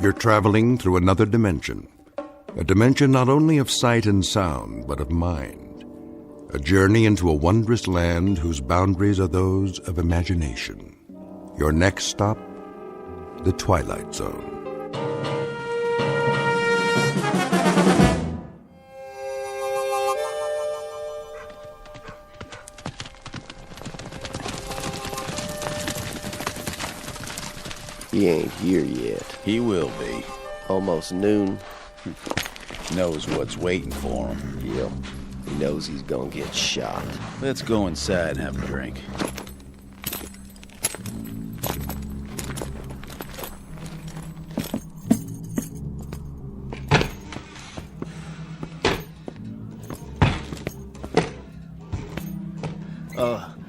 You're traveling through another dimension. A dimension not only of sight and sound, but of mind. A journey into a wondrous land whose boundaries are those of imagination. Your next stop, the Twilight Zone. He ain't here yet. He will be. Almost noon. Knows what's waiting for him. Yep. He knows he's gonna get shot. Let's go inside and have a drink.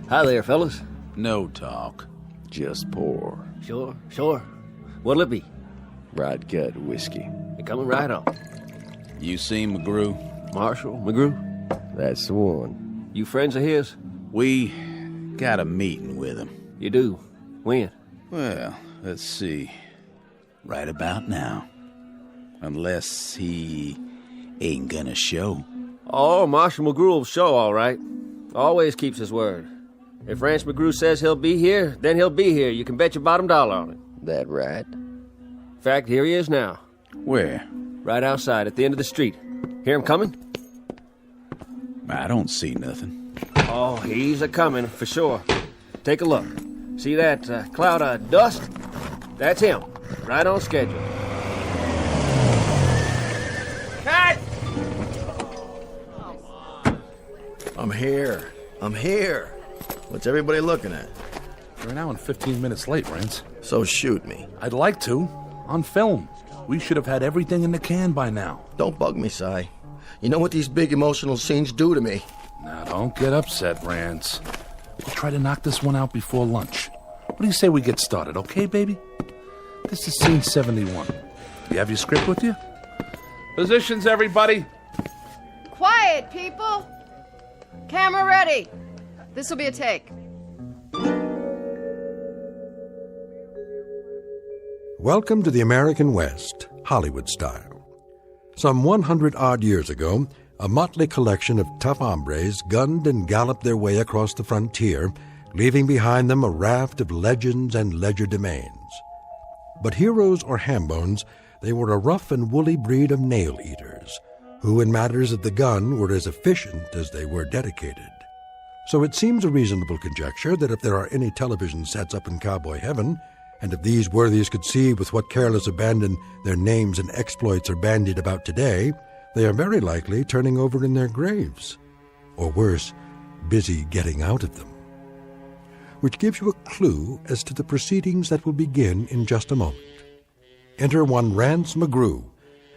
Hi there, fellas. No talk. Just pour. Sure. What'll it be? Right gut whiskey. You're coming right on. You seen McGrew? Marshall, McGrew, That's the one. you friends of his? We got a meeting with him. You do. When? Well, let's see. Right about now. Unless he ain't gonna show. Oh, Marshall McGrew will show, all right. Always keeps his word. If Rance McGrew says he'll be here, then he'll be here. You can bet your bottom dollar on it. That right? In fact, here he is now. Where? Right outside, at the end of the street. Hear him coming? I don't see nothing. Oh, he's a-coming, for sure. Take a look. See that cloud of dust? That's him. Right on schedule. Cut! I'm here. What's everybody looking at? You're an hour and 15 minutes late, Rance. So shoot me. I'd like to. On film. We should have had everything in the can by now. Don't bug me, Si. You know what these big emotional scenes do to me. Now, don't get upset, Rance. We'll try to knock this one out before lunch. What do you say we get started, okay, baby? This is scene 71. You have your script with you? Positions, everybody. Quiet, people! Camera ready. This'll be a take. Welcome to the American West, Hollywood style. Some 100-odd years ago, a motley collection of tough hombres gunned and galloped their way across the frontier, leaving behind them a raft of legends and legerdemains. But heroes or hambones, they were a rough and woolly breed of nail-eaters, who in matters of the gun were as efficient as they were dedicated. So it seems a reasonable conjecture that if there are any television sets up in cowboy heaven, and if these worthies could see with what careless abandon their names and exploits are bandied about today, they are very likely turning over in their graves. Or worse, busy getting out of them. Which gives you a clue as to the proceedings that will begin in just a moment. Enter one Rance McGrew,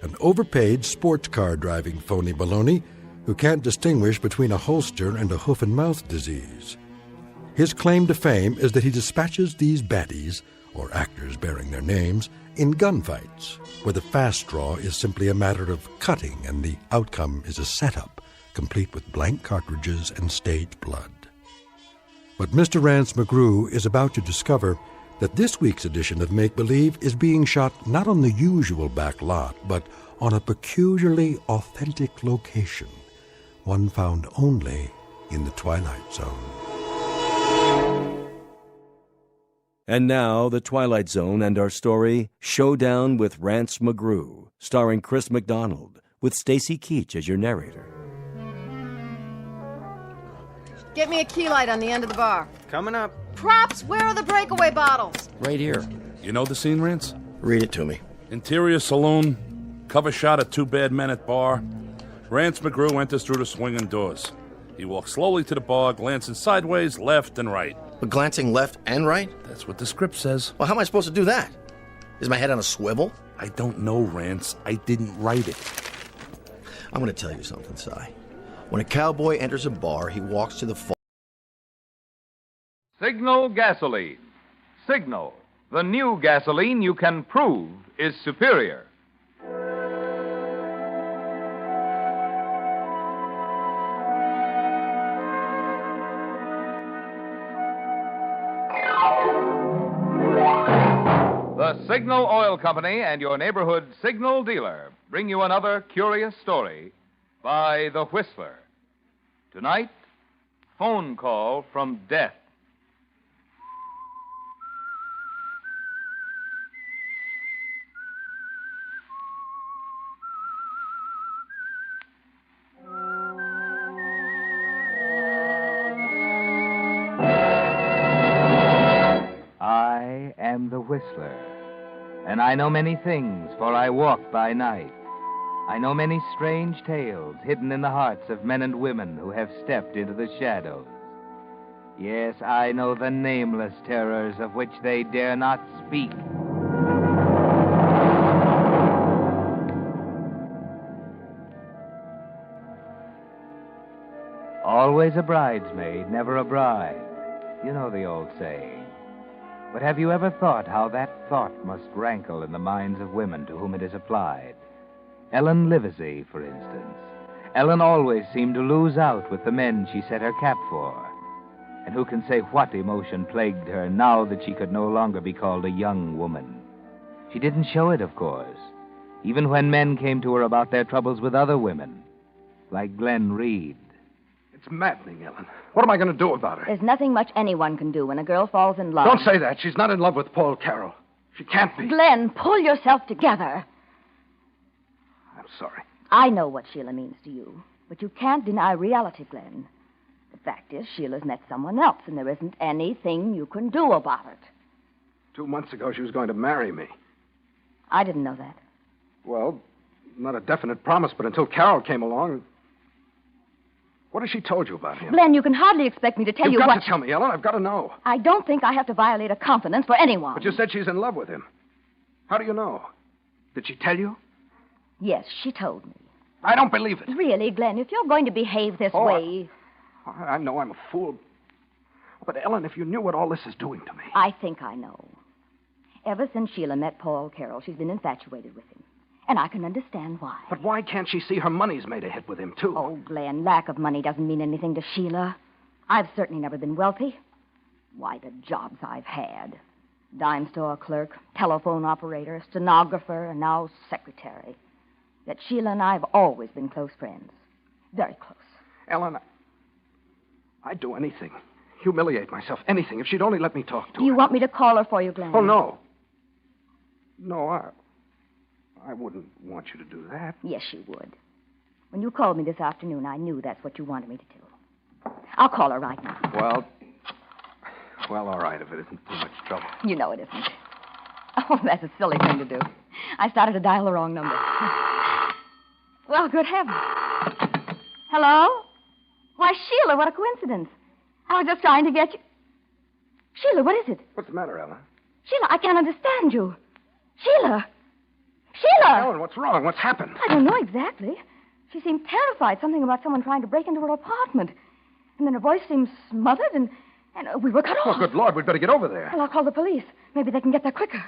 an overpaid sports car driving phony baloney who can't distinguish between a holster and a hoof-and-mouth disease. His claim to fame is that he dispatches these baddies, or actors bearing their names, in gunfights, where the fast draw is simply a matter of cutting and the outcome is a setup, complete with blank cartridges and staged blood. But Mr. Rance McGrew is about to discover that this week's edition of Make Believe is being shot not on the usual back lot, but on a peculiarly authentic location, one found only in the Twilight Zone. And now, The Twilight Zone and our story, Showdown with Rance McGrew, starring Chris McDonald, with Stacy Keach as your narrator. Get me a key light on the end of the bar. Coming up. Props, where are the breakaway bottles? Right here. You know the scene, Rance? Read it to me. Interior saloon, cover shot of two bad men at bar. Rance McGrew enters through the swinging doors. He walks slowly to the bar, glancing sideways, left and right. But glancing left and right? That's what the script says. Well, how am I supposed to do that? Is my head on a swivel? I don't know, Rance. I didn't write it. I'm going to tell you something, Si. When a cowboy enters a bar, he walks to the far... Signal gasoline. Signal, the new gasoline you can prove is superior. The The Signal Oil Company and your neighborhood signal dealer bring you another curious story by The Whistler. Tonight, phone call from death. I am the Whistler, and I know many things, for I walk by night. I know many strange tales hidden in the hearts of men and women who have stepped into the shadows. Yes, I know the nameless terrors of which they dare not speak. Always a bridesmaid, never a bride. You know the old saying. But have you ever thought how that thought must rankle in the minds of women to whom it is applied? Ellen Livesey, for instance. Ellen always seemed to lose out with the men she set her cap for. And who can say what emotion plagued her now that she could no longer be called a young woman? She didn't show it, of course, even when men came to her about their troubles with other women, like Glenn Reed. It's maddening, Ellen. What am I going to do about her? There's nothing much anyone can do when a girl falls in love. Don't say that. She's not in love with Paul Carroll. She can't be. Glenn, pull yourself together. I'm sorry. I know what Sheila means to you, but you can't deny reality, Glenn. The fact is, Sheila's met someone else, and there isn't anything you can do about it. 2 months ago, she was going to marry me. I didn't know that. Well, not a definite promise, but until Carroll came along... What has she told you about him? Glenn, you can hardly expect me to tell you what... what... You've got to tell me, Ellen. I've got to know. I don't think I have to violate a confidence for anyone. But you said she's in love with him. How do you know? Did she tell you? Yes, she told me. I don't believe it. Really, Glenn, if you're going to behave this way... I know I'm a fool. But, Ellen, if you knew what all this is doing to me... I think I know. Ever since Sheila met Paul Carroll, she's been infatuated with him. And I can understand why. But why can't she see her money's made a hit with him, too? Oh, Glenn, lack of money doesn't mean anything to Sheila. I've certainly never been wealthy. Why, the jobs I've had. Dime store clerk, telephone operator, stenographer, and now secretary. Yet Sheila and I have always been close friends. Very close. Ellen, I'd do anything. Humiliate myself, anything, if she'd only let me talk to her. Do you want me to call her for you, Glenn? Oh, no. No, I wouldn't want you to do that. Yes, you would. When you called me this afternoon, I knew that's what you wanted me to do. I'll call her right now. Well, all right, if it isn't too much trouble. You know it isn't. Oh, that's a silly thing to do. I started to dial the wrong number. Well, good heavens. Hello? Why, Sheila, what a coincidence. I was just trying to get you... Sheila, what is it? What's the matter, Ellen? Sheila, I can't understand you. Sheila! Sheila! Ellen, what's wrong? What's happened? I don't know exactly. She seemed terrified. Something about someone trying to break into her apartment. And then her voice seemed smothered, and we were cut off. Oh, good Lord, we'd better get over there. Well, I'll call the police. Maybe they can get there quicker.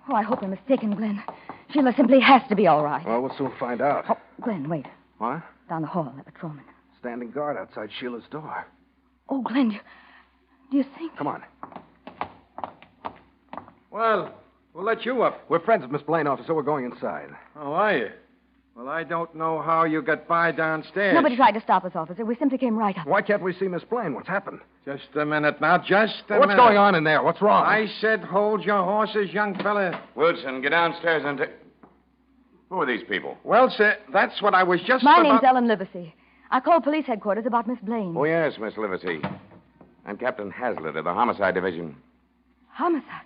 Oh, I hope I'm mistaken, Glenn. Sheila simply has to be all right. Well, we'll soon find out. Oh, Glenn, wait. What? Down the hall, that patrolman. Standing guard outside Sheila's door. Oh, Glenn, do you think... Come on. Well, we'll let you up. We're friends of Miss Blaine, officer. We're going inside. Oh, are you? Well, I don't know how you got by downstairs. Nobody tried to stop us, officer. We simply came right up. Why can't we see Miss Blaine? What's happened? Just a minute now, just a minute. What's going on in there? What's wrong? I said hold your horses, young fella. Woodson, get downstairs and Who are these people? Well, sir, that's what I was just My name's Ellen Livesey. I called police headquarters about Miss Blaine. Oh, yes, Miss Livesey. I'm Captain Hazlitt of the Homicide Division. Homicide?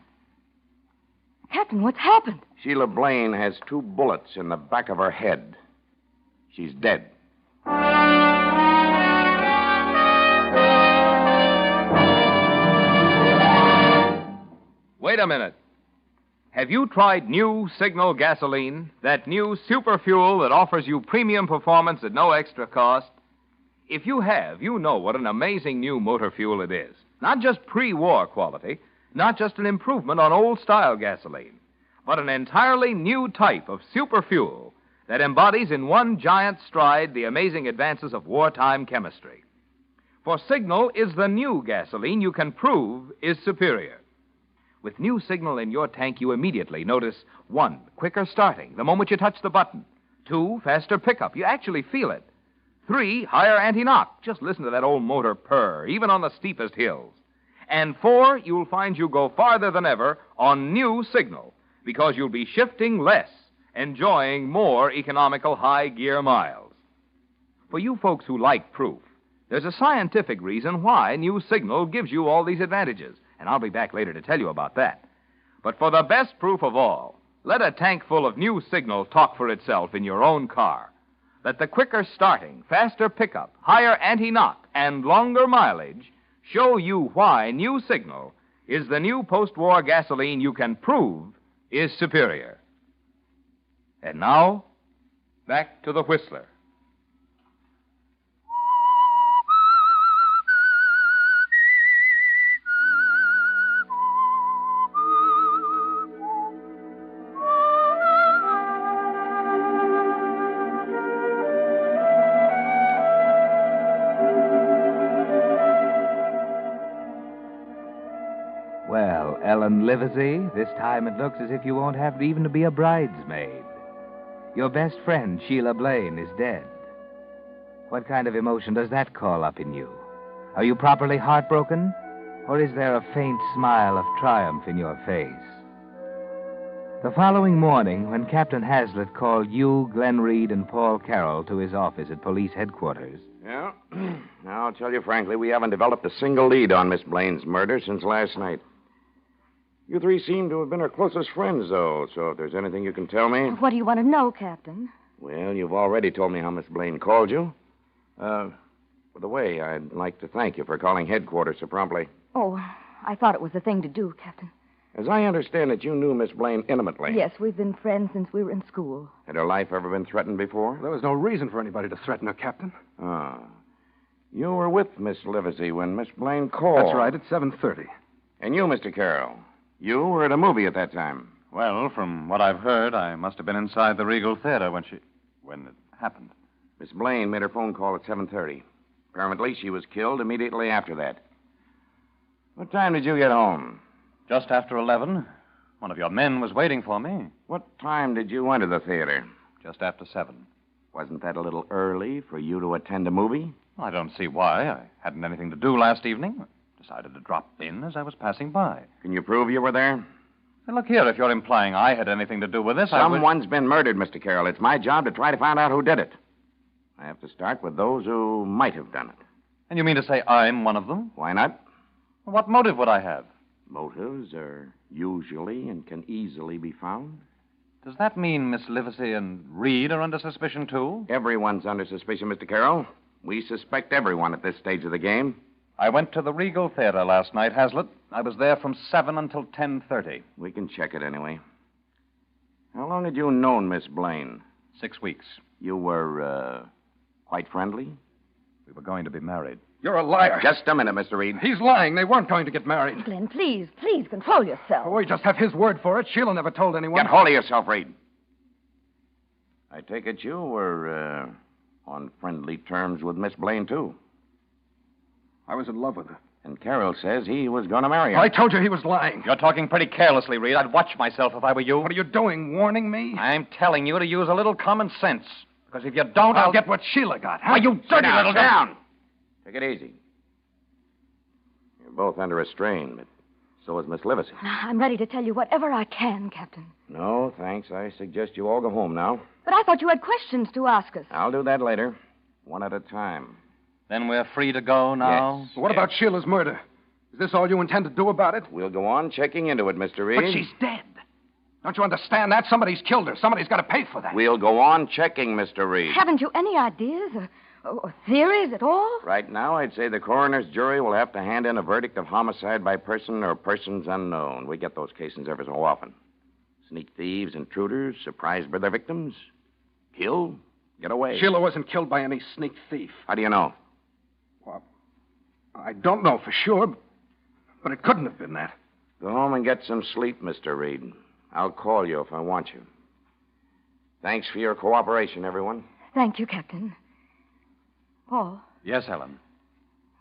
Captain, what's happened? Sheila Blaine has 2 bullets in the back of her head. She's dead. Wait a minute. Have you tried new Signal gasoline? That new super fuel that offers you premium performance at no extra cost? If you have, you know what an amazing new motor fuel it is. Not just pre-war quality, not just an improvement on old-style gasoline, but an entirely new type of superfuel that embodies in one giant stride the amazing advances of wartime chemistry. For Signal is the new gasoline you can prove is superior. With new Signal in your tank, you immediately notice 1, quicker starting the moment you touch the button. 2, faster pickup. You actually feel it. 3, higher anti-knock. Just listen to that old motor purr, even on the steepest hills. And 4, you'll find you go farther than ever on new Signal, because you'll be shifting less, enjoying more economical high-gear miles. For you folks who like proof, there's a scientific reason why new Signal gives you all these advantages, and I'll be back later to tell you about that. But for the best proof of all, let a tank full of new Signal talk for itself in your own car. Let the quicker starting, faster pickup, higher anti-knock, and longer mileage show you why new Signal is the new post-war gasoline you can prove is superior. And now, back to the Whistler. Well, Ellen Livesey, this time it looks as if you won't have even to be a bridesmaid. Your best friend, Sheila Blaine, is dead. What kind of emotion does that call up in you? Are you properly heartbroken? Or is there a faint smile of triumph in your face? The following morning, when Captain Hazlitt called you, Glenn Reed, and Paul Carroll to his office at police headquarters... Yeah, I'll tell you frankly, we haven't developed a single lead on Miss Blaine's murder since last night. You three seem to have been her closest friends, though, so if there's anything you can tell me... What do you want to know, Captain? Well, you've already told me how Miss Blaine called you. By the way, I'd like to thank you for calling headquarters so promptly. Oh, I thought it was the thing to do, Captain. As I understand it, you knew Miss Blaine intimately. Yes, we've been friends since we were in school. Had her life ever been threatened before? There was no reason for anybody to threaten her, Captain. Ah. You were with Miss Livesey when Miss Blaine called. That's right, at 7:30. And you, Mr. Carroll, you were at a movie at that time. Well, from what I've heard, I must have been inside the Regal Theater when it happened. Miss Blaine made her phone call at 7:30. Apparently, she was killed immediately after that. What time did you get home? Just after 11. One of your men was waiting for me. What time did you enter the theater? Just after 7. Wasn't that a little early for you to attend a movie? I don't see why. I hadn't anything to do last evening. Decided to drop in as I was passing by. Can you prove you were there? Now, look here, if you're implying I had anything to do with this, Someone's been murdered, Mr. Carroll. It's my job to try to find out who did it. I have to start with those who might have done it. And you mean to say I'm one of them? Why not? What motive would I have? Motives are usually and can easily be found. Does that mean Miss Livesey and Reed are under suspicion, too? Everyone's under suspicion, Mr. Carroll. We suspect everyone at this stage of the game. I went to the Regal Theater last night, Hazlitt. I was there from 7 until 10:30. We can check it anyway. How long had you known Miss Blaine? 6 weeks. You were, quite friendly? We were going to be married. You're a liar. Just a minute, Mr. Reed. He's lying. They weren't going to get married. Glenn, please control yourself. Oh, we just have his word for it. Sheila never told anyone. Get hold of yourself, Reed. I take it you were, on friendly terms with Miss Blaine, too. I was in love with her. And Carroll says he was going to marry her. I told you he was lying. You're talking pretty carelessly, Reed. I'd watch myself if I were you. What are you doing, warning me? I'm telling you to use a little common sense. Because if you don't, I'll get what Sheila got. Huh? Why, you dirty little... down. Take it easy. You're both under a strain, but so is Miss Livesey. I'm ready to tell you whatever I can, Captain. No, thanks. I suggest you all go home now. But I thought you had questions to ask us. I'll do that later. One at a time. Then we're free to go now? Yes. What about Sheila's murder? Is this all you intend to do about it? We'll go on checking into it, Mr. Reed. But she's dead. Don't you understand that? Somebody's killed her. Somebody's got to pay for that. We'll go on checking, Mr. Reed. Haven't you any ideas or theories at all? Right now, I'd say the coroner's jury will have to hand in a verdict of homicide by person or persons unknown. We get those cases every so often. Sneak thieves, intruders, surprised by their victims. Kill, get away. Sheila wasn't killed by any sneak thief. How do you know? Well, I don't know for sure, but it couldn't have been that. Go home and get some sleep, Mr. Reed. I'll call you if I want you. Thanks for your cooperation, everyone. Thank you, Captain. Paul, Yes, Helen.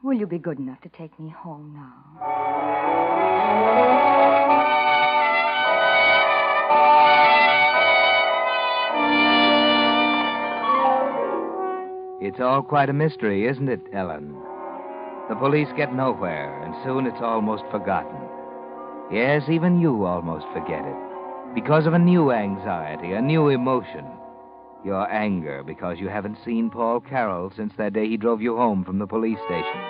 will you be good enough to take me home now? It's all quite a mystery, isn't it, Ellen? The police get nowhere, and soon it's almost forgotten. Yes, even you almost forget it. Because of a new anxiety, a new emotion. Your anger because you haven't seen Paul Carroll since that day he drove you home from the police station.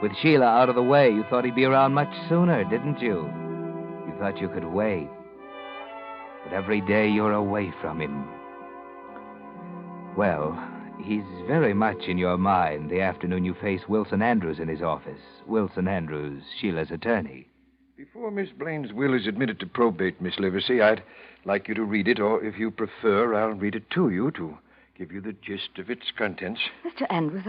With Sheila out of the way, you thought he'd be around much sooner, didn't you? You thought you could wait. But every day you're away from him. Well, he's very much in your mind the afternoon you face Wilson Andrews in his office. Wilson Andrews, Sheila's attorney. Before Miss Blaine's will is admitted to probate, Miss Livesey, I'd like you to read it, or if you prefer, I'll read it to you to give you the gist of its contents. Mr. Andrews,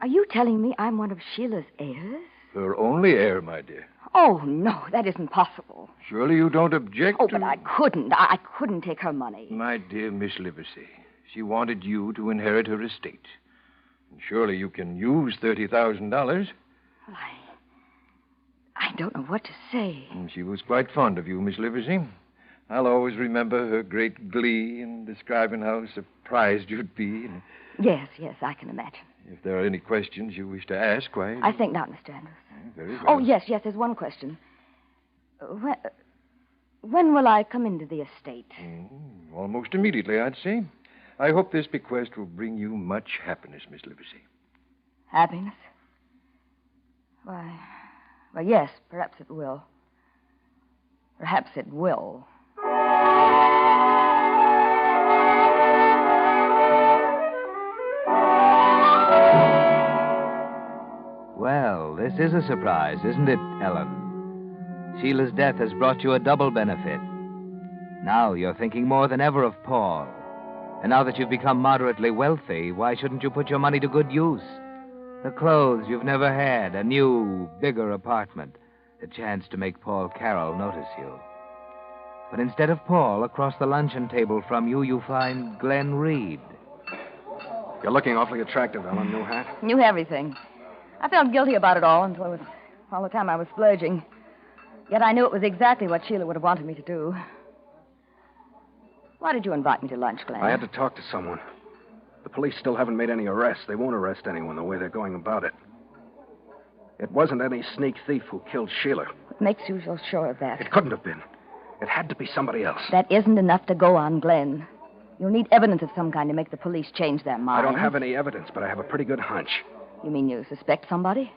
are you telling me I'm one of Sheila's heirs? Her only heir, my dear. Oh, no, that isn't possible. Surely you don't object Oh, to... but I couldn't. I couldn't take her money. My dear Miss Livesey, she wanted you to inherit her estate. And surely you can use $30,000. Well, I don't know what to say. And she was quite fond of you, Miss Livesey. I'll always remember her great glee in describing how surprised you'd be. And Yes, I can imagine. if there are any questions you wish to ask, why... I think not, Mr. Andrews. Very well. Oh, yes, there's one question. When will I come into the estate? Almost immediately, I'd say. I hope this bequest will bring you much happiness, Miss Livesey. Happiness? Why, yes, perhaps it will. Perhaps it will. Well, this is a surprise, isn't it, Ellen? Sheila's death has brought you a double benefit. Now you're thinking more than ever of Paul. And now that you've become moderately wealthy, why shouldn't you put your money to good use? The clothes you've never had, a new, bigger apartment, a chance to make Paul Carroll notice you. But instead of Paul, across the luncheon table from you, you find Glenn Reed. You're looking awfully attractive, Ellen. New hat? Knew everything. I felt guilty about it all until all the time I was splurging. Yet I knew it was exactly what Sheila would have wanted me to do. Why did you invite me to lunch, Glenn? I had to talk to someone. The police still haven't made any arrests. They won't arrest anyone the way they're going about it. It wasn't any sneak thief who killed Sheila. What makes you so sure of that? It couldn't have been. It had to be somebody else. That isn't enough to go on, Glenn. You'll need evidence of some kind to make the police change their mind. I don't have any evidence, but I have a pretty good hunch. You mean you suspect somebody?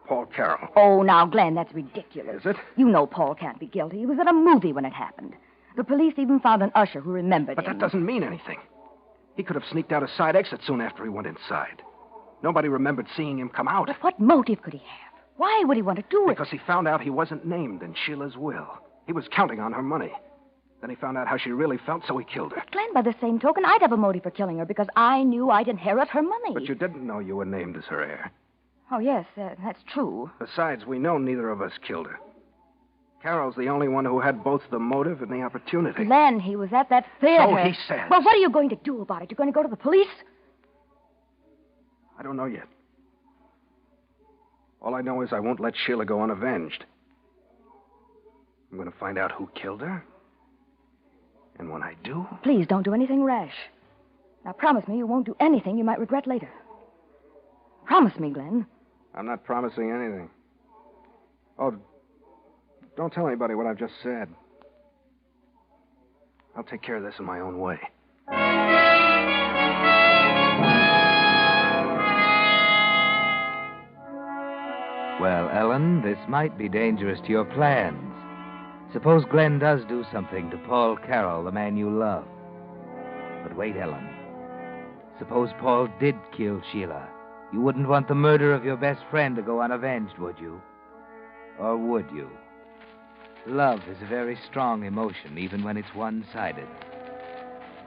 Paul Carroll. Oh, now, Glenn, that's ridiculous. Is it? You know Paul can't be guilty. He was at a movie when it happened. The police even found an usher who remembered But him. that doesn't mean anything. He could have sneaked out a side exit soon after he went inside. Nobody remembered seeing him come out. But what motive could he have? Why would he want to do it? Because he found out he wasn't named in Sheila's will. He was counting on her money. Then he found out how she really felt, so he killed her. But Glenn, by the same token, I'd have a motive for killing her because I knew I'd inherit her money. But you didn't know you were named as her heir. Oh, yes, that's true. Besides, we know neither of us killed her. Carol's the only one who had both the motive and the opportunity. Glenn, he was at that theater. So he says. Well, what are you going to do about it? You're going to go to the police? I don't know yet. All I know is I won't let Sheila go unavenged. I'm going to find out who killed her. And when I do... Please don't do anything rash. Now, promise me you won't do anything you might regret later. Promise me, Glenn. I'm not promising anything. Oh, don't tell anybody what I've just said. I'll take care of this in my own way. Well, Ellen, this might be dangerous to your plans. Suppose Glenn does do something to Paul Carroll, the man you love. But wait, Ellen. Suppose Paul did kill Sheila. You wouldn't want the murder of your best friend to go unavenged, would you? Or would you? Love is a very strong emotion, even when it's one-sided.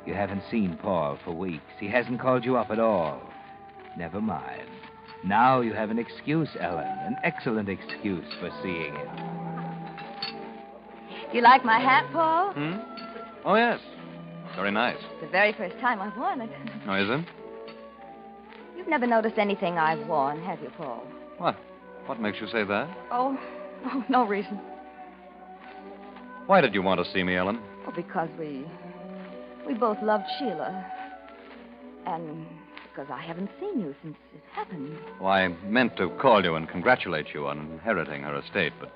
You haven't seen Paul for weeks. He hasn't called you up at all. Never mind. Now you have an excuse, Ellen. An excellent excuse for seeing him. Do you like my hat, Paul? Oh, yes. Very nice. It's the very first time I've worn it. Oh, is it? You've never noticed anything I've worn, have you, Paul? What? What makes you say that? Oh, no reason. Why did you want to see me, Ellen? Oh, because we both loved Sheila. And because I haven't seen you since it happened. Well, I meant to call you and congratulate you on inheriting her estate, but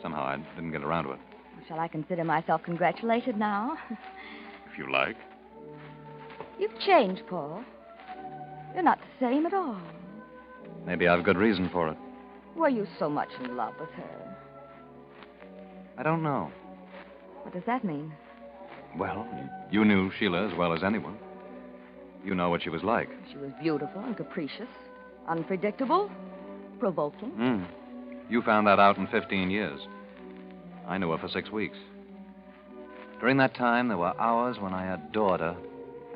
somehow I didn't get around to it. Shall I consider myself congratulated now? If you like. You've changed, Paul. You're not the same at all. Maybe I've good reason for it. Were you so much in love with her? I don't know. What does that mean? Well, you knew Sheila as well as anyone. You know what she was like. She was beautiful and capricious, unpredictable, provoking. You found that out in 15 years. I knew her for 6 weeks. During that time, there were hours when I adored her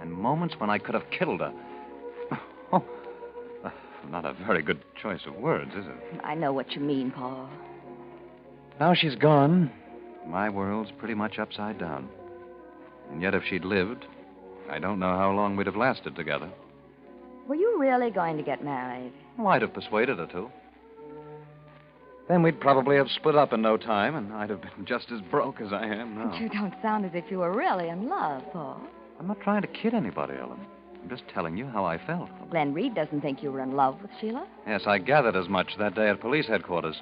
and moments when I could have killed her. Oh, not a very good choice of words, is it? I know what you mean, Paul. Now she's gone. My world's pretty much upside down. And yet, if she'd lived, I don't know how long we'd have lasted together. Were you really going to get married? Well, I'd have persuaded her to. Then we'd probably have split up in no time, and I'd have been just as broke as I am now. But you don't sound as if you were really in love, Paul. I'm not trying to kid anybody, Ellen. I'm just telling you how I felt. Glenn Reed doesn't think you were in love with Sheila. Yes, I gathered as much that day at police headquarters.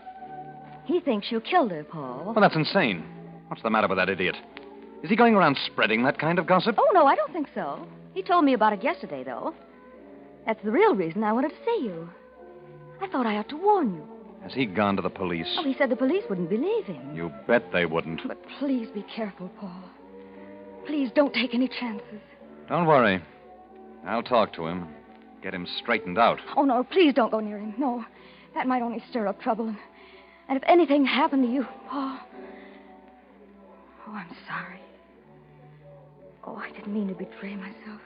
He thinks you killed her, Paul. Well, that's insane. What's the matter with that idiot? Is he going around spreading that kind of gossip? Oh, no, I don't think so. He told me about it yesterday, though. That's the real reason I wanted to see you. I thought I ought to warn you. Has he gone to the police? Oh, he said the police wouldn't believe him. You bet they wouldn't. But please be careful, Paul. Please don't take any chances. Don't worry. I'll talk to him. Get him straightened out. Oh, no, please don't go near him. No, that might only stir up trouble. And if anything happened to you, Paul... Oh, I'm sorry. Oh, I didn't mean to betray myself.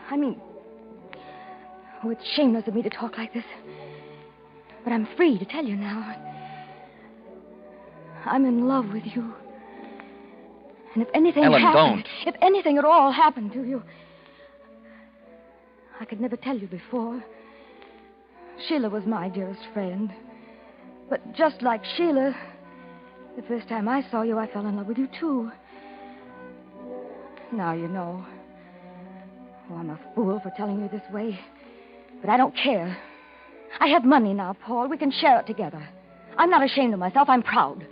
I mean... Oh, it's shameless of me to talk like this. But I'm free to tell you now. I'm in love with you. And if anything Ellen, happened... don't. If anything at all happened to you... I could never tell you before. Sheila was my dearest friend. But just like Sheila, the first time I saw you, I fell in love with you, too. Now you know. Oh, I'm a fool for telling you this way. But I don't care. I have money now, Paul. We can share it together. I'm not ashamed of myself. I'm proud.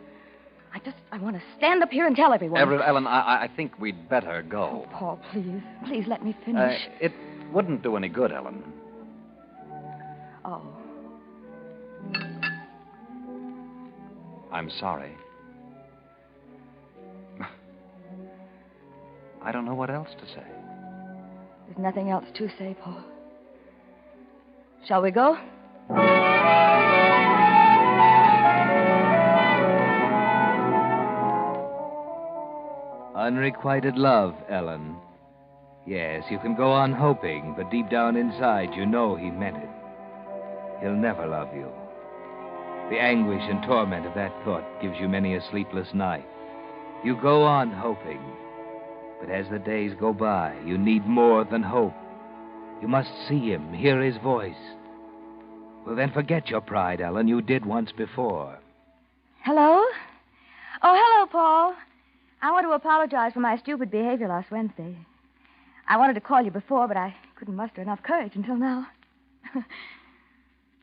I want to stand up here and tell everyone. Ellen, I think we'd better go. Oh, Paul, please. Please let me finish. It wouldn't do any good, Ellen. Oh. I'm sorry. I don't know what else to say. There's nothing else to say, Paul. Shall we go? Unrequited love, Ellen. Yes, you can go on hoping, but deep down inside, you know he meant it. He'll never love you. The anguish and torment of that thought gives you many a sleepless night. You go on hoping, but as the days go by, you need more than hope. You must see him, hear his voice. Well, then forget your pride, Ellen. You did once before. Hello? Oh, hello, Paul. I want to apologize for my stupid behavior last Wednesday. I wanted to call you before, but I couldn't muster enough courage until now.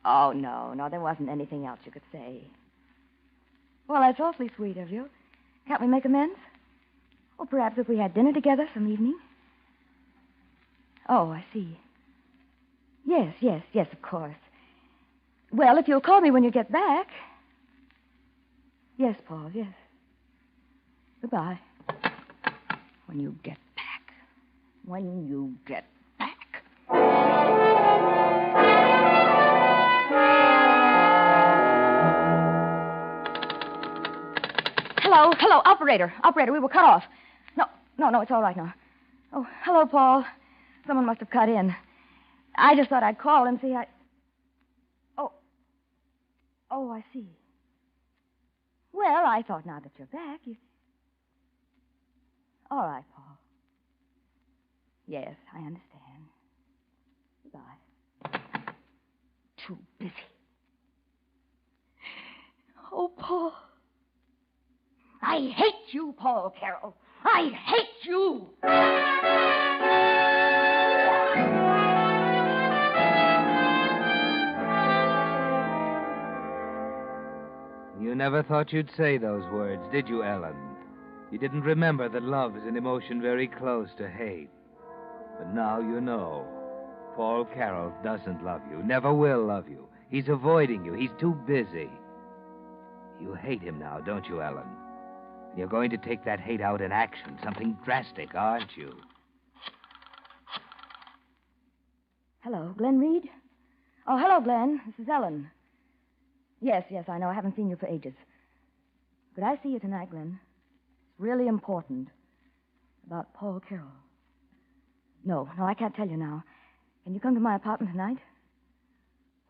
Oh, no, there wasn't anything else you could say. Well, that's awfully sweet of you. Can't we make amends? Or perhaps if we had dinner together some evening? Oh, I see. Yes, of course. Well, if you'll call me when you get back. Yes, Paul, yes. Goodbye. When you get back. When you get back. Hello, operator. Operator, we were cut off. No, it's all right now. Oh, hello, Paul. Someone must have cut in. I just thought I'd call and see. Oh, I see. Well, I thought now that you're back, you... All right, Paul. Yes, I understand. Goodbye. Too busy. Oh, Paul. I hate you, Paul Carroll. I hate you. You never thought you'd say those words, did you, Ellen? You didn't remember that love is an emotion very close to hate. But now you know. Paul Carroll doesn't love you, never will love you. He's avoiding you. He's too busy. You hate him now, don't you, Ellen? You're going to take that hate out in action, something drastic, aren't you? Hello, Glenn Reed? Oh, hello, Glenn. This is Ellen. Yes, I know. I haven't seen you for ages. Could I see you tonight, Glenn? It's really important. About Paul Carroll. No, I can't tell you now. Can you come to my apartment tonight?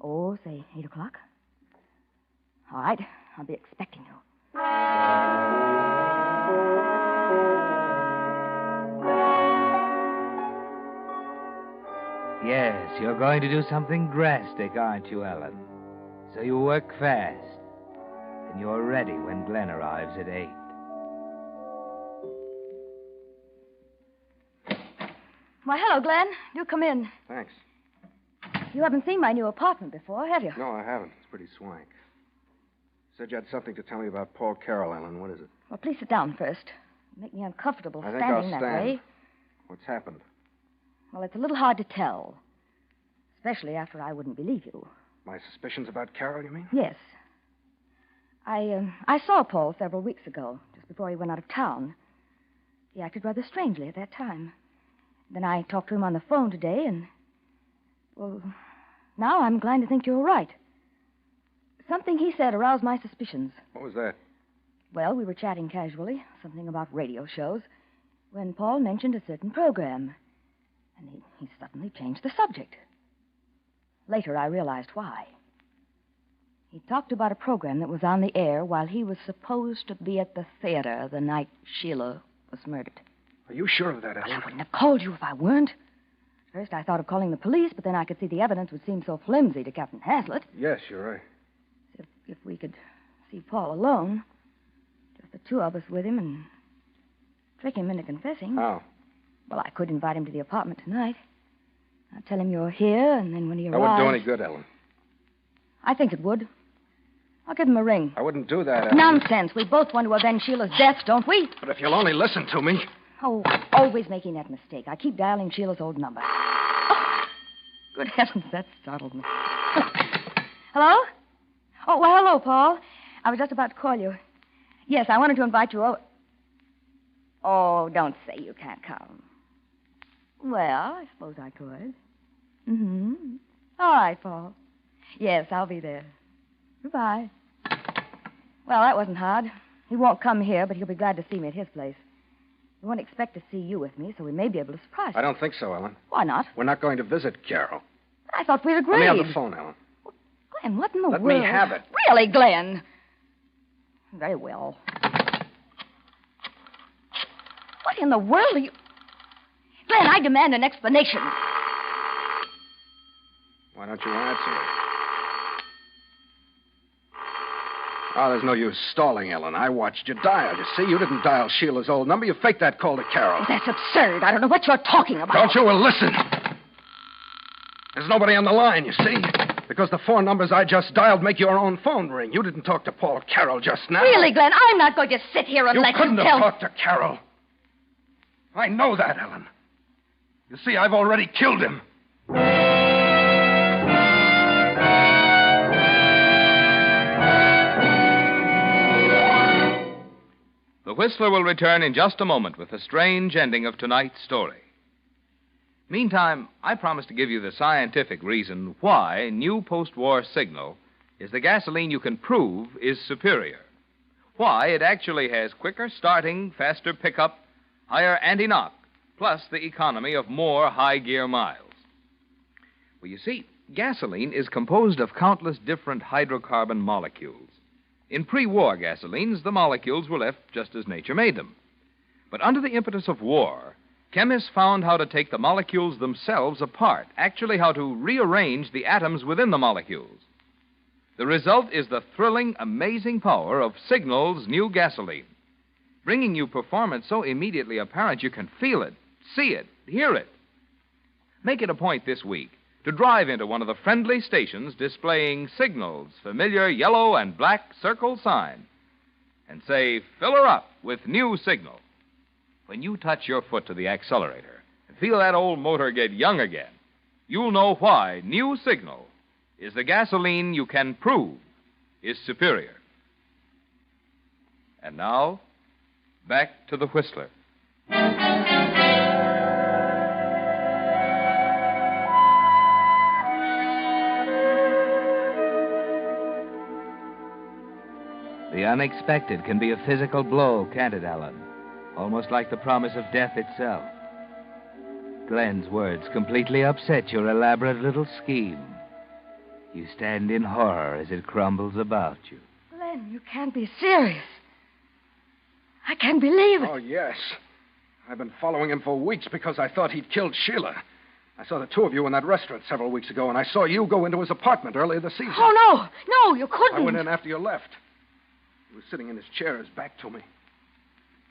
Oh, say 8 o'clock. All right. I'll be expecting you. Yes, you're going to do something drastic, aren't you, Ellen? So you work fast. And you're ready when Glenn arrives at 8. Why, hello, Glenn. Do come in. Thanks. You haven't seen my new apartment before, have you? No, I haven't. It's pretty swank. Said you had something to tell me about Paul Carroll, Ellen. What is it? Well, please sit down first. You make me uncomfortable I think standing I'll that stand. way. What's happened? Well, it's a little hard to tell. Especially after I wouldn't believe you. My suspicions about Carroll, you mean? Yes. I saw Paul several weeks ago, just before he went out of town. He acted rather strangely at that time. Then I talked to him on the phone today, and... Well, now I'm inclined to think you're right. Something he said aroused my suspicions. What was that? Well, we were chatting casually, something about radio shows, when Paul mentioned a certain program. And he suddenly changed the subject. Later, I realized why. He talked about a program that was on the air while he was supposed to be at the theater the night Sheila was murdered. Are you sure of that, Ellen? I wouldn't have called you if I weren't. First, I thought of calling the police, but then I could see the evidence would seem so flimsy to Captain Haslett. Yes, you're right. If we could see Paul alone, just the two of us with him, and trick him into confessing. How? Well, I could invite him to the apartment tonight. I'll tell him you're here, and then when he arrives... That wouldn't do any good, Ellen. I think it would. I'll give him a ring. I wouldn't do that, Ellen. Nonsense. We both want to avenge Sheila's death, don't we? But if you'll only listen to me... Oh, always making that mistake. I keep dialing Sheila's old number. Oh, good heavens, that startled me. Hello? Oh, well, hello, Paul. I was just about to call you. Yes, I wanted to invite you over. Oh, don't say you can't come. Well, I suppose I could. Mm-hmm. All right, Paul. Yes, I'll be there. Goodbye. Well, that wasn't hard. He won't come here, but he'll be glad to see me at his place. He won't expect to see you with me, so we may be able to surprise him. I don't think so, Ellen. Why not? We're not going to visit Carroll. I thought we'd agreed. Let me have the phone, Ellen. Glenn, what in the world? Let me have it. Really, Glenn? Very well. What in the world are you... Glenn, I demand an explanation. Why don't you answer? Oh, there's no use stalling, Ellen. I watched you dial. You see, you didn't dial Sheila's old number. You faked that call to Carroll. That's absurd. I don't know what you're talking about. Don't you? Well, listen. There's nobody on the line, you see. Because the 4 numbers I just dialed make your own phone ring. You didn't talk to Paul Carroll just now. Really, Glenn, I'm not going to sit here and let you couldn't tell... have talked to Carroll. I know that, Ellen. You see, I've already killed him. The Whistler will return in just a moment with the strange ending of tonight's story. Meantime, I promise to give you the scientific reason why new post-war Signal is the gasoline you can prove is superior. Why it actually has quicker starting, faster pickup, higher anti-knock, plus the economy of more high-gear miles. Well, you see, gasoline is composed of countless different hydrocarbon molecules. In pre-war gasolines, the molecules were left just as nature made them. But under the impetus of war, chemists found how to take the molecules themselves apart, actually how to rearrange the atoms within the molecules. The result is the thrilling, amazing power of Signal's new gasoline, bringing you performance so immediately apparent you can feel it, see it, hear it. Make it a point this week to drive into one of the friendly stations displaying Signal's familiar yellow and black circle sign and say, "Fill her up with new Signal." When you touch your foot to the accelerator and feel that old motor get young again, you'll know why new Signal is the gasoline you can prove is superior. And now, back to the Whistler. The unexpected can be a physical blow, can't it, Alan? Almost like the promise of death itself. Glenn's words completely upset your elaborate little scheme. You stand in horror as it crumbles about you. Glenn, you can't be serious. I can't believe it. Oh, yes. I've been following him for weeks because I thought he'd killed Sheila. I saw the two of you in that restaurant several weeks ago, and I saw you go into his apartment earlier this season. Oh, no, you couldn't. I went in after you left. He was sitting in his chair, his back to me.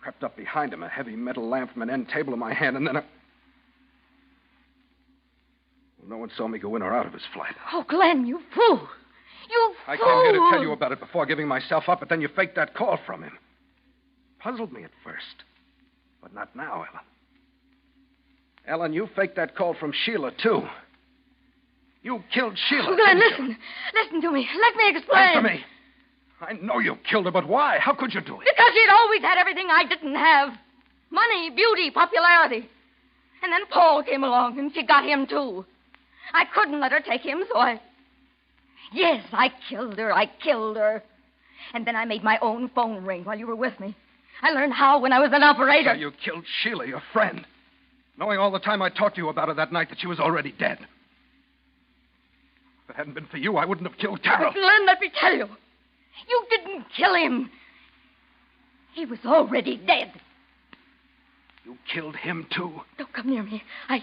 Crept up behind him, a heavy metal lamp from an end table in my hand, and then no one saw me go in or out of his flat. Oh, Glenn, you fool. You fool. I came here to tell you about it before giving myself up, but then you faked that call from him. Puzzled me at first, but not now, Ellen. Ellen, you faked that call from Sheila, too. You killed Sheila. Oh, Glenn, listen. Listen to me. Let me explain. Answer me. I know you killed her, but why? How could you do it? Because she'd always had everything I didn't have. Money, beauty, popularity. And then Paul came along, and she got him, too. I couldn't let her take him, so I... Yes, I killed her. And then I made my own phone ring while you were with me. I learned how when I was an operator. So you killed Sheila, your friend, knowing all the time I talked to you about her that night that she was already dead. If it hadn't been for you, I wouldn't have killed Carol. But Glenn, let me tell you. You didn't kill him. He was already dead. You killed him, too? Don't come near me. I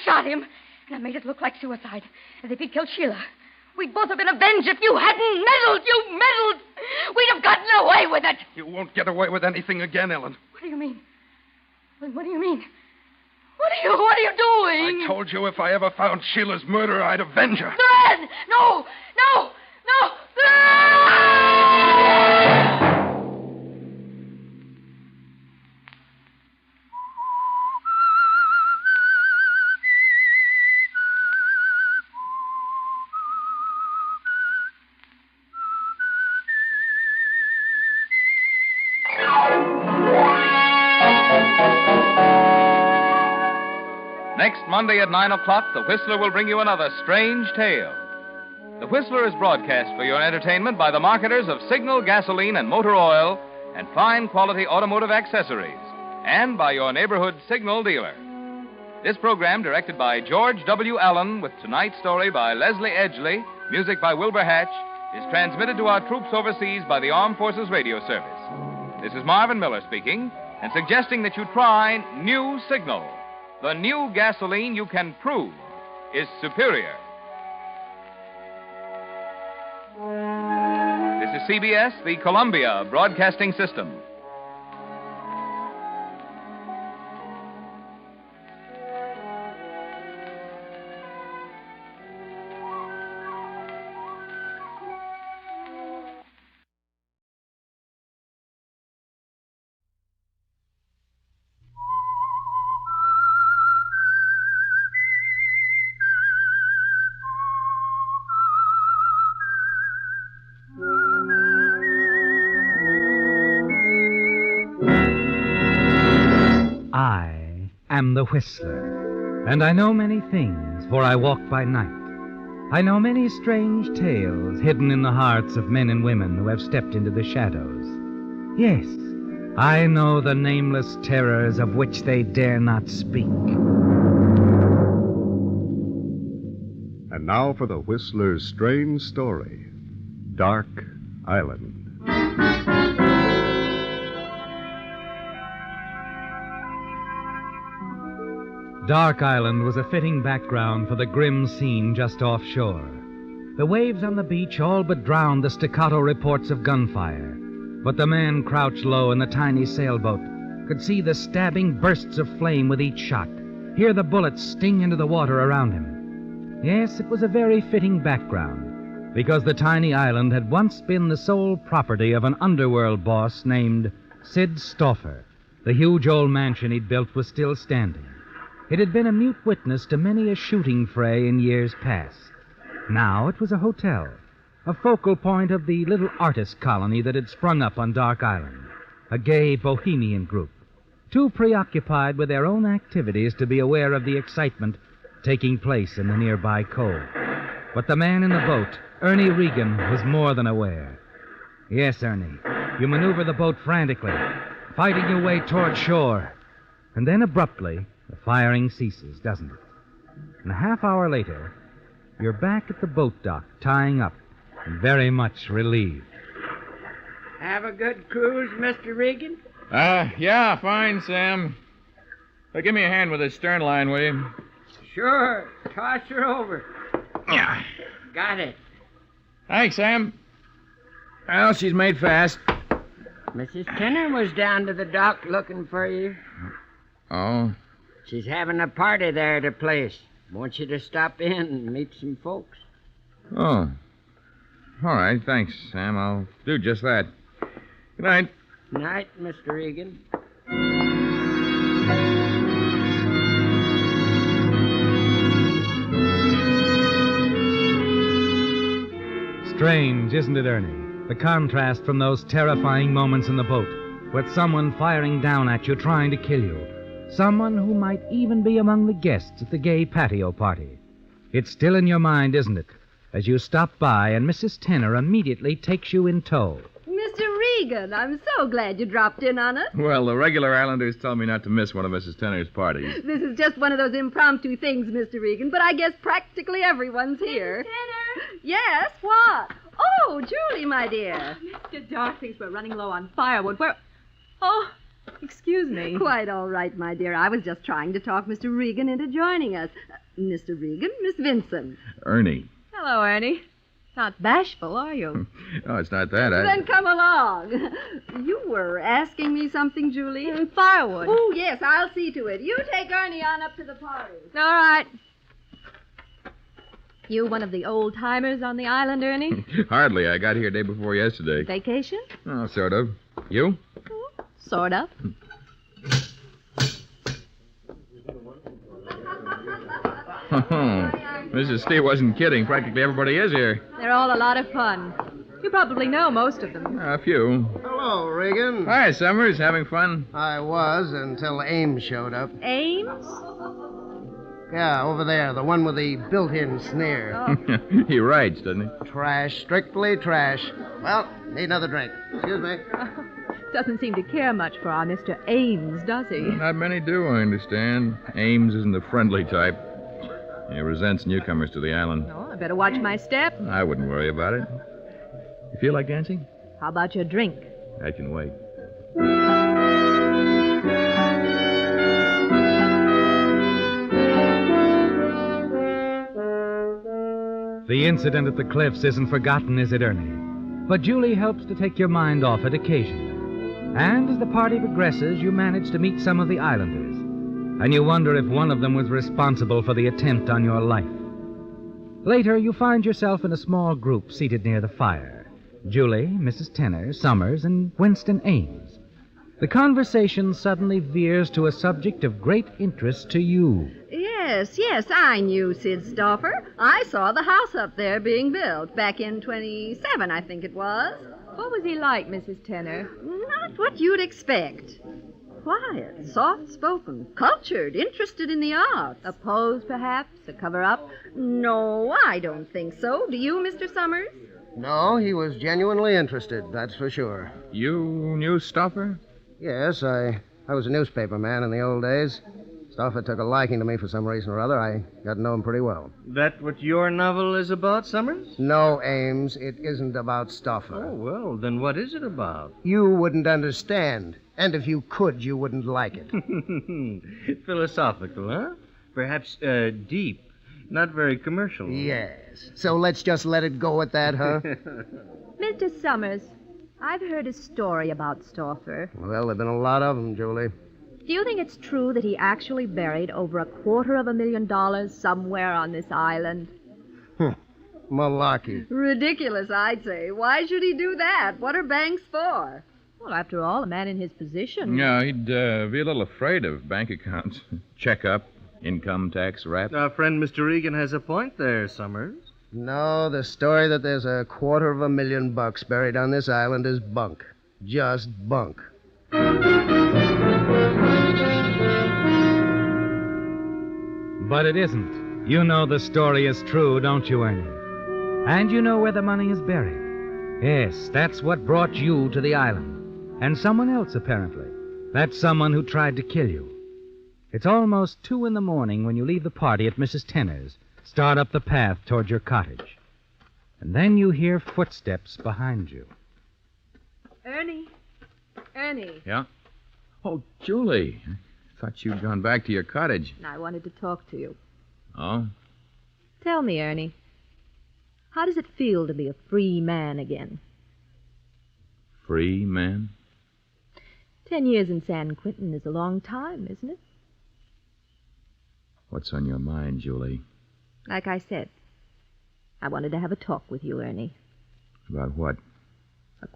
shot him, and I made it look like suicide, as if he'd killed Sheila. We'd both have been avenged if you hadn't meddled. You meddled. We'd have gotten away with it. You won't get away with anything again, Ellen. What do you mean? What do you mean? What are you doing? I told you if I ever found Sheila's murderer, I'd avenge her. Glenn! No! Next Monday at 9 o'clock, The Whistler will bring you another strange tale. The Whistler is broadcast for your entertainment by the marketers of Signal gasoline and motor oil and fine quality automotive accessories, and by your neighborhood Signal dealer. This program, directed by George W. Allen, with tonight's story by Leslie Edgley, music by Wilbur Hatch, is transmitted to our troops overseas by the Armed Forces Radio Service. This is Marvin Miller speaking, and suggesting that you try New Signal, the new gasoline you can prove is superior. This is CBS, the Columbia Broadcasting System. I am the Whistler, and I know many things, for I walk by night. I know many strange tales hidden in the hearts of men and women who have stepped into the shadows. Yes, I know the nameless terrors of which they dare not speak. And now for the Whistler's strange story, Dark Island. Dark Island was a fitting background for the grim scene just offshore. The waves on the beach all but drowned the staccato reports of gunfire. But the man crouched low in the tiny sailboat could see the stabbing bursts of flame with each shot, hear the bullets sting into the water around him. Yes, it was a very fitting background, because the tiny island had once been the sole property of an underworld boss named Sid Stauffer. The huge old mansion he'd built was still standing. It had been a mute witness to many a shooting fray in years past. Now it was a hotel, a focal point of the little artist colony that had sprung up on Dark Island, a gay bohemian group, too preoccupied with their own activities to be aware of the excitement taking place in the nearby cove. But the man in the boat, Ernie Regan, was more than aware. Yes, Ernie, you maneuver the boat frantically, fighting your way toward shore. And then abruptly, the firing ceases, doesn't it? And a half hour later, you're back at the boat dock, tying up, and very much relieved. Have a good cruise, Mr. Regan? Yeah, fine, Sam. Give me a hand with this stern line, will you? Sure. Toss her over. Yeah. Got it. Thanks, Sam. Well, she's made fast. Mrs. Tenner was down to the dock looking for you. Oh? She's having a party there at her place. Wants you to stop in and meet some folks. Oh. All right, thanks, Sam. I'll do just that. Good night. Night, Mr. Regan. Strange, isn't it, Ernie? The contrast from those terrifying moments in the boat, with someone firing down at you, trying to kill you. Someone who might even be among the guests at the gay patio party. It's still in your mind, isn't it? As you stop by and Mrs. Tenner immediately takes you in tow. Mr. Regan, I'm so glad you dropped in on us. Well, the regular islanders tell me not to miss one of Mrs. Tenner's parties. This is just one of those impromptu things, Mr. Regan, but I guess practically everyone's here. Mrs. Tenner! Yes, what? Oh, Julie, my dear. Mr. Dark thinks we're running low on firewood. Oh, excuse me. Quite all right, my dear. I was just trying to talk Mr. Regan into joining us. Mr. Regan, Miss Vincent. Ernie. Hello, Ernie. Not bashful, are you? Oh, it's not that. Then come along. You were asking me something, Julie? Firewood. Oh, yes, I'll see to it. You take Ernie on up to the party. All right. You one of the old-timers on the island, Ernie? Hardly. I got here day before yesterday. Vacation? Oh, sort of. You? Sort of. Mrs. Steve wasn't kidding. Practically everybody is here. They're all a lot of fun. You probably know most of them. A few. Hello, Regan. Hi, Summers. Having fun? I was until Ames showed up. Ames? Yeah, over there, the one with the built-in snare. Oh. He writes, doesn't he? Trash, strictly trash. Well, need another drink. Excuse me. Doesn't seem to care much for our Mr. Ames, does he? Not many do, I understand. Ames isn't the friendly type. He resents newcomers to the island. Oh, I better watch my step. I wouldn't worry about it. You feel like dancing? How about your drink? I can wait. The incident at the cliffs isn't forgotten, is it, Ernie? But Julie helps to take your mind off it occasionally. And as the party progresses, you manage to meet some of the islanders. And you wonder if one of them was responsible for the attempt on your life. Later, you find yourself in a small group seated near the fire. Julie, Mrs. Tenner, Summers, and Winston Ames. The conversation suddenly veers to a subject of great interest to you. Yes, I knew Sid Stauffer. I saw the house up there being built back in 27, I think it was. What was he like, Mrs. Tenner? Not what you'd expect. Quiet, soft-spoken, cultured, interested in the arts. A pose, perhaps? A cover-up? No, I don't think so. Do you, Mr. Summers? No, he was genuinely interested, that's for sure. You knew Stauffer? Yes, I was a newspaper man in the old days. Stoffer took a liking to me for some reason or other. I got to know him pretty well. That what your novel is about, Summers? No, Ames, it isn't about Stoffer. Oh, well, then what is it about? You wouldn't understand. And if you could, you wouldn't like it. Philosophical, huh? Perhaps deep. Not very commercial. Yes. So let's just let it go at that, huh? Mr. Summers, I've heard a story about Stoffer. Well, there've been a lot of them, Julie. Do you think it's true that he actually buried over $250,000 somewhere on this island? Malarkey. Ridiculous, I'd say. Why should he do that? What are banks for? Well, after all, a man in his position. Yeah, he'd be a little afraid of bank accounts. Checkup, income tax rap. Our friend Mr. Regan has a point there, Summers. No, the story that there's $250,000 buried on this island is bunk. Just bunk. But it isn't. You know the story is true, don't you, Ernie? And you know where the money is buried. Yes, that's what brought you to the island. And someone else, apparently. That's someone who tried to kill you. It's almost 2 a.m. when you leave the party at Mrs. Tenner's, start up the path toward your cottage. And then you hear footsteps behind you. Ernie. Ernie. Yeah? Oh, Julie. I thought you'd gone back to your cottage. I wanted to talk to you. Oh? Tell me, Ernie, how does it feel to be a free man again? Free man? 10 years in San Quentin is a long time, isn't it? What's on your mind, Julie? Like I said, I wanted to have a talk with you, Ernie. About what?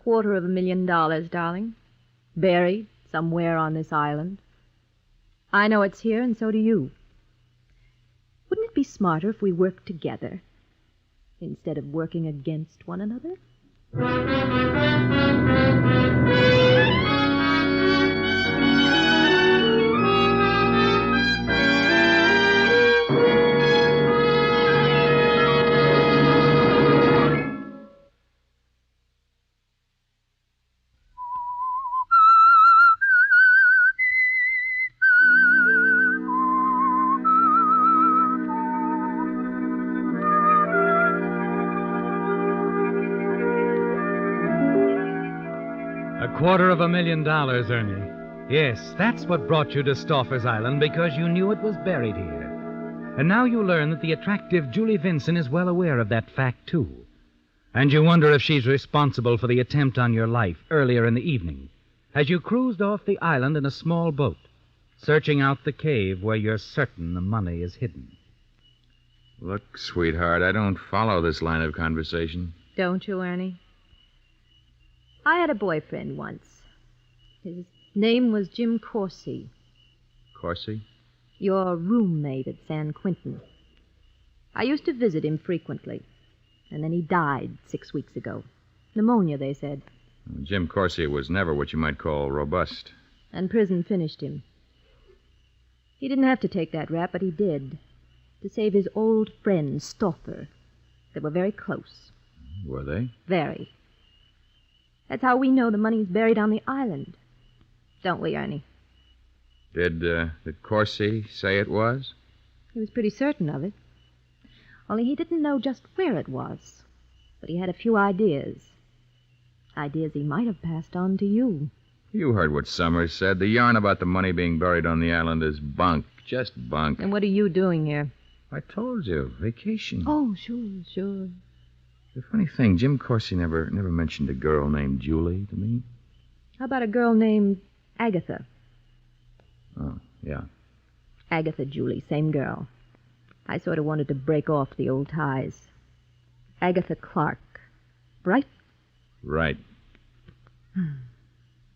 $250,000, darling. Buried somewhere on this island. I know it's here, and so do you. Wouldn't it be smarter if we worked together instead of working against one another? $250,000, Ernie. Yes, that's what brought you to Stoffer's Island, because you knew it was buried here. And now you learn that the attractive Julie Vinson is well aware of that fact, too. And you wonder if she's responsible for the attempt on your life earlier in the evening, as you cruised off the island in a small boat, searching out the cave where you're certain the money is hidden. Look, sweetheart, I don't follow this line of conversation. Don't you, Ernie? I had a boyfriend once. His name was Jim Corsi. Corsi? Your roommate at San Quentin. I used to visit him frequently, and then he died 6 weeks ago. Pneumonia, they said. Jim Corsi was never what you might call robust. And prison finished him. He didn't have to take that rap, but he did. To save his old friend, Stoffer. They were very close. Were they? Very. That's how we know the money's buried on the island. Don't we, Ernie? Did Corsi say it was? He was pretty certain of it. Only he didn't know just where it was. But he had a few ideas. Ideas he might have passed on to you. You heard what Summers said. The yarn about the money being buried on the island is bunk. Just bunk. And what are you doing here? I told you. Vacation. Oh, sure. The funny thing, Jim Corsi never mentioned a girl named Julie to me. How about a girl named Agatha? Oh, yeah. Agatha, Julie, same girl. I sort of wanted to break off the old ties. Agatha Clark. Right? Right.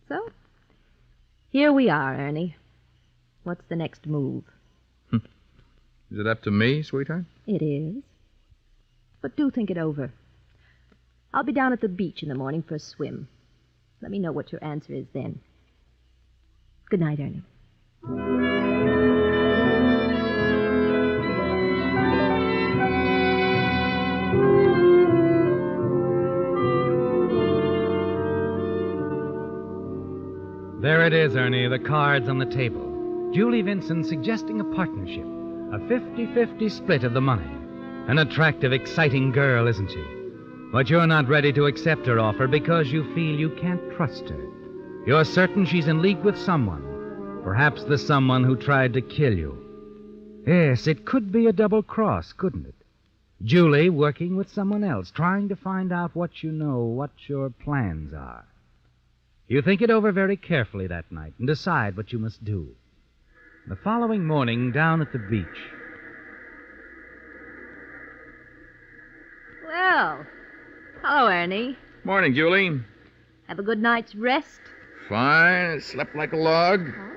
So, here we are, Ernie. What's the next move? Is it up to me, sweetheart? It is. But do think it over. I'll be down at the beach in the morning for a swim. Let me know what your answer is then. Good night, Ernie. There it is, Ernie, the cards on the table. Julie Vinson suggesting a partnership, a 50-50 split of the money. An attractive, exciting girl, isn't she? But you're not ready to accept her offer because you feel you can't trust her. You're certain she's in league with someone, perhaps the someone who tried to kill you. Yes, it could be a double cross, couldn't it? Julie working with someone else, trying to find out what you know, what your plans are. You think it over very carefully that night and decide what you must do. The following morning, down at the beach. Well, hello, Ernie. Morning, Julie. Have a good night's rest? Fine. Slept like a log. Huh?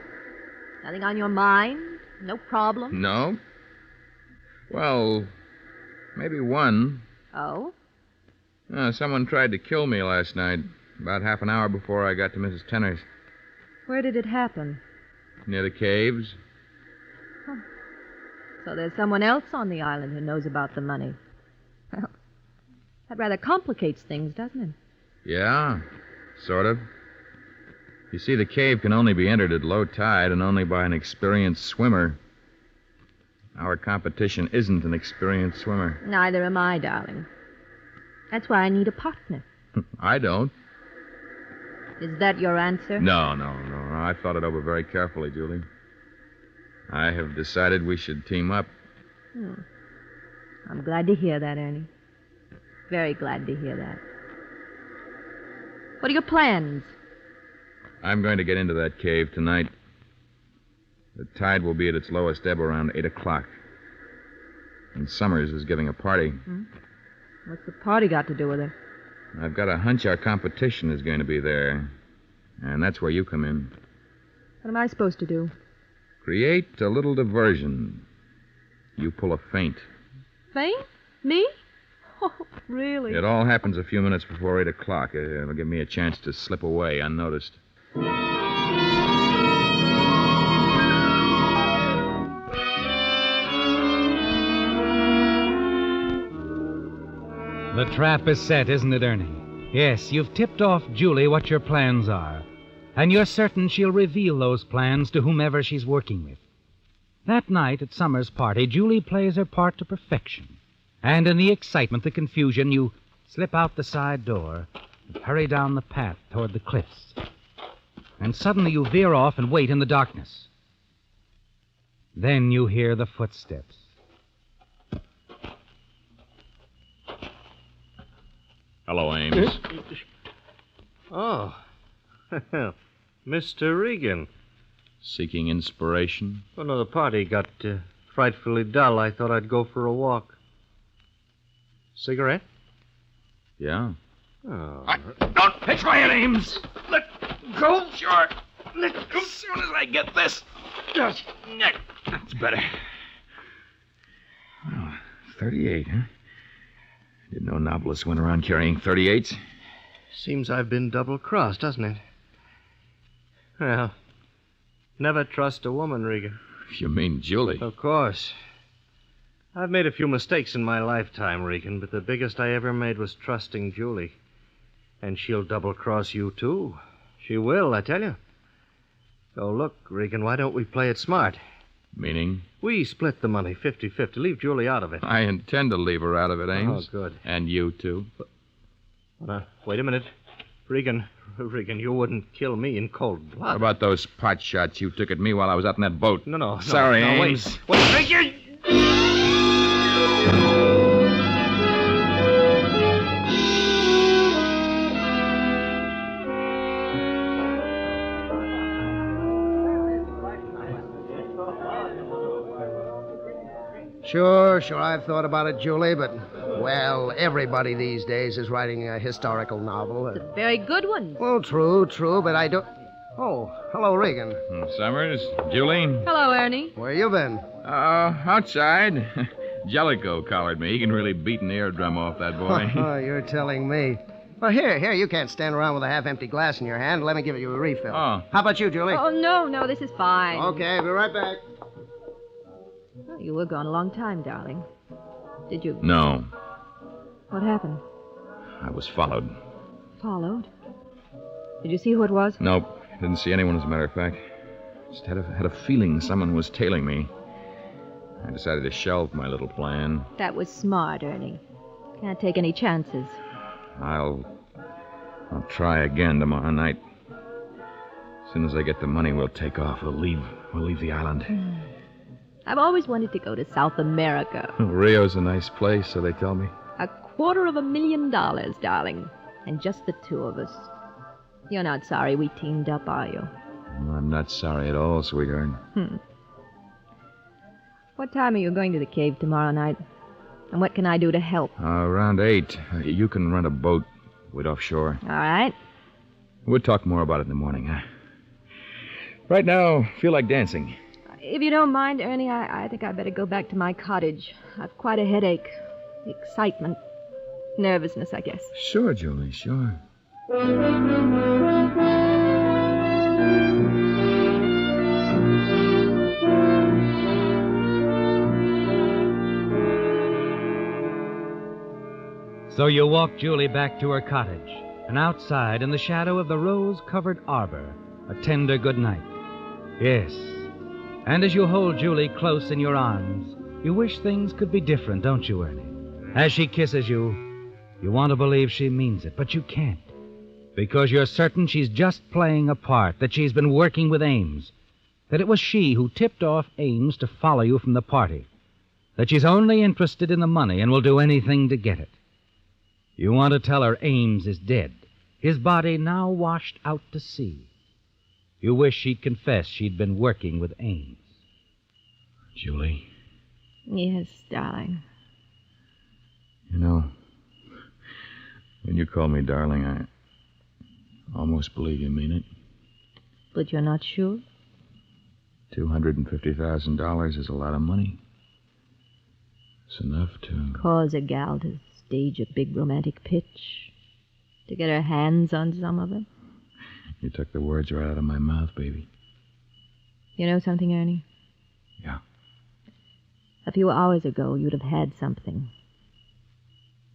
Nothing on your mind? No problem? No. Well, maybe one. Oh? Someone tried to kill me last night, about half an hour before I got to Mrs. Tenner's. Where did it happen? Near the caves. Huh. So there's someone else on the island who knows about the money. Well, that rather complicates things, doesn't it? Yeah, sort of. You see, the cave can only be entered at low tide and only by an experienced swimmer. Our competition isn't an experienced swimmer. Neither am I, darling. That's why I need a partner. I don't. Is that your answer? No. I've thought it over very carefully, Julie. I have decided we should team up. I'm glad to hear that, Ernie. Very glad to hear that. What are your plans? I'm going to get into that cave tonight. The tide will be at its lowest ebb around 8 o'clock. And Summers is giving a party. What's the party got to do with it? I've got a hunch our competition is going to be there. And that's where you come in. What am I supposed to do? Create a little diversion. You pull a feint. Feint? Me? Oh, really? It all happens a few minutes before 8 o'clock. It'll give me a chance to slip away unnoticed. The trap is set, isn't it, Ernie? Yes, you've tipped off Julie what your plans are. And you're certain she'll reveal those plans to whomever she's working with. That night at Summer's party, Julie plays her part to perfection. And in the excitement, the confusion, you slip out the side door and hurry down the path toward the cliffs. And suddenly you veer off and wait in the darkness. Then you hear the footsteps. Hello, Ames. Oh, Mr. Regan. Seeking inspiration? Oh, no, the party got frightfully dull. I thought I'd go for a walk. Cigarette? Yeah. Oh. Don't pitch my Ames! Let go! Sure. Let go as soon as I get this. Just. That's better. Well, 38, huh? Didn't know novelists went around carrying 38s. Seems I've been double-crossed, doesn't it? Well, never trust a woman, Regan. You mean Julie? Of course. I've made a few mistakes in my lifetime, Regan, but the biggest I ever made was trusting Julie. And she'll double-cross you, too. She will, I tell you. So look, Regan, why don't we play it smart? Meaning? We split the money 50-50. Leave Julie out of it. I intend to leave her out of it, Ames. Oh, good. And you, too. Wait a minute. Regan, you wouldn't kill me in cold blood. What about those pot shots you took at me while I was out in that boat? No. Sorry, no, Ames. Wait, Regan! Sure, I've thought about it, Julie, but, well, everybody these days is writing a historical novel. It's a very good one. Well, true, but I don't... Oh, hello, Regan. Summers, Julie. Hello, Ernie. Where you been? Outside. Jellicoe collared me. He can really beat an eardrum off that boy. Oh, you're telling me. Well, here, you can't stand around with a half-empty glass in your hand. Let me give you a refill. Oh. How about you, Julie? Oh, no, this is fine. Okay, I'll be right back. Well, you were gone a long time, darling. Did you... No. What happened? I was followed. Followed? Did you see who it was? Nope. Didn't see anyone, as a matter of fact. Just had a feeling someone was tailing me. I decided to shelve my little plan. That was smart, Ernie. Can't take any chances. I'll try again tomorrow night. As soon as I get the money, we'll take off. We'll leave the island. I've always wanted to go to South America. Rio's a nice place, so they tell me. $250,000, darling. And just the two of us. You're not sorry we teamed up, are you? I'm not sorry at all, sweetheart. What time are you going to the cave tomorrow night? And what can I do to help? Around 8. You can rent a boat. Wait offshore. All right. We'll talk more about it in the morning, huh? Right now, feel like dancing. If you don't mind, Ernie, I think I'd better go back to my cottage. I've quite a headache. Excitement. Nervousness, I guess. Sure, Julie, sure. So you walk Julie back to her cottage, and outside, in the shadow of the rose-covered arbor, a tender good night. Yes, and as you hold Julie close in your arms, you wish things could be different, don't you, Ernie? As she kisses you, you want to believe she means it, but you can't, because you're certain she's just playing a part, that she's been working with Ames, that it was she who tipped off Ames to follow you from the party, that she's only interested in the money and will do anything to get it. You want to tell her Ames is dead, his body now washed out to sea. You wish she'd confess she'd been working with Ames. Julie. Yes, darling. You know, when you call me darling, I almost believe you mean it. But you're not sure? $250,000 is a lot of money. It's enough to... Cause a gal to stage a big romantic pitch. To get her hands on some of it. You took the words right out of my mouth, baby. You know something, Ernie? Yeah. A few hours ago, you'd have had something.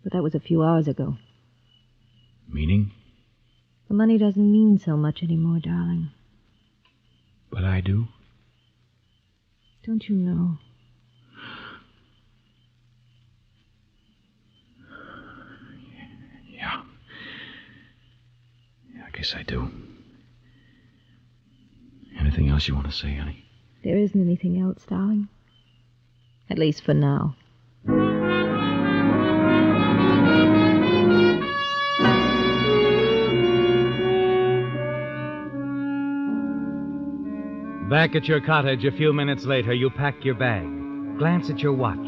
But that was a few hours ago. Meaning? The money doesn't mean so much anymore, darling. But I do. Don't you know? Yeah. I guess I do. Anything else you want to say, honey? There isn't anything else, darling. At least for now. Back at your cottage a few minutes later, you pack your bag, glance at your watch.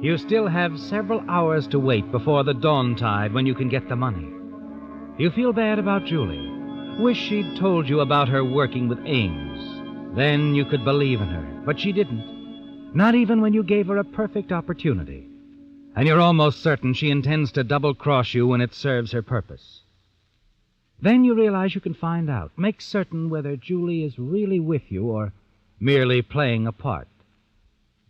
You still have several hours to wait before the dawn tide when you can get the money. You feel bad about Julie. Wish she'd told you about her working with Ames. Then you could believe in her, but she didn't. Not even when you gave her a perfect opportunity. And you're almost certain she intends to double-cross you when it serves her purpose. Then you realize you can find out, make certain whether Julie is really with you or merely playing a part.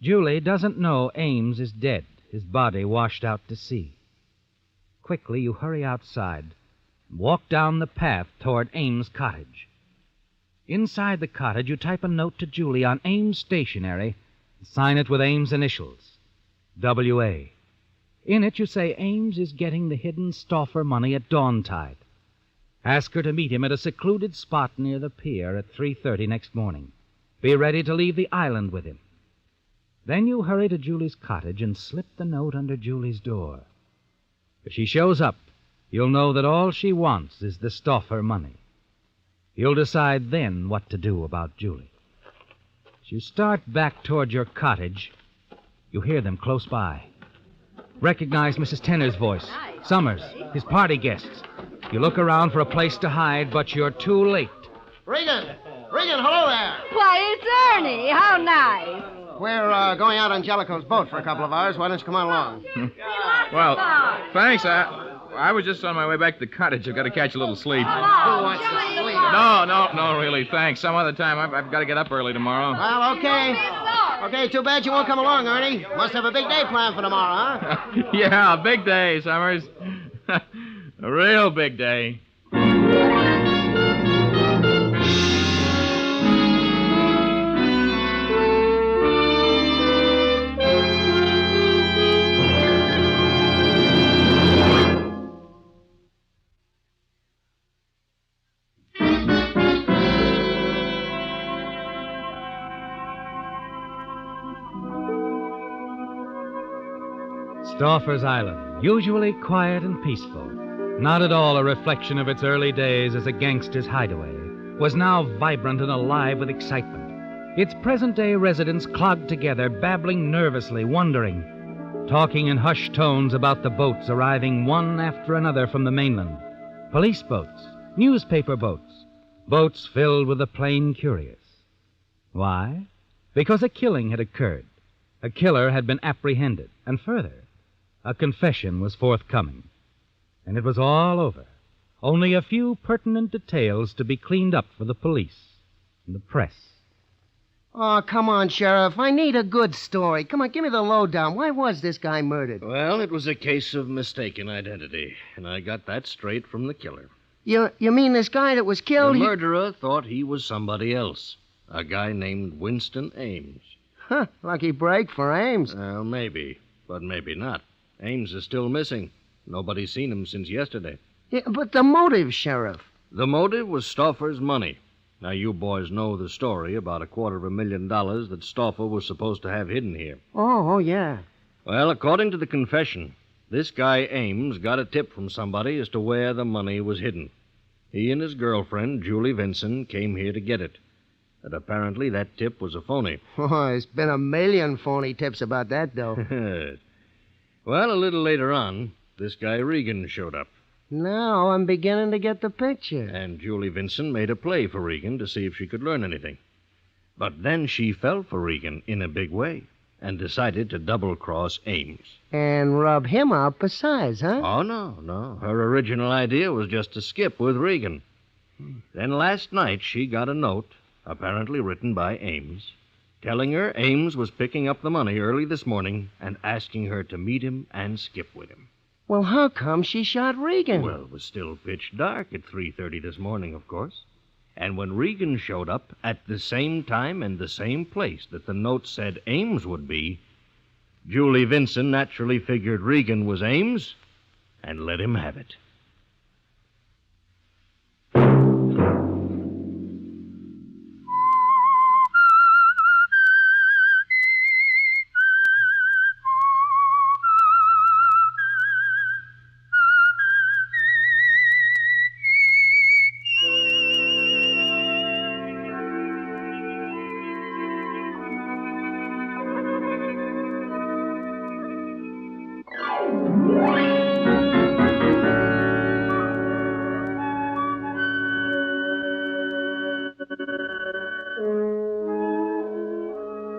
Julie doesn't know Ames is dead, his body washed out to sea. Quickly, you hurry outside, walk down the path toward Ames' cottage. Inside the cottage, you type a note to Julie on Ames' stationery, sign it with Ames' initials, W.A. In it, you say Ames is getting the hidden Stauffer money at dawn tide. Ask her to meet him at a secluded spot near the pier at 3:30 next morning. Be ready to leave the island with him. Then you hurry to Julie's cottage and slip the note under Julie's door. If she shows up, you'll know that all she wants is the Stauffer money. You'll decide then what to do about Julie. As you start back toward your cottage, you hear them close by. Recognize Mrs. Tenner's voice. Summers, his party guests. You look around for a place to hide, but you're too late. Regan! Regan, hello there! Why, it's Ernie. How nice. We're going out on Jellicoe's boat for a couple of hours. Why don't you come on along? Well, thanks. I was just on my way back to the cottage. I've got to catch a little sleep. Who wants to sleep? No, really, thanks. Some other time. I've got to get up early tomorrow. Well, okay. Okay, too bad you won't come along, Ernie. Must have a big day planned for tomorrow, huh? Yeah, a big day, Summers. A real big day. Stauffer's Island, usually quiet and peaceful, not at all a reflection of its early days as a gangster's hideaway, was now vibrant and alive with excitement. Its present-day residents clogged together, babbling nervously, wondering, talking in hushed tones about the boats arriving one after another from the mainland. Police boats, newspaper boats, boats filled with the plain curious. Why? Because a killing had occurred. A killer had been apprehended, and further, a confession was forthcoming. And it was all over. Only a few pertinent details to be cleaned up for the police and the press. Oh, come on, Sheriff. I need a good story. Come on, give me the lowdown. Why was this guy murdered? Well, it was a case of mistaken identity, and I got that straight from the killer. You mean this guy that was killed? The murderer thought he was somebody else, a guy named Winston Ames. Huh, lucky break for Ames. Well, maybe, but maybe not. Ames is still missing. Nobody's seen him since yesterday. Yeah, but the motive, Sheriff. The motive was Stauffer's money. Now, you boys know the story about $250,000 that Stauffer was supposed to have hidden here. Oh, yeah. Well, according to the confession, this guy Ames got a tip from somebody as to where the money was hidden. He and his girlfriend, Julie Vinson, came here to get it. But apparently that tip was a phony. Oh, there's been a million phony tips about that, though. Well, a little later on, this guy Regan showed up. Now I'm beginning to get the picture. And Julie Vinson made a play for Regan to see if she could learn anything. But then she fell for Regan in a big way and decided to double-cross Ames. And rub him up besides, huh? Oh, no. Her original idea was just to skip with Regan. Then last night she got a note, apparently written by Ames, telling her Ames was picking up the money early this morning and asking her to meet him and skip with him. Well, how come she shot Regan? Well, it was still pitch dark at 3:30 this morning, of course. And when Regan showed up at the same time and the same place that the note said Ames would be, Julie Vinson naturally figured Regan was Ames and let him have it.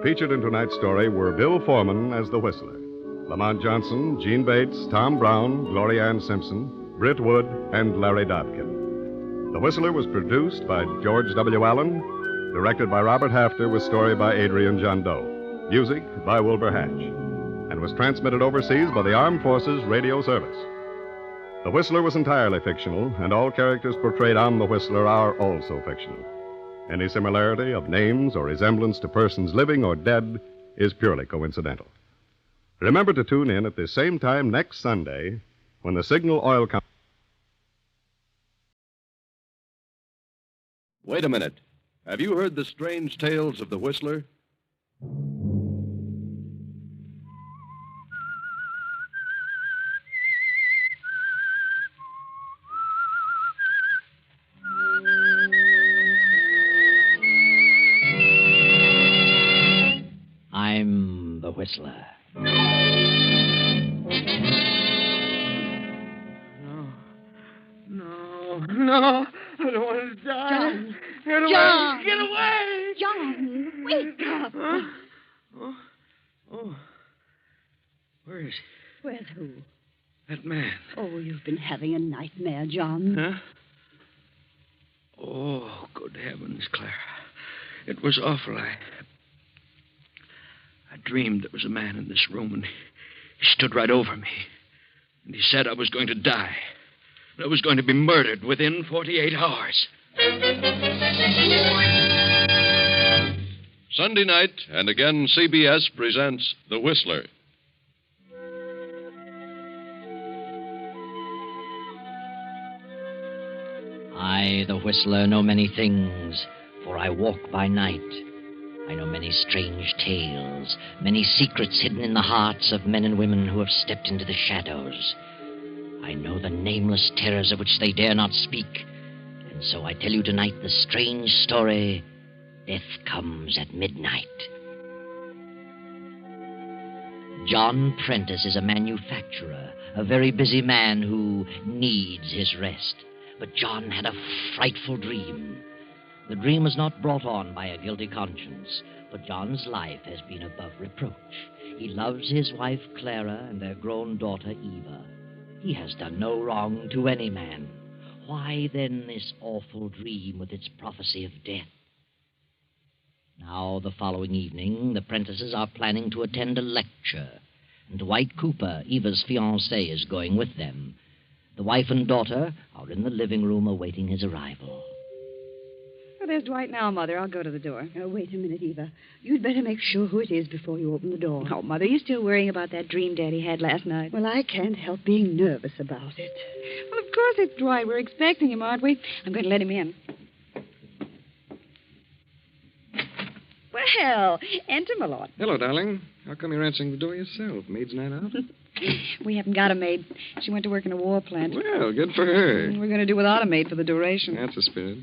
Featured in tonight's story were Bill Foreman as the Whistler, Lamont Johnson, Gene Bates, Tom Brown, Gloria Ann Simpson, Britt Wood, and Larry Dobkin. The Whistler was produced by George W. Allen, directed by Robert Hafter, with story by Adrian Jondeau, music by Wilbur Hatch, and was transmitted overseas by the Armed Forces Radio Service. The Whistler was entirely fictional, and all characters portrayed on The Whistler are also fictional. Any similarity of names or resemblance to persons living or dead is purely coincidental. Remember to tune in at the same time next Sunday when the Signal Oil Company... Wait a minute. Have you heard the strange tales of the Whistler? I'm the Whistler. No, I don't want to die. John! Get away! John! Get away! John, wake up! Oh. Where is he? Where's who? That man. Oh, you've been having a nightmare, John. Huh? Oh, good heavens, Clara. It was awful. I dreamed there was a man in this room, and he stood right over me. And he said I was going to die. I was going to be murdered within 48 hours. Sunday night, and again CBS presents The Whistler. I, the Whistler, know many things, for I walk by night. I know many strange tales, many secrets hidden in the hearts of men and women who have stepped into the shadows. I know the nameless terrors of which they dare not speak. And so I tell you tonight the strange story, Death Comes at Midnight. John Prentice is a manufacturer, a very busy man who needs his rest. But John had a frightful dream. The dream was not brought on by a guilty conscience, but John's life has been above reproach. He loves his wife Clara and their grown daughter Eva. He has done no wrong to any man. Why then this awful dream with its prophecy of death? Now, the following evening, the Prentices are planning to attend a lecture, and Dwight Cooper, Eva's fiancé, is going with them. The wife and daughter are in the living room awaiting his arrival. Oh, there's Dwight now, Mother. I'll go to the door. Wait a minute, Eva. You'd better make sure who it is before you open the door. Oh, Mother, you still worrying about that dream Daddy had last night? Well, I can't help being nervous about it. Well, of course it's Dwight. We're expecting him, aren't we? I'm going to let him in. Well, enter, my lord. Hello, darling. How come you're answering the door yourself? Maid's night out? We haven't got a maid. She went to work in a war plant. Well, good for her. We're going to do without a maid for the duration. That's the spirit.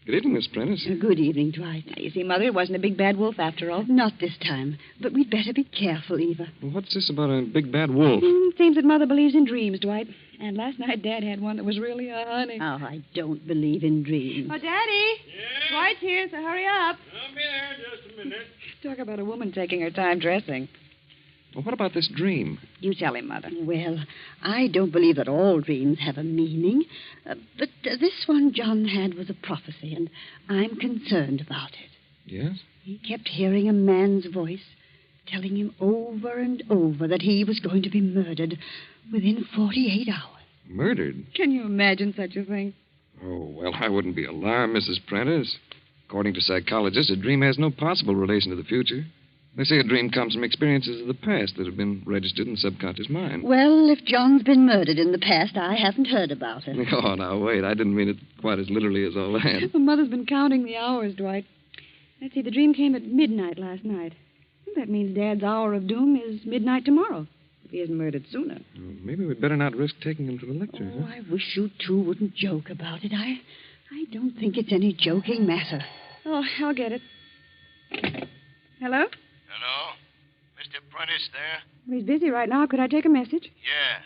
Good evening, Miss Prentice. Good evening, Dwight. You see, Mother, it wasn't a big bad wolf after all. Not this time. But we'd better be careful, Eva. Well, what's this about a big bad wolf? Seems that Mother believes in dreams, Dwight. And last night Dad had one that was really a honey. Oh, I don't believe in dreams. Oh, Daddy. Yeah? Dwight's here, so hurry up. I'll be there in just a minute. Talk about a woman taking her time dressing. Well, what about this dream? You tell him, Mother. Well, I don't believe that all dreams have a meaning. But this one John had was a prophecy, and I'm concerned about it. Yes? He kept hearing a man's voice telling him over and over that he was going to be murdered within 48 hours. Murdered? Can you imagine such a thing? Oh, well, I wouldn't be alarmed, Mrs. Prentice. According to psychologists, a dream has no possible relation to the future. They say a dream comes from experiences of the past that have been registered in the subconscious mind. Well, if John's been murdered in the past, I haven't heard about it. Oh, now, wait. I didn't mean it quite as literally as all that. Well, Mother's been counting the hours, Dwight. Let's see, the dream came at midnight last night. That means Dad's hour of doom is midnight tomorrow, if he isn't murdered sooner. Well, maybe we'd better not risk taking him to the lecture. Oh, I wish you two wouldn't joke about it. I don't think it's any joking matter. Oh, I'll get it. Hello? Hello? Mr. Prentice there? Well, he's busy right now. Could I take a message? Yeah.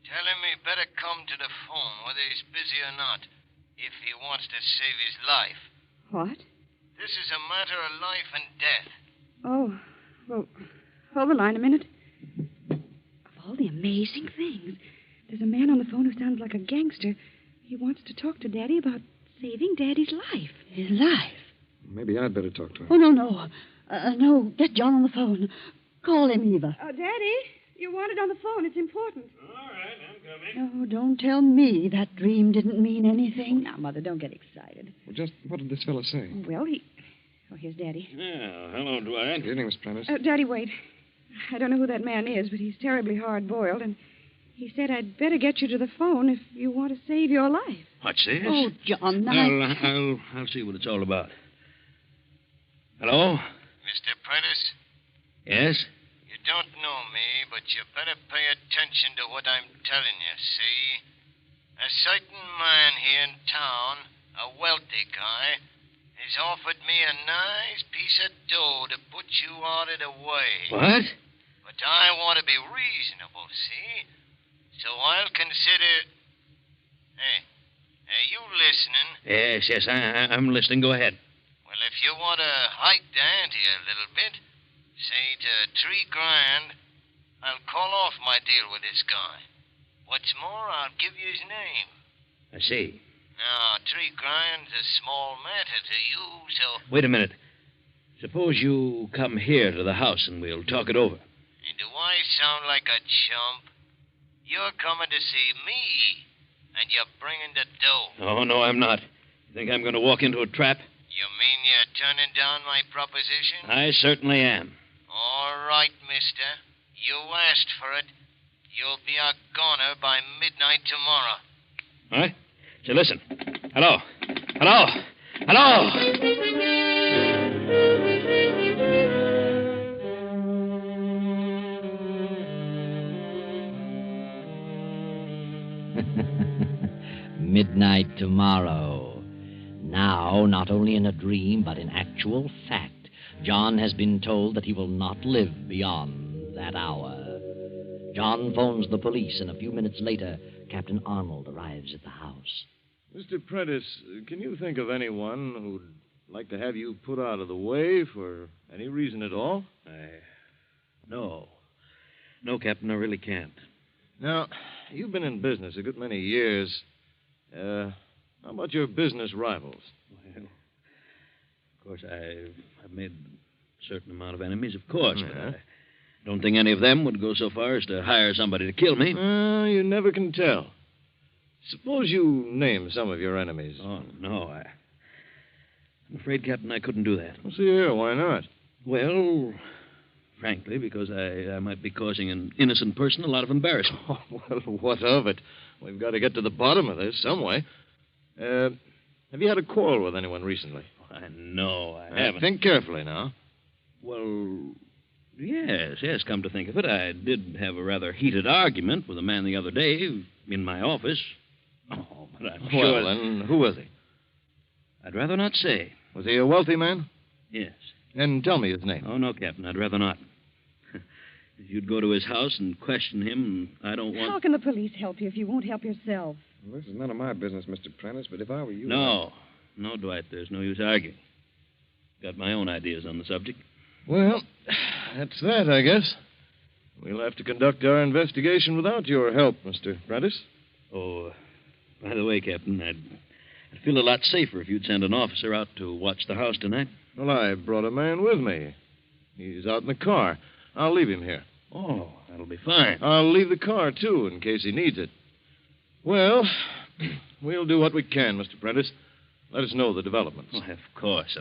Tell him he better come to the phone, whether he's busy or not, if he wants to save his life. What? This is a matter of life and death. Oh, well, hold the line a minute. Of all the amazing things, there's a man on the phone who sounds like a gangster. He wants to talk to Daddy about saving Daddy's life. His life? Maybe I'd better talk to him. Oh, no. No, get John on the phone. Call him, Eva. Oh, Daddy, you want it on the phone. It's important. All right, I'm coming. Oh, don't tell me that dream didn't mean anything. Now, Mother, don't get excited. Well, just what did this fellow say? Well, Oh, here's Daddy. Yeah, hello, Dwight. Good evening, Miss Prentice. Daddy, wait. I don't know who that man is, but he's terribly hard-boiled, and he said I'd better get you to the phone if you want to save your life. What's this? Oh, John, I'll see what it's all about. Hello? Mr. Prentice? Yes? You don't know me, but you better pay attention to what I'm telling you, see? A certain man here in town, a wealthy guy, has offered me a nice piece of dough to put you out of the way. What? But I want to be reasonable, see? So I'll consider... Hey, are you listening? Yes, I'm listening. Go ahead. Well, if you want to hike the ante a little bit, say to $3,000, I'll call off my deal with this guy. What's more, I'll give you his name. I see. Now, $3,000's a small matter to you, so... Wait a minute. Suppose you come here to the house and we'll talk it over. And do I sound like a chump? You're coming to see me, and you're bringing the dough. Oh, no, I'm not. You think I'm going to walk into a trap? You mean you're turning down my proposition? I certainly am. All right, mister. You asked for it. You'll be a goner by midnight tomorrow. All right? So listen. Hello. Hello. Hello. midnight tomorrow. Now, not only in a dream, but in actual fact, John has been told that he will not live beyond that hour. John phones the police, and a few minutes later, Captain Arnold arrives at the house. Mr. Prentice, can you think of anyone who'd like to have you put out of the way for any reason at all? No. No, Captain, I really can't. Now, you've been in business a good many years. How about your business rivals? Well, of course, I've made a certain amount of enemies, of course, but I don't think any of them would go so far as to hire somebody to kill me. You never can tell. Suppose you name some of your enemies. Oh, no, I'm afraid, Captain, I couldn't do that. Well, see here, why not? Well, frankly, because I might be causing an innocent person a lot of embarrassment. Oh, well, what of it? We've got to get to the bottom of this some way. Have you had a quarrel with anyone recently? No, I haven't. Think carefully now. Well, yes, come to think of it, I did have a rather heated argument with a man the other day in my office. Oh, but I'm sure... Well, then, who was he? I'd rather not say. Was he a wealthy man? Yes. And tell me his name. Oh, no, Captain, I'd rather not. You'd go to his house and question him, and I don't want... How can the police help you if you won't help yourself? Well, this is none of my business, Mr. Prentice, but if I were you... No, Dwight, there's no use arguing. Got my own ideas on the subject. Well, that's that, I guess. We'll have to conduct our investigation without your help, Mr. Prentice. Oh, by the way, Captain, I'd feel a lot safer if you'd send an officer out to watch the house tonight. Well, I brought a man with me. He's out in the car. I'll leave him here. Oh, that'll be fine. I'll leave the car, too, in case he needs it. Well, we'll do what we can, Mr. Prentice. Let us know the developments. Oh, of course.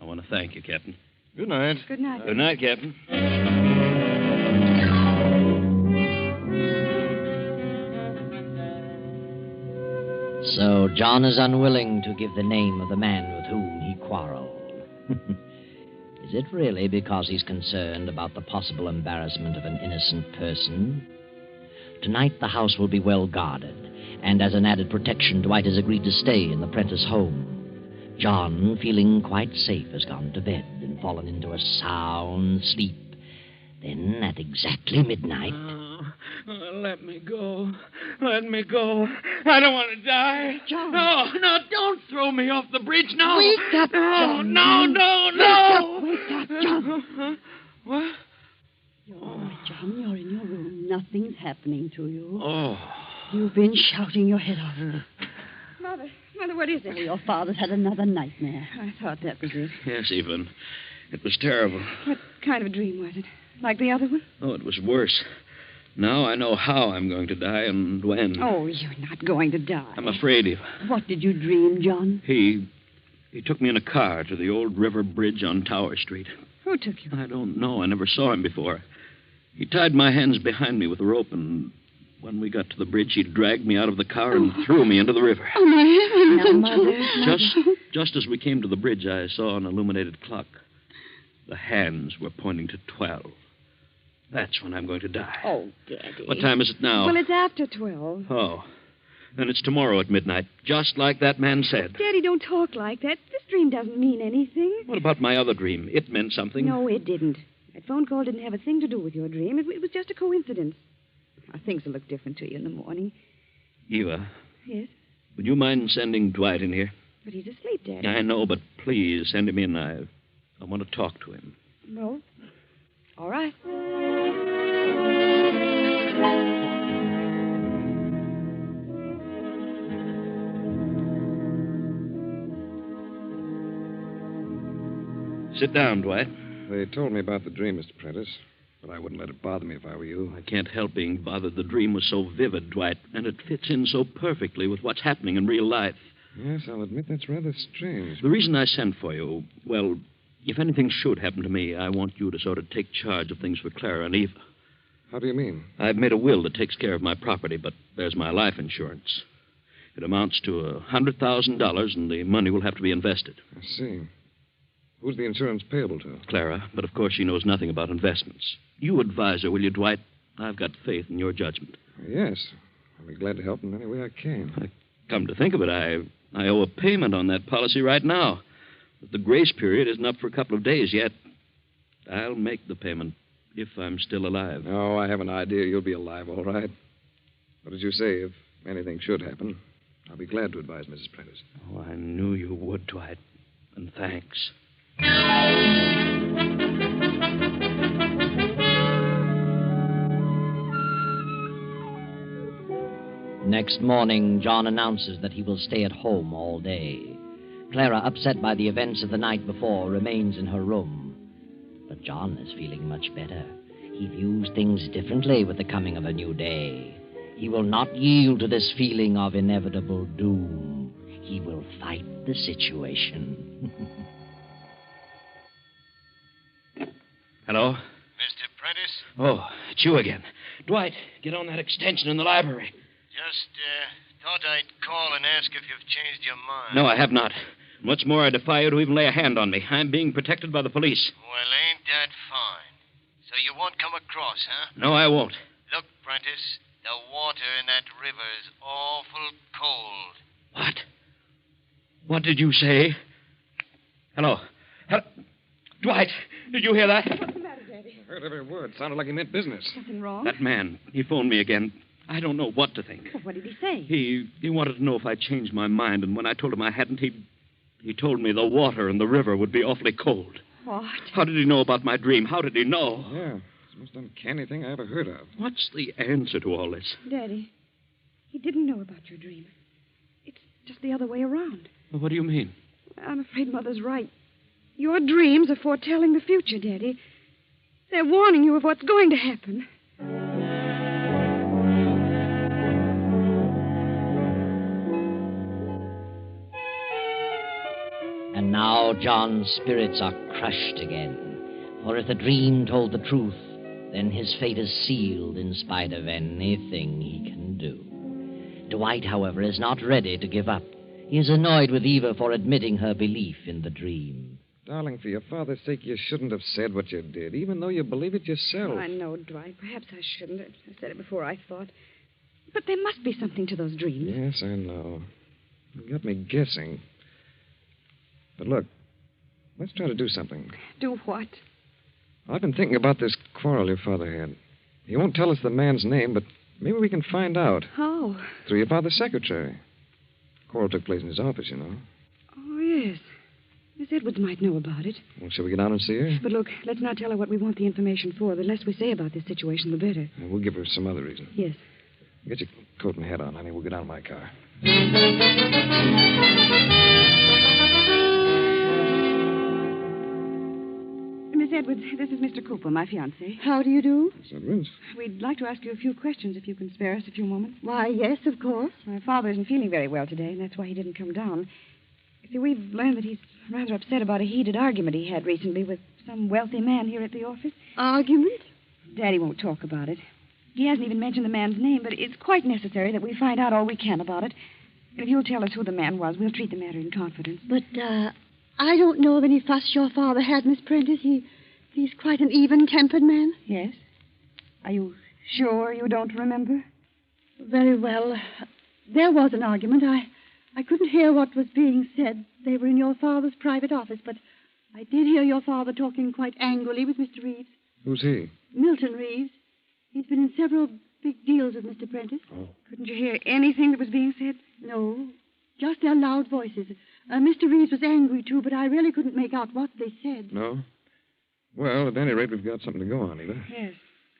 I want to thank you, Captain. Good night. Good night. Good night, Captain. So John is unwilling to give the name of the man with whom he quarreled. Is it really because he's concerned about the possible embarrassment of an innocent person? Tonight the house will be well guarded, and as an added protection, Dwight has agreed to stay in the Prentice home. John, feeling quite safe, has gone to bed and fallen into a sound sleep. Then, at exactly midnight... Let me go. Let me go. I don't want to die. John. No, don't throw me off the bridge. No. Wake up, John. No. Wake up, John. What? Oh, John, you're in your room. Nothing's happening to you. Oh. You've been shouting your head off. Mother, what is it? Oh, your father's had another nightmare. I thought that was it. Yes, Evelyn. It was terrible. What kind of a dream was it? Like the other one? Oh, it was worse. Now I know how I'm going to die and when. Oh, you're not going to die. I'm afraid, Eva. What did you dream, John? He took me in a car to the old river bridge on Tower Street. Who took you? I don't know. I never saw him before. He tied my hands behind me with a rope, and when we got to the bridge, he dragged me out of the car and threw me into the river. Oh, my heavens. Now, Mother. Just as we came to the bridge, I saw an illuminated clock. The hands were pointing to 12. That's when I'm going to die. Oh, Daddy. What time is it now? Well, it's after 12. Oh. Then it's tomorrow at midnight, just like that man said. Daddy, don't talk like that. This dream doesn't mean anything. What about my other dream? It meant something. No, it didn't. That phone call didn't have a thing to do with your dream. It was just a coincidence. Now, things will look different to you in the morning. Eva. Yes? Would you mind sending Dwight in here? But he's asleep, Daddy. I know, but please send him in. I want to talk to him. Well, all right. Sit down, Dwight. They told me about the dream, Mr. Prentice, but I wouldn't let it bother me if I were you. I can't help being bothered. The dream was so vivid, Dwight, and it fits in so perfectly with what's happening in real life. Yes, I'll admit that's rather strange. The reason I sent for you, well, if anything should happen to me, I want you to sort of take charge of things for Clara and Eva. How do you mean? I've made a will that takes care of my property, but there's my life insurance. It amounts to $100,000, and the money will have to be invested. I see. Who's the insurance payable to? Clara, but of course she knows nothing about investments. You advise her, will you, Dwight? I've got faith in your judgment. Yes. I'll be glad to help in any way I can. I Come to think of it, I owe a payment on that policy right now. But the grace period isn't up for a couple of days yet. I'll make the payment if I'm still alive. Oh, I have an idea you'll be alive, all right. But as you say, if anything should happen, I'll be glad to advise Mrs. Prentice. Oh, I knew you would, Dwight. And thanks. Next morning, John announces that he will stay at home all day. Clara, upset by the events of the night before, remains in her room. But John is feeling much better. He views things differently with the coming of a new day. He will not yield to this feeling of inevitable doom. He will fight the situation. Hello? Mr. Prentice? Oh, it's you again. Dwight, get on that extension in the library. Just thought I'd call and ask if you've changed your mind. No, I have not. What's more, I defy you to even lay a hand on me. I'm being protected by the police. Well, ain't that fine? So you won't come across, huh? No, I won't. Look, Prentice, the water in that river is awful cold. What? What did you say? Hello? Dwight, did you hear that? What's the matter, Daddy? I heard every word. Sounded like he meant business. Something wrong? That man, he phoned me again. I don't know what to think. Well, what did he say? He wanted to know if I changed my mind, and when I told him I hadn't, he told me the water in the river would be awfully cold. What? How did he know about my dream? How did he know? Yeah, it's the most uncanny thing I ever heard of. What's the answer to all this? Daddy, he didn't know about your dream. It's just the other way around. What do you mean? I'm afraid Mother's right. Your dreams are foretelling the future, Daddy. They're warning you of what's going to happen. And now John's spirits are crushed again. For if the dream told the truth, then his fate is sealed in spite of anything he can do. Dwight, however, is not ready to give up. He is annoyed with Eva for admitting her belief in the dream. Darling, for your father's sake, you shouldn't have said what you did, even though you believe it yourself. Oh, I know, Dwight. Perhaps I shouldn't. I said it before I thought. But there must be something to those dreams. Yes, I know. You got me guessing. But look, let's try to do something. Do what? I've been thinking about this quarrel your father had. He won't tell us the man's name, but maybe we can find out. How? Through your father's secretary. The quarrel took place in his office, you know. Oh, yes. Miss Edwards might know about it. Well, shall we get down and see her? But look, let's not tell her what we want the information for. The less we say about this situation, the better. We'll give her some other reason. Yes. Get your coat and hat on, honey. We'll get out of my car. Miss Edwards, this is Mr. Cooper, my fiancé. How do you do? Miss Edwards? We'd like to ask you a few questions if you can spare us a few moments. Why, yes, of course. My father isn't feeling very well today, and that's why he didn't come down. You see, we've learned that he's rather upset about a heated argument he had recently with some wealthy man here at the office. Argument? Daddy won't talk about it. He hasn't even mentioned the man's name, but it's quite necessary that we find out all we can about it. If you'll tell us who the man was, we'll treat the matter in confidence. But, I don't know of any fuss your father had, Miss Prentice. He's quite an even-tempered man. Yes? Are you sure you don't remember? Very well. There was an argument. I couldn't hear what was being said. They were in your father's private office, but I did hear your father talking quite angrily with Mr. Reeves. Who's he? Milton Reeves. He's been in several big deals with Mr. Prentice. Oh. Couldn't you hear anything that was being said? No, just their loud voices. Mr. Reeves was angry, too, but I really couldn't make out what they said. No? Well, at any rate, we've got something to go on, Eva. Yes.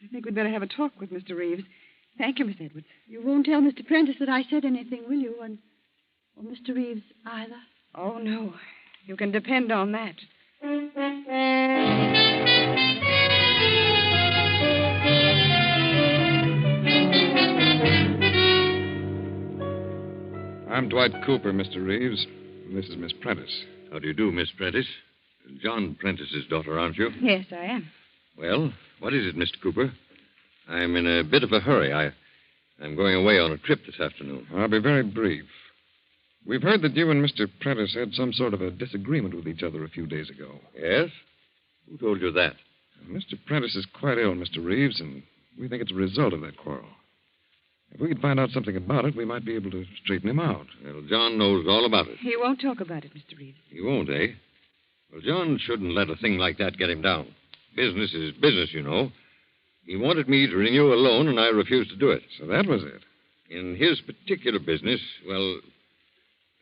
I think we'd better have a talk with Mr. Reeves. Thank you, Miss Edwards. You won't tell Mr. Prentice that I said anything, will you? Or Mr. Reeves either? Oh, no. You can depend on that. I'm Dwight Cooper, Mr. Reeves. And this is Miss Prentice. How do you do, Miss Prentice? John Prentice's daughter, aren't you? Yes, I am. Well, what is it, Mr. Cooper? I'm in a bit of a hurry. I'm going away on a trip this afternoon. I'll be very brief. We've heard that you and Mr. Prentice had some sort of a disagreement with each other a few days ago. Yes? Who told you that? Mr. Prentice is quite ill, Mr. Reeves, and we think it's a result of that quarrel. If we could find out something about it, we might be able to straighten him out. Well, John knows all about it. He won't talk about it, Mr. Reeves. He won't, eh? Well, John shouldn't let a thing like that get him down. Business is business, you know. He wanted me to renew a loan, and I refused to do it. So that was it. In his particular business, well,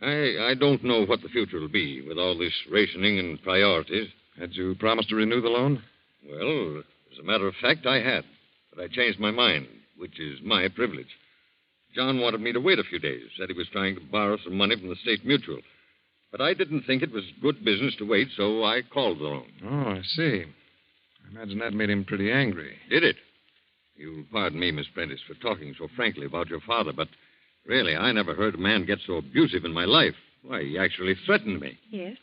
I don't know what the future will be with all this rationing and priorities. Had you promised to renew the loan? Well, as a matter of fact, I had. But I changed my mind, which is my privilege. John wanted me to wait a few days. Said he was trying to borrow some money from the State Mutual. But I didn't think it was good business to wait, so I called the loan. Oh, I see. I imagine that made him pretty angry. Did it? You'll pardon me, Miss Prentice, for talking so frankly about your father, but really, I never heard a man get so abusive in my life. Why, he actually threatened me. Yes?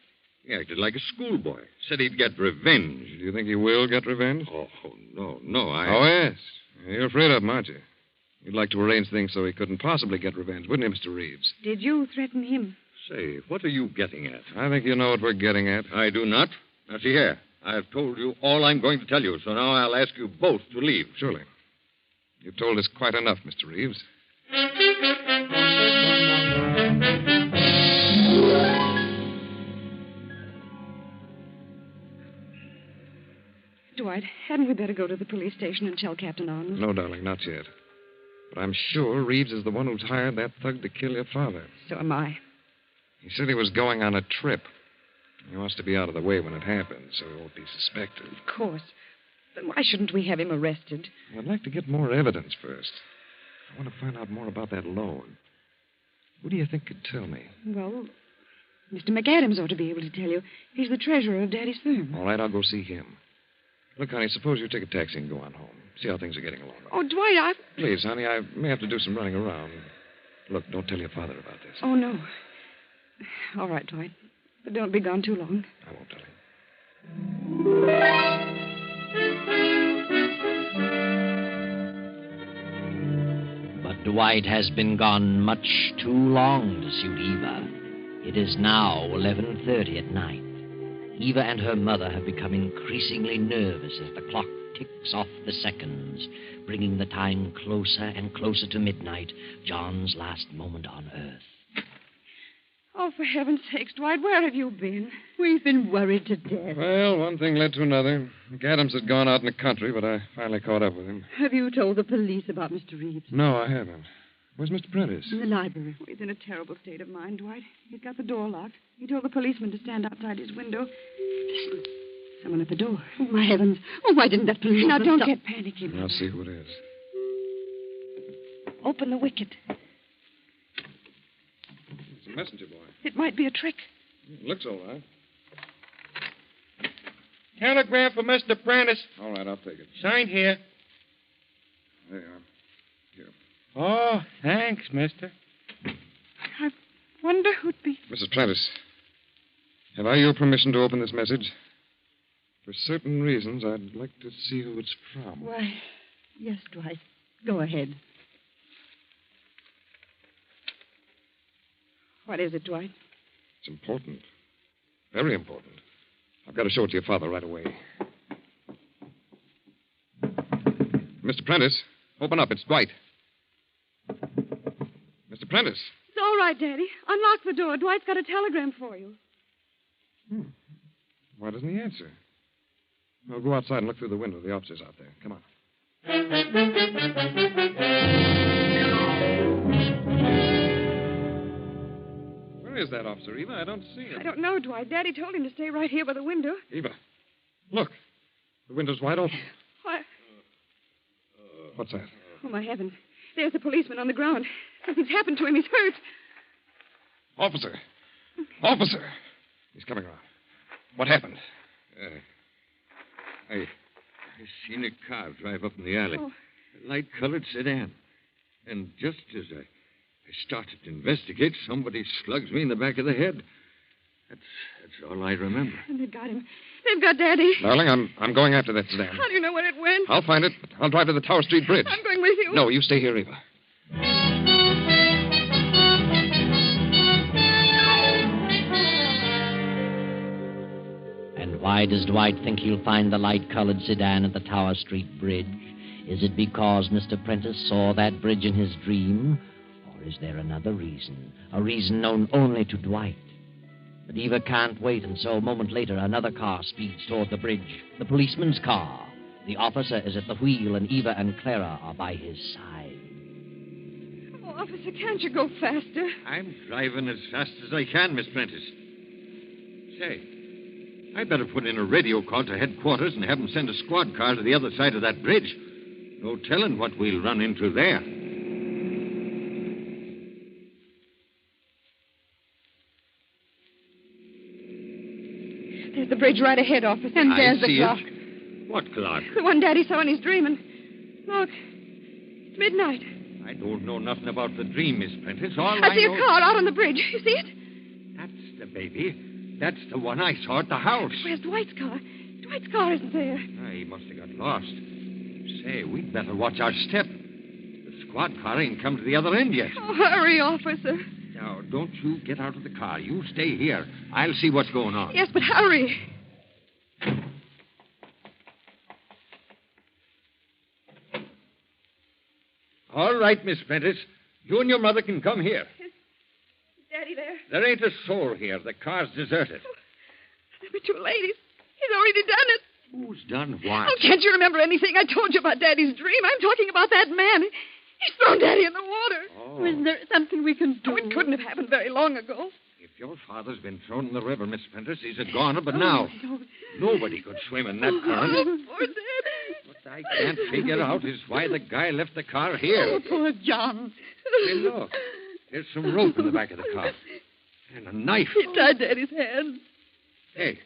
He acted like a schoolboy. Said he'd get revenge. Do you think he will get revenge? Oh, no, Oh, yes. You're afraid of him, aren't you? You'd like to arrange things so he couldn't possibly get revenge, wouldn't you, Mr. Reeves? Did you threaten him? Say, what are you getting at? I think you know what we're getting at. I do not. Now, see here. I've told you all I'm going to tell you, so now I'll ask you both to leave. Surely. You've told us quite enough, Mr. Reeves. Dwight, hadn't we better go to the police station and tell Captain Arnold? No, darling, not yet. But I'm sure Reeves is the one who's hired that thug to kill your father. So am I. He said he was going on a trip. He wants to be out of the way when it happens, so he won't be suspected. Of course. Then why shouldn't we have him arrested? I'd like to get more evidence first. I want to find out more about that loan. Who do you think could tell me? Well, Mr. McAdams ought to be able to tell you. He's the treasurer of Daddy's firm. All right, I'll go see him. Look, honey, suppose you take a taxi and go on home. See how things are getting along. Oh, Dwight, Please, honey, I may have to do some running around. Look, don't tell your father about this. Oh, no. All right, Dwight. But don't be gone too long. I won't tell him. But Dwight has been gone much too long to suit Eva. It is now 11:30 at night. Eva and her mother have become increasingly nervous as the clock ticks off the seconds, bringing the time closer and closer to midnight, John's last moment on Earth. Oh, for heaven's sakes, Dwight, where have you been? We've been worried to death. Well, one thing led to another. McAdams had gone out in the country, but I finally caught up with him. Have you told the police about Mr. Reeves? No, I haven't. Where's Mr. Prentice? In the library. He's in a terrible state of mind, Dwight. He's got the door locked. He told the policeman to stand outside his window. Listen. Someone at the door. Oh, my heavens. Oh, why didn't that policeman Now, don't stop? get panicky, I'll see who it is. Open the wicket. It's a messenger boy. It might be a trick. It looks all right. Telegram for Mr. Prentice. All right, I'll take it. Sign here. There you are. Here. Oh, thanks, mister. I wonder who'd be... Mrs. Prentice, have I your permission to open this message? For certain reasons, I'd like to see who it's from. Why, yes, Dwight. Go ahead. What is it, Dwight? It's important. Very important. I've got to show it to your father right away. Mr. Prentice, open up. It's Dwight. Mr. Prentice. It's all right, Daddy. Unlock the door. Dwight's got a telegram for you. Why doesn't he answer? I'll go outside and look through the window. The officer's out there. Come on. Where is that officer, Eva? I don't see him. I don't know, Dwight. Daddy told him to stay right here by the window. Eva, look. The window's wide open. Why? What's that? Oh, my heavens. There's the policeman on the ground. Something's happened to him. He's hurt. Officer. Officer. He's coming around. What happened? I seen a car drive up in the alley. Oh. A light-colored sedan. And just as I started to investigate, somebody slugs me in the back of the head. That's all I remember. And they've got him. They've got Daddy. Darling, I'm going after that sedan. How do you know where it went? I'll find it. I'll drive to the Tower Street Bridge. I'm going with you. No, you stay here, Eva. And why does Dwight think he'll find the light-colored sedan at the Tower Street Bridge? Is it because Mr. Prentice saw that bridge in his dream? Or is there another reason? A reason known only to Dwight? But Eva can't wait, and so a moment later, another car speeds toward the bridge. The policeman's car. The officer is at the wheel, and Eva and Clara are by his side. Oh, officer, can't you go faster? I'm driving as fast as I can, Miss Prentice. Say, I'd better put in a radio call to headquarters and have them send a squad car to the other side of that bridge. No telling what we'll run into there. There's the bridge right ahead, officer. And there's the clock. What clock? The one Daddy saw in his dream. And look, it's midnight. I don't know nothing about the dream, Miss Prentice. I see a car out on the bridge. You see it? That's the baby. That's the one I saw at the house. Where's Dwight's car? Dwight's car isn't there. He must have got lost. Say, we'd better watch our step. The squad car ain't come to the other end yet. Oh, hurry, officer. Now, don't you get out of the car. You stay here. I'll see what's going on. Yes, but hurry. All right, Miss Prentice. You and your mother can come here. Is Daddy there? There ain't a soul here. The car's deserted. There were two ladies. He's already done it. Who's done what? Oh, can't you remember anything I told you about Daddy's dream? I'm talking about that man. He's thrown Daddy in the water. Oh. Is there something we can do? Oh, it couldn't have happened very long ago. If your father's been thrown in the river, Miss Prentice, he's a goner, but now nobody could swim in that current. Oh, poor Daddy. What I can't figure out is why the guy left the car here. Oh, poor John. Hey, look. There's some rope in the back of the car. And a knife. He tied Daddy's hands. Hey,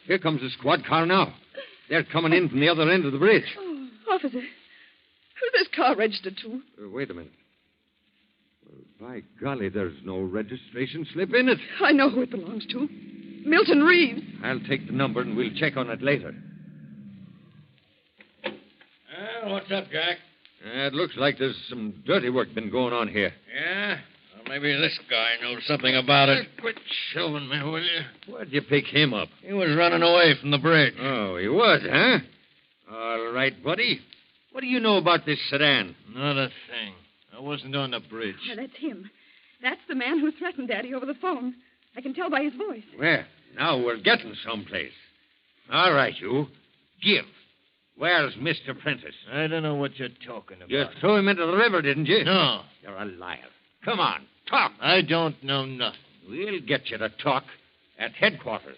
here comes the squad car now. They're coming in from the other end of the bridge. Oh, officer, who's this car registered to? Wait a minute. Well, by golly, there's no registration slip in it. I know who it belongs to. Milton Reeves. I'll take the number and we'll check on it later. Well, what's up, Jack? It looks like there's some dirty work been going on here. Yeah? Well, maybe this guy knows something about it. Quit shoving me, will you? Where'd you pick him up? He was running away from the bridge. Oh, he was, huh? All right, buddy. What do you know about this sedan? Not a thing. I wasn't on the bridge. Oh, that's him. That's the man who threatened Daddy over the phone. I can tell by his voice. Well, now we're getting someplace. All right, you. Give. Where's Mr. Prentice? I don't know what you're talking about. You threw him into the river, didn't you? No. You're a liar. Come on, talk. I don't know nothing. We'll get you to talk at headquarters.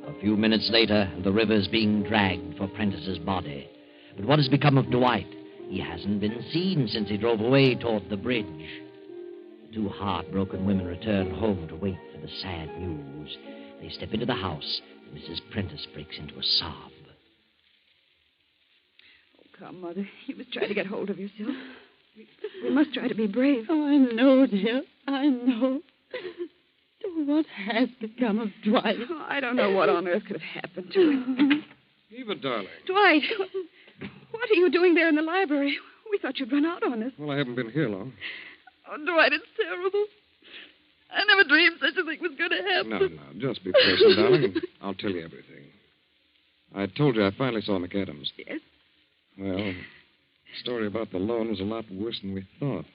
A few minutes later, the river's being dragged for Prentice's body. But what has become of Dwight? He hasn't been seen since he drove away toward the bridge. The two heartbroken women return home to wait for the sad news. They step into the house, and Mrs. Prentice breaks into a sob. Oh, come, Mother. You must try to get hold of yourself. We must try to be brave. Oh, I know, dear. I know. Oh, what has become of Dwight? Oh, I don't know what on earth could have happened to him. Eva, darling. Dwight, what are you doing there in the library? We thought you'd run out on us. Well, I haven't been here long. Oh, Dwight, it's terrible. I never dreamed such a thing was going to happen. No, just be patient, darling, and I'll tell you everything. I told you I finally saw McAdams. Yes? Well, the story about the loan was a lot worse than we thought.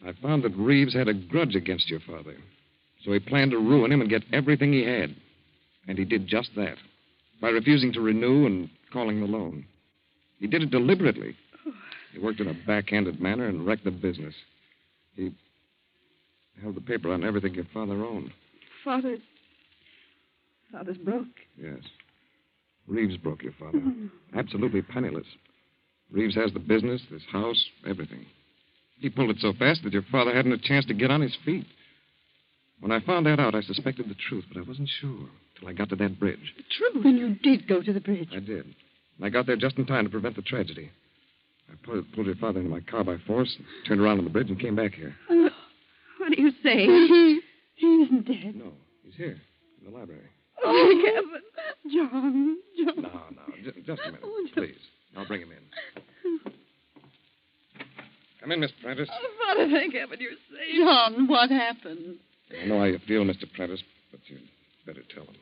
I found that Reeves had a grudge against your father. So he planned to ruin him and get everything he had. And he did just that, by refusing to renew and calling the loan. He did it deliberately. He worked in a backhanded manner and wrecked the business. He held the paper on everything your father owned. Father's broke. Yes. Reeves broke your father. Absolutely penniless. Reeves has the business, this house, everything. He pulled it so fast that your father hadn't a chance to get on his feet. When I found that out, I suspected the truth, but I wasn't sure till I got to that bridge. The truth? When you did go to the bridge. I did. And I got there just in time to prevent the tragedy. I pulled your father into my car by force, turned around on the bridge, and came back here. What are you saying? He isn't dead. No, he's here, in the library. Oh, heaven. John. No, just a minute, please. I'll bring him in. Come in, Mr. Prentice. Oh, Father, thank heaven you're safe. John, what happened? I know how you feel, Mr. Prentice, but you'd better tell him.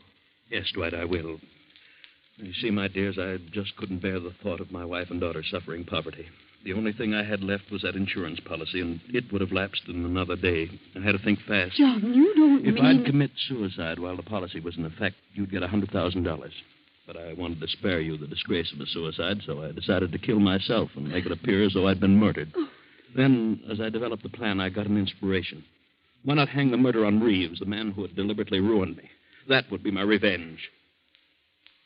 Yes, Dwight, I will. You see, my dears, I just couldn't bear the thought of my wife and daughter suffering poverty. The only thing I had left was that insurance policy, and it would have lapsed in another day. I had to think fast. John, you don't If mean... I'd commit suicide while the policy was in effect, you'd get $100,000. But I wanted to spare you the disgrace of a suicide, so I decided to kill myself and make it appear as though I'd been murdered. Then, as I developed the plan, I got an inspiration. Why not hang the murder on Reeves, the man who had deliberately ruined me? That would be my revenge.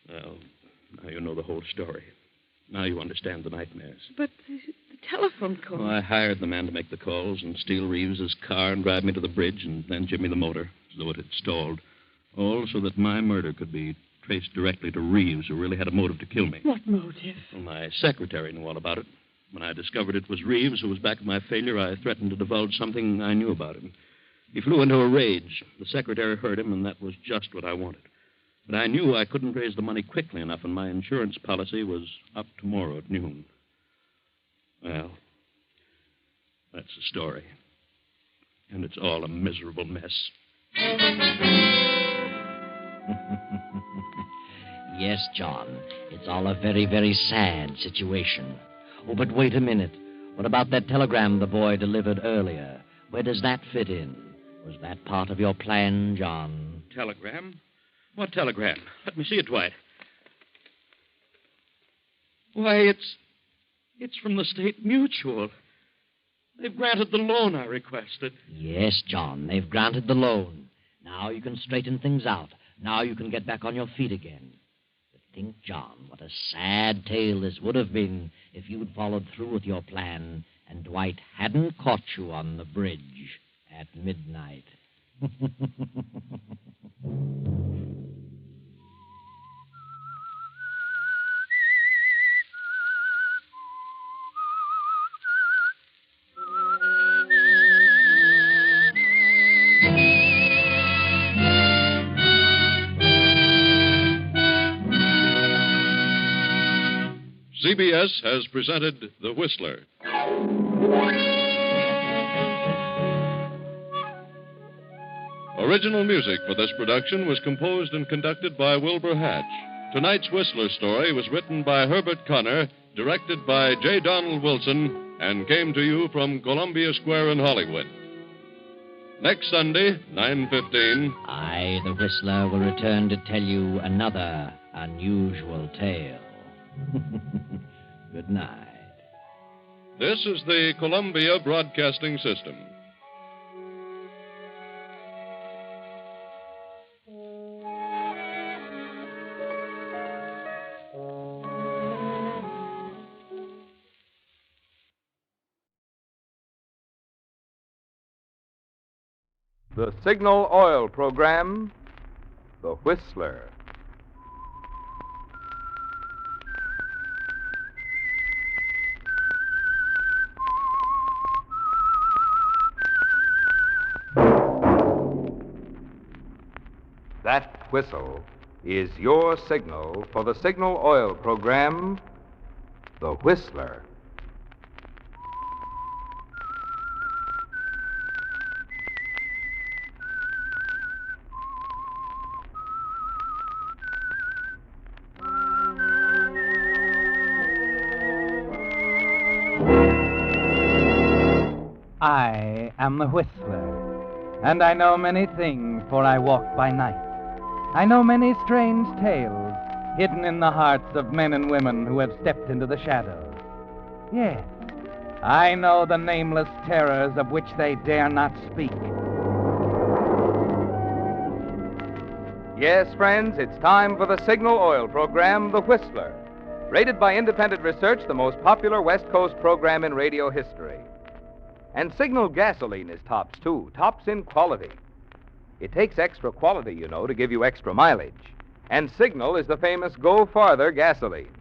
Well, now you know the whole story. Now you understand the nightmares. But the telephone call... Well, I hired the man to make the calls and steal Reeves's car and drive me to the bridge and then give me the motor, as though it had stalled. All so that my murder could be traced directly to Reeves, who really had a motive to kill me. What motive? Well, my secretary knew all about it. When I discovered it was Reeves who was back of my failure, I threatened to divulge something I knew about him. He flew into a rage. The secretary heard him, and that was just what I wanted. But I knew I couldn't raise the money quickly enough, and my insurance policy was up tomorrow at noon. Well, that's the story. And it's all a miserable mess. Yes, John. It's all a very, very sad situation. Oh, but wait a minute. What about that telegram the boy delivered earlier? Where does that fit in? Was that part of your plan, John? Telegram? What telegram? Let me see it, Dwight. Why, it's from the State Mutual. They've granted the loan I requested. Yes, John, they've granted the loan. Now you can straighten things out. Now you can get back on your feet again. But think, John, what a sad tale this would have been if you'd followed through with your plan and Dwight hadn't caught you on the bridge at midnight. CBS has presented The Whistler. Original music for this production was composed and conducted by Wilbur Hatch. Tonight's Whistler story was written by Herbert Connor, directed by J. Donald Wilson, and came to you from Columbia Square in Hollywood. Next Sunday, 9:15. I, the Whistler, will return to tell you another unusual tale. Good night. This is the Columbia Broadcasting System. The Signal Oil Program, The Whistler. That whistle is your signal for the Signal Oil Program, The Whistler. I am the Whistler, and I know many things, for I walk by night. I know many strange tales hidden in the hearts of men and women who have stepped into the shadows. Yes, I know the nameless terrors of which they dare not speak. Yes, friends, it's time for the Signal Oil Program, The Whistler. Rated by independent research, the most popular West Coast program in radio history. And Signal gasoline is tops, too. Tops in quality. It takes extra quality, you know, to give you extra mileage. And Signal is the famous Go Farther gasoline.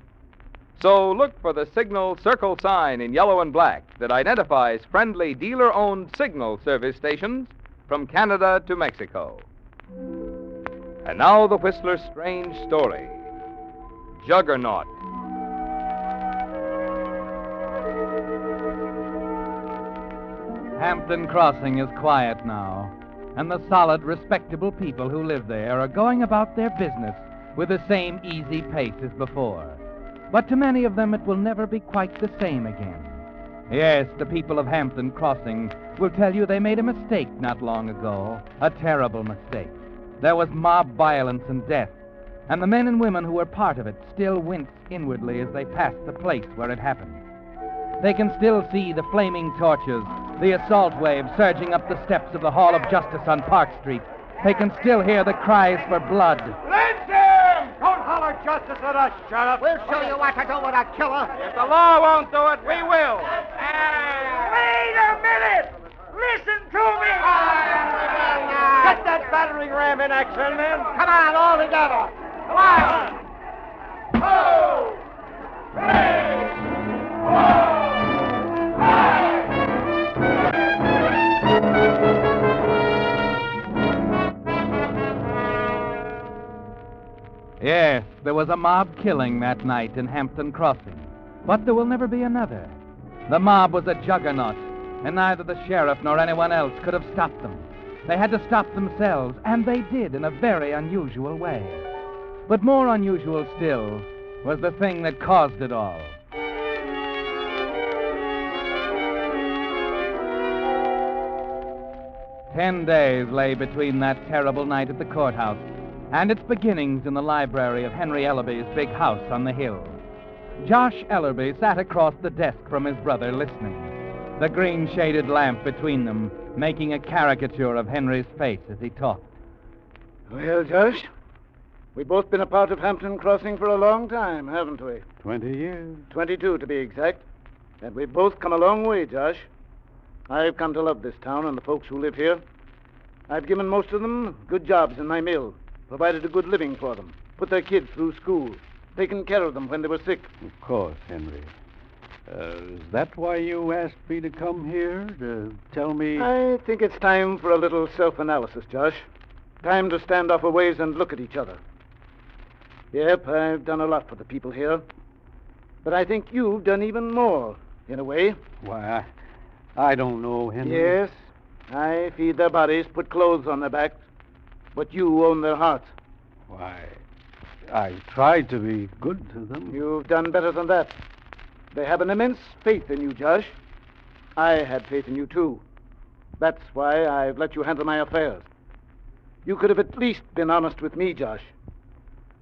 So look for the Signal circle sign in yellow and black that identifies friendly dealer-owned Signal service stations from Canada to Mexico. And now the Whistler's strange story, Juggernaut. Hampton Crossing is quiet now. and the solid, respectable people who live there are going about their business with the same easy pace as before. But to many of them, it will never be quite the same again. Yes, the people of Hampton Crossing will tell you they made a mistake not long ago, a terrible mistake. There was mob violence and death, and the men and women who were part of it still wince inwardly as they pass the place where it happened. They can still see the flaming torches, the assault wave surging up the steps of the Hall of Justice on Park Street. They can still hear the cries for blood. Lynch him! Don't holler justice at us, Sheriff. We'll show you what to do with a killer. If the law won't do it, we will. Wait a minute! Listen to me! Get that battering ram in action, men. Come on, all together. Come on. 2, 3, 4, 5. Yes, there was a mob killing that night in Hampton Crossing. But there will never be another. The mob was a juggernaut, and neither the sheriff nor anyone else could have stopped them. They had to stop themselves, and they did in a very unusual way. But more unusual still was the thing that caused it all. "10 days lay between that terrible night at the courthouse and its beginnings in the library of Henry Ellerby's big house on the hill. Josh Ellerby sat across the desk from his brother listening, the green-shaded lamp between them making a caricature of Henry's face as he talked. Well, Josh, we've both been a part of Hampton Crossing for a long time, haven't we? 20 years. 22, to be exact. And we've both come a long way, Josh. I've come to love this town and the folks who live here. I've given most of them good jobs in my mill, provided a good living for them, put their kids through school, taken care of them when they were sick. Of course, Henry. Is that why you asked me to come here, to tell me... I think it's time for a little self-analysis, Josh. Time to stand off a ways and look at each other. Yep, I've done a lot for the people here. But I think you've done even more, in a way. Why, I don't know, Henry. Yes, I feed their bodies, put clothes on their backs, but you own their hearts. Why, I tried to be good to them. You've done better than that. They have an immense faith in you, Josh. I had faith in you, too. That's why I've let you handle my affairs. You could have at least been honest with me, Josh.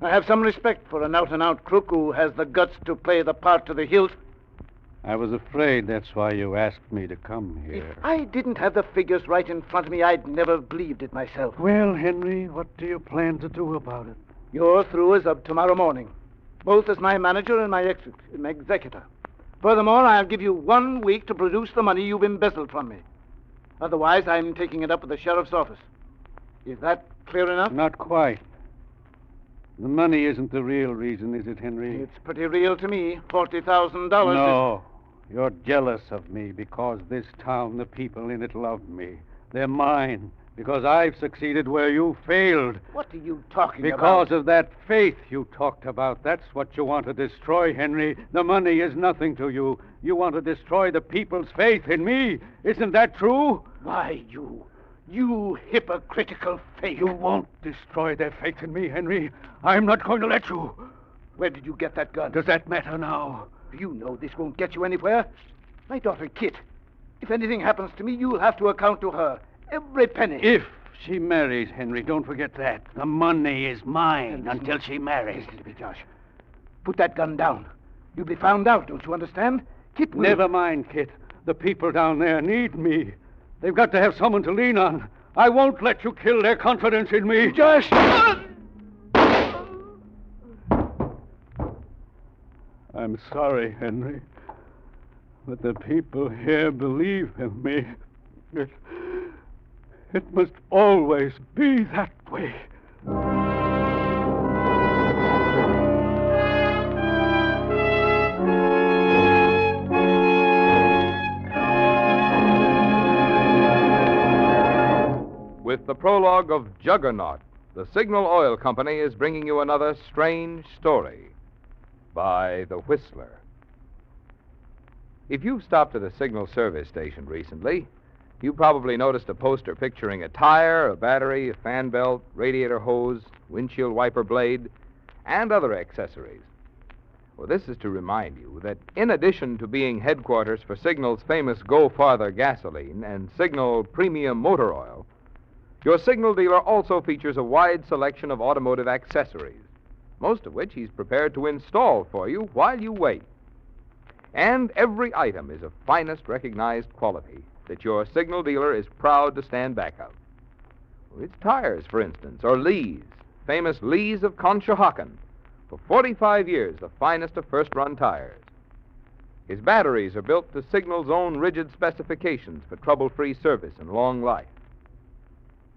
I have some respect for an out-and-out crook who has the guts to play the part to the hilt. I was afraid that's why you asked me to come here. If I didn't have the figures right in front of me, I'd never believed it myself. Well, Henry, what do you plan to do about it? You're through as of tomorrow morning, both as my manager and my executor. Furthermore, I'll give you 1 week to produce the money you've embezzled from me. Otherwise, I'm taking it up with the sheriff's office. Is that clear enough? Not quite. The money isn't the real reason, is it, Henry? It's pretty real to me. $40,000. No. You're jealous of me because this town, the people in it love me. They're mine because I've succeeded where you failed. What are you talking about? Because of that faith you talked about. That's what you want to destroy, Henry. The money is nothing to you. You want to destroy the people's faith in me. Isn't that true? Why, you hypocritical faith. You won't destroy their faith in me, Henry. I'm not going to let you. Where did you get that gun? Does that matter now? You know this won't get you anywhere. My daughter, Kit. If anything happens to me, you'll have to account to her. Every penny. If she marries, Henry, don't forget that. The money is mine until she marries. Listen to me, Josh. Put that gun down. You'll be found out, don't you understand? Kit will... Never mind, Kit. The people down there need me. They've got to have someone to lean on. I won't let you kill their confidence in me. Josh! I'm sorry, Henry, but the people here believe in me. It must always be that way. With the prologue of Juggernaut, the Signal Oil Company is bringing you another strange story by The Whistler. If you've stopped at a Signal service station recently, You probably noticed a poster picturing a tire, a battery, a fan belt, radiator hose, windshield wiper blade, and other accessories. Well, this is to remind you that in addition to being headquarters for Signal's famous Go Farther gasoline and Signal Premium Motor Oil, your Signal dealer also features a wide selection of automotive accessories, most of which he's prepared to install for you while you wait. And every item is of finest recognized quality that your Signal dealer is proud to stand back of. It's tires, for instance, or Lee's, famous Lee's of Conshohocken. For 45 years, the finest of first-run tires. His batteries are built to Signal's own rigid specifications for trouble-free service and long life.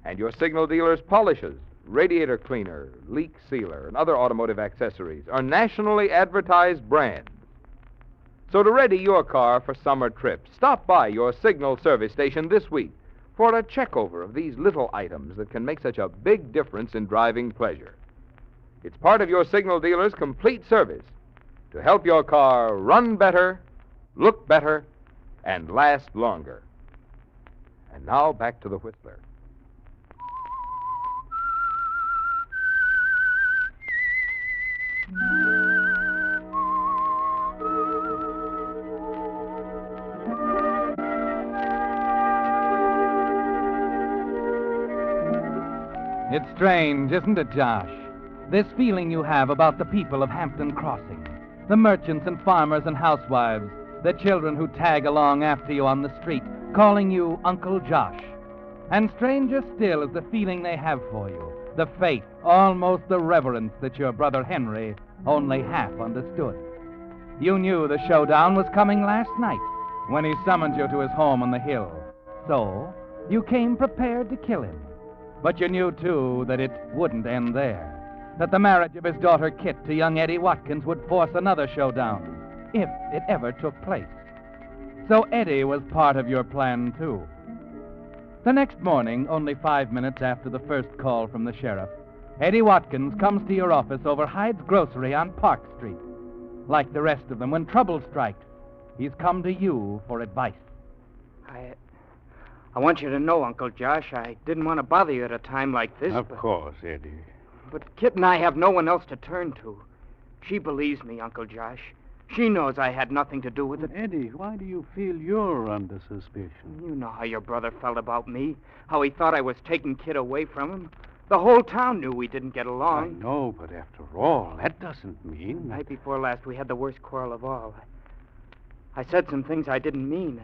And your Signal dealer's polishes, radiator cleaner, leak sealer, and other automotive accessories are nationally advertised brands. So to ready your car for summer trips, stop by your Signal service station this week for a checkover of these little items that can make such a big difference in driving pleasure. It's part of your Signal dealer's complete service to help your car run better, look better, and last longer. And now back to the Whistler. It's strange, isn't it, Josh? This feeling you have about the people of Hampton Crossing, the merchants and farmers and housewives, the children who tag along after you on the street, calling you Uncle Josh. And stranger still is the feeling they have for you, the faith, almost the reverence that your brother Henry only half understood. You knew the showdown was coming last night when he summoned you to his home on the hill. So, you came prepared to kill him. But you knew, too, that it wouldn't end there. That the marriage of his daughter Kit to young Eddie Watkins would force another showdown, if it ever took place. So Eddie was part of your plan, too. The next morning, only 5 minutes after the first call from the sheriff, Eddie Watkins comes to your office over Hyde's Grocery on Park Street. Like the rest of them, when trouble strikes, he's come to you for advice. I want you to know, Uncle Josh, I didn't want to bother you at a time like this. Of course, Eddie. But Kit and I have no one else to turn to. She believes me, Uncle Josh. She knows I had nothing to do with it. Eddie, why do you feel you're under suspicion? You know how your brother felt about me, how he thought I was taking Kit away from him. The whole town knew we didn't get along. I know, but after all, that doesn't mean... The night before last, we had the worst quarrel of all. I said some things I didn't mean.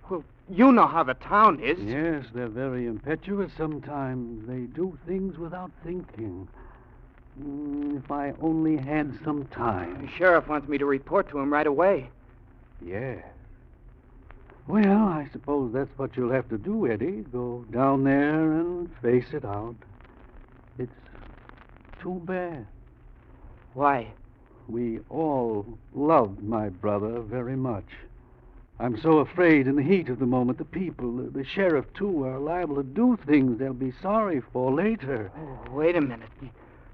Well, you know how the town is. Yes, they're very impetuous sometimes. They do things without thinking. If I only had some time. The sheriff wants me to report to him right away. Yeah. Well, I suppose that's what you'll have to do, Eddie. Go down there and face it out. It's too bad. Why? We all loved my brother very much. I'm so afraid in the heat of the moment the people, the sheriff, too, are liable to do things they'll be sorry for later. Oh, wait a minute.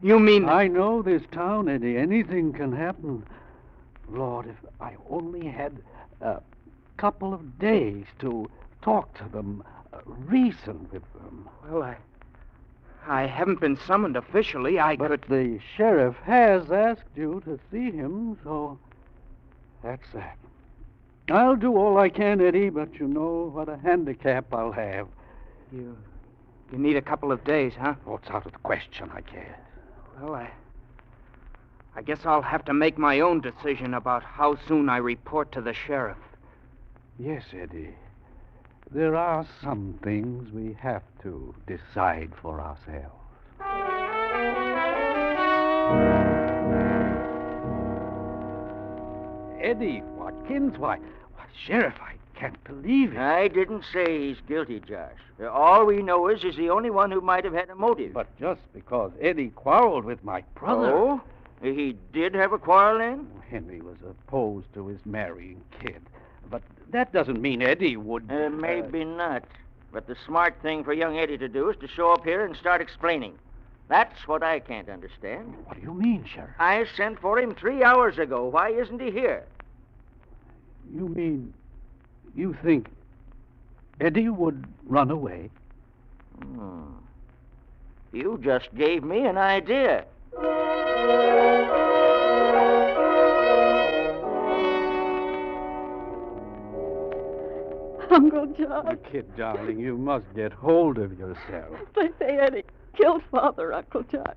You mean... I know this town, Eddie. Anything can happen. Lord, if I only had a couple of days to talk to them, reason with them. Well, I haven't been summoned officially. But the sheriff has asked you to see him, so that's that. I'll do all I can, Eddie, but you know what a handicap I'll have. You need a couple of days, huh? Oh, it's out of the question, I guess. Well, I guess I'll have to make my own decision about how soon I report to the sheriff. Yes, Eddie. There are some things we have to decide for ourselves. Eddie Watkins, why, Sheriff, I can't believe it. I didn't say he's guilty, Josh. All we know is he's the only one who might have had a motive. But just because Eddie quarreled with my brother... Oh? He did have a quarrel, then? Henry was opposed to his marrying Kit. But that doesn't mean Eddie would... Maybe not. But the smart thing for young Eddie to do is to show up here and start explaining. That's what I can't understand. What do you mean, Sheriff? I sent for him 3 hours ago. Why isn't he here? You mean... You think Eddie would run away. You just gave me an idea. Uncle John. Kid, darling, you must get hold of yourself. They say Eddie killed Father, Uncle John.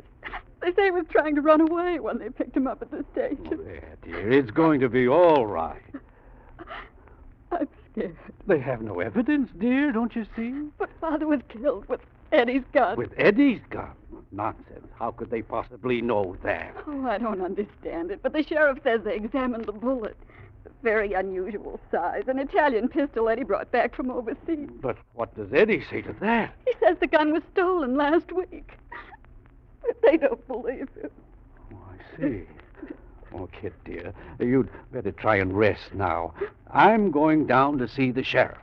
They say he was trying to run away when they picked him up at the station. There, dear, it's going to be all right. I'm scared. They have no evidence, dear, don't you see? But Father was killed with Eddie's gun. With Eddie's gun? Nonsense. How could they possibly know that? Oh, I don't understand it. But the sheriff says they examined the bullet. Very unusual size. An Italian pistol Eddie brought back from overseas. But what does Eddie say to that? He says the gun was stolen last week. But they don't believe him. Oh, I see. Oh, Kid, dear, you'd better try and rest now. I'm going down to see the sheriff.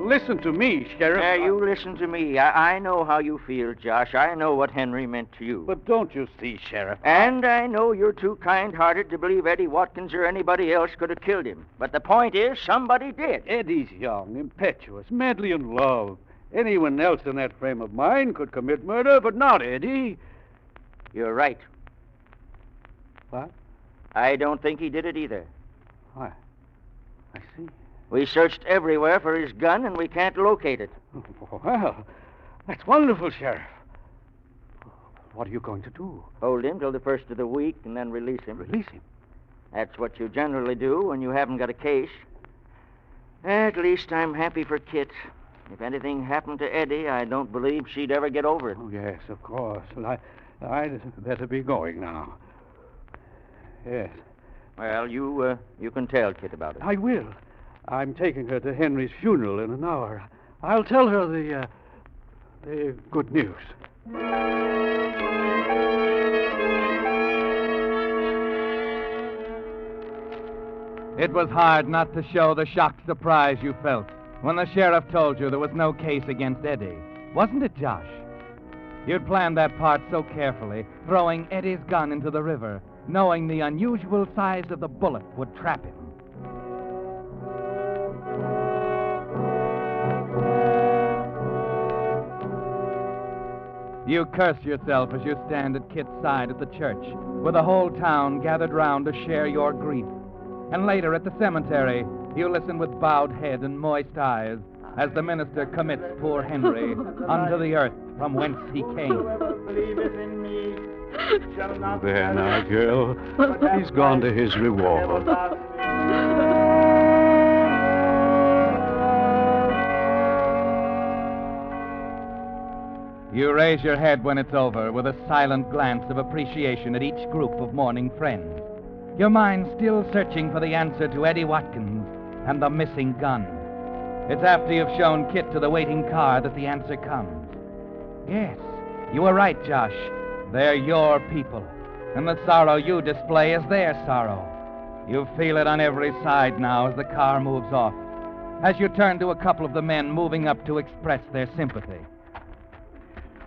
Listen to me, Sheriff. You listen to me. I know how you feel, Josh. I know what Henry meant to you. But don't you see, Sheriff? And I know you're too kind-hearted to believe Eddie Watkins or anybody else could have killed him. But the point is, somebody did. Eddie's young, impetuous, madly in love. Anyone else in that frame of mind could commit murder, but not Eddie. You're right. What? I don't think he did it either. Why? I see. We searched everywhere for his gun, and we can't locate it. Well, that's wonderful, Sheriff. What are you going to do? Hold him till the first of the week, and then release him. Release him? That's what you generally do when you haven't got a case. At least I'm happy for Kit. If anything happened to Eddie, I don't believe she'd ever get over it. Oh, yes, of course. Well, I'd better be going now. Yes. Well, you can tell Kit about it. I will. I'm taking her to Henry's funeral in an hour. I'll tell her the good news. It was hard not to show the shocked surprise you felt when the sheriff told you there was no case against Eddie. Wasn't it, Josh? You'd planned that part so carefully, throwing Eddie's gun into the river, knowing the unusual size of the bullet would trap him. You curse yourself as you stand at Kit's side at the church, with the whole town gathered round to share your grief. And later at the cemetery, you listen with bowed head and moist eyes as the minister commits poor Henry unto the earth from whence he came. There now, girl. He's gone to his reward. You raise your head when it's over with a silent glance of appreciation at each group of mourning friends, your mind still searching for the answer to Eddie Watkins and the missing gun. It's after you've shown Kit to the waiting car that the answer comes. Yes, you were right, Josh. They're your people, and the sorrow you display is their sorrow. You feel it on every side now as the car moves off, as you turn to a couple of the men moving up to express their sympathy.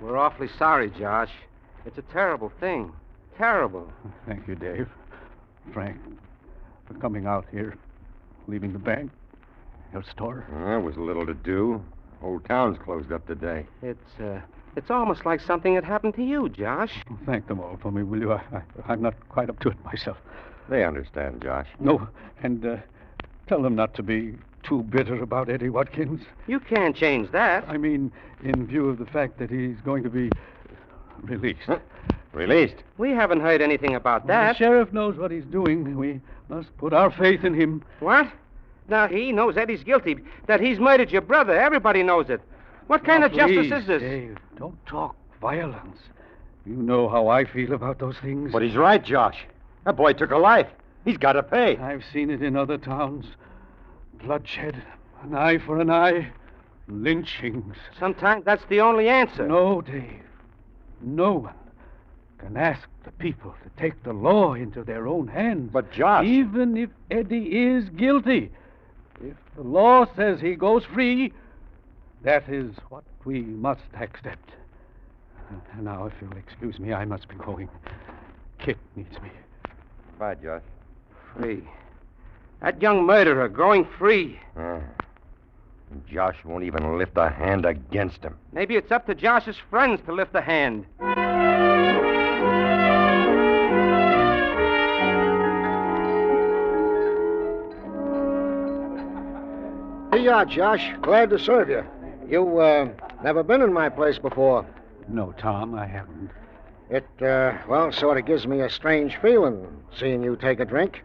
We're awfully sorry, Josh. It's a terrible thing. Terrible. Thank you, Dave. Frank, for coming out here, leaving the bank, your store. There was little to do. Whole town's closed up today. It's almost like something had happened to you, Josh. Thank them all for me, will you? I'm not quite up to it myself. They understand, Josh. No, and tell them not to be too bitter about Eddie Watkins. You can't change that. I mean, in view of the fact that he's going to be released. Huh? Released? We haven't heard anything about that. The sheriff knows what he's doing. We must put our faith in him. What? Now, he knows Eddie's guilty, that he's murdered your brother. Everybody knows it. What kind of justice is this? Dave, don't talk violence. You know how I feel about those things. But he's right, Josh. That boy took a life. He's got to pay. I've seen it in other towns. Bloodshed, an eye for an eye, lynchings. Sometimes that's the only answer. No, Dave. No one can ask the people to take the law into their own hands. But, Josh... Even if Eddie is guilty, if the law says he goes free, that is what we must accept. Now, if you'll excuse me, I must be going. Kit needs me. Bye, Josh. Free. That young murderer going free. Josh won't even lift a hand against him. Maybe it's up to Josh's friends to lift a hand. Here you are, Josh. Glad to serve you. You, never been in my place before. No, Tom, I haven't. It, sort of gives me a strange feeling seeing you take a drink.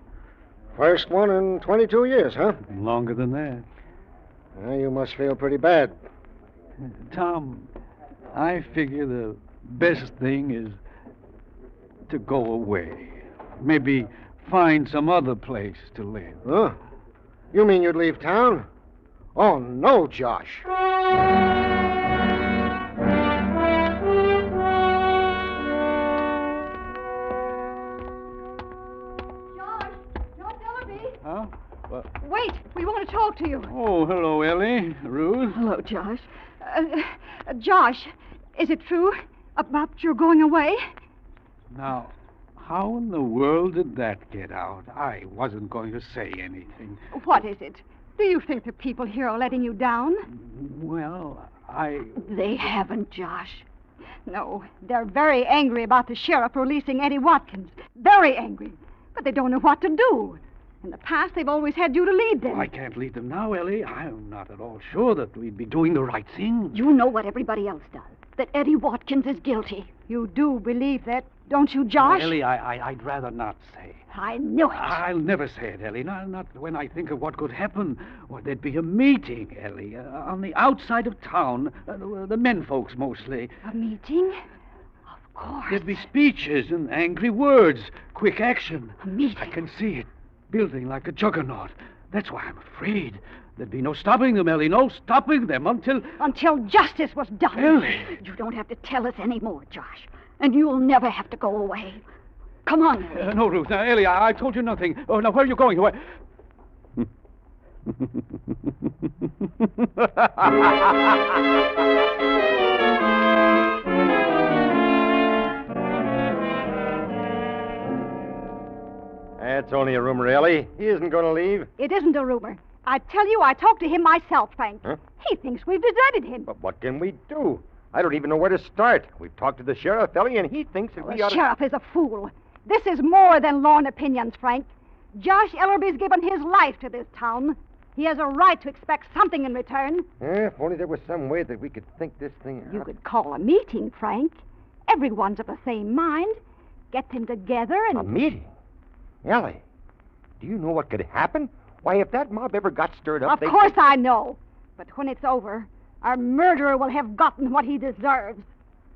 First one in 22 years, huh? Longer than that. Well, you must feel pretty bad. Tom, I figure the best thing is to go away. Maybe find some other place to live. Huh? You mean you'd leave town? Oh, no, Josh. Huh? Well, Wait, we want to talk to you. oh, hello, Ellie. Ruth. Hello, Josh. Josh, is it true about your going away? Now, how in the world did that get out? I wasn't going to say anything. What is it? Do you think the people here are letting you down? Well, They haven't, Josh. No, they're very angry about the sheriff releasing Eddie Watkins. Very angry. But they don't know what to do. In the past, they've always had you to lead them. I can't lead them now, Ellie. I'm not at all sure that we'd be doing the right thing. You know what everybody else does. That Eddie Watkins is guilty. You do believe that, don't you, Josh? Ellie, I'd rather not say. I knew it. I'll never say it, Ellie. Not when I think of what could happen. Or there'd be a meeting, Ellie, on the outside of town. The men folks mostly. A meeting? Of course. There'd be speeches and angry words. Quick action. A meeting? I can see it. Building like a juggernaut. That's why I'm afraid. There'd be no stopping them, Ellie. No stopping them until... Until justice was done. Ellie! You don't have to tell us any more, Josh. And you'll never have to go away. Come on, Ellie. No, Ruth. Now, Ellie, I told you nothing. Oh, now, where are you going? Where... That's only a rumor, Ellie. He isn't going to leave. It isn't a rumor. I tell you, I talked to him myself, Frank. Huh? He thinks we've deserted him. But what can we do? I don't even know where to start. We've talked to the sheriff, Ellie, and he thinks that we The ought to... sheriff is a fool. This is more than lorn opinions, Frank. Josh Ellerby's given his life to this town. He has a right to expect something in return. If only there was some way that we could think this thing out. You could call a meeting, Frank. Everyone's of the same mind. Get them together and... A meeting? Ellie, do you know what could happen? Why, if that mob ever got stirred up, Of course I know. But when it's over, our murderer will have gotten what he deserves.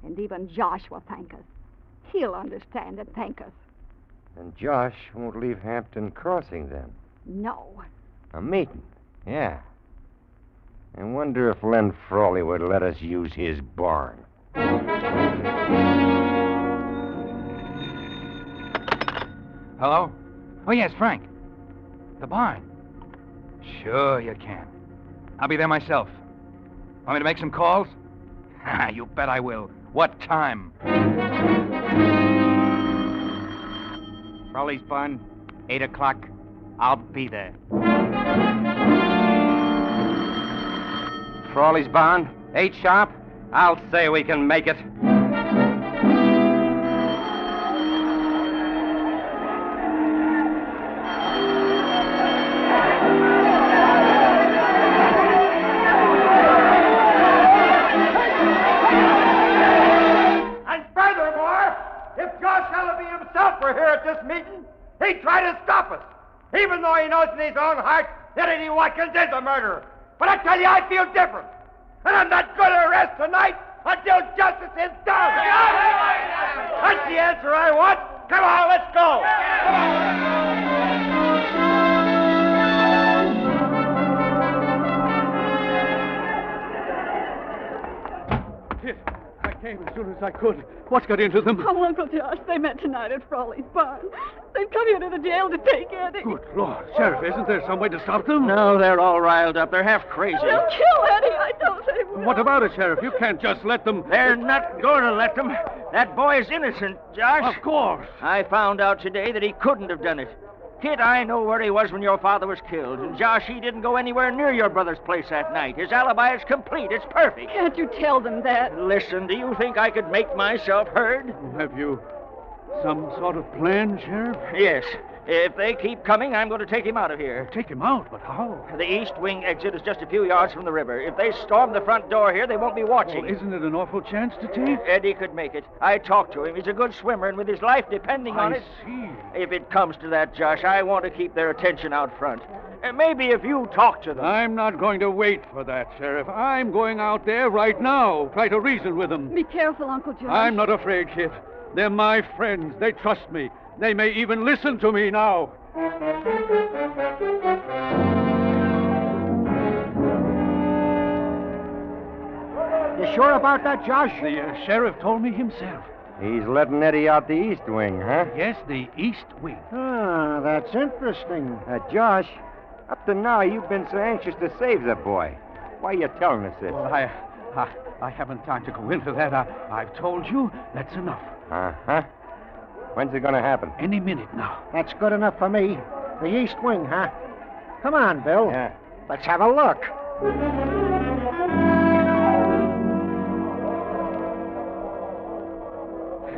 And even Josh will thank us. He'll understand and thank us. And Josh won't leave Hampton Crossing then. No. A meeting? Yeah. I wonder if Len Frawley would let us use his barn. Hello? Oh, yes, Frank. The barn. Sure you can. I'll be there myself. Want me to make some calls? You bet I will. What time? Frawley's barn, 8 o'clock. I'll be there. Frawley's barn, 8 sharp. I'll say we can make it. He tried to stop us, even though he knows in his own heart that Eddie Watkins is a murderer. But I tell you, I feel different. And I'm not going to rest tonight until justice is done. That's the answer I want. Come on, let's go. came as soon as I could. What got into them? Oh, Uncle Josh, they met tonight at Frawley's barn. They've come here to the jail to take Eddie. Good Lord, Sheriff, isn't there some way to stop them? No, they're all riled up. They're half crazy. They'll kill Eddie. I don't say more. What about it, Sheriff? You can't just let them... They're not going to let them. That boy's innocent, Josh. Of course. I found out today that he couldn't have done it. Kid, I know where he was when your father was killed. And Josh, he didn't go anywhere near your brother's place that night. His alibi is complete. It's perfect. Can't you tell them that? Listen, do you think I could make myself heard? Have you some sort of plan, Sheriff? Yes. If they keep coming, I'm going to take him out of here. Take him out? But how? The east wing exit is just a few yards from the river. If they storm the front door here, they won't be watching. Well, isn't it an awful chance to take? Eddie could make it. I talked to him. He's a good swimmer, and with his life depending on it... I see. If it comes to that, Josh, I want to keep their attention out front. Maybe if you talk to them... I'm not going to wait for that, Sheriff. I'm going out there right now. Try to reason with them. Be careful, Uncle Josh. I'm not afraid, kid. They're my friends. They trust me. They may even listen to me now. You sure about that, Josh? The sheriff told me himself. He's letting Eddie out the east wing, huh? Yes, the east wing. Ah, that's interesting. Josh, up to now you've been so anxious to save the boy. Why are you telling us this? Well, I haven't time to go into that. I've told you. That's enough. Uh-huh. When's it going to happen? Any minute now. That's good enough for me. The east wing, huh? Come on, Bill. Yeah. Let's have a look.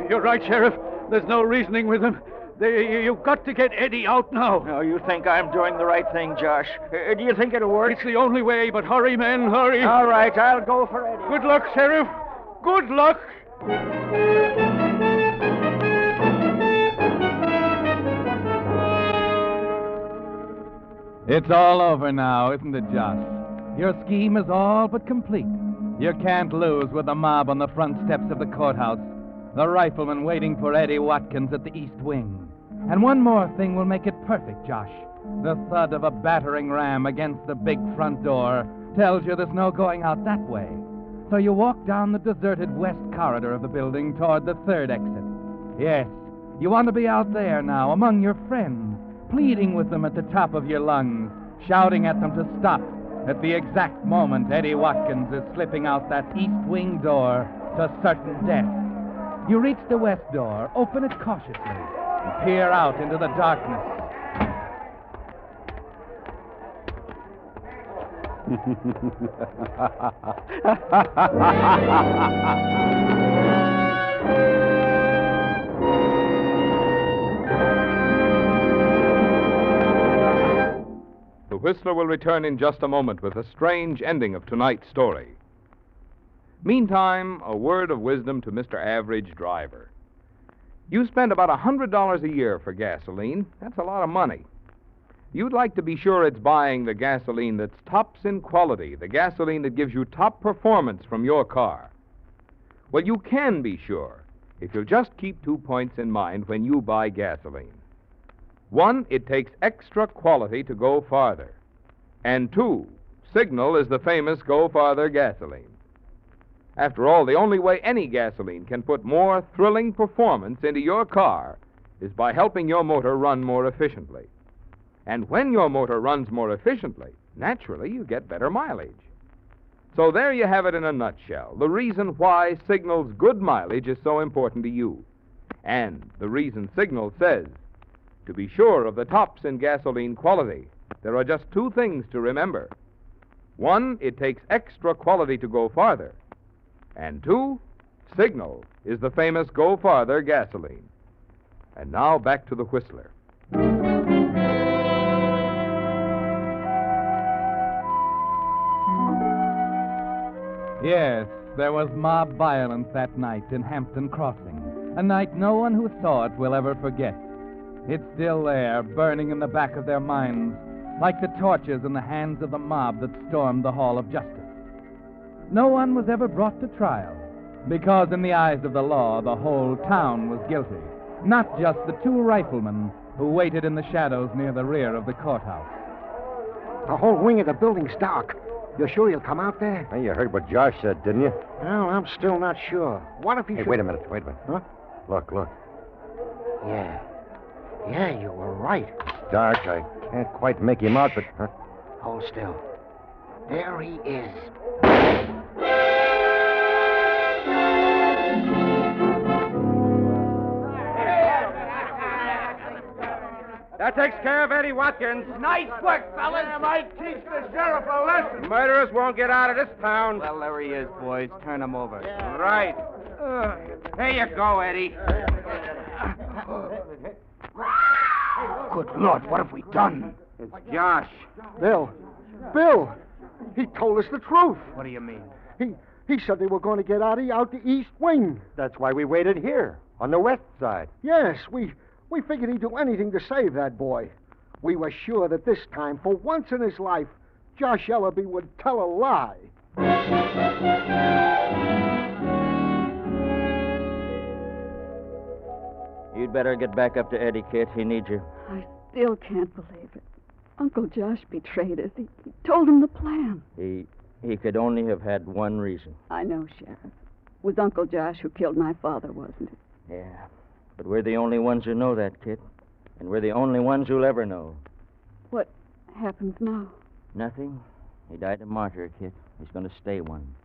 You're right, Sheriff. There's no reasoning with them. You've got to get Eddie out now. Oh, you think I'm doing the right thing, Josh? Do you think it'll work? It's the only way, but hurry, men, hurry. All right, I'll go for Eddie. Good luck, Sheriff. Good luck. It's all over now, isn't it, Josh? Your scheme is all but complete. You can't lose with the mob on the front steps of the courthouse, the rifleman waiting for Eddie Watkins at the east wing. And one more thing will make it perfect, Josh. The thud of a battering ram against the big front door tells you there's no going out that way. So you walk down the deserted west corridor of the building toward the third exit. Yes, you want to be out there now among your friends, pleading with them at the top of your lungs, shouting at them to stop at the exact moment Eddie Watkins is slipping out that east wing door to certain death. You reach the west door, open it cautiously, and peer out into the darkness. The Whistler will return in just a moment with a strange ending of tonight's story. Meantime, a word of wisdom to Mr. Average Driver. You spend about $100 a year for gasoline. That's a lot of money. You'd like to be sure it's buying the gasoline that's tops in quality, the gasoline that gives you top performance from your car. Well, you can be sure if you'll just keep 2 points in mind when you buy gasoline. 1, it takes extra quality to go farther. And 2, Signal is the famous Go Farther gasoline. After all, the only way any gasoline can put more thrilling performance into your car is by helping your motor run more efficiently. And when your motor runs more efficiently, naturally you get better mileage. So there you have it in a nutshell, the reason why Signal's good mileage is so important to you. And the reason Signal says, to be sure of the tops in gasoline quality, there are just 2 things to remember. 1, it takes extra quality to go farther. And 2, Signal is the famous Go Farther gasoline. And now back to the Whistler. Yes, there was mob violence that night in Hampton Crossing, a night no one who saw it will ever forget. It's still there, burning in the back of their minds, like the torches in the hands of the mob that stormed the Hall of Justice. No one was ever brought to trial, because in the eyes of the law, the whole town was guilty, not just the 2 riflemen who waited in the shadows near the rear of the courthouse. The whole wing of the building's dark. You're sure he'll come out there? Hey, you heard what Josh said, didn't you? Well, I'm still not sure. What if he Hey, should... wait a minute. Huh? Look. Yeah. Yeah, you were right. Dark, I can't quite make him out, but... Huh? Hold still. There he is. That takes care of Eddie Watkins. Nice work, fellas. I might teach the sheriff a lesson. Murderers won't get out of this town. Well, there he is, boys. Turn him over. Right. Here you go, Eddie. Good Lord, what have we done? It's Josh. Bill, he told us the truth. What do you mean? He said they were going to get Eddie out the east wing. That's why we waited here, on the west side. Yes, we figured he'd do anything to save that boy. We were sure that this time, for once in his life, Josh Ellaby would tell a lie. You'd better get back up to Eddie, Kit. He needs you. I still can't believe it. Uncle Josh betrayed us. He told him the plan. He could only have had one reason. I know, Sheriff. It was Uncle Josh who killed my father, wasn't it? Yeah. But we're the only ones who know that, Kit. And we're the only ones who'll ever know. What happens now? Nothing. He died a martyr, Kit. He's going to stay one.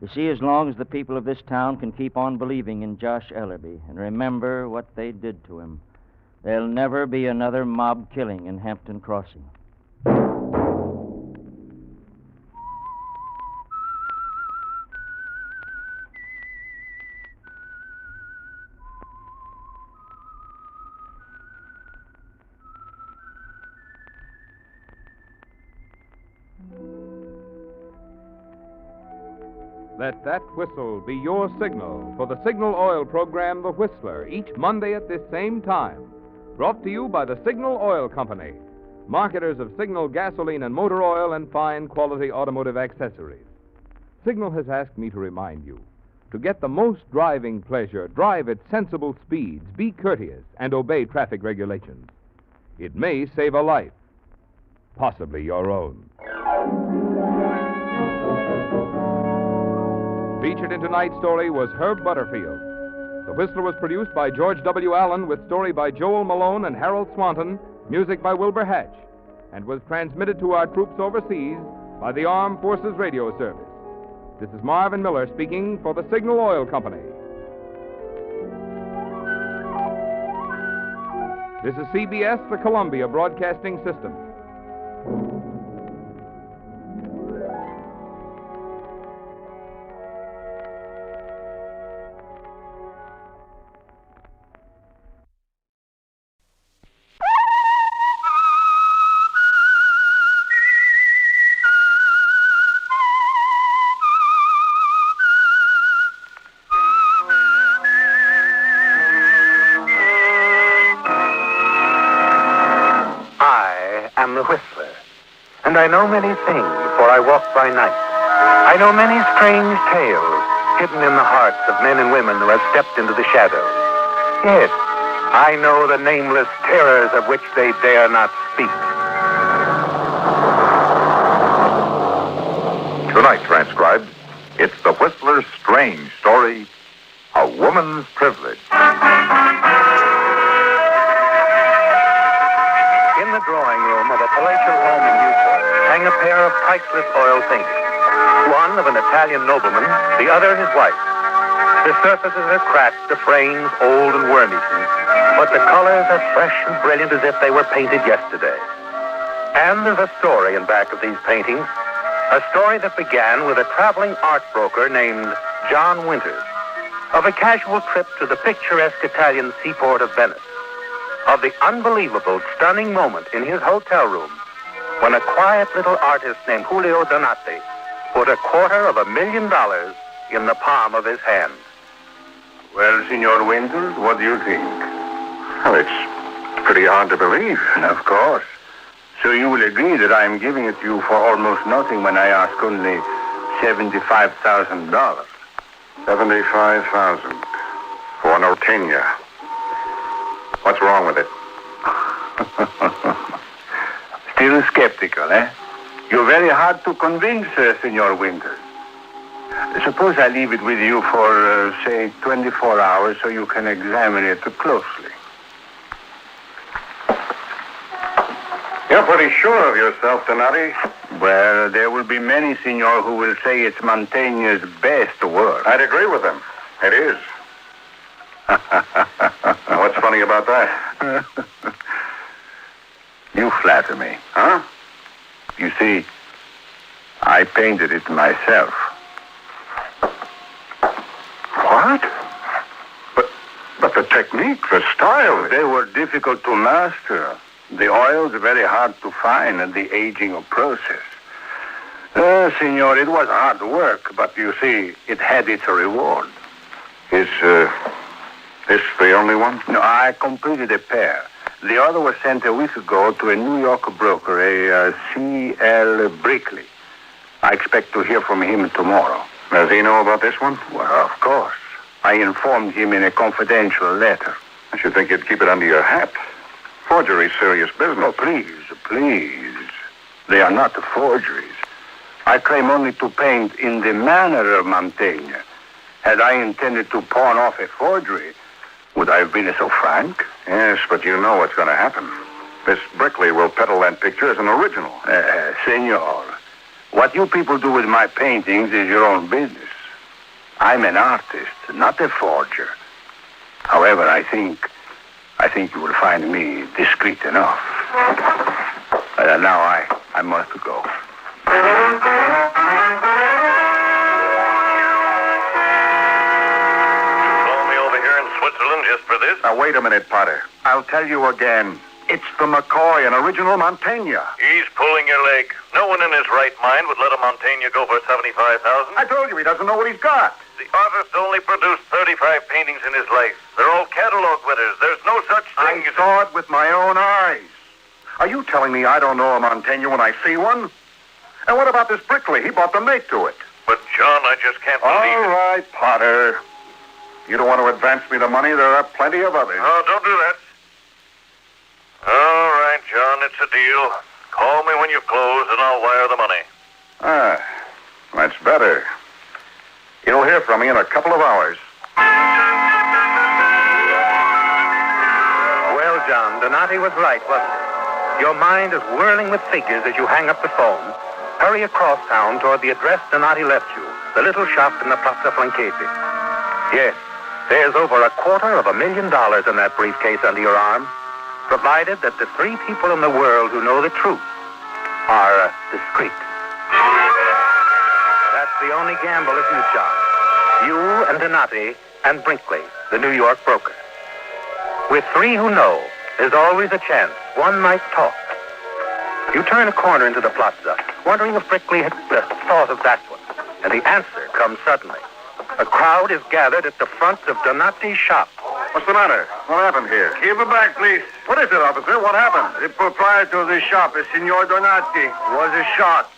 You see, as long as the people of this town can keep on believing in Josh Ellaby and remember what they did to him, there'll never be another mob killing in Hampton Crossing. Let that whistle be your signal for the Signal Oil program, The Whistler, each Monday at this same time. Brought to you by the Signal Oil Company, marketers of Signal gasoline and motor oil and fine quality automotive accessories. Signal has asked me to remind you, to get the most driving pleasure, drive at sensible speeds, be courteous, and obey traffic regulations. It may save a life, possibly your own. Featured in tonight's story was Herb Butterfield. The Whistler was produced by George W. Allen with story by Joel Malone and Harold Swanton, music by Wilbur Hatch, and was transmitted to our troops overseas by the Armed Forces Radio Service. This is Marvin Miller speaking for the Signal Oil Company. This is CBS, the Columbia Broadcasting System. And I know many things, for I walk by night. I know many strange tales hidden in the hearts of men and women who have stepped into the shadows. Yes, I know the nameless terrors of which they dare not speak. Tonight transcribed, it's The Whistler's strange story, A Woman's Privilege. In the drawing room of a palatial home in Newport hang a pair of priceless oil paintings. One of an Italian nobleman, the other his wife. The surfaces are cracked, the frames old and worm-eaten, but the colors are fresh and brilliant as if they were painted yesterday. And there's a story in back of these paintings, a story that began with a traveling art broker named John Winters, of a casual trip to the picturesque Italian seaport of Venice, of the unbelievable, stunning moment in his hotel room when a quiet little artist named Julio Donati put $250,000 in the palm of his hand. Well, Signor Winters, what do you think? Well, it's pretty hard to believe. Of course. So you will agree that I'm giving it to you for almost nothing when I ask only $75,000. 75,000 for no tenure. What's wrong with it? Still skeptical, eh? You're very hard to convince, Senor Winters. Suppose I leave it with you for, say, 24 hours so you can examine it closely. You're pretty sure of yourself, Donati. Well, there will be many, Senor, who will say it's Mantegna's best work. I'd agree with them. It is. Now, what's funny about that? You flatter me. Huh? You see, I painted it myself. What? But the technique, the style... They were difficult to master. The oils very hard to find and the aging process. Senor, it was hard work, but you see, it had its reward. Is this the only one? No, I completed a pair. The other was sent a week ago to a New York broker, a C.L. Brickley. I expect to hear from him tomorrow. Does he know about this one? Well, of course. I informed him in a confidential letter. I should think you'd keep it under your hat. Forgery's serious business. Oh, please. They are not forgeries. I claim only to paint in the manner of Mantegna. Had I intended to pawn off a forgery, would I have been so frank? Yes, but you know what's going to happen. Miss Brickley will peddle that picture as an original. Senor, what you people do with my paintings is your own business. I'm an artist, not a forger. However, I think you will find me discreet enough. Now I must go. Just for this? Now, wait a minute, Potter. I'll tell you again. It's the McCoy, an original Mantegna. He's pulling your leg. No one in his right mind would let a Mantegna go for $75,000. I told you, he doesn't know what he's got. The artist only produced 35 paintings in his life. They're all catalog winners. There's no such thing I saw it with my own eyes. Are you telling me I don't know a Mantegna when I see one? And what about this Brickley? He bought the mate to it. But, John, I just can't believe it. All right, Potter. You don't want to advance me the money? There are plenty of others. Oh, don't do that. All right, John, it's a deal. Call me when you've closed, and I'll wire the money. That's better. You'll hear from me in a couple of hours. Well, John, Donati was right, wasn't it? Your mind is whirling with figures as you hang up the phone. Hurry across town toward the address Donati left you, the little shop in the Plaza Flanquesi. Yes. There's over $250,000 in that briefcase under your arm, provided that the 3 people in the world who know the truth are discreet. That's the only gamble, isn't it, John? You and Donati and Brinkley, the New York broker. With 3 who know, there's always a chance one might talk. You turn a corner into the plaza, wondering if Brinkley had thought of that one, and the answer comes suddenly. A crowd is gathered at the front of Donati's shop. What's the matter? What happened here? Give it back, please. What is it, officer? What happened? The proprietor of the shop, Signor Donati, was shot.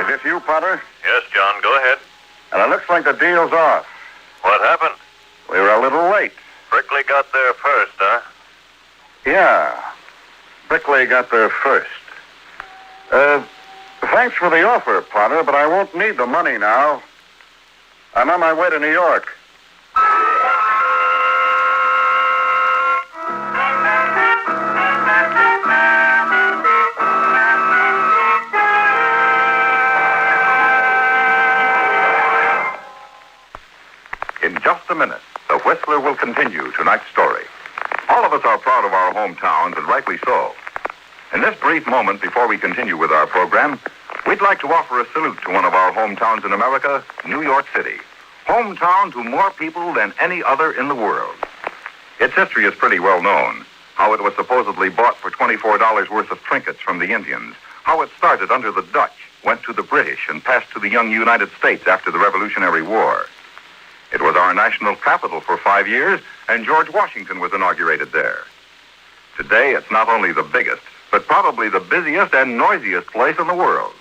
Is this you, Potter? Yes, John, go ahead. And it looks like the deal's off. What happened? We were a little late. Brickley got there first, huh? Yeah. Brickley got there first. Thanks for the offer, Potter, but I won't need the money now. I'm on my way to New York. In just a minute, the Whistler will continue tonight's story. All of us are proud of our hometowns, and rightly so. In this brief moment before we continue with our program, we'd like to offer a salute to one of our hometowns in America, New York City. Hometown to more people than any other in the world. Its history is pretty well known. How it was supposedly bought for $24 worth of trinkets from the Indians. How it started under the Dutch, went to the British, and passed to the young United States after the Revolutionary War. It was our national capital for 5 years, and George Washington was inaugurated there. Today, it's not only the biggest, but probably the busiest and noisiest place in the world.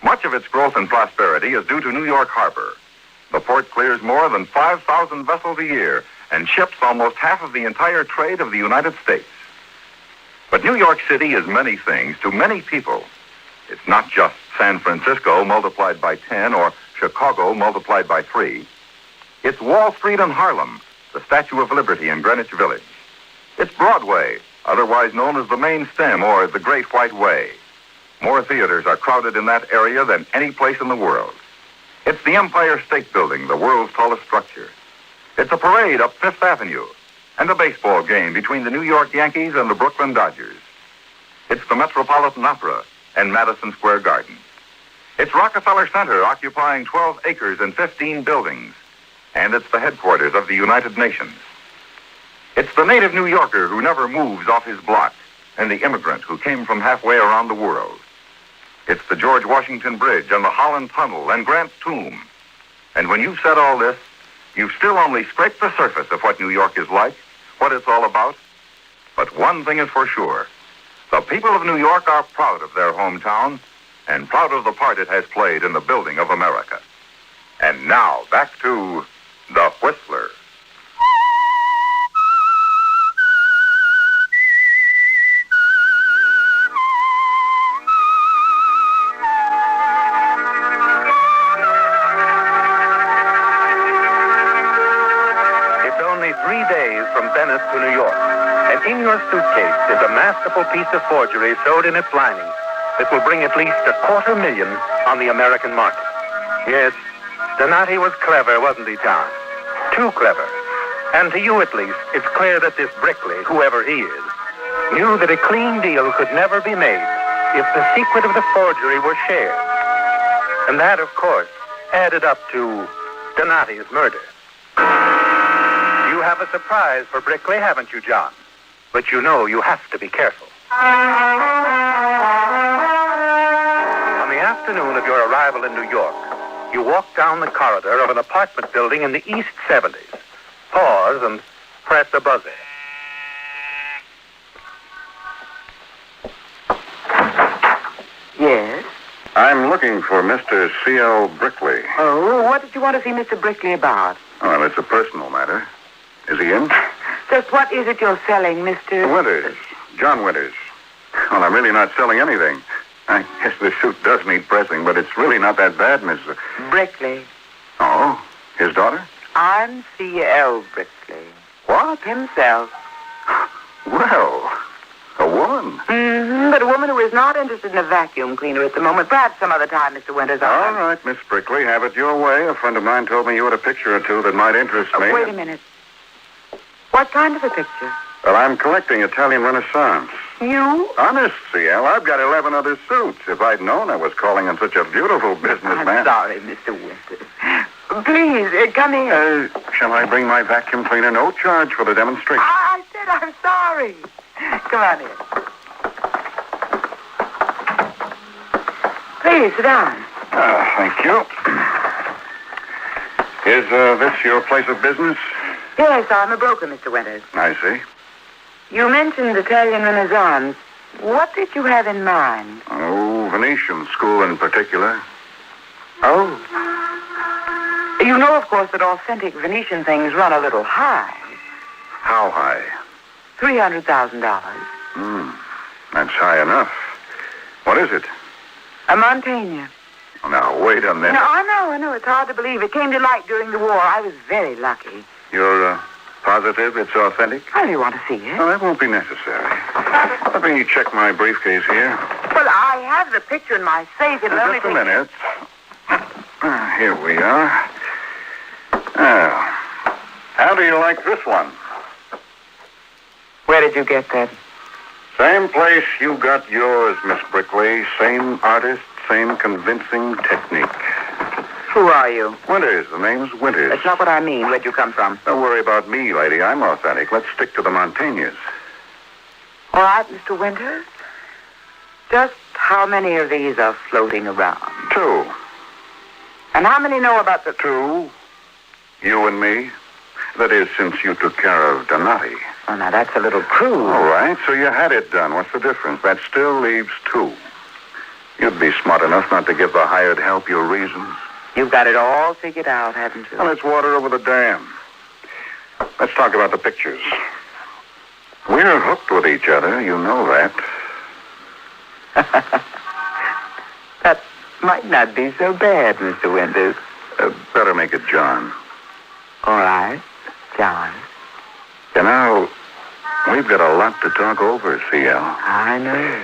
Much of its growth and prosperity is due to New York Harbor. The port clears more than 5,000 vessels a year and ships almost half of the entire trade of the United States. But New York City is many things to many people. It's not just San Francisco multiplied by 10 or Chicago multiplied by 3. It's Wall Street and Harlem, the Statue of Liberty in Greenwich Village. It's Broadway, otherwise known as the Main Stem or the Great White Way. More theaters are crowded in that area than any place in the world. It's the Empire State Building, the world's tallest structure. It's a parade up Fifth Avenue and a baseball game between the New York Yankees and the Brooklyn Dodgers. It's the Metropolitan Opera and Madison Square Garden. It's Rockefeller Center, occupying 12 acres and 15 buildings. And it's the headquarters of the United Nations. It's the native New Yorker who never moves off his block and the immigrant who came from halfway around the world. It's the George Washington Bridge and the Holland Tunnel and Grant's Tomb. And when you've said all this, you've still only scraped the surface of what New York is like, what it's all about. But one thing is for sure. The people of New York are proud of their hometown and proud of the part it has played in the building of America. And now, back to The Whistler. It's only 3 days from Venice to New York, and in your suitcase is a masterful piece of forgery sewed in its lining that will bring at least $250,000 on the American market. Yes, Donati was clever, wasn't he, John? Too clever. And to you, at least, it's clear that this Brickley, whoever he is, knew that a clean deal could never be made if the secret of the forgery were shared. And that, of course, added up to Donati's murder. You have a surprise for Brickley, haven't you, John? But you know you have to be careful. On the afternoon of your arrival in New York, you walk down the corridor of an apartment building in the East 70s. Pause and press a buzzer. Yes? I'm looking for Mr. C.L. Brickley. Oh, what did you want to see Mr. Brickley about? Well, it's a personal matter. Is he in? Just what is it you're selling, Mr. Winters. John Winters. Well, I'm really not selling anything. I guess the suit does need pressing, but it's really not that bad, Miss... Brickley. Oh? His daughter? I'm C.L. Brickley. What? Himself. Well, a woman. Mm-hmm, but a woman who is not interested in a vacuum cleaner at the moment. Perhaps some other time, Mr. Winters. All right, Miss Brickley, have it your way. A friend of mine told me you had a picture or two that might interest me. Wait a minute. What kind of a picture? Well, I'm collecting Italian Renaissance. You? Honest, C.L., I've got 11 other suits. If I'd known I was calling on such a beautiful businessman... I'm sorry, Mr. Winters. Please, come in. Shall I bring my vacuum cleaner? No charge for the demonstration. I said I'm sorry. Come on in. Please, sit down. Thank you. Is this your place of business? Yes, I'm a broker, Mr. Winters. I see. You mentioned Italian Renaissance. What did you have in mind? Oh, Venetian school in particular. Oh. You know, of course, that authentic Venetian things run a little high. How high? $300,000. That's high enough. What is it? A Montaigne. Now, wait a minute. No, I know. It's hard to believe. It came to light during the war. I was very lucky. You're positive it's authentic? I only want to see it. Well, that won't be necessary. Let me check my briefcase here. Well, I have the picture in my safe. It'll only Just a take... minute. Here we are. Now, how do you like this one? Where did you get that? Same place you got yours, Miss Brickley. Same artist, same convincing technique. Who are you? Winters. The name's Winters. That's not what I mean. Where'd you come from? Don't worry about me, lady. I'm authentic. Let's stick to the Montaignes. All right, Mr. Winters. Just how many of these are floating around? 2. And how many know about the... 2. You and me. That is, since you took care of Donati. Oh, now, that's a little crude. All right, so you had it done. What's the difference? That still leaves 2. You'd be smart enough not to give the hired help your reasons. You've got it all figured out, haven't you? Well, it's water over the dam. Let's talk about the pictures. We're hooked with each other, you know that. That might not be so bad, Mr. Winters. Better make it John. All right, John. You know, we've got a lot to talk over, CL. I know.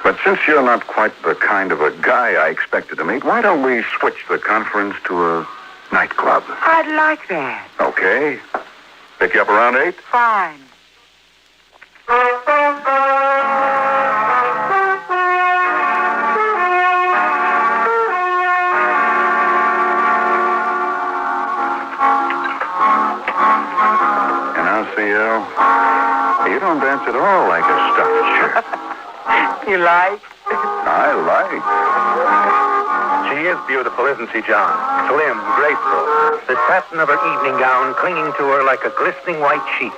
But since you're not quite the kind of a guy I expected to meet, why don't we switch the conference to a nightclub? I'd like that. Okay. Pick you up around 8? Fine. And now, CL, you don't dance at all like a stuffed shirt. You like? I like. She is beautiful, isn't she, John? Slim, graceful. The satin of her evening gown clinging to her like a glistening white sheet.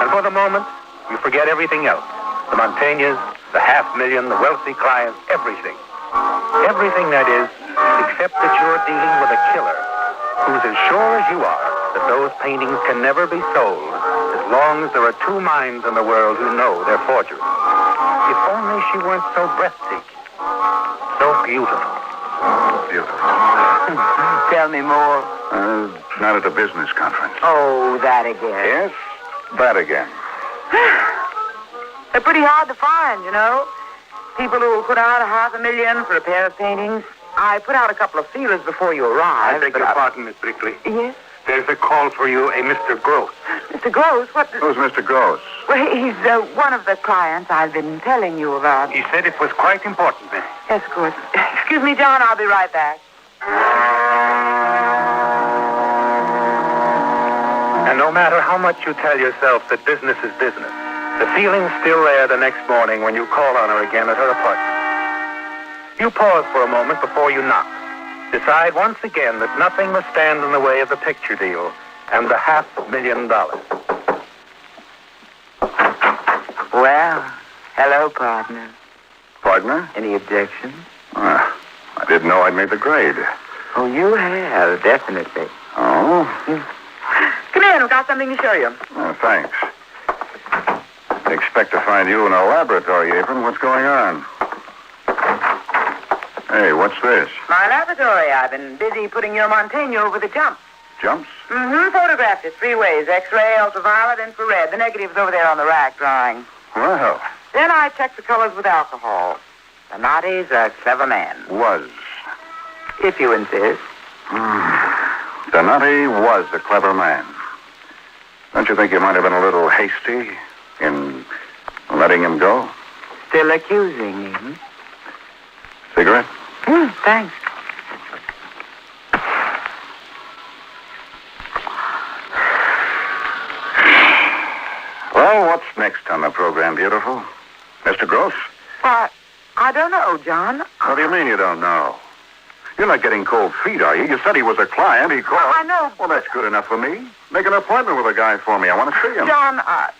And for the moment, you forget everything else. The Montañas, the $500,000, the wealthy clients, everything. Everything, that is, except that you're dealing with a killer who's as sure as you are that those paintings can never be sold as long as there are two minds in the world who know they're forgeries. If only she weren't so breathtaking, so beautiful. Beautiful. Tell me more. Not at the business conference. Oh, that again. Yes, that again. They're pretty hard to find, you know. People who will put out $500,000 for a pair of paintings. I put out a couple of feelers before you arrived. I beg your pardon, Miss Brickley. Yes? There's a call for you, a Mr. Gross. Mr. Gross? What? Who's Mr. Gross? Well, he's one of the clients I've been telling you about. He said it was quite important, miss. Yes, of course. Excuse me, John. I'll be right back. And no matter how much you tell yourself that business is business, the feeling's still there the next morning when you call on her again at her apartment. You pause for a moment before you knock. Decide once again that nothing must stand in the way of the picture deal and the $500,000. Well, hello, partner. Partner? Any objections? I didn't know I'd made the grade. Oh, you have, definitely. Oh? Come in, I've got something to show you. Thanks. Expect to find you in a laboratory, Abram. What's going on? Hey, what's this? My laboratory. I've been busy putting your Montaña over the jumps. Jumps? Mm-hmm. Photographed it 3 ways. X-ray, ultraviolet, infrared. The negative's over there on the rack drawing. Well. Then I checked the colors with alcohol. Donati's a clever man. Was. If you insist. Donati was a clever man. Don't you think you might have been a little hasty in letting him go? Still accusing him? Cigarette? Thanks. Well, what's next on the program, beautiful? Mr. Gross? Why, I don't know, John. What do you mean you don't know? You're not getting cold feet, are you? You said he was a client. He called. Well, I know. Well, that's good enough for me. Make an appointment with a guy for me. I want to see him. John, I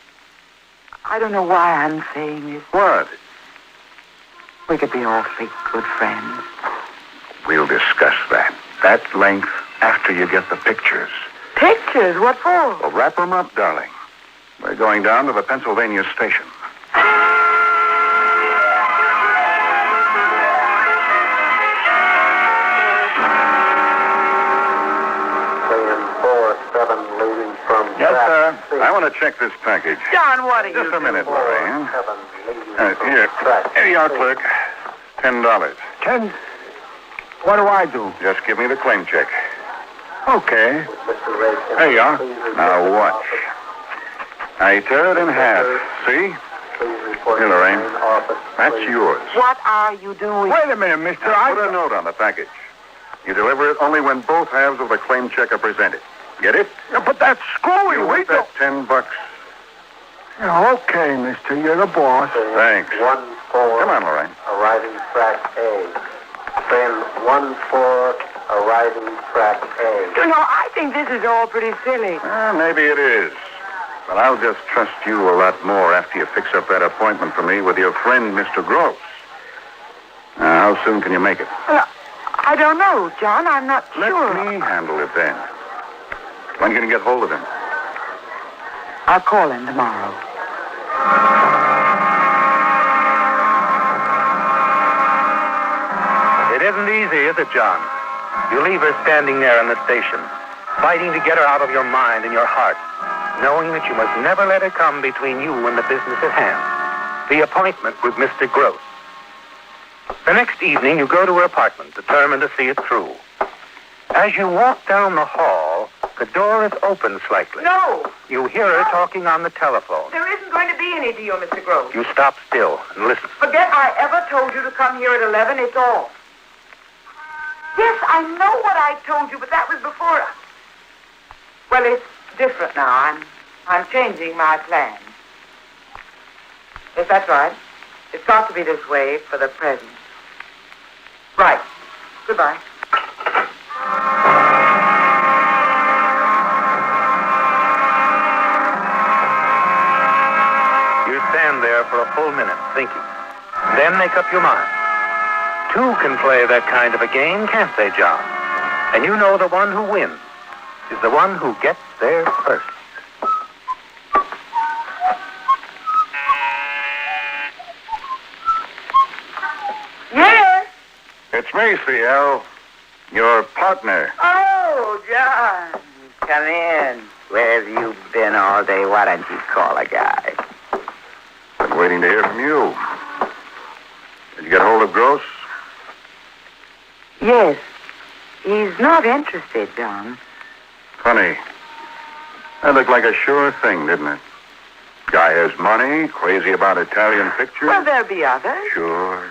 don't know why I'm saying this. What? We could be awfully good friends. We'll discuss that. At length after you get the pictures. Pictures? What for? Well, wrap them up, darling. We're going down to the Pennsylvania station. Yes, sir. I want to check this package. John, what are you Just a minute, Lorraine. Here you are, clerk. $10. 10? What do I do? Just give me the claim check. Okay. There you are. Now watch. I tear it in half. See? Here, Lorraine. That's yours. What are you doing? Wait a minute, mister. Put a note on the package. You deliver it only when both halves of the claim check are presented. Get it? Yeah, but that's screwy. You want that $10? Yeah, okay, mister. You're the boss. Thanks. 1-4. Come on, Lorraine. Arriving track A. Then 1-4. Arriving track A. You know, I think this is all pretty silly. Maybe it is. But I'll just trust you a lot more after you fix up that appointment for me with your friend, Mr. Gross. How soon can you make it? I don't know, John. I'm not sure. Let me handle it then. When can you get hold of him? I'll call in tomorrow. It isn't easy, is it, John? You leave her standing there in the station, fighting to get her out of your mind and your heart, knowing that you must never let her come between you and the business at hand, the appointment with Mr. Gross. The next evening, you go to her apartment, determined to see it through. As you walk down the hall, the door is open slightly. No! You hear her talking on the telephone. There isn't going to be any deal, Mr. Gross. You stop still and listen. Forget I ever told you to come here at 11. It's all. Yes, I know what I told you, but that was before. Well, it's different now. I'm changing my plans. Yes, that's right. It's got to be this way for the present. Right. Goodbye. You stand there for a full minute, thinking. Then make up your mind. Two can play that kind of a game, can't they, John? And you know the one who wins is the one who gets there first. Yes? It's me, CL. Your partner. Oh, John. Come in. Where have you been all day? Why don't you call a guy? Been waiting to hear from you. Did you get hold of Gross? Yes. He's not interested, John. Funny. That looked like a sure thing, didn't it? Guy has money, crazy about Italian pictures. Well, there'll be others. Sure.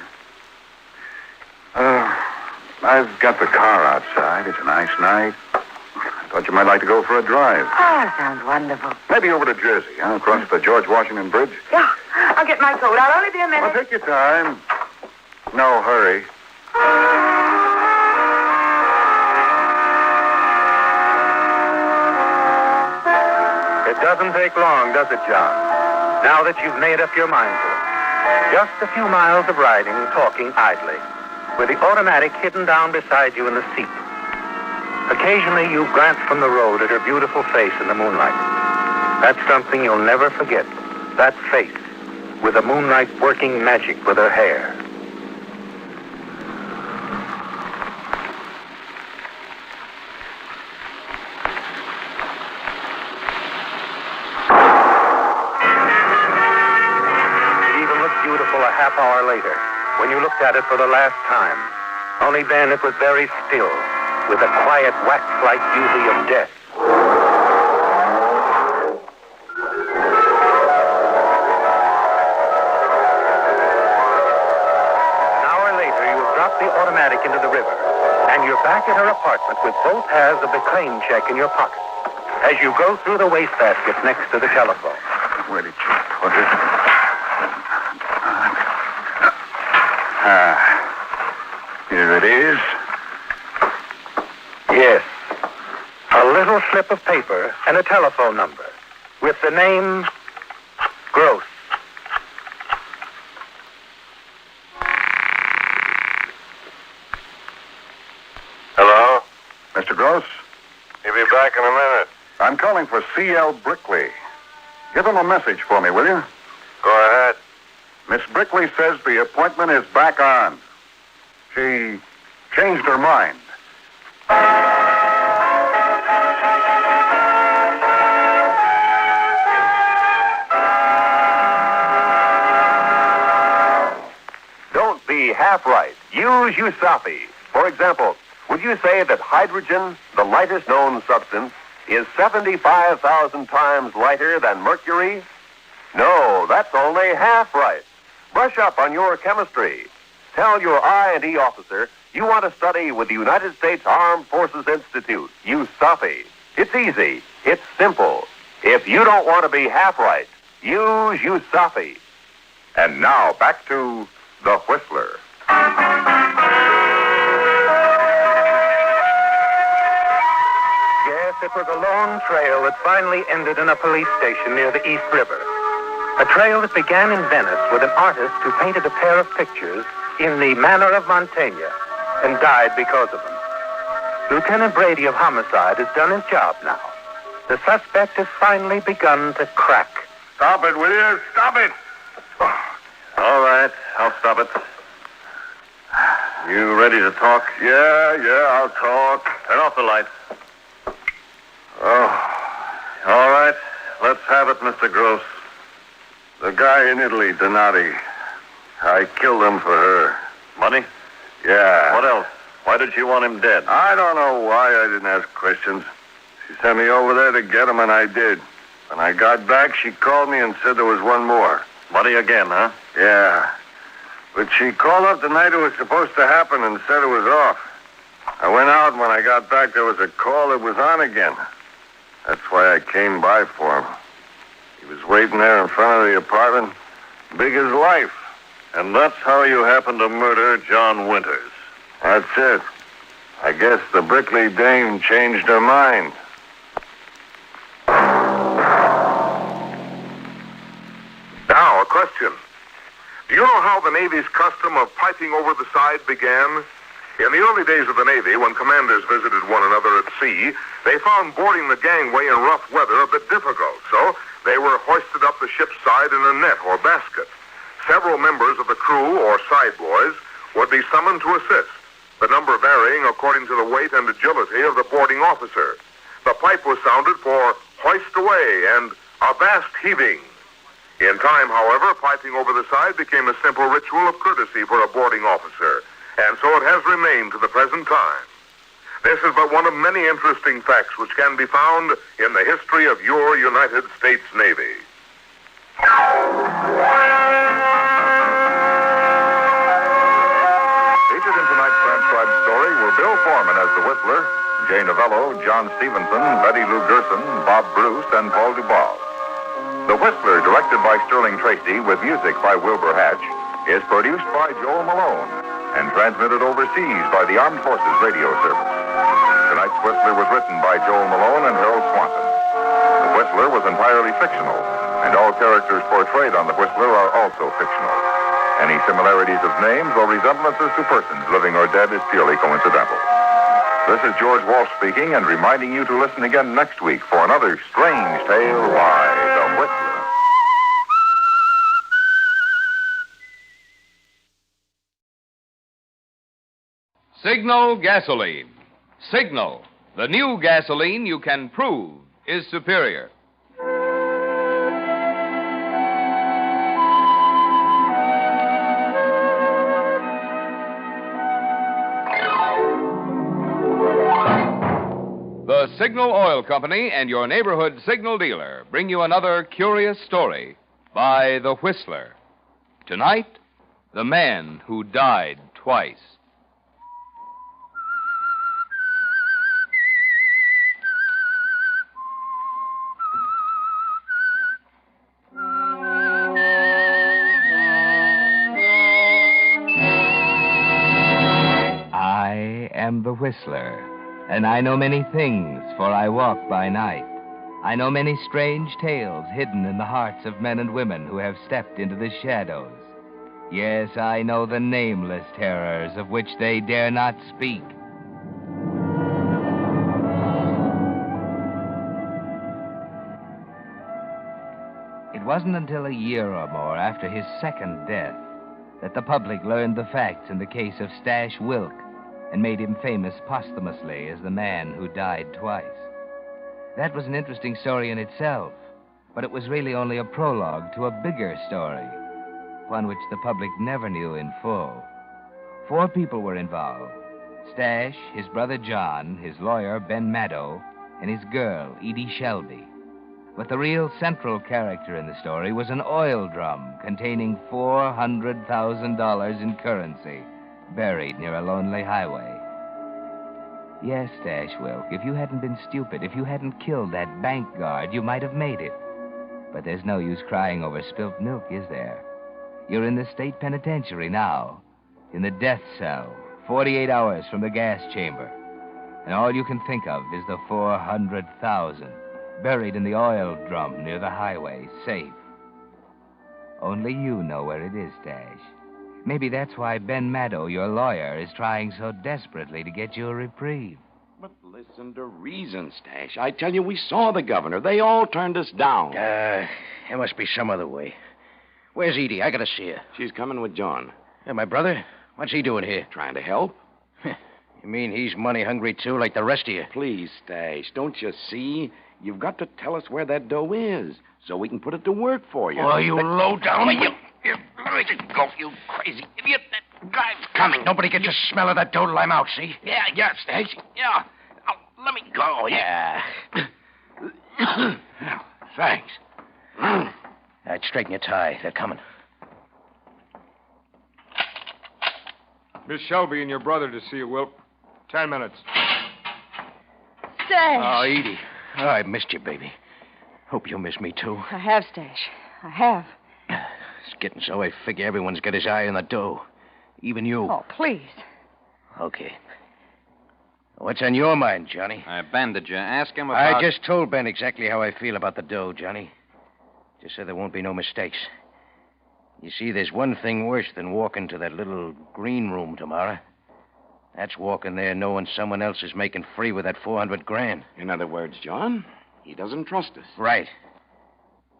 I've got the car outside. It's a nice night. I thought you might like to go for a drive. Ah, sounds wonderful. Maybe over to Jersey, across the George Washington Bridge. Yeah, I'll get my coat. I'll only be a minute. Well, take your time. No hurry. It doesn't take long, does it, John? Now that you've made up your mind to it. Just a few miles of riding, talking idly, with the automatic hidden down beside you in the seat. Occasionally, you glance from the road at her beautiful face in the moonlight. That's something you'll never forget. That face, with the moonlight working magic with her hair. Half hour later, when you looked at it for the last time. Only then it was very still, with the quiet wax-like beauty of death. An hour later, you have dropped the automatic into the river, and you're back at her apartment with both halves of the claim check in your pocket as you go through the wastebasket next to the telephone. Where did you put it? Here it is. Yes. A little slip of paper and a telephone number with the name Gross. Hello? Mr. Gross? He'll be back in a minute. I'm calling for C.L. Brickley. Give him a message for me, will you? Go ahead. Miss Brickley says the appointment is back on. She changed her mind. Don't be half right. Use USAFI. For example, would you say that hydrogen, the lightest known substance, is 75,000 times lighter than mercury? No, that's only half right. Brush up on your chemistry. Tell your I&E officer you want to study with the United States Armed Forces Institute, USAFI. It's easy. It's simple. If you don't want to be half right, use USAFI. And now back to The Whistler. Yes, it was a long trail that finally ended in a police station near the East River. A trail that began in Venice with an artist who painted a pair of pictures in the manner of Mantegna and died because of them. Lieutenant Brady of Homicide has done his job now. The suspect has finally begun to crack. Stop it, will you? Stop it! All right, I'll stop it. You ready to talk? Yeah, I'll talk. Turn off the light. Oh, All right, let's have it, Mr. Gross. the guy in Italy, Donati. I killed him for her. Money? Yeah. What else? Why did she want him dead? I don't know why I didn't ask questions. She sent me over there to get him, and I did. When I got back, she called me and said there was one more. Money again, huh? Yeah. But she called up the night it was supposed to happen and said it was off. I went out, and when I got back, there was a call that was on again. That's why I came by for him. He was waiting there in front of the apartment, big as life. And that's how you happened to murder John Winters. That's it. I guess the Brickley dame changed her mind. Now, a question. Do you know how the Navy's custom of piping over the side began? In the early days of the Navy, when commanders visited one another at sea, they found boarding the gangway in rough weather a bit difficult, so they were hoisted up the ship's side in a net or basket. Several members of the crew, or side boys, would be summoned to assist, the number varying according to the weight and agility of the boarding officer. The pipe was sounded for hoist away and avast heaving. In time, however, piping over the side became a simple ritual of courtesy for a boarding officer, and so it has remained to the present time. This is but one of many interesting facts which can be found in the history of your United States Navy. Featured in tonight's transcribed story were Bill Foreman as the Whistler, Jay Novello, John Stevenson, Betty Lou Gerson, Bob Bruce, and Paul Dubois. The Whistler, directed by Sterling Tracy with music by Wilbur Hatch, is produced by Joel Malone and transmitted overseas by the Armed Forces Radio Service. Tonight's Whistler was written by Joel Malone and Harold Swanson. The Whistler was entirely fictional, and all characters portrayed on The Whistler are also fictional. Any similarities of names or resemblances to persons living or dead is purely coincidental. This is George Walsh speaking and reminding you to listen again next week for another strange tale by The Whistler. Signal gasoline. Signal, the new gasoline you can prove is superior. The Signal Oil Company and your neighborhood signal dealer bring you another curious story by The Whistler. Tonight, the man who died twice. I am the Whistler, and I know many things, for I walk by night. I know many strange tales hidden in the hearts of men and women who have stepped into the shadows. Yes, I know the nameless terrors of which they dare not speak. It wasn't until a year or more after his second death that the public learned the facts in the case of Stash Wilk and made him famous posthumously as the man who died twice. That was an interesting story in itself, but it was really only a prologue to a bigger story, one which the public never knew in full. 4 people were involved: Stash, his brother John, his lawyer Ben Maddow, and his girl Edie Shelby. But the real central character in the story was an oil drum containing $400,000 in currency, buried near a lonely highway. Yes, Stash Wilk, if you hadn't been stupid, if you hadn't killed that bank guard, you might have made it. But there's no use crying over spilt milk, is there? You're in the state penitentiary now, in the death cell, 48 hours from the gas chamber. And all you can think of is the $400,000 buried in the oil drum near the highway, safe. Only you know where it is, Stash. Maybe that's why Ben Maddow, your lawyer, is trying so desperately to get you a reprieve. But Listen to reason, Stash. I tell you, we saw the governor. They all turned us down. There must be some other way. Where's Edie? I gotta see her. She's coming with John. Hey, my brother? What's he doing here? Trying to help. You mean he's money hungry, too, like the rest of you? Please, Stash, don't you see? You've got to tell us where that dough is so we can put it to work for you. Oh, you low down. Let me go, you crazy idiot. That guy's coming. Nobody gets a smell of that dough till I'm out, see? Yeah, Stash. Yeah. Let me go, yeah. Well, thanks. I'd straighten your tie. They're coming. Miss Shelby and your brother to see you, Wilp. 10 minutes. Stash. Oh, Edie. Oh, I missed you, baby. Hope you miss me, too. I have, Stash. I have. It's getting so I figure everyone's got his eye on the dough. Even you. Oh, please. Okay. What's on your mind, Johnny? Ben, did you ask him about... I just told Ben exactly how I feel about the dough, Johnny. Just so there won't be no mistakes. You see, there's one thing worse than walking to that little green room tomorrow. That's walking there knowing someone else is making free with that $400,000. In other words, John, he doesn't trust us. Right.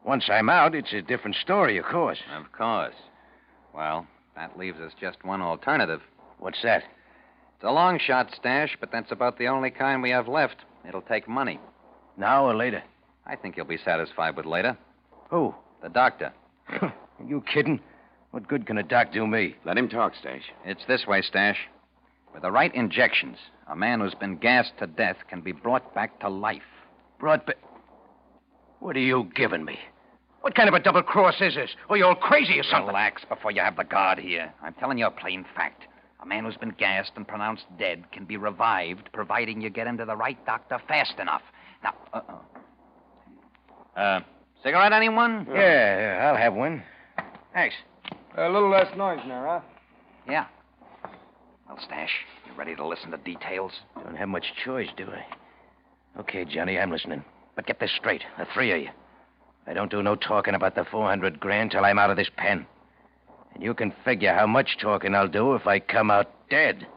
Once I'm out, it's a different story, of course. Of course. Well, that leaves us just one alternative. What's that? It's a long shot, Stash, but that's about the only kind we have left. It'll take money. Now or later? I think you'll be satisfied with later. Who? The doctor. Are you kidding? What good can a doc do me? Let him talk, Stash. It's this way, Stash. With the right injections, a man who's been gassed to death can be brought back to life. Brought back? What are you giving me? What kind of a double cross is this? Are you all crazy or something? Relax before you have the guard here. I'm telling you a plain fact. A man who's been gassed and pronounced dead can be revived, providing you get him to the right doctor fast enough. Now, cigarette, anyone? Yeah, I'll have one. Thanks. A little less noise now, huh? Yeah. Well, Stash, you ready to listen to details? Don't have much choice, do I? Okay, Johnny, I'm listening. But get this straight, the three of you. I don't do no talking about the $400,000 till I'm out of this pen. And you can figure how much talking I'll do if I come out dead.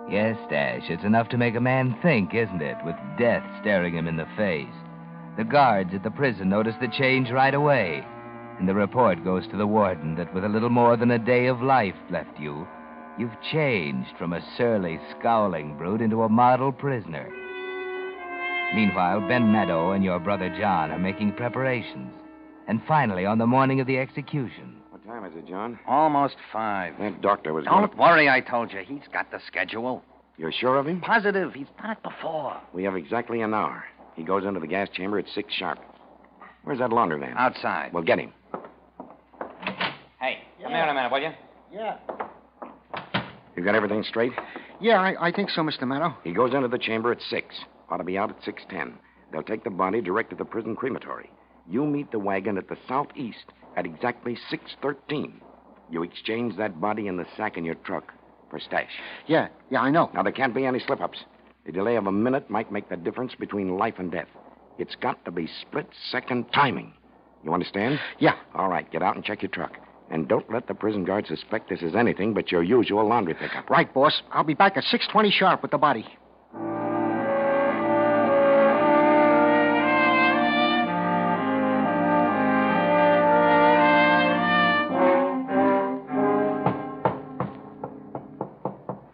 Yes, Stash, it's enough to make a man think, isn't it, with death staring him in the face. The guards at the prison notice the change right away, and the report goes to the warden that with a little more than a day of life left you, you've changed from a surly, scowling brute into a model prisoner. Meanwhile, Ben Meadow and your brother John are making preparations. And finally, on the morning of the execution... What time is it, John? Almost 5. That doctor was Don't worry, I told you. He's got the schedule. You're sure of him? Positive. He's done it before. We have exactly an hour. He goes into the gas chamber at 6 sharp. Where's that laundry van? Outside. Well, get him. Hey, come here in a minute, will you? Yeah. You got everything straight? Yeah, I think so, Mr. Meadow. He goes into the chamber at 6. Ought to be out at 6:10. They'll take the body direct to the prison crematory. You meet the wagon at the southeast at exactly 6:13. You exchange that body in the sack in your truck for Stash. Yeah, I know. Now, there can't be any slip-ups. A delay of a minute might make the difference between life and death. It's got to be split-second timing. You understand? Yeah. All right, get out and check your truck. And don't let the prison guard suspect this is anything but your usual laundry pickup. Right, boss. I'll be back at 6:20 sharp with the body.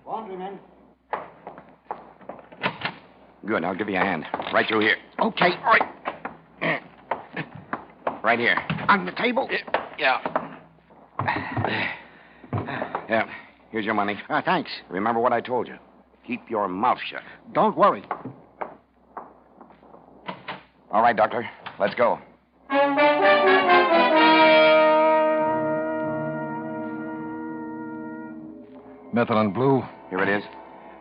Laundryman. Good, I'll give you a hand. Right through here. Okay. Right here. On the table? Yeah. Yeah, here's your money. Thanks. Remember what I told you. Keep your mouth shut. Don't worry. All right, Doctor. Let's go. Methylene blue. Here it is.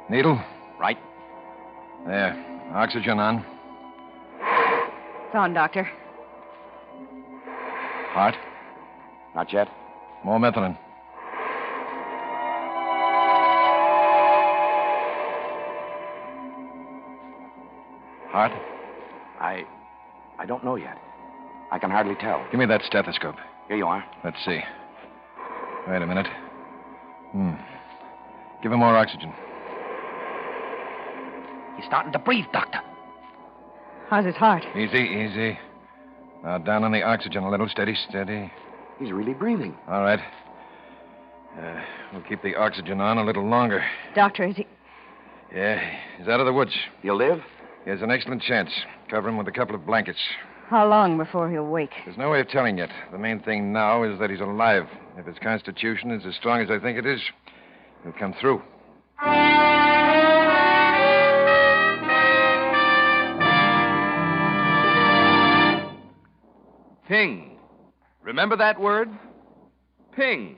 Needle? Right. There. Oxygen on. It's on, Doctor. Heart? Not yet. More methylene. Heart? I don't know yet. I can hardly tell. Give me that stethoscope. Here you are. Let's see. Wait a minute. Give him more oxygen. He's starting to breathe, Doctor. How's his heart? Easy. Now down on the oxygen a little. Steady. He's really breathing. All right. We'll keep the oxygen on a little longer. Doctor, is he... Yeah, he's out of the woods. He'll live? He has an excellent chance. Cover him with a couple of blankets. How long before he'll wake? There's no way of telling yet. The main thing now is that he's alive. If his constitution is as strong as I think it is, he'll come through. Ping. Remember that word? Ping.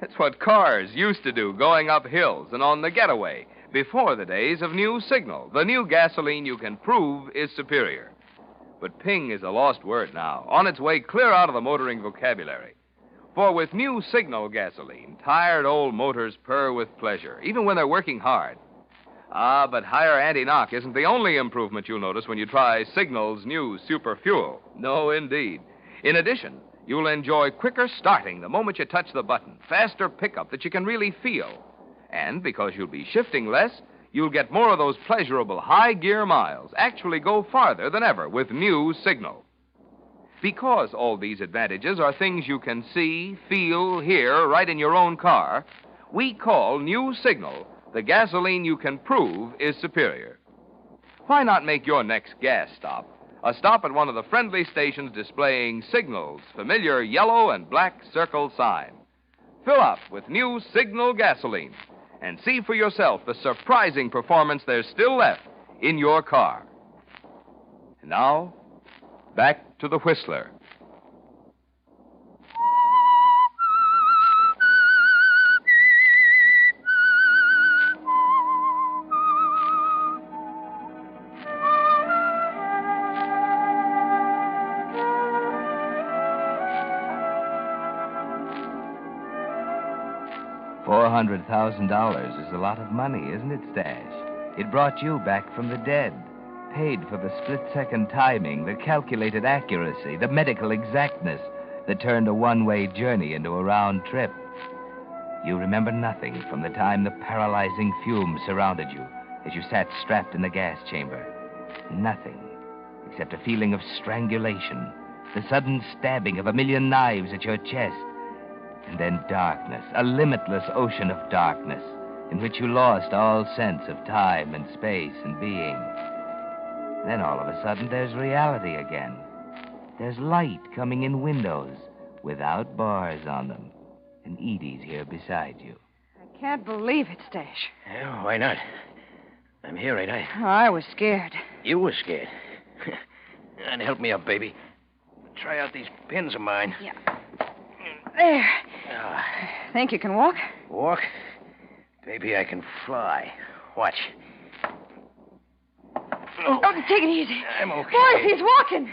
That's what cars used to do going up hills and on the getaway before the days of New Signal. The new gasoline you can prove is superior. But ping is a lost word now, on its way clear out of the motoring vocabulary. For with New Signal gasoline, tired old motors purr with pleasure, even when they're working hard. But higher anti-knock isn't the only improvement you'll notice when you try Signal's new super fuel. No, indeed. In addition, you'll enjoy quicker starting the moment you touch the button, faster pickup that you can really feel. And because you'll be shifting less, you'll get more of those pleasurable high-gear miles, actually go farther than ever with New Signal. Because all these advantages are things you can see, feel, hear right in your own car, we call New Signal the gasoline you can prove is superior. Why not make your next gas stop a stop at one of the friendly stations displaying Signal's familiar yellow and black circle sign? Fill up with New Signal gasoline and see for yourself the surprising performance there's still left in your car. And now, back to the Whistler. $400,000 is a lot of money, isn't it, Stash? It brought you back from the dead, paid for the split-second timing, the calculated accuracy, the medical exactness that turned a one-way journey into a round trip. You remember nothing from the time the paralyzing fumes surrounded you as you sat strapped in the gas chamber. Nothing except a feeling of strangulation, the sudden stabbing of a million knives at your chest, and then darkness, a limitless ocean of darkness in which you lost all sense of time and space and being. Then all of a sudden there's reality again. There's light coming in windows without bars on them. And Edie's here beside you. I can't believe it, Stash. Yeah, why not? I'm here, ain't I? Oh, I was scared. You were scared. And help me up, baby. Try out these pins of mine. Yeah. There. Think you can walk? Walk? Baby, I can fly. Watch. Oh, take it easy. I'm okay. Boys, he's walking.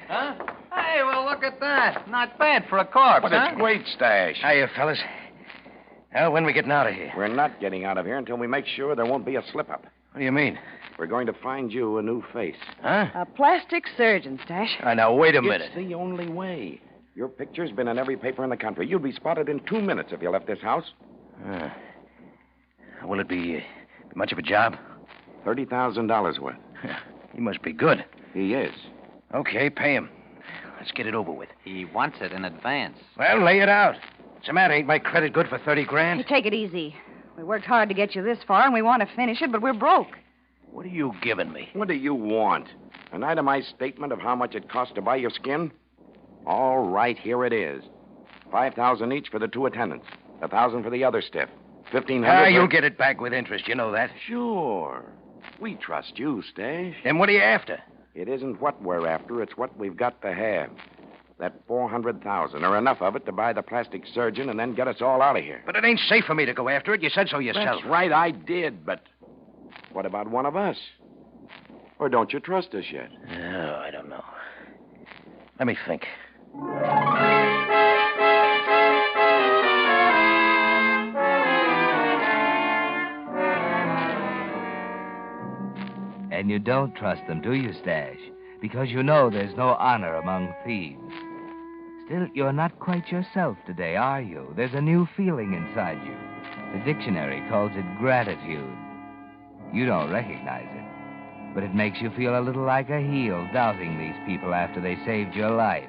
Huh? Hey, well, look at that. Not bad for a corpse, But it's great, Stash. Hiya, fellas. Well, when are we getting out of here? We're not getting out of here until we make sure there won't be a slip-up. What do you mean? We're going to find you a new face. Huh? A plastic surgeon, Stash. Now, wait a minute. It's the only way. Your picture's been in every paper in the country. You'll be spotted in 2 minutes if you left this house. Will it be much of a job? $30,000 worth. He must be good. He is. Okay, pay him. Let's get it over with. He wants it in advance. Well, lay it out. What's the matter? Ain't my credit good for 30 grand? Hey, take it easy. We worked hard to get you this far, and we want to finish it, but we're broke. What are you giving me? What do you want? An itemized statement of how much it cost to buy your skin? All right, here it is. $5,000 each for the 2 attendants. $1,000 for the other stiff. $1,500. You'll get it back with interest. You know that. Sure. We trust you, Stash. Then what are you after? It isn't what we're after. It's what we've got to have. That $400,000, or enough of it to buy the plastic surgeon and then get us all out of here. But it ain't safe for me to go after it. You said so yourself. That's right, I did, but what about one of us? Or don't you trust us yet? Oh, I don't know. Let me think. And you don't trust them, do you, Stash? Because you know there's no honor among thieves. Still, you're not quite yourself today, are you? There's a new feeling inside you. The dictionary calls it gratitude. You don't recognize it, but it makes you feel a little like a heel doubting these people after they saved your life.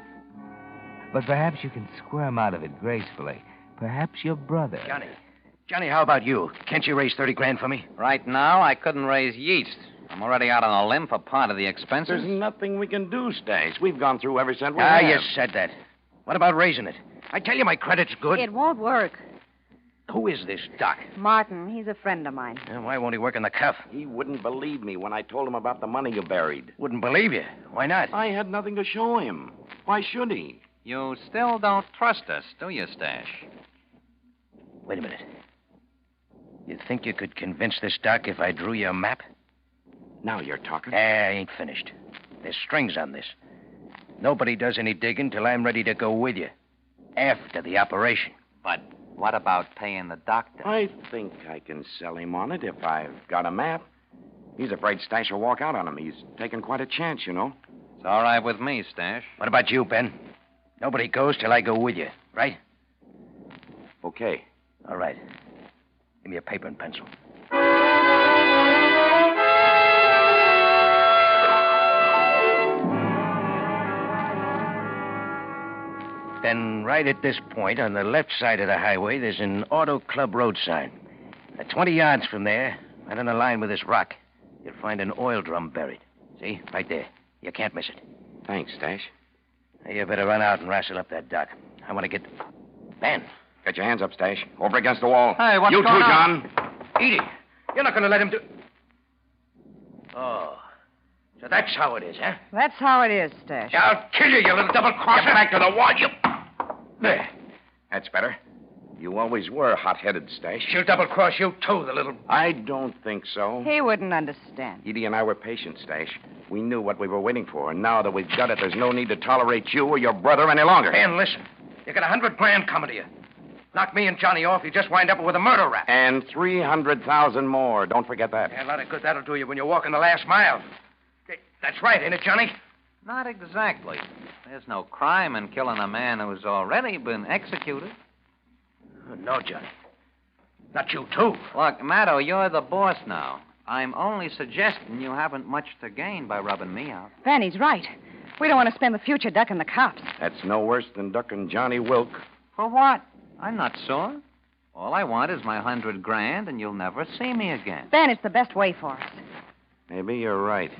But perhaps you can squirm out of it gracefully. Perhaps your brother... Johnny, how about you? Can't you raise 30 grand for me? Right now, I couldn't raise yeast. I'm already out on a limb for part of the expenses. There's nothing we can do, Stash. We've gone through every cent we have. You said that. What about raising it? I tell you, my credit's good. It won't work. Who is this Doc? Martin, he's a friend of mine. Why won't he work in the cuff? He wouldn't believe me when I told him about the money you buried. Wouldn't believe you? Why not? I had nothing to show him. Why should he? You still don't trust us, do you, Stash? Wait a minute. You think you could convince this Doc if I drew you a map? Now you're talking. I ain't finished. There's strings on this. Nobody does any digging till I'm ready to go with you. After the operation. But what about paying the doctor? I think I can sell him on it if I've got a map. He's afraid Stash will walk out on him. He's taken quite a chance, you know. It's all right with me, Stash. What about you, Ben? Nobody goes till I go with you, right? Okay. All right. Give me a paper and pencil. Then right at this point, on the left side of the highway, there's an auto club road sign. 20 yards from there, right on the line with this rock, you'll find an oil drum buried. See? Right there. You can't miss it. Thanks, Stash. Now, you better run out and wrestle up that Doc. I want to get... Ben. Get your hands up, Stash. Over against the wall. Hey, what's you going on? You too, John. Edie, you're not going to let him do... Oh. So that's how it is, huh? That's how it is, Stash. I'll kill you, you little double-crosser. Get back to the wall, you... There. That's better. You always were hot-headed, Stash. She'll double-cross you, too, the little... I don't think so. He wouldn't understand. Edie and I were patient, Stash. We knew what we were waiting for, and now that we've got it, there's no need to tolerate you or your brother any longer. Ben, listen. You got 100 grand coming to you. Knock me and Johnny off, you just wind up with a murder rap. And 300,000 more. Don't forget that. Yeah, a lot of good that'll do you when you're walking the last mile. That's right, ain't it, Johnny? Not exactly. There's no crime in killing a man who's already been executed. No, Johnny. Not you, too. Look, Maddo, you're the boss now. I'm only suggesting you haven't much to gain by rubbing me out. Ben, he's right. We don't want to spend the future ducking the cops. That's no worse than ducking Johnny Wilk. For what? I'm not sore. All I want is my 100 grand, and you'll never see me again. Ben, it's the best way for us. Maybe you're right.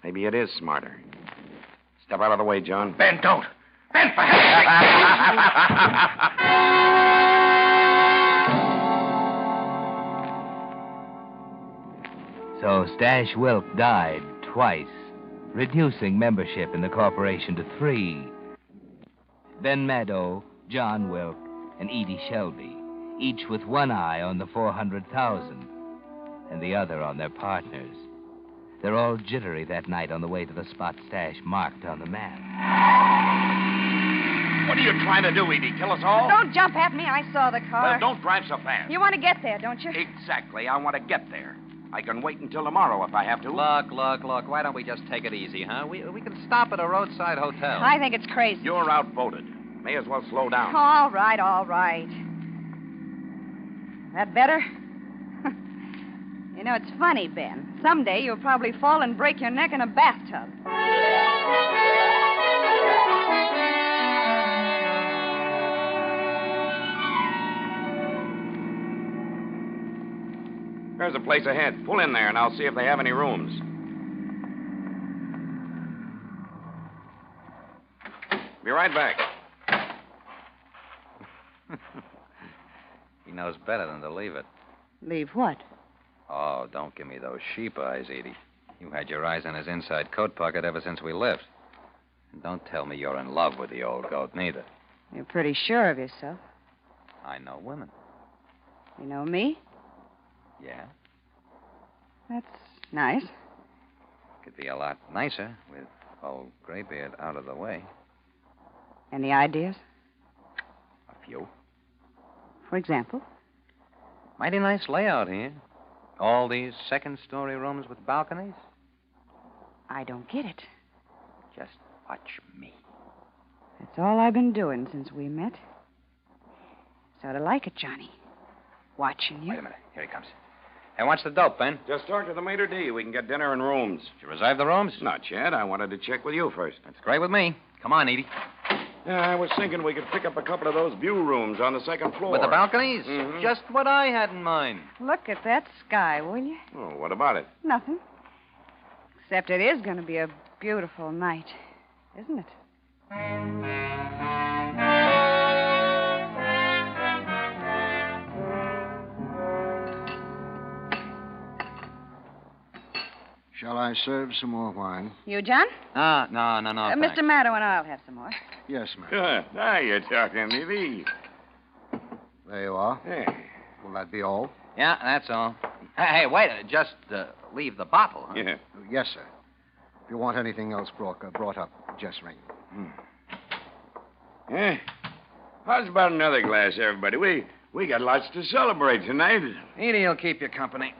Maybe it is smarter. Step out of the way, John. Ben, don't. Ben, for heaven's So Stash Wilk died twice, reducing membership in the corporation to 3. Then Meadow, John Wilk, and Edie Shelby, each with one eye on the 400,000 and the other on their partners. They're all jittery that night on the way to the spot Stash marked on the map. What are you trying to do, Edie? Kill us all? Don't jump at me. I saw the car. Well, don't drive so fast. You want to get there, don't you? Exactly. I want to get there. I can wait until tomorrow if I have to. Look. Why don't we just take it easy, huh? We can stop at a roadside hotel. I think it's crazy. You're outvoted. May as well slow down. All right. That better? You know, it's funny, Ben. Someday you'll probably fall and break your neck in a bathtub. There's a place ahead. Pull in there, and I'll see if they have any rooms. Be right back. He knows better than to leave it. Leave what? Oh, don't give me those sheep eyes, Edie. You had your eyes on his inside coat pocket ever since we left. And don't tell me you're in love with the old goat, neither. You're pretty sure of yourself. I know women. You know me? Yeah? That's nice. Could be a lot nicer with old Graybeard out of the way. Any ideas? A few. For example? Mighty nice layout here. All these second-story rooms with balconies. I don't get it. Just watch me. That It's all I've been doing since we met. Sort of like it, Johnny. Watching you. Wait a minute. Here he comes. Hey, what's the dope, Ben? Just talk to the maitre d'. We can get dinner and rooms. Did you reserve the rooms? Not yet. I wanted to check with you first. That's great with me. Come on, Edie. Yeah, I was thinking we could pick up a couple of those view rooms on the second floor. With the balconies? Mhm. Just what I had in mind. Look at that sky, will you? Oh, what about it? Nothing. Except it is going to be a beautiful night, isn't it? Shall I serve some more wine? You, John? No, Mr. Maddow and I'll have some more. Yes, ma'am. Good. Now you're talking to me. There you are. Hey. Will that be all? Yeah, that's all. Hey, wait. Just leave the bottle, huh? Yeah. Yes, sir. If you want anything else brought up, just ring. Yeah. How's about another glass, everybody? We got lots to celebrate tonight. Edie will keep you company.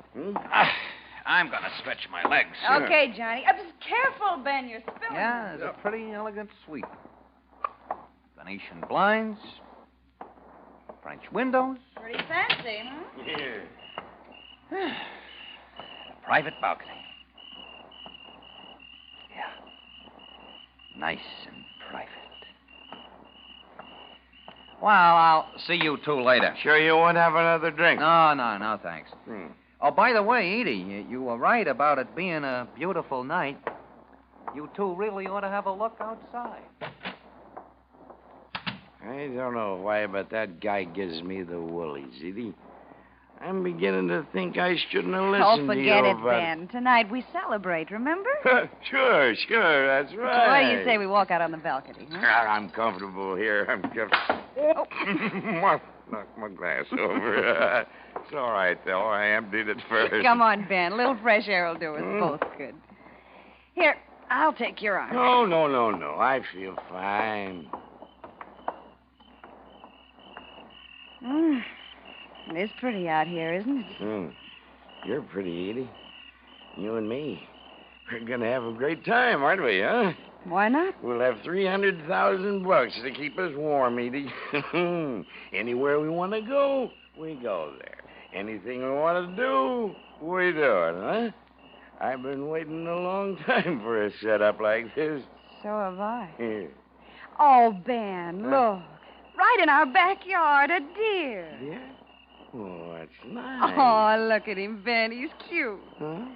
I'm going to stretch my legs. Okay, Johnny. Just careful, Ben. You're spilling. Yeah, it's a pretty elegant suite. Venetian blinds. French windows. Pretty fancy, huh? Yeah. Private balcony. Yeah. Nice and private. Well, I'll see you two later. Sure you won't have another drink? No, thanks. Oh, by the way, Edie, you were right about it being a beautiful night. You two really ought to have a look outside. I don't know why, but that guy gives me the woolies, Edie. I'm beginning to think I shouldn't have listened to you. Oh, forget it, Ben. Tonight we celebrate, remember? Sure, that's right. What do you say we walk out on the balcony, huh? I'm comfortable here. I'm comfortable. Knocked my glass over. It's all right, though. I emptied it first. Come on, Ben. A little fresh air will do us both good. Here, I'll take your arm. No. I feel fine. It is pretty out here, isn't it? You're pretty, Edie. You and me. We're going to have a great time, aren't we, huh? Why not? We'll have $300,000 to keep us warm, Edie. Anywhere we want to go, we go there. Anything we want to do, we do it, huh? I've been waiting a long time for a setup like this. So have I. Here. Oh, Ben, look. Right in our backyard, a deer. Yeah? Oh, that's nice. Oh, look at him, Ben. He's cute. Huh?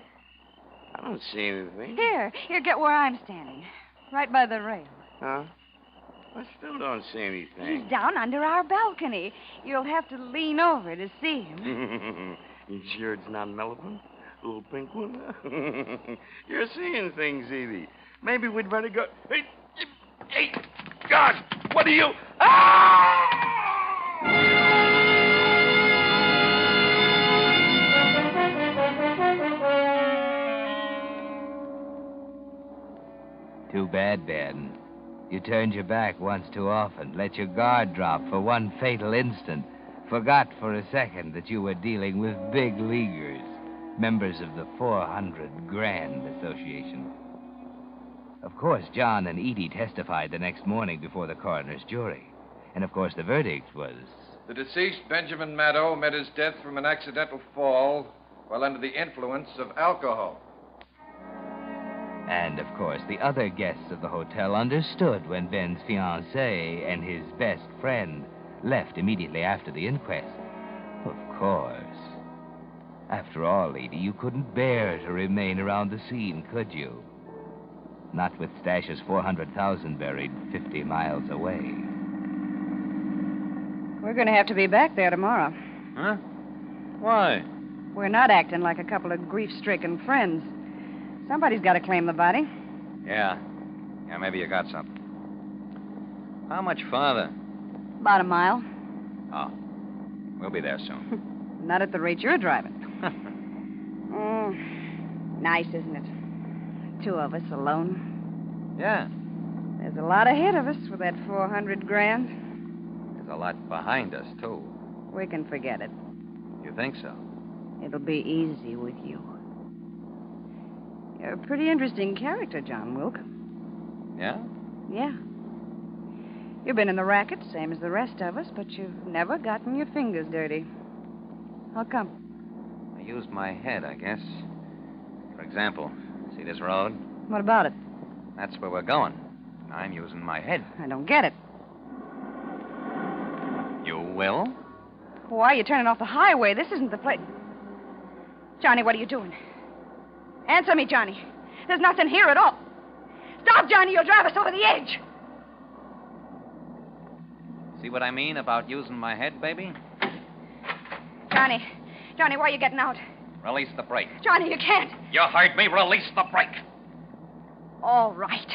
I don't see anything. Here, get where I'm standing. Right by the rail. Huh? I still don't see anything. He's down under our balcony. You'll have to lean over to see him. You sure it's not an elephant? A little pink one? You're seeing things, Edie. Maybe we'd better go... Hey, God! What are you... Ah! Too bad, Ben. You turned your back once too often, let your guard drop for one fatal instant, forgot for a second that you were dealing with big leaguers, members of the 400 Grand Association. Of course, John and Edie testified the next morning before the coroner's jury. And, of course, the verdict was... The deceased, Benjamin Maddow, met his death from an accidental fall while under the influence of alcohol. And, of course, the other guests of the hotel understood when Ben's fiancée and his best friend left immediately after the inquest. Of course. After all, Edie, you couldn't bear to remain around the scene, could you? Not with Stash's 400,000 buried 50 miles away. We're going to have to be back there tomorrow. Huh? Why? We're not acting like a couple of grief-stricken friends. Somebody's got to claim the body. Yeah, maybe you got something. How much farther? About a mile. Oh, we'll be there soon. Not at the rate you're driving. Nice, isn't it? Two of us alone. Yeah. There's a lot ahead of us with that 400 grand. There's a lot behind us, too. We can forget it. You think so? It'll be easy with you. You're a pretty interesting character, John Wilk. Yeah? Yeah. You've been in the racket, same as the rest of us, but you've never gotten your fingers dirty. How come? I used my head, I guess. For example, see this road? What about it? That's where we're going. I'm using my head. I don't get it. You will? Why are you turning off the highway? This isn't the place. Johnny, what are you doing? Answer me, Johnny. There's nothing here at all. Stop, Johnny. You'll drive us over the edge. See what I mean about using my head, baby? Johnny, why are you getting out? Release the brake. Johnny, you can't. You heard me. Release the brake. All right.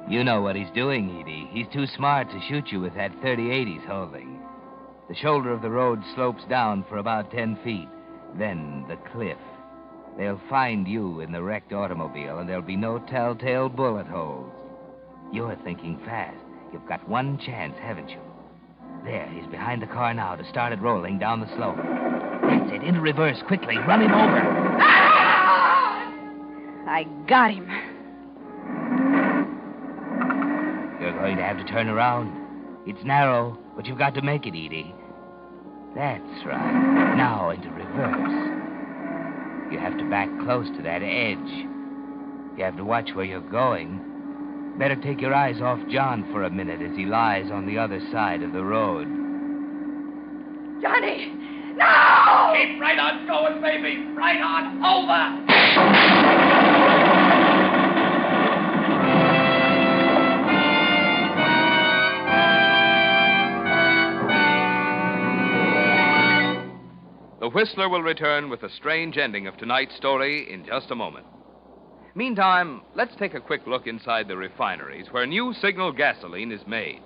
You know what he's doing, Edie. He's too smart to shoot you with that .38 he's holding. The shoulder of the road slopes down for about 10 feet. Then the cliff. They'll find you in the wrecked automobile, and there'll be no telltale bullet holes. You're thinking fast. You've got one chance, haven't you? There, he's behind the car now to start it rolling down the slope. That's it. Into reverse, quickly. Run him over. I got him. You're going to have to turn around. It's narrow, but you've got to make it, Edie. That's right. Now into reverse. You have to back close to that edge. You have to watch where you're going. Better take your eyes off John for a minute as he lies on the other side of the road. Johnny! No! Keep right on going, baby. Right on over. The Whistler will return with the strange ending of tonight's story in just a moment. Meantime, let's take a quick look inside the refineries where new signal gasoline is made.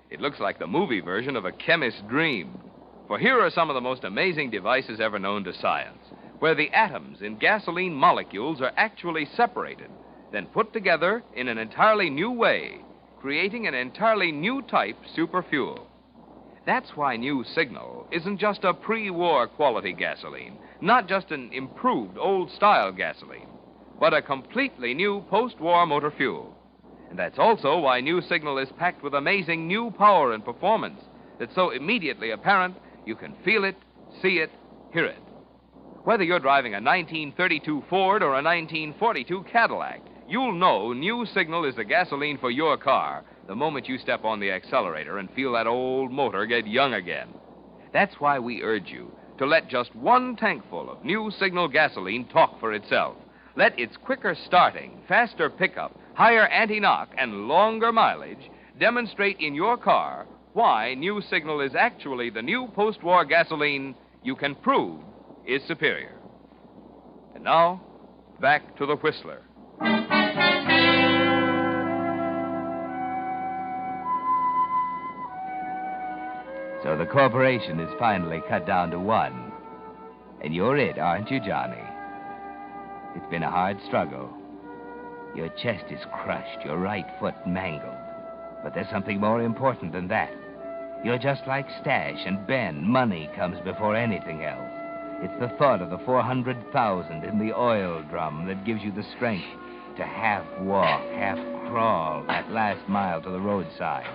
It looks like the movie version of a chemist's dream. For here are some of the most amazing devices ever known to science, where the atoms in gasoline molecules are actually separated, then put together in an entirely new way, creating an entirely new type superfuel. That's why New Signal isn't just a pre-war quality gasoline, not just an improved old-style gasoline, but a completely new post-war motor fuel. And that's also why New Signal is packed with amazing new power and performance that's so immediately apparent you can feel it, see it, hear it. Whether you're driving a 1932 Ford or a 1942 Cadillac, you'll know New Signal is the gasoline for your car the moment you step on the accelerator and feel that old motor get young again. That's why we urge you to let just one tankful of New Signal gasoline talk for itself. Let its quicker starting, faster pickup, higher anti-knock, and longer mileage demonstrate in your car why New Signal is actually the new post-war gasoline you can prove is superior. And now, back to the Whistler. So the corporation is finally cut down to one. And you're it, aren't you, Johnny? It's been a hard struggle. Your chest is crushed, your right foot mangled. But there's something more important than that. You're just like Stash and Ben. Money comes before anything else. It's the thought of the 400,000 in the oil drum that gives you the strength to half walk, half crawl that last mile to the roadside.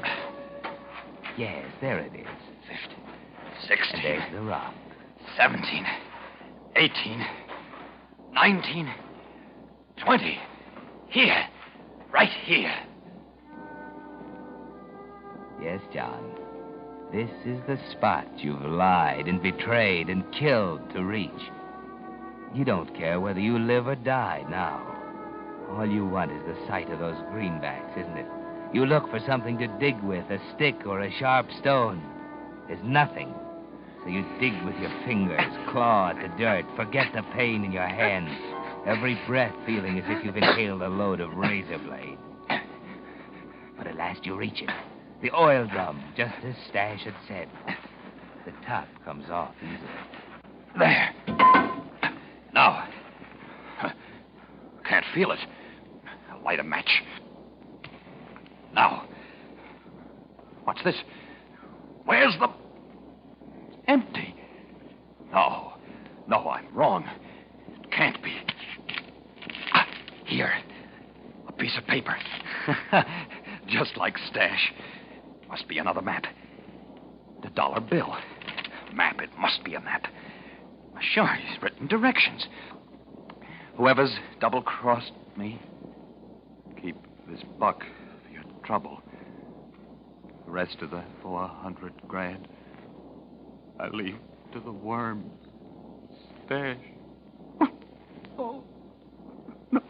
Yes, there it is. 50, 60. And there's the rock. 17, 18, 19, 20. Here. Right here. Yes, John. This is the spot you've lied and betrayed and killed to reach. You don't care whether you live or die now. All you want is the sight of those greenbacks, isn't it? You look for something to dig with, a stick or a sharp stone. There's nothing. So you dig with your fingers, claw at the dirt, forget the pain in your hands. Every breath feeling as if you've inhaled a load of razor blade. But at last you reach it. The oil drum, just as Stash had said. The top comes off easily. There. Now. Can't feel it. Light a match. Now. What's this? Where's the... Empty. No. No, I'm wrong. It can't be. Here. stash. Must be another map. The dollar bill. Map, it must be a map. Sure, he's written directions. Whoever's double-crossed me, keep this buck for your trouble. The rest of the 400 grand, I leave to the worm stash. Oh, no.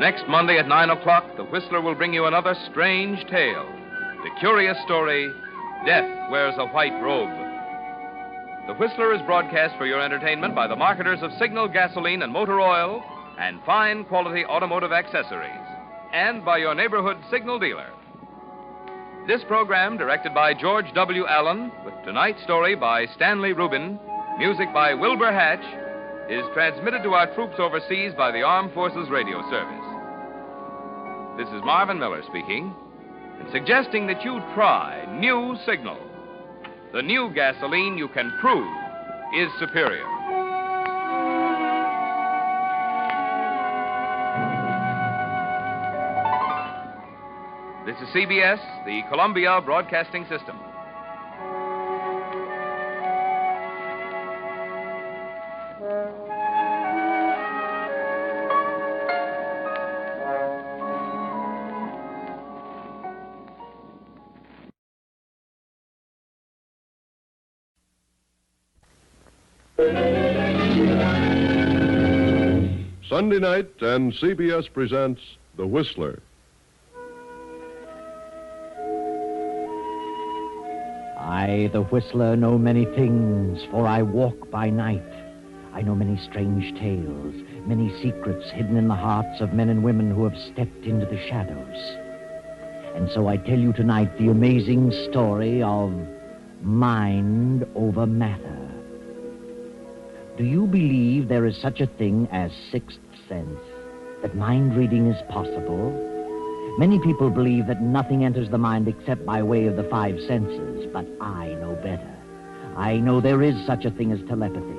Next Monday at 9 o'clock, the Whistler will bring you another strange tale. The curious story, Death Wears a White Robe. The Whistler is broadcast for your entertainment by the marketers of Signal gasoline and motor oil and fine quality automotive accessories, and by your neighborhood Signal dealer. This program, directed by George W. Allen, with tonight's story by Stanley Rubin, music by Wilbur Hatch, is transmitted to our troops overseas by the Armed Forces Radio Service. This is Marvin Miller speaking, and suggesting that you try new Signal. The new gasoline you can prove is superior. This is CBS, the Columbia Broadcasting System. Sunday night, and CBS presents The Whistler. I, the Whistler, know many things, for I walk by night. I know many strange tales, many secrets hidden in the hearts of men and women who have stepped into the shadows. And so I tell you tonight the amazing story of mind over matter. Do you believe there is such a thing as sixth sense, that mind reading is possible? Many people believe that nothing enters the mind except by way of the five senses, but I know better. I know there is such a thing as telepathy.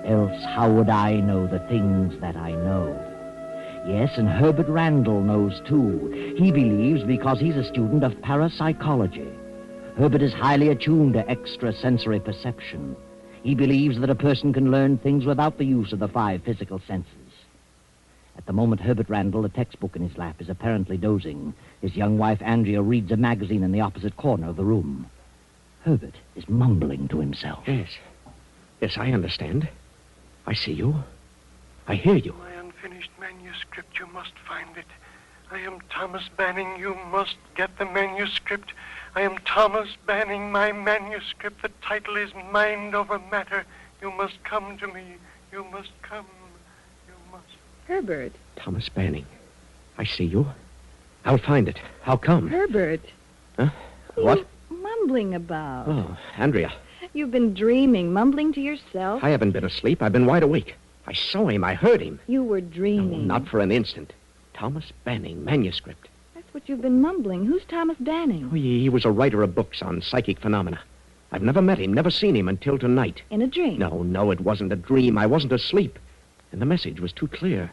Else how would I know the things that I know? Yes, and Herbert Randall knows too. He believes because he's a student of parapsychology. Herbert is highly attuned to extrasensory perception. He believes that a person can learn things without the use of the five physical senses. At the moment, Herbert Randall, a textbook in his lap, is apparently dozing. His young wife, Andrea, reads a magazine in the opposite corner of the room. Herbert is mumbling to himself. Yes. Yes, I understand. I see you. I hear you. My unfinished manuscript, you must find it. I am Thomas Banning. You must get the manuscript. I am Thomas Banning. My manuscript. The title is Mind Over Matter. You must come to me. You must come. You must. Herbert. Thomas Banning. I see you. I'll find it. How come? Herbert. Huh? What? Mumbling about. Oh, Andrea. You've been dreaming, mumbling to yourself. I haven't been asleep. I've been wide awake. I saw him. I heard him. You were dreaming. No, not for an instant. Thomas Banning, manuscript. That's what you've been mumbling. Who's Thomas Banning? Oh, he was a writer of books on psychic phenomena. I've never met him, never seen him until tonight. In a dream? No, it wasn't a dream. I wasn't asleep. And the message was too clear.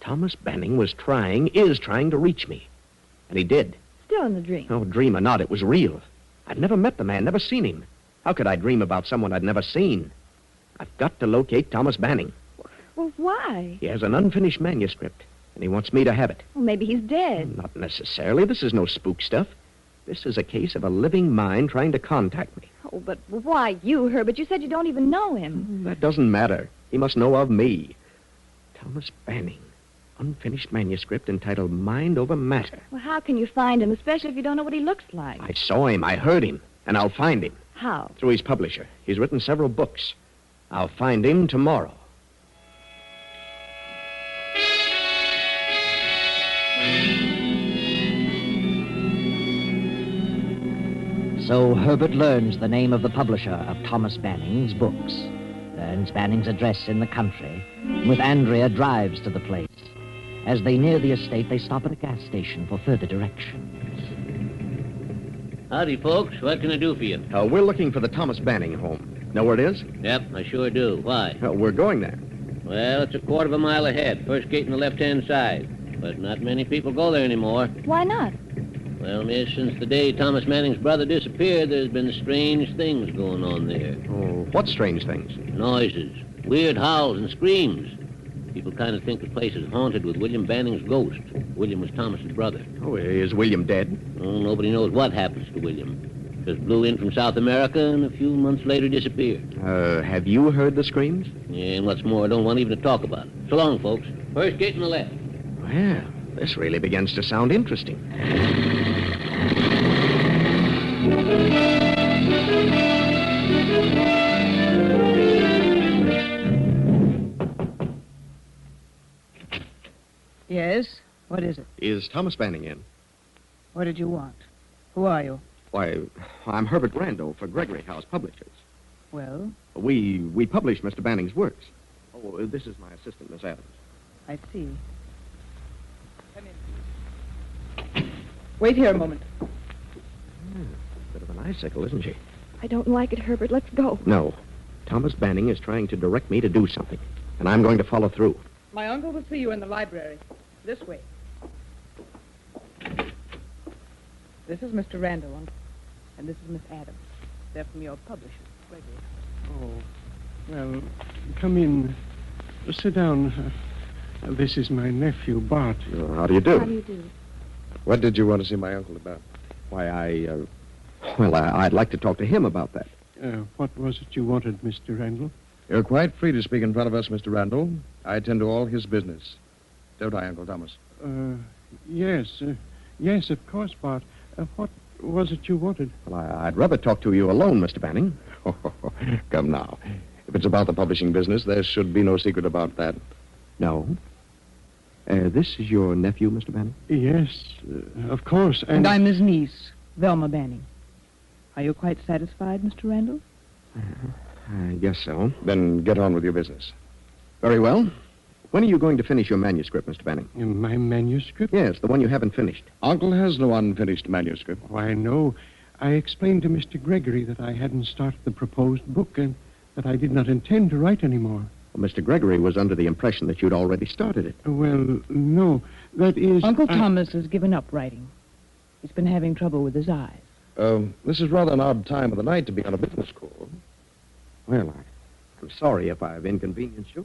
Thomas Banning is trying to reach me. And he did. Still in the dream? No, dream or not, it was real. I'd never met the man, never seen him. How could I dream about someone I'd never seen? I've got to locate Thomas Banning. Well, why? He has an unfinished manuscript, and he wants me to have it. Well, maybe he's dead. Not necessarily. This is no spook stuff. This is a case of a living mind trying to contact me. Oh, but why you, Herbert? You said you don't even know him. That doesn't matter. He must know of me. Thomas Banning. Unfinished manuscript entitled Mind Over Matter. Well, how can you find him, especially if you don't know what he looks like? I saw him. I heard him. And I'll find him. How? Through his publisher. He's written several books. I'll find him tomorrow. So Herbert learns the name of the publisher of Thomas Banning's books, learns Banning's address in the country, and with Andrea drives to the place. As they near the estate, they stop at a gas station for further directions. Howdy, folks. What can I do for you? We're looking for the Thomas Banning home. Know where it is? Yep, I sure do. Why? We're going there. Well, it's a quarter of a mile ahead. First gate on the left-hand side. But not many people go there anymore. Why not? Well, miss, since the day Thomas Manning's brother disappeared, there's been strange things going on there. Oh, what strange things? Noises, weird howls and screams. People kind of think the place is haunted with William Banning's ghost. William was Thomas's brother. Oh, is William dead? Oh, nobody knows what happens to William. Just blew in from South America and a few months later disappeared. Have you heard the screams? Yeah, and what's more, I don't want even to talk about it. So long, folks. First gate on the left. Well, this really begins to sound interesting. Yes? What is it? Is Thomas Banning in? What did you want? Who are you? Why, I'm Herbert Randall for Gregory House Publishers. Well, We publish Mr. Banning's works. Oh, this is my assistant, Miss Adams. I see. Come in. Wait here a moment. Bit of an icicle, isn't she? I don't like it, Herbert. Let's go. No. Thomas Banning is trying to direct me to do something, and I'm going to follow through. My uncle will see you in the library. This way. This is Mr. Randall, Uncle. And this is Miss Adams. They're from your publisher, Gregory. Oh, well, come in. Sit down. This is my nephew, Bart. How do you do? How do you do? What did you want to see my uncle about? Why, I'd like to talk to him about that. What was it you wanted, Mr. Randall? You're quite free to speak in front of us, Mr. Randall. I attend to all his business. Don't I, Uncle Thomas? Yes. Yes, of course, Bart. What was it you wanted? Well, I'd rather talk to you alone, Mr. Banning. Come now. If it's about the publishing business, there should be no secret about that. No? This is your nephew, Mr. Banning? Yes, of course. And I'm his niece, Velma Banning. Are you quite satisfied, Mr. Randall? I guess so. Then get on with your business. Very well. When are you going to finish your manuscript, Mr. Banning? My manuscript? Yes, the one you haven't finished. Uncle has no unfinished manuscript. Why, no. I explained to Mr. Gregory that I hadn't started the proposed book and that I did not intend to write any more. Well, Mr. Gregory was under the impression that you'd already started it. Well, no. That is... Uncle Thomas has given up writing. He's been having trouble with his eyes. This is rather an odd time of the night to be on a business call. Well, I'm sorry if I've inconvenienced you.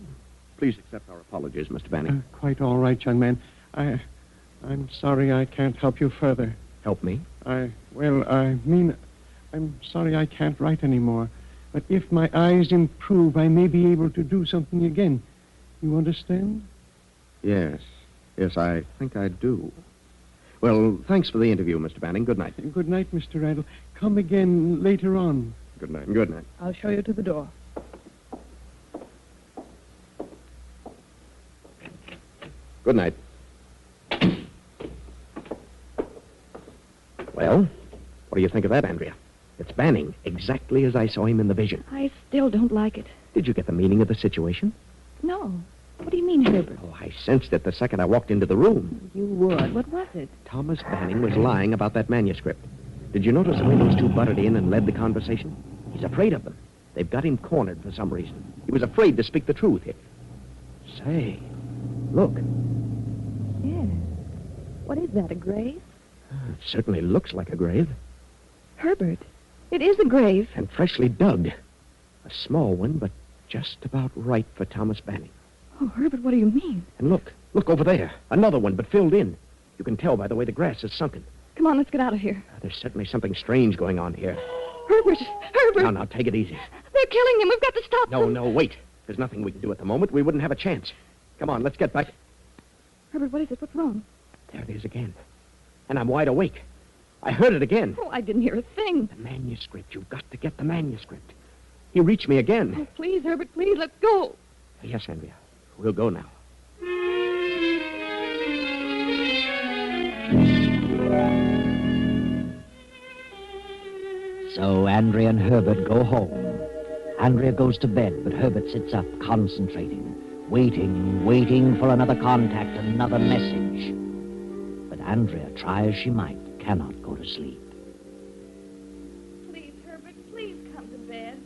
Please accept our apologies, Mr. Banning. Quite all right, young man. I'm sorry I can't help you further. Help me? I'm sorry I can't write anymore. But if my eyes improve, I may be able to do something again. You understand? Yes. Yes, I think I do. Well, thanks for the interview, Mr. Banning. Good night. Good night, Mr. Randall. Come again later on. Good night. Good night. I'll show you to the door. Good night. Well, what do you think of that, Andrea? It's Banning, exactly as I saw him in the vision. I still don't like it. Did you get the meaning of the situation? No. What do you mean, Herbert? Oh, I sensed it the second I walked into the room. You would. What was it? Thomas Banning was lying about that manuscript. Did you notice the way those two butted in and led the conversation? He's afraid of them. They've got him cornered for some reason. He was afraid to speak the truth. Say, look. Yes. What is that, a grave? It certainly looks like a grave. Herbert, it is a grave. And freshly dug. A small one, but just about right for Thomas Banning. Oh, Herbert, what do you mean? And look over there. Another one, but filled in. You can tell by the way the grass is sunken. Come on, let's get out of here. There's certainly something strange going on here. Herbert! Now, take it easy. They're killing him. We've got to stop them. No, wait. There's nothing we can do at the moment. We wouldn't have a chance. Come on, let's get back. Herbert, what is it? What's wrong? There it is again. And I'm wide awake. I heard it again. Oh, I didn't hear a thing. The manuscript. You've got to get the manuscript. He reached me again. Oh, please, Herbert, please, let's go. Yes, Andrea. We'll go now. So Andrea and Herbert go home. Andrea goes to bed, but Herbert sits up, concentrating, waiting for another contact, another message. But Andrea, try as she might, cannot go to sleep. Please, Herbert, please come to bed.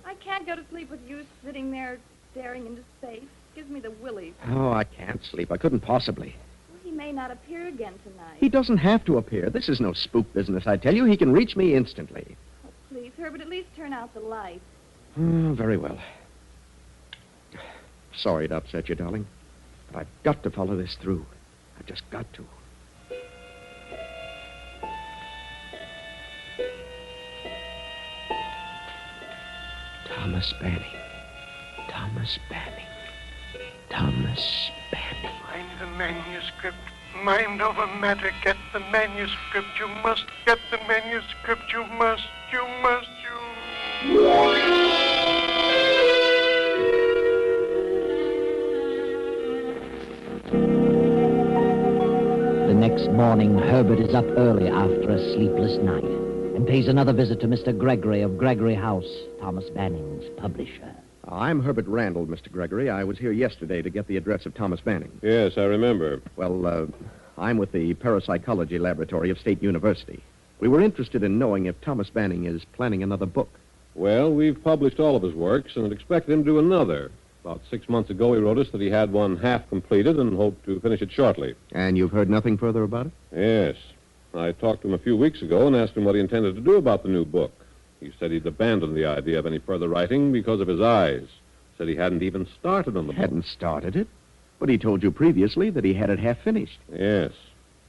I can't go to sleep with you sitting there staring into space. Gives me the willies. Oh, I can't sleep. I couldn't possibly. Well, he may not appear again tonight. He doesn't have to appear. This is no spook business, I tell you. He can reach me instantly. Oh, please, Herbert, at least turn out the light. Oh, very well. Sorry to upset you, darling, but I've got to follow this through. I've just got to. Thomas Banning. Thomas Banning. Thomas Banning. Find the manuscript. Mind over matter. Get the manuscript. You must get the manuscript. You must. The next morning, Herbert is up early after a sleepless night and pays another visit to Mr. Gregory of Gregory House, Thomas Banning's publisher. I'm Herbert Randall, Mr. Gregory. I was here yesterday to get the address of Thomas Banning. Yes, I remember. Well, I'm with the Parapsychology Laboratory of State University. We were interested in knowing if Thomas Banning is planning another book. Well, we've published all of his works and expected him to do another. About 6 months ago, he wrote us that he had one half completed and hoped to finish it shortly. And you've heard nothing further about it? Yes. I talked to him a few weeks ago and asked him what he intended to do about the new book. He said he'd abandoned the idea of any further writing because of his eyes. Said he hadn't even started on the book. Hadn't started it? But he told you previously that he had it half finished. Yes.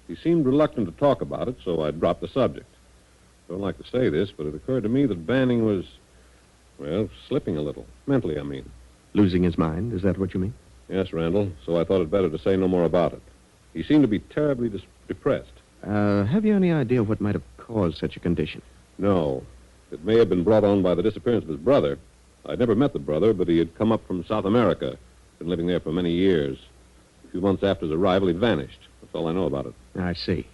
He seemed reluctant to talk about it, so I dropped the subject. Don't like to say this, but it occurred to me that Banning was, well, slipping a little. Mentally, I mean. Losing his mind? Is that what you mean? Yes, Randall, so I thought it better to say no more about it. He seemed to be terribly depressed. Have you any idea what might have caused such a condition? No. It may have been brought on by the disappearance of his brother. I'd never met the brother, but he had come up from South America. Been living there for many years. A few months after his arrival, he'd vanished. That's all I know about it. I see.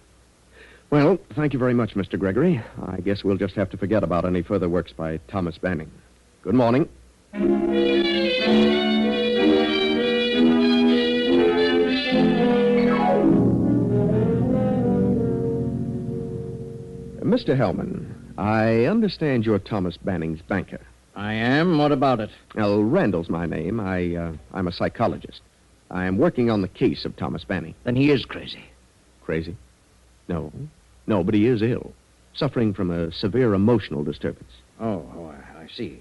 Well, thank you very much, Mr. Gregory. I guess we'll just have to forget about any further works by Thomas Banning. Good morning. Mr. Hellman, I understand you're Thomas Banning's banker. I am. What about it? Well, Randall's my name. I'm a psychologist. I am working on the case of Thomas Banning. Then he is crazy. Crazy? No, but he is ill, suffering from a severe emotional disturbance. Oh, I see.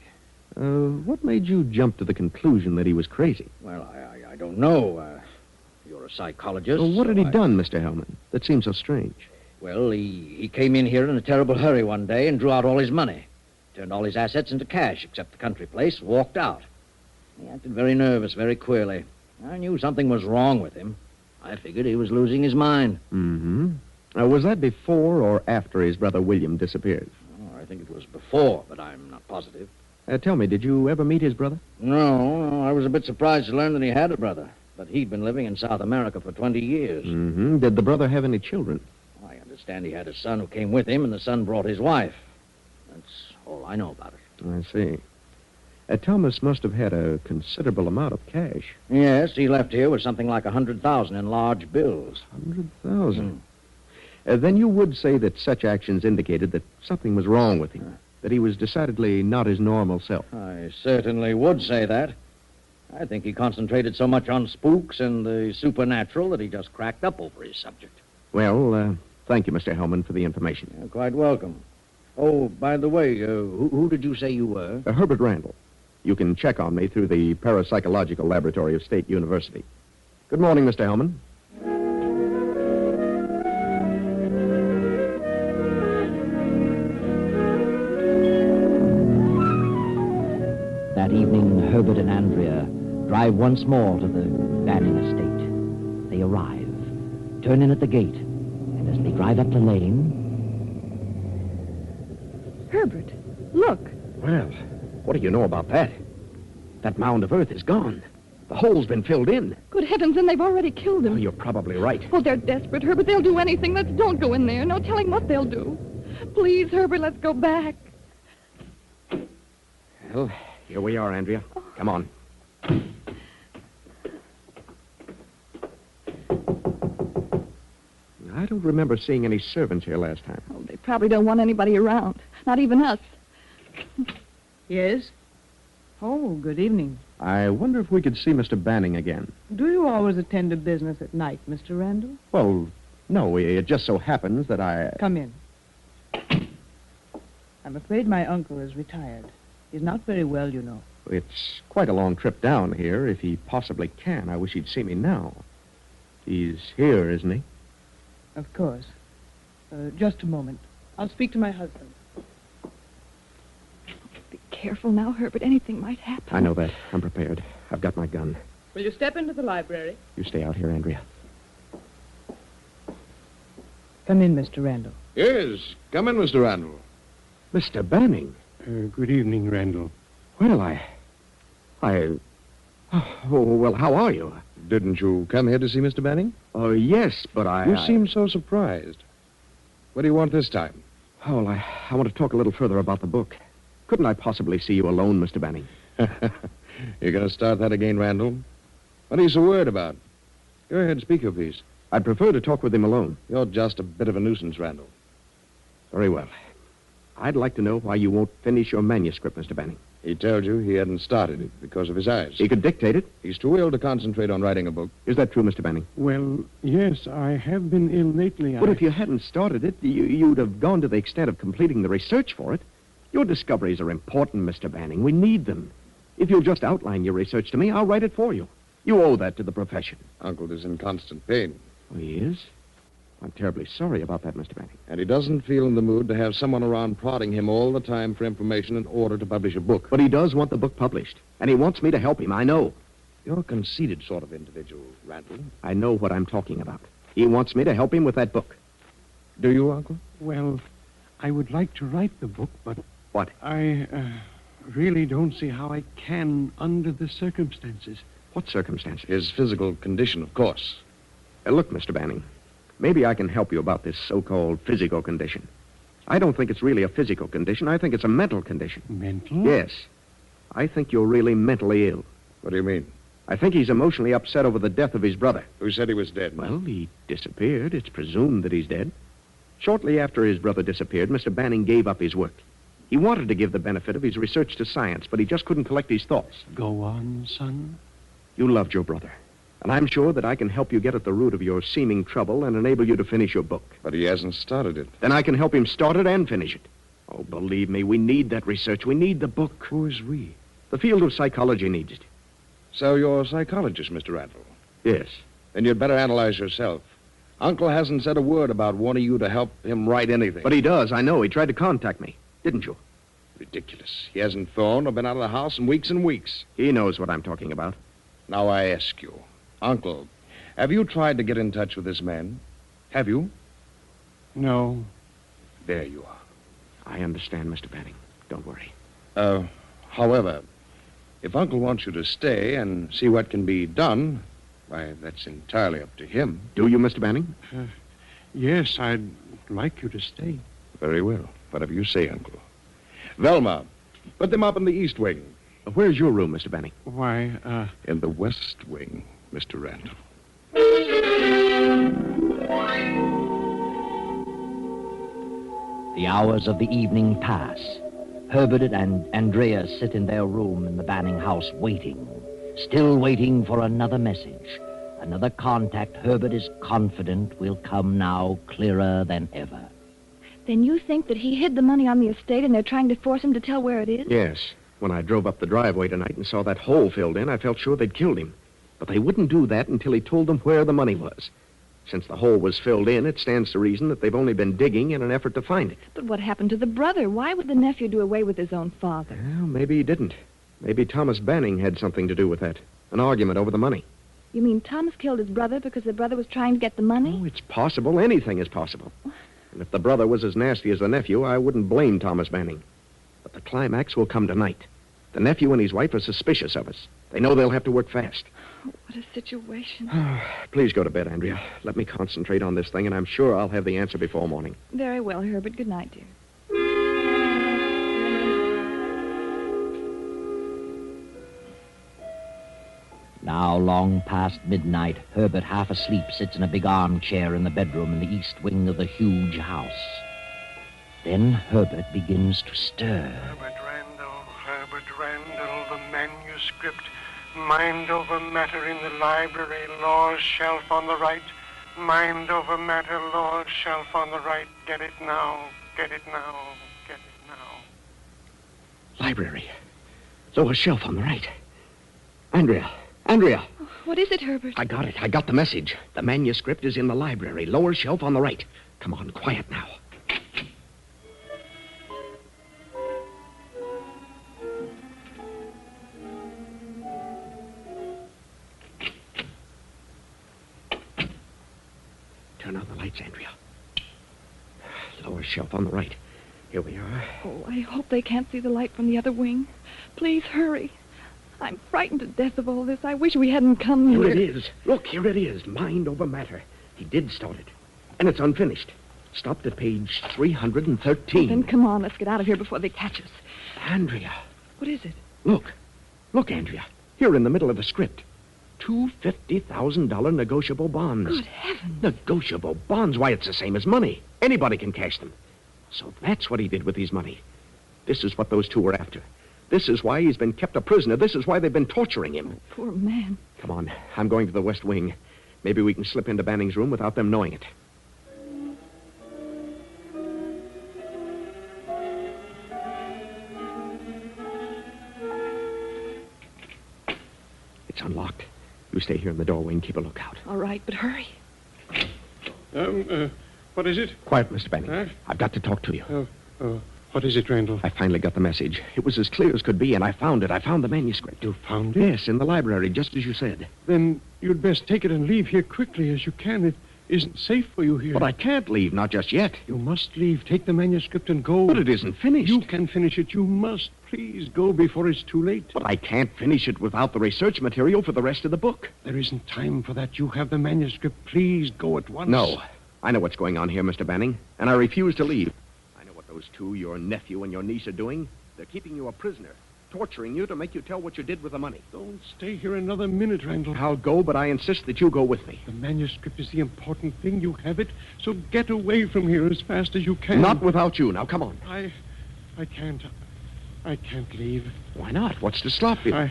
What made you jump to the conclusion that he was crazy? Well, I don't know. You're a psychologist. Well, what had he done, Mr. Hellman? That seems so strange. Well, he came in here in a terrible hurry one day and drew out all his money. Turned all his assets into cash, except the country place, and walked out. He acted very nervous, very queerly. I knew something was wrong with him. I figured he was losing his mind. Mm-hmm. Was that before or after his brother William disappeared? Oh, I think it was before, but I'm not positive. Tell me, did you ever meet his brother? No, I was a bit surprised to learn that he had a brother. But he'd been living in South America for 20 years. Mm-hmm. Did the brother have any children? I understand he had a son who came with him, and the son brought his wife. That's all I know about it. I see. Thomas must have had a considerable amount of cash. Yes, he left here with something like $100,000 in large bills. $100,000? Then you would say that such actions indicated that something was wrong with him, that he was decidedly not his normal self. I certainly would say that. I think he concentrated so much on spooks and the supernatural that he just cracked up over his subject. Well, thank you, Mr. Hellman, for the information. You're quite welcome. Oh, by the way, who did you say you were? Herbert Randall. You can check on me through the Parapsychological Laboratory of State University. Good morning, Mr. Hellman. That evening, Herbert and Andrea drive once more to the Banning estate. They arrive, turn in at the gate, and as they drive up the lane... Herbert, look. Well, What do you know about that? That mound of earth is gone. The hole's been filled in. Good heavens, then they've already killed him. Oh, you're probably right. Oh, they're desperate, Herbert. They'll do anything. Let's don't go in there. No telling what they'll do. Please, Herbert, let's go back. Well, here we are, Andrea. Come on. I don't remember seeing any servants here last time. Oh, they probably don't want anybody around. Not even us. Yes? Oh, good evening. I wonder if we could see Mr. Banning again. Do you always attend to business at night, Mr. Randall? Well, no, it just so happens that I... Come in. I'm afraid my uncle is retired. He's not very well, you know. It's quite a long trip down here. If he possibly can, I wish he'd see me now. He's here, isn't he? Of course. Just a moment. I'll speak to my husband. Be careful now, Herbert. Anything might happen. I know that. I'm prepared. I've got my gun. Will you step into the library? You stay out here, Andrea. Come in, Mr. Randall. Yes, come in, Mr. Randall. Mr. Banning. Good evening, Randall. Well, Oh, well, how are you? Didn't you come here to see Mr. Banning? Oh, yes, but You seem so surprised. What do you want this time? Oh, well, I want to talk a little further about the book. Couldn't I possibly see you alone, Mr. Banning? You're going to start that again, Randall? What are you so worried about? Go ahead, speak your piece. I'd prefer to talk with him alone. You're just a bit of a nuisance, Randall. Very well. I'd like to know why you won't finish your manuscript, Mr. Banning. He told you he hadn't started it because of his eyes. He could dictate it. He's too ill to concentrate on writing a book. Is that true, Mr. Banning? Well, yes, I have been ill lately. But if you hadn't started it, you'd have gone to the extent of completing the research for it. Your discoveries are important, Mr. Banning. We need them. If you'll just outline your research to me, I'll write it for you. You owe that to the profession. Uncle is in constant pain. Oh, he is? I'm terribly sorry about that, Mr. Banning. And he doesn't feel in the mood to have someone around prodding him all the time for information in order to publish a book. But he does want the book published, and he wants me to help him, I know. You're a conceited sort of individual, Randall. I know what I'm talking about. He wants me to help him with that book. Do you, Uncle? Well, I would like to write the book, but... What? I really don't see how I can under the circumstances. What circumstances? His physical condition, of course. Look, Mr. Banning, maybe I can help you about this so-called physical condition. I don't think it's really a physical condition. I think it's a mental condition. Mental? Yes. I think you're really mentally ill. What do you mean? I think he's emotionally upset over the death of his brother. Who said he was dead? Well, he disappeared. It's presumed that he's dead. Shortly after his brother disappeared, Mr. Banning gave up his work. He wanted to give the benefit of his research to science, but he just couldn't collect his thoughts. Go on, son. You loved your brother. And I'm sure that I can help you get at the root of your seeming trouble and enable you to finish your book. But he hasn't started it. Then I can help him start it and finish it. Oh, believe me, we need that research. We need the book. Who is we? The field of psychology needs it. So you're a psychologist, Mr. Randall? Yes. Then you'd better analyze yourself. Uncle hasn't said a word about wanting you to help him write anything. But he does, I know. He tried to contact me. Didn't you? Ridiculous. He hasn't phoned or been out of the house in weeks and weeks. He knows what I'm talking about. Now I ask you, Uncle, have you tried to get in touch with this man? Have you? No. There you are. I understand, Mr. Banning. Don't worry. However, if Uncle wants you to stay and see what can be done, why, that's entirely up to him. Do you, Mr. Banning? Yes, I'd like you to stay. Very well. Whatever you say, Uncle. Velma, put them up in the east wing. Where's your room, Mr. Banning? Why, In the west wing, Mr. Randall. The hours of the evening pass. Herbert and Andrea sit in their room in the Banning house waiting, still waiting for another message. Another contact Herbert is confident will come now clearer than ever. Then you think that he hid the money on the estate and they're trying to force him to tell where it is? Yes. When I drove up the driveway tonight and saw that hole filled in, I felt sure they'd killed him. But they wouldn't do that until he told them where the money was. Since the hole was filled in, it stands to reason that they've only been digging in an effort to find it. But what happened to the brother? Why would the nephew do away with his own father? Well, maybe he didn't. Maybe Thomas Banning had something to do with that. An argument over the money. You mean Thomas killed his brother because the brother was trying to get the money? Oh, it's possible. Anything is possible. And if the brother was as nasty as the nephew, I wouldn't blame Thomas Banning. But the climax will come tonight. The nephew and his wife are suspicious of us. They know they'll have to work fast. Oh, what a situation. Please go to bed, Andrea. Let me concentrate on this thing, and I'm sure I'll have the answer before morning. Very well, Herbert. Good night, dear. Now, long past midnight, Herbert, half asleep, sits in a big armchair in the bedroom in the east wing of the huge house. Then Herbert begins to stir. Herbert Randall, the manuscript. Mind over matter in the library, law's shelf on the right. Mind over matter, law's shelf on the right. Get it now, get it now, get it now. Library. Lower shelf on the right. Andrea. Andrea. What is it, Herbert? I got it. I got the message. The manuscript is in the library. Lower shelf on the right. Come on, quiet now. Turn on the lights, Andrea. Lower shelf on the right. Here we are. Oh, I hope they can't see the light from the other wing. Please hurry. I'm frightened to death of all this. I wish we hadn't come here. Here it is. Look, here it is. Mind over matter. He did start it. And it's unfinished. Stopped at page 313. Well, then come on. Let's get out of here before they catch us. Andrea. What is it? Look. Look, Andrea. Here in the middle of the script. Two $50,000 negotiable bonds. Good heavens. Negotiable bonds? Why, it's the same as money. Anybody can cash them. So that's what he did with his money. This is what those two were after. This is why he's been kept a prisoner. This is why they've been torturing him. Poor man. Come on. I'm going to the West Wing. Maybe we can slip into Banning's room without them knowing it. It's unlocked. You stay here in the doorway and keep a lookout. All right, but hurry. What is it? Quiet, Mr. Banning. Huh? I've got to talk to you. What is it, Randall? I finally got the message. It was as clear as could be, and I found it. I found the manuscript. You found it? Yes, in the library, just as you said. Then you'd best take it and leave here quickly as you can. It isn't safe for you here. But I can't leave, not just yet. You must leave. Take the manuscript and go. But it isn't finished. You can finish it. You must. Please go before it's too late. But I can't finish it without the research material for the rest of the book. There isn't time for that. You have the manuscript. Please go at once. No. I know what's going on here, Mr. Banning, and I refuse to leave. Those two, your nephew and your niece, are doing. They're keeping you a prisoner, torturing you to make you tell what you did with the money. Don't stay here another minute, Randall. I'll go, but I insist that you go with me. The manuscript is the important thing. You have it, so get away from here as fast as you can. Not without you. Now, come on. I can't leave. Why not? What's to stop you?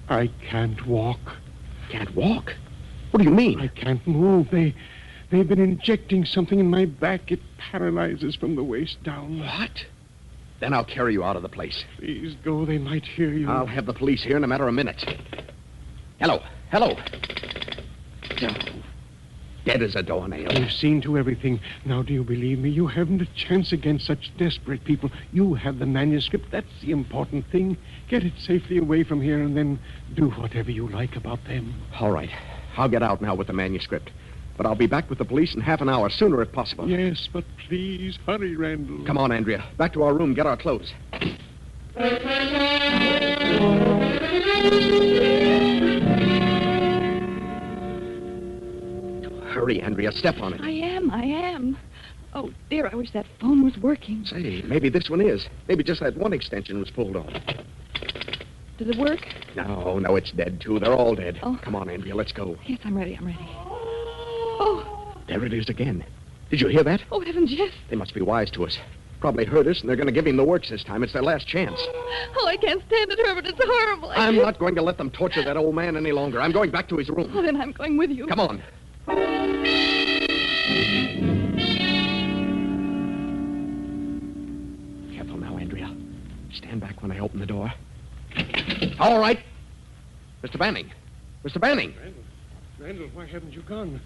I can't walk. Can't walk? What do you mean? I can't move. They've been injecting something in my back. It paralyzes from the waist down. What? Then I'll carry you out of the place. Please go. They might hear you. I'll have the police here in a matter of minutes. Hello. Hello. Dead as a doornail. You've seen to everything. Now, do you believe me? You haven't a chance against such desperate people. You have the manuscript. That's the important thing. Get it safely away from here and then do whatever you like about them. All right. I'll get out now with the manuscript. But I'll be back with the police in half an hour, sooner if possible. Yes, but please, hurry, Randall. Come on, Andrea. Back to our room. Get our clothes. Hurry, Andrea. Step on it. I am. Oh, dear, I wish that phone was working. Say, maybe this one is. Maybe just that one extension was pulled off. Does it work? No, it's dead, too. They're all dead. Oh. Come on, Andrea. Let's go. Yes, I'm ready. Oh. There it is again. Did you hear that? Oh, heavens, yes. They must be wise to us. Probably heard us, and they're going to give him the works this time. It's their last chance. Oh, I can't stand it, Herbert. It's horrible. I'm not going to let them torture that old man any longer. I'm going back to his room. Oh, then I'm going with you. Come on. Careful now, Andrea. Stand back when I open the door. All right. Mr. Banning. Mr. Banning. Randall, why haven't you gone?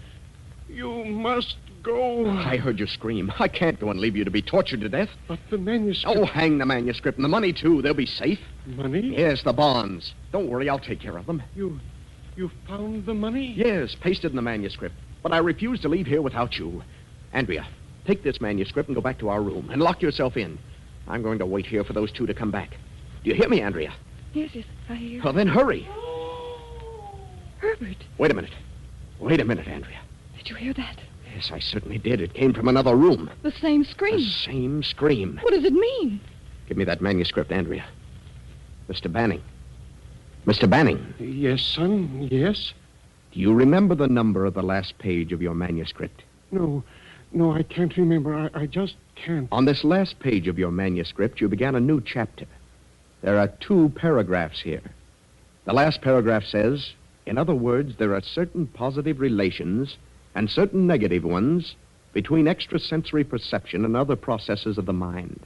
You must go. I heard you scream. I can't go and leave you to be tortured to death. But the manuscript... Oh, hang the manuscript and the money, too. They'll be safe. Money? Yes, the bonds. Don't worry, I'll take care of them. You found the money? Yes, pasted in the manuscript. But I refuse to leave here without you. Andrea, take this manuscript and go back to our room and lock yourself in. I'm going to wait here for those two to come back. Do you hear me, Andrea? Yes, I hear. Well, then hurry. Herbert, Wait a minute. Wait a minute, Andrea. did you hear that? Yes, I certainly did. It came from another room. The same scream. The same scream. What does it mean? Give me that manuscript, Andrea. Mr. Banning. Mr. Banning. Yes, son, yes? Do you remember the number of the last page of your manuscript? No, I can't remember. I just can't. On this last page of your manuscript, you began a new chapter. There are 2 paragraphs here. The last paragraph says, in other words, there are certain positive relations and certain negative ones between extrasensory perception and other processes of the mind.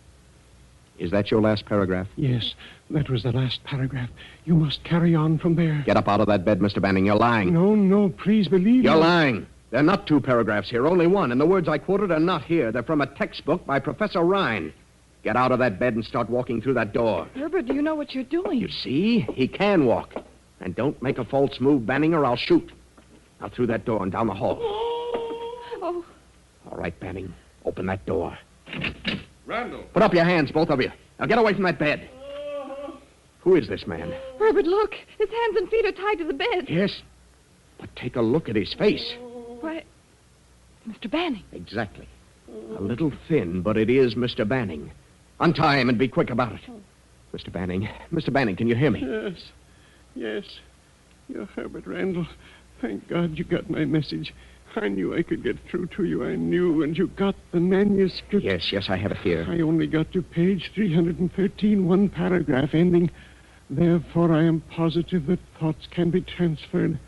Is that your last paragraph? Yes, that was the last paragraph. You must carry on from there. Get up out of that bed, Mr. Banning. You're lying. No, please believe me. You're lying. There are not 2 paragraphs here, only one. And the words I quoted are not here. They're from a textbook by Professor Rhine. Get out of that bed and start walking through that door. Herbert, do you know what you're doing? You see? He can walk. And don't make a false move, Banning, or I'll shoot. Now through that door and down the hall. Oh. All right, Banning. Open that door. Randall. Put up your hands, both of you. Now get away from that bed. Who is this man? Herbert, look. His hands and feet are tied to the bed. Yes. But take a look at his face. Why, Mr. Banning. Exactly. A little thin, but it is Mr. Banning. Untie him and be quick about it. Mr. Banning, can you hear me? Yes. You're Herbert Randall. Thank God you got my message. I knew I could get through to you. I knew, and you got the manuscript. Yes, I have it here. I only got to page 313, one paragraph ending. Therefore, I am positive that thoughts can be transferred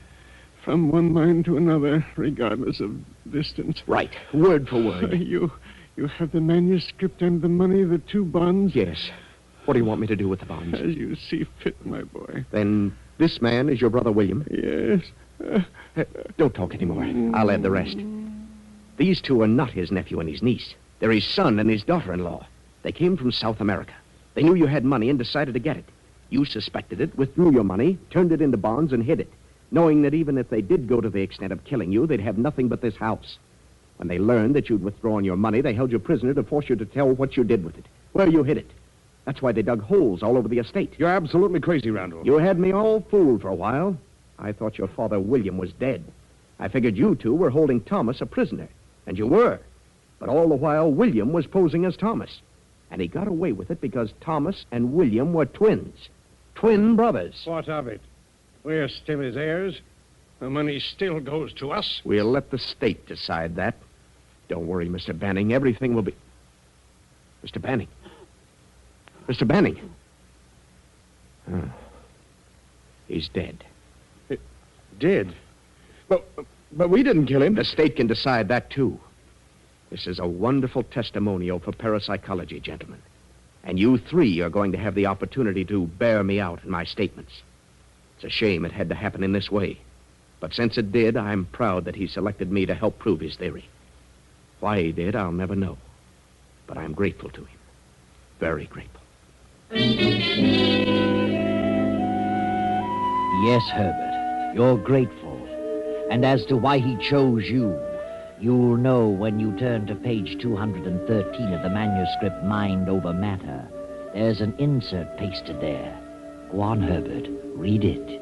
from one mind to another, regardless of distance. Right, word for word. You have the manuscript and the money, the 2 bonds? Yes. What do you want me to do with the bonds? As you see fit, my boy. Then this man is your brother William? Yes. Don't talk anymore. I'll add the rest. These 2 are not his nephew and his niece. They're his son and his daughter-in-law. They came from South America. They knew you had money and decided to get it. You suspected it, withdrew your money, turned it into bonds, and hid it, knowing that even if they did go to the extent of killing you, they'd have nothing but this house. When they learned that you'd withdrawn your money, they held you prisoner to force you to tell what you did with it, where you hid it. That's why they dug holes all over the estate. You're absolutely crazy, Randall. You had me all fooled for a while. I thought your father, William, was dead. I figured you 2 were holding Thomas a prisoner. And you were. But all the while, William was posing as Thomas. And he got away with it because Thomas and William were twins. Twin brothers. What of it? We're still his heirs. The money still goes to us. We'll let the state decide that. Don't worry, Mr. Banning. Everything will be... Mr. Banning. Mr. Banning. Oh. He's dead. Dead? But we didn't kill him. The state can decide that, too. This is a wonderful testimonial for parapsychology, gentlemen. And you 3 are going to have the opportunity to bear me out in my statements. It's a shame it had to happen in this way. But since it did, I'm proud that he selected me to help prove his theory. Why he did, I'll never know. But I'm grateful to him. Very grateful. Yes, Herbert, you're grateful. And as to why he chose you, you'll know when you turn to page 213 of the manuscript Mind Over Matter. There's an insert pasted there. Go on, Herbert. Read it.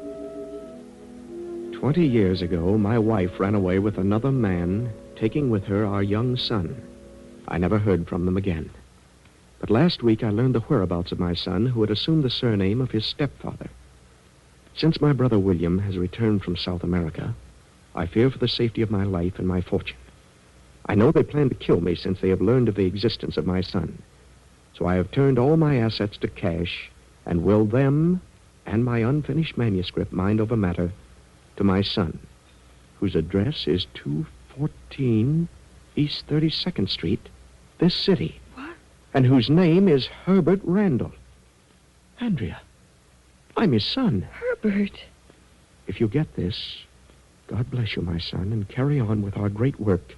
20 years ago, my wife ran away with another man, taking with her our young son. I never heard from them again. But last week I learned the whereabouts of my son, who had assumed the surname of his stepfather. Since my brother William has returned from South America, I fear for the safety of my life and my fortune. I know they plan to kill me since they have learned of the existence of my son. So I have turned all my assets to cash and willed them and my unfinished manuscript, Mind Over Matter, to my son, whose address is 214 East 32nd Street, this city. What? And whose name is Herbert Randall. Andrea, I'm his son. Herbert. If you get this, God bless you, my son, and carry on with our great work,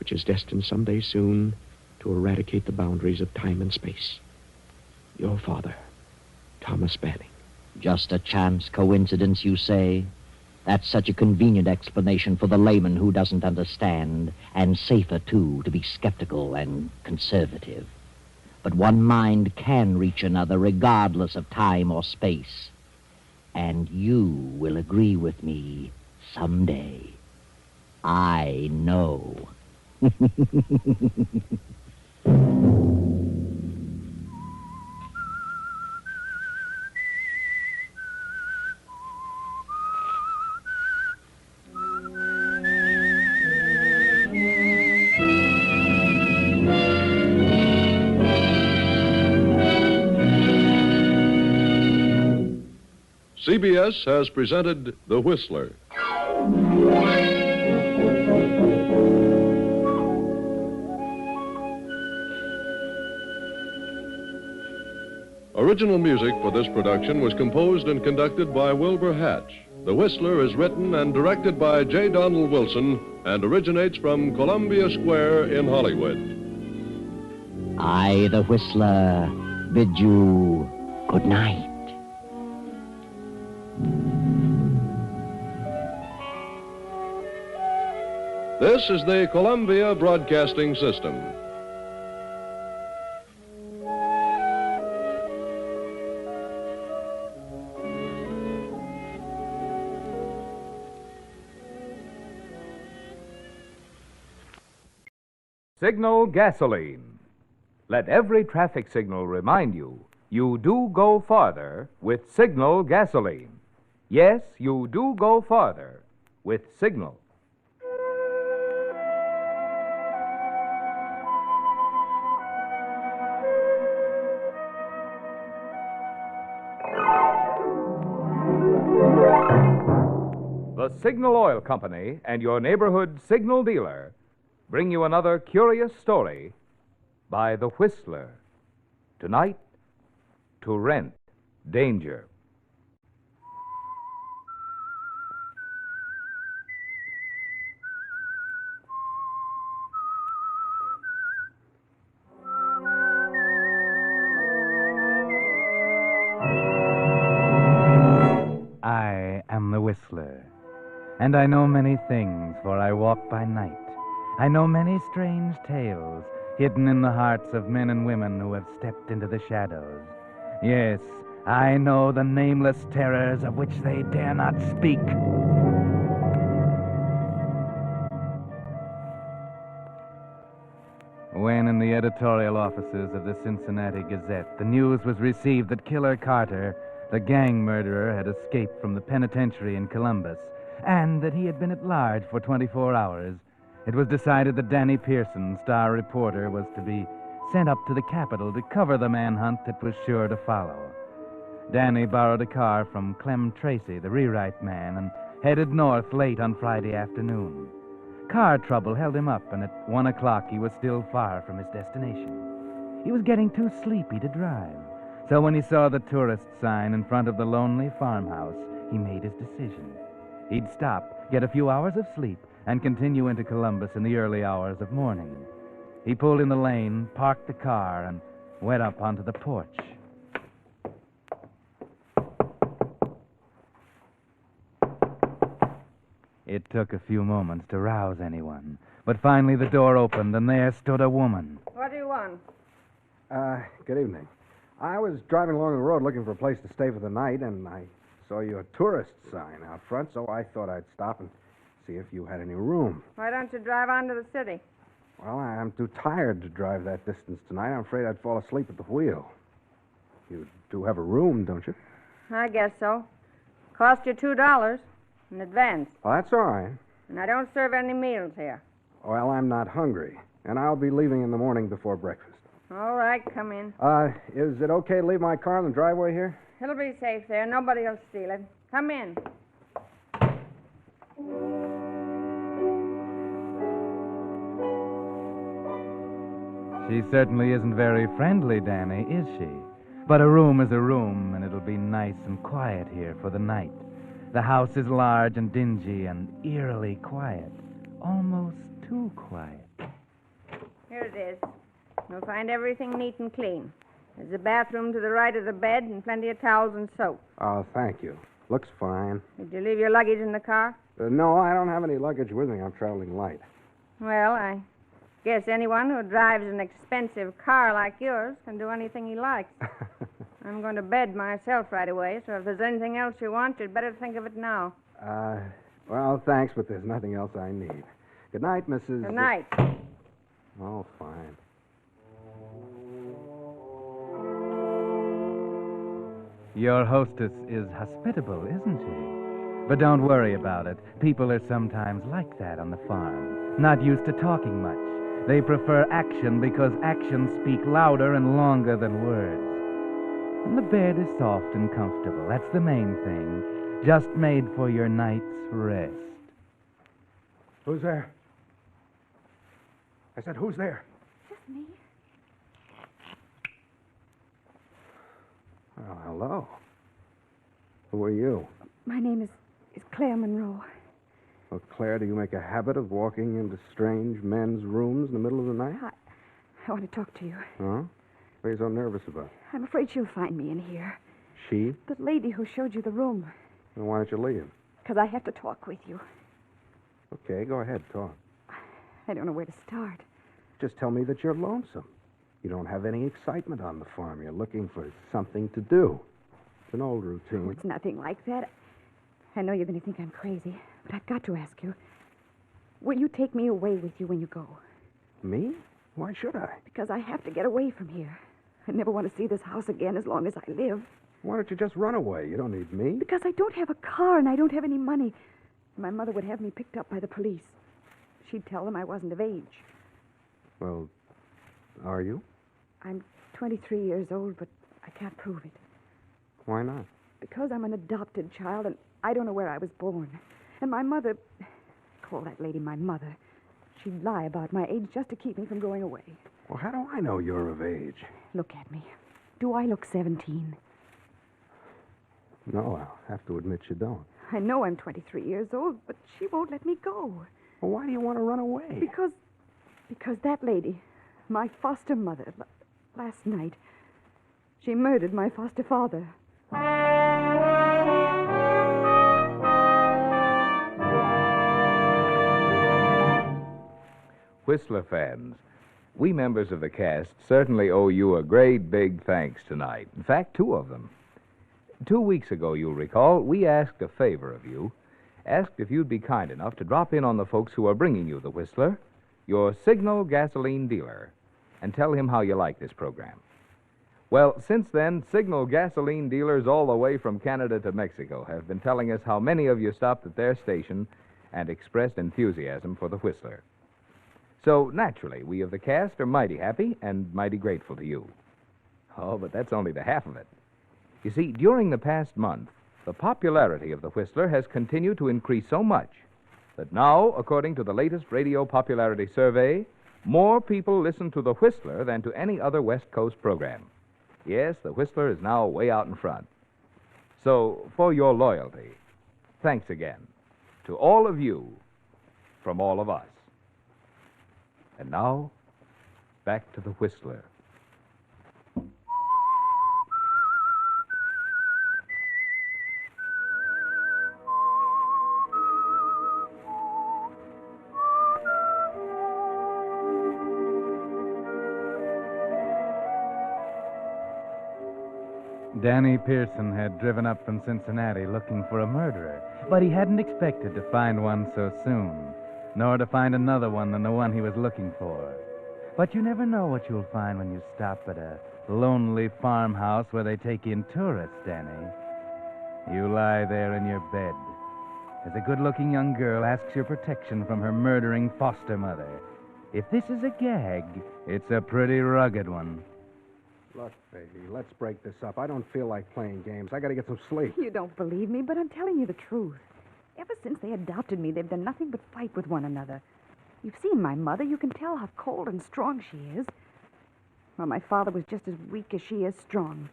which is destined someday soon to eradicate the boundaries of time and space. Your father, Thomas Banning. Just a chance coincidence, you say? That's such a convenient explanation for the layman who doesn't understand, and safer, too, to be skeptical and conservative. But one mind can reach another regardless of time or space. And you will agree with me someday. I know. CBS has presented The Whistler. Original music for this production was composed and conducted by Wilbur Hatch. The Whistler is written and directed by J. Donald Wilson and originates from Columbia Square in Hollywood. I, the Whistler, bid you good night. This is the Columbia Broadcasting System. Signal gasoline. Let every traffic signal remind you, you do go farther with Signal gasoline. Yes, you do go farther with Signal. The Signal Oil Company and your neighborhood signal dealer bring you another curious story by The Whistler. Tonight, To Rent Danger. I am the Whistler, and I know many things, for I walk by night. I know many strange tales hidden in the hearts of men and women who have stepped into the shadows. Yes, I know the nameless terrors of which they dare not speak. When in the editorial offices of the Cincinnati Gazette, the news was received that Killer Carter, the gang murderer, had escaped from the penitentiary in Columbus, and that he had been at large for 24 hours, it was decided that Danny Pearson, star reporter, was to be sent up to the Capitol to cover the manhunt that was sure to follow. Danny borrowed a car from Clem Tracy, the rewrite man, and headed north late on Friday afternoon. Car trouble held him up, and at 1 o'clock he was still far from his destination. He was getting too sleepy to drive, so when he saw the tourist sign in front of the lonely farmhouse, he made his decision. He'd stop, get a few hours of sleep, and continue into Columbus in the early hours of morning. He pulled in the lane, parked the car, and went up onto the porch. It took a few moments to rouse anyone, but finally the door opened, and there stood a woman. What do you want? Good evening. I was driving along the road looking for a place to stay for the night, and I saw your tourist sign out front, so I thought I'd stop and see if you had any room. Why don't you drive on to the city? Well, I'm too tired to drive that distance tonight. I'm afraid I'd fall asleep at the wheel. You do have a room, don't you? I guess so. Cost you $2 in advance. Well, that's all right. And I don't serve any meals here. Well, I'm not hungry, and I'll be leaving in the morning before breakfast. All right, come in. Is it okay to leave my car in the driveway here? It'll be safe there. Nobody will steal it. Come in. She certainly isn't very friendly, Danny, is she? But a room is a room, and it'll be nice and quiet here for the night. The house is large and dingy and eerily quiet. Almost too quiet. Here it is. You'll find everything neat and clean. There's a bathroom to the right of the bed and plenty of towels and soap. Oh, thank you. Looks fine. Did you leave your luggage in the car? No, I don't have any luggage with me. I'm traveling light. Well, I guess anyone who drives an expensive car like yours can do anything he likes. I'm going to bed myself right away, so if there's anything else you want, you'd better think of it now. Well, thanks, but there's nothing else I need. Good night, Mrs. Good night. Oh, fine. Your hostess is hospitable, isn't she? But don't worry about it. People are sometimes like that on the farm, not used to talking much. They prefer action because actions speak louder and longer than words. And the bed is soft and comfortable. That's the main thing. Just made for your night's rest. Who's there? I said, who's there? Just me. Oh, hello. Who are you? My name is Claire Monroe. Well, Claire, do you make a habit of walking into strange men's rooms in the middle of the night? I want to talk to you. Huh? What are you so nervous about? I'm afraid she'll find me in here. She? The lady who showed you the room. Then why don't you leave? Because I have to talk with you. Okay, go ahead, talk. I don't know where to start. Just tell me that you're lonesome. You don't have any excitement on the farm. You're looking for something to do. It's an old routine. Oh, it's nothing like that. I know you're going to think I'm crazy, but I've got to ask you. Will you take me away with you when you go? Me? Why should I? Because I have to get away from here. I never want to see this house again as long as I live. Why don't you just run away? You don't need me. Because I don't have a car and I don't have any money. My mother would have me picked up by the police. She'd tell them I wasn't of age. Well, are you? I'm 23 years old, but I can't prove it. Why not? Because I'm an adopted child and I don't know where I was born. And my mother, call that lady my mother, she'd lie about my age just to keep me from going away. Well, how do I know you're of age? Look at me. Do I look 17? No, I'll have to admit you don't. I know I'm 23 years old, but she won't let me go. Well, why do you want to run away? Because that lady, my foster mother, last night, she murdered my foster father. Whistler fans, we members of the cast certainly owe you a great big thanks tonight. In fact, two of them. 2 weeks ago, you'll recall, we asked a favor of you, asked if you'd be kind enough to drop in on the folks who are bringing you the Whistler, your Signal gasoline dealer, and tell him how you like this program. Well, since then, Signal gasoline dealers all the way from Canada to Mexico have been telling us how many of you stopped at their station and expressed enthusiasm for the Whistler. So, naturally, we of the cast are mighty happy and mighty grateful to you. Oh, but that's only the half of it. You see, during the past month, the popularity of the Whistler has continued to increase so much that now, according to the latest radio popularity survey, more people listen to the Whistler than to any other West Coast program. Yes, the Whistler is now way out in front. So, for your loyalty, thanks again to all of you from all of us. And now, back to the Whistler. Danny Pearson had driven up from Cincinnati looking for a murderer, but he hadn't expected to find one so soon, nor to find another one than the one he was looking for. But you never know what you'll find when you stop at a lonely farmhouse where they take in tourists, Danny. You lie there in your bed as a good-looking young girl asks your protection from her murdering foster mother. If this is a gag, it's a pretty rugged one. Look, baby, let's break this up. I don't feel like playing games. I got to get some sleep. You don't believe me, but I'm telling you the truth. Ever since they adopted me, they've done nothing but fight with one another. You've seen my mother. You can tell how cold and strong she is. Well, my father was just as weak as she is strong.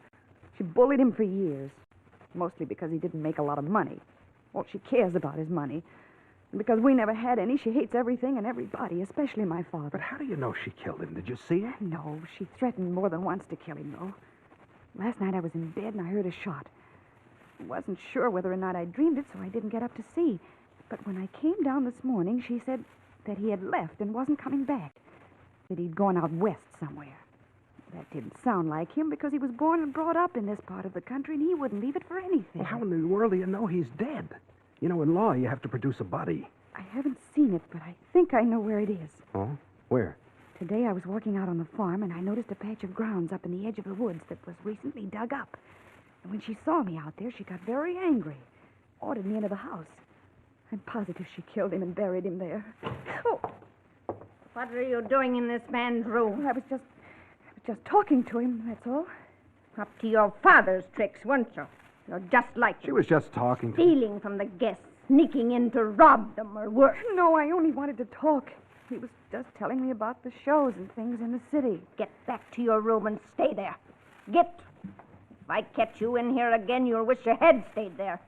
She bullied him for years, mostly because he didn't make a lot of money. All she cares about is money. And because we never had any, she hates everything and everybody, especially my father. But how do you know she killed him? Did you see her? No, she threatened more than once to kill him, though. Last night I was in bed and I heard a shot. I wasn't sure whether or not I dreamed it, so I didn't get up to see. But when I came down this morning, she said that he had left and wasn't coming back. That he'd gone out west somewhere. That didn't sound like him because he was born and brought up in this part of the country and he wouldn't leave it for anything. Well, how in the world do you know he's dead? You know, in law, you have to produce a body. I haven't seen it, but I think I know where it is. Oh? Where? Today I was walking out on the farm and I noticed a patch of grounds up in the edge of the woods that was recently dug up. And when she saw me out there, she got very angry. Ordered me into the house. I'm positive she killed him and buried him there. Oh! What are you doing in this man's room? I was just talking to him, that's all. Up to your father's tricks, weren't you? You're just like him. She was just talking to Stealing from the guests, sneaking in to rob them or worse. No, I only wanted to talk. He was just telling me about the shows and things in the city. Get back to your room and stay there. Get. If I catch you in here again, you'll wish you had stayed there.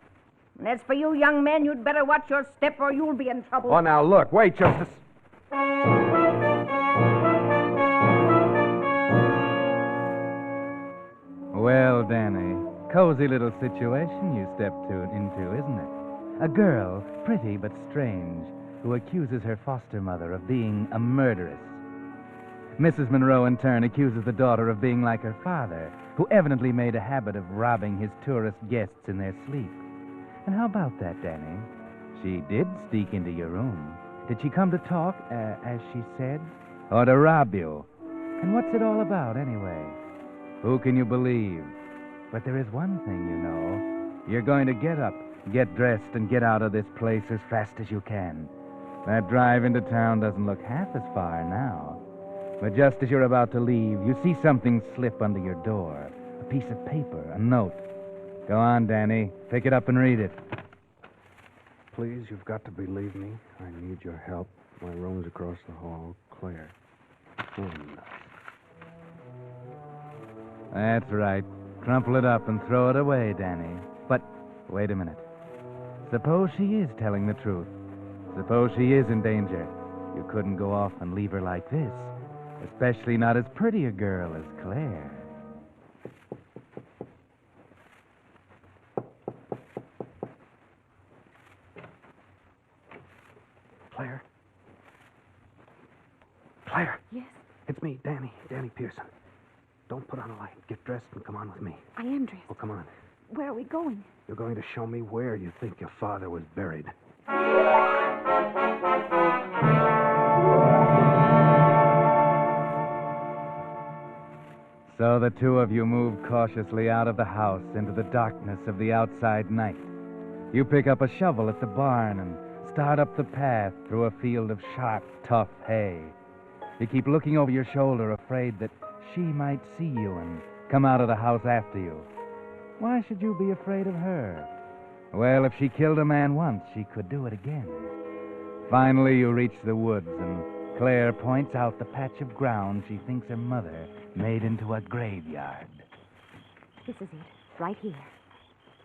And as for you, young man, you'd better watch your step or you'll be in trouble. Oh, now, look. Wait, Justice. Well, Danny, cozy little situation you stepped into, isn't it? A girl, pretty but strange, who accuses her foster mother of being a murderess. Mrs. Monroe, in turn, accuses the daughter of being like her father, who evidently made a habit of robbing his tourist guests in their sleep. And how about that, Danny? She did sneak into your room. Did she come to talk, as she said? Or to rob you? And what's it all about, anyway? Who can you believe? But there is one thing, you know. You're going to get up, get dressed, and get out of this place as fast as you can. That drive into town doesn't look half as far now. But just as you're about to leave, you see something slip under your door. A piece of paper, a note. Go on, Danny. Pick it up and read it. Please, you've got to believe me. I need your help. My room's across the hall. Claire. Oh, no. That's right. Crumple it up and throw it away, Danny. But wait a minute. Suppose she is telling the truth. Suppose she is in danger. You couldn't go off and leave her like this. Especially not as pretty a girl as Claire. Claire? Claire? Yes? It's me, Danny Pearson. Don't put on a light. Get dressed and come on with me. I am dressed. Oh, come on. Where are we going? You're going to show me where you think your father was buried. So the two of you move cautiously out of the house into the darkness of the outside night. You pick up a shovel at the barn and start up the path through a field of sharp, tough hay. You keep looking over your shoulder, afraid that she might see you and come out of the house after you. Why should you be afraid of her? Well, if she killed a man once, she could do it again. Finally, you reach the woods, and Claire points out the patch of ground she thinks her mother made into a graveyard. This is it, right here.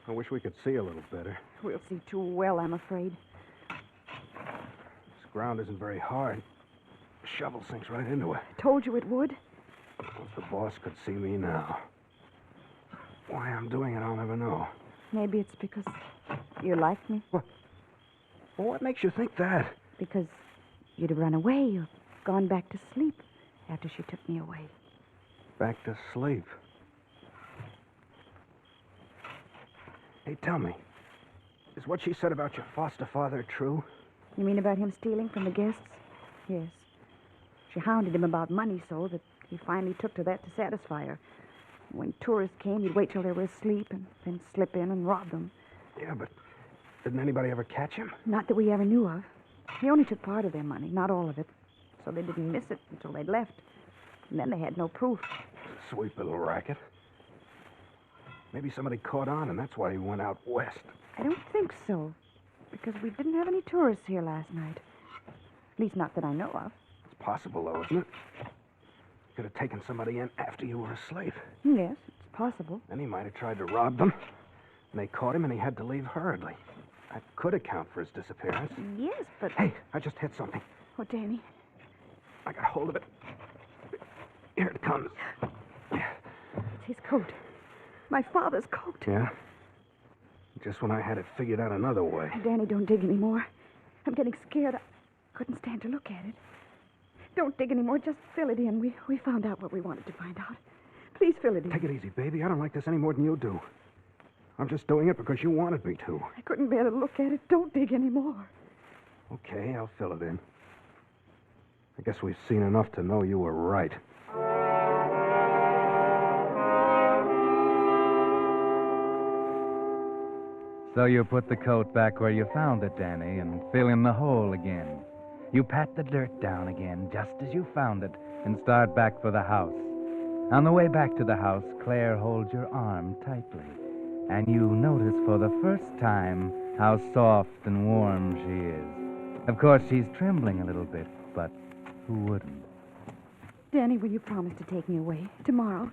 I wish we could see a little better. We'll see too well, I'm afraid. This ground isn't very hard. The shovel sinks right into it. Told you it would. If the boss could see me now. Why I'm doing it, I'll never know. Maybe it's because you like me. What? Well, what makes you think that? Because you'd have run away or gone back to sleep after she took me away. Back to sleep. Hey, tell me. Is what she said about your foster father true? You mean about him stealing from the guests? Yes. She hounded him about money so that he finally took to that to satisfy her. When tourists came, he'd wait till they were asleep and then slip in and rob them. Yeah, but didn't anybody ever catch him? Not that we ever knew of. He only took part of their money, not all of it. So they didn't miss it until they'd left. And then they had no proof. Sweet little racket. Maybe somebody caught on, and that's why he went out west. I don't think so, because we didn't have any tourists here last night. At least not that I know of. It's possible, though, isn't it? Could have taken somebody in after you were asleep. Yes, it's possible. Then he might have tried to rob them. And they caught him, and he had to leave hurriedly. That could account for his disappearance. Yes, but... Hey, I just hit something. Oh, Danny. I got hold of it. Here it comes. It's his coat. My father's coat. Yeah? Just when I had it figured out another way. Danny, don't dig anymore. I'm getting scared. I couldn't stand to look at it. Don't dig anymore. Just fill it in. We found out what we wanted to find out. Please fill it in. Take it easy, baby. I don't like this any more than you do. I'm just doing it because you wanted me to. I couldn't bear to look at it. Don't dig anymore. Okay, I'll fill it in. I guess we've seen enough to know you were right. So you put the coat back where you found it, Danny, and fill in the hole again. You pat the dirt down again, just as you found it, and start back for the house. On the way back to the house, Claire holds your arm tightly, and you notice for the first time how soft and warm she is. Of course, she's trembling a little bit, but who wouldn't? Danny, will you promise to take me away tomorrow?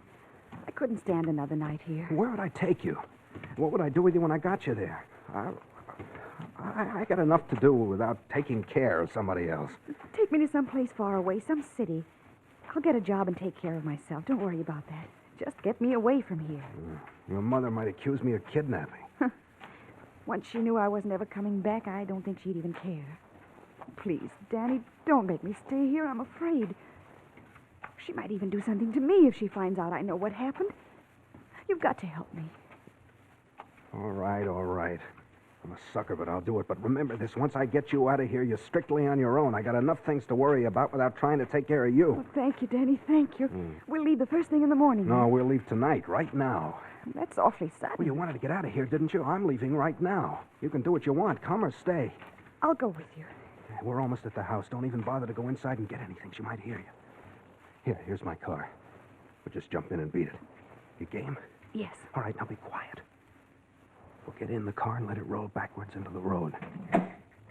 I couldn't stand another night here. Where would I take you? What would I do with you when I got you there? I got enough to do without taking care of somebody else. Take me to some place far away, some city. I'll get a job and take care of myself. Don't worry about that. Just get me away from here. Your mother might accuse me of kidnapping. Once she knew I wasn't ever coming back, I don't think she'd even care. Please, Danny, don't make me stay here. I'm afraid. She might even do something to me if she finds out I know what happened. You've got to help me. All right, all right. I'm a sucker, but I'll do it. But remember this, once I get you out of here, you're strictly on your own. I got enough things to worry about without trying to take care of you. Oh, thank you, Danny, thank you. We'll leave the first thing in the morning. No, we'll leave tonight, right now. That's awfully sudden. Well, you wanted to get out of here, didn't you? I'm leaving right now. You can do what you want. Come or stay. I'll go with you. We're almost at the house. Don't even bother to go inside and get anything. She might hear you. Here's my car. We'll just jump in and beat it. You game? Yes. All right, now be quiet. We'll get in the car and let it roll backwards into the road.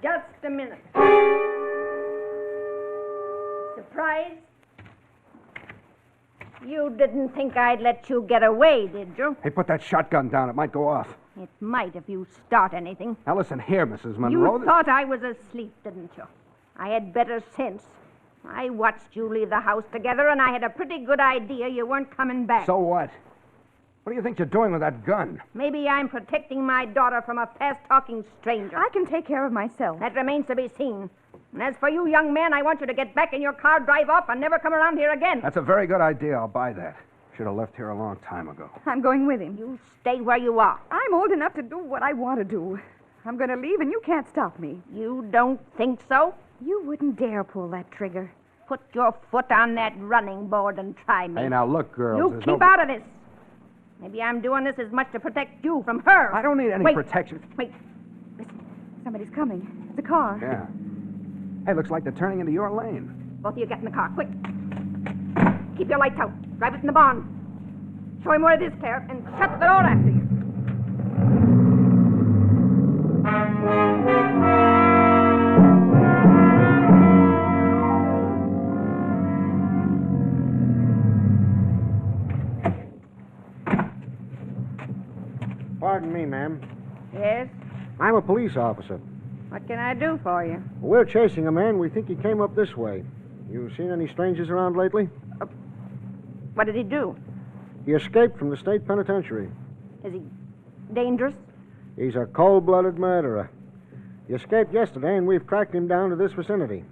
Just a minute. Surprise? You didn't think I'd let you get away, did you? Hey, put that shotgun down. It might go off. It might if you start anything. Now listen here, Mrs. Monroe. You thought I was asleep, didn't you? I had better sense. I watched you leave the house together, and I had a pretty good idea you weren't coming back. So what? What do you think you're doing with that gun? Maybe I'm protecting my daughter from a fast-talking stranger. I can take care of myself. That remains to be seen. And as for you, young man, I want you to get back in your car, drive off, and never come around here again. That's a very good idea. I'll buy that. Should have left here a long time ago. I'm going with him. You stay where you are. I'm old enough to do what I want to do. I'm going to leave, and you can't stop me. You don't think so? You wouldn't dare pull that trigger. Put your foot on that running board and try me. Hey, now look, girls. You keep out of this. Maybe I'm doing this as much to protect you from her. I don't need any protection. Wait. Listen, somebody's coming. It's a car. Yeah. Hey, looks like they're turning into your lane. Both of you get in the car, quick. Keep your lights out. Drive it in the barn. Show him where it is, Claire, and shut the door after you. Pardon me, ma'am. Yes? I'm a police officer. What can I do for you? We're chasing a man. We think he came up this way. You seen any strangers around lately? What did he do? He escaped from the state penitentiary. Is he dangerous? He's a cold-blooded murderer. He escaped yesterday, and we've tracked him down to this vicinity.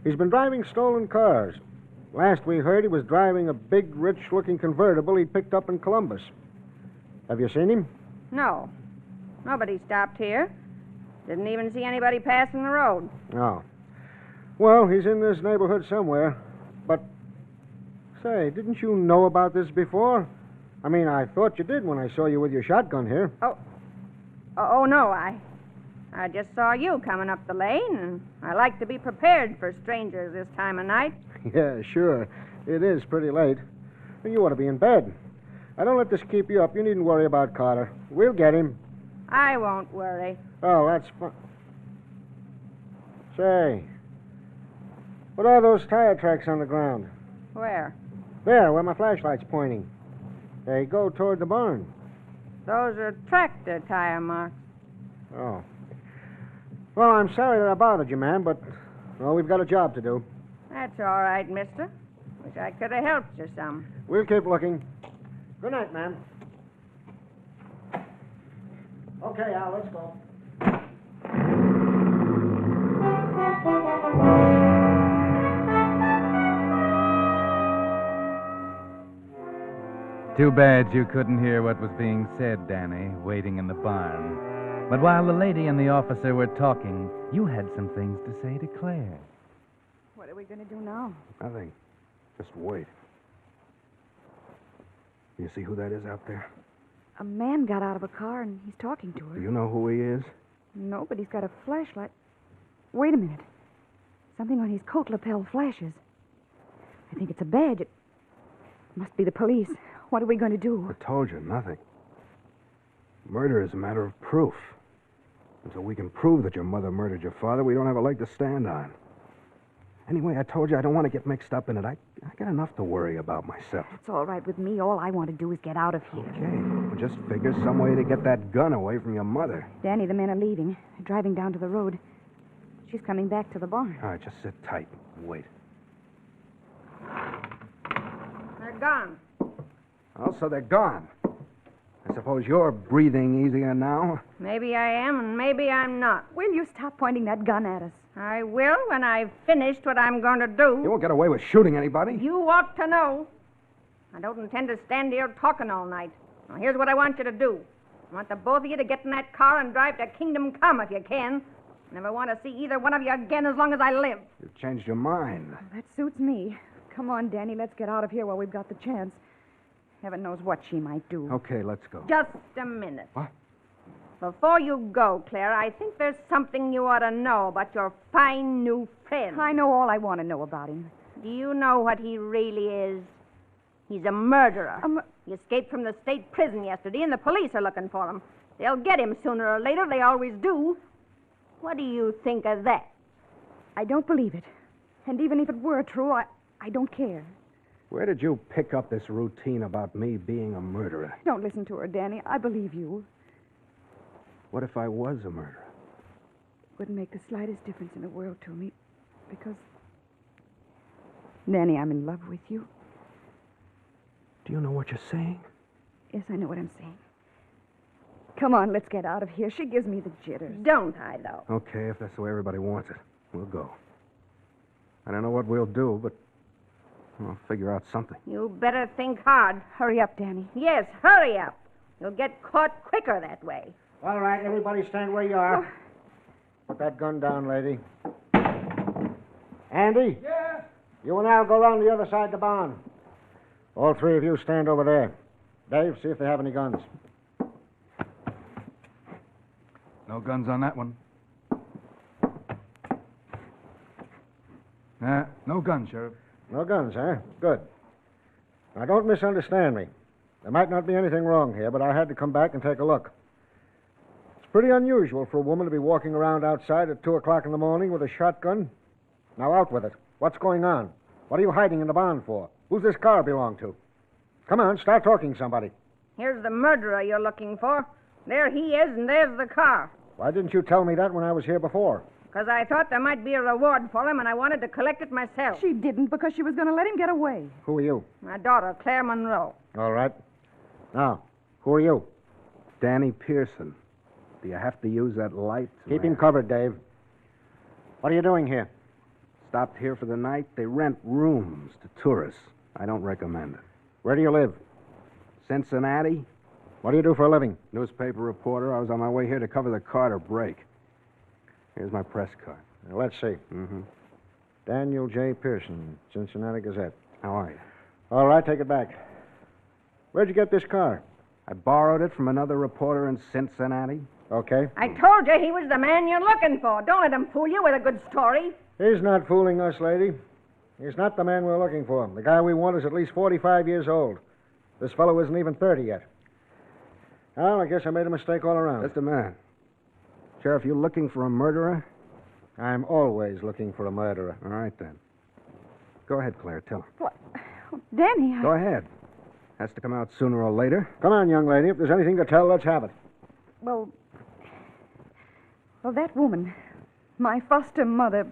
He's been driving stolen cars. Last we heard, he was driving a big, rich-looking convertible he'd picked up in Columbus. Have you seen him? No. Nobody stopped here. Didn't even see anybody passing the road. No. Well, he's in this neighborhood somewhere. But, say, didn't you know about this before? I mean, I thought you did when I saw you with your shotgun here. Oh, no, I just saw you coming up the lane, and I like to be prepared for strangers this time of night. Yeah, sure. It is pretty late. You ought to be in bed. I don't let this keep you up. You needn't worry about Carter. We'll get him. I won't worry. Oh, that's fine. Say, what are those tire tracks on the ground? Where? There, where my flashlight's pointing. They go toward the barn. Those are tractor tire marks. Oh. Well, I'm sorry that I bothered you, ma'am, but, well, we've got a job to do. That's all right, mister. Wish I could have helped you some. We'll keep looking. Good night, ma'am. Okay, Al, let's go. too bad you couldn't hear what was being said, Danny, waiting in the barn. But while the lady and the officer were talking, you had some things to say to Claire. What are we going to do now? Nothing. Just wait. You see who that is out there? A man got out of a car and he's talking to her. Do you know who he is? No, but he's got a flashlight. Wait a minute. Something on his coat lapel flashes. I think it's a badge. It must be the police. What are we going to do? I told you, nothing. Murder is a matter of proof. Until we can prove that your mother murdered your father, we don't have a leg to stand on. Anyway, I told you I don't want to get mixed up in it. I got enough to worry about myself. It's all right with me. All I want to do is get out of here. Okay, well, just figure some way to get that gun away from your mother. Danny, the men are leaving. They're driving down to the road. She's coming back to the barn. All right, just sit tight and wait. They're gone. Oh, so they're gone. I suppose you're breathing easier now? Maybe I am, and maybe I'm not. Will you stop pointing that gun at us? I will when I've finished what I'm going to do. You won't get away with shooting anybody. You ought to know. I don't intend to stand here talking all night. Now, here's what I want you to do. I want the both of you to get in that car and drive to Kingdom Come if you can. Never want to see either one of you again as long as I live. You've changed your mind. Well, that suits me. Come on, Danny, let's get out of here while we've got the chance. Heaven knows what she might do. Okay, let's go. Just a minute. What? Before you go, Claire, I think there's something you ought to know about your fine new friend. I know all I want to know about him. Do you know what he really is? He's a murderer. He escaped from the state prison yesterday, and the police are looking for him. They'll get him sooner or later. They always do. What do you think of that? I don't believe it. And even if it were true, I don't care. Where did you pick up this routine about me being a murderer? Don't listen to her, Danny. I believe you. What if I was a murderer? It wouldn't make the slightest difference in the world to me. Because, Danny, I'm in love with you. Do you know what you're saying? Yes, I know what I'm saying. Come on, let's get out of here. She gives me the jitters. Don't I, though? Okay, if that's the way everybody wants it, we'll go. I don't know what we'll do, but I'll figure out something. You better think hard. Hurry up, Danny. Yes, hurry up. You'll get caught quicker that way. All right, everybody stand where you are. Put that gun down, lady. Andy? Yes? You and I'll go around the other side of the barn. All three of you stand over there. Dave, see if they have any guns. No guns on that one. No guns, Sheriff. No guns, huh? Good. Now, don't misunderstand me. There might not be anything wrong here, but I had to come back and take a look. It's pretty unusual for a woman to be walking around outside at 2 o'clock in the morning with a shotgun. Now, out with it. What's going on? What are you hiding in the barn for? Who's this car belong to? Come on, start talking, somebody. Here's the murderer you're looking for. There he is, and there's the car. Why didn't you tell me that when I was here before? Because I thought there might be a reward for him, and I wanted to collect it myself. She didn't because she was going to let him get away. Who are you? My daughter, Claire Monroe. All right. Now, who are you? Danny Pearson. Do you have to use that light? Keep him covered, Dave. What are you doing here? Stopped here for the night. They rent rooms to tourists. I don't recommend it. Where do you live? Cincinnati. What do you do for a living? Newspaper reporter. I was on my way here to cover the Carter break. Here's my press card. Now, let's see. Mm-hmm. Daniel J. Pearson, Cincinnati Gazette. How are you? All right, take it back. Where'd you get this car? I borrowed it from another reporter in Cincinnati. Okay. I told you he was the man you're looking for. Don't let him fool you with a good story. He's not fooling us, lady. He's not the man we're looking for. The guy we want is at least 45 years old. This fellow isn't even 30 yet. Well, I guess I made a mistake all around. Just a minute. Sheriff, you looking for a murderer? I'm always looking for a murderer. All right, then. Go ahead, Claire. Tell her. What? Danny, Go ahead. Has to come out sooner or later. Come on, young lady. If there's anything to tell, let's have it. Well, that woman, my foster mother,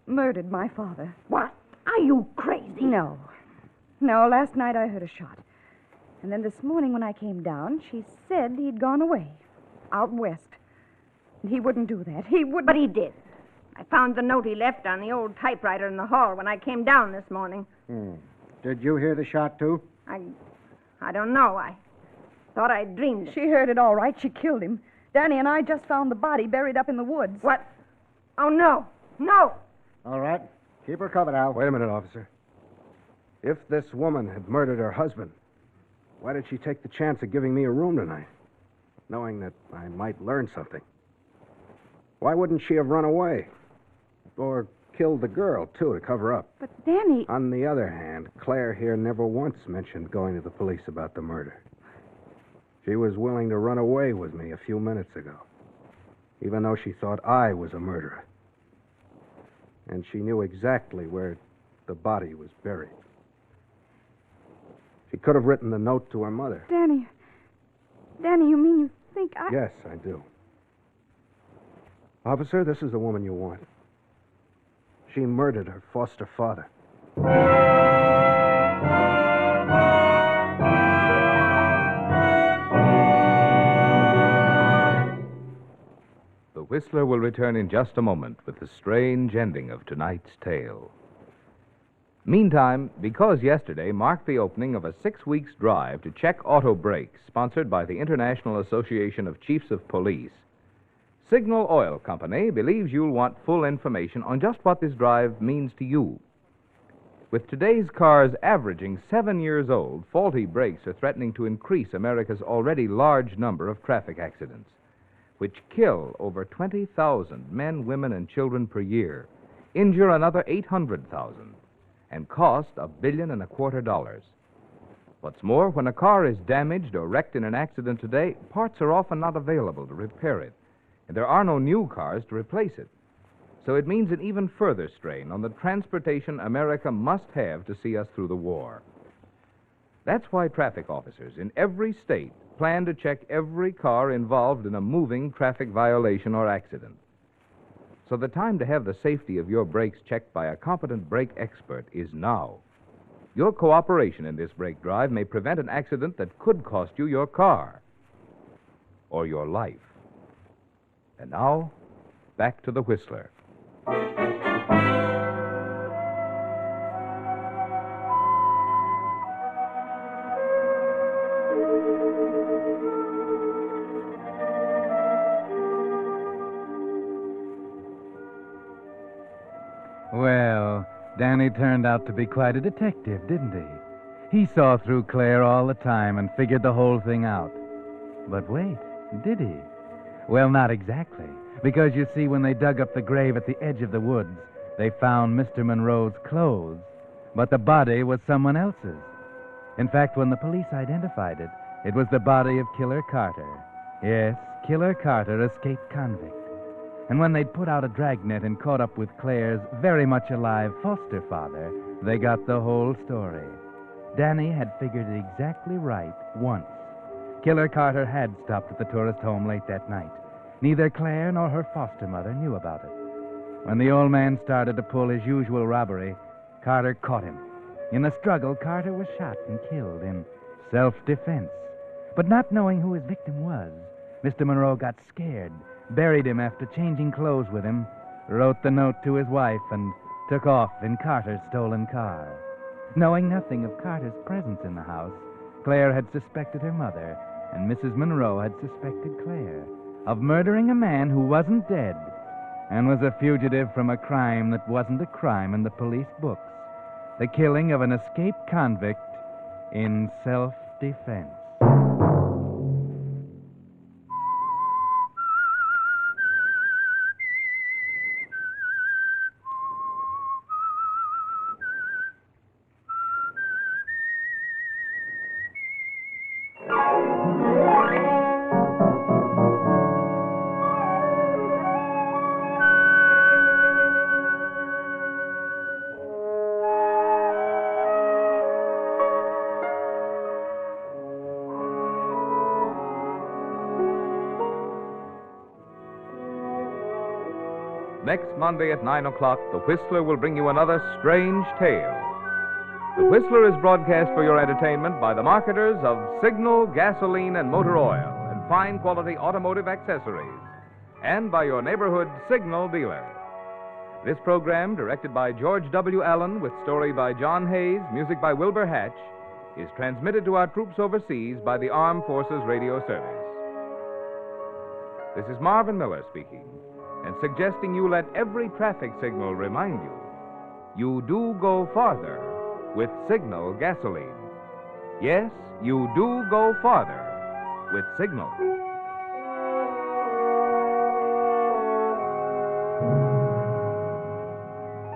murdered my father. What? Are you crazy? No. Last night I heard a shot. And then this morning when I came down, she said he'd gone away, out west. He wouldn't do that. He wouldn't. But he did. I found the note he left on the old typewriter in the hall when I came down this morning. Did you hear the shot, too? I don't know. I thought I dreamed it. She heard it all right. She killed him. Danny and I just found the body buried up in the woods. What? Oh, no. No. All right. Keep her covered, Al. Wait a minute, officer. If this woman had murdered her husband, why did she take the chance of giving me a room tonight, knowing that I might learn something? Why wouldn't she have run away? Or killed the girl, too, to cover up? But, Danny... On the other hand, Claire here never once mentioned going to the police about the murder. She was willing to run away with me a few minutes ago, even though she thought I was a murderer. And she knew exactly where the body was buried. She could have written the note to her mother. Danny, you mean you think I... Yes, I do. Officer, this is the woman you want. She murdered her foster father. The Whistler will return in just a moment with the strange ending of tonight's tale. Meantime, because yesterday marked the opening of a 6-week drive to check auto brakes, sponsored by the International Association of Chiefs of Police, Signal Oil Company believes you'll want full information on just what this drive means to you. With today's cars averaging 7 years old, faulty brakes are threatening to increase America's already large number of traffic accidents, which kill over 20,000 men, women, and children per year, injure another 800,000, and cost $1.25 billion. What's more, when a car is damaged or wrecked in an accident today, parts are often not available to repair it, and there are no new cars to replace it. So it means an even further strain on the transportation America must have to see us through the war. That's why traffic officers in every state plan to check every car involved in a moving traffic violation or accident. So the time to have the safety of your brakes checked by a competent brake expert is now. Your cooperation in this brake drive may prevent an accident that could cost you your car or your life. And now, back to the Whistler. Well, Danny turned out to be quite a detective, didn't he? He saw through Claire all the time and figured the whole thing out. But wait, did he? Well, not exactly. Because you see, when they dug up the grave at the edge of the woods, they found Mr. Monroe's clothes, but the body was someone else's. In fact, when the police identified it, it was the body of Killer Carter. Yes, Killer Carter, escaped convict. And when they'd put out a dragnet and caught up with Claire's very much alive foster father, they got the whole story. Danny had figured it exactly right once. Killer Carter had stopped at the tourist home late that night. Neither Claire nor her foster mother knew about it. When the old man started to pull his usual robbery, Carter caught him. In the struggle, Carter was shot and killed in self-defense. But not knowing who his victim was, Mr. Monroe got scared, buried him after changing clothes with him, wrote the note to his wife, and took off in Carter's stolen car. Knowing nothing of Carter's presence in the house, Claire had suspected her mother, and Mrs. Monroe had suspected Claire of murdering a man who wasn't dead and was a fugitive from a crime that wasn't a crime in the police books, the killing of an escaped convict in self-defense. Next Monday at 9 o'clock, The Whistler will bring you another strange tale. The Whistler is broadcast for your entertainment by the marketers of Signal, gasoline, and motor oil, and fine quality automotive accessories, and by your neighborhood Signal dealer. This program, directed by George W. Allen, with story by John Hayes, music by Wilbur Hatch, is transmitted to our troops overseas by the Armed Forces Radio Service. This is Marvin Miller speaking, and suggesting you let every traffic signal remind you, you do go farther with Signal gasoline. Yes, you do go farther with Signal.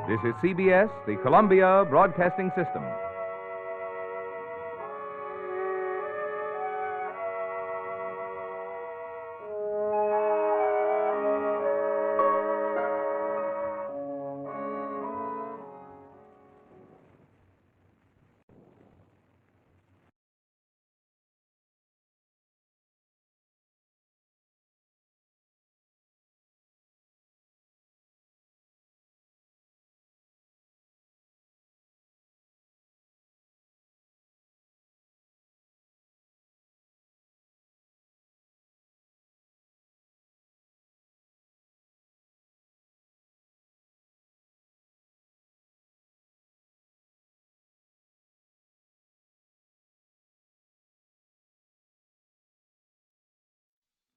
This is CBS, the Columbia Broadcasting System.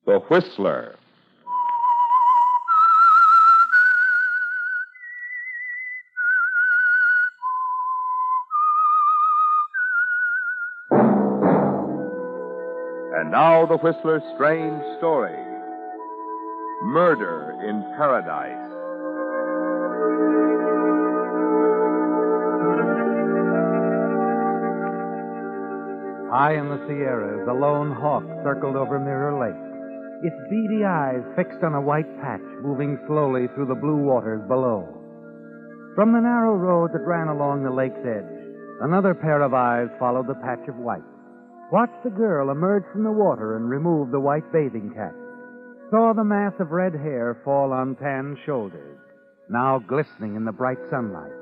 The Whistler. And now the Whistler's strange story. Murder in Paradise. High in the Sierras, a lone hawk circled over Mirror Lake, its beady eyes fixed on a white patch moving slowly through the blue waters below. From the narrow road that ran along the lake's edge, another pair of eyes followed the patch of white, watched the girl emerge from the water and remove the white bathing cap, saw the mass of red hair fall on tanned shoulders, now glistening in the bright sunlight.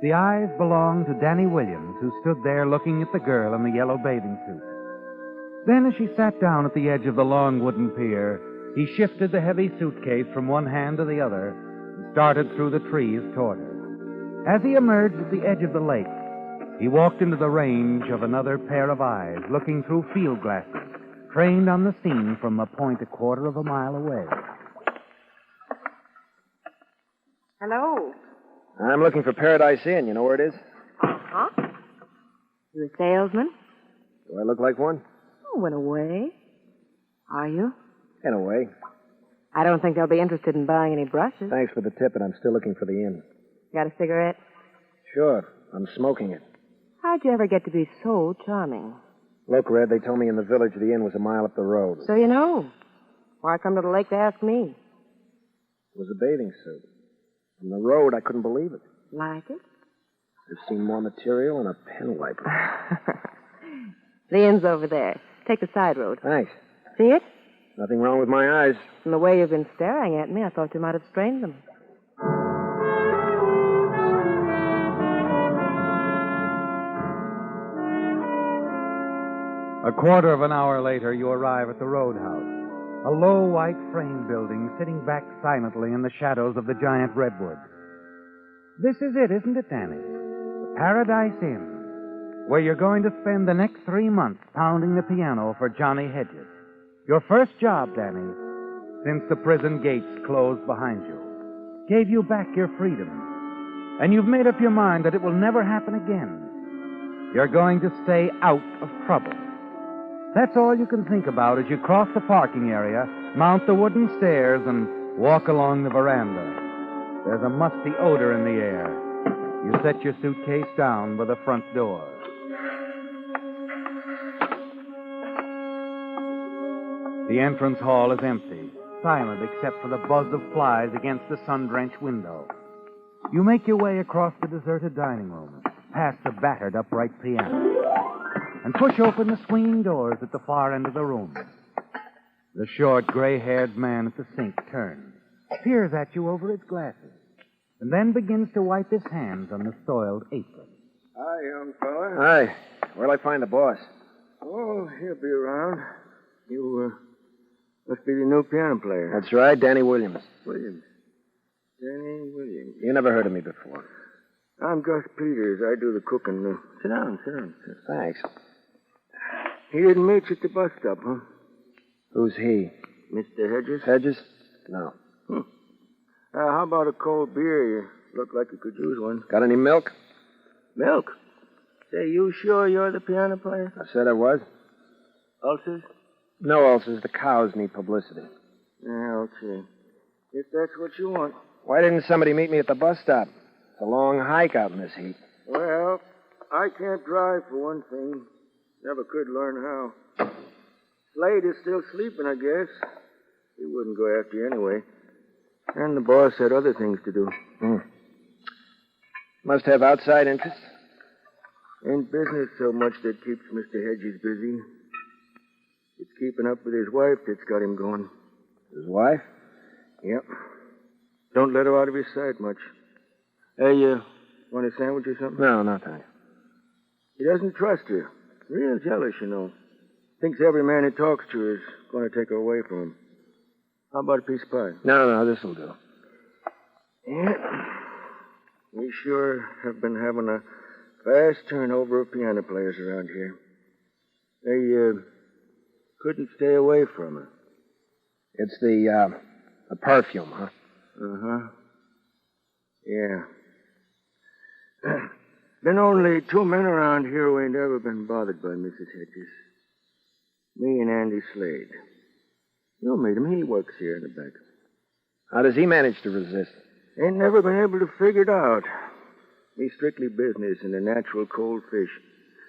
The eyes belonged to Danny Williams, who stood there looking at the girl in the yellow bathing suit. Then, as she sat down at the edge of the long wooden pier, he shifted the heavy suitcase from one hand to the other and started through the trees toward her. As he emerged at the edge of the lake, he walked into the range of another pair of eyes, looking through field glasses, trained on the scene from a point a quarter of a mile away. Hello. I'm looking for Paradise Inn. You know where it is? Uh-huh. You a salesman? Do I look like one? Oh, in a way. Are you? In a way. I don't think they'll be interested in buying any brushes. Thanks for the tip, and I'm still looking for the inn. Got a cigarette? Sure. I'm smoking it. How'd you ever get to be so charming? Look, Red, they told me in the village the inn was a mile up the road. So you know. Why come to the lake to ask me? It was a bathing suit. From the road, I couldn't believe it. Like it? I've seen more material than a pen wiper. The inn's over there. Take the side road. Thanks. See it? Nothing wrong with my eyes. From the way you've been staring at me, I thought you might have strained them. A quarter of an hour later, you arrive at the roadhouse, a low white frame building sitting back silently in the shadows of the giant redwoods. This is it, isn't it, Danny? The Paradise Inn, where you're going to spend the next 3 months pounding the piano for Johnny Hedges. Your first job, Danny, since the prison gates closed behind you. Gave you back your freedom. And you've made up your mind that it will never happen again. You're going to stay out of trouble. That's all you can think about as you cross the parking area, mount the wooden stairs, and walk along the veranda. There's a musty odor in the air. You set your suitcase down by the front door. The entrance hall is empty, silent except for the buzz of flies against the sun-drenched window. You make your way across the deserted dining room, past the battered upright piano, and push open the swinging doors at the far end of the room. The short, gray-haired man at the sink turns, peers at you over his glasses, and then begins to wipe his hands on the soiled apron. Hi, young fella. Hi. Where'll I find the boss? Oh, he'll be around. You, must be the new piano player. That's right, Danny Williams. Williams. Danny Williams. You never heard of me before. I'm Gus Peters. I do the cooking. Sit down. Thanks. He didn't meet you at the bus stop, huh? Who's he? Mr. Hedges? Hedges? No. How about a cold beer? You look like you could use one. Got any milk? Milk? Say, you sure you're the piano player? I said I was. Ulcers? No ulcers. The cows need publicity. Yeah, okay. If that's what you want. Why didn't somebody meet me at the bus stop? It's a long hike out in this heat. Well, I can't drive for one thing. Never could learn how. Slade is still sleeping, I guess. He wouldn't go after you anyway. And the boss had other things to do. Must have outside interests. Ain't business so much that keeps Mr. Hedges busy. It's keeping up with his wife that's got him going. His wife? Yep. Don't let her out of his sight much. Hey, want a sandwich or something? No, no, thanks. He doesn't trust her. Real jealous, you know. Thinks every man he talks to is going to take her away from him. How about a piece of pie? No, this'll do. Yeah. We sure have been having a fast turnover of piano players around here. They, couldn't stay away from her. It's the perfume, huh? Uh-huh. Yeah. Been only 2 men around here who ain't ever been bothered by Mrs. Hedges. Me and Andy Slade. You'll meet him. He works here in the back. How does he manage to resist? Ain't never been able to figure it out. He's strictly business and a natural cold fish.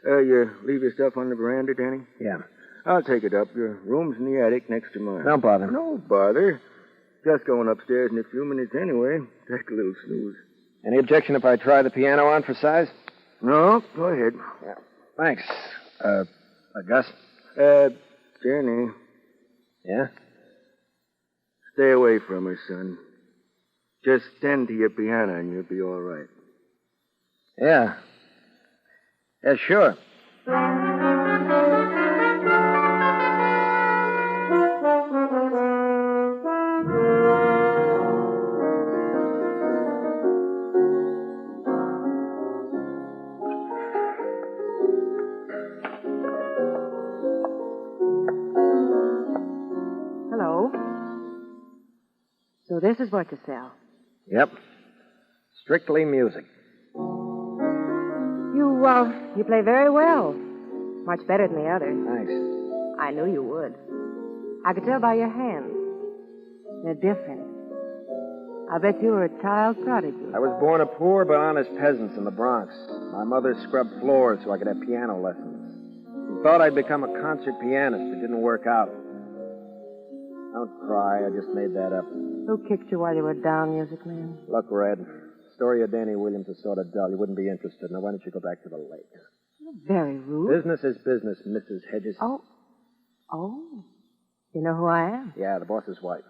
You leave your stuff on the veranda, Danny? Yeah. I'll take it up. Your room's in the attic next to mine. Don't bother. No bother. Just going upstairs in a few minutes anyway. Take a little snooze. Any objection if I try the piano on for size? No, go ahead. Yeah. Thanks. Gus? Danny. Yeah? Stay away from her, son. Just tend to your piano and you'll be all right. Yeah. Yeah, sure. Hello. So this is what to sell. Yep. Strictly music. You play very well. Much better than the others. Thanks. I knew you would. I could tell by your hands. They're different. I bet you were a child prodigy. I was born of poor but honest peasants in the Bronx. My mother scrubbed floors so I could have piano lessons. She thought I'd become a concert pianist. It didn't work out. Don't cry. I just made that up. Who kicked you while you were down, music man? Look, Red, the story of Danny Williams is sort of dull. You wouldn't be interested. Now, why don't you go back to the lake? Very rude. Business is business, Mrs. Hedges. Oh. You know who I am? Yeah, the boss's wife.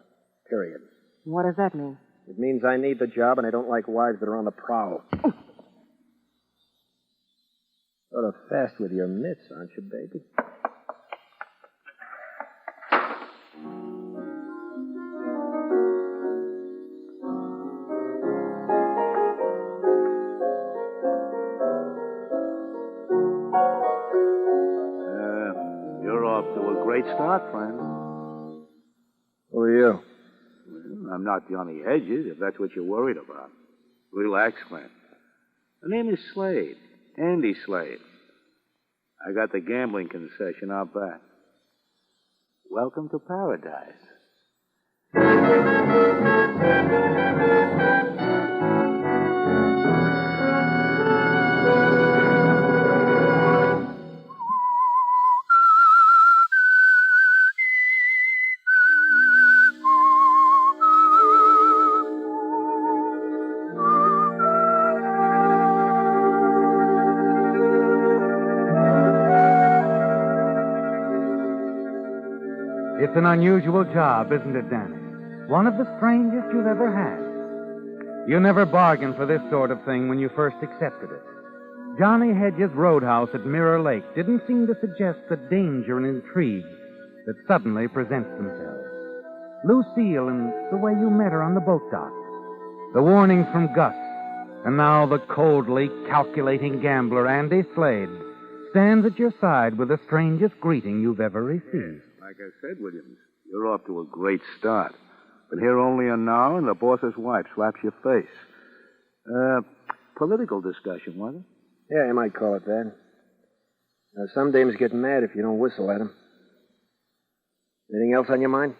Period. What does that mean? It means I need the job, and I don't like wives that are on the prowl. Sort of fast with your mitts, aren't you, baby? You're off to a great start, friend. Who are you? Well, I'm not Johnny Hedges, if that's what you're worried about. Relax, friend. The name is Slade. Andy Slade. I got the gambling concession out back. Welcome to paradise. It's an unusual job, isn't it, Danny? One of the strangest you've ever had. You never bargained for this sort of thing when you first accepted it. Johnny Hedges' roadhouse at Mirror Lake didn't seem to suggest the danger and intrigue that suddenly presents themselves. Lucille and the way you met her on the boat dock. The warning from Gus And now the coldly calculating gambler, Andy Slade, stands at your side with the strangest greeting you've ever received. Like I said, Williams, you're off to a great start. Been here only an hour, and the boss's wife slaps your face. Political discussion, was it? Yeah, you might call it that. Some dames get mad if you don't whistle at them. Anything else on your mind?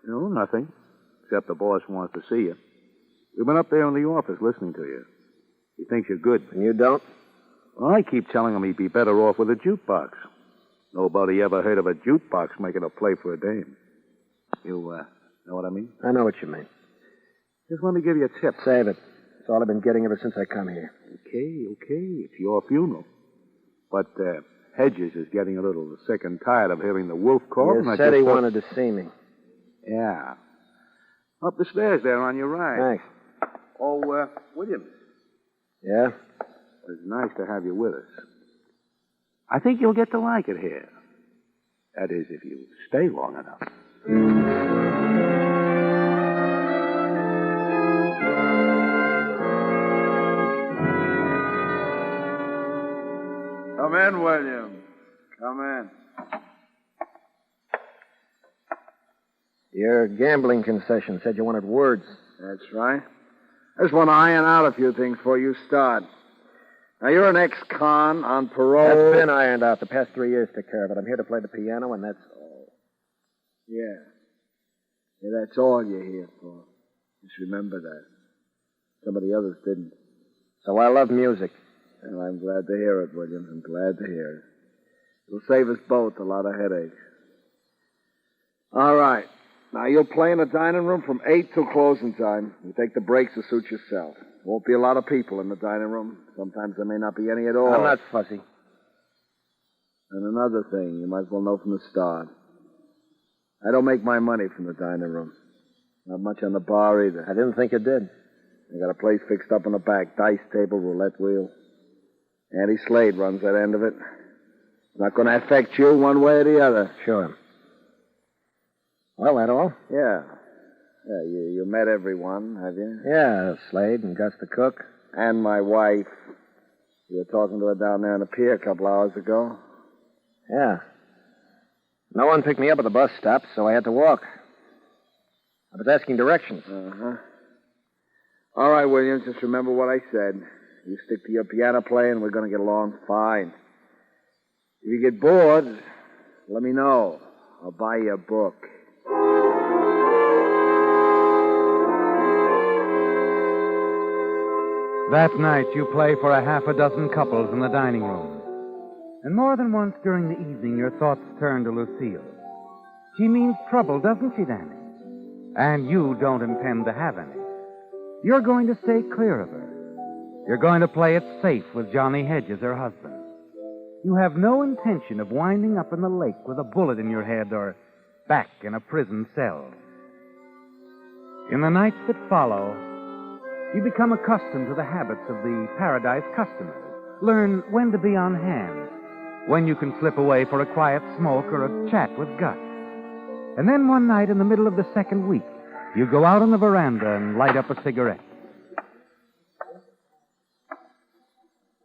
No, nothing. Except the boss wants to see you. We've been up there in the office listening to you. He thinks you're good. And you don't? Well, I keep telling him he'd be better off with a jukebox. Nobody ever heard of a jukebox making a play for a dame. You, know what I mean? I know what you mean. Just let me give you a tip. Save it. That's all I've been getting ever since I come here. Okay. It's your funeral. But, Hedges is getting a little sick and tired of hearing the wolf call. He and said he wanted to see me. Yeah. Up the stairs there on your right. Thanks. Oh, Williams. Yeah? It's nice to have you with us. I think you'll get to like it here. That is, if you stay long enough. Come in, William. Come in. Your gambling concession said you wanted words. That's right. I just want to iron out a few things before you start. Now, you're an ex-con on parole. That's been ironed out. The past 3 years took care of it. I'm here to play the piano, and that's all. Yeah, that's all you're here for. Just remember that. Some of the others didn't. So I love music. Well, I'm glad to hear it, Williams. I'm glad to hear it. It'll save us both a lot of headaches. All right. Now, you'll play in the dining room from 8 till closing time. You take the breaks to suit yourself. Won't be a lot of people in the dining room. Sometimes there may not be any at all. I'm not fussy. And another thing, you might as well know from the start. I don't make my money from the dining room. Not much on the bar either. I didn't think you did. I got a place fixed up in the back. Dice table, roulette wheel. Andy Slade runs that end of it. It's not going to affect you one way or the other. Sure. Well, that all? Yeah. Yeah, you met everyone, have you? Yeah, Slade and Gus the cook. And my wife. You were talking to her down there on the pier a couple hours ago. Yeah. No one picked me up at the bus stop, so I had to walk. I was asking directions. Uh-huh. All right, Williams, just remember what I said. You stick to your piano playing, we're going to get along fine. If you get bored, let me know. I'll buy you a book. That night, you play for a half a dozen couples in the dining room. And more than once during the evening, your thoughts turn to Lucille. She means trouble, doesn't she, Danny? And you don't intend to have any. You're going to stay clear of her. You're going to play it safe with Johnny Hedges, her husband. You have no intention of winding up in the lake with a bullet in your head or back in a prison cell. In the nights that follow, you become accustomed to the habits of the Paradise customers. Learn when to be on hand, when you can slip away for a quiet smoke or a chat with Gus. And then one night in the middle of the second week, you go out on the veranda and light up a cigarette.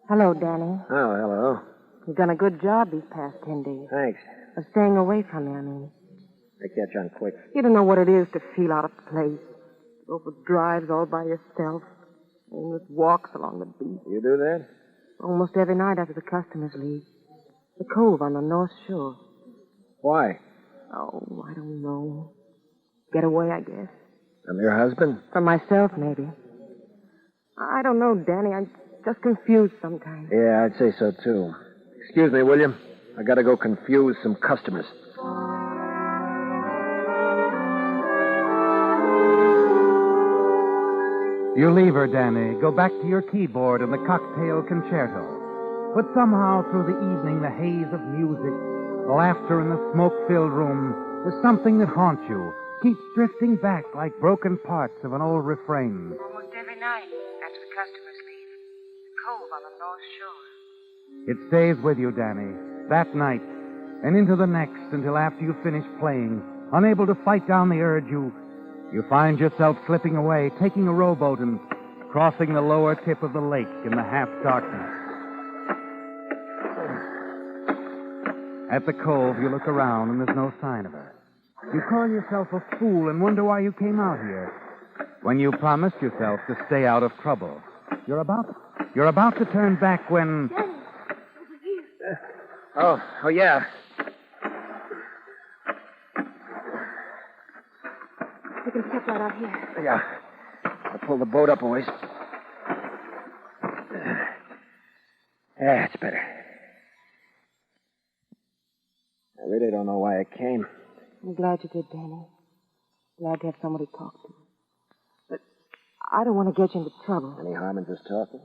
Hello, Danny. Oh, hello. You've done a good job these past 10 days. Thanks. Of staying away from me, I mean. I catch on quick. You don't know what it is to feel out of place. Go for drives all by yourself. Aimless walks along the beach. You do that? Almost every night after the customers leave. The cove on the North Shore. Why? Oh, I don't know. Get away, I guess. From your husband? From myself, maybe. I don't know, Danny. I'm just confused sometimes. Yeah, I'd say so, too. Excuse me, William. I gotta go confuse some customers. You leave her, Danny, go back to your keyboard and the cocktail concerto. But somehow through the evening, the haze of music, the laughter in the smoke-filled room, there's something that haunts you, keeps drifting back like broken parts of an old refrain. Almost every night after the customers leave. The cove on the North Shore. It stays with you, Danny, that night, and into the next until after you finish playing, unable to fight down the urge, you find yourself slipping away, taking a rowboat and crossing the lower tip of the lake in the half-darkness. At the cove, you look around, and there's no sign of her. You call yourself a fool and wonder why you came out here, when you promised yourself to stay out of trouble. You're about to turn back when... Oh, yeah. You can step right out here. Yeah. I'll pull the boat up a ways. Yeah, it's better. I really don't know why I came. I'm glad you did, Danny. Glad to have somebody to talk to. But I don't want to get you into trouble. Any harm in just talking?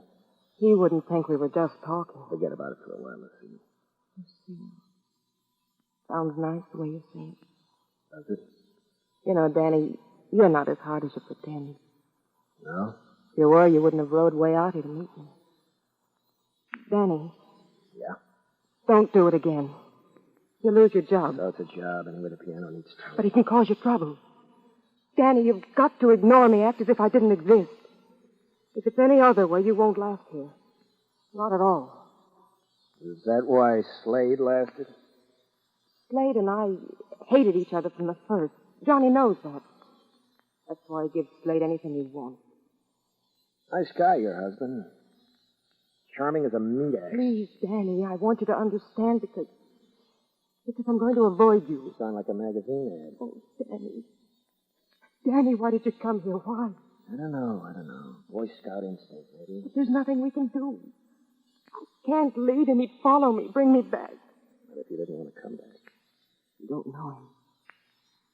He wouldn't think we were just talking. Forget about it for a while, Lucille. Sounds nice the way you say it. Does it? You know, Danny, you're not as hard as you pretend. No? If you were, you wouldn't have rode way out here to meet me. Danny. Yeah? Don't do it again. You'll lose your job. So it's a job, anyway, the piano needs to. But it can cause you trouble. Danny, you've got to ignore me, act as if I didn't exist. If it's any other way, you won't last here. Not at all. Is that why Slade lasted? Slade and I hated each other from the first. Johnny knows that. That's why he gives Slade anything he wants. Nice guy, your husband. Charming as a meat axe. Please, Danny, I want you to understand because I'm going to avoid you. You sound like a magazine ad. Oh, Danny. Danny, why did you come here? Why? I don't know. Boy Scout instinct, maybe. But there's nothing we can do. I can't lead him. He'd follow me, bring me back. What if he didn't want to come back? You don't know him.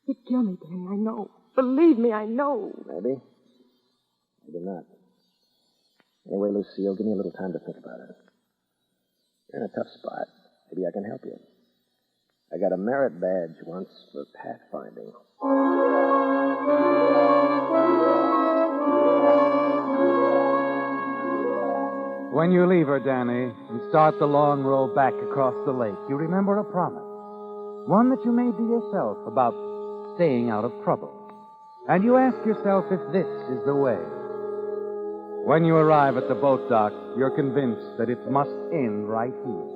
He'd kill me, Danny, I know. Believe me, I know. Maybe. Maybe not. Anyway, Lucille, give me a little time to think about it. You're in a tough spot. Maybe I can help you. I got a merit badge once for pathfinding. When you leave her, Danny, and start the long row back across the lake, you remember a promise. One that you made to yourself about staying out of trouble. And you ask yourself if this is the way. When you arrive at the boat dock, you're convinced that it must end right here.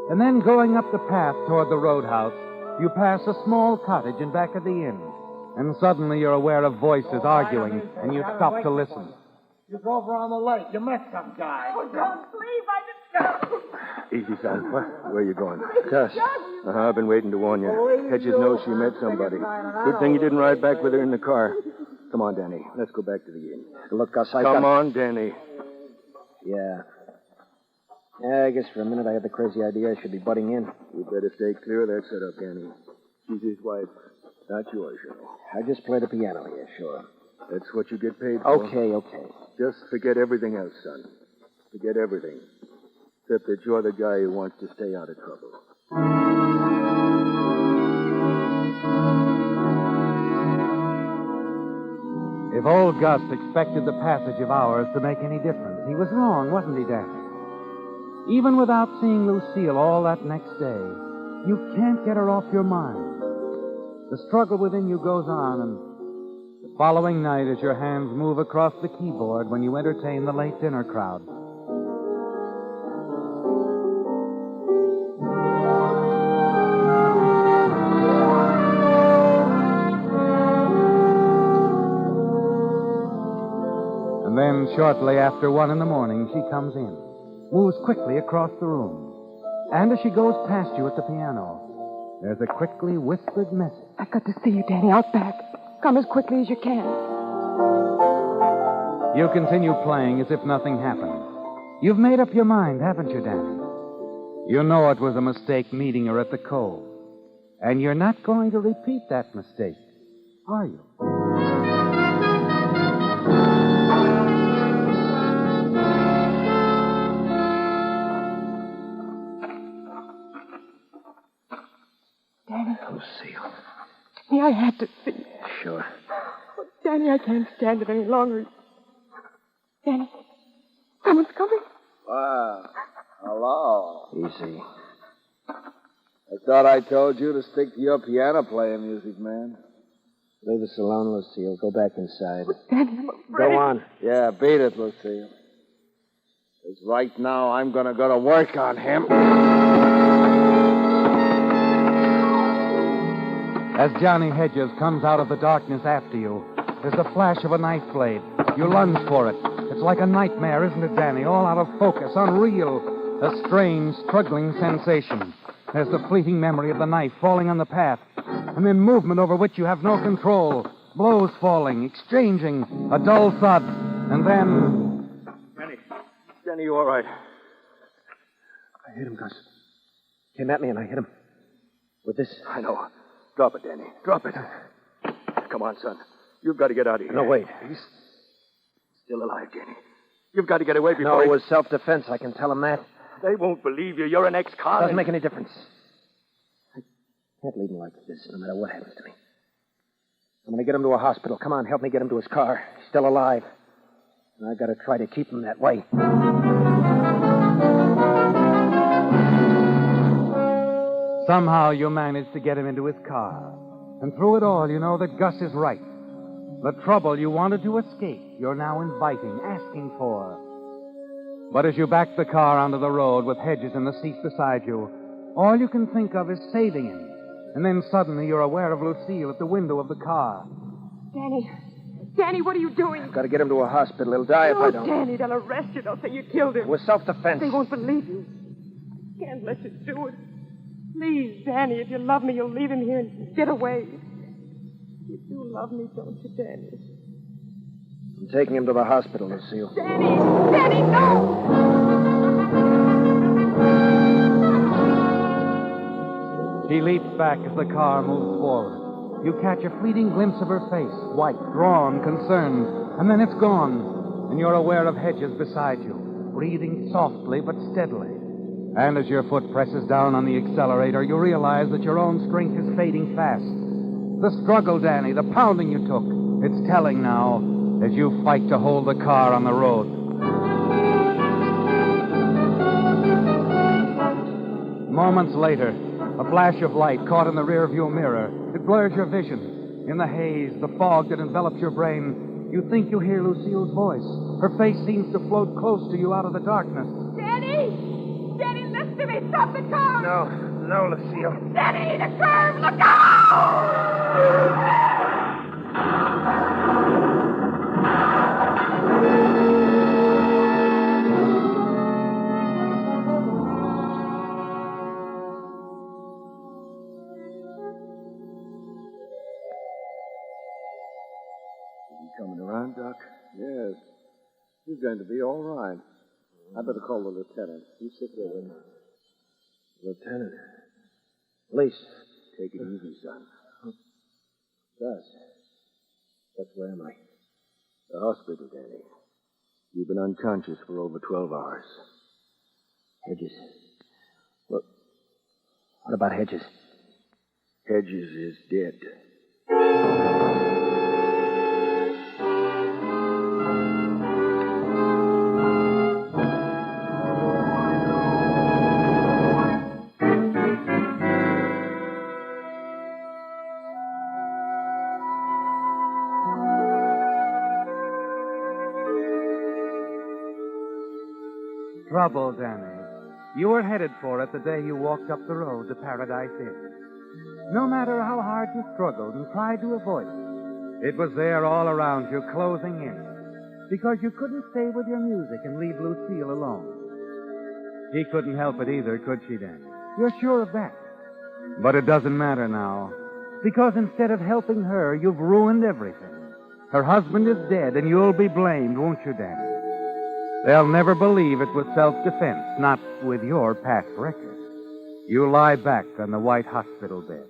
And then going up the path toward the roadhouse, you pass a small cottage in back of the inn. And suddenly you're aware of voices arguing, and you stop to listen. You drove around the lake. You met some guy. Oh, don't, please. I just go. Easy, son. Where are you going? Gus. I've been waiting to warn you. Hedges knows she met somebody. Good thing you didn't ride back with her in the car. Come on, Danny. Let's go back to the inn. Look, Gus, Come on, Danny. Yeah, I guess for a minute I had the crazy idea I should be butting in. You better stay clear of that setup, Danny. She's his wife. Not yours, you know. I just play the piano here, sure. That's what you get paid for. Okay. Just forget everything else, son. Forget everything. Except that you're the guy who wants to stay out of trouble. If old Gus expected the passage of hours to make any difference, he was wrong, wasn't he, Danny? Even without seeing Lucille all that next day, you can't get her off your mind. The struggle within you goes on, and the following night, as your hands move across the keyboard when you entertain the late dinner crowd, and then shortly after 1 a.m, she comes in, moves quickly across the room, and as she goes past you at the piano, there's a quickly whispered message. I've got to see you, Danny, out back. Come as quickly as you can. You continue playing as if nothing happened. You've made up your mind, haven't you, Danny? You know it was a mistake meeting her at the cove. And you're not going to repeat that mistake, are you? Danny. Lucille. Danny, I had to see you. Sure. Oh, Danny, I can't stand it any longer. Danny, someone's coming. Wow. Hello. Easy. I thought I told you to stick to your piano playing music, man. Leave us alone, Lucille. Go back inside. Danny, I'm afraid. Go on. Yeah, beat it, Lucille. Because right now I'm going to go to work on him. As Johnny Hedges comes out of the darkness after you, there's the flash of a knife blade. You lunge for it. It's like a nightmare, isn't it, Danny? All out of focus, unreal. A strange, struggling sensation. There's the fleeting memory of the knife falling on the path, and then movement over which you have no control. Blows falling, exchanging, a dull thud, and then... Danny, you all right? I hit him, Gus. Came at me and I hit him. With this? I know. Drop it, Danny. Drop it. Come on, son. You've got to get out of here. No, wait. He's still alive, Danny. You've got to get away before No, it was self-defense. I can tell him that. They won't believe you. You're an ex-con. Doesn't make any difference. I can't leave him like this, no matter what happens to me. I'm going to get him to a hospital. Come on, help me get him to his car. He's still alive. And I've got to try to keep him that way. Somehow you manage to get him into his car. And through it all, you know that Gus is right. The trouble you wanted to escape, you're now inviting, asking for. But as you back the car onto the road with Hedges in the seat beside you, all you can think of is saving him. And then suddenly you're aware of Lucille at the window of the car. Danny, what are you doing? I've got to get him to a hospital. He'll die if I don't. Danny, they'll arrest you. They'll say you killed him. It was self-defense. They won't believe you. I can't let you do it. Please, Danny, if you love me, you'll leave him here and get away. You do love me, don't you, Danny? I'm taking him to the hospital, Lucille. Danny, no! She leaps back as the car moves forward. You catch a fleeting glimpse of her face, white, drawn, concerned, and then it's gone, and you're aware of Hedges beside you, breathing softly but steadily. And as your foot presses down on the accelerator, you realize that your own strength is fading fast. The struggle, Danny, the pounding you took, it's telling now as you fight to hold the car on the road. Moments later, a flash of light caught in the rearview mirror. It blurs your vision. In the haze, the fog that envelops your brain, you think you hear Lucille's voice. Her face seems to float close to you out of the darkness. Danny! Danny, listen to me. Stop the car! No, Lucille. Danny, the curve! Look out! Coming around, Doc? Yes. He's going to be all right. I better call the lieutenant. You sit there with me. Lieutenant. Police. Take it easy, son. Gus, where am I? The hospital, Danny. You've been unconscious for over 12 hours. Hedges. What about Hedges? Hedges is dead. Trouble, Danny. You were headed for it the day you walked up the road to Paradise Inn. No matter how hard you struggled and tried to avoid it was there all around you, closing in. Because you couldn't stay with your music and leave Lucille alone. She couldn't help it either, could she, Danny? You're sure of that. But it doesn't matter now. Because instead of helping her, you've ruined everything. Her husband is dead, and you'll be blamed, won't you, Danny? They'll never believe it was self-defense, not with your past record. You lie back on the white hospital bed.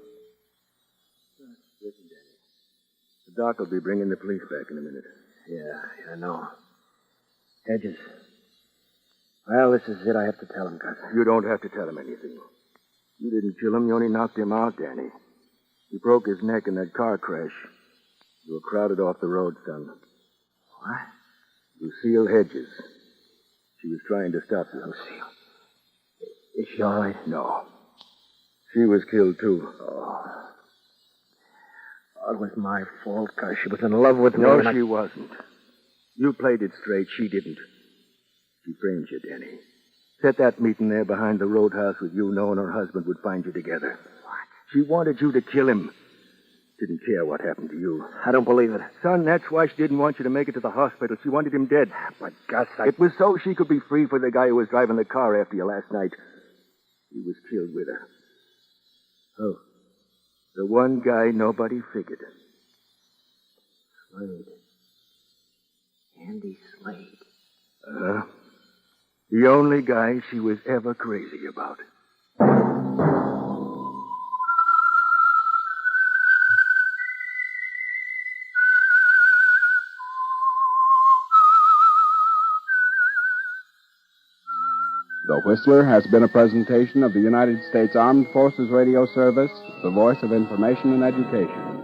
Listen, Danny. The doc will be bringing the police back in a minute. Yeah, I know. Hedges. Well, this is it. I have to tell him, Gus. You don't have to tell him anything. You didn't kill him. You only knocked him out, Danny. He broke his neck in that car crash. You were crowded off the road, son. What? Lucille Hedges. She was trying to stop you. Lucille. Is she all right? No. She was killed, too. Oh, it was my fault, because she was in love with me. No, and she wasn't. You played it straight. She didn't. She framed you, Denny. Set that meeting there behind the roadhouse with you knowing her husband would find you together. What? She wanted you to kill him. Didn't care what happened to you. I don't believe it. Son, that's why she didn't want you to make it to the hospital. She wanted him dead. But, Gus, It was so she could be free for the guy who was driving the car after you last night. He was killed with her. Oh, the one guy nobody figured. Slade. Andy Slade. The only guy she was ever crazy about. The Whistler has been a presentation of the United States Armed Forces Radio Service, the voice of information and education.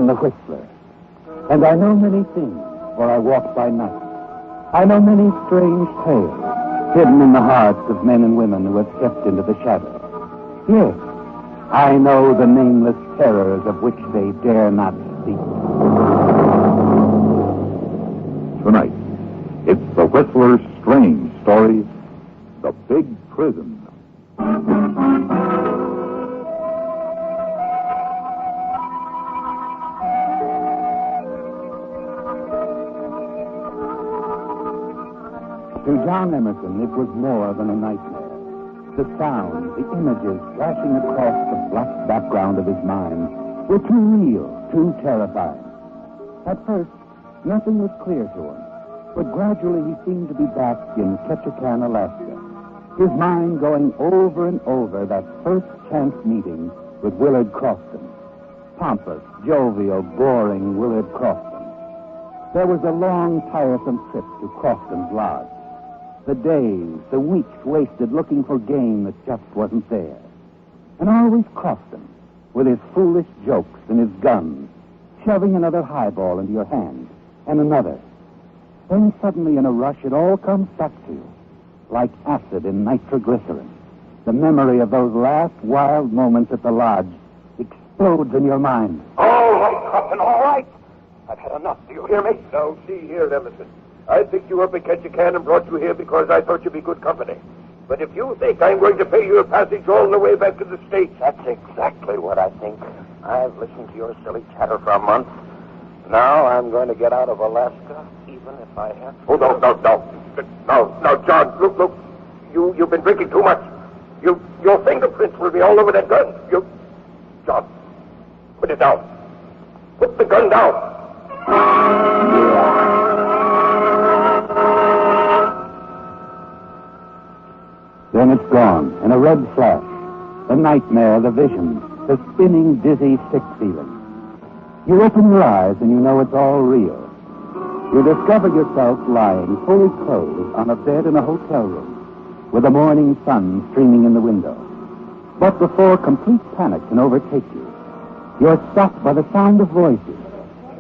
The Whistler. And I know many things, for I walk by night. I know many strange tales hidden in the hearts of men and women who have stepped into the shadows. Yes, I know the nameless terrors of which they dare not speak. Tonight, it's the Whistler's strange story, The Big Prison. To John Emerson, it was more than a nightmare. The sounds, the images flashing across the black background of his mind were too real, too terrifying. At first, nothing was clear to him, but gradually he seemed to be back in Ketchikan, Alaska, his mind going over and over that first chance meeting with Willard Crofton. Pompous, jovial, boring Willard Crofton. There was a long, tiresome trip to Crofton's lodge. The days, the weeks wasted looking for game that just wasn't there. And always Crofton, with his foolish jokes and his guns, shoving another highball into your hand, and another. Then suddenly in a rush it all comes back to you, like acid in nitroglycerin. The memory of those last wild moments at the lodge explodes in your mind. All right, Crofton, all right. I've had enough. Do you hear me? Now, see here, Emerson. I picked you up at Ketchikan and brought you here because I thought you'd be good company. But if you think I'm going to pay you a passage all the way back to the States... That's exactly what I think. I've listened to your silly chatter for a month. Now I'm going to get out of Alaska, even if I have to... Oh, no, John, look. You've been drinking too much. Your fingerprints will be all over that gun. John, put it down. Put the gun down. Then it's gone, in a red flash. The nightmare, the vision, the spinning, dizzy, sick feeling. You open your eyes and you know it's all real. You discover yourself lying fully clothed on a bed in a hotel room, with the morning sun streaming in the window. But before complete panic can overtake you, you're stopped by the sound of voices.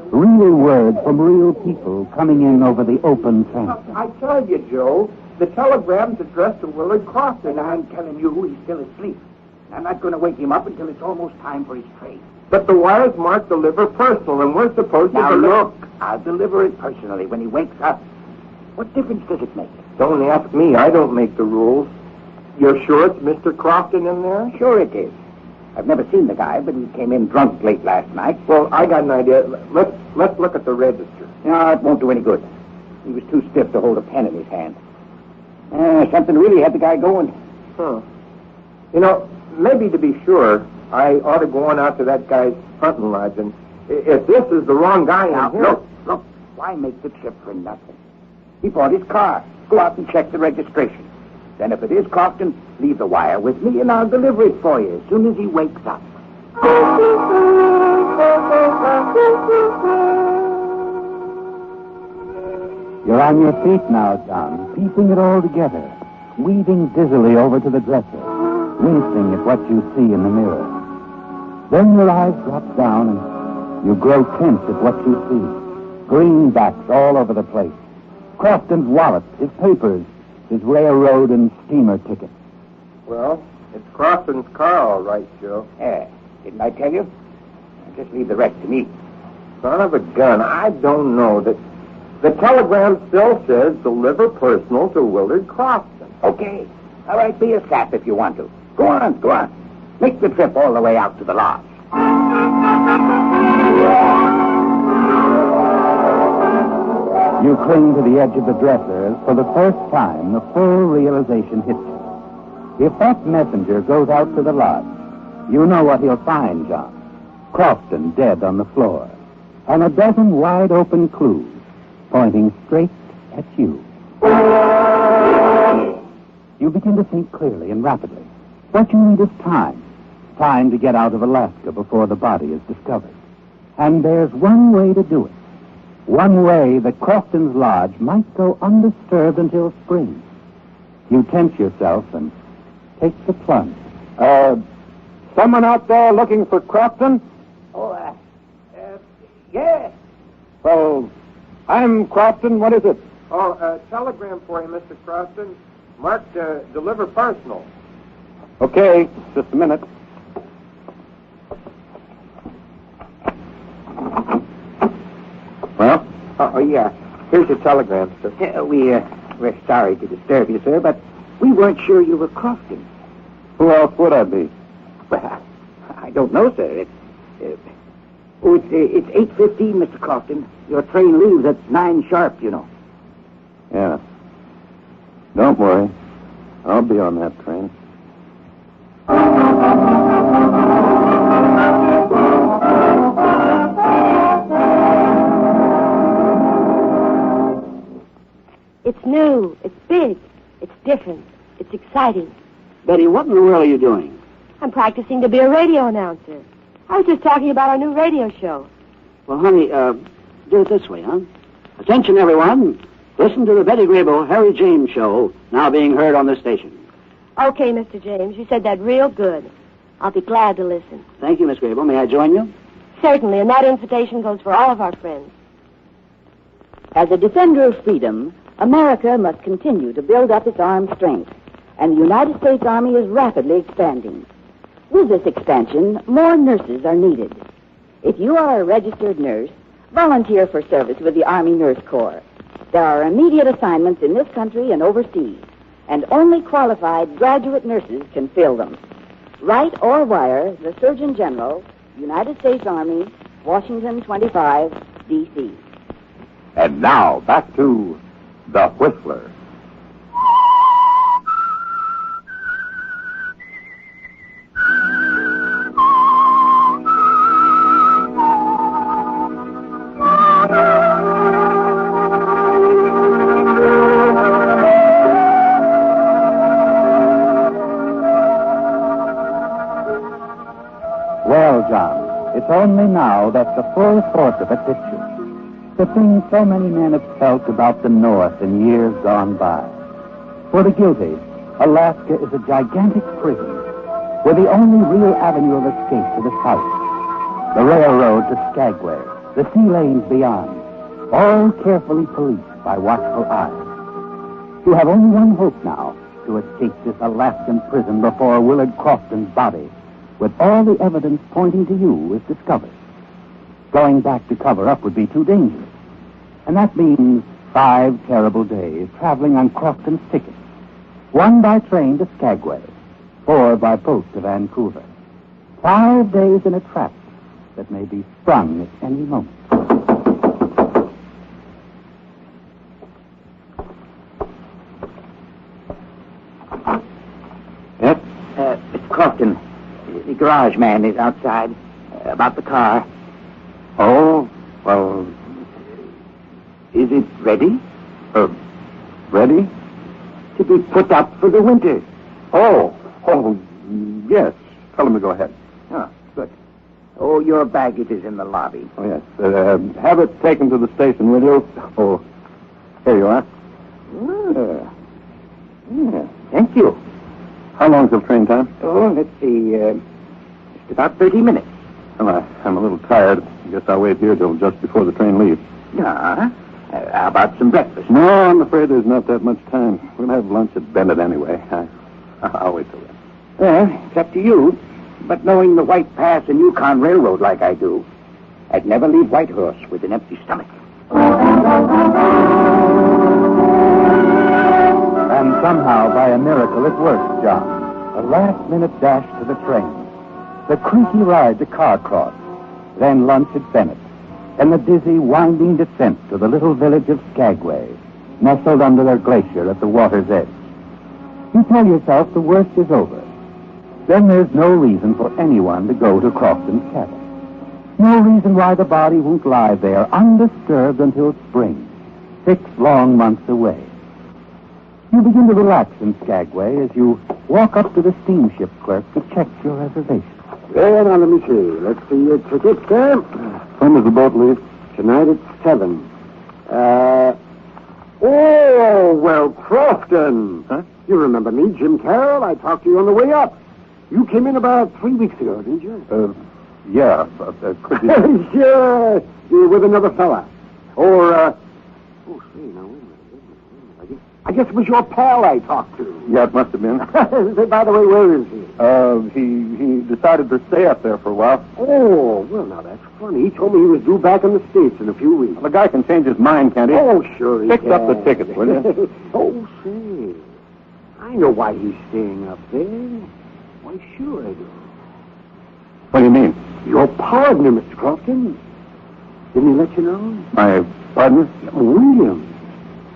Real words from real people coming in over the open transom. I tell you, Joe, the telegram's addressed to Willard Crofton. I'm telling you, he's still asleep. I'm not going to wake him up until it's almost time for his train. But the wire's marked deliver personal, and we're supposed to... Now, look, I'll deliver it personally when he wakes up. What difference does it make? Don't ask me. I don't make the rules. You're sure it's Mr. Crofton in there? Sure it is. I've never seen the guy, but he came in drunk late last night. Well, I got an idea. Let's look at the register. No, it won't do any good. He was too stiff to hold a pen in his hand. Something really had the guy going. Huh. You know, maybe to be sure, I ought to go on out to that guy's hunting lodge, and if this is the wrong guy Now, in here... Look. Why make the trip for nothing? He bought his car. Go out and check the registration. Then if it is Crofton, leave the wire with me, and I'll deliver it for you as soon as he wakes up. You're on your feet now, John, piecing it all together, weaving dizzily over to the dresser, wincing at what you see in the mirror. Then your eyes drop down and you grow tense at what you see. Greenbacks all over the place. Crofton's wallet, his papers, his railroad and steamer tickets. Well, it's Crofton's car, all right, Joe. Didn't I tell you? Just leave the rest to me. Son of a gun, I don't know that... The telegram still says deliver personal to Willard Crofton. Okay. All right, be a sap if you want to. Go on. Make the trip all the way out to the lodge. You cling to the edge of the dresser as for the first time the full realization hits you. If that messenger goes out to the lodge, you know what he'll find, John. Crofton dead on the floor, and a dozen wide-open clues pointing straight at you. You begin to think clearly and rapidly. What you need is time. Time to get out of Alaska before the body is discovered. And there's one way to do it. One way that Crofton's lodge might go undisturbed until spring. You tense yourself and take the plunge. Someone out there looking for Crofton? Yeah. Well, I'm Crofton. What is it? Oh, telegram for you, Mr. Crofton. Marked, deliver personal. Okay, just a minute. Well? Yeah. Here's your telegram, sir. We're sorry to disturb you, sir, but we weren't sure you were Crofton. Who else would I be? Well, I don't know, sir. It's 8:15, Mr. Crofton. Your train leaves at 9 sharp, you know. Yeah. Don't worry. I'll be on that train. It's new. It's big. It's different. It's exciting. Betty, what in the world are you doing? I'm practicing to be a radio announcer. I was just talking about our new radio show. Well, honey, do it this way, huh? Attention, everyone. Listen to the Betty Grable Harry James show, now being heard on this station. Okay, Mr. James. You said that real good. I'll be glad to listen. Thank you, Miss Grable. May I join you? Certainly, and that invitation goes for all of our friends. As a defender of freedom, America must continue to build up its armed strength, and the United States Army is rapidly expanding. With this expansion, more nurses are needed. If you are a registered nurse, volunteer for service with the Army Nurse Corps. There are immediate assignments in this country and overseas, and only qualified graduate nurses can fill them. Write or wire the Surgeon General, United States Army, Washington 25, D.C. And now, back to The Whistler. Well, John, it's only now that the full force of it hits you. The thing so many men have felt about the North in years gone by. For the guilty, Alaska is a gigantic prison, with the only real avenue of escape to the south. The railroad to Skagway, the sea lanes beyond, all carefully policed by watchful eyes. You have only one hope now, to escape this Alaskan prison before Willard Crofton's body, with all the evidence pointing to you, is discovered. Going back to cover up would be too dangerous. And that means 5 terrible days traveling on Crofton's tickets. 1 by train to Skagway, 4 by boat to Vancouver. 5 days in a trap that may be sprung at any moment. Yes? Mr. Crofton, the garage man is outside about the car. Oh, well, Is it ready? ready? To be put up for the winter. Oh, yes. Tell him to go ahead. Oh, good. Oh, your baggage is in the lobby. Oh, yes. Have it taken to the station, will you? Oh, here you are. Thank you. How long's the train time? Oh, let's see. Just about 30 minutes. Well, I'm a little tired. I guess I'll wait here till just before the train leaves. How about some breakfast? No, I'm afraid there's not that much time. We'll have lunch at Bennett anyway. I'll wait till then. Well, it's up to you. But knowing the White Pass and Yukon Railroad like I do, I'd never leave Whitehorse with an empty stomach. And somehow, by a miracle, it worked, John. A last-minute dash to the train. The creaky ride to Carcross. Then lunch at Bennett. And the dizzy, winding descent to the little village of Skagway, nestled under a glacier at the water's edge. You tell yourself the worst is over. Then there's no reason for anyone to go to Crofton's cabin. No reason why the body won't lie there undisturbed until spring, 6 long months away. You begin to relax in Skagway as you walk up to the steamship clerk to check your reservation. Well, now, let me see. Let's see your ticket, sir. When does the boat leave? Tonight at 7. Oh, well, Crofton. Huh? You remember me, Jim Carroll? I talked to you on the way up. You came in about 3 weeks ago, didn't you? Yeah. Could you... Sure. You were with another fella. Or, oh, say, now, wait a minute. I guess it was your pal I talked to. Yeah, it must have been. By the way, where is he? He decided to stay up there for a while. Oh, well, now, that's funny. He told me he was due back in the States in a few weeks. Well, the guy can change his mind, can't he? Oh, sure he Fix can. up the ticket, will you? Oh, say. I know why he's staying up there. Why, sure I do. What do you mean? Your partner, Mr. Crofton. Didn't he let you know? My partner? William.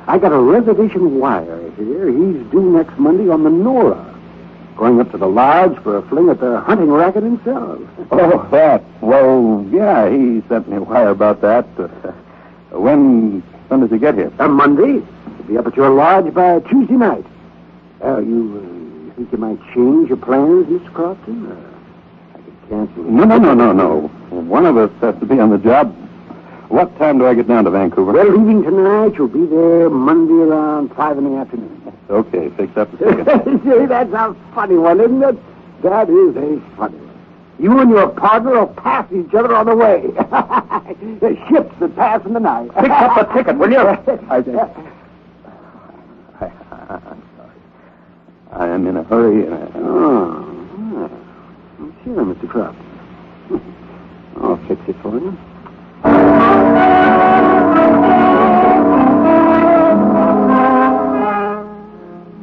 I got a reservation wire here. He's due next Monday on the Nora. Going up to the lodge for a fling at the hunting racket himself. Oh, that. Well, yeah, he sent me a wire about that. When does he get here? Monday. He'll be up at your lodge by Tuesday night. You think you might change your plans, Mr. Crofton? I could cancel. No. One of us has to be on the job. What time do I get down to Vancouver? Well, leaving tonight, you'll be there Monday around 5 in the afternoon. Okay, fix up the ticket. See, that's a funny one, isn't it? That is a funny one. You and your partner will pass each other on the way. The ships that pass in the night. Fix up the ticket, will you? I'm sorry. I am in a hurry. Sure, Mr. Croft. I'll fix it for you.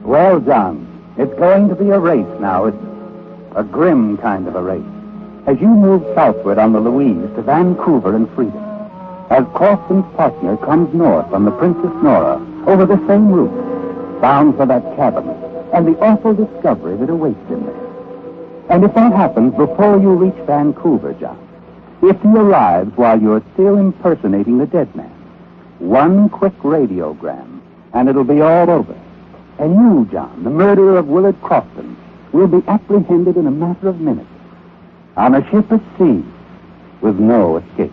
Well, John, it's going to be a race now. It's a grim kind of a race. As you move southward on the Louise to Vancouver and freedom, as Crofton's partner comes north on the Princess Nora over the same route, bound for that cabin and the awful discovery that awaits him there. And if that happens before you reach Vancouver, John, if he arrives while you're still impersonating the dead man, one quick radiogram, and it'll be all over. And you, John, the murderer of Willard Crofton, will be apprehended in a matter of minutes on a ship at sea with no escape.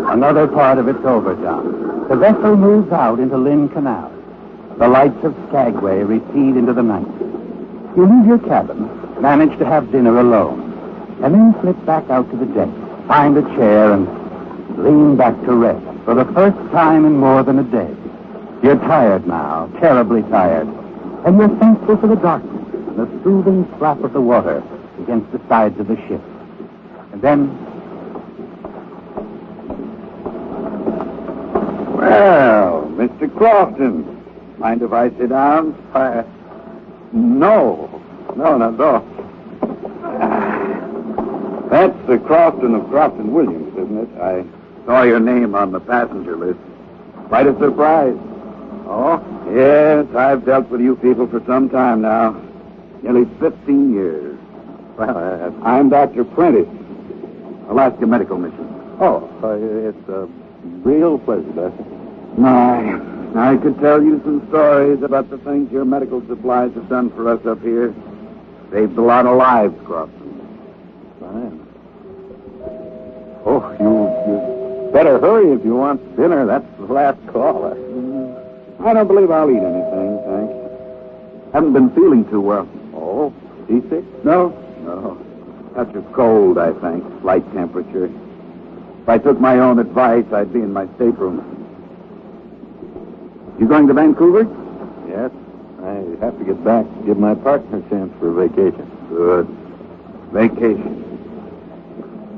Another part of it's over, John. The vessel moves out into Lynn Canal. The lights of Skagway recede into the night. You leave your cabin, manage to have dinner alone, and then slip back out to the deck, find a chair, and lean back to rest for the first time in more than a day. You're tired now, terribly tired. And you're thankful for the darkness and the soothing slap of the water against the sides of the ship. And then... Well, Mr. Crofton, mind if I sit down? No, not at all. That's the Crofton of Crofton Williams, isn't it? I saw your name on the passenger list. Quite a surprise. Oh? Yes, I've dealt with you people for some time now. Nearly 15 years. Well, I'm Dr. Prentice, Alaska Medical Mission. Oh, it's a real pleasure, Doctor. I could tell you some stories about the things your medical supplies have done for us up here. Saved a lot of lives, Crofton. Fine. Oh, you better hurry if you want dinner. That's the last call. I don't believe I'll eat anything, thanks. Haven't been feeling too well. Oh, seasick? No. Touch of cold, I think. Slight temperature. If I took my own advice, I'd be in my stateroom. You going to Vancouver? Yes. I have to get back to give my partner a chance for a vacation. Good. Vacation.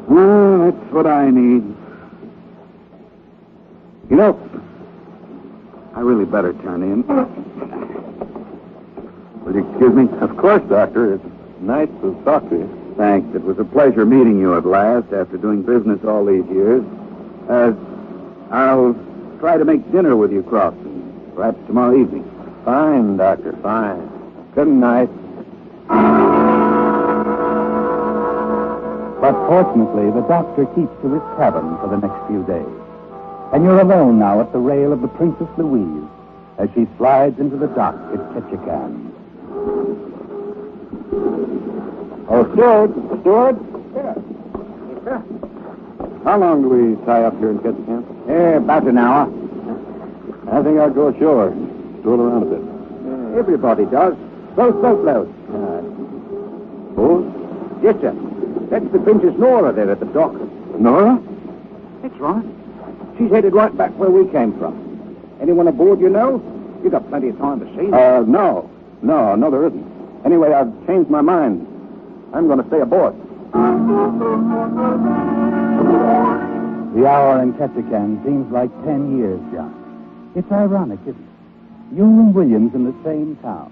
Well, that's what I need. You know, I really better turn in. Will you excuse me? Of course, Doctor. It's nice to talk to you. Thanks. It was a pleasure meeting you at last after doing business all these years. I'll try to make dinner with you, Crofton. Perhaps tomorrow evening. Fine, Doctor, fine. Good night. But fortunately, the doctor keeps to his cabin for the next few days. And you're alone now at the rail of the Princess Louise as she slides into the dock at Ketchikan. Oh, Steward? Yeah. How long do we tie up here in Ketchikan? About an hour. I think I'll go ashore. Stroll around a bit. Everybody does. Both boatloads. Oh? Yes, sir. That's the Princess Nora there at the dock. Nora? That's right. She's headed right back where we came from. Anyone aboard you know? You got plenty of time to see her. No, there isn't. Anyway, I've changed my mind. I'm going to stay aboard. The hour in Ketchikan seems like 10 years, John. It's ironic, isn't it? You and Williams in the same town.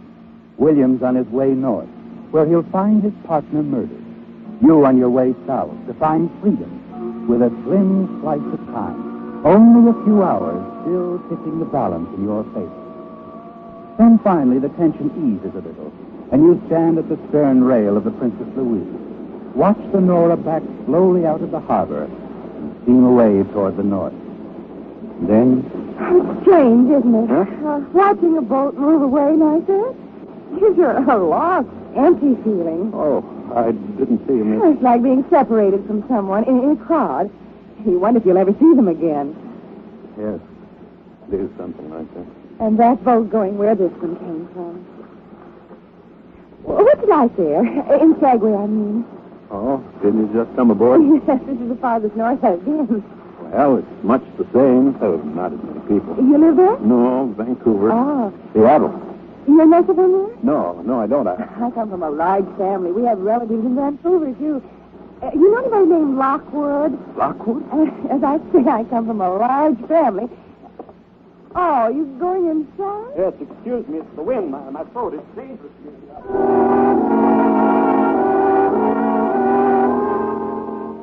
Williams on his way north, where he'll find his partner murdered. You on your way south to find freedom with a slim slice of time. Only a few hours still tipping the balance in your favor. Then finally the tension eases a little, and you stand at the stern rail of the Princess Louise. Watch the Nora back slowly out of the harbor and steam away toward the north. And then... It's strange, isn't it? Huh? Watching a boat move away like that gives you a lost, empty feeling. Oh, I didn't see him. It's like being separated from someone in a crowd. You wonder if you'll ever see them again. Yes, it is something like that. And that boat going where this one came from. What's it like there? In Skagway, I mean. Oh, didn't you just come aboard? Yes, this is the farthest north I've been. Well, it's much the same, though not as many people. You live there? No, Vancouver. Oh. Seattle. You're never been there? No, I don't. I come from a large family. We have relatives in Vancouver, too. You know anybody named Lockwood? Lockwood? As I say, I come from a large family. Oh, you going inside? Yes, excuse me. It's the wind. My throat is dangerous.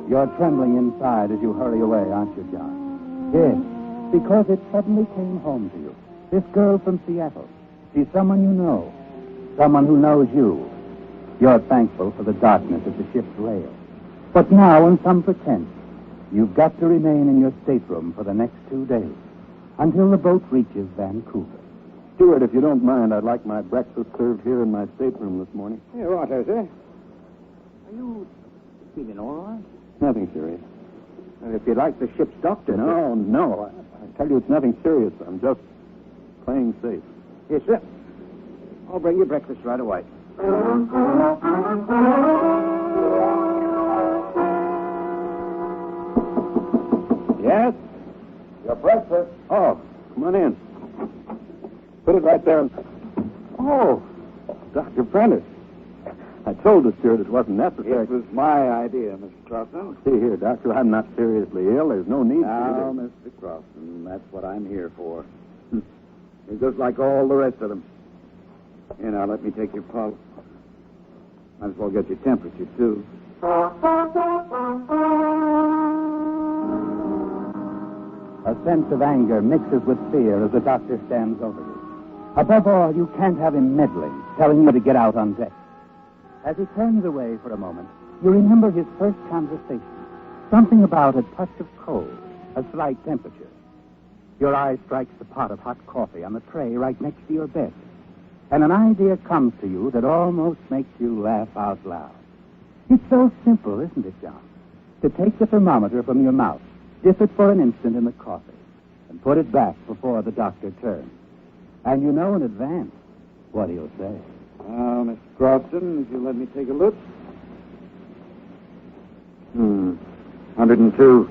You're trembling inside as you hurry away, aren't you, John? Yes, because it suddenly came home to you. This girl from Seattle. She's someone you know. Someone who knows you. You're thankful for the darkness of the ship's rail. But now, on some pretense, you've got to remain in your stateroom for the next 2 days, until the boat reaches Vancouver. Steward, if you don't mind, I'd like my breakfast served here in my stateroom this morning. Yeah, righto, sir. Are you feeling all right? Nothing serious. If you'd like the ship's doctor... No. I tell you, it's nothing serious. I'm just playing safe. Yes, sir. I'll bring you breakfast right away. Yes? Your breakfast. Oh, come on in. Put it right there. Oh, Dr. Prentice. I told the steward it wasn't necessary. It was my idea, Mr. Crossan. See here, Doctor, I'm not seriously ill. There's no need Now, for you Mr. Crossan, that's what I'm here for. You're just like all the rest of them. Here, now, let me take your pulse. Might as well get your temperature, too. A sense of anger mixes with fear as the doctor stands over you. Above all, you can't have him meddling, telling you to get out on deck. As he turns away for a moment, you remember his first conversation. Something about a touch of cold, a slight temperature. Your eye strikes the pot of hot coffee on the tray right next to your bed. And an idea comes to you that almost makes you laugh out loud. It's so simple, isn't it, John? To take the thermometer from your mouth, dip it for an instant in the coffee, and put it back before the doctor turns. And you know in advance what he'll say. Now, Mr. Crossan, if you'll let me take a look. 102.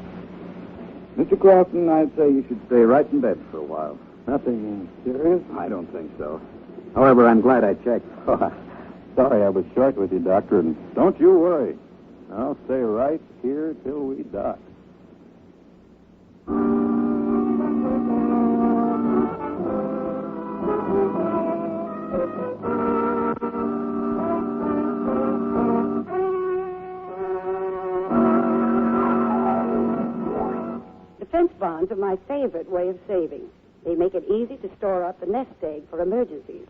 Mr. Crossan, I'd say you should stay right in bed for a while. Nothing serious? I don't think so. However, I'm glad I checked. Sorry I was short with you, Doctor, and Don't you worry. I'll stay right here till we dock. Defense bonds are my favorite way of saving. They make it easy to store up a nest egg for emergencies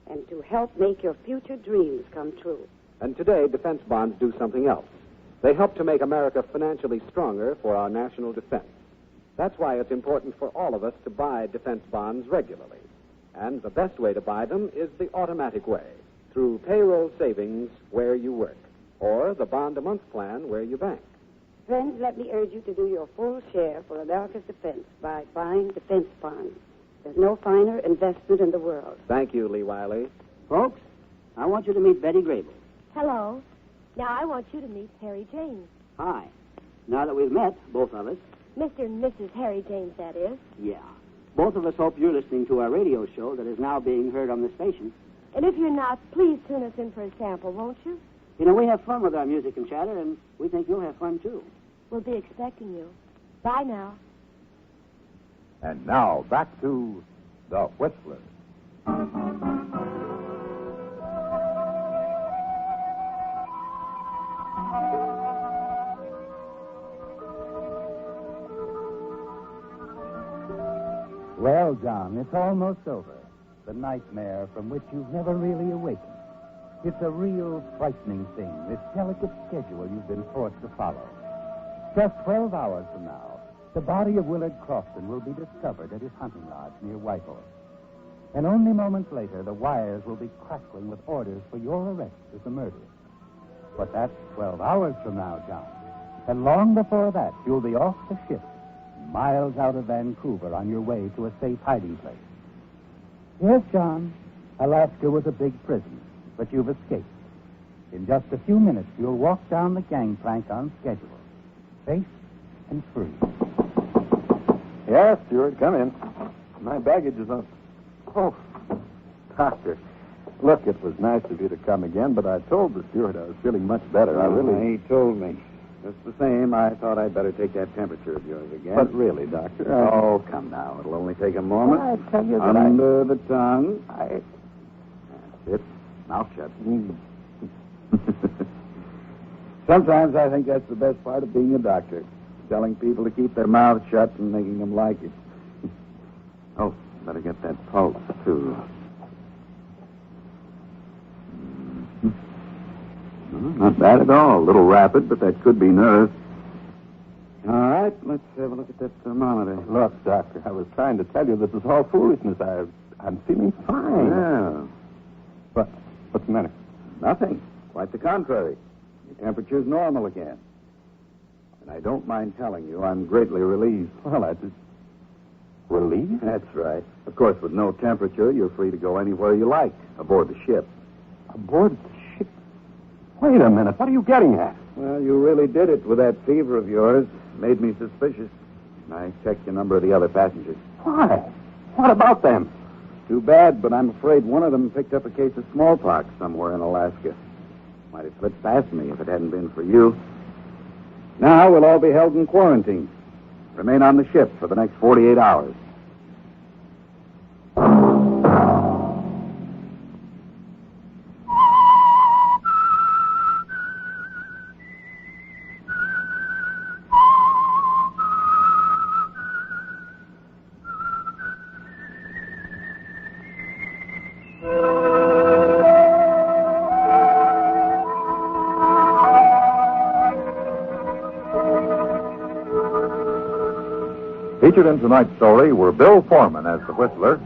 and to help make your future dreams come true. And today, defense bonds do something else. They help to make America financially stronger for our national defense. That's why it's important for all of us to buy defense bonds regularly. And the best way to buy them is the automatic way, through payroll savings where you work, or the bond-a-month plan where you bank. Friends, let me urge you to do your full share for America's defense by buying defense bonds. There's no finer investment in the world. Thank you, Lee Wiley. Folks, I want you to meet Betty Grable. Hello. Now I want you to meet Harry James. Hi. Now that we've met, both of us. Mr. and Mrs. Harry James, that is. Yeah. Both of us hope you're listening to our radio show that is now being heard on the station. And if you're not, please tune us in for a sample, won't you? You know, we have fun with our music and chatter, and we think you'll have fun, too. We'll be expecting you. Bye now. And now, back to The Whistler. Well, John, it's almost over. The nightmare from which you've never really awakened. It's a real frightening thing, this delicate schedule you've been forced to follow. Just 12 hours from now, the body of Willard Crofton will be discovered at his hunting lodge near Whitehorse. And only moments later, the wires will be crackling with orders for your arrest as the murderer. But that's 12 hours from now, John. And long before that, you'll be off the ship, miles out of Vancouver on your way to a safe hiding place. Yes, John, Alaska was a big prison, but you've escaped. In just a few minutes, you'll walk down the gangplank on schedule, safe and free. Yeah, Steward, come in. My baggage is on. Oh, Doctor, look, it was nice of you to come again, but I told the steward I was feeling much better. He told me. Just the same, I thought I'd better take that temperature of yours again. But really, Doctor, Oh, come now. It'll only take a moment. I tell you that Under the tongue. That's it. Mouth shut. Sometimes I think that's the best part of being a doctor. Telling people to keep their mouths shut and making them like it. Oh, better get that pulse, too. Not bad at all. A little rapid, but that could be nerves. All right, let's have a look at that thermometer. Look, Doctor, I was trying to tell you this is all foolishness. I'm feeling fine. Yeah. What's the matter? Nothing. Quite the contrary. Your temperature's normal again. And I don't mind telling you, I'm greatly relieved. Well, relieved? That's right. Of course, with no temperature, you're free to go anywhere you like aboard the ship. Aboard the ship? Wait a minute. What are you getting at? Well, you really did it with that fever of yours. Made me suspicious. I checked the number of the other passengers. Why? What about them? Too bad, but I'm afraid one of them picked up a case of smallpox somewhere in Alaska. Might have slipped past me if it hadn't been for you. Now we'll all be held in quarantine. Remain on the ship for the next 48 hours. Featured in tonight's story were Bill Foreman as the Whistler,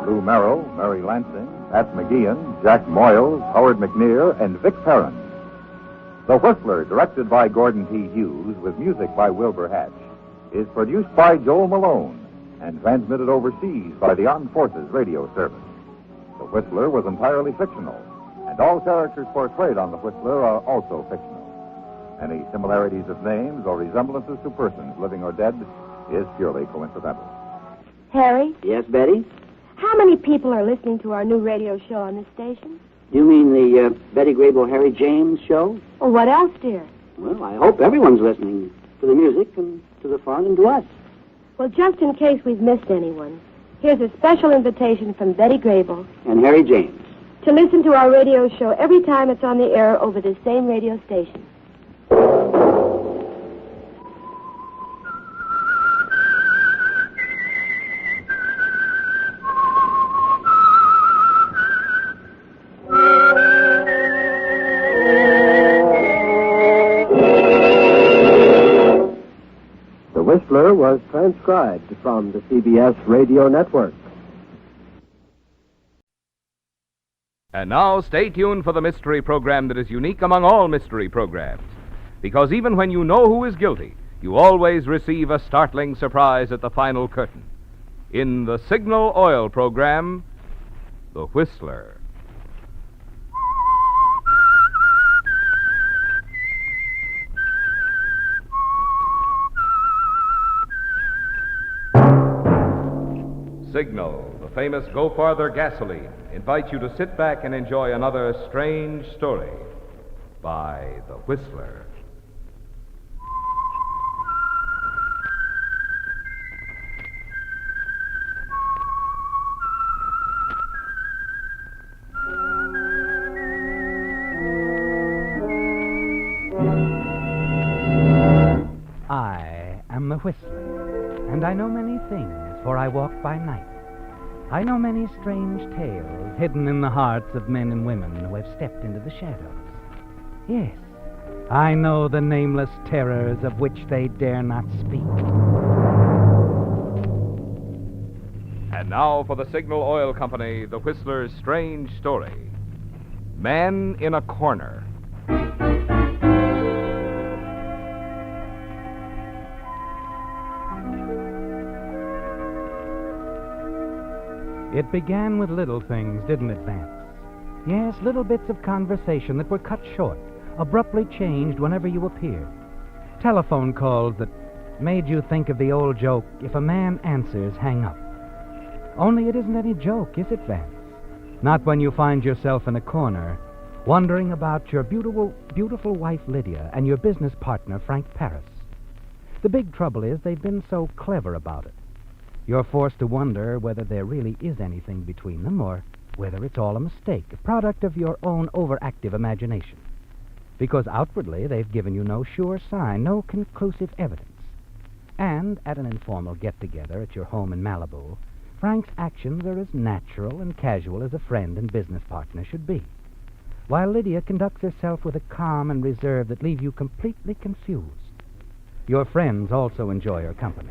Lou Merrill, Mary Lansing, Pat McGeehan, Jack Moyles, Howard McNear, and Vic Perrin. The Whistler, directed by Gordon T. Hughes with music by Wilbur Hatch, is produced by Joel Malone and transmitted overseas by the Armed Forces Radio Service. The Whistler was entirely fictional, and all characters portrayed on The Whistler are also fictional. Any similarities of names or resemblances to persons living or dead is purely coincidental. Harry, Yes, Betty? how many people are listening to our new radio show on this station? You mean the Betty Grable Harry James show? Or what else, dear? Well, I hope everyone's listening to the music and to the fun and to us. Well, just in case we've missed anyone, here's a special invitation from Betty Grable And Harry James. to listen to our radio show every time it's on the air over this same radio station. The Whistler was transcribed from the CBS Radio Network. And now, stay tuned for the mystery program that is unique among all mystery programs. Because even when you know who is guilty, you always receive a startling surprise at the final curtain. In the Signal Oil program, The Whistler. Signal, the famous Go Farther gasoline, invites you to sit back and enjoy another strange story by The Whistler. I am the Whistler, and I know many things, for I walk by night. I know many strange tales hidden in the hearts of men and women who have stepped into the shadows. Yes, I know the nameless terrors of which they dare not speak. And now for the Signal Oil Company, The Whistler's strange story. Man in a Corner. It began with little things, didn't it, Vance? Yes, little bits of conversation that were cut short, abruptly changed whenever you appeared. Telephone calls that made you think of the old joke, if a man answers, hang up. Only it isn't any joke, is it, Vance? Not when you find yourself in a corner, wondering about your beautiful wife, Lydia, and your business partner, Frank Paris. The big trouble is they've been so clever about it. You're forced to wonder whether there really is anything between them or whether it's all a mistake, a product of your own overactive imagination. Because outwardly they've given you no sure sign, no conclusive evidence. And at an informal get-together at your home in Malibu, Frank's actions are as natural and casual as a friend and business partner should be, while Lydia conducts herself with a calm and reserve that leave you completely confused. Your friends also enjoy her company.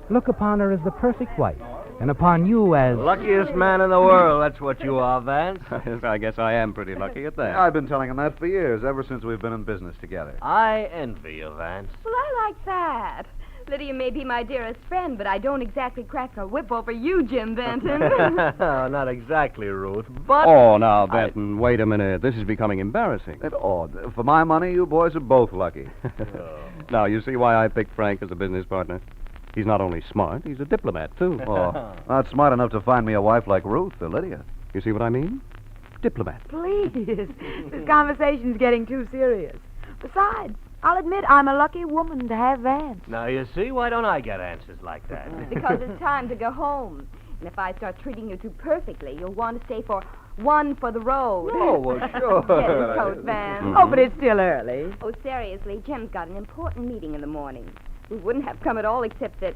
Look upon her as the perfect wife, and upon you as... Luckiest man in the world, that's what you are, Vance. I guess I am pretty lucky at that. I've been telling him that for years, ever since we've been in business together. I envy you, Vance. Well, I like that. Lydia may be my dearest friend, but I don't exactly crack a whip over you, Jim Benton. Not exactly, Ruth, but... Oh, now, Benton, wait a minute. This is becoming embarrassing. For my money, you boys are both lucky. Now, you see why I picked Frank as a business partner? He's not only smart, he's a diplomat, too. Oh, not smart enough to find me a wife like Ruth or Lydia. You see what I mean? Diplomat. Please. This conversation's getting too serious. Besides, I'll admit I'm a lucky woman to have Vance. Now, you see, why don't I get answers like that? Because it's time to go home. And if I start treating you too perfectly, you'll want to stay for one for the road. Oh, well, sure. Get his coat, Van. Oh, but it's still early. Oh, seriously, Jim's got an important meeting in the morning. We wouldn't have come at all except that,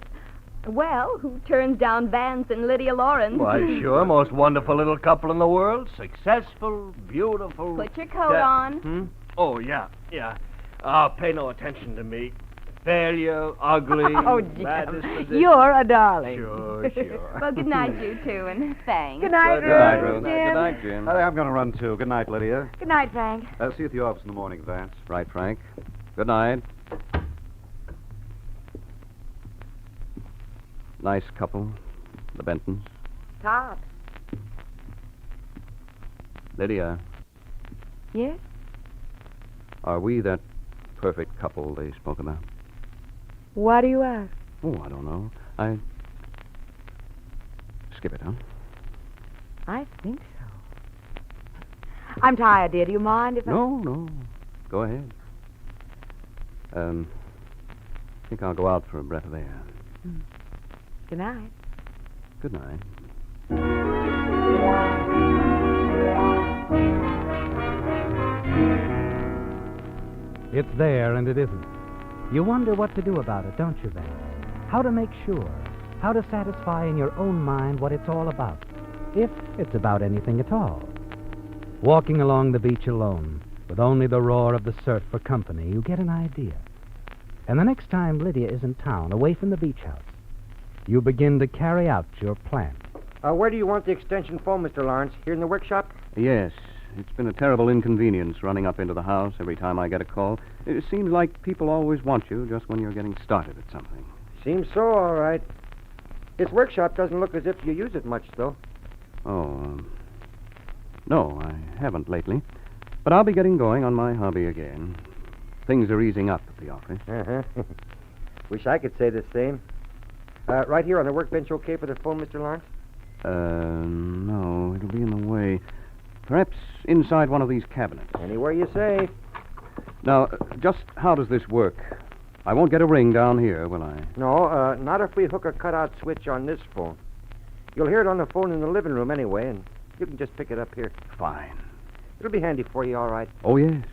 well, who turns down Vance and Lydia Lawrence? Why, sure, most wonderful little couple in the world. Successful, beautiful. Put your coat on. Oh, yeah. Pay no attention to me. Failure, ugly, Oh, bad Jim, disposition. you're a darling. Sure. Well, good night, you two, and thanks. Good night, Good night, Ruth. Ruth. Jim. Good night, Jim. I'm going to run, too. Good night, Lydia. Good night, Frank. See you at the office in the morning, Vance. Right, Frank. Good night. Nice couple, the Bentons. Top. Lydia, Yes? are we that perfect couple they spoke about? Why do you ask? Oh, I don't know. Skip it, huh? I think so. I'm tired, dear. Do you mind if I... No. Go ahead. I think I'll go out for a breath of air. Good night. Good night. It's there and it isn't. You wonder what to do about it, don't you, Vance? How to make sure, how to satisfy in your own mind what it's all about, if it's about anything at all. Walking along the beach alone, with only the roar of the surf for company, you get an idea. And the next time Lydia is in town, away from the beach house, you begin to carry out your plan. Where do you want the extension phone, Mr. Lawrence? Here in the workshop? Yes. It's been a terrible inconvenience running up into the house every time I get a call. It seems like people always want you just when you're getting started at something. Seems so, all right. This workshop doesn't look as if you use it much, though. No, I haven't lately. But I'll be getting going on my hobby again. Things are easing up at the office. Uh-huh. Wish I could say the same. Right here on the workbench okay for the phone, Mr. Lawrence? No, it'll be in the way. Perhaps inside one of these cabinets. Anywhere you say. Now, just how does this work? I won't get a ring down here, will I? No, not if we hook a cutout switch on this phone. You'll hear it on the phone in the living room anyway, and you can just pick it up here. Fine. It'll be handy for you, all right. Oh, yes.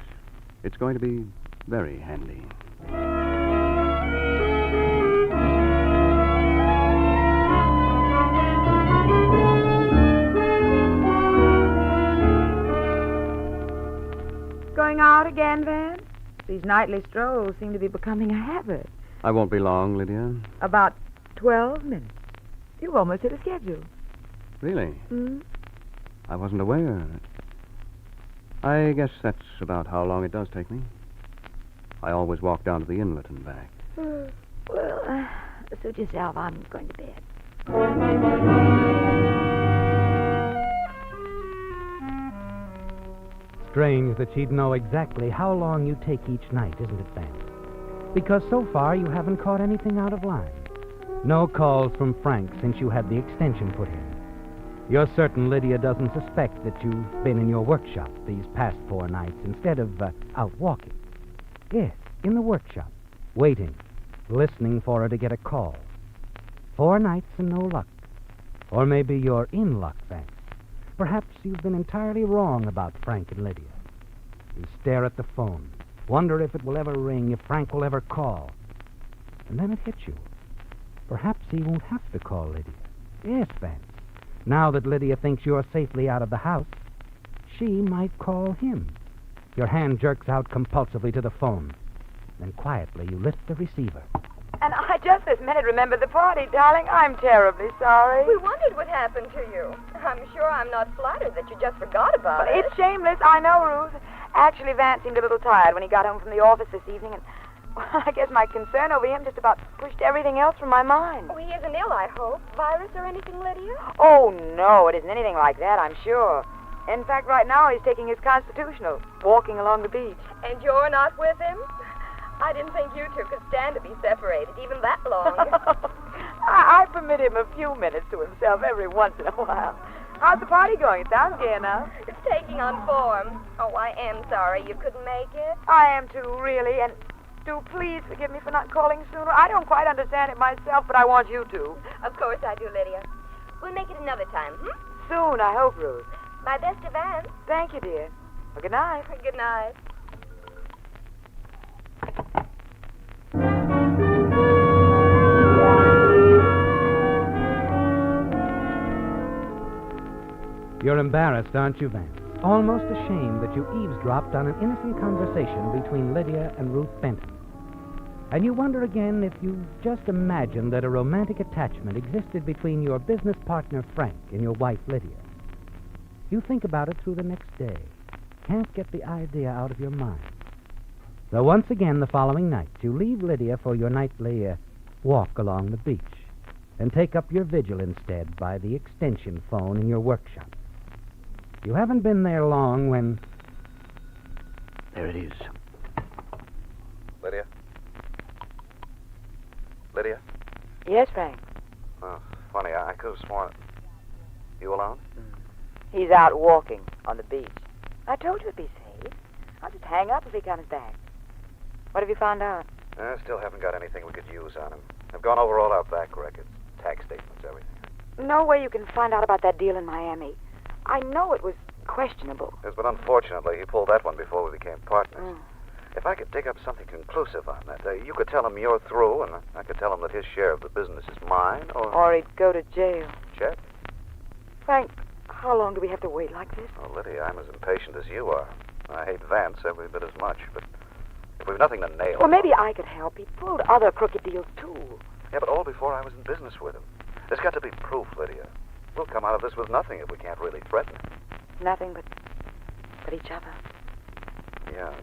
It's going to be very handy. Going out again, Van? These nightly strolls seem to be becoming a habit. I won't be long, Lydia. About 12 minutes. You've almost hit a schedule. Really? Hmm? I wasn't aware. I guess that's about how long it does take me. I always walk down to the inlet and back. Well, suit yourself. I'm going to bed. Strange that she'd know exactly how long you take each night, isn't it, Vance? Because so far you haven't caught anything out of line. No calls from Frank since you had the extension put in. You're certain Lydia doesn't suspect that you've been in your workshop these past 4 nights instead of out walking. Yes, in the workshop, waiting, listening for her to get a call. 4 nights and no luck. Or maybe you're in luck, Vance. Perhaps you've been entirely wrong about Frank and Lydia. You stare at the phone, wonder if it will ever ring, if Frank will ever call. And then it hits you. Perhaps he won't have to call Lydia. Yes, Vance. Now that Lydia thinks you're safely out of the house, she might call him. Your hand jerks out compulsively to the phone. Then quietly you lift the receiver. And I just this minute remembered the party, darling. I'm terribly sorry. We wondered what happened to you. I'm sure I'm not flattered that you just forgot about it. It's shameless, I know, Ruth. Actually, Vance seemed a little tired when he got home from the office this evening, and I guess my concern over him just about pushed everything else from my mind. Oh, he isn't ill, I hope. Virus or anything, Lydia? Oh, no, it isn't anything like that, I'm sure. In fact, right now he's taking his constitutional, walking along the beach. And you're not with him? I didn't think you two could stand to be separated even that long. I permit him a few minutes to himself every once in a while. How's the party going? It sounds gay enough. It's taking on form. Oh, I am sorry you couldn't make it. I am too, really, and do please forgive me for not calling sooner. I don't quite understand it myself, but I want you to. Of course I do, Lydia. We'll make it another time, Soon, I hope, Ruth. My best to Vance. Thank you, dear. Well, good night. Good night. You're embarrassed, aren't you, Vance? Almost ashamed that you eavesdropped on an innocent conversation between Lydia and Ruth Benton. And you wonder again if you just imagined that a romantic attachment existed between your business partner, Frank, and your wife, Lydia. You think about it through the next day. Can't get the idea out of your mind. So once again, the following night, you leave Lydia for your nightly walk along the beach and take up your vigil instead by the extension phone in your workshop. You haven't been there long when... There it is. Lydia? Lydia? Yes, Frank. Oh, funny, I could have sworn... You alone? He's out walking on the beach. I told you it'd be safe. I'll just hang up if he comes back. What have you found out? I still haven't got anything we could use on him. I've gone over all our back records, tax statements, everything. No way you can find out about that deal in Miami. I know it was questionable. Yes, but unfortunately, he pulled that one before we became partners. If I could dig up something conclusive on that, you could tell him you're through, and I could tell him that his share of the business is mine, Or he'd go to jail. Chet? Frank, how long do we have to wait like this? Oh, Lydia, I'm as impatient as you are. I hate Vance every bit as much, but if we've nothing to nail... Well, maybe I could help. He pulled other crooked deals, too. Yeah, but all before I was in business with him. There's got to be proof, Lydia. We'll come out of this with nothing if we can't really threaten him. Nothing but each other. Yeah,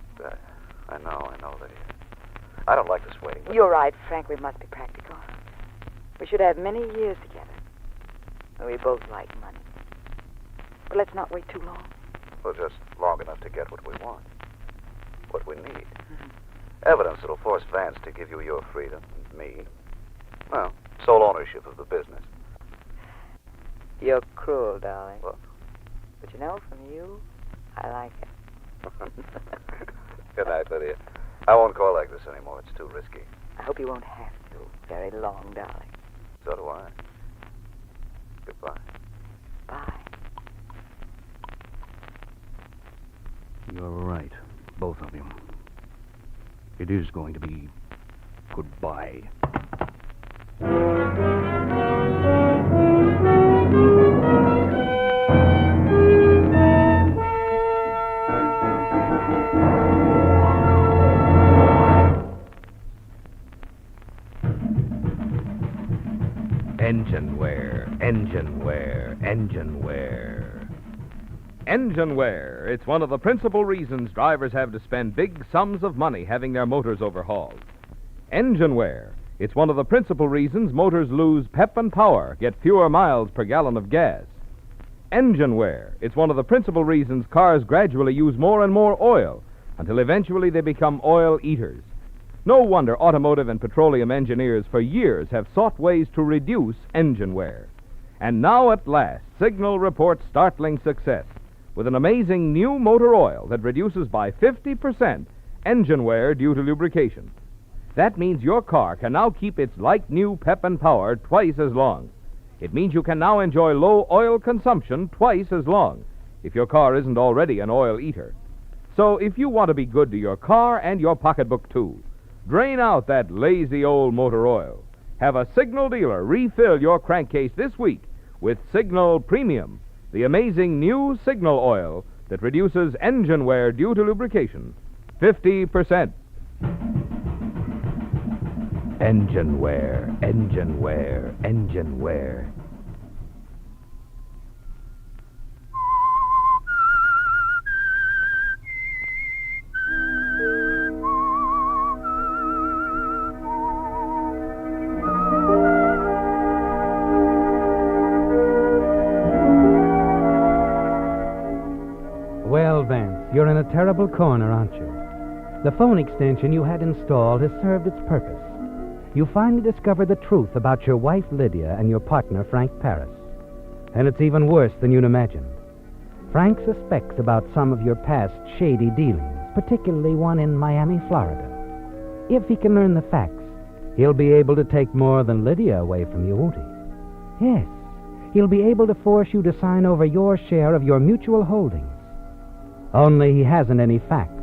I know, Lydia. I don't like this waiting. You're right, Frank. We must be practical. We should have many years together. We both like money. But let's not wait too long. Well, just long enough to get what we want. What we need. Evidence that'll force Vance to give you your freedom, and me, well, sole ownership of the business. You're cruel, darling. What? But you know, from you, I like it. Good night, Lydia. I won't call like this anymore. It's too risky. I hope you won't have to very long, darling. So do I. Goodbye. Bye. You're right, both of you. It is going to be goodbye. Engineware, Engineware, Engineware. Engineware. It's one of the principal reasons drivers have to spend big sums of money having their motors overhauled. Engineware. It's one of the principal reasons motors lose pep and power, get fewer miles per gallon of gas. Engineware. It's one of the principal reasons cars gradually use more and more oil until eventually they become oil eaters. No wonder automotive and petroleum engineers for years have sought ways to reduce engine wear. And now at last, Signal reports startling success with an amazing new motor oil that reduces by 50% engine wear due to lubrication. That means your car can now keep its like-new pep and power twice as long. It means you can now enjoy low oil consumption twice as long if your car isn't already an oil eater. So if you want to be good to your car and your pocketbook, too, drain out that lazy old motor oil. Have a Signal dealer refill your crankcase this week with Signal Premium, the amazing new Signal oil that reduces engine wear due to lubrication 50%. Engine wear, engine wear, engine wear. Well, Vance, you're in a terrible corner, aren't you? The phone extension you had installed has served its purpose. You finally discovered the truth about your wife, Lydia, and your partner, Frank Paris. And it's even worse than you'd imagined. Frank suspects about some of your past shady dealings, particularly one in Miami, Florida. If he can learn the facts, he'll be able to take more than Lydia away from you, won't he? Yes, he'll be able to force you to sign over your share of your mutual holdings. Only he hasn't any facts,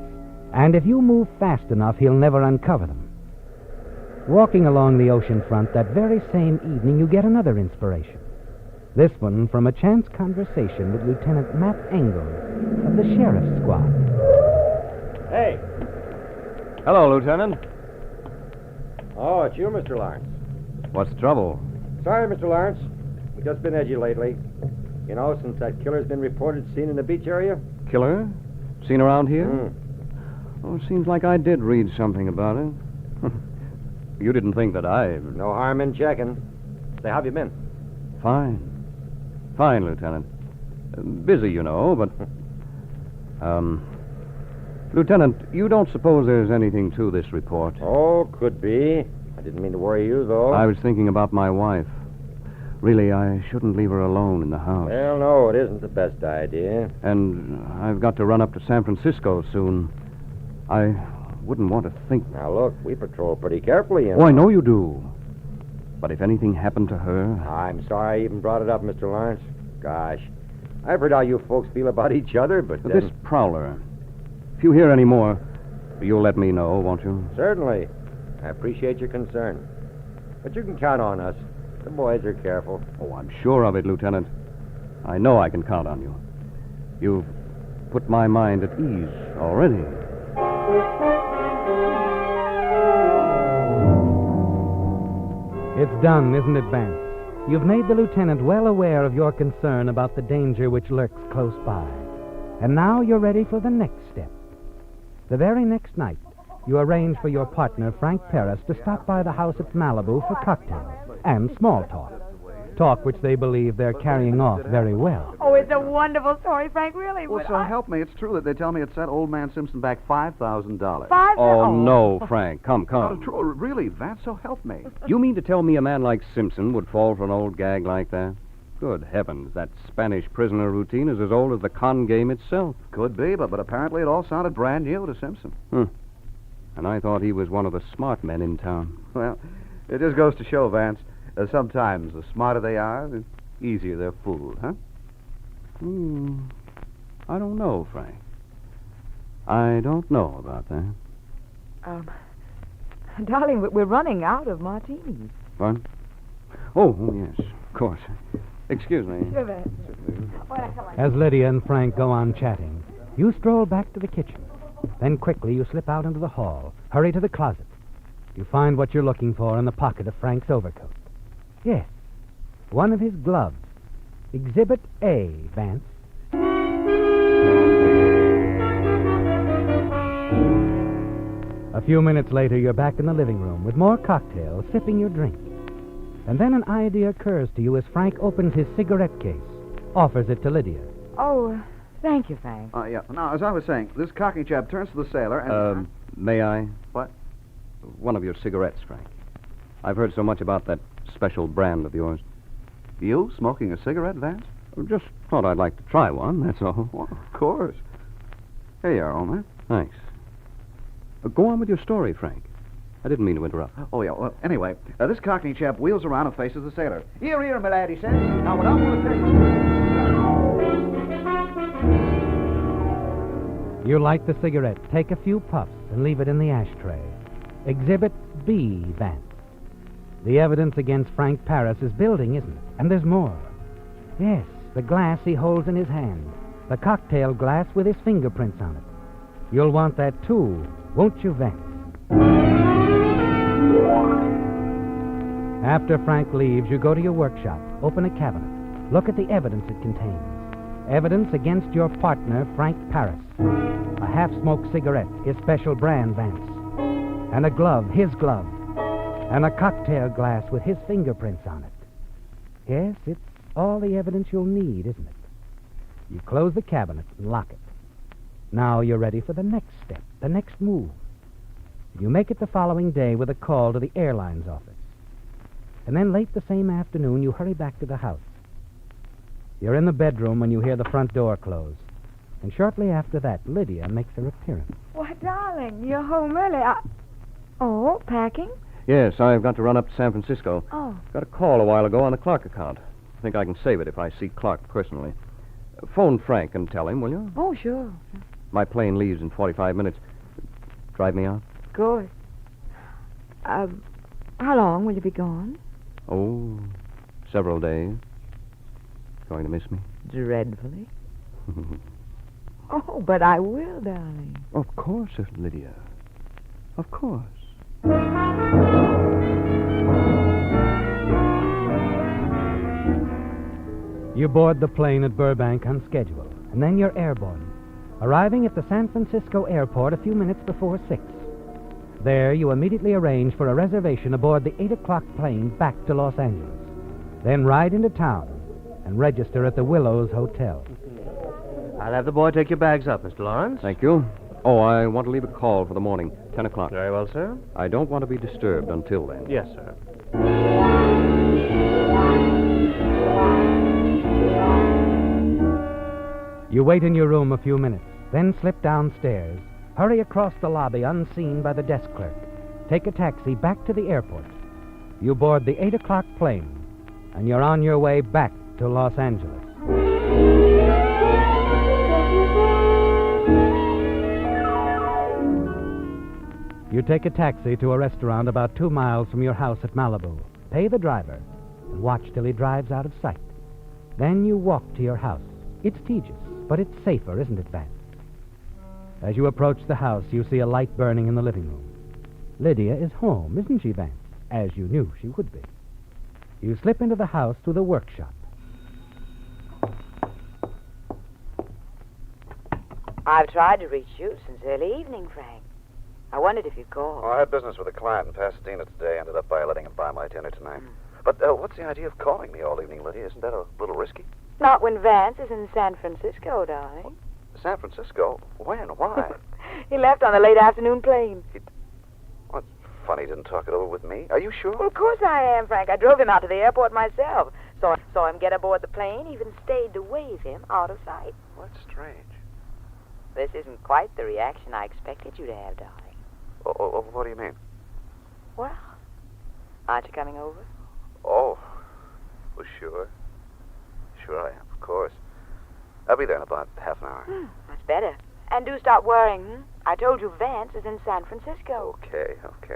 and if you move fast enough, he'll never uncover them. Walking along the ocean front that very same evening, you get another inspiration. This one from a chance conversation with Lieutenant Matt Engel of the Sheriff's Squad. Hey. Hello, Lieutenant. Oh, it's you, Mr. Lawrence. What's the trouble? Sorry, Mr. Lawrence. We've just been edgy lately. You know, since that killer's been reported seen in the beach area. Killer? Seen around here? Oh, it seems like I did read something about it. You didn't think that I... No harm in checking. Say, how have you been? Fine. Fine, Lieutenant. Busy, you know, but... Lieutenant, you don't suppose there's anything to this report? Oh, could be. I didn't mean to worry you, though. I was thinking about my wife. Really, I shouldn't leave her alone in the house. Well, no, it isn't the best idea. And I've got to run up to San Francisco soon. I wouldn't want to think... Now, look, we patrol pretty carefully, you know. Oh, I know you do. But if anything happened to her... I'm sorry I even brought it up, Mr. Lawrence. Gosh, I've heard how you folks feel about each other, but then... This prowler... If you hear any more, you'll let me know, won't you? Certainly. I appreciate your concern. But you can count on us. The boys are careful. Oh, I'm sure of it, Lieutenant. I know I can count on you. You've put my mind at ease already. It's done, isn't it, Vance? You've made the lieutenant well aware of your concern about the danger which lurks close by. And now you're ready for the next step. The very next night, you arrange for your partner, Frank Paris, to stop by the house at Malibu for cocktails and small talk. Talk which they believe they're carrying off very well. Oh, it's a wonderful story, Frank, really. Well, so help me. It's true that they tell me it set old man Simpson back $5,000. Oh, no, Frank. Come. Really, Vance, so help me. You mean to tell me a man like Simpson would fall for an old gag like that? Good heavens, that Spanish prisoner routine is as old as the con game itself. Could be, but apparently it all sounded brand new to Simpson. And I thought he was one of the smart men in town. Well, it just goes to show, Vance, sometimes the smarter they are, the easier they're fooled, huh? I don't know, Frank. I don't know about that. Darling, we're running out of martinis. What? Oh, yes, of course. Excuse me. Sure, Vance. As Lydia and Frank go on chatting, you stroll back to the kitchen. Then quickly you slip out into the hall, hurry to the closet. You find what you're looking for in the pocket of Frank's overcoat. Yes, one of his gloves. Exhibit A, Vance. A few minutes later, you're back in the living room with more cocktails, sipping your drink. And then an idea occurs to you as Frank opens his cigarette case, offers it to Lydia. Oh, thank you, Frank. Yeah. Now, as I was saying, this cocky chap turns to the sailor and... May I? What? One of your cigarettes, Frank. I've heard so much about that special brand of yours. You smoking a cigarette, Vance? Just thought I'd like to try one, that's all. Well, of course. Here you are, old man. Thanks. Go on with your story, Frank. I didn't mean to interrupt. Oh, yeah. Well, anyway, this cockney chap wheels around and faces the sailor. Here, my lad, he says. Now, what I'm going to tell you... You light the cigarette, take a few puffs, and leave it in the ashtray. Exhibit B, Vance. The evidence against Frank Paris is building, isn't it? And there's more. Yes, the glass he holds in his hand. The cocktail glass with his fingerprints on it. You'll want that, too, won't you, Vance? After Frank leaves, you go to your workshop, open a cabinet, look at the evidence it contains. Evidence against your partner, Frank Paris. A half-smoked cigarette, his special brand, Vance. And a glove, his glove. And a cocktail glass with his fingerprints on it. Yes, it's all the evidence you'll need, isn't it? You close the cabinet and lock it. Now you're ready for the next step, the next move. You make it the following day with a call to the airline's office. And then late the same afternoon, you hurry back to the house. You're in the bedroom when you hear the front door close. And shortly after that, Lydia makes her appearance. Why, darling, you're home early. Oh, packing? Yes, I've got to run up to San Francisco. Oh. Got a call a while ago on the Clark account. I think I can save it if I see Clark personally. Phone Frank and tell him, will you? Oh, sure. My plane leaves in 45 minutes. Drive me out? Good. How long will you be gone? Oh, several days. Going to miss me? Dreadfully. Oh, but I will, darling. Of course, Lydia. Of course. You board the plane at Burbank on schedule, and then you're airborne, arriving at the San Francisco airport a few minutes before 6. There, you immediately arrange for a reservation aboard the 8 o'clock plane back to Los Angeles. Then ride into town and register at the Willows Hotel. I'll have the boy take your bags up, Mr. Lawrence. Thank you. Oh, I want to leave a call for the morning, 10 o'clock. Very well, sir. I don't want to be disturbed until then. Yes, sir. You wait in your room a few minutes, then slip downstairs, hurry across the lobby unseen by the desk clerk, take a taxi back to the airport. You board the 8 o'clock plane, and you're on your way back to Los Angeles. You take a taxi to a restaurant about 2 miles from your house at Malibu, pay the driver, and watch till he drives out of sight. Then you walk to your house. It's tedious, but it's safer, isn't it, Vance? As you approach the house, you see a light burning in the living room. Lydia is home, isn't she, Vance? As you knew she would be. You slip into the house through the workshop. I've tried to reach you since early evening, Frank. I wondered if you'd call. Oh, I had business with a client in Pasadena today. Ended up by letting him buy my dinner tonight. But what's the idea of calling me all evening, Lydia? Isn't that a little risky? Not when Vance is in San Francisco, darling. San Francisco? When? Why? He left on the late afternoon plane. Well, it's funny he didn't talk it over with me. Are you sure? Well, of course I am, Frank. I drove him out to the airport myself. Saw him get aboard the plane, even stayed to wave him out of sight. What's strange? This isn't quite the reaction I expected you to have, darling. Oh, what do you mean? Well, aren't you coming over? Oh, well, sure. Sure I am, of course. I'll be there in about half an hour. That's better. And do stop worrying. I told you Vance is in San Francisco. Okay,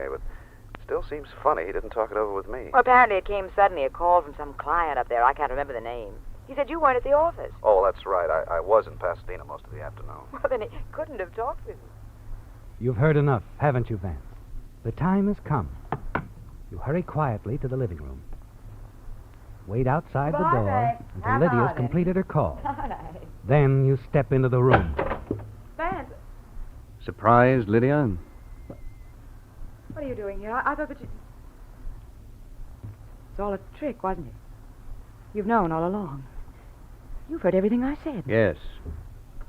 but it still seems funny he didn't talk it over with me. Well, apparently it came suddenly, a call from some client up there. I can't remember the name. He said you weren't at the office. Oh, that's right. I was in Pasadena most of the afternoon. Well, then he couldn't have talked with you. You've heard enough, haven't you, Vance? The time has come. You hurry quietly to the living room. Wait outside the door until Lydia's completed her call. Then you step into the room. Vance, Surprised, Lydia? what are you doing here? I thought that you... It's all a trick, wasn't it? You've known all along. You've heard everything I said. Yes.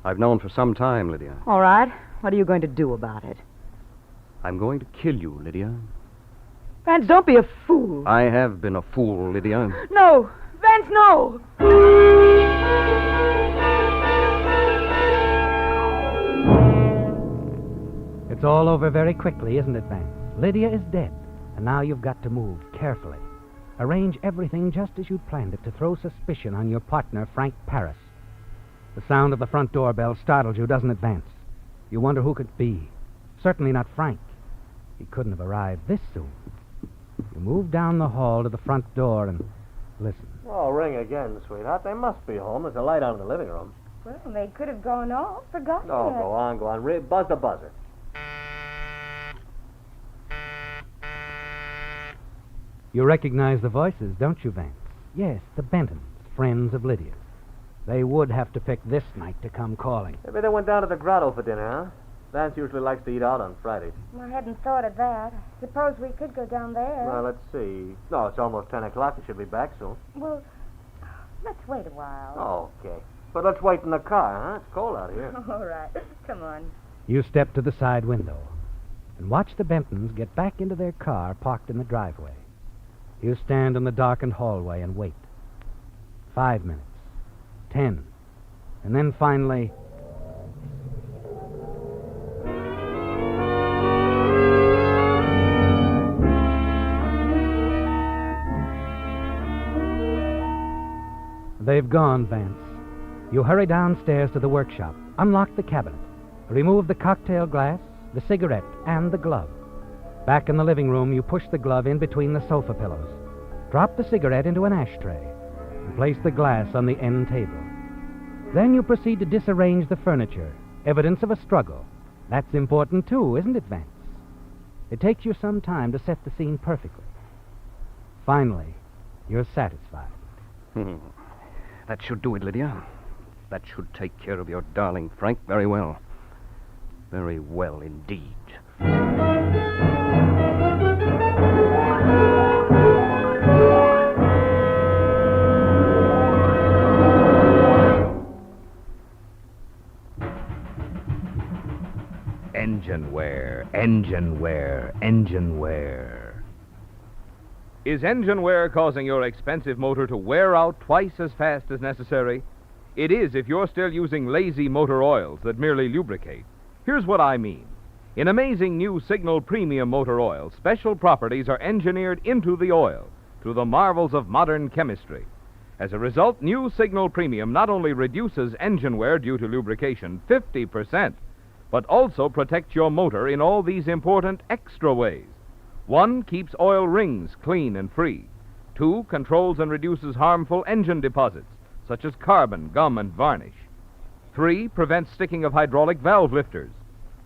I've known for some time, Lydia. All right. What are you going to do about it? I'm going to kill you, Lydia. Vance, don't be a fool. I have been a fool, Lydia. No. Vance, no. It's all over very quickly, isn't it, Vance? Lydia is dead, and now you've got to move carefully. Arrange everything just as you'd planned it to throw suspicion on your partner, Frank Paris. The sound of the front doorbell startles you, doesn't it, Vance? You wonder who could be. Certainly not Frank. He couldn't have arrived this soon. You move down the hall to the front door and listen. Oh, ring again, sweetheart. They must be home. There's a light on in the living room. Well, they could have gone off. Forgotten Oh, it. go on. Buzz the buzzer. You recognize the voices, don't you, Vance? Yes, the Bentons, friends of Lydia's. They would have to pick this night to come calling. Maybe they went down to the grotto for dinner, huh? Vance usually likes to eat out on Fridays. I hadn't thought of that. I suppose we could go down there. Well, let's see. No, it's almost 10 o'clock. We should be back soon. Well, let's wait a while. Okay. But let's wait in the car, huh? It's cold out here. All right. Come on. You step to the side window. and watch the Bentons get back into their car parked in the driveway. You stand in the darkened hallway and wait. 5 minutes. 10. And then finally... They've gone, Vance. You hurry downstairs to the workshop, unlock the cabinet, remove the cocktail glass, the cigarette, and the glove. Back in the living room, you push the glove in between the sofa pillows, drop the cigarette into an ashtray, and place the glass on the end table. Then you proceed to disarrange the furniture, evidence of a struggle. That's important, too, isn't it, Vance? It takes you some time to set the scene perfectly. Finally, you're satisfied. That should do it, Lydia. That should take care of your darling Frank very well. Very well indeed. Engine wear, engine wear, engine wear. Is engine wear causing your expensive motor to wear out twice as fast as necessary? It is if you're still using lazy motor oils that merely lubricate. Here's what I mean. In amazing new Signal Premium Motor Oil, special properties are engineered into the oil through the marvels of modern chemistry. As a result, new Signal Premium not only reduces engine wear due to lubrication 50%, but also protects your motor in all these important extra ways. 1, keeps oil rings clean and free. 2, controls and reduces harmful engine deposits, such as carbon, gum, and varnish. 3, prevents sticking of hydraulic valve lifters.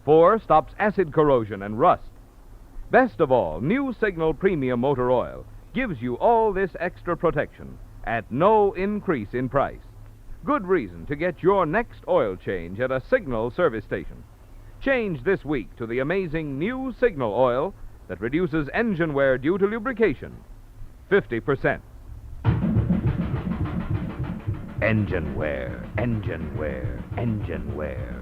4, stops acid corrosion and rust. Best of all, new Signal Premium Motor Oil gives you all this extra protection at no increase in price. Good reason to get your next oil change at a Signal service station. Change this week to the amazing new Signal oil that reduces engine wear due to lubrication 50%. Engine wear, engine wear, engine wear.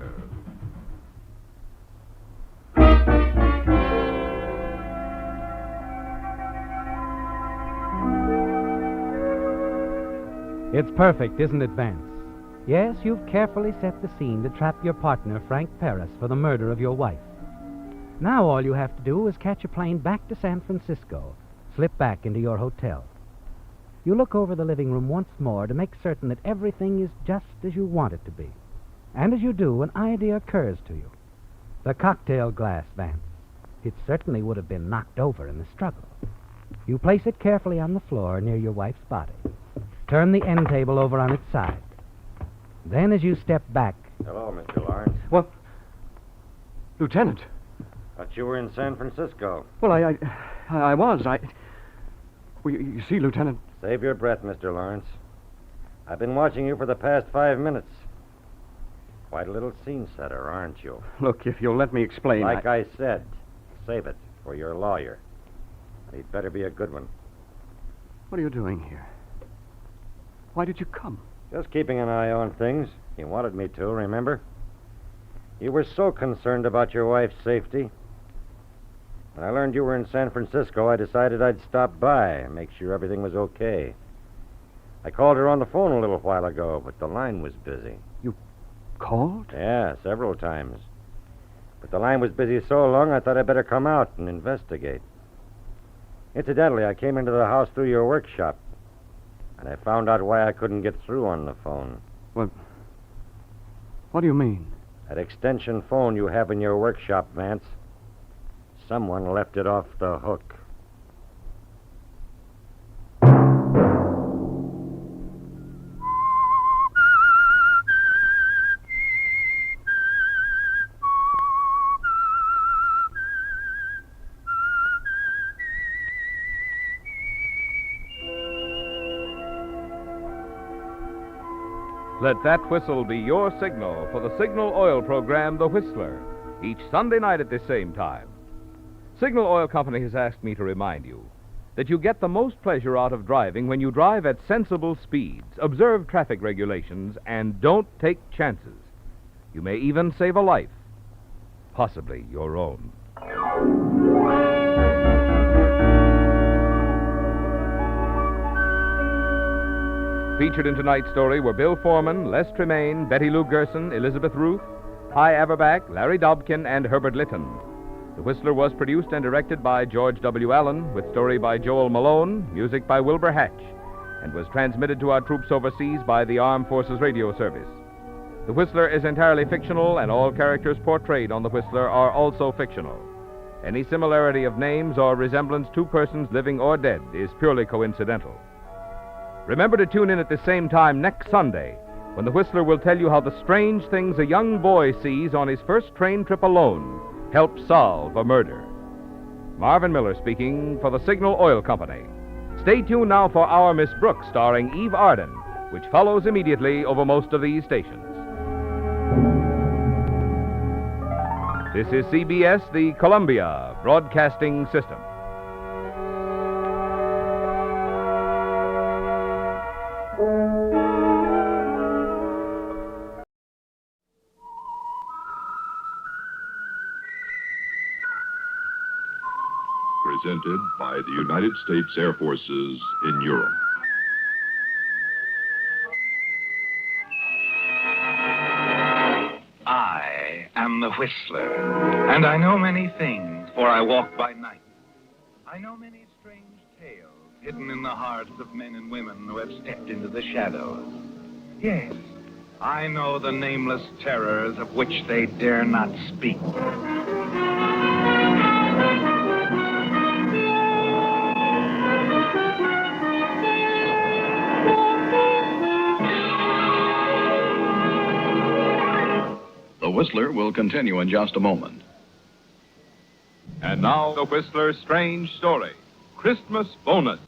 It's perfect, isn't it, Vance? Yes, you've carefully set the scene to trap your partner, Frank Paris, for the murder of your wife. Now all you have to do is catch a plane back to San Francisco, slip back into your hotel. You look over the living room once more to make certain that everything is just as you want it to be. And as you do, an idea occurs to you. The cocktail glass, Vance. It certainly would have been knocked over in the struggle. You place it carefully on the floor near your wife's body. Turn the end table over on its side. Then as you step back... Hello, Mr. Lawrence. What? Lieutenant. Thought you were in San Francisco. Well, I was. Well, you see, Lieutenant... Save your breath, Mr. Lawrence. I've been watching you for the past 5 minutes. Quite a little scene setter, aren't you? Look, if you'll let me explain... Like I said, save it for your lawyer. He'd better be a good one. What are you doing here? Why did you come? Just keeping an eye on things. You wanted me to, remember? You were so concerned about your wife's safety. When I learned you were in San Francisco, I decided I'd stop by and make sure everything was okay. I called her on the phone a little while ago, but the line was busy. You called? Yeah, several times. But the line was busy so long, I thought I'd better come out and investigate. Incidentally, I came into the house through your workshop, and I found out why I couldn't get through on the phone. What do you mean? That extension phone you have in your workshop, Vance. Someone left it off the hook. Let that whistle be your signal for the Signal Oil program, The Whistler, each Sunday night at the same time. Signal Oil Company has asked me to remind you that you get the most pleasure out of driving when you drive at sensible speeds, observe traffic regulations, and don't take chances. You may even save a life, possibly your own. Featured in tonight's story were Bill Foreman, Les Tremaine, Betty Lou Gerson, Elizabeth Ruth, Hy Averback, Larry Dobkin, and Herbert Litton. The Whistler was produced and directed by George W. Allen, with story by Joel Malone, music by Wilbur Hatch, and was transmitted to our troops overseas by the Armed Forces Radio Service. The Whistler is entirely fictional, and all characters portrayed on The Whistler are also fictional. Any similarity of names or resemblance to persons living or dead is purely coincidental. Remember to tune in at the same time next Sunday, when The Whistler will tell you how the strange things a young boy sees on his first train trip alone help solve a murder. Marvin Miller speaking for the Signal Oil Company. Stay tuned now for Our Miss Brooks, starring Eve Arden, which follows immediately over most of these stations. This is CBS, the Columbia Broadcasting System. Presented by the United States Air Forces in Europe. I am the Whistler, and I know many things, for I walk by night. I know many strange tales hidden in the hearts of men and women who have stepped into the shadows. Yes, I know the nameless terrors of which they dare not speak. The Whistler will continue in just a moment. And now, The Whistler's strange story, Christmas Bonus.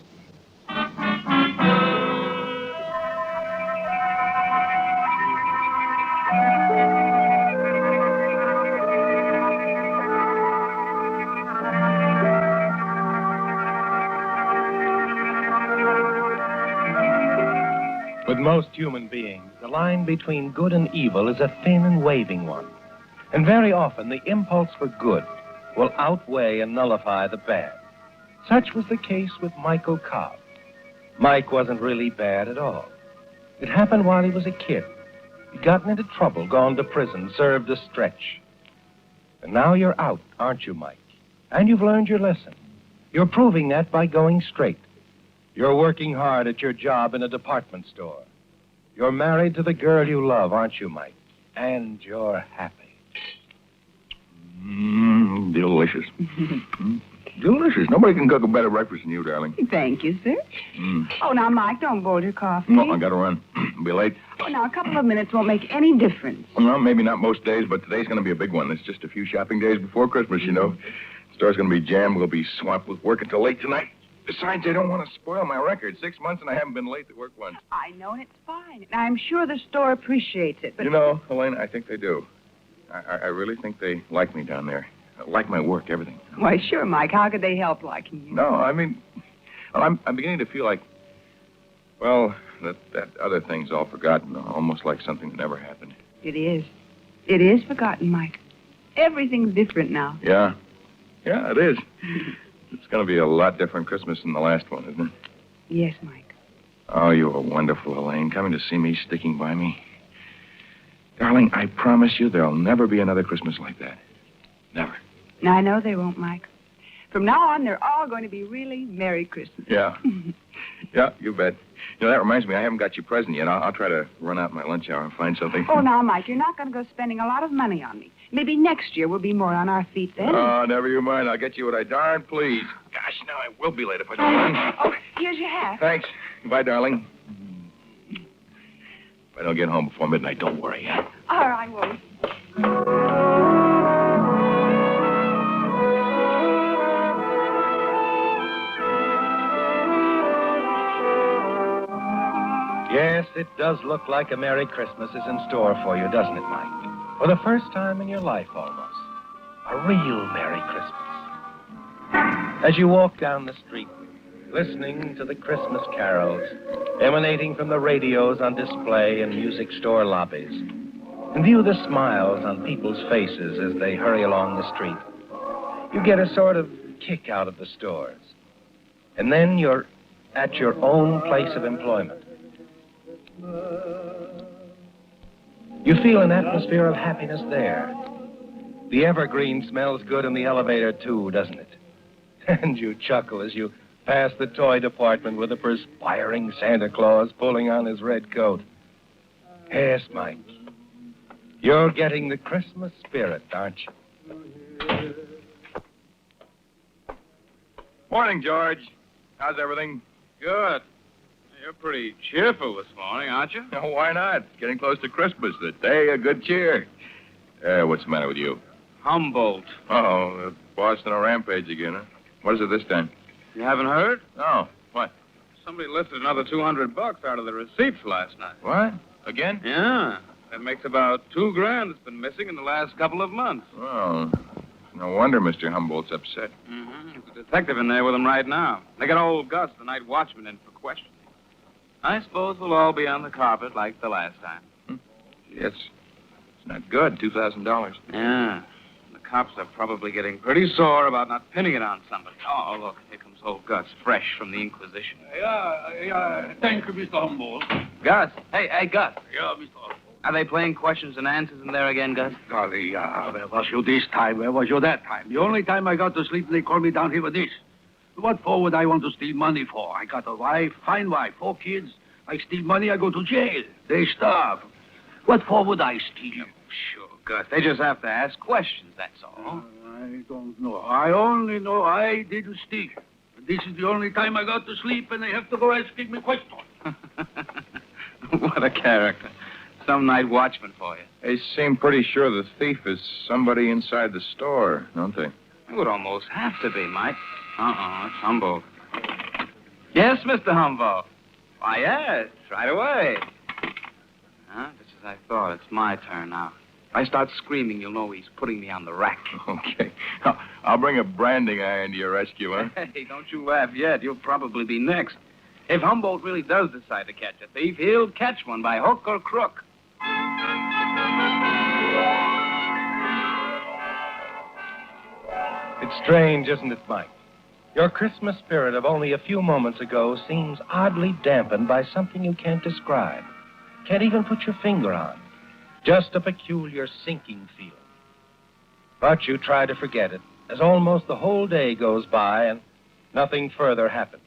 With most human beings, the line between good and evil is a thin and waving one. And very often, the impulse for good will outweigh and nullify the bad. Such was the case with Michael Cobb. Mike wasn't really bad at all. It happened while he was a kid. He'd gotten into trouble, gone to prison, served a stretch. And now you're out, aren't you, Mike? And you've learned your lesson. You're proving that by going straight. You're working hard at your job in a department store. You're married to the girl you love, aren't you, Mike? And you're happy. Delicious. Delicious. Nobody can cook a better breakfast than you, darling. Thank you, sir. Oh, now, Mike, don't boil your coffee. No, I gotta run. Be late. Oh, now, a couple of minutes won't make any difference. Well, maybe not most days, but today's gonna be a big one. It's just a few shopping days before Christmas, you know. The store's gonna be jammed. We'll be swamped with work until late tonight. Besides, I don't want to spoil my record. 6 months and I haven't been late to work once. I know, and it's fine. And I'm sure the store appreciates it, but... You know, Helene, I think they do. I really think they like me down there. Like my work, everything. Why, sure, Mike. How could they help liking you? No, I mean, well, I'm beginning to feel like, well, that other thing's all forgotten, almost like something that never happened. It is. It is forgotten, Mike. Everything's different now. Yeah. Yeah, it is. It's going to be a lot different Christmas than the last one, isn't it? Yes, Mike. Oh, you are wonderful, Elaine. Coming to see me, sticking by me. Darling, I promise you there'll never be another Christmas like that. Never. I know they won't, Mike. From now on, they're all going to be really Merry Christmas. Yeah. Yeah, you bet. You know, that reminds me, I haven't got your present yet. I'll try to run out my lunch hour and find something. Oh, now, Mike, you're not going to go spending a lot of money on me. Maybe next year we'll be more on our feet then. Oh, never you mind. I'll get you what I darn please. Gosh, now I will be late if I don't run. Oh, here's your hat. Thanks. Goodbye, darling. If I don't get home before midnight, don't worry, huh? All right, I won't. Yes, it does look like a Merry Christmas is in store for you, doesn't it, Mike? For the first time in your life, almost. A real Merry Christmas. As you walk down the street, listening to the Christmas carols emanating from the radios on display in music store lobbies, and view the smiles on people's faces as they hurry along the street, You get a sort of kick out of the stores. And then you're at your own place of employment. You feel an atmosphere of happiness there. The evergreen smells good in the elevator, too, doesn't it? And you chuckle as you pass the toy department with a perspiring Santa Claus pulling on his red coat. Yes, Mike. You're getting the Christmas spirit, aren't you? Morning, George. How's everything? Good. You're pretty cheerful this morning, aren't you? Oh, why not? It's getting close to Christmas. The day of good cheer. What's the matter with you? Humboldt. Oh, Boston on a rampage again, huh? What is it this time? You haven't heard? No. What? Somebody lifted another $200 out of the receipts last night. What? Again? Yeah. That makes about $2,000 that's been missing in the last couple of months. Oh, no wonder Mr. Humboldt's upset. Mm-hmm. There's a detective in there with him right now. They got old Gus, the night watchman, in for questioning. I suppose we'll all be on the carpet like the last time. It's not good, $2,000. Yeah. The cops are probably getting pretty sore about not pinning it on somebody. Oh, look, here comes old Gus, fresh from the Inquisition. Yeah, thank you, Mr. Humboldt. Gus. Hey, Gus. Yeah, Mr. Humboldt. Are they playing questions and answers in there again, Gus? Golly, where was you this time? Where was you that time? The only time I got to sleep, they called me down here with this. What for would I want to steal money for? I got a wife, fine wife, 4 kids. I steal money, I go to jail. They starve. What for would I steal? Sure, Gus. They just have to ask questions, that's all. I don't know. I only know I didn't steal. This is the only time I got to sleep, and they have to go asking me questions. What a character. Some night watchman for you. They seem pretty sure the thief is somebody inside the store, don't they? It would almost have to be, Mike. It's Humboldt. Yes, Mr. Humboldt. Why, yes, right away. Just as I thought. It's my turn now. If I start screaming, you'll know he's putting me on the rack. Okay. I'll bring a branding iron to your rescue, huh? Hey, don't you laugh yet. You'll probably be next. If Humboldt really does decide to catch a thief, he'll catch one by hook or crook. It's strange, isn't it, Mike? Your Christmas spirit of only a few moments ago seems oddly dampened by something you can't describe. Can't even put your finger on. Just a peculiar sinking feeling. But you try to forget it, as almost the whole day goes by and nothing further happens.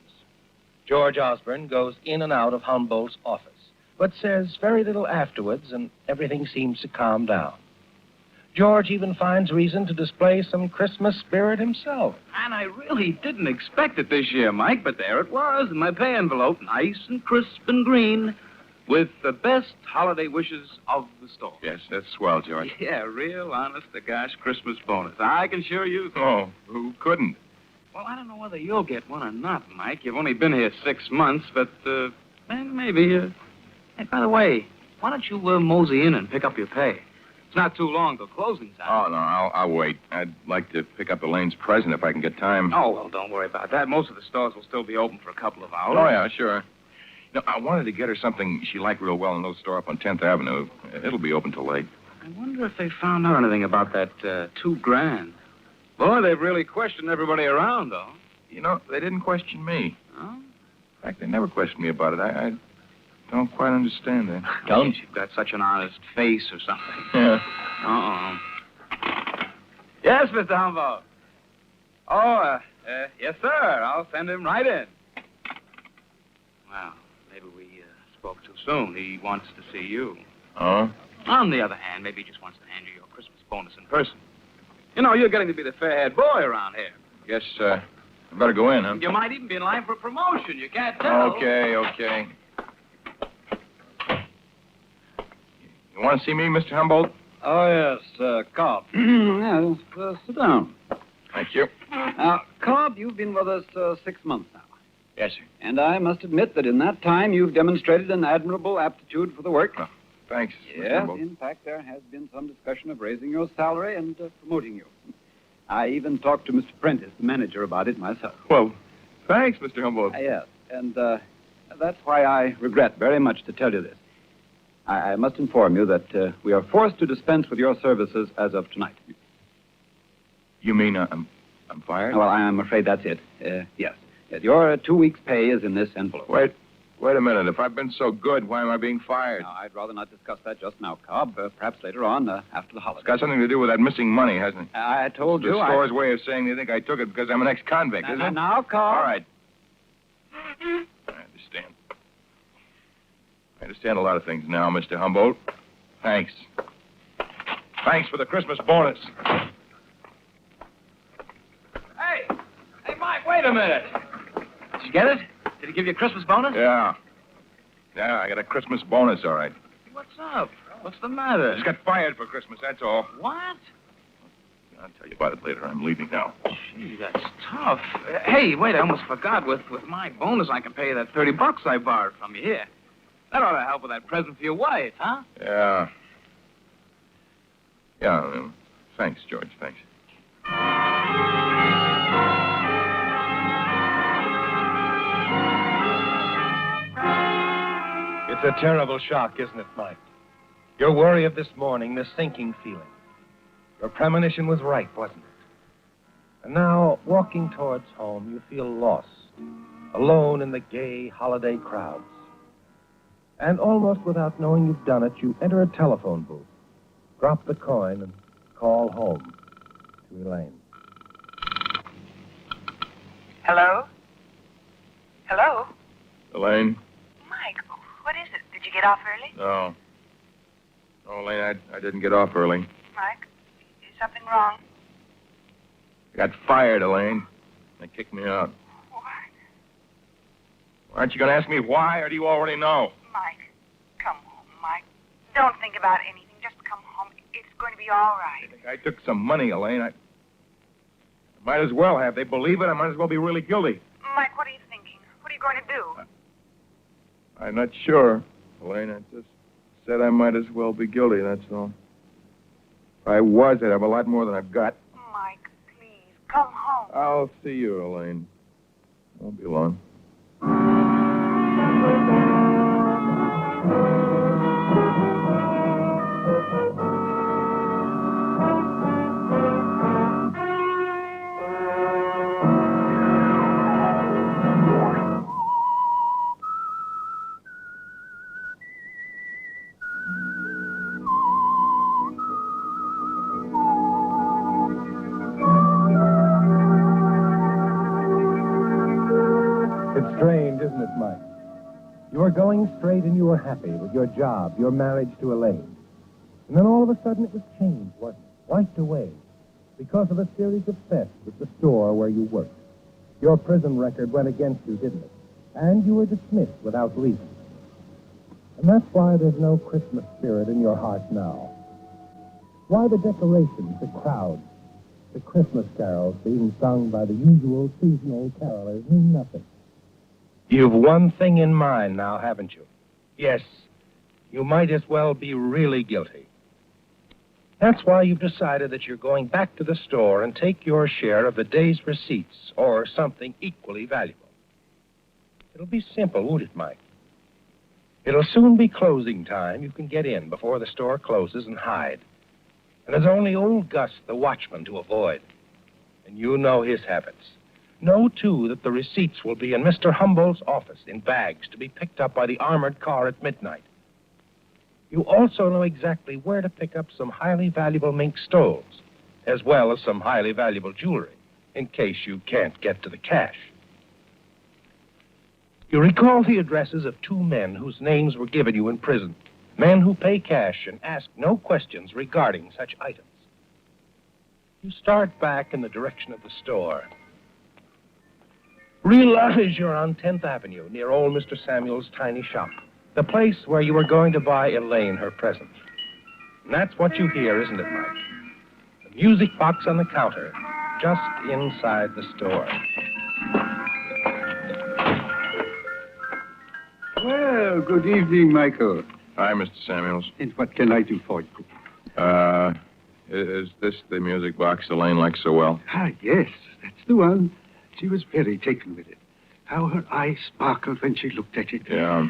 George Osborne goes in and out of Humboldt's office, but says very little afterwards, and everything seems to calm down. George even finds reason to display some Christmas spirit himself. And I really didn't expect it this year, Mike, but there it was in my pay envelope, nice and crisp and green, with the best holiday wishes of the store. Yes, that's swell, George. Yeah, real honest-to-gosh Christmas bonus. I can sure use it. Oh, who couldn't? Well, I don't know whether you'll get one or not, Mike. You've only been here 6 months, but, maybe. Hey, by the way, why don't you mosey in and pick up your pay? It's not too long till closing time. Oh, no, I'll wait. I'd like to pick up Elaine's present if I can get time. Oh, well, don't worry about that. Most of the stores will still be open for a couple of hours. Oh, yeah, sure. No, I wanted to get her something she liked real well in a little store up on 10th Avenue. It'll be open till late. I wonder if they found out anything about that $2,000. Boy, they've really questioned everybody around, though. You know, they didn't question me. Oh? In fact, they never questioned me about it. I don't quite understand that. Guess you've got such an honest face or something. Yeah. Yes, Mr. Humboldt. Oh, yes, sir. I'll send him right in. Well, maybe we spoke too soon. He wants to see you. Oh? On the other hand, maybe he just wants to hand you your Christmas bonus in person. You know, you're getting to be the fair-haired boy around here. Guess, I better go in, huh? You might even be in line for promotion. You can't tell. Okay. You want to see me, Mr. Humboldt? Oh, yes, Cobb. Yes, sit down. Thank you. Now, Cobb, you've been with us 6 months now. Yes, sir. And I must admit that in that time you've demonstrated an admirable aptitude for the work. Oh, thanks, Mr. Yes, Humboldt. in fact, there has been some discussion of raising your salary and promoting you. I even talked to Mr. Prentice, the manager, about it myself. Well, thanks, Mr. Humboldt. Yes, and that's why I regret very much to tell you this. I must inform you that we are forced to dispense with your services as of tonight. You mean I'm I'm fired? Well, I'm afraid that's it. Yes. Your 2 weeks' pay is in this envelope. Wait a minute. If I've been so good, why am I being fired? Now, I'd rather not discuss that just now, Cobb. Perhaps later on, after the holiday. It's got something to do with that missing money, hasn't it? I told you. The store's way of saying they think I took it because I'm an ex-convict, isn't it? Now, Cobb. All right. I understand. I understand a lot of things now, Mr. Humboldt. Thanks. Thanks for the Christmas bonus. Hey, Mike, wait a minute. Did you get it? Did he give you a Christmas bonus? Yeah. Yeah, I got a Christmas bonus, all right. What's up? What's the matter? Just got fired for Christmas, that's all. What? I'll tell you about it later. I'm leaving now. Gee, that's tough. Hey, wait, I almost forgot. With my bonus, I can pay you that $30 I borrowed from you here. That ought to help with that present for your wife, huh? Yeah. Yeah, thanks, George, thanks. It's a terrible shock, isn't it, Mike? Your worry of this morning, this sinking feeling. Your premonition was right, wasn't it? And now, walking towards home, you feel lost, alone in the gay holiday crowds. And almost without knowing you've done it, you enter a telephone booth, drop the coin, and call home to Elaine. Hello? Hello? Elaine? Mike, what is it? Did you get off early? No. No, Elaine, I didn't get off early. Mike, is something wrong? I got fired, Elaine. They kicked me out. What? Aren't you going to ask me why, or do you already know? Mike, come home, Mike. Don't think about anything. Just come home. It's going to be all right. I took some money, Elaine. I might as well have. They believe it. I might as well be really guilty. Mike, what are you thinking? What are you going to do? I'm not sure, Elaine. I just said I might as well be guilty, that's all. If I was, I'd have a lot more than I've got. Mike, please, come home. I'll see you, Elaine. Won't be long. It's strange, isn't it, Mike? You were going straight and you were happy with your job, your marriage to Elaine. And then all of a sudden it was changed, wasn't it? Wiped away. Because of a series of thefts at the store where you worked. Your prison record went against you, didn't it? And you were dismissed without reason. And that's why there's no Christmas spirit in your heart now. Why the decorations, the crowds, the Christmas carols being sung by the usual seasonal carolers mean nothing. You've one thing in mind now, haven't you? Yes, you might as well be really guilty. That's why you've decided that you're going back to the store and take your share of the day's receipts, or something equally valuable. It'll be simple, won't it, Mike? It'll soon be closing time. You can get in before the store closes and hide. And there's only old Gus, the watchman, to avoid. And you know his habits. Know, too, that the receipts will be in Mr. Humboldt's office in bags to be picked up by the armored car at midnight. You also know exactly where to pick up some highly valuable mink stoles, as well as some highly valuable jewelry, in case you can't get to the cash. You recall the addresses of two men whose names were given you in prison, men who pay cash and ask no questions regarding such items. You start back in the direction of the store. Realize you're on 10th Avenue, near old Mr. Samuel's tiny shop, the place where you were going to buy Elaine her present. And that's what you hear, isn't it, Mike? The music box on the counter, just inside the store. Well, good evening, Michael. Hi, Mr. Samuels. And what can I do for you? Is this the music box Elaine likes so well? Ah, yes, that's the one. She was very taken with it. How her eyes sparkled when she looked at it. Yeah.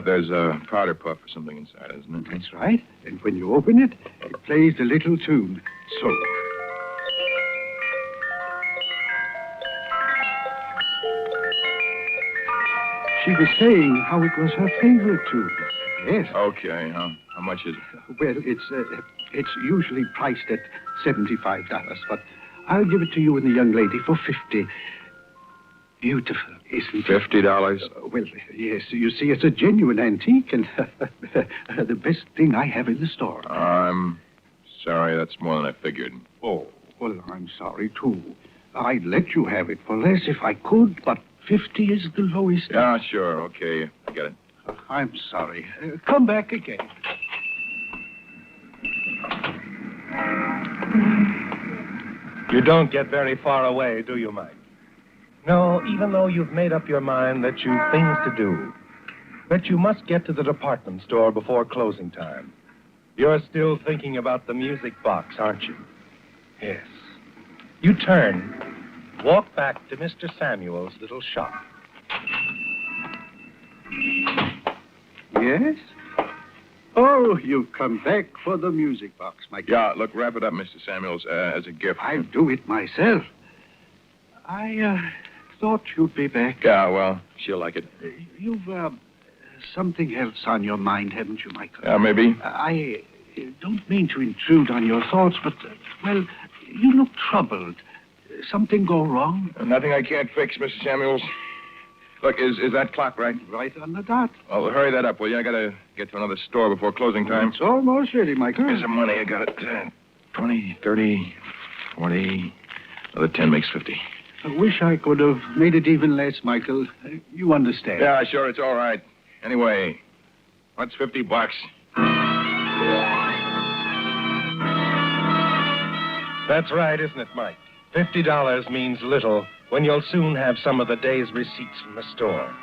There's a powder puff or something inside, isn't it? That's right. And when you open it, it plays a little tune. So. She was saying how it was her favorite tune. Yes. Okay, how much is it? Well, it's usually priced at $75, but I'll give it to you and the young lady for $50. Beautiful, isn't it? $50? Well, yes. You see, it's a genuine antique and the best thing I have in the store. I'm sorry, that's more than I figured. Oh, well, I'm sorry, too. I'd let you have it for less if I could, but 50 is the lowest. Yeah, sure, okay, I get it. I'm sorry. Come back again. You don't get very far away, do you, Mike? No, even though you've made up your mind that you've things to do, that you must get to the department store before closing time. You're still thinking about the music box, aren't you? Yes. You turn, walk back to Mr. Samuel's little shop. Yes? Oh, you've come back for the music box, Mike. Yeah, look, wrap it up, Mr. Samuels, as a gift. I'll do it myself. I thought you'd be back. Yeah, well, she'll like it. You've something else on your mind, haven't you, Michael? Yeah, maybe. I don't mean to intrude on your thoughts, but, well, you look troubled. Something go wrong? Nothing I can't fix, Mr. Samuels. Look, is that clock right? Right on the dot. Well, hurry that up, will you? I gotta get to another store before closing time. It's almost ready, Michael. Here's the money. I got it. 20, 30, 40. Another 10 makes 50. I wish I could have made it even less, Michael. You understand. Yeah, sure, it's all right. Anyway, what's $50? That's right, isn't it, Mike? $50 means little when you'll soon have some of the day's receipts from the store,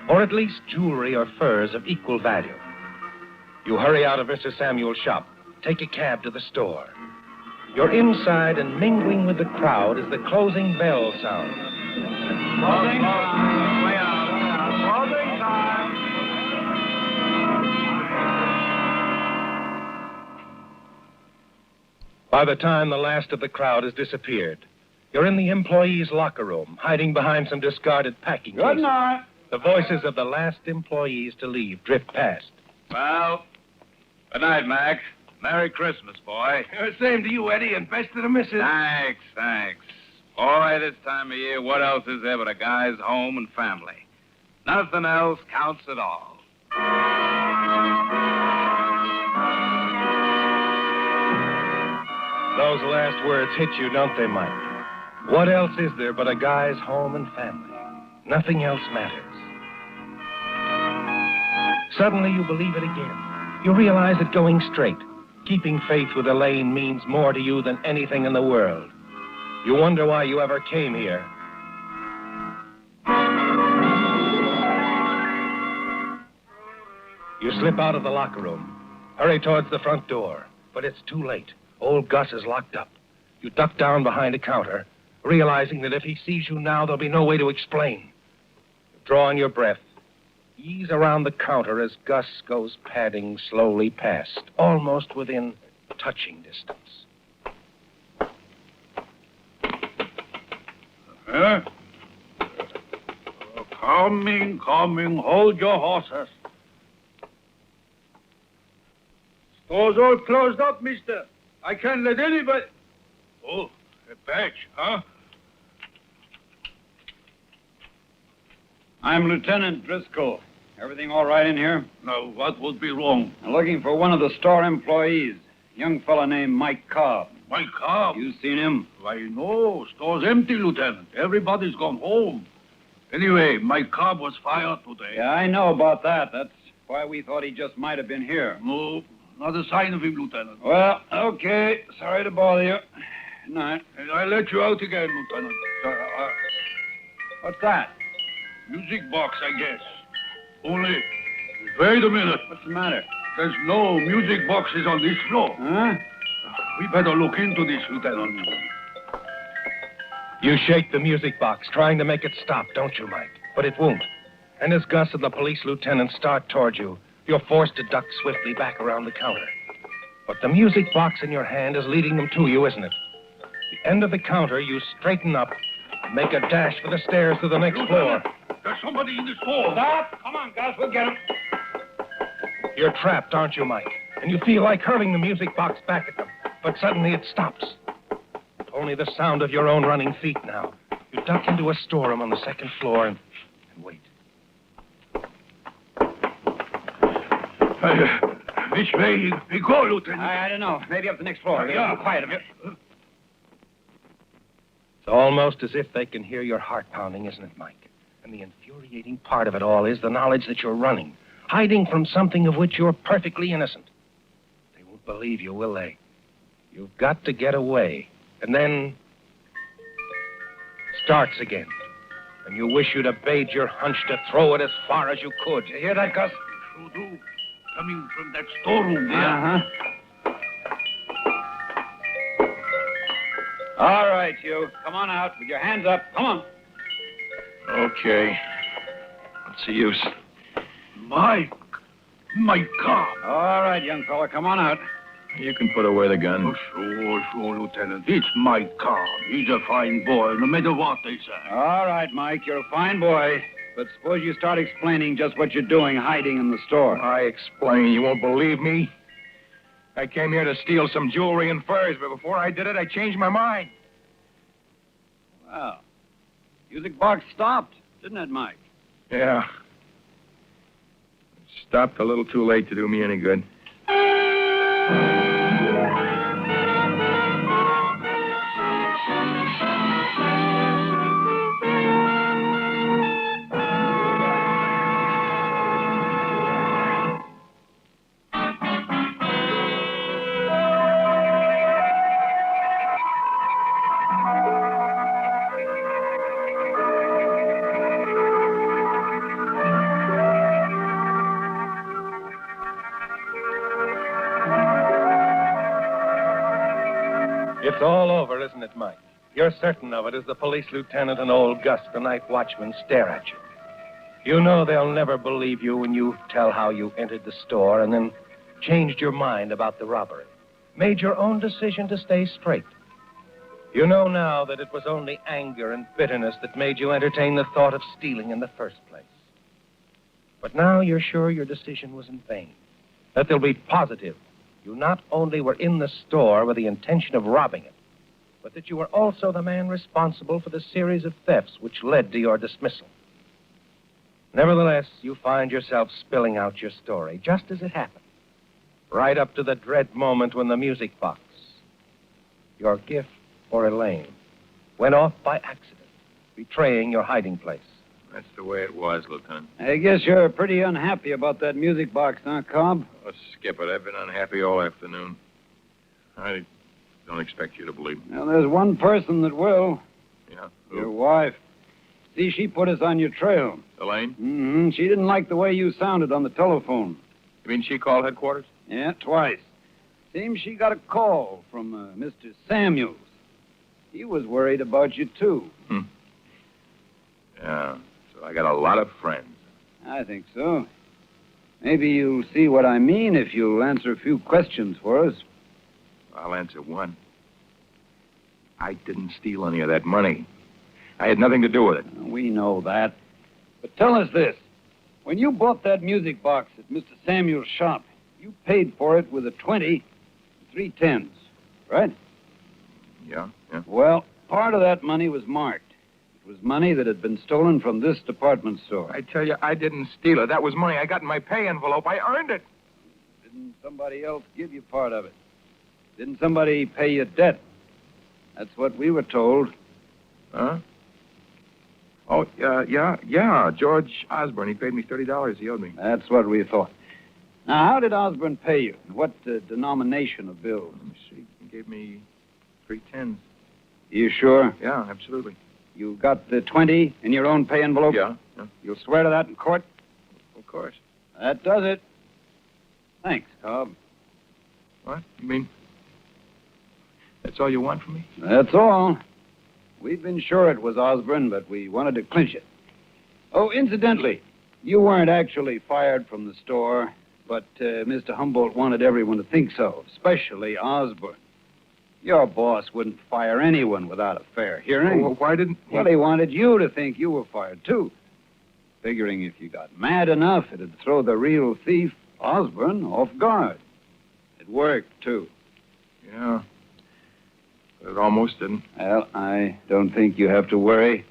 or at least jewelry or furs of equal value. You hurry out of Mr. Samuel's shop, take a cab to the store. You're inside and mingling with the crowd as the closing bell sounds. Closing time. Closing time. By the time the last of the crowd has disappeared, you're in the employees' locker room, hiding behind some discarded packing cases. Good night. The voices of the last employees to leave drift past. Well, good night, Mac. Merry Christmas, boy. Same to you, Eddie, and best to the missus. Thanks. Boy, this time of year, what else is there but a guy's home and family? Nothing else counts at all. Those last words hit you, don't they, Mike? What else is there but a guy's home and family? Nothing else matters. Suddenly you believe it again. You realize that going straight, keeping faith with Elaine means more to you than anything in the world. You wonder why you ever came here. You slip out of the locker room, hurry towards the front door, but it's too late. Old Gus is locked up. You duck down behind a counter, realizing that if he sees you now, there'll be no way to explain. You draw in your breath, ease around the counter as Gus goes padding slowly past, almost within touching distance. Coming. Hold your horses. Store's all closed up, mister. I can't let anybody... Oh, a badge, huh? I'm Lieutenant Driscoll. Everything all right in here? Now, what would be wrong? I'm looking for one of the store employees. Young fella named Mike Cobb. Mike Cobb? You seen him? Why, no. Store's empty, Lieutenant. Everybody's gone home. Anyway, Mike Cobb was fired today. Yeah, I know about that. That's why we thought he just might have been here. No, not a sign of him, Lieutenant. Well, okay. Sorry to bother you. Good night. And I'll let you out again, Lieutenant. What's that? Music box, I guess. Only, wait a minute. What's the matter? There's no music boxes on this floor. Huh? We better look into this, Lieutenant. You shake the music box, trying to make it stop, don't you, Mike? But it won't. And as Gus and the police lieutenant start toward you, you're forced to duck swiftly back around the counter. But the music box in your hand is leading them to you, isn't it? At the end of the counter, you straighten up and make a dash for the stairs to the next floor. There's somebody in the store. Stop! Come on, Gus, we'll get him. You're trapped, aren't you, Mike? And you feel like hurling the music box back at them. But suddenly it stops. Only the sound of your own running feet now. You duck into a storeroom on the second floor and wait. Which way we go, Lieutenant? I don't know. Maybe up the next floor. Yeah. Quiet a bit. It's almost as if they can hear your heart pounding, isn't it, Mike? And the infuriating part of it all is the knowledge that you're running, hiding from something of which you're perfectly innocent. They won't believe you, will they? You've got to get away. And then starts again. And you wish you'd obeyed your hunch to throw it as far as you could. You hear that, Gus? Sure do. Coming from that storeroom there. Uh-huh. All right, you. Come on out with your hands up. Come on. Okay. What's the use? My car. All right, young fella, come on out. You can put away the gun. Oh, sure, Lieutenant. It's my car. He's a fine boy, no matter what they say. All right, Mike, you're a fine boy. But suppose you start explaining just what you're doing hiding in the store. I explain. You won't believe me. I came here to steal some jewelry and furs, but before I did it, I changed my mind. Well, music box stopped, didn't it, Mike? Yeah. It stopped a little too late to do me any good. It's all over, isn't it, Mike? You're certain of it as the police lieutenant and old Gus, the night watchman, stare at you. You know they'll never believe you when you tell how you entered the store and then changed your mind about the robbery. Made your own decision to stay straight. You know now that it was only anger and bitterness that made you entertain the thought of stealing in the first place. But now you're sure your decision was in vain. That they'll be positive you not only were in the store with the intention of robbing it, but that you were also the man responsible for the series of thefts which led to your dismissal. Nevertheless, you find yourself spilling out your story just as it happened, right up to the dread moment when the music box, your gift for Elaine, went off by accident, betraying your hiding place. That's the way it was, Lieutenant. I guess you're pretty unhappy about that music box, huh, Cobb? Oh, skip it. I've been unhappy all afternoon. I don't expect you to believe me. Well, there's one person that will. Yeah? Your wife. See, she put us on your trail. Elaine? Mm-hmm. She didn't like the way you sounded on the telephone. You mean she called headquarters? Yeah, twice. Seems she got a call from Mr. Samuels. He was worried about you, too. Yeah, so I got a lot of friends. I think so. Maybe you'll see what I mean if you'll answer a few questions for us. I'll answer one. I didn't steal any of that money. I had nothing to do with it. We know that. But tell us this. When you bought that music box at Mr. Samuel's shop, you paid for it with a 20 and 3 10s, right? Yeah. Well, part of that money was marked. It was money that had been stolen from this department store. I tell you, I didn't steal it. That was money I got in my pay envelope. I earned it. Didn't somebody else give you part of it? Didn't somebody pay you debt? That's what we were told. Huh? Oh, yeah. George Osborne. He paid me $30 he owed me. That's what we thought. Now, how did Osborne pay you? What denomination of bills? Let me see. He gave me 3 10s. You sure? Yeah, absolutely. You got the 20 in your own pay envelope? Yeah. You'll swear to that in court? Of course. That does it. Thanks, Cobb. What? You mean that's all you want from me? That's all. We've been sure it was Osborne, but we wanted to clinch it. Oh, incidentally, you weren't actually fired from the store, but Mr. Humboldt wanted everyone to think so, especially Osborne. Your boss wouldn't fire anyone without a fair hearing. Well, why didn't he... Well, he wanted you to think you were fired, too. figuring if you got mad enough, it'd throw the real thief, Osborne, off guard. It worked, too. Yeah. But it almost didn't. Well, I don't think you have to worry.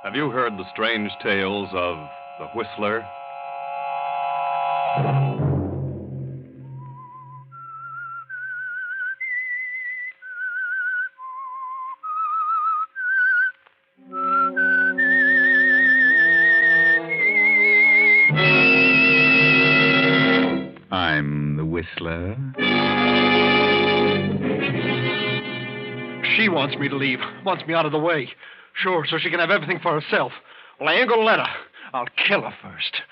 Have you heard the strange tales of the Whistler? I'm the Whistler. She wants me to leave, wants me out of the way. Sure, so she can have everything for herself. Well, I ain't gonna let her. I'll kill her first.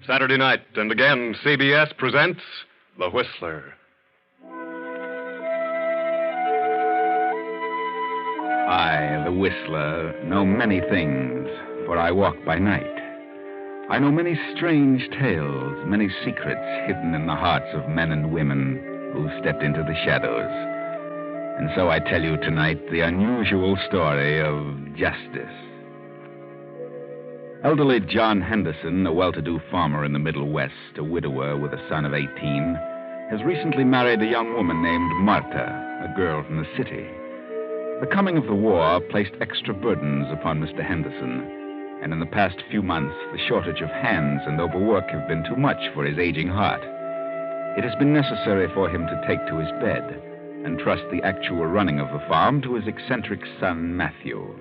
Saturday night, and again, CBS presents The Whistler. I, the Whistler, know many things, for I walk by night. I know many strange tales, many secrets hidden in the hearts of men and women who stepped into the shadows. And so I tell you tonight the unusual story of justice. Elderly John Henderson, a well-to-do farmer in the Middle West, a widower with a son of 18, has recently married a young woman named Martha, a girl from the city. The coming of the war placed extra burdens upon Mr. Henderson, and in the past few months, the shortage of hands and overwork have been too much for his aging heart. It has been necessary for him to take to his bed and trust the actual running of the farm to his eccentric son, Matthew.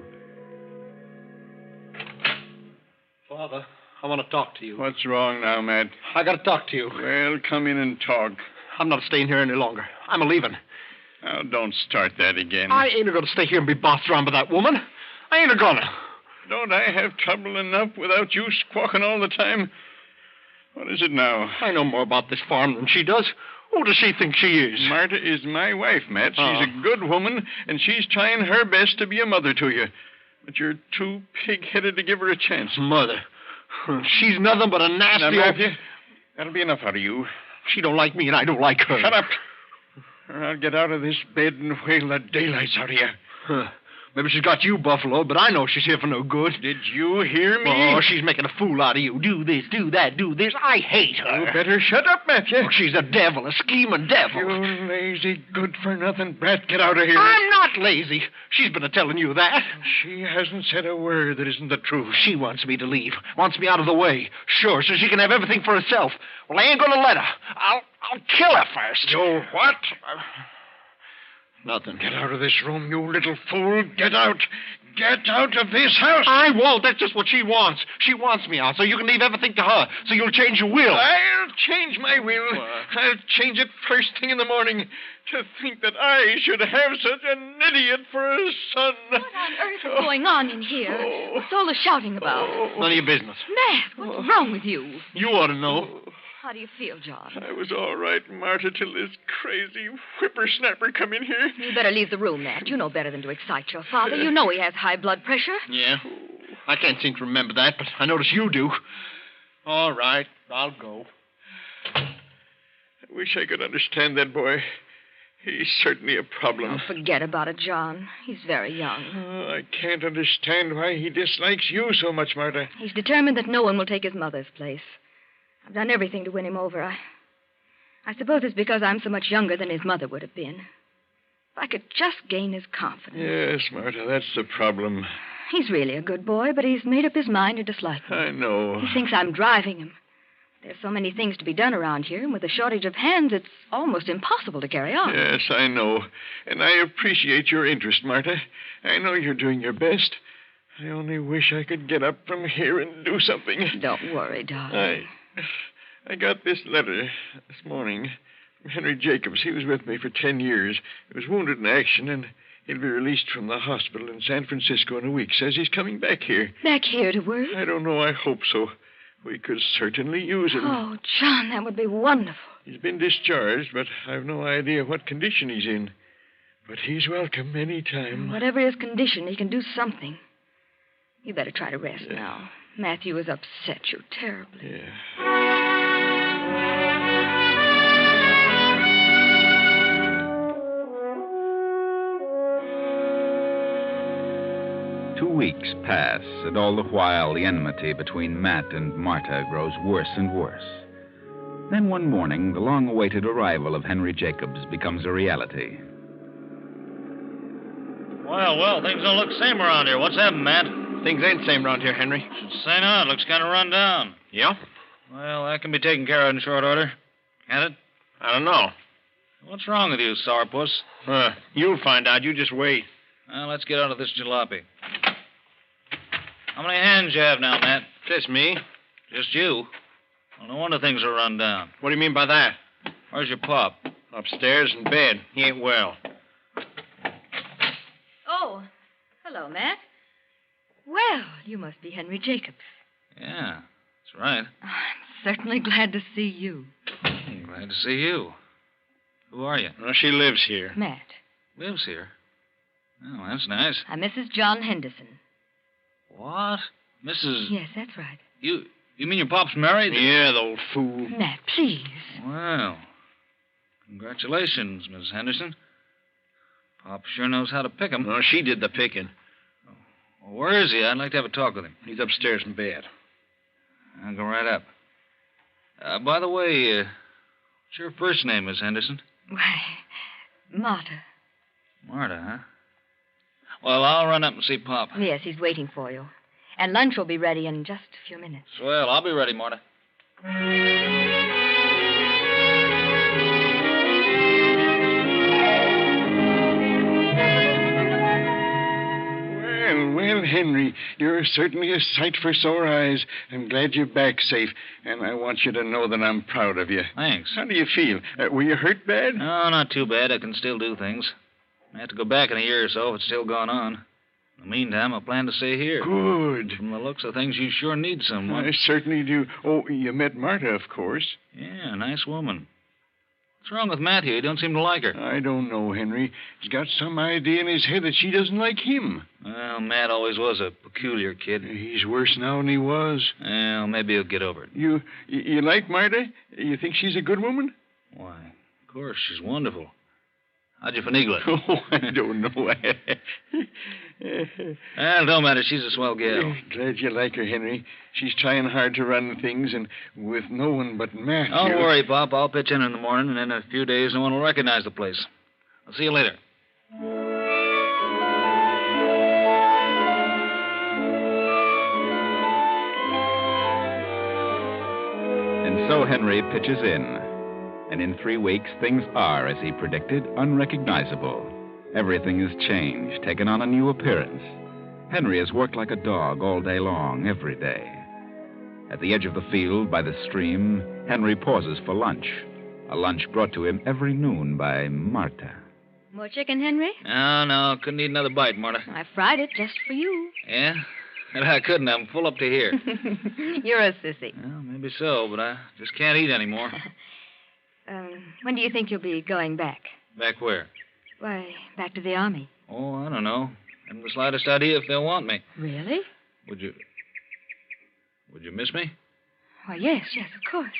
Father, I want to talk to you. What's wrong now, Matt? I got to talk to you. Well, come in and talk. I'm not staying here any longer. I'm a-leaving. Now, don't start that again. I ain't going to stay here and be bossed around by that woman. I ain't gonna. Don't I have trouble enough without you squawking all the time? What is it now? I know more about this farm than she does. Who does she think she is? Marta is my wife, Matt. She's a good woman, and she's trying her best to be a mother to you. But you're too pig-headed to give her a chance. Mother? She's nothing but a nasty... Now, Matthew, that'll be enough out of you. She don't like me, and I don't like her. Shut up. Or I'll get out of this bed and whale the daylights out of you. Maybe she's got you, Buffalo, but I know she's here for no good. Did you hear me? Oh, she's making a fool out of you. Do this, do that, do this. I hate her. You better shut up, Matthew. Oh, she's a devil, a scheming devil. You lazy, good-for-nothing brat. Get out of here. I'm not lazy. She's been telling you that. She hasn't said a word that isn't the truth. She wants me to leave, wants me out of the way. Sure, so she can have everything for herself. Well, I ain't going to let her. I'll kill her first. You what? Nothing. Get out of this room, you little fool. Get out. Get out of this house. I won't. That's just what she wants. She wants me out, so you can leave everything to her, so you'll change your will. I'll change my will. I'll change it first thing in the morning. To think that I should have such an idiot for a son. What on earth is going on in here? What's all the shouting about? None of your business. Matt, what's wrong with you? You ought to know. How do you feel, John? I was all right, Marta, till this crazy whippersnapper come in here. You better leave the room, Matt. You know better than to excite your father. You know he has high blood pressure. Yeah. I can't seem to remember that, but I notice you do. All right, I'll go. I wish I could understand that boy. He's certainly a problem. Oh, forget about it, John. He's very young. Oh, I can't understand why he dislikes you so much, Marta. He's determined that no one will take his mother's place. I've done everything to win him over. I suppose it's because I'm so much younger than his mother would have been. If I could just gain his confidence. Yes, Marta, that's the problem. He's really a good boy, but he's made up his mind to dislike me. I know. He thinks I'm driving him. There's so many things to be done around here, and with a shortage of hands, it's almost impossible to carry on. Yes, I know. And I appreciate your interest, Marta. I know you're doing your best. I only wish I could get up from here and do something. Don't worry, darling. I got this letter this morning from Henry Jacobs. He was with me for 10 years. He was wounded in action, and he'll be released from the hospital in San Francisco in a week. Says he's coming back here. Back here to work? I don't know. I hope so. We could certainly use him. Oh, John, that would be wonderful. He's been discharged, but I've no idea what condition he's in. But he's welcome any time. Whatever his condition, he can do something. You better try to rest now. Matthew has upset you terribly. Yeah. 2 weeks pass, and all the while the enmity between Matt and Marta grows worse and worse. Then one morning, the long-awaited arrival of Henry Jacobs becomes a reality. Well, things don't look the same around here. What's happened, Matt? Things ain't the same around here, Henry. Should say not. Looks kind of run down. Yeah? Well, that can be taken care of in short order. Can it? I don't know. What's wrong with you, sourpuss? You'll find out. You just wait. Well, let's get out of this jalopy. How many hands you have now, Matt? Just me. Just you? Well, no wonder things are run down. What do you mean by that? Where's your pop? Upstairs in bed. He ain't well. Oh, hello, Matt. Well, you must be Henry Jacobs. Yeah, that's right. Oh, I'm certainly glad to see you. Glad to see you. Who are you? Well, she lives here. Matt. Lives here? Oh, that's nice. I'm Mrs. John Henderson. What? Mrs. Yes, that's right. You mean your pop's married? Yeah, the old fool. Matt, please. Well, congratulations, Mrs. Henderson. Pop sure knows how to pick 'em. Well, she did the picking. Well, where is he? I'd like to have a talk with him. He's upstairs in bed. I'll go right up. By the way, what's your first name, Miss Henderson? Why, Marta. Marta, huh? Well, I'll run up and see Pop. Yes, he's waiting for you. And lunch will be ready in just a few minutes. Swell, I'll be ready, Marta. Well, Henry, you're certainly a sight for sore eyes. I'm glad you're back safe, and I want you to know that I'm proud of you. Thanks. How do you feel? Were you hurt bad? No, not too bad. I can still do things. I have to go back in a year or so if it's still going on. In the meantime, I plan to stay here. Good. From the looks of things, you sure need someone. I certainly do. Oh, you met Marta, of course. Yeah, nice woman. What's wrong with Matthew? You don't seem to like her. I don't know, Henry. He's got some idea in his head that she doesn't like him. Well, Matt always was a peculiar kid. He's worse now than he was. Well, maybe he'll get over it. You like Marta? You think she's a good woman? Why, of course, she's wonderful. How'd you finagle it? Oh, I don't know. Well, it don't matter. She's a swell gal. Glad you like her, Henry. She's trying hard to run things, and with no one but Matthew. Don't worry, Pop. I'll pitch in the morning, and in a few days, no one will recognize the place. I'll see you later. And so Henry pitches in. And in 3 weeks, things are, as he predicted, unrecognizable. Everything has changed, taken on a new appearance. Henry has worked like a dog all day long, every day. At the edge of the field, by the stream, Henry pauses for lunch. A lunch brought to him every noon by Marta. More chicken, Henry? No, couldn't eat another bite, Marta. I fried it just for you. Yeah? And I couldn't. I'm full up to here. You're a sissy. Well, maybe so, but I just can't eat anymore. When do you think you'll be going back? Back where? Why, back to the Army. Oh, I don't know. Haven't the slightest idea if they'll want me. Really? Would you miss me? Why, yes, of course.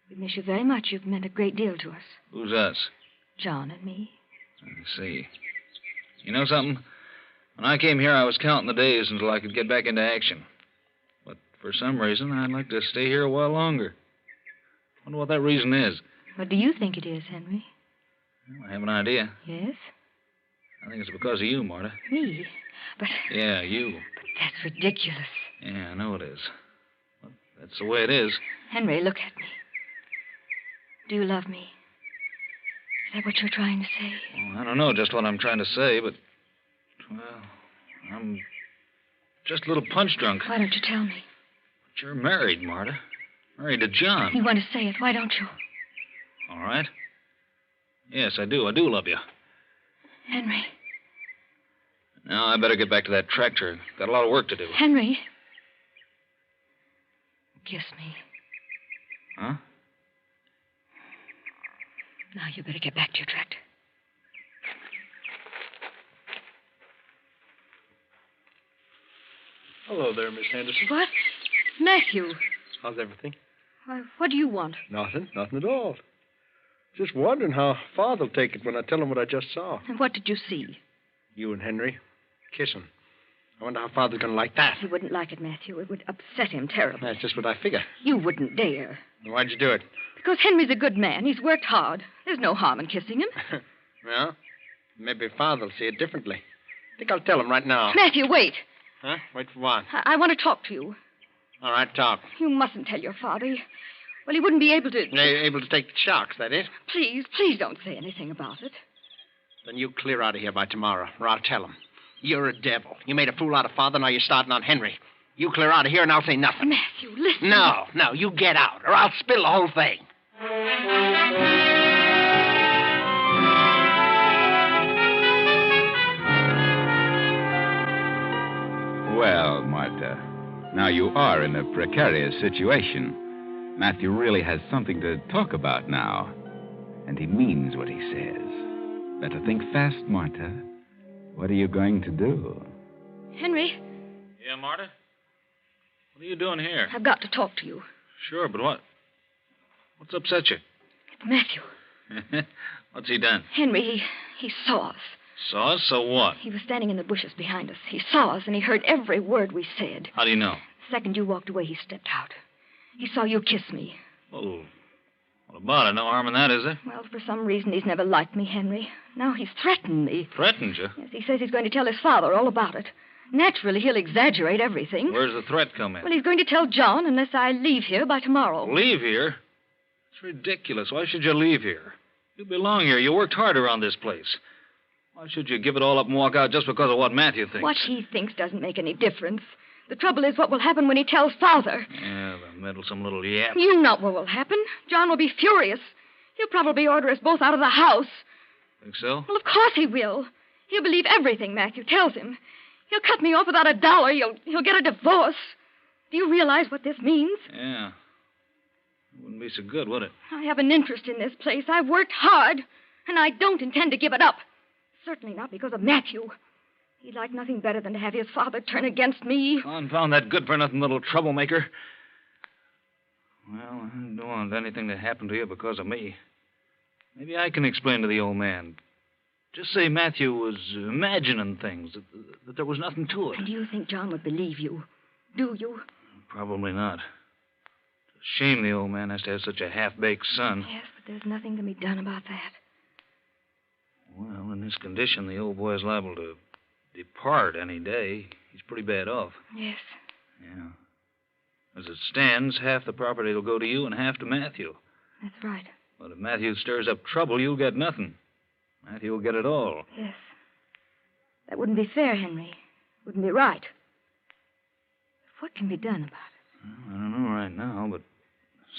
We miss you very much. You've meant a great deal to us. Who's us? John and me. I see. You know something? When I came here, I was counting the days until I could get back into action. But for some reason, I'd like to stay here a while longer. Wonder what that reason is. What do you think it is, Henry? Well, I have an idea. Yes? I think it's because of you, Marta. Me? But... Yeah, you. But that's ridiculous. Yeah, I know it is. Well, that's the way it is. Henry, look at me. Do you love me? Is that what you're trying to say? Well, I don't know just what I'm trying to say, but... Well, I'm just a little punch drunk. Why don't you tell me? But you're married, Marta. Married to John. You want to say it. Why don't you? All right. Yes, I do. I do love you. Henry. Now, I better get back to that tractor. Got a lot of work to do. Henry. Kiss me. Huh? Now you better get back to your tractor. Hello there, Miss Henderson. What? Matthew. How's everything? Why, what do you want? Nothing at all. Just wondering how Father'll take it when I tell him what I just saw. And what did you see? You and Henry kissing. I wonder how Father's going to like that. He wouldn't like it, Matthew. It would upset him terribly. That's just what I figure. You wouldn't dare. Why'd you do it? Because Henry's a good man. He's worked hard. There's no harm in kissing him. Well, maybe Father'll see it differently. I think I'll tell him right now. Matthew, wait. Huh? Wait for what? I want to talk to you. All right, talk. You mustn't tell your father. Well, he wouldn't be able to... Able to take the shocks, that is? Please don't say anything about it. Then you clear out of here by tomorrow, or I'll tell him. You're a devil. You made a fool out of Father, now you're starting on Henry. You clear out of here and I'll say nothing. Matthew, listen. No, you get out, or I'll spill the whole thing. Well, Martha, now you are in a precarious situation. Matthew really has something to talk about now. And he means what he says. Better think fast, Martha. What are you going to do? Henry, Yeah, Marta? What are you doing here? I've got to talk to you. Sure, but what? What's upset you? It's Matthew. What's he done? Henry, he saw us. Saw us, so what? He was standing in the bushes behind us. He saw us, and he heard every word we said. How do you know? The second you walked away, he stepped out. He saw you kiss me. Well, what about it? No harm in that, is there? Well, for some reason, he's never liked me, Henry. Now he's threatened me. Threatened you? Yes, he says he's going to tell his father all about it. Naturally, he'll exaggerate everything. Where's the threat come in? Well, he's going to tell John unless I leave here by tomorrow. Leave here? It's ridiculous. Why should you leave here? You belong here. You worked hard around this place. Why should you give it all up and walk out just because of what Matthew thinks? What he thinks doesn't make any difference. The trouble is what will happen when he tells Father. Yeah, the meddlesome little yap. You know what will happen. John will be furious. He'll probably order us both out of the house. Think so? Well, of course he will. He'll believe everything Matthew tells him. He'll cut me off without $1. He'll get a divorce. Do you realize what this means? Yeah. It wouldn't be so good, would it? I have an interest in this place. I've worked hard, and I don't intend to give it up. Certainly not because of Matthew. He'd like nothing better than to have his father turn against me. Confound that good-for-nothing little troublemaker. Well, I don't want anything to happen to you because of me. Maybe I can explain to the old man. Just say Matthew was imagining things, that there was nothing to it. And do you think John would believe you? Do you? Probably not. It's a shame the old man has to have such a half-baked son. Yes, but there's nothing can be done about that. Well, in this condition, the old boy's liable to depart any day. He's pretty bad off. Yes. Yeah. As it stands, half the property will go to you and half to Matthew. That's right. But if Matthew stirs up trouble, you'll get nothing. Matthew will get it all. Yes. That wouldn't be fair, Henry. Wouldn't be right. What can be done about it? Well, I don't know right now, but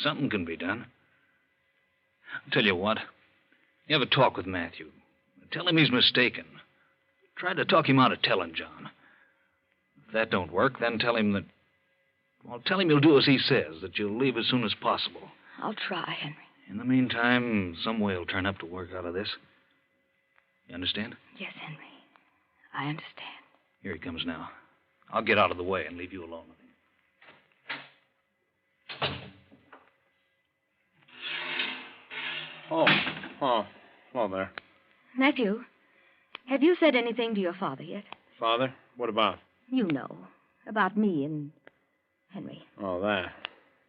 something can be done. I'll tell you what. You have a talk with Matthew. Tell him he's mistaken. Try to talk him out of telling John. If that don't work, then tell him that... Well, tell him you'll do as he says, that you'll leave as soon as possible. I'll try, Henry. In the meantime, some way will turn up to work out of this. You understand? Yes, Henry. I understand. Here he comes now. I'll get out of the way and leave you alone with him. Oh, there. Matthew, have you said anything to your father yet? Father? What about? You know. About me and Henry. Oh, that.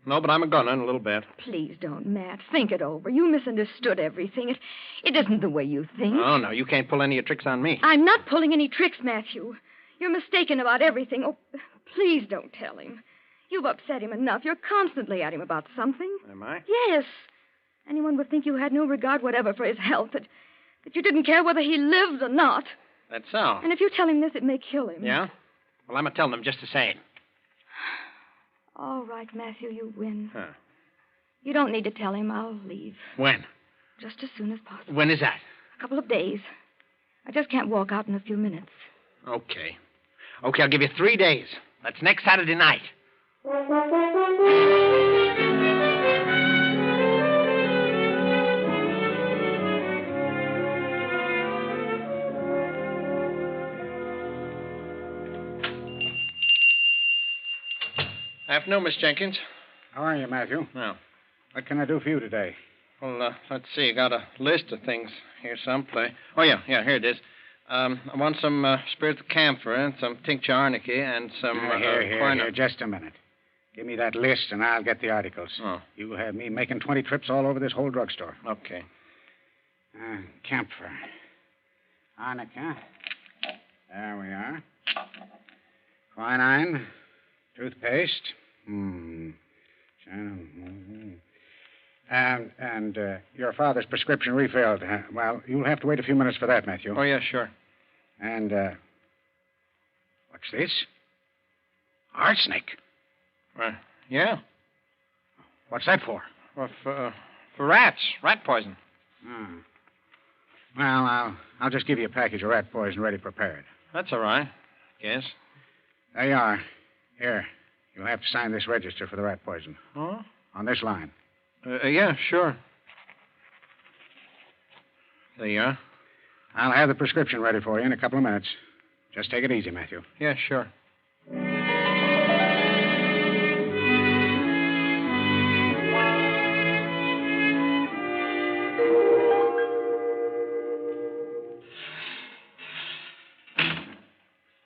No, but I'm a-gonna in a little bit. Please don't, Matt. Think it over. You misunderstood everything. It isn't the way you think. Oh, no, you can't pull any of your tricks on me. I'm not pulling any tricks, Matthew. You're mistaken about everything. Oh, please don't tell him. You've upset him enough. You're constantly at him about something. Am I? Yes. Anyone would think you had no regard whatever for his health, that you didn't care whether he lived or not. That's so. And if you tell him this, it may kill him. Yeah? Well, I'm a-telling him just the same. All right, Matthew, you win. Huh. You don't need to tell him. I'll leave. When? Just as soon as possible. When is that? A couple of days. I just can't walk out in a few minutes. Okay. Okay, I'll give you 3 days. That's next Saturday night. Afternoon, Miss Jenkins. How are you, Matthew? Well, What can I do for you today? well, let's see. Got a list of things here someplace. Oh, yeah, here it is. I want some spirits of camphor and some tincture arnica and some... Here, just a minute. Give me that list and I'll get the articles. Oh. You have me making 20 trips all over this whole drugstore. Okay. Camphor. Arnica. There we are. Quinine. Toothpaste. And your father's prescription refilled. Well, you'll have to wait a few minutes for that, Matthew. Oh, yeah, sure. And, what's this? Arsenic. Yeah. What's that for? Well, for rats. Rat poison. Well, I'll just give you a package of rat poison ready prepared. That's all right. Yes. There you are. Here. You'll have to sign this register for the rat poison. Oh? On this line. Yeah, sure. There you are. I'll have the prescription ready for you in a couple of minutes. Just take it easy, Matthew. Yeah, sure.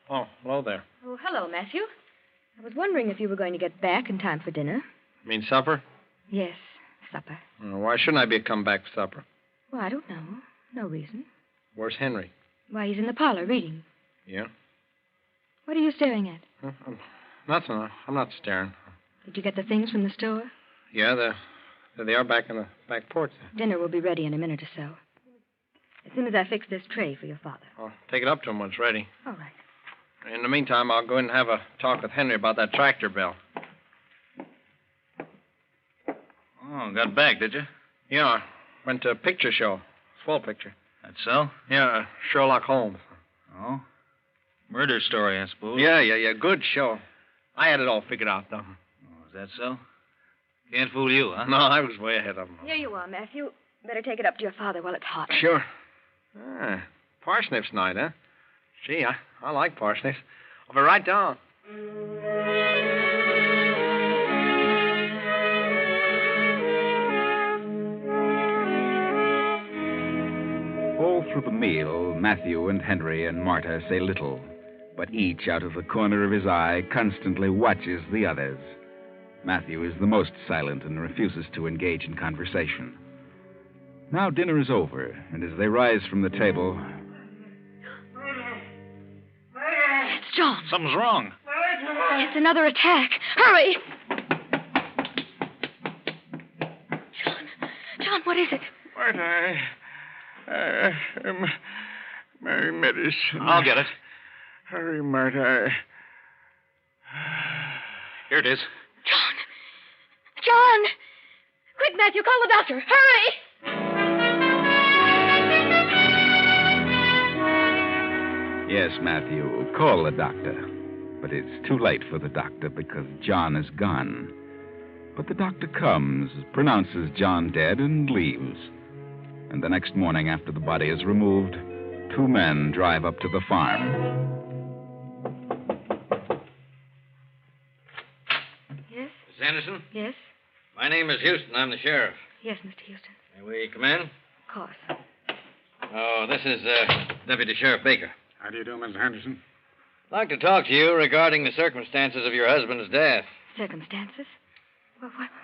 Oh, hello there. Oh, hello, Matthew. I was wondering if you were going to get back in time for dinner. You mean supper? Yes, supper. Why shouldn't I be come back for supper? Well, I don't know. No reason. Where's Henry? Why, he's in the parlor reading. Yeah? What are you staring at? Nothing. I'm not staring. Did you get the things from the store? Yeah, there they are back in the back porch. Dinner will be ready in a minute or so. As soon as I fix this tray for your father. I'll take it up to him when it's ready. All right. In the meantime, I'll go in and have a talk with Henry about that tractor bill. Oh, got back, did you? Yeah, went to a picture show. Swell picture. That's so? Yeah, Sherlock Holmes. Oh? Murder story, I suppose. Yeah. Good show. I had it all figured out, though. Oh, is that so? Can't fool you, huh? No, I was way ahead of him. Here you are, Matthew. Better take it up to your father while it's hot. Sure. Parsnips night, huh? Gee, I like parsnips. I'll be right down. All through the meal, Matthew and Henry and Marta say little, but each out of the corner of his eye constantly watches the others. Matthew is the most silent and refuses to engage in conversation. Now dinner is over, and as they rise from the table... It's John. Something's wrong. It's another attack. Hurry! John, what is it? Marta, Mary medicine. I'll get it. Hurry, Marta. Here it is. John! Quick, Matthew, call the doctor. Hurry! Yes, Matthew, call the doctor. But it's too late for the doctor because John is gone. But the doctor comes, pronounces John dead, and leaves. And the next morning, after the body is removed, two men drive up to the farm. Yes? Miss Anderson? Yes? My name is Houston. I'm the sheriff. Yes, Mr. Houston. May we come in? Of course. Oh, this is Deputy Sheriff Baker. How do you do, Mr. Henderson? I'd like to talk to you regarding the circumstances of your husband's death. Circumstances?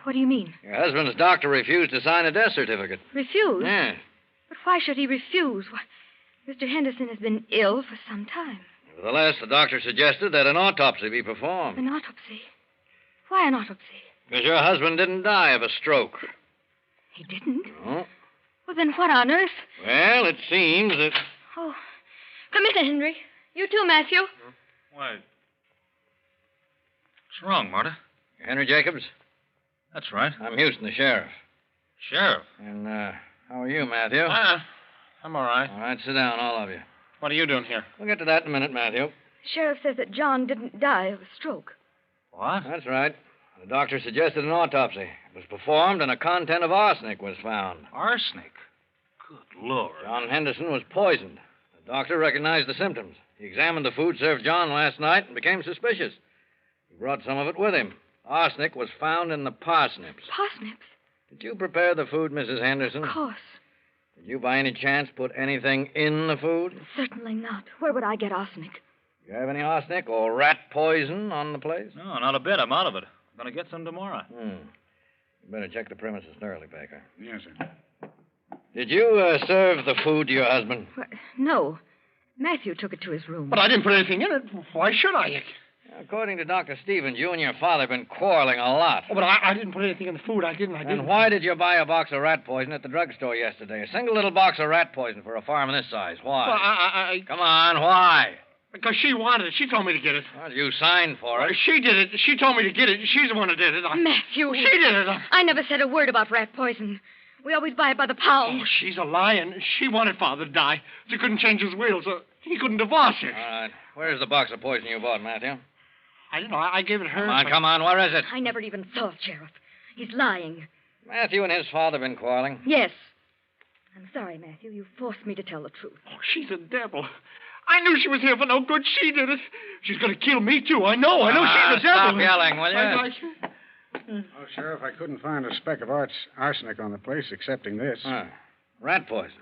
What do you mean? Your husband's doctor refused to sign a death certificate. Refused? Yes. But why should he refuse? Why, Mr. Henderson has been ill for some time. Nevertheless, the doctor suggested that an autopsy be performed. An autopsy? Why an autopsy? Because your husband didn't die of a stroke. He didn't? No. Well, then what on earth? Well, it seems that... Oh, come in, Henry. You too, Matthew. Why? What's wrong, Marta? Henry Jacobs? That's right. I'm Houston, the sheriff. Sheriff? And, how are you, Matthew? I'm all right. All right, sit down, all of you. What are you doing here? We'll get to that in a minute, Matthew. The sheriff says that John didn't die of a stroke. What? That's right. The doctor suggested an autopsy. It was performed, and a content of arsenic was found. Arsenic? Good Lord. John Henderson was poisoned. The doctor recognized the symptoms. He examined the food served John last night and became suspicious. He brought some of it with him. Arsenic was found in the parsnips. Parsnips? Did you prepare the food, Mrs. Henderson? Of course. Did you by any chance put anything in the food? Certainly not. Where would I get arsenic? You have any arsenic or rat poison on the place? No, not a bit. I'm out of it. I'm going to get some tomorrow. You better check the premises thoroughly, Baker. Yes, sir. Did you serve the food to your husband? No. Matthew took it to his room. But I didn't put anything in it. Why should I? According to Dr. Stevens, you and your father have been quarreling a lot. Oh, but I didn't put anything in the food. I didn't. And why did you buy a box of rat poison at the drugstore yesterday? A single little box of rat poison for a farm this size. Why? Well, Come on, why? Because she wanted it. She told me to get it. Well, you signed for it. She did it. She told me to get it. She's the one who did it. Matthew. She did it. I never said a word about rat poison. We always buy it by the pound. Oh, she's a lion. She wanted Father to die. She couldn't change his will, so he couldn't divorce her. All right. Where's the box of poison you bought, Matthew? I don't know. I gave it her. Come on. Where is it? I never even saw it, Sheriff. He's lying. Matthew and his father have been quarreling. Yes. I'm sorry, Matthew. You forced me to tell the truth. Oh, she's a devil. I knew she was here for no good. She did it. She's going to kill me, too. I know. She's a devil. Stop yelling, will you? Oh, Sheriff, I couldn't find a speck of arsenic on the place excepting this. Rat poison.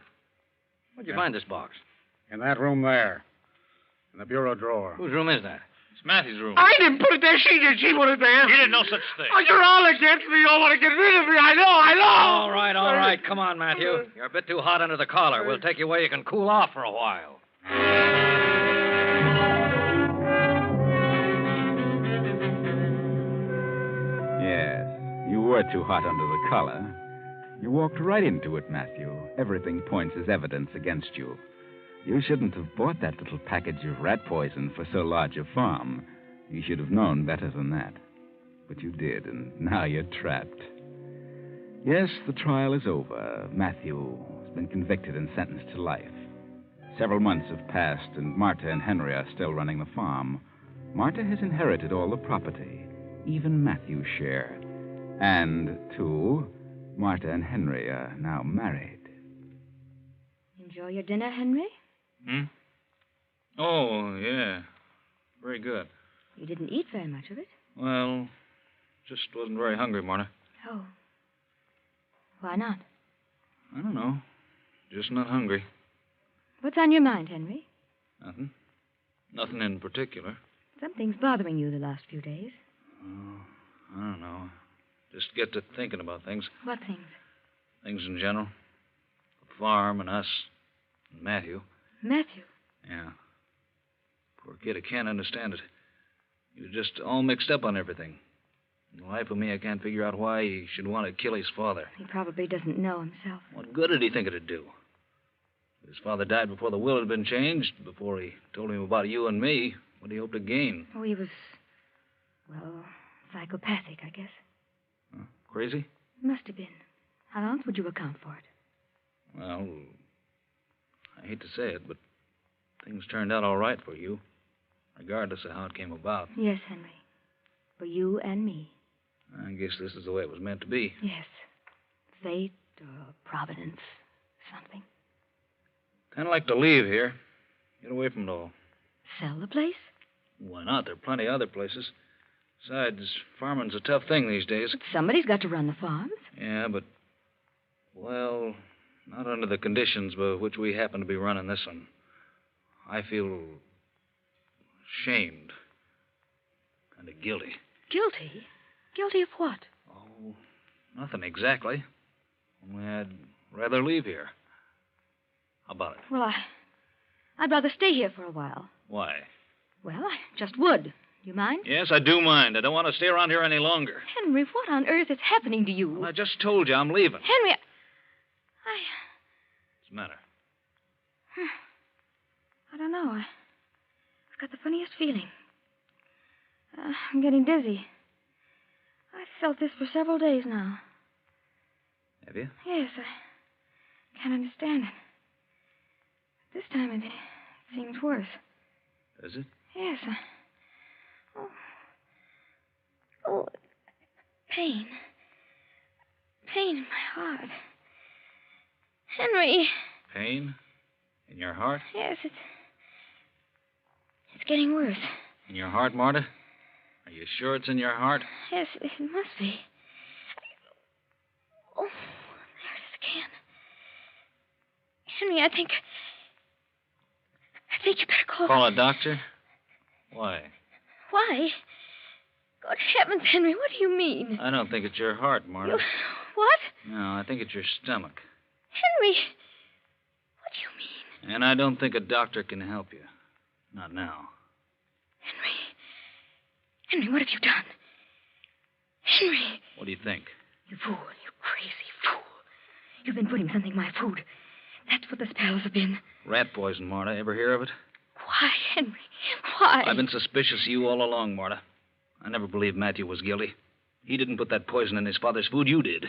Where'd you find this box? In that room there. In the bureau drawer. Whose room is that? It's Matthew's room. I didn't put it there. She did. She put it there. You did no such thing. Oh, you're all against me. You all want to get rid of me. I know. All right. Come on, Matthew. You're a bit too hot under the collar. We'll take you where you can cool off for a while. Yes, you were too hot under the collar. You walked right into it, Matthew. Everything points as evidence against you. You shouldn't have bought that little package of rat poison for so large a farm. You should have known better than that. But you did, and now you're trapped. Yes, the trial is over. Matthew has been convicted and sentenced to life. Several months have passed, and Marta and Henry are still running the farm. Marta has inherited all the property, even Matthew's share. And, too, Marta and Henry are now married. Enjoy your dinner, Henry? Oh, yeah. Very good. You didn't eat very much of it. Well, just wasn't very hungry, Marta. Oh. Why not? I don't know. Just not hungry. What's on your mind, Henry? Nothing. Nothing in particular. Something's bothering you the last few days. Oh, I don't know. Just get to thinking about things. What things? Things in general. The farm and us. And Matthew. Matthew? Yeah. Poor kid, I can't understand it. He was just all mixed up on everything. In the life of me, I can't figure out why he should want to kill his father. He probably doesn't know himself. What good did he think it'd do? His father died before the will had been changed, before he told him about you and me. What did he hope to gain? Oh, he was, well, psychopathic, I guess. Huh? Crazy? Must have been. How else would you account for it? Well, I hate to say it, but things turned out all right for you, regardless of how it came about. Yes, Henry. For you and me. I guess this is the way it was meant to be. Yes. Fate or providence, something. Kind of like to leave here. Get away from it all. Sell the place? Why not? There are plenty of other places. Besides, farming's a tough thing these days. But somebody's got to run the farms. Yeah, but, well, not under the conditions by which we happen to be running this one. I feel ashamed. Kind of guilty. Guilty? Guilty of what? Oh, nothing exactly. Only I'd rather leave here. How about it? Well, I'd rather stay here for a while. Why? Well, I just would. Do you mind? Yes, I do mind. I don't want to stay around here any longer. Henry, what on earth is happening to you? Well, I just told you I'm leaving. Henry, What's the matter? I don't know. I've got the funniest feeling. I'm getting dizzy. I've felt this for several days now. Have you? Yes, I can't understand it. This time it seems worse. Does it? Yes. Oh, pain. Pain in my heart. Henry. Pain? In your heart? Yes, it's getting worse. In your heart, Marta? Are you sure it's in your heart? Yes, it must be. Oh, there it is again. Henry, I think you better call... Call a doctor? Why? Why? Good heavens, Henry, what do you mean? I don't think it's your heart, Marta. What? No, I think it's your stomach. Henry, what do you mean? And I don't think a doctor can help you. Not now. Henry, what have you done? Henry! What do you think? You fool, you crazy fool. You've been putting something in my food. That's what the spells have been. Rat poison, Marta. Ever hear of it? Why, Henry? Why? I've been suspicious of you all along, Marta. I never believed Matthew was guilty. He didn't put that poison in his father's food. You did.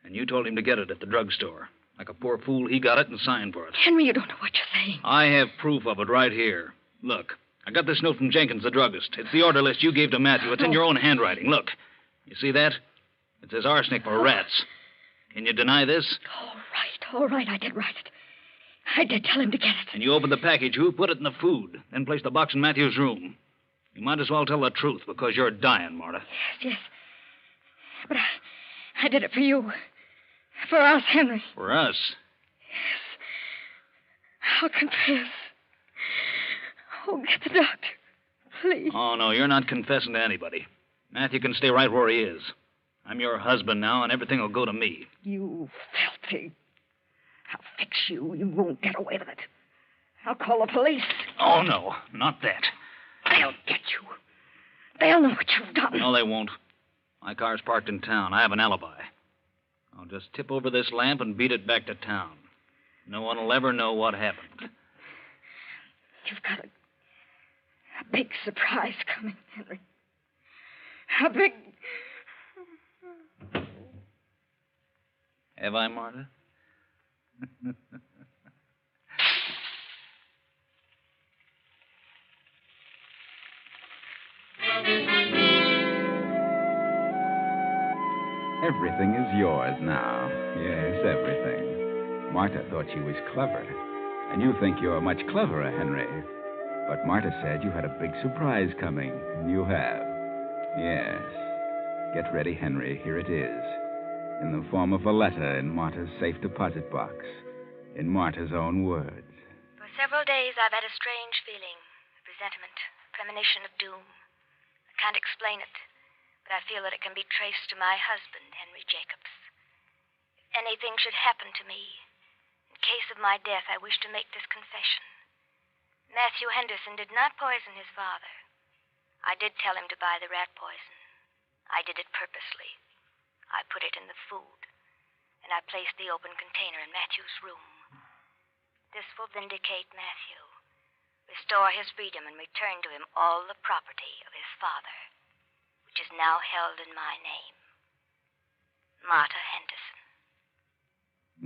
And you told him to get it at the drugstore. Like a poor fool, he got it and signed for it. Henry, you don't know what you're saying. I have proof of it right here. Look, I got this note from Jenkins, the druggist. It's the order list you gave to Matthew. It's in your own handwriting. Look. You see that? It says arsenic for rats. Can you deny this? All right, I did write it. I did tell him to get it. And you opened the package. Who put it in the food? Then placed the box in Matthew's room. You might as well tell the truth, because you're dying, Marta. Yes. But I did it for you. For us, Henry. For us? I'll confess. Oh, get the doctor. Please. Oh, no, you're not confessing to anybody. Matthew can stay right where he is. I'm your husband now, and everything will go to me. You filthy. I'll fix you. You won't get away with it. I'll call the police. Oh, no, not that. They'll get you. They'll know what you've done. No, they won't. My car's parked in town. I have an alibi. I'll just tip over this lamp and beat it back to town. No one will ever know what happened. You've got a big surprise coming, Henry. A big... Have I, Marta? Everything is yours now. Yes, everything. Marta thought she was clever. And you think you're much cleverer, Henry. But Marta said you had a big surprise coming, and you have. Yes. Get ready, Henry. Here it is. In the form of a letter in Marta's safe deposit box. In Marta's own words. For several days, I've had a strange feeling. A presentiment, premonition of doom. I can't explain it, but I feel that it can be traced to my husband, Henry Jacobs. If anything should happen to me, in case of my death, I wish to make this confession. Matthew Henderson did not poison his father. I did tell him to buy the rat poison. I did it purposely. I put it in the food, and I placed the open container in Matthew's room. This will vindicate Matthew, restore his freedom, and return to him all the property of his father, which is now held in my name. Marta Henderson.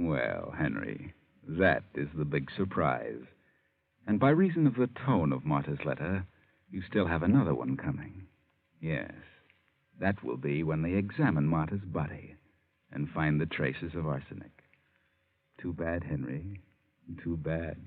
Well, Henry, that is the big surprise. And by reason of the tone of Marta's letter, you still have another one coming. Yes. That will be when they examine Marta's body and find the traces of arsenic. Too bad, Henry. Too bad.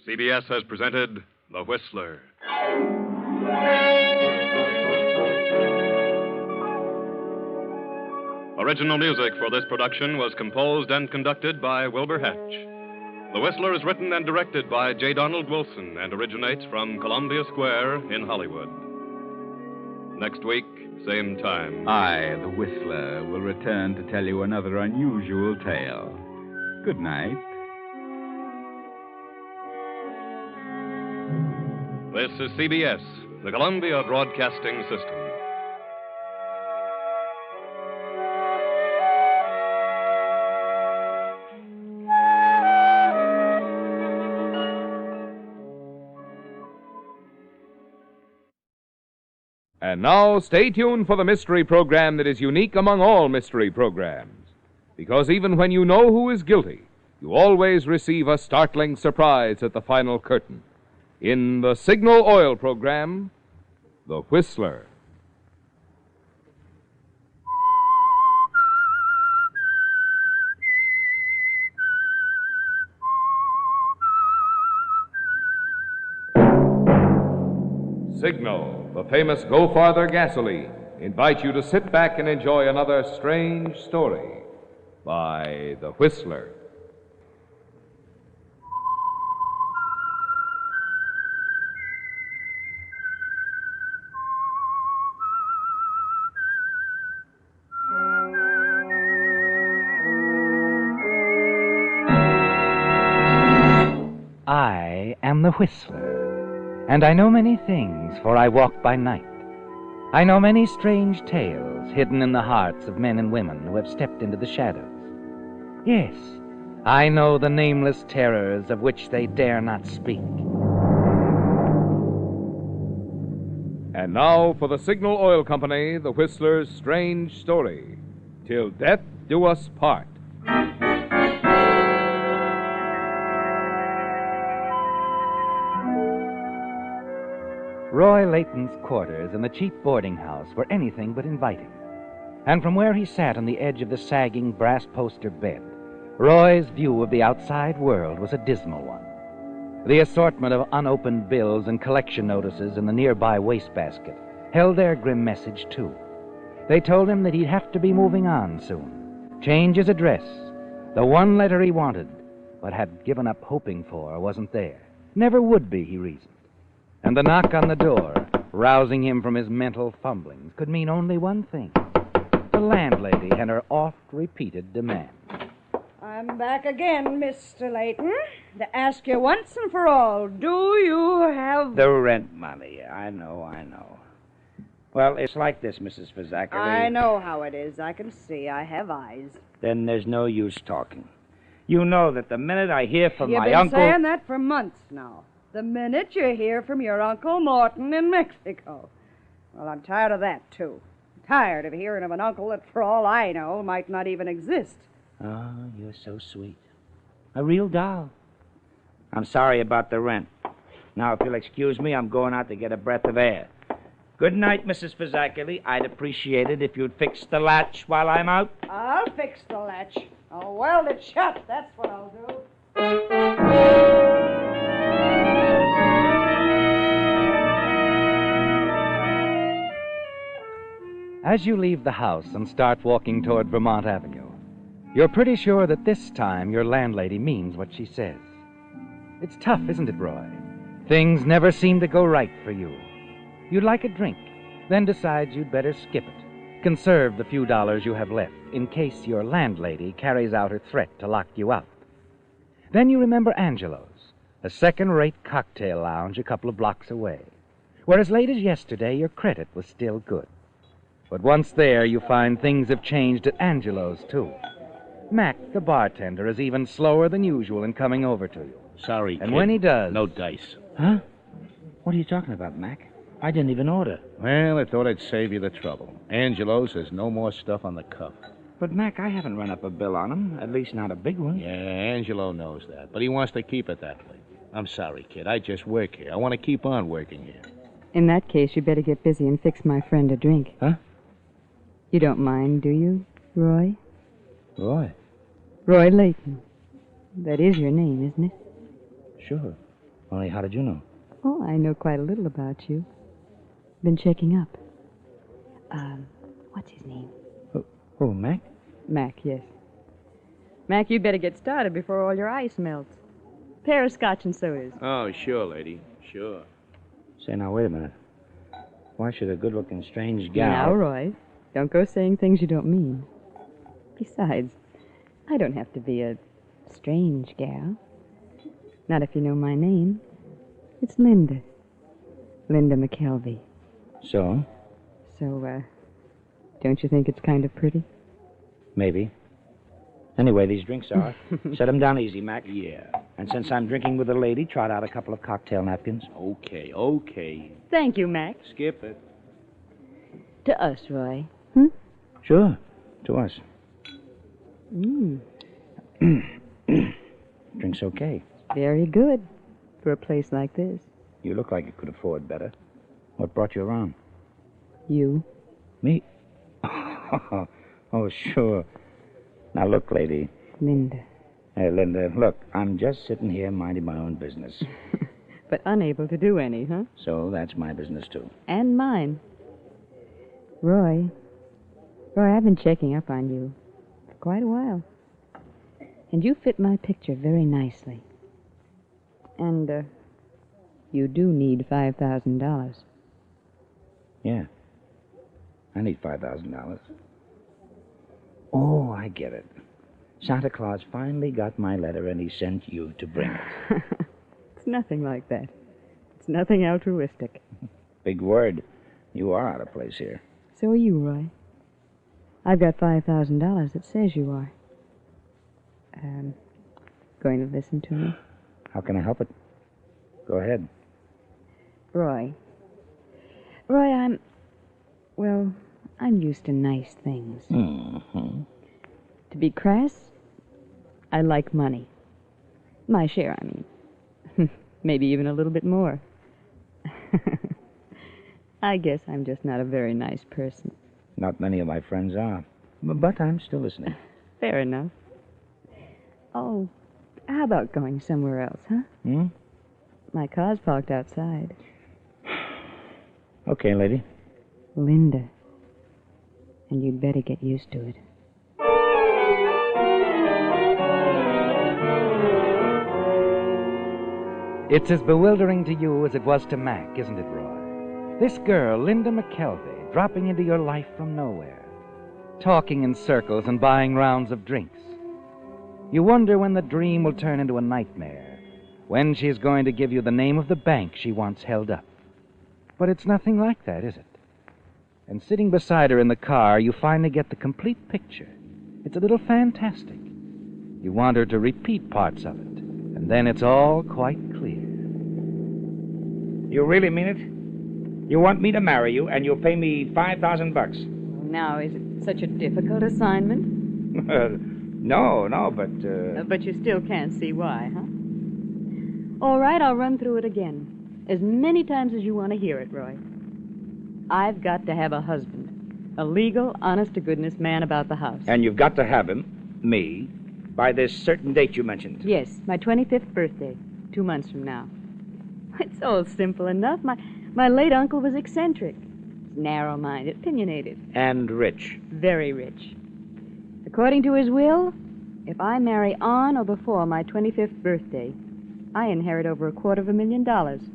CBS has presented The Whistler. Original music for this production was composed and conducted by Wilbur Hatch. The Whistler is written and directed by J. Donald Wilson and originates from Columbia Square in Hollywood. Next week, same time. I, the Whistler, will return to tell you another unusual tale. Good night. This is CBS, the Columbia Broadcasting System. And now, stay tuned for the mystery program that is unique among all mystery programs. Because even when you know who is guilty, you always receive a startling surprise at the final curtain. In the Signal Oil program, The Whistler. Signal, the famous Go Farther gasoline, invite you to sit back and enjoy another strange story by The Whistler. I am the Whistler, and I know many things, for I walk by night. I know many strange tales hidden in the hearts of men and women who have stepped into the shadows. Yes, I know the nameless terrors of which they dare not speak. And now for the Signal Oil Company, The Whistler's strange story. Till death do us part. Roy Layton's quarters in the cheap boarding house were anything but inviting. And from where he sat on the edge of the sagging brass poster bed, Roy's view of the outside world was a dismal one. The assortment of unopened bills and collection notices in the nearby wastebasket held their grim message, too. They told him that he'd have to be moving on soon, change his address. The one letter he wanted, but had given up hoping for, wasn't there. Never would be, he reasoned. And the knock on the door, rousing him from his mental fumblings, could mean only one thing. The landlady and her oft-repeated demand. I'm back again, Mr. Layton, to ask you once and for all, do you have... The rent money. I know. Well, it's like this, Mrs. Fazakerly. I know how it is. I can see. I have eyes. Then there's no use talking. You know that the minute I hear from my You've uncle... been saying that for months now. The minute you hear from your Uncle Morton in Mexico. Well, I'm tired of that, too. Tired of hearing of an uncle that, for all I know, might not even exist. Oh, you're so sweet. A real doll. I'm sorry about the rent. Now, if you'll excuse me, I'm going out to get a breath of air. Good night, Mrs. Fazakerly. I'd appreciate it if you'd fix the latch while I'm out. I'll fix the latch. I'll weld it shut. That's what I'll do. As you leave the house and start walking toward Vermont Avenue, you're pretty sure that this time your landlady means what she says. It's tough, isn't it, Roy? Things never seem to go right for you. You'd like a drink, then decide you'd better skip it. Conserve the few dollars you have left in case your landlady carries out her threat to lock you out. Then you remember Angelo's, a second-rate cocktail lounge a couple of blocks away, where as late as yesterday your credit was still good. But once there, you find things have changed at Angelo's, too. Mac, the bartender, is even slower than usual in coming over to you. Sorry, And kid. when he does... No dice. Huh? What are you talking about, Mac? I didn't even order. Well, I thought I'd save you the trouble. Angelo says no more stuff on the cuff. But, Mac, I haven't run up a bill on him. At least not a big one. Yeah, Angelo knows that, but he wants to keep it that way. I'm sorry, kid. I just work here. I want to keep on working here. In that case, you better get busy and fix my friend a drink. Huh? You don't mind, do you, Roy? Roy? Roy Layton. That is your name, isn't it? Sure. Only how did you know? Oh, I know quite a little about you. Been checking up. What's his name? Oh, Mac? Mac, yes. Mac, you'd better get started before all your ice melts. Pair of scotch and sodas. Oh, sure, lady. Sure. Say, now, wait a minute. Why should a good-looking strange gal... Now, Roy, don't go saying things you don't mean. Besides, I don't have to be a strange gal. Not if you know my name. It's Linda. Linda McKelvey. So? So, don't you think it's kind of pretty? Maybe. Anyway, these drinks are. Set them down easy, Mac. Yeah. And since I'm drinking with a lady, trot out a couple of cocktail napkins. Okay. Thank you, Mac. Skip it. To us, Roy. Sure. To us. Drink's okay. Very good for a place like this. You look like you could afford better. What brought you around? You. Me? Oh, sure. Now, look, lady. Linda. Hey, Linda, look, I'm just sitting here minding my own business. But unable to do any, huh? So that's my business, too. And mine. Roy, I've been checking up on you for quite a while. And you fit my picture very nicely. And, you do need $5,000. Yeah. I need $5,000. Oh, I get it. Santa Claus finally got my letter and he sent you to bring it. It's nothing like that. It's nothing altruistic. Big word. You are out of place here. So are you, Roy. I've got $5,000 that says you are. Going to listen to me? How can I help it? Go ahead. Roy, I'm used to nice things. Mm-hmm. To be crass, I like money. My share, I mean. Maybe even a little bit more. I guess I'm just not a very nice person. Not many of my friends are. But I'm still listening. Fair enough. Oh, how about going somewhere else, huh? Hmm? My car's parked outside. Okay, lady. Linda. And you'd better get used to it. It's as bewildering to you as it was to Mac, isn't it, Roy? This girl, Linda McKelvey, dropping into your life from nowhere, talking in circles and buying rounds of drinks. You wonder when the dream will turn into a nightmare, when she's going to give you the name of the bank she wants held up. But it's nothing like that, is it? And sitting beside her in the car, you finally get the complete picture. It's a little fantastic. You want her to repeat parts of it, and then it's all quite clear. You really mean it? You want me to marry you, and you'll pay me $5,000? Now, is it such a difficult assignment? No, but... But you still can't see why, huh? All right, I'll run through it again. As many times as you want to hear it, Roy. I've got to have a husband. A legal, honest-to-goodness man about the house. And you've got to have him, me, by this certain date you mentioned. Yes, my 25th birthday, 2 months from now. It's all simple enough. My late uncle was eccentric. Narrow-minded, opinionated. And rich. Very rich. According to his will, if I marry on or before my 25th birthday, I inherit over $250,000.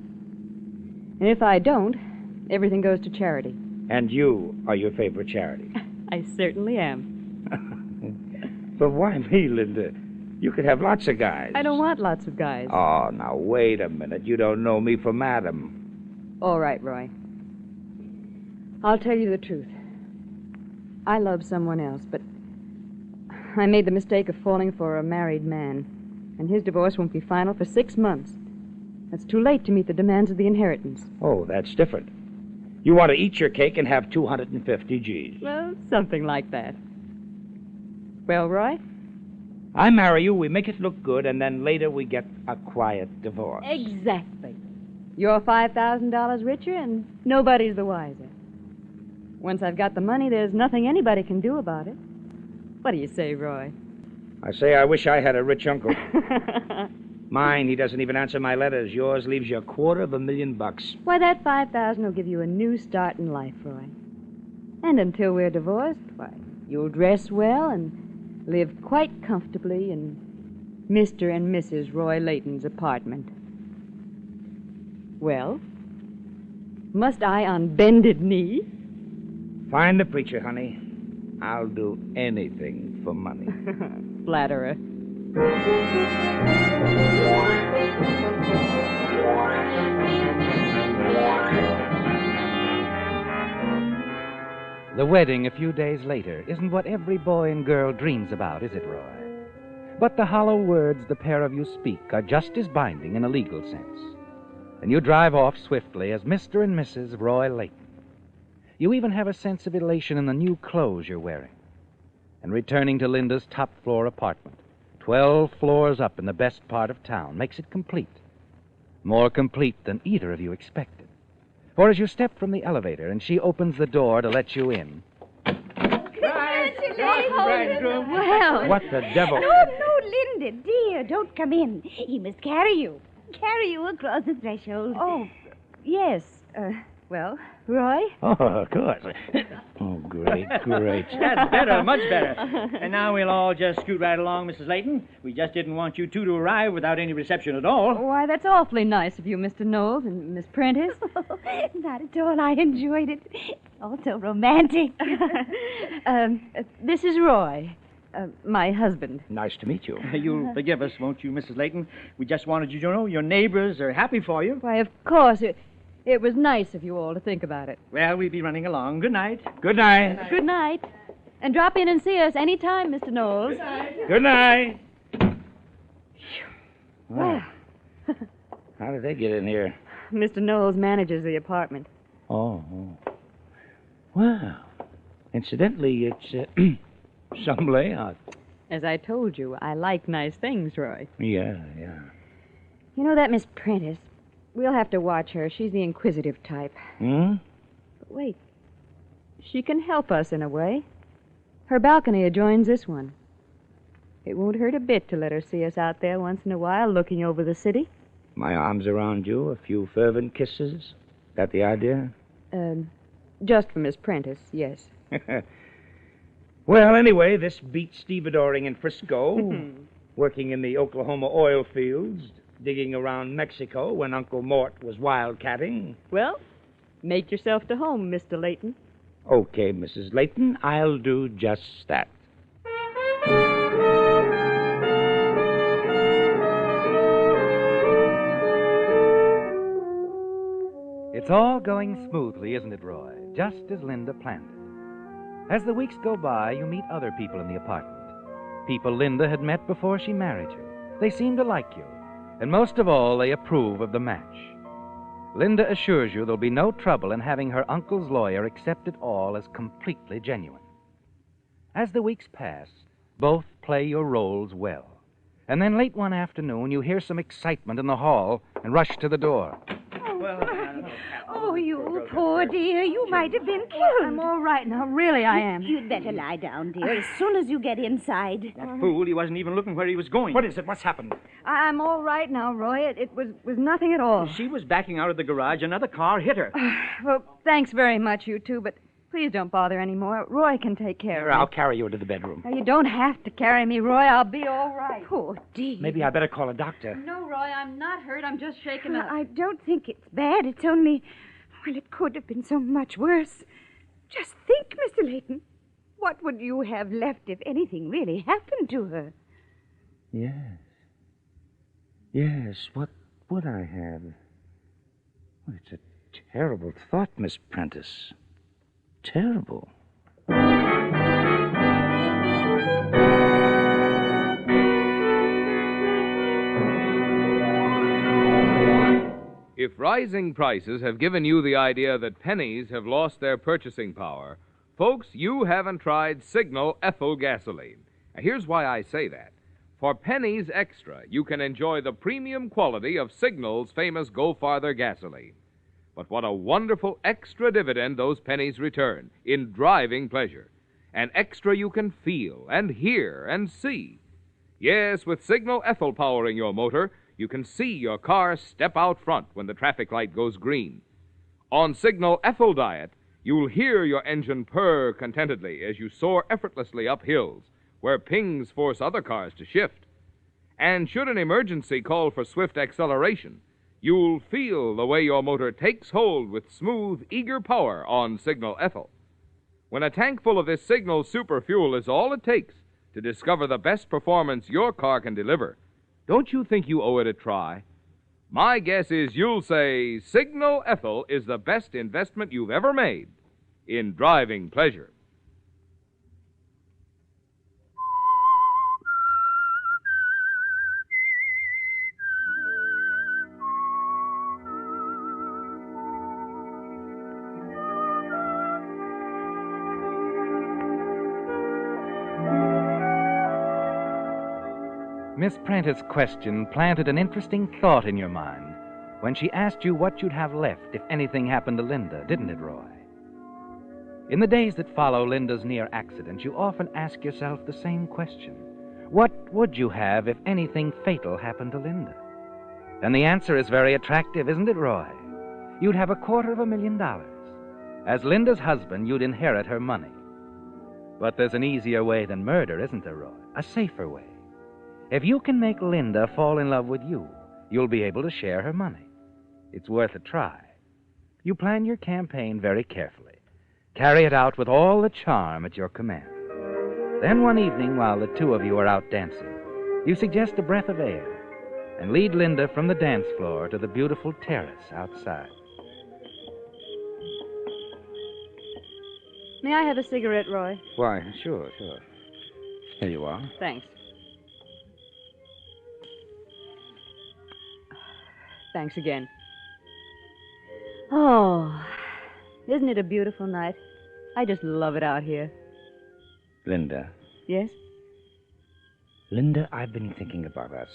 And if I don't, everything goes to charity. And you are your favorite charity. I certainly am. But why me, Linda? You could have lots of guys. I don't want lots of guys. Oh, now, wait a minute. You don't know me from Adam. All right, Roy. I'll tell you the truth. I love someone else, but I made the mistake of falling for a married man, and his divorce won't be final for 6 months. That's too late to meet the demands of the inheritance. Oh, that's different. You want to eat your cake and have 250 G's. Well, something like that. Well, Roy? I marry you, we make it look good, and then later we get a quiet divorce. Exactly. You're $5,000 richer, and nobody's the wiser. Once I've got the money, there's nothing anybody can do about it. What do you say, Roy? I say I wish I had a rich uncle. Mine, he doesn't even answer my letters. Yours leaves you $250,000. Why, that $5,000 will give you a new start in life, Roy. And until we're divorced, why, you'll dress well and live quite comfortably in Mr. and Mrs. Roy Layton's apartment. Well, must I on bended knee? Find the preacher, honey. I'll do anything for money. Flatterer. The wedding a few days later isn't what every boy and girl dreams about, is it, Roy? But the hollow words the pair of you speak are just as binding in a legal sense. And you drive off swiftly as Mr. and Mrs. Roy Layton. You even have a sense of elation in the new clothes you're wearing. And returning to Linda's top-floor apartment, 12 floors up in the best part of town, makes it complete. More complete than either of you expected. For as you step from the elevator and she opens the door to let you in... Well. What the devil? No, Linda, dear, don't come in. He must carry you. Carry you across the threshold. Oh, yes. Well, Roy? Oh, of course. Oh, great. That's better, much better. And now we'll all just scoot right along, Mrs. Layton. We just didn't want you two to arrive without any reception at all. Why, that's awfully nice of you, Mr. Knowles and Miss Prentice. Not at all. I enjoyed it. Also romantic. This is Roy, my husband. Nice to meet you. You'll forgive us, won't you, Mrs. Layton? We just wanted you to know your neighbors are happy for you. Why, of course. It was nice of you all to think about it. Well, we'll be running along. Good night. Good night. Good night. And drop in and see us any time, Mr. Knowles. Good night. Wow. How did they get in here? Mr. Knowles manages the apartment. Oh. Well, incidentally, it's some layout. As I told you, I like nice things, Roy. Yeah. You know that Miss Prentice? We'll have to watch her. She's the inquisitive type. Hmm? But wait. She can help us in a way. Her balcony adjoins this one. It won't hurt a bit to let her see us out there once in a while looking over the city. My arms around you, a few fervent kisses. That the idea? Just for Miss Prentice, yes. Well, anyway, this beats stevedoring in Frisco, working in the Oklahoma oil fields, digging around Mexico when Uncle Mort was wildcatting. Well, make yourself to home, Mr. Layton. Okay, Mrs. Layton, I'll do just that. It's all going smoothly, isn't it, Roy? Just as Linda planned it. As the weeks go by, you meet other people in the apartment. People Linda had met before she married you. They seem to like you. And most of all, they approve of the match. Linda assures you there'll be no trouble in having her uncle's lawyer accept it all as completely genuine. As the weeks pass, both play your roles well. And then late one afternoon, you hear some excitement in the hall and rush to the door. Oh, you poor dear. You might have been killed. I'm all right now. Really, I am. You'd better lie down, dear, as soon as you get inside. That fool, he wasn't even looking where he was going. What is it? What's happened? I'm all right now, Roy. It was nothing at all. She was backing out of the garage. Another car hit her. Well, thanks very much, you two, but please don't bother anymore. Roy can take care of I'll me. carry you into the bedroom. Now, you don't have to carry me, Roy. I'll be all right. Poor dear. Maybe I better call a doctor. No, Roy, I'm not hurt. I'm just shaken up. I don't think it's bad. It's only... Well, it could have been so much worse. Just think, Mr. Layton. What would you have left if anything really happened to her? Yes, what would I have? Well, it's a terrible thought, Miss Prentice. Terrible. If rising prices have given you the idea that pennies have lost their purchasing power, folks, you haven't tried Signal Ethyl gasoline. Now, here's why I say that. For pennies extra, you can enjoy the premium quality of Signal's famous Go Farther gasoline. But what a wonderful extra dividend those pennies return in driving pleasure. An extra you can feel and hear and see. Yes, with Signal Ethyl powering your motor, you can see your car step out front when the traffic light goes green. On Signal Ethyl diet, you'll hear your engine purr contentedly as you soar effortlessly up hills where pings force other cars to shift. And should an emergency call for swift acceleration, you'll feel the way your motor takes hold with smooth, eager power on Signal Ethyl. When a tank full of this Signal super fuel is all it takes to discover the best performance your car can deliver, don't you think you owe it a try? My guess is you'll say Signal Ethyl is the best investment you've ever made in driving pleasure. Miss Prentice's question planted an interesting thought in your mind when she asked you what you'd have left if anything happened to Linda, didn't it, Roy? In the days that follow Linda's near accident, you often ask yourself the same question. What would you have if anything fatal happened to Linda? And the answer is very attractive, isn't it, Roy? You'd have $250,000. As Linda's husband, you'd inherit her money. But there's an easier way than murder, isn't there, Roy? A safer way. If you can make Linda fall in love with you, you'll be able to share her money. It's worth a try. You plan your campaign very carefully. Carry it out with all the charm at your command. Then one evening, while the two of you are out dancing, you suggest a breath of air and lead Linda from the dance floor to the beautiful terrace outside. May I have a cigarette, Roy? Why, sure. Here you are. Thanks. Thanks again. Oh, isn't it a beautiful night? I just love it out here. Linda. Yes? Linda, I've been thinking about us.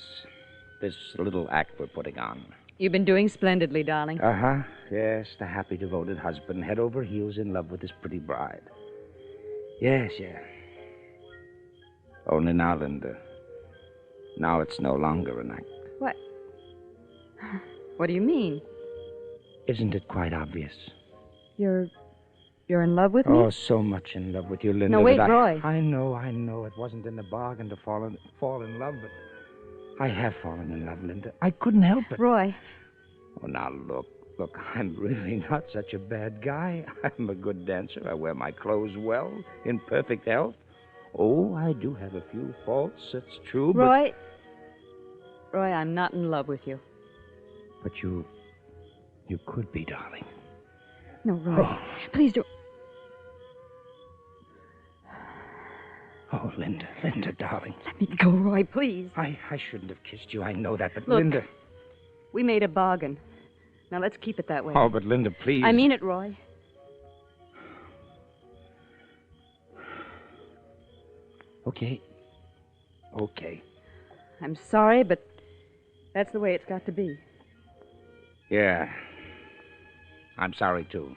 This little act we're putting on. You've been doing splendidly, darling. Uh-huh. Yes, the happy, devoted husband, head over heels in love with his pretty bride. Yes. Only now, Linda. Now it's no longer an act. What? What do you mean? Isn't it quite obvious? You're in love with me? Oh, so much in love with you, Linda. No, wait, that Roy. I know. It wasn't in the bargain to fall in love, but I have fallen in love, Linda. I couldn't help it. Roy. Oh, now, look, I'm really not such a bad guy. I'm a good dancer. I wear my clothes well, in perfect health. Oh, I do have a few faults, it's true, Roy, I'm not in love with you. But you could be, darling. No, Roy, please don't. Oh, Linda, darling. Let me go, Roy, please. I shouldn't have kissed you, I know that, but Look, Linda... We made a bargain. Now let's keep it that way. Oh, but Linda, please. I mean it, Roy. Okay. I'm sorry, but that's the way it's got to be. Yeah. I'm sorry, too.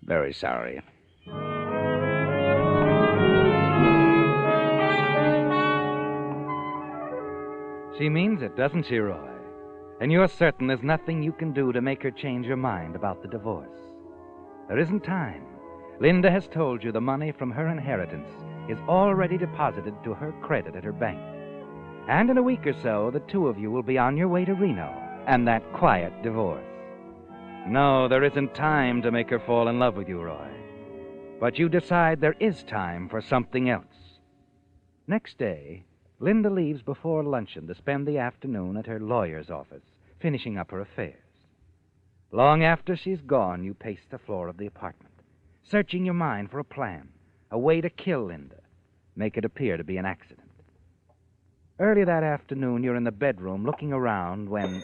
Very sorry. She means it, doesn't she, Roy? And you're certain there's nothing you can do to make her change her mind about the divorce. There isn't time. Linda has told you the money from her inheritance is already deposited to her credit at her bank. And in a week or so, the two of you will be on your way to Reno and that quiet divorce. No, there isn't time to make her fall in love with you, Roy. But you decide there is time for something else. Next day, Linda leaves before luncheon to spend the afternoon at her lawyer's office, finishing up her affairs. Long after she's gone, you pace the floor of the apartment, searching your mind for a plan, a way to kill Linda, make it appear to be an accident. Early that afternoon, you're in the bedroom looking around when...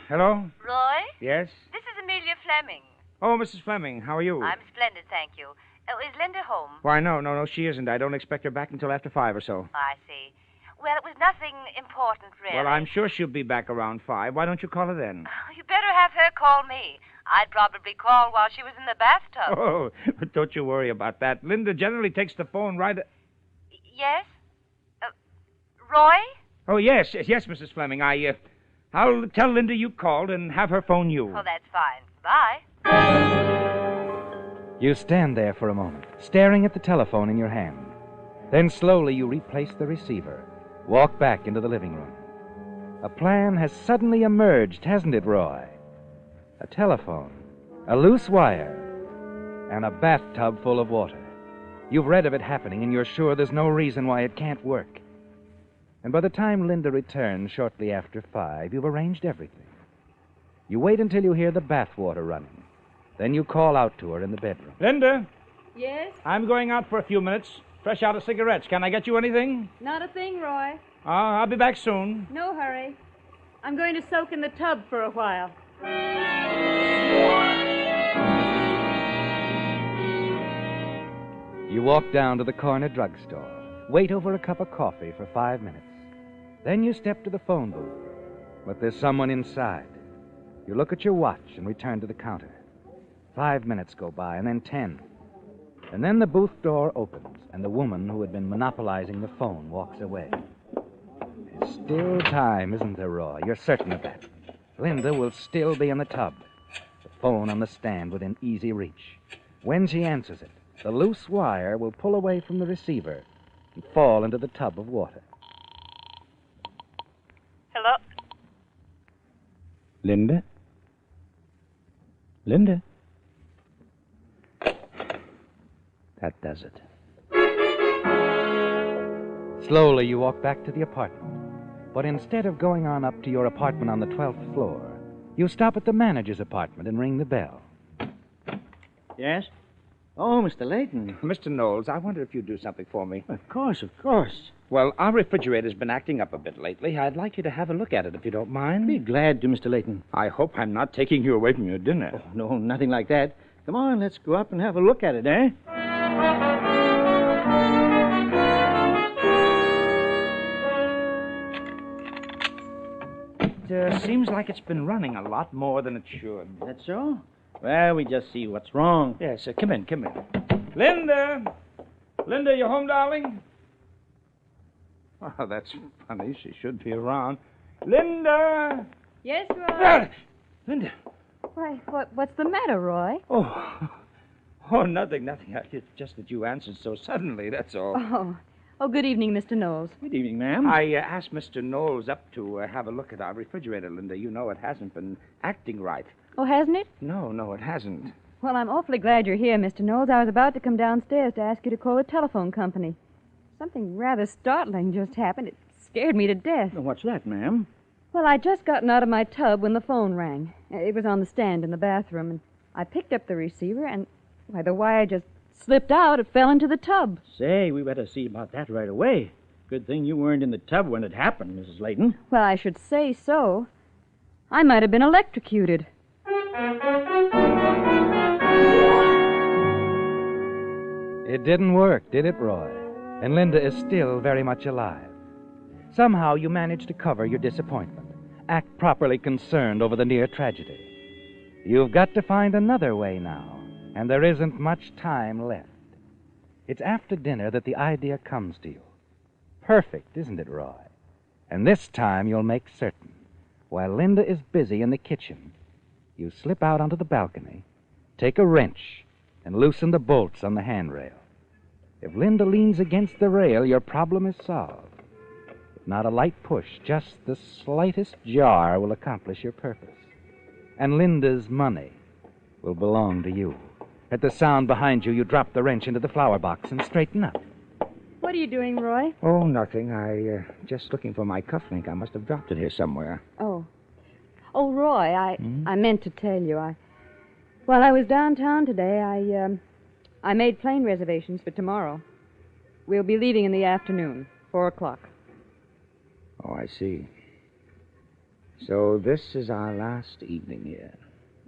Hello? Roy? Yes? This is Amelia Fleming. Oh, Mrs. Fleming, how are you? I'm splendid, thank you. Is Linda home? Why, no, she isn't. I don't expect her back until after 5 or so. I see. Well, it was nothing important, really. Well, I'm sure she'll be back around 5. Why don't you call her then? You better have her call me. I'd probably call while she was in the bathtub. Oh, but don't you worry about that. Linda generally takes the phone right... Yes? Roy? Oh, yes, Mrs. Fleming. I'll tell Linda you called and have her phone you. Oh, that's fine. Bye. You stand there for a moment, staring at the telephone in your hand. Then slowly you replace the receiver, walk back into the living room. A plan has suddenly emerged, hasn't it, Roy? A telephone, a loose wire, and a bathtub full of water. You've read of it happening, and you're sure there's no reason why it can't work. And by the time Linda returns shortly after 5, you've arranged everything. You wait until you hear the bath water running. Then you call out to her in the bedroom. Linda? Yes? I'm going out for a few minutes. Fresh out of cigarettes. Can I get you anything? Not a thing, Roy. I'll be back soon. No hurry. I'm going to soak in the tub for a while. You walk down to the corner drugstore, wait over a cup of coffee for 5 minutes. Then you step to the phone booth, but there's someone inside. You look at your watch and return to the counter. 5 minutes go by, and then 10. And then the booth door opens, and the woman who had been monopolizing the phone walks away. There's still time, isn't there, Roy? You're certain of that. Linda will still be in the tub. The phone on the stand within easy reach. When she answers it, the loose wire will pull away from the receiver and fall into the tub of water. Hello? Linda? Linda? That does it. Slowly, you walk back to the apartment. But instead of going on up to your apartment on the 12th floor, you stop at the manager's apartment and ring the bell. Yes? Oh, Mr. Layton. Mr. Knowles, I wonder if you'd do something for me. Of course, of course. Well, our refrigerator's been acting up a bit lately. I'd like you to have a look at it, if you don't mind. Be glad to, Mr. Layton. I hope I'm not taking you away from your dinner. Oh, no, nothing like that. Come on, let's go up and have a look at it, eh? It seems like it's been running a lot more than it should. That so? Well, we just see what's wrong. Yes, come in. Linda! Linda, you home, darling? Oh, that's funny. She should be around. Linda! Yes, Roy? Linda! Why, what's the matter, Roy? Oh, nothing. It's just that you answered so suddenly, that's all. Oh, good evening, Mr. Knowles. Good evening, ma'am. I asked Mr. Knowles up to have a look at our refrigerator, Linda. You know it hasn't been acting right. Oh, hasn't it? No, it hasn't. Well, I'm awfully glad you're here, Mr. Knowles. I was about to come downstairs to ask you to call the telephone company. Something rather startling just happened. It scared me to death. What's that, ma'am? Well, I'd just gotten out of my tub when the phone rang. It was on the stand in the bathroom, and I picked up the receiver, and, why, the wire just slipped out. It fell into the tub. Say, we better see about that right away. Good thing you weren't in the tub when it happened, Mrs. Layton. Well, I should say so. I might have been electrocuted. It didn't work, did it, Roy? And Linda is still very much alive. Somehow you managed to cover your disappointment, act properly concerned over the near tragedy. You've got to find another way now, and there isn't much time left. It's after dinner that the idea comes to you. Perfect, isn't it, Roy? And this time you'll make certain. While Linda is busy in the kitchen, you slip out onto the balcony, take a wrench, and loosen the bolts on the handrail. If Linda leans against the rail, your problem is solved. If not a light push, just the slightest jar will accomplish your purpose. And Linda's money will belong to you. At the sound behind you, you drop the wrench into the flower box and straighten up. What are you doing, Roy? Oh, nothing. Just looking for my cufflink. I must have dropped it here somewhere. Oh, Roy, I meant to tell you. While I was downtown today, I made plane reservations for tomorrow. We'll be leaving in the afternoon, 4 o'clock. Oh, I see. So this is our last evening here.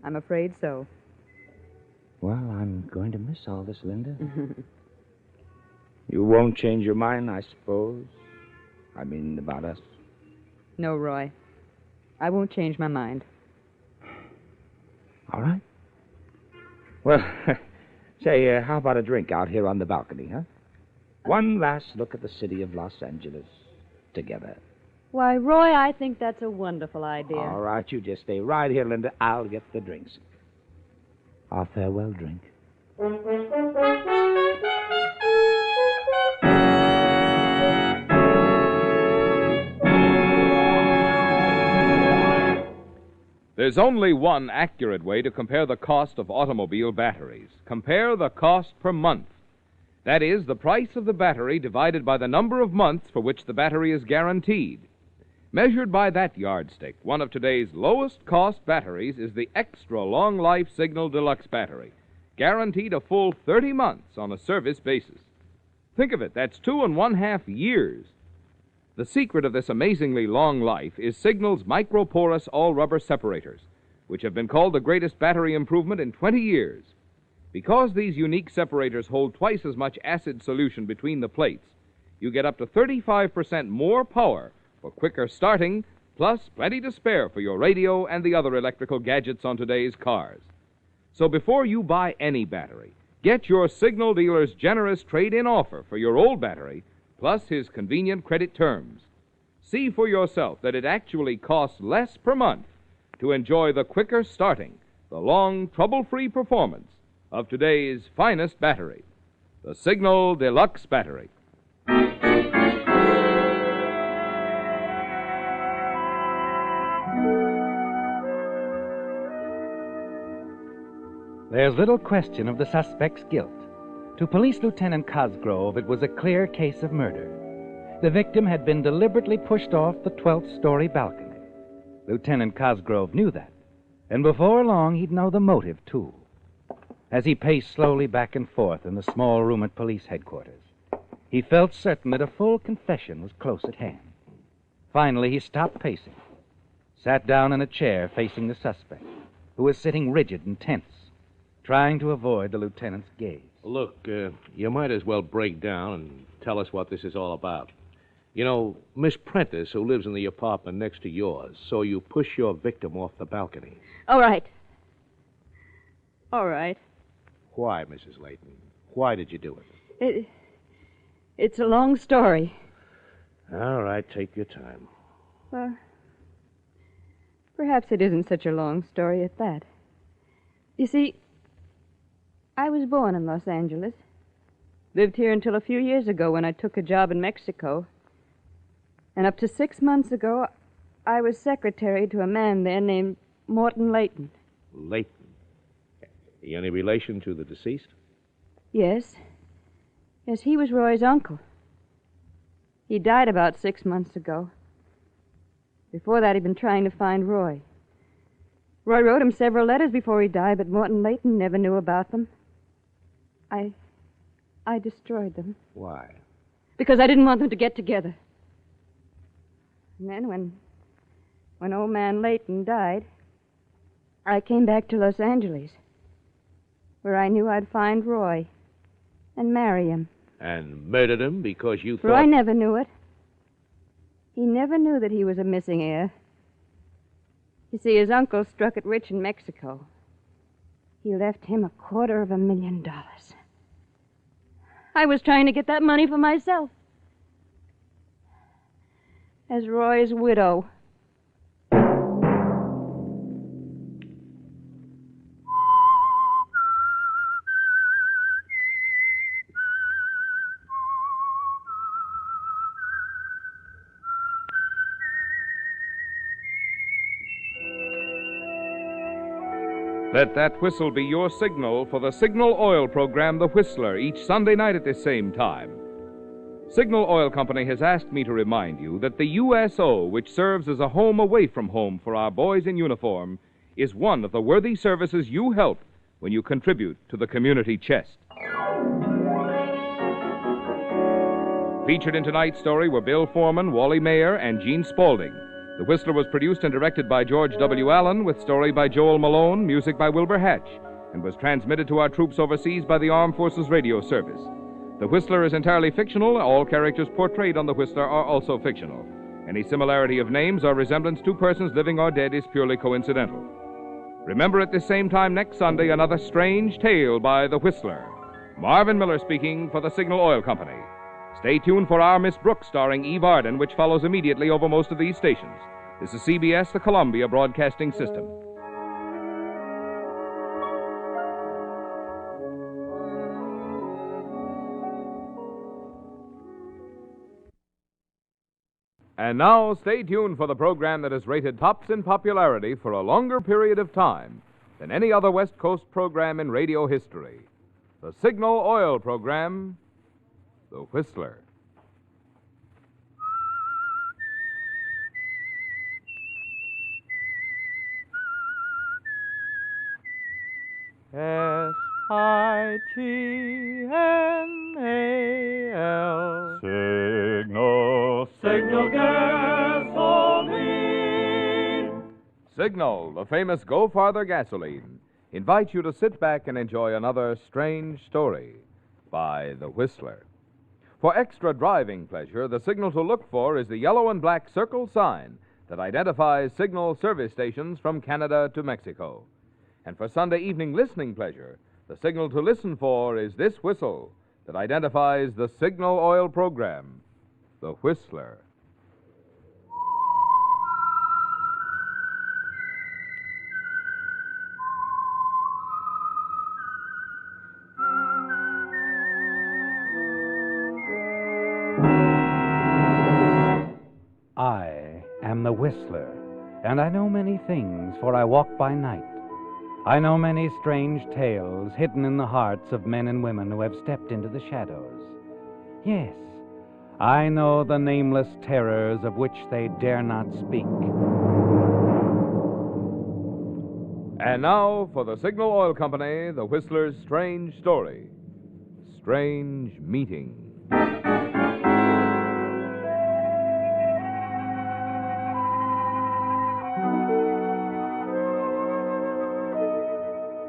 I'm afraid so. Well, I'm going to miss all this, Linda. You won't change your mind, I suppose? I mean, about us? No, Roy. I won't change my mind. All right. Well, say, how about a drink out here on the balcony, huh? One last look at the city of Los Angeles together. Why, Roy, I think that's a wonderful idea. All right, you just stay right here, Linda. I'll get the drinks. Our farewell drink. There's only one accurate way to compare the cost of automobile batteries. Compare the cost per month. That is, the price of the battery divided by the number of months for which the battery is guaranteed. Measured by that yardstick, one of today's lowest cost batteries is the Extra Long Life Signal Deluxe battery, guaranteed a full 30 months on a service basis. Think of it, that's 2.5 years. The secret of this amazingly long life is Signal's microporous all-rubber separators, which have been called the greatest battery improvement in 20 years. Because these unique separators hold twice as much acid solution between the plates, you get up to 35% more power for quicker starting, plus plenty to spare for your radio and the other electrical gadgets on today's cars. So before you buy any battery, get your signal dealer's generous trade-in offer for your old battery, plus his convenient credit terms. See for yourself that it actually costs less per month to enjoy the quicker starting, the long, trouble-free performance of today's finest battery, the Signal Deluxe Battery. There's little question of the suspect's guilt. To Police Lieutenant Cosgrove, it was a clear case of murder. The victim had been deliberately pushed off the 12th-story balcony. Lieutenant Cosgrove knew that, and before long he'd know the motive, too. As he paced slowly back and forth in the small room at police headquarters, he felt certain that a full confession was close at hand. Finally, he stopped pacing, sat down in a chair facing the suspect, who was sitting rigid and tense, trying to avoid the lieutenant's gaze. Look, you might as well break down and tell us what this is all about. You know, Miss Prentice, who lives in the apartment next to yours, saw you push your victim off the balcony. All right. All right. Why, Mrs. Layton? Why did you do it? It's a long story. All right, take your time. Well, perhaps it isn't such a long story at that. You see, I was born in Los Angeles. Lived here until a few years ago when I took a job in Mexico. And up to 6 months ago, I was secretary to a man there named Morton Layton. Layton? Any relation to the deceased? Yes. Yes, he was Roy's uncle. He died about 6 months ago. Before that, he'd been trying to find Roy. Roy wrote him several letters before he died, but Morton Layton never knew about them. I destroyed them. Why? Because I didn't want them to get together. And then when old man Layton died, I came back to Los Angeles, where I knew I'd find Roy and marry him. And murdered him because you thought... Roy never knew it. He never knew that he was a missing heir. You see, his uncle struck it rich in Mexico. He left him $250,000. I was trying to get that money for myself. As Roy's widow. Let that whistle be your signal for the Signal Oil program, The Whistler, each Sunday night at this same time. Signal Oil Company has asked me to remind you that the USO, which serves as a home away from home for our boys in uniform, is one of the worthy services you help when you contribute to the community chest. Featured in tonight's story were Bill Foreman, Wally Mayer, and Gene Spaulding. The Whistler was produced and directed by George W. Allen, with story by Joel Malone, music by Wilbur Hatch, and was transmitted to our troops overseas by the Armed Forces Radio Service. The Whistler is entirely fictional. All characters portrayed on The Whistler are also fictional. Any similarity of names or resemblance to persons living or dead is purely coincidental. Remember at this same time next Sunday, another strange tale by The Whistler. Marvin Miller speaking for the Signal Oil Company. Stay tuned for Our Miss Brooks, starring Eve Arden, which follows immediately over most of these stations. This is CBS, the Columbia Broadcasting System. And now, stay tuned for the program that has rated tops in popularity for a longer period of time than any other West Coast program in radio history. The Signal Oil program, The Whistler. S-I-G-N-A-L Signal, Signal gasoline. Signal, the famous Go Farther gasoline, invites you to sit back and enjoy another strange story by The Whistler. For extra driving pleasure, the signal to look for is the yellow and black circle sign that identifies signal service stations from Canada to Mexico. And for Sunday evening listening pleasure, the signal to listen for is this whistle that identifies the signal oil program, the Whistler. I am the Whistler, and I know many things, for I walk by night. I know many strange tales hidden in the hearts of men and women who have stepped into the shadows. Yes, I know the nameless terrors of which they dare not speak. And now, for the Signal Oil Company, the Whistler's strange story. Strange Meeting.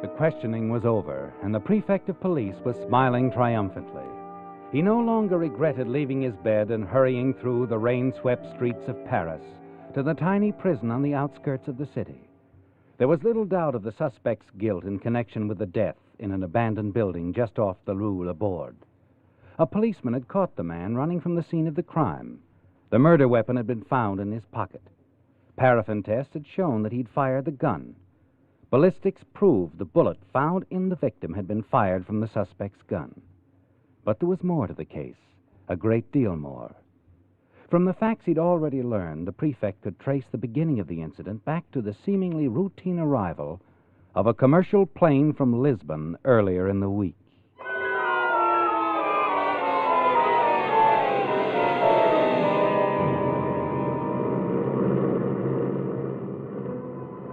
The questioning was over, and the prefect of police was smiling triumphantly. He no longer regretted leaving his bed and hurrying through the rain-swept streets of Paris to the tiny prison on the outskirts of the city. There was little doubt of the suspect's guilt in connection with the death in an abandoned building just off the Rue Laborde. A policeman had caught the man running from the scene of the crime. The murder weapon had been found in his pocket. Paraffin tests had shown that he'd fired the gun. Ballistics proved the bullet found in the victim had been fired from the suspect's gun. But there was more to the case, a great deal more. From the facts he'd already learned, the prefect could trace the beginning of the incident back to the seemingly routine arrival of a commercial plane from Lisbon earlier in the week.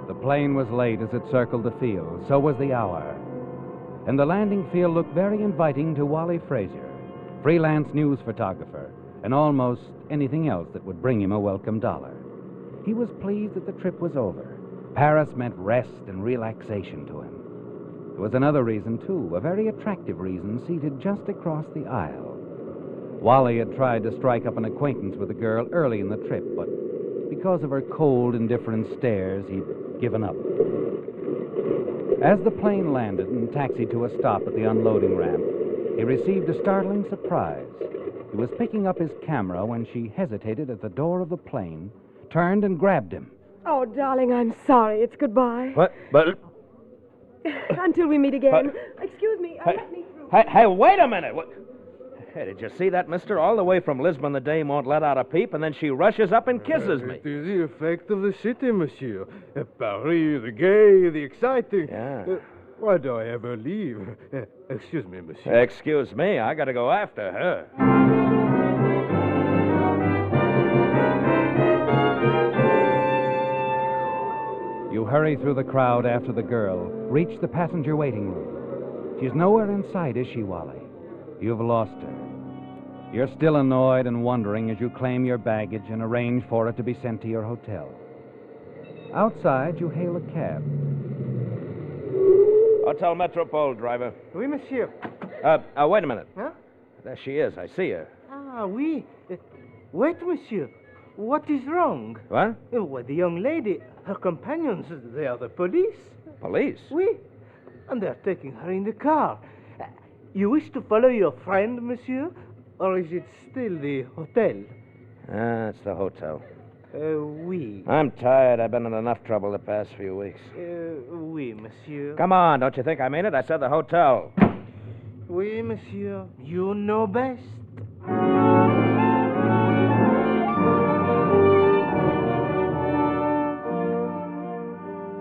The plane was late as it circled the field, so was the hour. And the landing field looked very inviting to Wally Frazier, freelance news photographer, and almost anything else that would bring him a welcome dollar. He was pleased that the trip was over. Paris meant rest and relaxation to him. There was another reason, too, a very attractive reason, seated just across the aisle. Wally had tried to strike up an acquaintance with the girl early in the trip, but because of her cold, indifferent stares, he'd given up. As the plane landed and taxied to a stop at the unloading ramp, he received a startling surprise. He was picking up his camera when she hesitated at the door of the plane, turned and grabbed him. Oh, darling, I'm sorry. It's goodbye. What? But... Until we meet again. Excuse me. Let me through. Hey, wait a minute. What? Hey, did you see that, mister? All the way from Lisbon, the dame won't let out a peep, and then she rushes up and kisses me. It is the effect of the city, monsieur. Paris, the gay, the exciting. Yeah. Why do I ever leave? Excuse me, monsieur. Excuse me, I gotta go after her. You hurry through the crowd after the girl, reach the passenger waiting room. She's nowhere in sight, is she, Wally? You've lost her. You're still annoyed and wondering as you claim your baggage and arrange for it to be sent to your hotel. Outside, you hail a cab. Hotel Metropole, driver. Oui, monsieur. Wait a minute. Huh? There she is. I see her. Ah, oui. Wait, monsieur. What is wrong? What? Why, the young lady, her companions, they are the police. Police? Oui. And they're taking her in the car. You wish to follow your friend, monsieur? Or is it still the hotel? It's the hotel. Oui. I'm tired. I've been in enough trouble the past few weeks. Oui, monsieur. Come on, don't you think I mean it? I said the hotel. Oui, monsieur. You know best.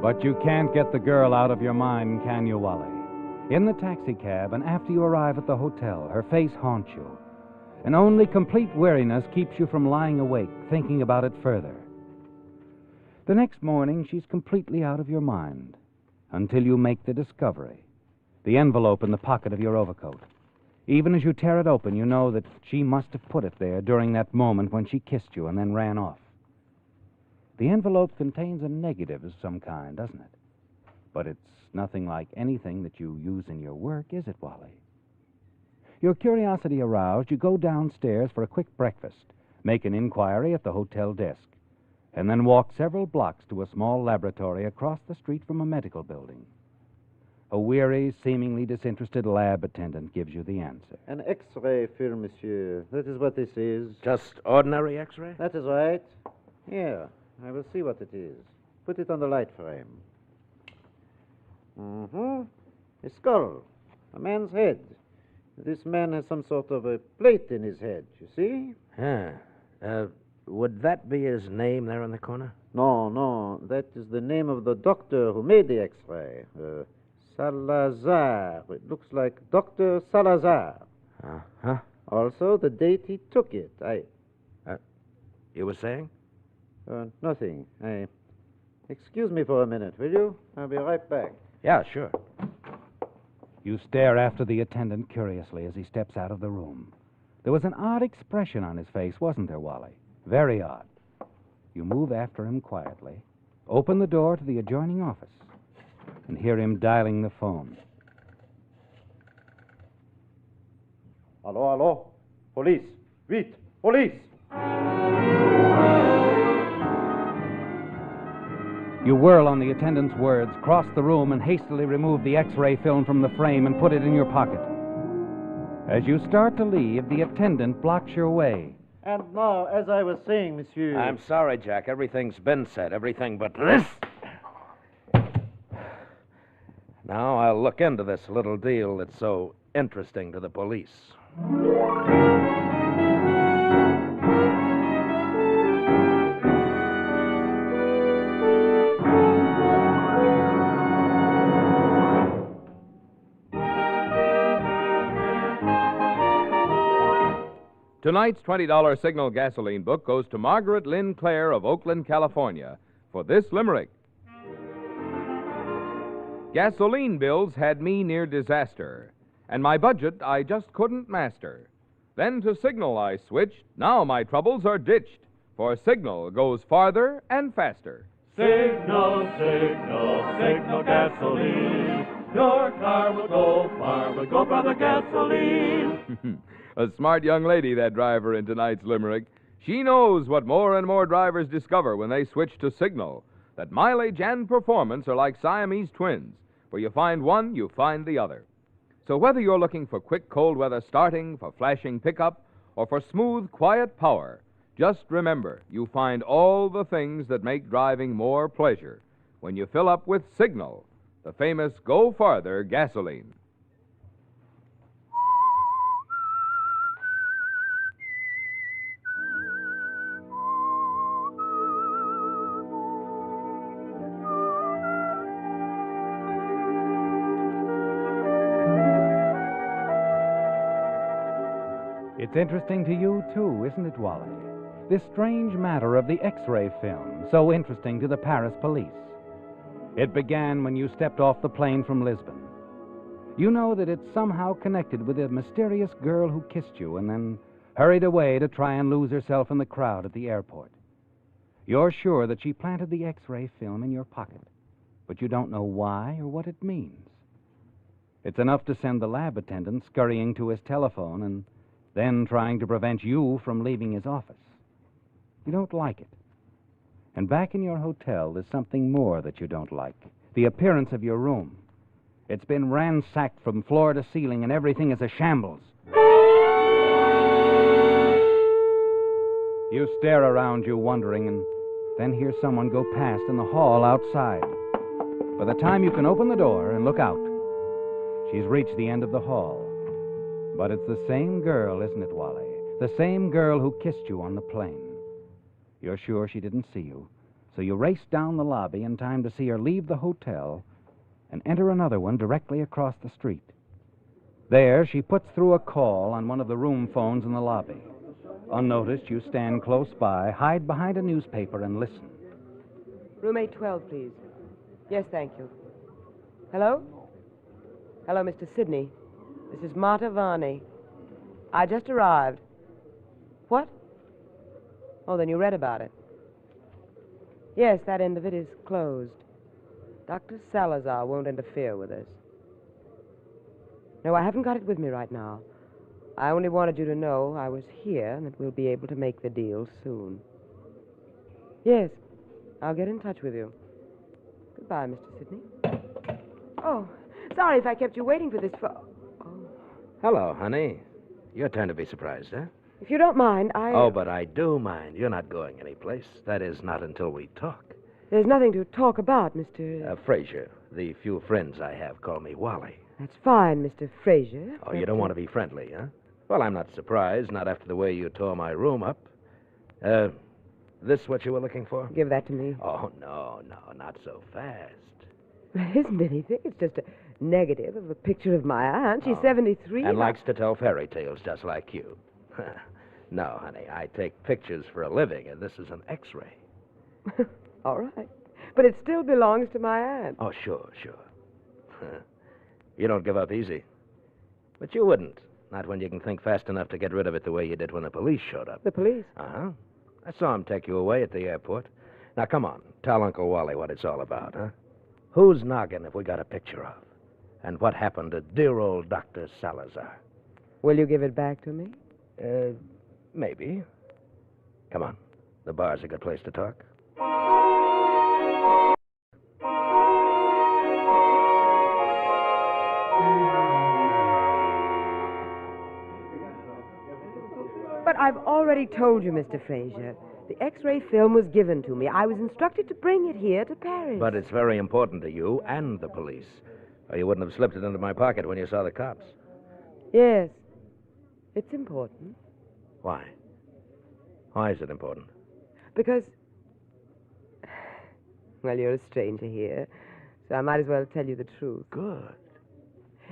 But you can't get the girl out of your mind, can you, Wally? In the taxicab, and after you arrive at the hotel, her face haunts you. And only complete weariness keeps you from lying awake, thinking about it further. The next morning, she's completely out of your mind, until you make the discovery. The envelope in the pocket of your overcoat. Even as you tear it open, you know that she must have put it there during that moment when she kissed you and then ran off. The envelope contains a negative of some kind, doesn't it? But it's nothing like anything that you use in your work, is it, Wally? Your curiosity aroused, you go downstairs for a quick breakfast, make an inquiry at the hotel desk, and then walk several blocks to a small laboratory across the street from a medical building. A weary, seemingly disinterested lab attendant gives you the answer. An X-ray film, monsieur. That is what this is. Just ordinary X-ray? That is right. Here, I will see what it is. Put it on the light frame. A skull. A man's head. This man has some sort of a plate in his head, you see? Would that be his name there in the corner? No. That is the name of the doctor who made the X-ray. Salazar. It looks like Dr. Salazar. Uh-huh. Also, the date he took it. You were saying? Nothing. Excuse me for a minute, will you? I'll be right back. Yeah, sure. You stare after the attendant curiously as he steps out of the room. There was an odd expression on his face, wasn't there, Wally? Very odd. You move after him quietly, open the door to the adjoining office, and hear him dialing the phone. Hello? Police! Vite! Police! You whirl on the attendant's words, cross the room, and hastily remove the X-ray film from the frame and put it in your pocket. As you start to leave, the attendant blocks your way. And now, as I was saying, monsieur... I'm sorry, Jack. Everything's been said. Everything but this. Now I'll look into this little deal that's so interesting to the police. Tonight's $20 Signal gasoline book goes to Margaret Lynn Clare of Oakland, California, for this limerick. Gasoline bills had me near disaster, and my budget I just couldn't master. Then to Signal I switched, now my troubles are ditched, for Signal goes farther and faster. Signal, signal, signal gasoline. Your car will go far, will go for the gasoline. A smart young lady, that driver in tonight's limerick. She knows what more and more drivers discover when they switch to Signal, that mileage and performance are like Siamese twins. Where you find one, you find the other. So whether you're looking for quick cold weather starting, for flashing pickup, or for smooth, quiet power, just remember, you find all the things that make driving more pleasure when you fill up with Signal, the famous Go Farther gasoline. It's interesting to you, too, isn't it, Wally? This strange matter of the X-ray film, so interesting to the Paris police. It began when you stepped off the plane from Lisbon. You know that it's somehow connected with a mysterious girl who kissed you and then hurried away to try and lose herself in the crowd at the airport. You're sure that she planted the X-ray film in your pocket, but you don't know why or what it means. It's enough to send the lab attendant scurrying to his telephone and then trying to prevent you from leaving his office. You don't like it. And back in your hotel, there's something more that you don't like. The appearance of your room. It's been ransacked from floor to ceiling, and everything is a shambles. You stare around you, wondering, and then hear someone go past in the hall outside. By the time you can open the door and look out, she's reached the end of the hall. But it's the same girl, isn't it, Wally? The same girl who kissed you on the plane. You're sure she didn't see you, so you race down the lobby in time to see her leave the hotel and enter another one directly across the street. There, she puts through a call on one of the room phones in the lobby. Unnoticed, you stand close by, hide behind a newspaper, and listen. Room 812, please. Yes, thank you. Hello? Hello, Mr. Sidney. This is Marta Varney. I just arrived. What? Oh, then you read about it. Yes, that end of it is closed. Dr. Salazar won't interfere with us. No, I haven't got it with me right now. I only wanted you to know I was here and that we'll be able to make the deal soon. Yes, I'll get in touch with you. Goodbye, Mr. Sidney. Oh, sorry if I kept you waiting for this. Hello, honey. Your turn to be surprised, huh? If you don't mind, Oh, but I do mind. You're not going anyplace. That is, not until we talk. There's nothing to talk about, Mr. Fraser. The few friends I have call me Wally. That's fine, Mr. Fraser. Oh, you don't want to be friendly, huh? Well, I'm not surprised, not after the way you tore my room up. This what you were looking for? Give that to me. Oh, no, not so fast. It isn't anything. It's just a negative of a picture of my aunt. She's 73. And likes to tell fairy tales just like you. No, honey, I take pictures for a living, and this is an X-ray. All right. But it still belongs to my aunt. Oh, sure. You don't give up easy. But you wouldn't. Not when you can think fast enough to get rid of it the way you did when the police showed up. The police? Uh-huh. I saw him take you away at the airport. Now, come on. Tell Uncle Wally what it's all about, huh? Whose noggin have we got a picture of? And what happened to dear old Dr. Salazar? Will you give it back to me? Maybe. Come on. The bar's a good place to talk. But I've already told you, Mr. Fraser. The X-ray film was given to me. I was instructed to bring it here to Paris. But it's very important to you and the police. Or you wouldn't have slipped it into my pocket when you saw the cops. Yes. It's important. Why? Why is it important? Because... Well, you're a stranger here, so I might as well tell you the truth. Good.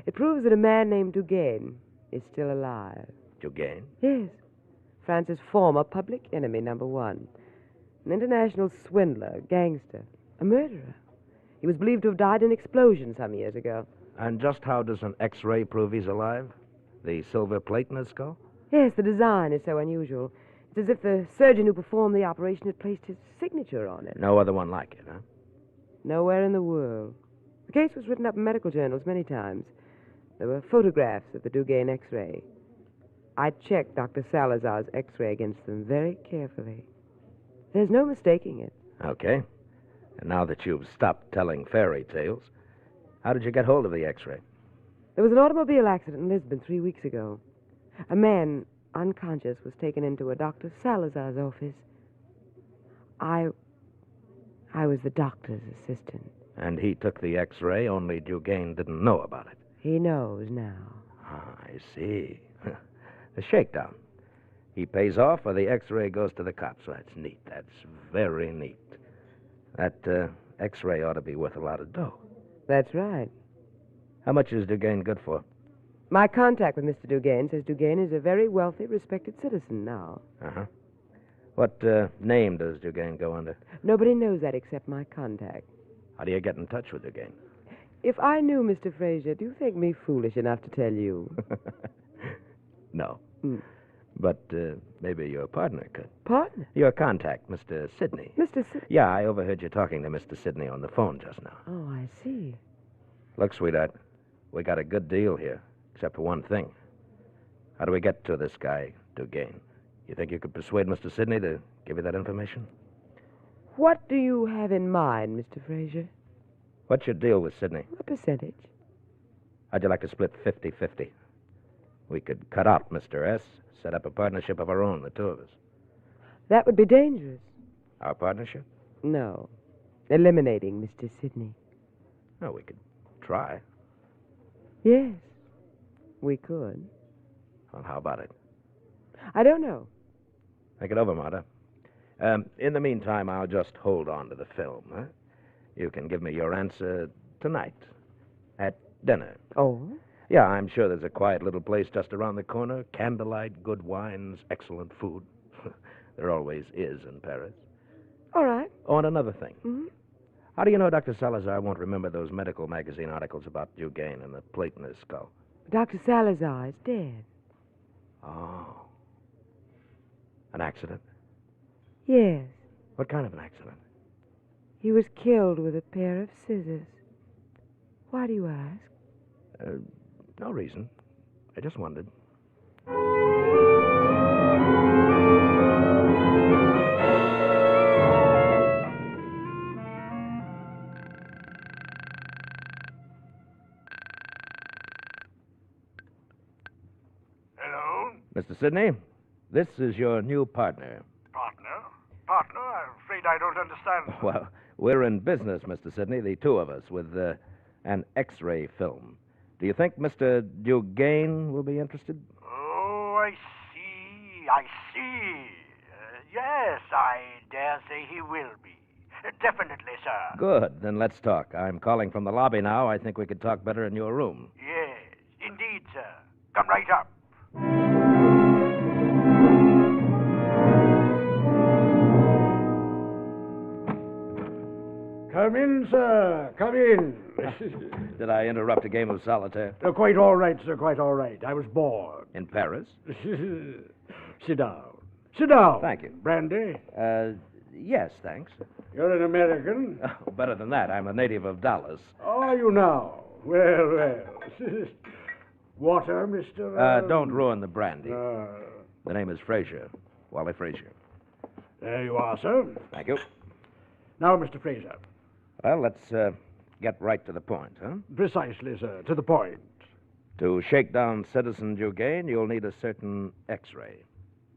It proves that a man named Dugain is still alive. Dugain? Yes. France's former public enemy, number one. An international swindler, gangster, a murderer. He was believed to have died in an explosion some years ago. And just how does an X-ray prove he's alive? The silver plate in his skull? Yes, the design is so unusual. It's as if the surgeon who performed the operation had placed his signature on it. No other one like it, huh? Nowhere in the world. The case was written up in medical journals many times. There were photographs of the Dugain X-ray. I checked Dr. Salazar's X-ray against them very carefully. There's no mistaking it. Okay. And now that you've stopped telling fairy tales, how did you get hold of the X-ray? There was an automobile accident in Lisbon 3 weeks ago. A man, unconscious, was taken into a Dr. Salazar's office. I was the doctor's assistant. And he took the X-ray, only Dugain didn't know about it. He knows now. Ah, I see. A shakedown. He pays off, or the X-ray goes to the cops. That's neat. That's very neat. That X-ray ought to be worth a lot of dough. That's right. How much is Dugain good for? My contact with Mr. Dugain says Dugain is a very wealthy, respected citizen now. Uh-huh. What name does Dugain go under? Nobody knows that except my contact. How do you get in touch with Dugain? If I knew, Mr. Fraser, do you think me foolish enough to tell you? No. But maybe your partner could. Partner? Your contact, Mr. Sidney. Mr. Sidney? Yeah, I overheard you talking to Mr. Sidney on the phone just now. Oh, I see. Look, sweetheart, we got a good deal here, except for one thing. How do we get to this guy, Dugain? You think you could persuade Mr. Sidney to give you that information? What do you have in mind, Mr. Fraser? What's your deal with Sidney? A percentage. How'd you like to split 50-50? We could cut out Mr. S., set up a partnership of our own, the two of us. That would be dangerous. Our partnership? No. Eliminating Mr. Sidney. Oh, we could try. Yes, we could. Well, how about it? I don't know. Think it over, Marta. In the meantime, I'll just hold on to the film, huh? You can give me your answer tonight at dinner. Oh? Yeah, I'm sure there's a quiet little place just around the corner. Candlelight, good wines, excellent food. There always is in Paris. All right. Oh, and another thing. Mm-hmm. How do you know Dr. Salazar won't remember those medical magazine articles about Dugain and the plate in his skull? Dr. Salazar is dead. Oh. An accident? Yes. What kind of an accident? He was killed with a pair of scissors. Why do you ask? No reason. I just wondered. Sidney, this is your new partner. Partner? Partner? I'm afraid I don't understand. Well, we're in business, Mr. Sidney, the two of us, with an X-ray film. Do you think Mr. Dugain will be interested? Oh, I see. I see. Yes, I dare say he will be. Definitely, sir. Good. Then let's talk. I'm calling from the lobby now. I think we could talk better in your room. Yes, indeed, sir. Come right up. Come in, sir. Come in. Did I interrupt a game of solitaire? Quite all right, sir. Quite all right. I was bored. In Paris? Sit down. Sit down. Thank you. Brandy? Yes, thanks. You're an American? Oh, better than that. I'm a native of Dallas. Are you now? Well, well. Water, Mr. Don't ruin the brandy. The name is Fraser. Wally Fraser. There you are, sir. Thank you. Now, Mr. Fraser. Well, let's get right to the point, huh? Precisely, sir. To the point. To shake down Citizen Dugain, you'll need a certain X-ray,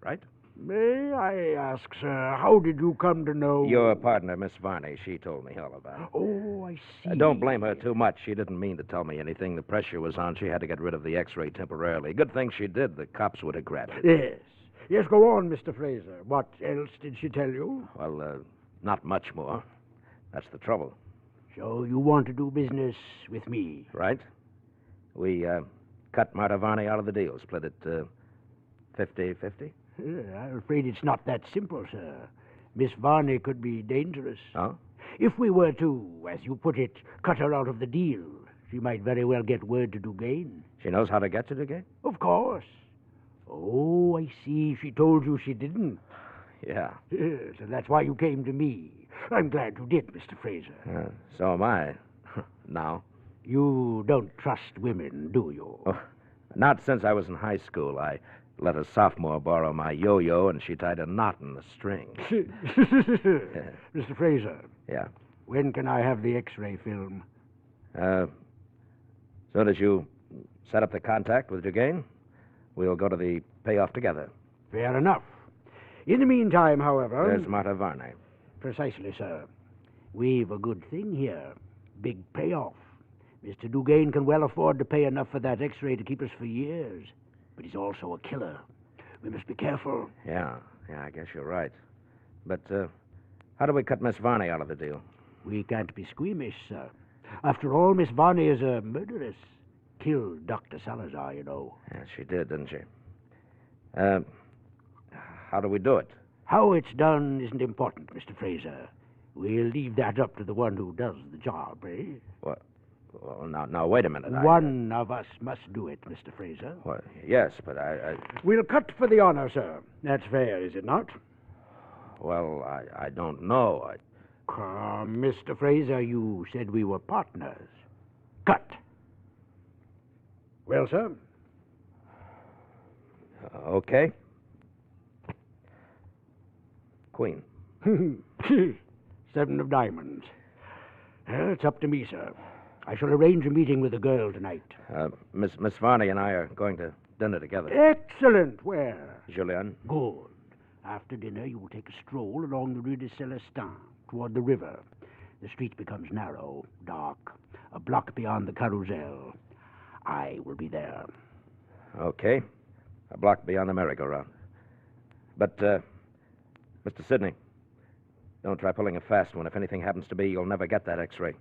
right? May I ask, sir, how did you come to know... Your partner, Miss Varney. She told me all about it. Oh, I see. Don't blame her too much. She didn't mean to tell me anything. The pressure was on. She had to get rid of the X-ray temporarily. Good thing she did. The cops would have grabbed it. Yes. Yes, go on, Mr. Fraser. What else did she tell you? Well, not much more. That's the trouble. So you want to do business with me? Right. We cut Marta Varney out of the deal. Split it 50-50. I'm afraid it's not that simple, sir. Miss Varney could be dangerous. Oh? If we were to, as you put it, cut her out of the deal, she might very well get word to Dugain. She knows how to get to Dugain? Of course. Oh, I see. She told you she didn't. Yeah. Yes, and that's why you came to me. I'm glad you did, Mr. Fraser. So am I. Now? You don't trust women, do you? Oh, not since I was in high school. I let a sophomore borrow my yo-yo, and she tied a knot in the string. Mr. Fraser. Yeah? When can I have the X-ray film? Soon as you set up the contact with Dugain, we'll go to the payoff together. Fair enough. In the meantime, however... There's Marta Varney. Precisely, sir. We've a good thing here. Big payoff. Mr. Dugain can well afford to pay enough for that X-ray to keep us for years. But he's also a killer. We must be careful. Yeah, I guess you're right. But how do we cut Miss Varney out of the deal? We can't be squeamish, sir. After all, Miss Varney is a murderess. Killed Dr. Salazar, you know. Yeah, she did, didn't she? How do we do it? How it's done isn't important, Mr. Fraser. We'll leave that up to the one who does the job, eh? What? Well, now, wait a minute. One of us must do it, Mr. Fraser. Well, yes, but I... We'll cut for the honor, sir. That's fair, is it not? Well, I don't know. Come, Mr. Fraser, you said we were partners. Cut. Well, sir? Okay. Queen. 7 of diamonds. Well, it's up to me, sir. I shall arrange a meeting with the girl tonight. Miss Varney and I are going to dinner together. Excellent. Where? Julian. Good. After dinner, you will take a stroll along the Rue de Celestin toward the river. The street becomes narrow, dark, a block beyond the Carousel. I will be there. Okay. A block beyond the merry-go-round. But, Mr. Sidney, don't try pulling a fast one. If anything happens to me, you'll never get that X-ray.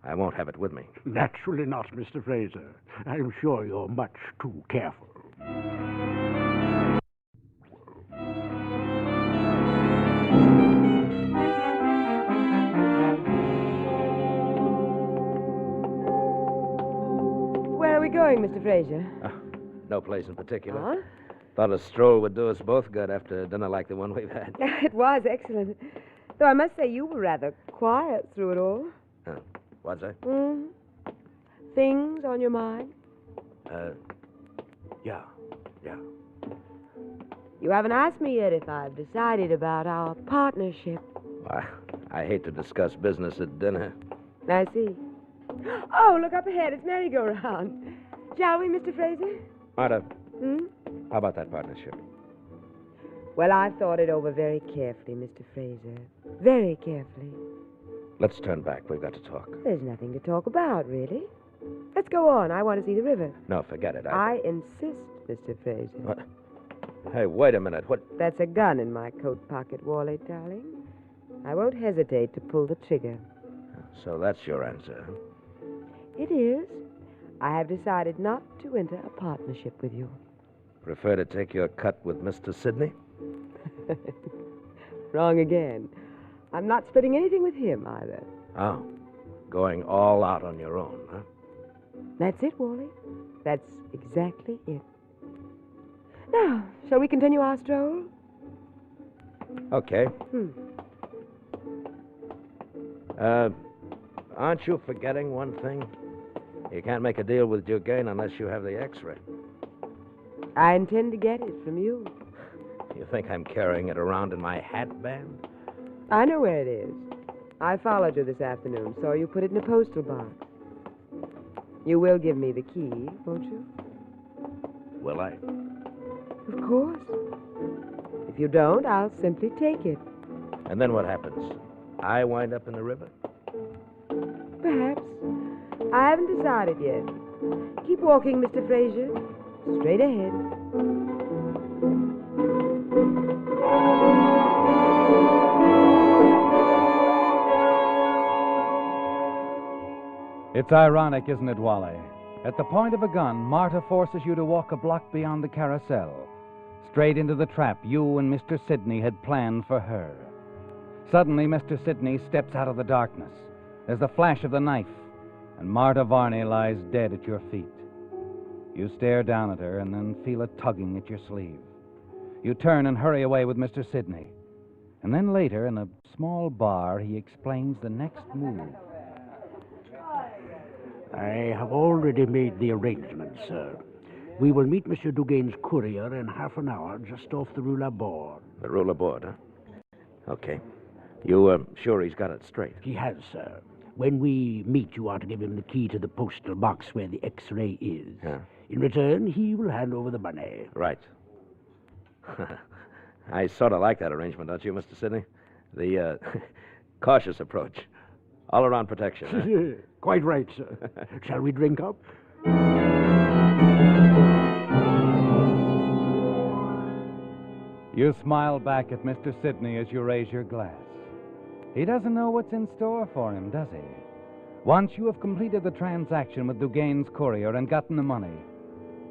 I won't have it with me. Naturally not, Mr. Fraser. I'm sure you're much too careful. Where are we going, Mr. Fraser? No place in particular. Huh? Thought a stroll would do us both good after a dinner like the one we've had. It was excellent. Though I must say you were rather quiet through it all. Was I? Things on your mind? Yeah. You haven't asked me yet if I've decided about our partnership. I hate to discuss business at dinner. I see. Oh, look up ahead. It's merry-go-round. Shall we, Mr. Fraser? Marta, How about that partnership? Well, I've thought it over very carefully, Mr. Fraser. Very carefully. Let's turn back. We've got to talk. There's nothing to talk about, really. Let's go on. I want to see the river. No, forget it. I insist, Mr. Fraser. What? Hey, wait a minute. What? That's a gun in my coat pocket, Wally, darling. I won't hesitate to pull the trigger. So that's your answer, huh? It is. I have decided not to enter a partnership with you. Prefer to take your cut with Mr. Sidney? Wrong again. I'm not splitting anything with him, either. Oh, going all out on your own, huh? That's it, Wally. That's exactly it. Now, shall we continue our stroll? Okay. Aren't you forgetting one thing? You can't make a deal with Dugain unless you have the X-ray. I intend to get it from you. You think I'm carrying it around in my hat band? I know where it is. I followed you this afternoon, saw you put it in a postal box. You will give me the key, won't you? Will I? Of course. If you don't, I'll simply take it. And then what happens? I wind up in the river? Perhaps. I haven't decided yet. Keep walking, Mr. Fraser. Straight ahead. It's ironic, isn't it, Wally? At the point of a gun, Marta forces you to walk a block beyond the carousel, straight into the trap you and Mr. Sidney had planned for her. Suddenly, Mr. Sidney steps out of the darkness. There's the flash of the knife, and Marta Varney lies dead at your feet. You stare down at her and then feel a tugging at your sleeve. You turn and hurry away with Mr. Sidney. And then later, in a small bar, he explains the next move. I have already made the arrangements, sir. We will meet Monsieur Dugain's courier in half an hour just off the Rue Laborde. The Rue Laborde, huh? Okay. You sure he's got it straight? He has, sir. When we meet, you are to give him the key to the postal box where the X-ray is. Yeah. In return, he will hand over the money. Right. I sort of like that arrangement, don't you, Mr. Sidney? The cautious approach. All-around protection, huh? Quite right, sir. Shall we drink up? You smile back at Mr. Sidney as you raise your glass. He doesn't know what's in store for him, does he? Once you have completed the transaction with Dugain's courier and gotten the money,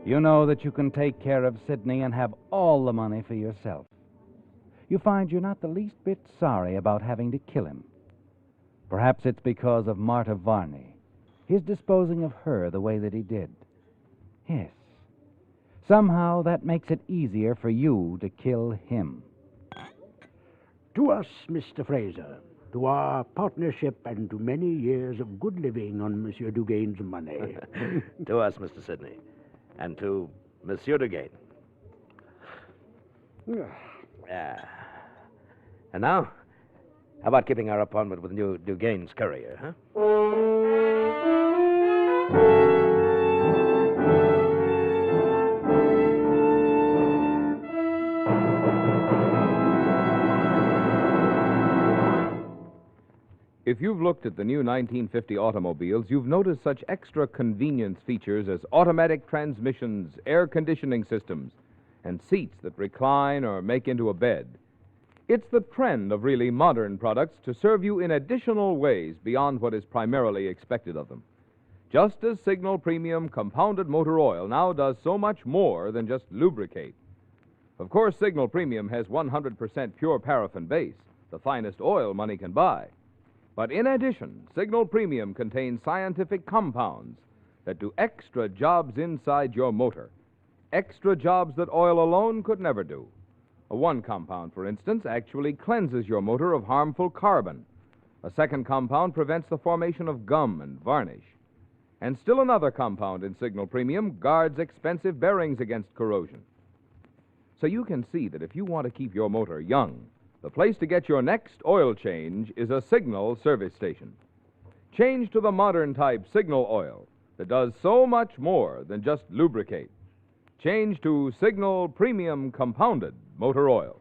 you know that you can take care of Sidney and have all the money for yourself. You find you're not the least bit sorry about having to kill him. Perhaps it's because of Marta Varney, his disposing of her the way that he did. Yes. Somehow that makes it easier for you to kill him. To us, Mr. Fraser, to our partnership and to many years of good living on Monsieur Dugain's money. To us, Mr. Sidney, and to Monsieur Dugain. And now, how about keeping our appointment with Dugain's courier, huh? If you've looked at the new 1950 automobiles, you've noticed such extra convenience features as automatic transmissions, air conditioning systems, and seats that recline or make into a bed. It's the trend of really modern products to serve you in additional ways beyond what is primarily expected of them. Just as Signal Premium Compounded Motor Oil now does so much more than just lubricate. Of course, Signal Premium has 100% pure paraffin base, the finest oil money can buy. But in addition, Signal Premium contains scientific compounds that do extra jobs inside your motor. Extra jobs that oil alone could never do. One compound, for instance, actually cleanses your motor of harmful carbon. A second compound prevents the formation of gum and varnish. And still another compound in Signal Premium guards expensive bearings against corrosion. So you can see that if you want to keep your motor young, the place to get your next oil change is a Signal service station. Change to the modern type Signal oil that does so much more than just lubricate. change to Signal Premium Compounded Motor Oil.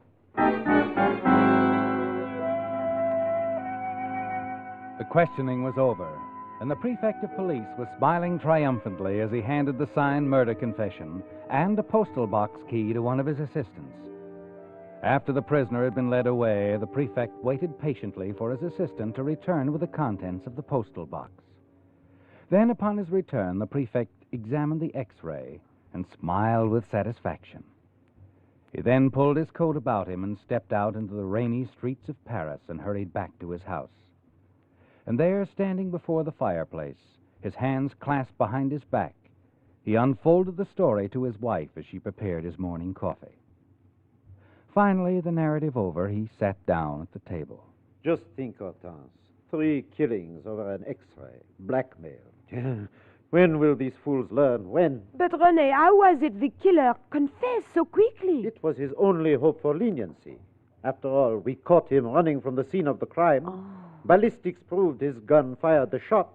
The questioning was over, and the prefect of police was smiling triumphantly as he handed the signed murder confession and a postal box key to one of his assistants. After the prisoner had been led away, the prefect waited patiently for his assistant to return with the contents of the postal box. Then, upon his return, the prefect examined the X-ray and smiled with satisfaction. He then pulled his coat about him and stepped out into the rainy streets of Paris and hurried back to his house. And there, standing before the fireplace, his hands clasped behind his back, he unfolded the story to his wife as she prepared his morning coffee. Finally, the narrative over, he sat down at the table. Just think, Hortense. 3 killings over an X-ray. Blackmail. When will these fools learn? When? But, René, how was it the killer confessed so quickly? It was his only hope for leniency. After all, we caught him running from the scene of the crime. Oh. Ballistics proved his gun fired the shot.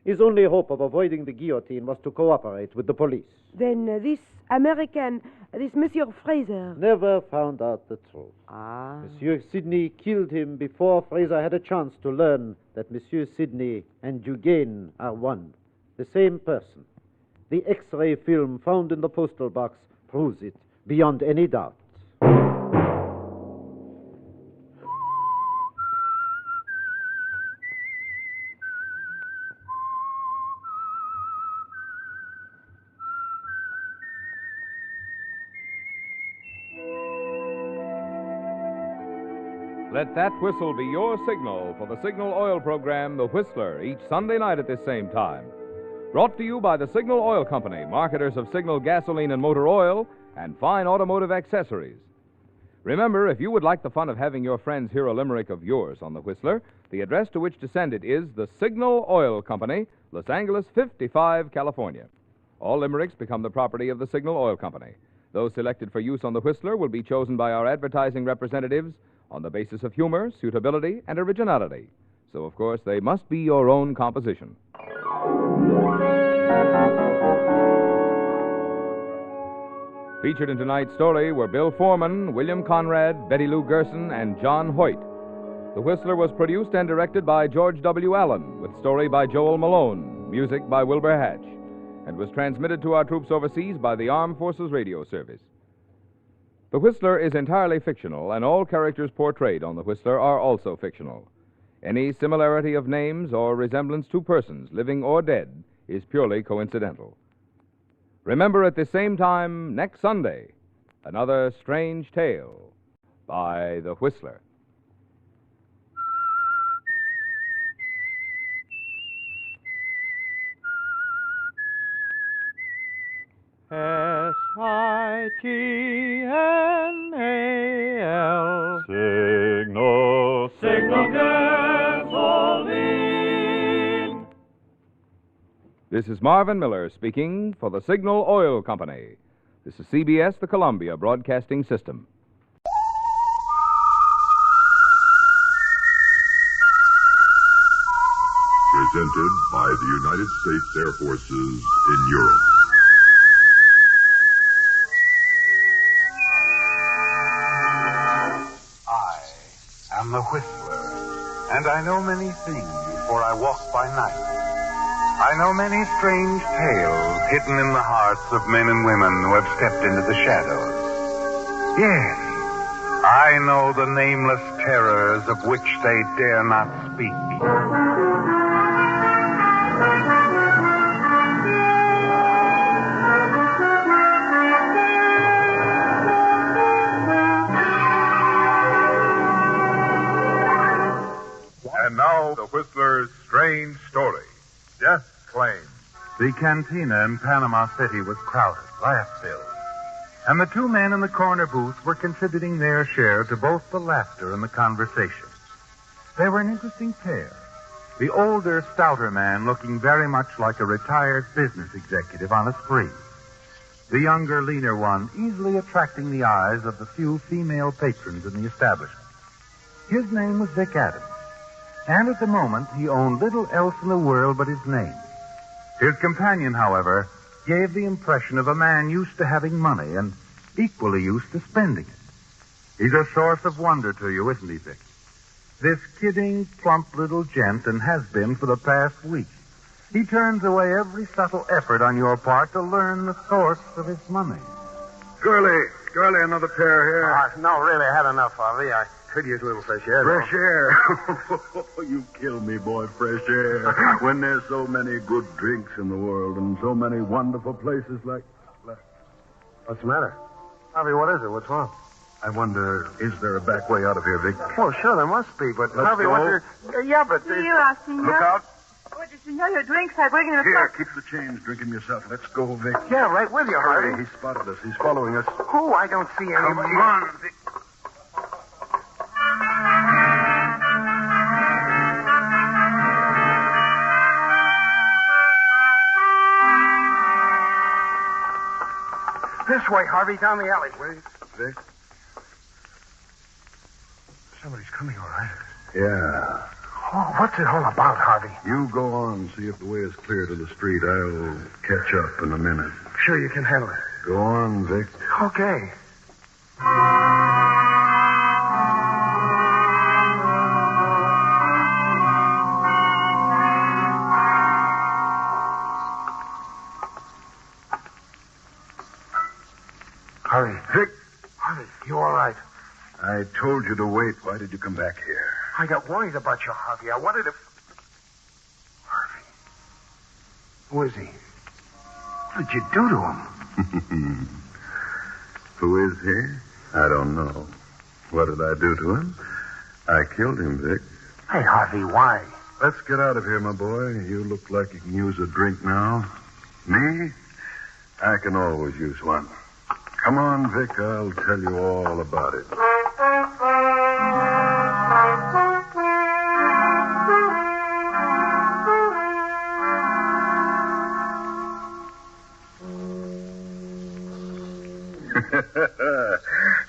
His only hope of avoiding the guillotine was to cooperate with the police. Then this American, this Monsieur Fraser... Never found out the truth. Ah. Monsieur Sidney killed him before Fraser had a chance to learn that Monsieur Sidney and Dugain are one, the same person. The X-ray film found in the postal box proves it beyond any doubt. Let that whistle be your signal for the Signal Oil program, The Whistler, each Sunday night at this same time. Brought to you by the Signal Oil Company, marketers of Signal gasoline and motor oil and fine automotive accessories. Remember, if you would like the fun of having your friends hear a limerick of yours on The Whistler, the address to which to send it is the Signal Oil Company, Los Angeles 55, California. All limericks become the property of the Signal Oil Company. Those selected for use on The Whistler will be chosen by our advertising representatives on the basis of humor, suitability, and originality. So, of course, they must be your own composition. Featured in tonight's story were Bill Foreman, William Conrad, Betty Lou Gerson, and John Hoyt. The Whistler was produced and directed by George W. Allen, with story by Joel Malone, music by Wilbur Hatch, and was transmitted to our troops overseas by the Armed Forces Radio Service. The Whistler is entirely fictional, and all characters portrayed on The Whistler are also fictional. Any similarity of names or resemblance to persons, living or dead, is purely coincidental. Remember at the same time next Sunday, another strange tale by The Whistler. SITNAL Signal gasoline. This is Marvin Miller speaking for the Signal Oil Company. This is CBS, the Columbia Broadcasting System. Presented by the United States Air Forces in Europe. I'm the Whistler, and I know many things, for I walk by night. I know many strange tales hidden in the hearts of men and women who have stepped into the shadows. Yes, I know the nameless terrors of which they dare not speak. And now, the Whistler's strange story. Death claims. The cantina in Panama City was crowded, laugh-filled. And the 2 men in the corner booth were contributing their share to both the laughter and the conversation. They were an interesting pair. The older, stouter man looking very much like a retired business executive on a spree. The younger, leaner one easily attracting the eyes of the few female patrons in the establishment. His name was Vic Adams. And at the moment, he owned little else in the world but his name. His companion, however, gave the impression of a man used to having money and equally used to spending it. He's a source of wonder to you, isn't he, Vic? This kidding, plump little gent, and has been for the past week. He turns away every subtle effort on your part to learn the source of his money. Curly, another pair here. No, really, I had enough, Harvey. I could use a little fresh air. Fresh air. You kill me, boy, fresh air. When there's so many good drinks in the world and so many wonderful places like... What's the matter? Harvey, what is it? What's wrong? I wonder, is there a back way out of here, Vic? Oh, sure, there must be, but Let's Harvey, go. what's your... Yeah, but... Senora, senor. Look out. Oh, the senor, your drinks are breaking the Here, keep the change. Drink 'em yourself. Let's go, Vic. Yeah, right with you, Harvey. He spotted us. He's following us. Oh, I don't see Come anybody. on, Vic. This way, Harvey, down the alley. Wait, Vic. Somebody's coming, all right. Yeah. Oh, what's it all about, Harvey? You go on, see if the way is clear to the street. I'll catch up in a minute. Sure you can handle it. Go on, Vic. Okay. Harvey. Vic! Harvey, you all right? I told you to wait. Why did you come back here? I got worried about you, Harvey. I wanted to... Harvey. Who is he? What did you do to him? Who is he? I don't know. What did I do to him? I killed him, Vic. Hey, Harvey, why? Let's get out of here, my boy. You look like you can use a drink now. Me? I can always use one. Come on, Vic. I'll tell you all about it.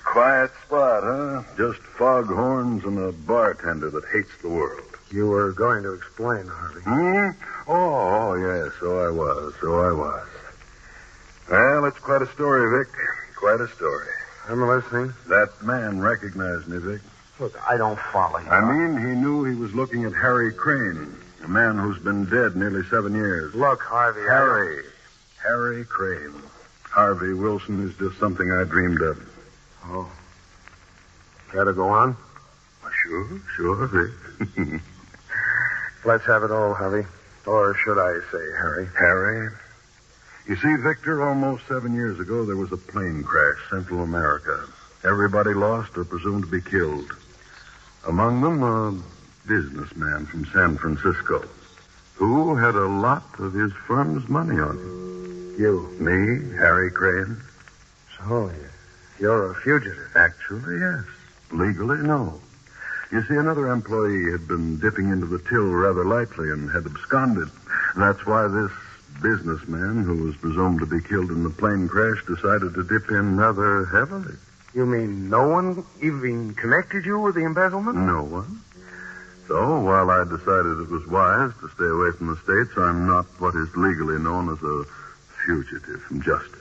Quiet spot, huh? Just foghorns and a bartender that hates the world. You were going to explain, Harvey. Oh, yes, so I was. Well, it's quite a story, Vic. Quite a story. I'm listening. That man recognized me, Vic. Look, I don't follow you. I mean, he knew he was looking at Harry Crane, a man who's been dead nearly 7 years. Look, Harvey, Harry Crane. Harvey Wilson is just something I dreamed of. Oh. Care to go on? Sure, Vic. Let's have it all, Harvey. Or should I say Harry? Harry? You see, Victor, almost 7 years ago, there was a plane crash, Central America. Everybody lost or presumed to be killed. Among them, a businessman from San Francisco who had a lot of his firm's money on him. You? Me, Harry Crane. So, you're a fugitive. Actually, yes. Legally, no. You see, another employee had been dipping into the till rather lightly and had absconded. That's why this businessman, who was presumed to be killed in the plane crash, decided to dip in rather heavily. You mean no one even connected you with the embezzlement? No one. So, while I decided it was wise to stay away from the States, I'm not what is legally known as a fugitive from justice.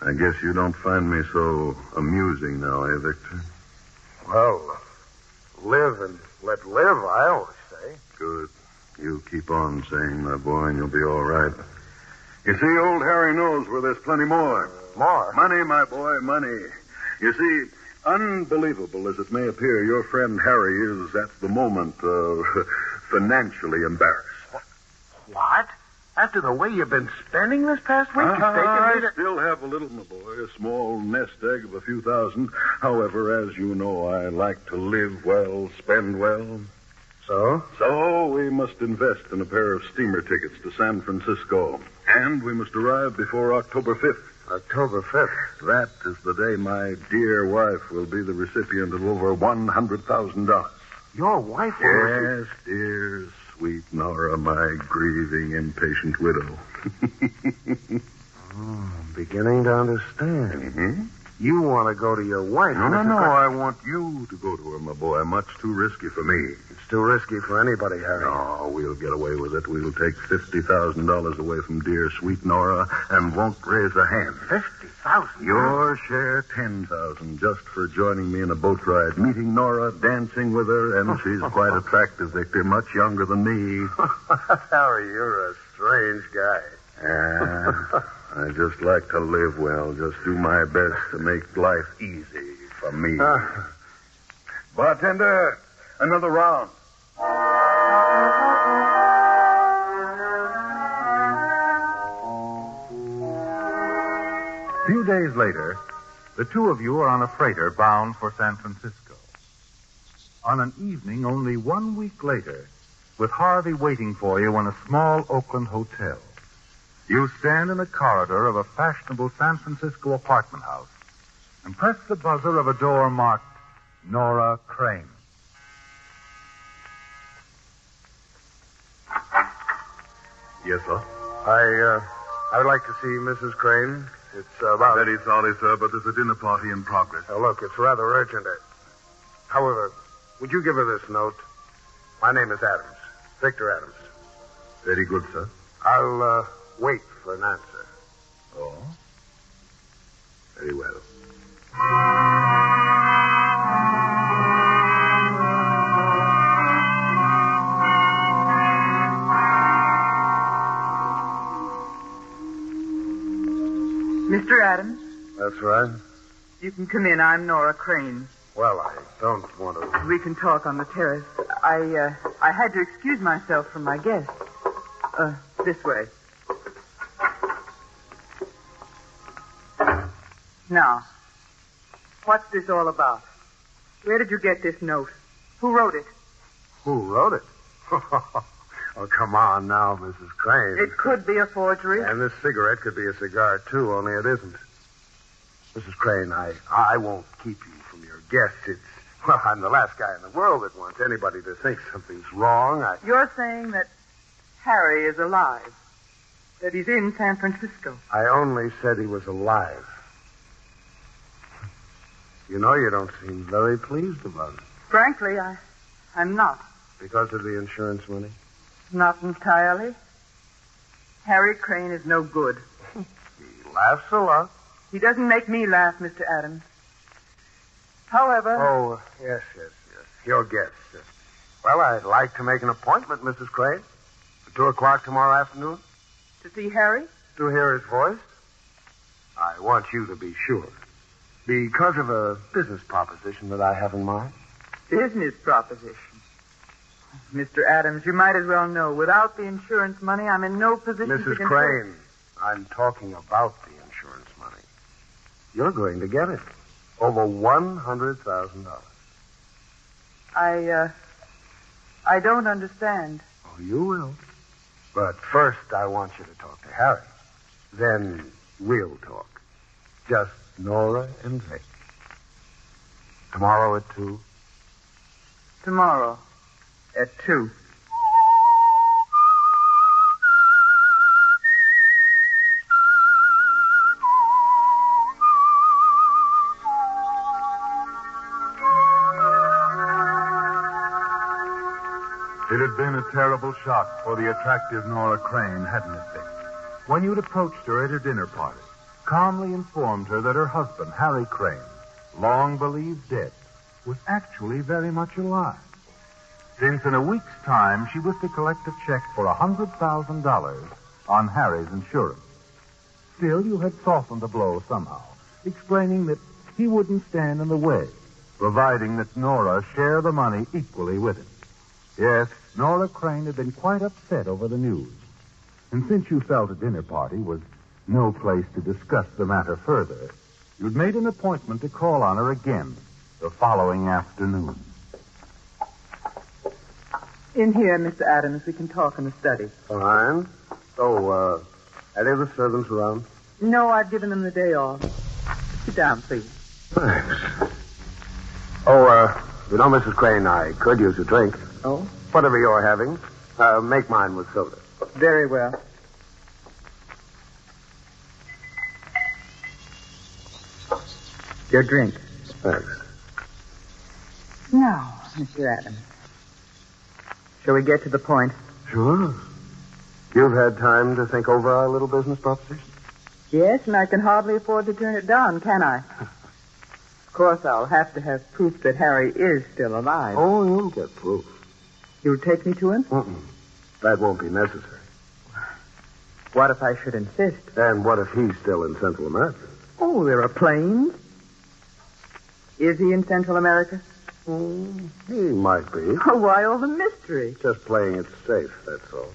I guess you don't find me so amusing now, eh, Victor? Well, live and let live, I always say. Good. You keep on saying, my boy, and you'll be all right. You see, old Harry knows where there's plenty more. More? Money, my boy, money. You see, unbelievable as it may appear, your friend Harry is, at the moment, financially embarrassed. What? After the way you've been spending this past week, I still have a little, my boy, a small nest egg of a few thousand. However, as you know, I like to live well, spend well. So? So we must invest in a pair of steamer tickets to San Francisco. And we must arrive before October 5th. October 5th? That is the day my dear wife will be the recipient of over $100,000. Your wife will Yes, dear, sweet Nora, my grieving, impatient widow. I'm beginning to understand. Mm-hmm. You want to go to your wife. No, I want you to go to her, my boy. Much too risky for me. It's too risky for anybody, Harry. No, we'll get away with it. We'll take $50,000 away from dear sweet Nora and won't raise a hand. 50,000? Your share, 10,000, just for joining me in a boat ride, meeting Nora, dancing with her, and she's quite attractive, Victor, much younger than me. Harry, you're a strange guy. I just like to live well, just do my best to make life easy for me. Bartender, another round. A few days later, the two of you are on a freighter bound for San Francisco. On an evening only 1 week later, with Harvey waiting for you in a small Oakland hotel, you stand in the corridor of a fashionable San Francisco apartment house and press the buzzer of a door marked Nora Crane. Yes, sir? I would like to see Mrs. Crane. It's about... Very sorry, sir, but there's a dinner party in progress. Look, it's rather urgent. However, would you give her this note? My name is Adams. Victor Adams. Very good, sir. I'll wait for an answer. Oh? Very well. Mr. Adams, That's right. you can come in. I'm Nora Crane. Well, I don't want to... We can talk on the terrace. I had to excuse myself from my guests. This way. Now, what's this all about? Where did you get this note? Who wrote it? Who wrote it? Oh, come on now, Mrs. Crane. It could be a forgery. And this cigarette could be a cigar, too, only it isn't. Mrs. Crane, I won't keep you from your guests. Well, I'm the last guy in the world that wants anybody to think something's wrong. You're saying that Harry is alive. That he's in San Francisco. I only said he was alive. You know, you don't seem very pleased about it. Frankly, I'm not. Because of the insurance money? Not entirely. Harry Crane is no good. He laughs a lot. He doesn't make me laugh, Mr. Adams. However... Oh, yes. Your guest. Well, I'd like to make an appointment, Mrs. Crane. For 2 o'clock tomorrow afternoon. To see Harry? To hear his voice. I want you to be sure. Because of a business proposition that I have in mind. Business proposition? Mr. Adams, you might as well know. Without the insurance money, I'm in no position to... Mrs. Crane, I'm talking about the insurance money. You're going to get it. Over $100,000. I don't understand. Oh, you will. But first, I want you to talk to Harry. Then we'll talk. Just Nora and Vic. Tomorrow at 2? Tomorrow at 2. It had been a terrible shock for the attractive Nora Crane, hadn't it, Vic? When you'd approached her at her dinner party, calmly informed her that her husband, Harry Crane, long believed dead, was actually very much alive. Since in a week's time, she was to collect a check for $100,000 on Harry's insurance. Still, you had softened the blow somehow, explaining that he wouldn't stand in the way, providing that Nora share the money equally with him. Yes, Nora Crane had been quite upset over the news. And since you felt a dinner party was no place to discuss the matter further, you'd made an appointment to call on her again the following afternoon. In here, Mr. Adams. We can talk in the study. Fine. So, any of the servants around? No, I've given them the day off. Sit down, please. Thanks. Oh, you know, Mrs. Crane, I could use a drink. Oh? Whatever you're having. Make mine with soda. Very well. Your drink. Thanks. Now, Mr. Adams, Shall we get to the point? Sure. You've had time to think over our little business proposition? Yes, and I can hardly afford to turn it down, can I? Of course, I'll have to have proof that Harry is still alive. Oh, you'll get proof. You'll take me to him? That won't be necessary. What if I should insist? And what if he's still in Central America? Oh, there are planes. Is he in Central America? He might be. Oh, why all the mystery? Just playing it safe, that's all.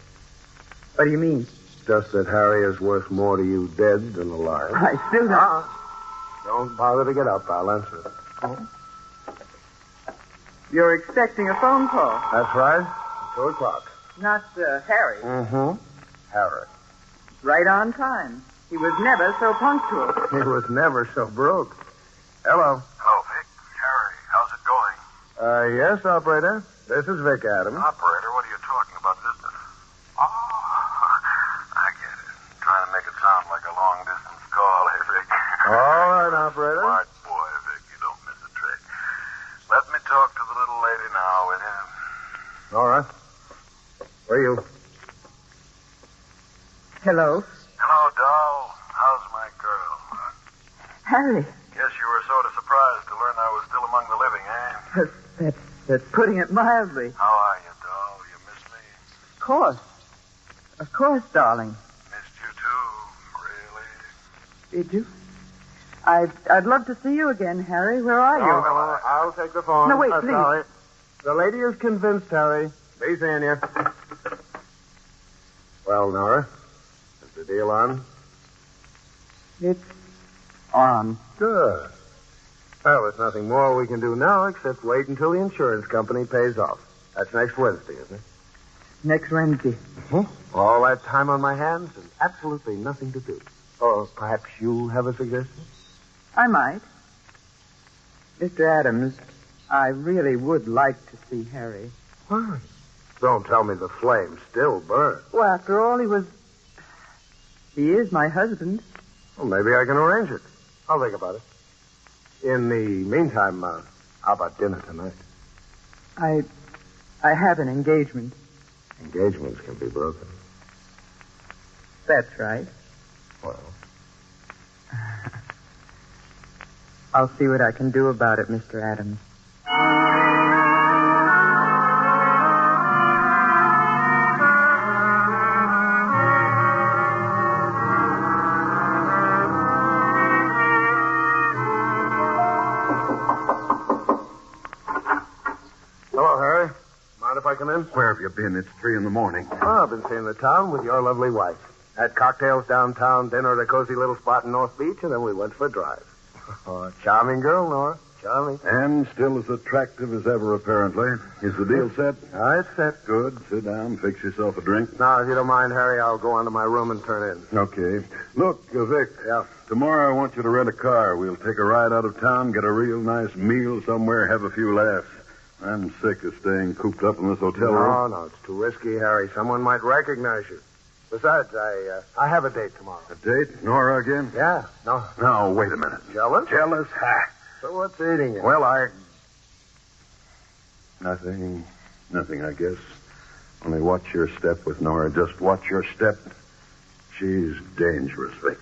What do you mean? Just that Harry is worth more to you dead than alive. I still don't... Don't bother to get up. I'll answer it. Oh. You're expecting a phone call? That's right. 2 o'clock. Not Harry. Mm-hmm. Harry. Right on time. He was never so punctual. He was never so broke. Hello. Hello, Vic. Harry, how's it going? Yes, operator. This is Vic Adams. Operator, what are you talking about business? Oh, I get it. Trying to make it sound like a long-distance call, eh, Vic? All right, operator. Smart boy, Vic. You don't miss a trick. Let me talk to the little lady now, will you? All right. Where are you? Hello? Hello, doll. How's my girl? Harry. Guess you were sort of surprised to learn I was still among the living, eh? That's putting it mildly. How are you, doll? You miss me? Of course. Of course, darling. Missed you too, really. Did you? I'd love to see you again, Harry. Where are you? Oh, I'll take the phone. No, wait, please. Sorry. The lady is convinced, Harry. Be seeing you. Well, Nora, is the deal on? It's on. Good. Well, there's nothing more we can do now except wait until the insurance company pays off. That's next Wednesday, isn't it? Next Wednesday. All that time on my hands and absolutely nothing to do. Or perhaps you have a suggestion? I might. Mr. Adams, I really would like to see Harry. Why? Don't tell me the flame still burns. Well, after all, he is my husband. Well, maybe I can arrange it. I'll think about it. In the meantime, how about dinner tonight? I have an engagement. Engagements can be broken. That's right. Well, I'll see what I can do about it, Mr. Adams. hello, Harry. Mind if I come in? Where have you been? It's 3 a.m. Oh, I've been seeing the town with your lovely wife. Had cocktails downtown, dinner at a cozy little spot in North Beach, and then we went for a drive. Oh, charming girl, Nora. Charming. And still as attractive as ever, apparently. Is the deal set? It's set. Good. Sit down. Fix yourself a drink. Now, if you don't mind, Harry, I'll go on to my room and turn in. Okay. Look, Vic. Yeah? Tomorrow I want you to rent a car. We'll take a ride out of town, get a real nice meal somewhere, have a few laughs. I'm sick of staying cooped up in this hotel room. No, it's too risky, Harry. Someone might recognize you. Besides, I have a date tomorrow. A date? Nora again? Yeah. No. No, wait a minute. Jealous? Jealous? Ha! So what's eating you? Well, Nothing, I guess. Only watch your step with Nora. Just watch your step. She's dangerous, Vic.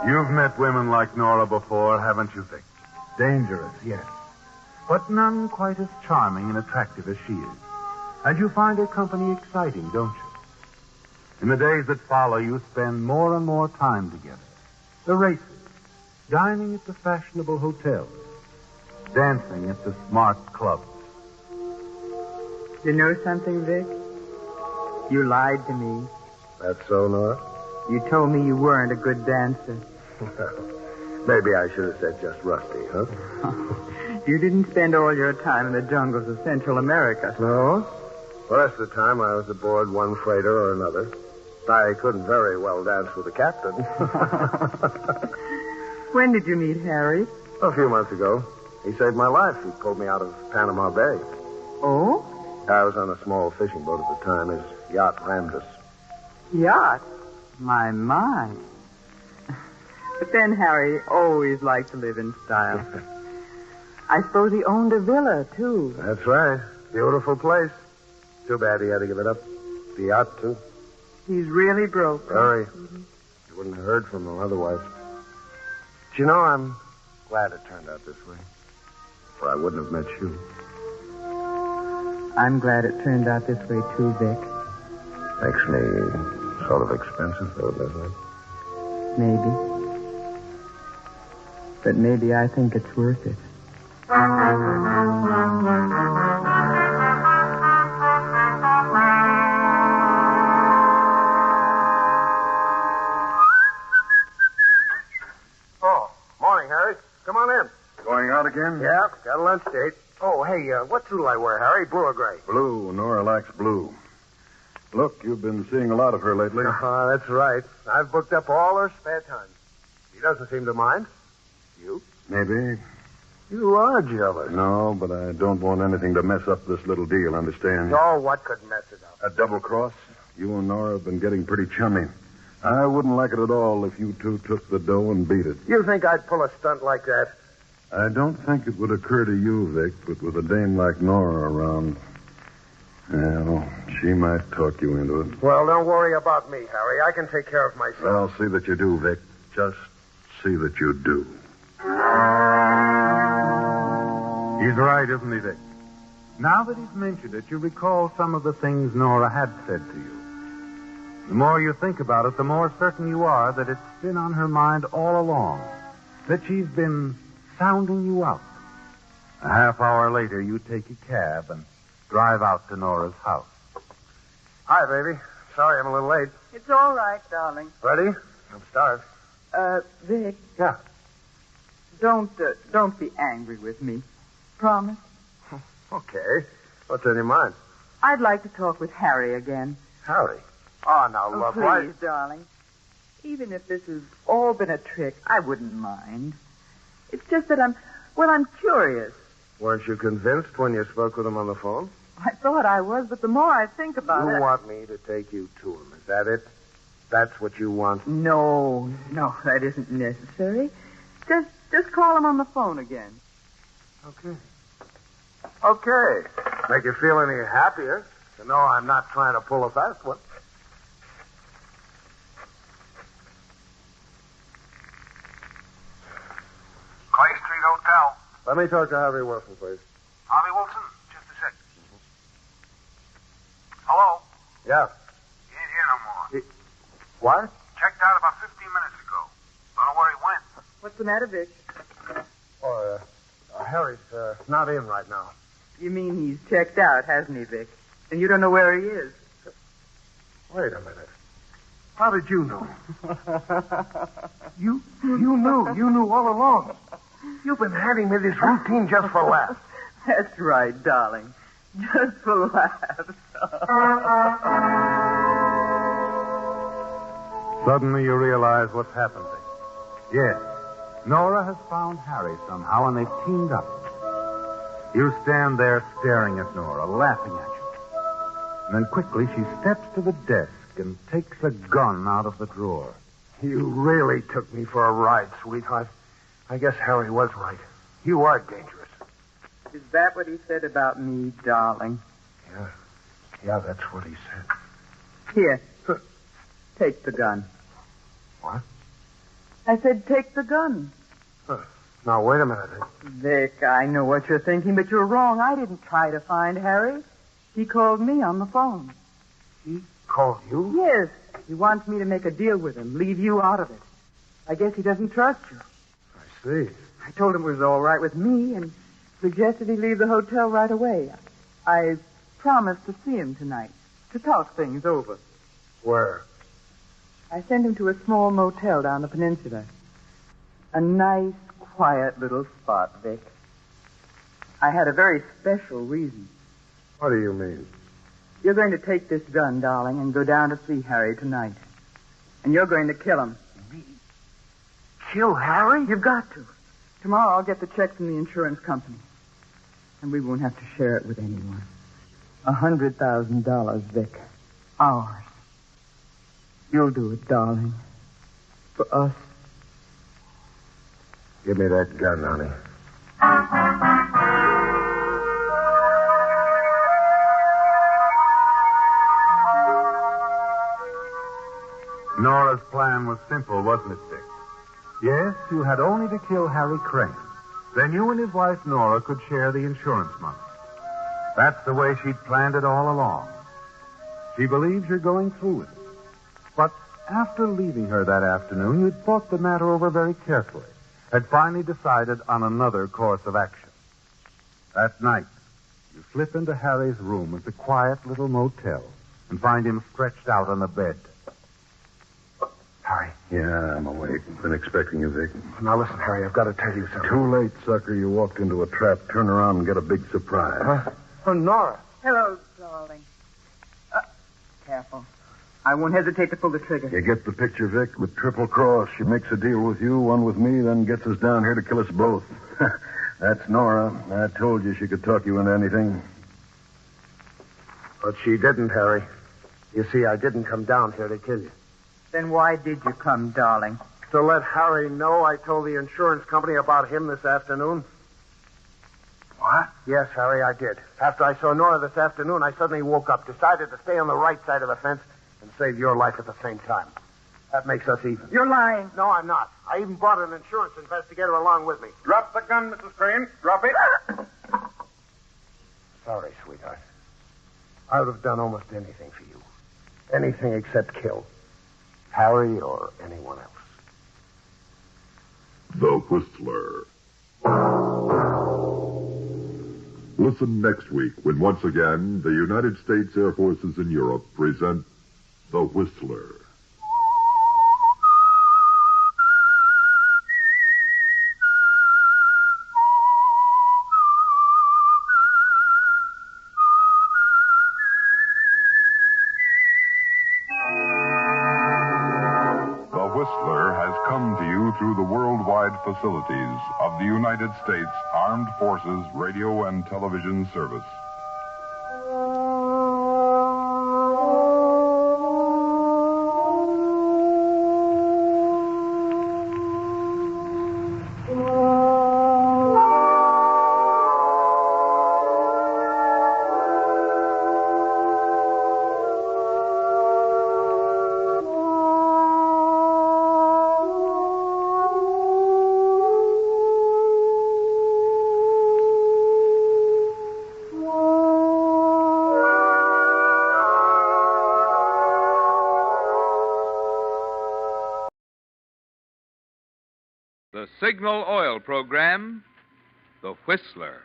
You've met women like Nora before, haven't you, Vic? Dangerous, yes. But none quite as charming and attractive as she is. And you find her company exciting, don't you? In the days that follow, you spend more and more time together. The races, dining at the fashionable hotels, dancing at the smart clubs. You know something, Vic? You lied to me. That's so, Nora? You told me you weren't a good dancer. Maybe I should have said just rusty, huh? You didn't spend all your time in the jungles of Central America. No. The rest of the time I was aboard one freighter or another. I couldn't very well dance with the captain. When did you meet Harry? A few months ago. He saved my life. He pulled me out of Panama Bay. Oh? I was on a small fishing boat at the time. His yacht rammed us. Yacht? My. But then Harry always liked to live in style. I suppose he owned a villa, too. That's right. Beautiful place. Too bad he had to give it up. The yacht, too. He's really broke. Very. You wouldn't have heard from him otherwise. But you know, I'm glad it turned out this way. Or I wouldn't have met you. I'm glad it turned out this way, too, Vic. Makes me sort of expensive, though, doesn't it? Maybe. But maybe I think it's worth it. Oh, morning, Harry. Come on in. Going out again? Yeah, got a lunch date. Oh, hey, what suit'll I wear, Harry? Blue or gray? Blue. Nora likes blue. Look, you've been seeing a lot of her lately. That's right. I've booked up all her spare time. She doesn't seem to mind. You? Maybe. You are jealous. No, but I don't want anything to mess up this little deal, understand? Oh, what could mess it up? A double cross? You and Nora have been getting pretty chummy. I wouldn't like it at all if you two took the dough and beat it. You think I'd pull a stunt like that? I don't think it would occur to you, Vic, but with a dame like Nora around, well, she might talk you into it. Well, don't worry about me, Harry. I can take care of myself. Well, see that you do, Vic. Just see that you do. He's right, isn't he, Vic? Now that he's mentioned it, you recall some of the things Nora had said to you. The more you think about it, the more certain you are that it's been on her mind all along, that she's been sounding you out. A half hour later, you take a cab and drive out to Nora's house. Hi, baby. Sorry I'm a little late. It's all right, darling. Ready? I'm starved. Vic. Yeah. Don't be angry with me. Promise? Okay. What's on your mind? I'd like to talk with Harry again. Harry? Oh, now, look, why... Please, darling. Even if this has all been a trick, I wouldn't mind. It's just that I'm curious. Weren't you convinced when you spoke with him on the phone? I thought I was, but the more I think about it... You want me to take you to him, is that it? That's what you want? No, that isn't necessary. Just call him on the phone again. Okay. Make you feel any happier to know I'm not trying to pull a fast one. Clay Street Hotel. Let me talk to Harvey Wilson, please. Harvey Wilson? Just a sec. Hello? Yeah. He ain't here no more. What? Checked out about 15 minutes ago. Don't know where he went. What's the matter, Vic? Oh, Harry's not in right now. You mean he's checked out, hasn't he, Vic? And you don't know where he is? Wait a minute. How did you know? You knew all along. You've been handing me this routine just for laughs. That's right, darling. Just for laughs. Suddenly you realize what's happened. Yes, Nora has found Harry somehow, and they've teamed up. You stand there staring at Nora, laughing at you. And then quickly she steps to the desk and takes a gun out of the drawer. You really took me for a ride, sweetheart. I guess Harry was right. You are dangerous. Is that what he said about me, darling? Yeah, that's what he said. Here. Take the gun. What? I said take the gun. Now, wait a minute. Vic, I know what you're thinking, but you're wrong. I didn't try to find Harry. He called me on the phone. He called you? Yes. He wants me to make a deal with him, leave you out of it. I guess he doesn't trust you. I see. I told him it was all right with me and suggested he leave the hotel right away. I promised to see him tonight, to talk things over. Where? I sent him to a small motel down the peninsula. A nice, quiet little spot, Vic. I had a very special reason. What do you mean? You're going to take this gun, darling, and go down to see Harry tonight. And you're going to kill him. Me? Kill Harry? You've got to. Tomorrow I'll get the check from the insurance company. And we won't have to share it with anyone. $100,000, Vic. Ours. You'll do it, darling. For us. Give me that gun, honey. Nora's plan was simple, wasn't it, Dick? Yes, you had only to kill Harry Crane. Then you and his wife, Nora, could share the insurance money. That's the way she'd planned it all along. She believes you're going through with it. But after leaving her that afternoon, you'd thought the matter over very carefully, had finally decided on another course of action. That night, you slip into Harry's room at the quiet little motel and find him stretched out on the bed. Harry? Yeah, I'm awake. Been expecting you, Vic. Now listen, Harry, I've got to tell you something. Too late, sucker. You walked into a trap. Turn around and get a big surprise. Huh? Oh, Nora. Hello, darling. Careful. I won't hesitate to pull the trigger. You get the picture, Vic? With triple cross. She makes a deal with you, one with me, then gets us down here to kill us both. That's Nora. I told you she could talk you into anything. But she didn't, Harry. You see, I didn't come down here to kill you. Then why did you come, darling? To let Harry know I told the insurance company about him this afternoon. What? Yes, Harry, I did. After I saw Nora this afternoon, I suddenly woke up, decided to stay on the right side of the fence and save your life at the same time. That makes us even. You're lying. No, I'm not. I even brought an insurance investigator along with me. Drop the gun, Mrs. Crane. Drop it. Sorry, sweetheart. I would have done almost anything for you. Anything except kill Harry or anyone else. The Whistler. Listen next week when once again the United States Air Forces in Europe present The Whistler. The Whistler has come to you through the worldwide facilities of the United States Armed Forces Radio and Television Service. The Signal Oil Program, The Whistler.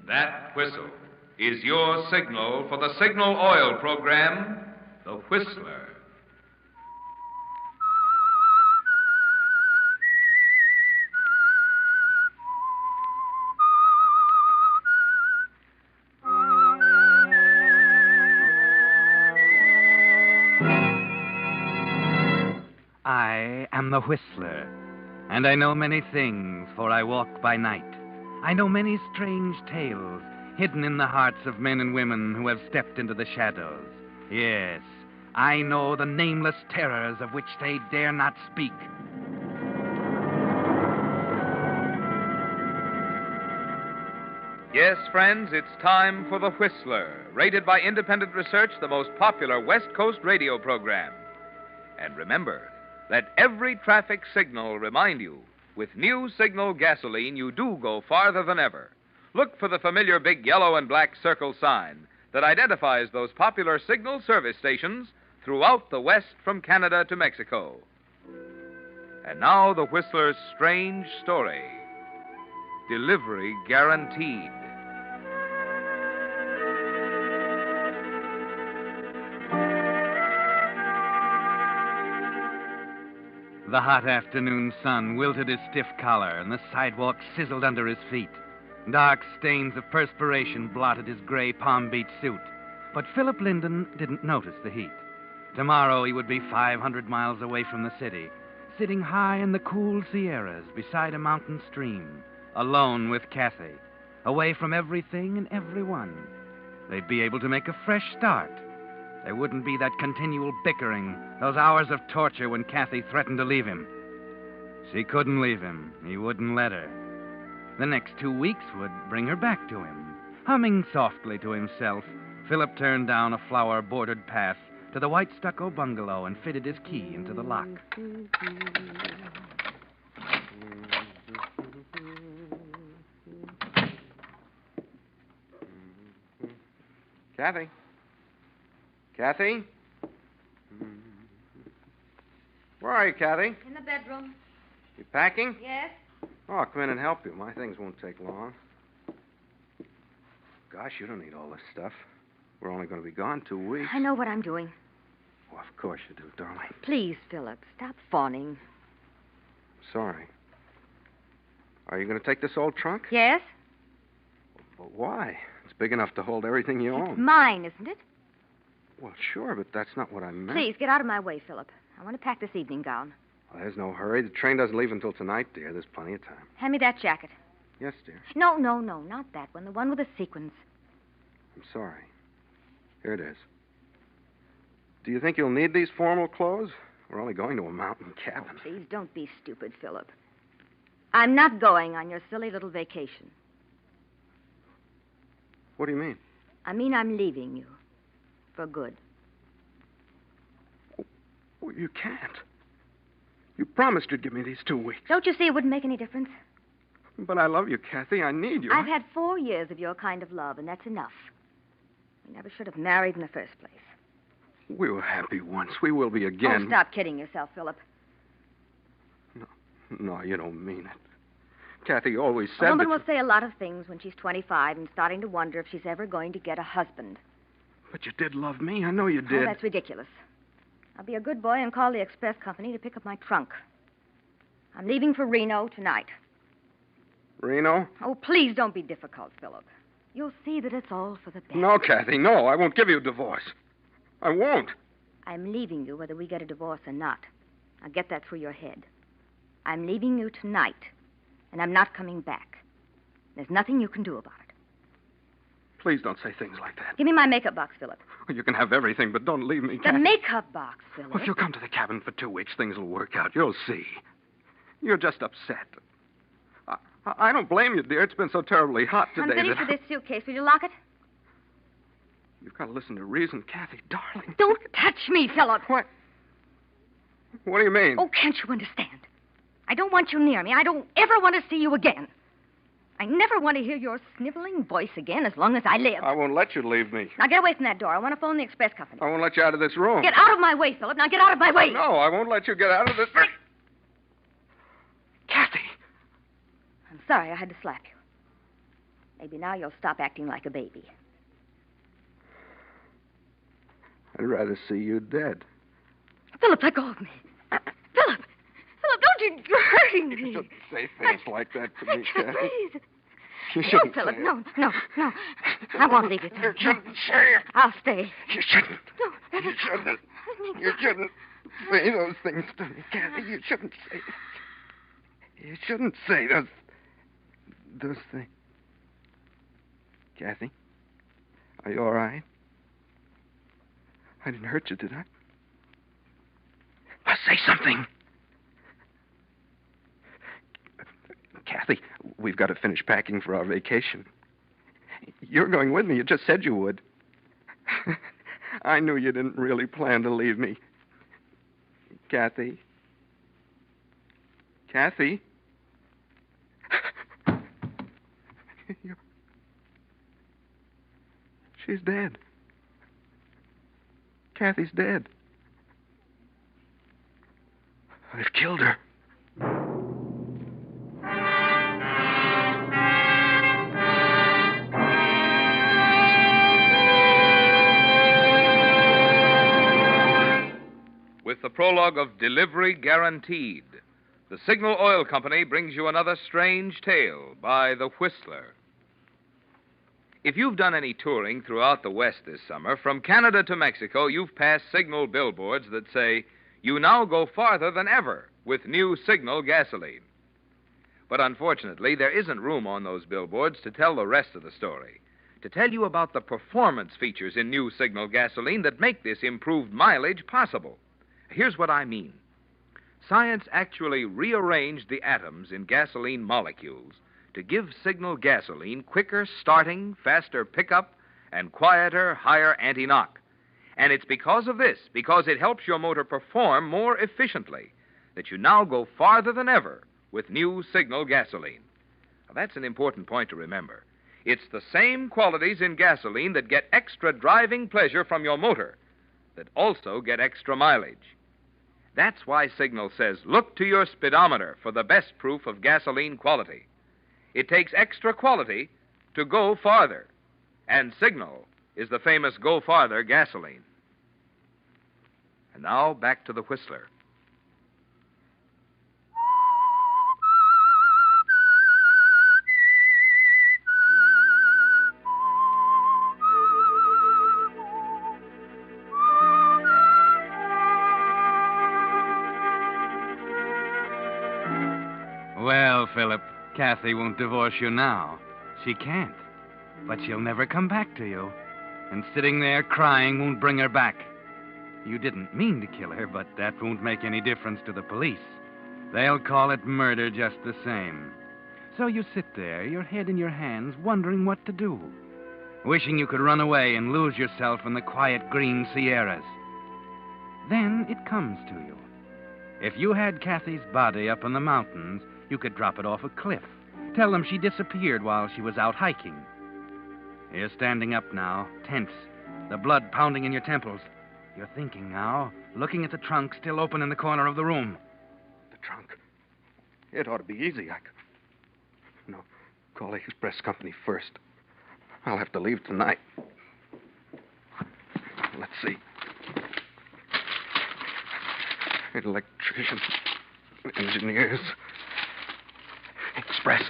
That whistle is your signal for the Signal Oil Program, The Whistler. I am the Whistler, and I know many things, for I walk by night. I know many strange tales hidden in the hearts of men and women who have stepped into the shadows. Yes, I know the nameless terrors of which they dare not speak. Yes, friends, it's time for The Whistler, rated by independent research the most popular West Coast radio program. And remember, let every traffic signal remind you, with new Signal gasoline, you do go farther than ever. Look for the familiar big yellow and black circle sign that identifies those popular Signal service stations throughout the West from Canada to Mexico. And now the Whistler's strange story. Delivery guaranteed. The hot afternoon sun wilted his stiff collar, and the sidewalk sizzled under his feet. Dark stains of perspiration blotted his gray Palm Beach suit. But Philip Linden didn't notice the heat. Tomorrow he would be 500 miles away from the city, sitting high in the cool Sierras beside a mountain stream, alone with Kathy. away from everything and everyone. They'd be able to make a fresh start. There wouldn't be that continual bickering, those hours of torture when Kathy threatened to leave him. She couldn't leave him. He wouldn't let her. The next 2 weeks would bring her back to him. Humming softly to himself, Philip turned down a flower-bordered path to the white stucco bungalow and fitted his key into the lock. Kathy? Kathy? Where are you, Kathy? In the bedroom. You packing? Yes? Oh, I'll come in and help you. My things won't take long. Gosh, you don't need all this stuff. We're only going to be gone 2 weeks. I know what I'm doing. Oh, of course you do, darling. Please, Philip, stop fawning. Sorry. Are you going to take this old trunk? Yes? But why? It's big enough to hold everything you It's own. mine, isn't it? Well, sure, but that's not what I meant. Please, get out of my way, Philip. I want to pack this evening gown. Well, there's no hurry. The train doesn't leave until tonight, dear. There's plenty of time. Hand me that jacket. Yes, dear. No, not that one. The one with the sequins. I'm sorry. Here it is. Do you think you'll need these formal clothes? We're only going to a mountain cabin. Oh, please, don't be stupid, Philip. I'm not going on your silly little vacation. What do you mean? I mean I'm leaving you. For good. Well, you can't. You promised you'd give me these 2 weeks. Don't you see it wouldn't make any difference? But I love you, Kathy. I need you. I've had 4 years of your kind of love, and that's enough. We never should have married in the first place. We were happy once. We will be again. Oh, stop kidding yourself, Philip. No, you don't mean it. Kathy always said A woman that will say a lot of things when she's 25 and starting to wonder if she's ever going to get a husband. But you did love me. I know you Oh, did. that's ridiculous. I'll be a good boy and call the express company to pick up my trunk. I'm leaving for Reno tonight. Reno? Oh, please don't be difficult, Philip. You'll see that it's all for the best. No, Kathy, no. I won't give you a divorce. I won't. I'm leaving you whether we get a divorce or not. Now get that through your head. I'm leaving you tonight, and I'm not coming back. There's nothing you can do about it. Please don't say things like that. Give me my makeup box, Philip. You can have everything, but don't leave me, The Kathy. makeup box, Philip. Well, if you'll come to the cabin for 2 weeks, things will work out. You'll see. You're just upset. I don't blame you, dear. It's been so terribly hot today. I'm finished that with this suitcase. Will you lock it? You've got to listen to reason, Kathy, darling. Don't touch me, Philip. What? What do you mean? Oh, can't you understand? I don't want you near me. I don't ever want to see you again. I never want to hear your sniveling voice again as long as I live. I won't let you leave me. Now get away from that door. I want to phone the express company. I won't let you out of this room. Get out of my way, Philip. Now get out of my way. No, I won't let you get out of this. Kathy. I'm sorry I had to slap you. Maybe now you'll stop acting like a baby. I'd rather see you dead. Philip, let go of me. Philip! Philip, don't you... You're hurting me. You shouldn't say things like that to me, Kathy. Please. You No, shouldn't Philip, say no. I won't leave you. You shouldn't say it. I'll stay. You shouldn't. No. You shouldn't. You shouldn't say those things to me, Kathy. You shouldn't say it. You shouldn't say those things. Kathy, are you all right? I didn't hurt you, did I? Say something. Kathy, we've got to finish packing for our vacation. You're going with me. You just said you would. I knew you didn't really plan to leave me. Kathy? Kathy? She's dead. Kathy's dead. I've killed her. With the prologue of Delivery Guaranteed, the Signal Oil Company brings you another strange tale by The Whistler. If you've done any touring throughout the West this summer, from Canada to Mexico, you've passed Signal billboards that say, "You now go farther than ever with new Signal gasoline." But unfortunately, there isn't room on those billboards to tell the rest of the story. To tell you about the performance features in new Signal gasoline that make this improved mileage possible. Here's what I mean. Science actually rearranged the atoms in gasoline molecules to give Signal gasoline quicker starting, faster pickup, and quieter, higher anti-knock. And it's because of this, because it helps your motor perform more efficiently, that you now go farther than ever with new Signal gasoline. Now, that's an important point to remember. It's the same qualities in gasoline that get extra driving pleasure from your motor that also get extra mileage. That's why Signal says, look to your speedometer for the best proof of gasoline quality. It takes extra quality to go farther, and Signal is the famous Go Farther gasoline. And now, back to the Whistler. Well, Philip, Kathy won't divorce you now. She can't. But she'll never come back to you. And sitting there crying won't bring her back. You didn't mean to kill her, but that won't make any difference to the police. They'll call it murder just the same. So you sit there, your head in your hands, wondering what to do. Wishing you could run away and lose yourself in the quiet green Sierras. Then it comes to you. If you had Kathy's body up in the mountains, you could drop it off a cliff. Tell them she disappeared while she was out hiking. You're standing up now, tense, the blood pounding in your temples. You're thinking now, looking at the trunk still open in the corner of the room. The trunk? It ought to be easy. No, call the express company first. I'll have to leave tonight. Let's see. Electricians, engineers, express.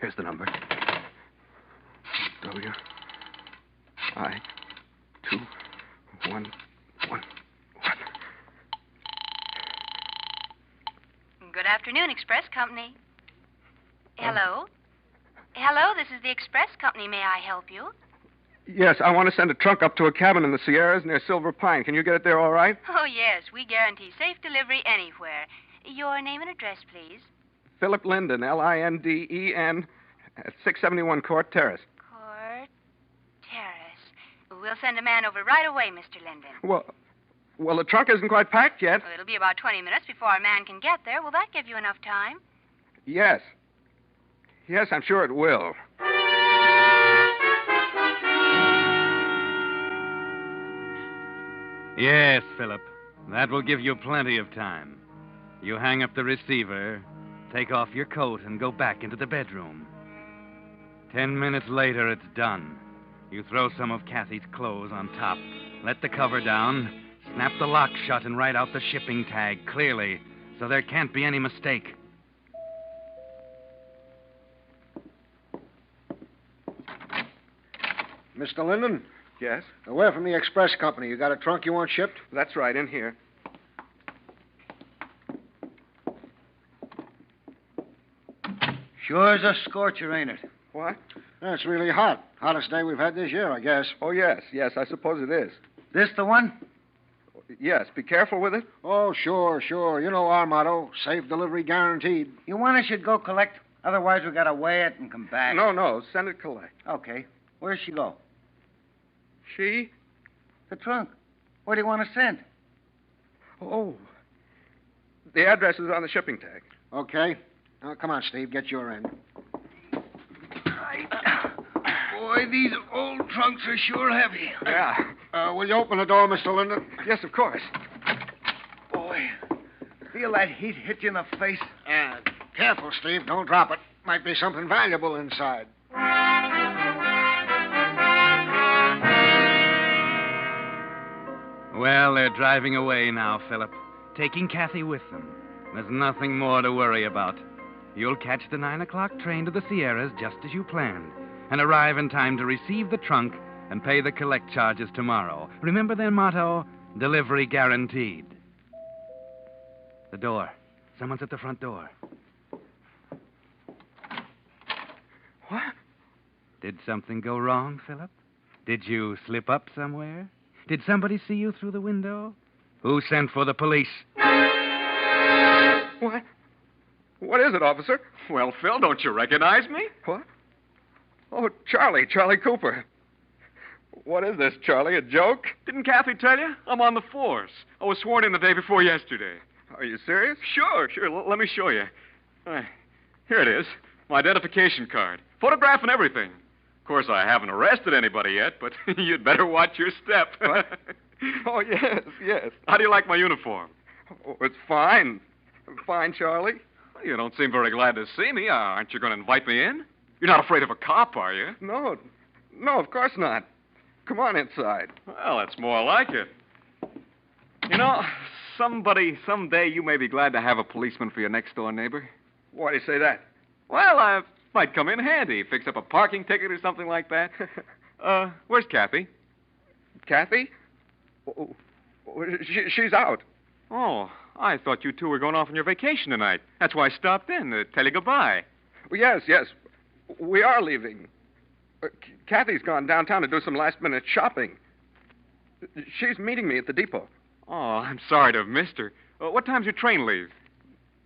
Here's the number. WI-2111. Good afternoon, Express Company. Hello? Hello, this is the Express Company. May I help you? Yes, I want to send a trunk up to a cabin in the Sierras near Silver Pine. Can you get it there all right? Oh, yes. We guarantee safe delivery anywhere. Your name and address, please. Philip Linden, Linden, at 671 Court Terrace. Court Terrace. We'll send a man over right away, Mr. Linden. Well, the trunk isn't quite packed yet. Well, it'll be about 20 minutes before a man can get there. Will that give you enough time? Yes. Yes, I'm sure it will. Yes, Philip. That will give you plenty of time. You hang up the receiver, take off your coat, and go back into the bedroom. 10 minutes later, it's done. You throw some of Kathy's clothes on top, let the cover down, snap the lock shut, and write out the shipping tag clearly, so there can't be any mistake. Mr. Linden? Yes? We're from the express company. You got a trunk you want shipped? That's right, in here. Sure is a scorcher, ain't it? What? It's really hot. Hottest day we've had this year, I guess. Oh, yes, I suppose it is. This the one? Yes, be careful with it. Oh, sure. You know our motto, safe delivery guaranteed. You want us to go collect? Otherwise, we gotta weigh it and come back. No, send it collect. Okay. Where's she go? She? The trunk. Where do you want to send? Oh. The address is on the shipping tag. Okay. Now, come on, Steve. Get your end. Boy, these old trunks are sure heavy. Yeah. Will you open the door, Mr. Linden? Yes, of course. Boy, feel that heat hit you in the face? Careful, Steve. Don't drop it. Might be something valuable inside. Well, they're driving away now, Philip, taking Kathy with them. There's nothing more to worry about. You'll catch the 9 o'clock train to the Sierras just as you planned and arrive in time to receive the trunk and pay the collect charges tomorrow. Remember their motto, delivery guaranteed. The door. Someone's at the front door. Did something go wrong, Philip? Did you slip up somewhere? Did somebody see you through the window? Who sent for the police? What? What is it, officer? Well, Phil, don't you recognize me? What? Oh, Charlie Cooper. What is this, Charlie, a joke? Didn't Kathy tell you? I'm on the force. I was sworn in the day before yesterday. Are you serious? Sure. Let me show you. Here it is. My identification card. Photograph and everything. Of course, I haven't arrested anybody yet, but you'd better watch your step. Oh, yes. How do you like my uniform? Oh, it's fine. Fine, Charlie. Well, you don't seem very glad to see me. Aren't you going to invite me in? You're not afraid of a cop, are you? No, of course not. Come on inside. Well, that's more like it. You know, someday you may be glad to have a policeman for your next-door neighbor. Why do you say that? Well, might come in handy. Fix up a parking ticket or something like that. Where's Kathy? Kathy? Oh, she's out. Oh, I thought you two were going off on your vacation tonight. That's why I stopped in to tell you goodbye. Well, yes. We are leaving. Kathy's gone downtown to do some last-minute shopping. She's meeting me at the depot. Oh, I'm sorry to have missed her. What time's your train leave?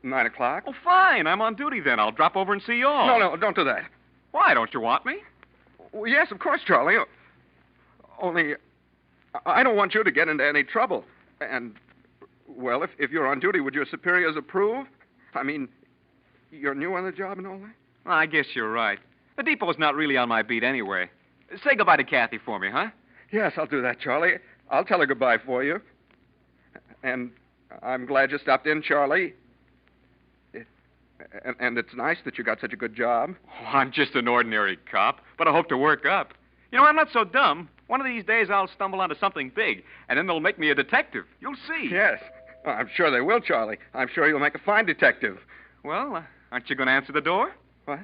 9 o'clock. Oh, fine. I'm on duty then. I'll drop over and see you all. No, don't do that. Why? Don't you want me? Well, yes, of course, Charlie. Only, I don't want you to get into any trouble. And, well, if you're on duty, would your superiors approve? I mean, you're new on the job and all that? Well, I guess you're right. The depot's not really on my beat anyway. Say goodbye to Kathy for me, huh? Yes, I'll do that, Charlie. I'll tell her goodbye for you. And I'm glad you stopped in, Charlie. And it's nice that you got such a good job. Oh, I'm just an ordinary cop, but I hope to work up. You know, I'm not so dumb. One of these days I'll stumble onto something big, and then they'll make me a detective. You'll see. Yes. I'm sure they will, Charlie. I'm sure you'll make a fine detective. Well, aren't you going to answer the door? What?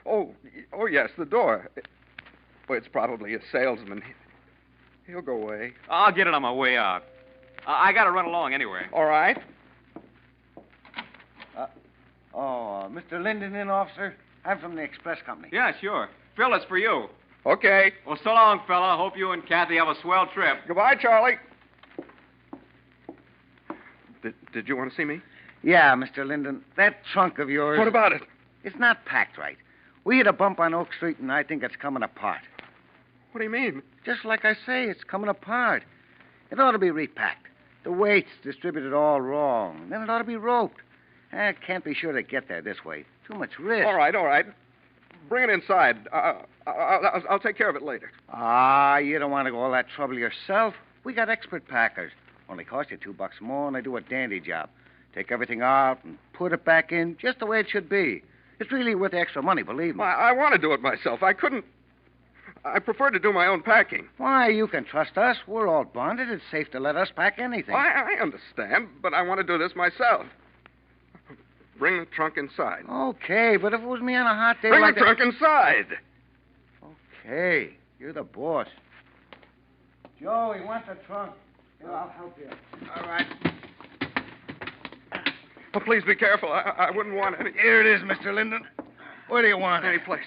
Oh, yes, the door. Well, it's probably a salesman. He'll go away. I'll get it on my way out. I got to run along anyway. All right. Mr. Linden in, officer? I'm from the express company. Yeah, sure. Phil, it's for you. Okay. Well, so long, fella. Hope you and Kathy have a swell trip. Goodbye, Charlie. Did you want to see me? Yeah, Mr. Linden. That trunk of yours... What about it? It's not packed right. We hit a bump on Oak Street, and I think it's coming apart. What do you mean? Just like I say, it's coming apart. It ought to be repacked. The weight's distributed all wrong. Then it ought to be roped. I can't be sure to get there this way. Too much risk. All right. Bring it inside. I'll take care of it later. You don't want to go all that trouble yourself. We got expert packers. Only cost you $2 more, and they do a dandy job. Take everything out and put it back in just the way it should be. It's really worth the extra money, believe me. I want to do it myself. I couldn't. I prefer to do my own packing. Why, you can trust us. We're all bonded. It's safe to let us pack anything. I understand, but I want to do this myself. Bring the trunk inside. Okay, but if it was me on a hot day Bring like the trunk inside. Okay, you're the boss. Joe, he wants the trunk. Here, I'll help you. All right. Oh, please be careful. I wouldn't want any. Here it is, Mr. Linden. Where do you want it? Any place.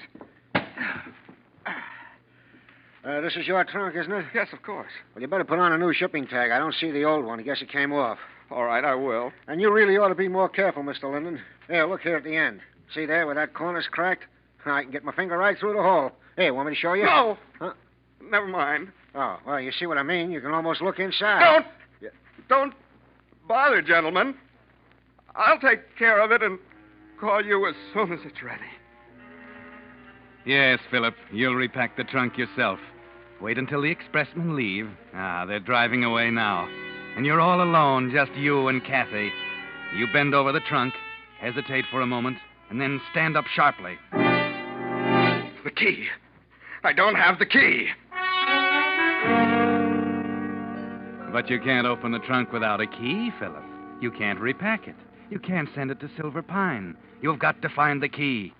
This is your trunk, isn't it? Yes, of course. Well, you better put on a new shipping tag. I don't see the old one. I guess it came off. All right, I will. And you really ought to be more careful, Mr. Linden. Here, look here at the end. See there where that corner's cracked? I can get my finger right through the hole. Hey, want me to show you? No. Huh? Never mind. Oh, well, you see what I mean? You can almost look inside. Don't bother, gentlemen. I'll take care of it and call you as soon as it's ready. Yes, Philip. You'll repack the trunk yourself. Wait until the expressmen leave. They're driving away now. And you're all alone, just you and Kathy. You bend over the trunk, hesitate for a moment, and then stand up sharply. The key. I don't have the key. But you can't open the trunk without a key, Philip. You can't repack it. You can't send it to Silver Pine. You've got to find the key.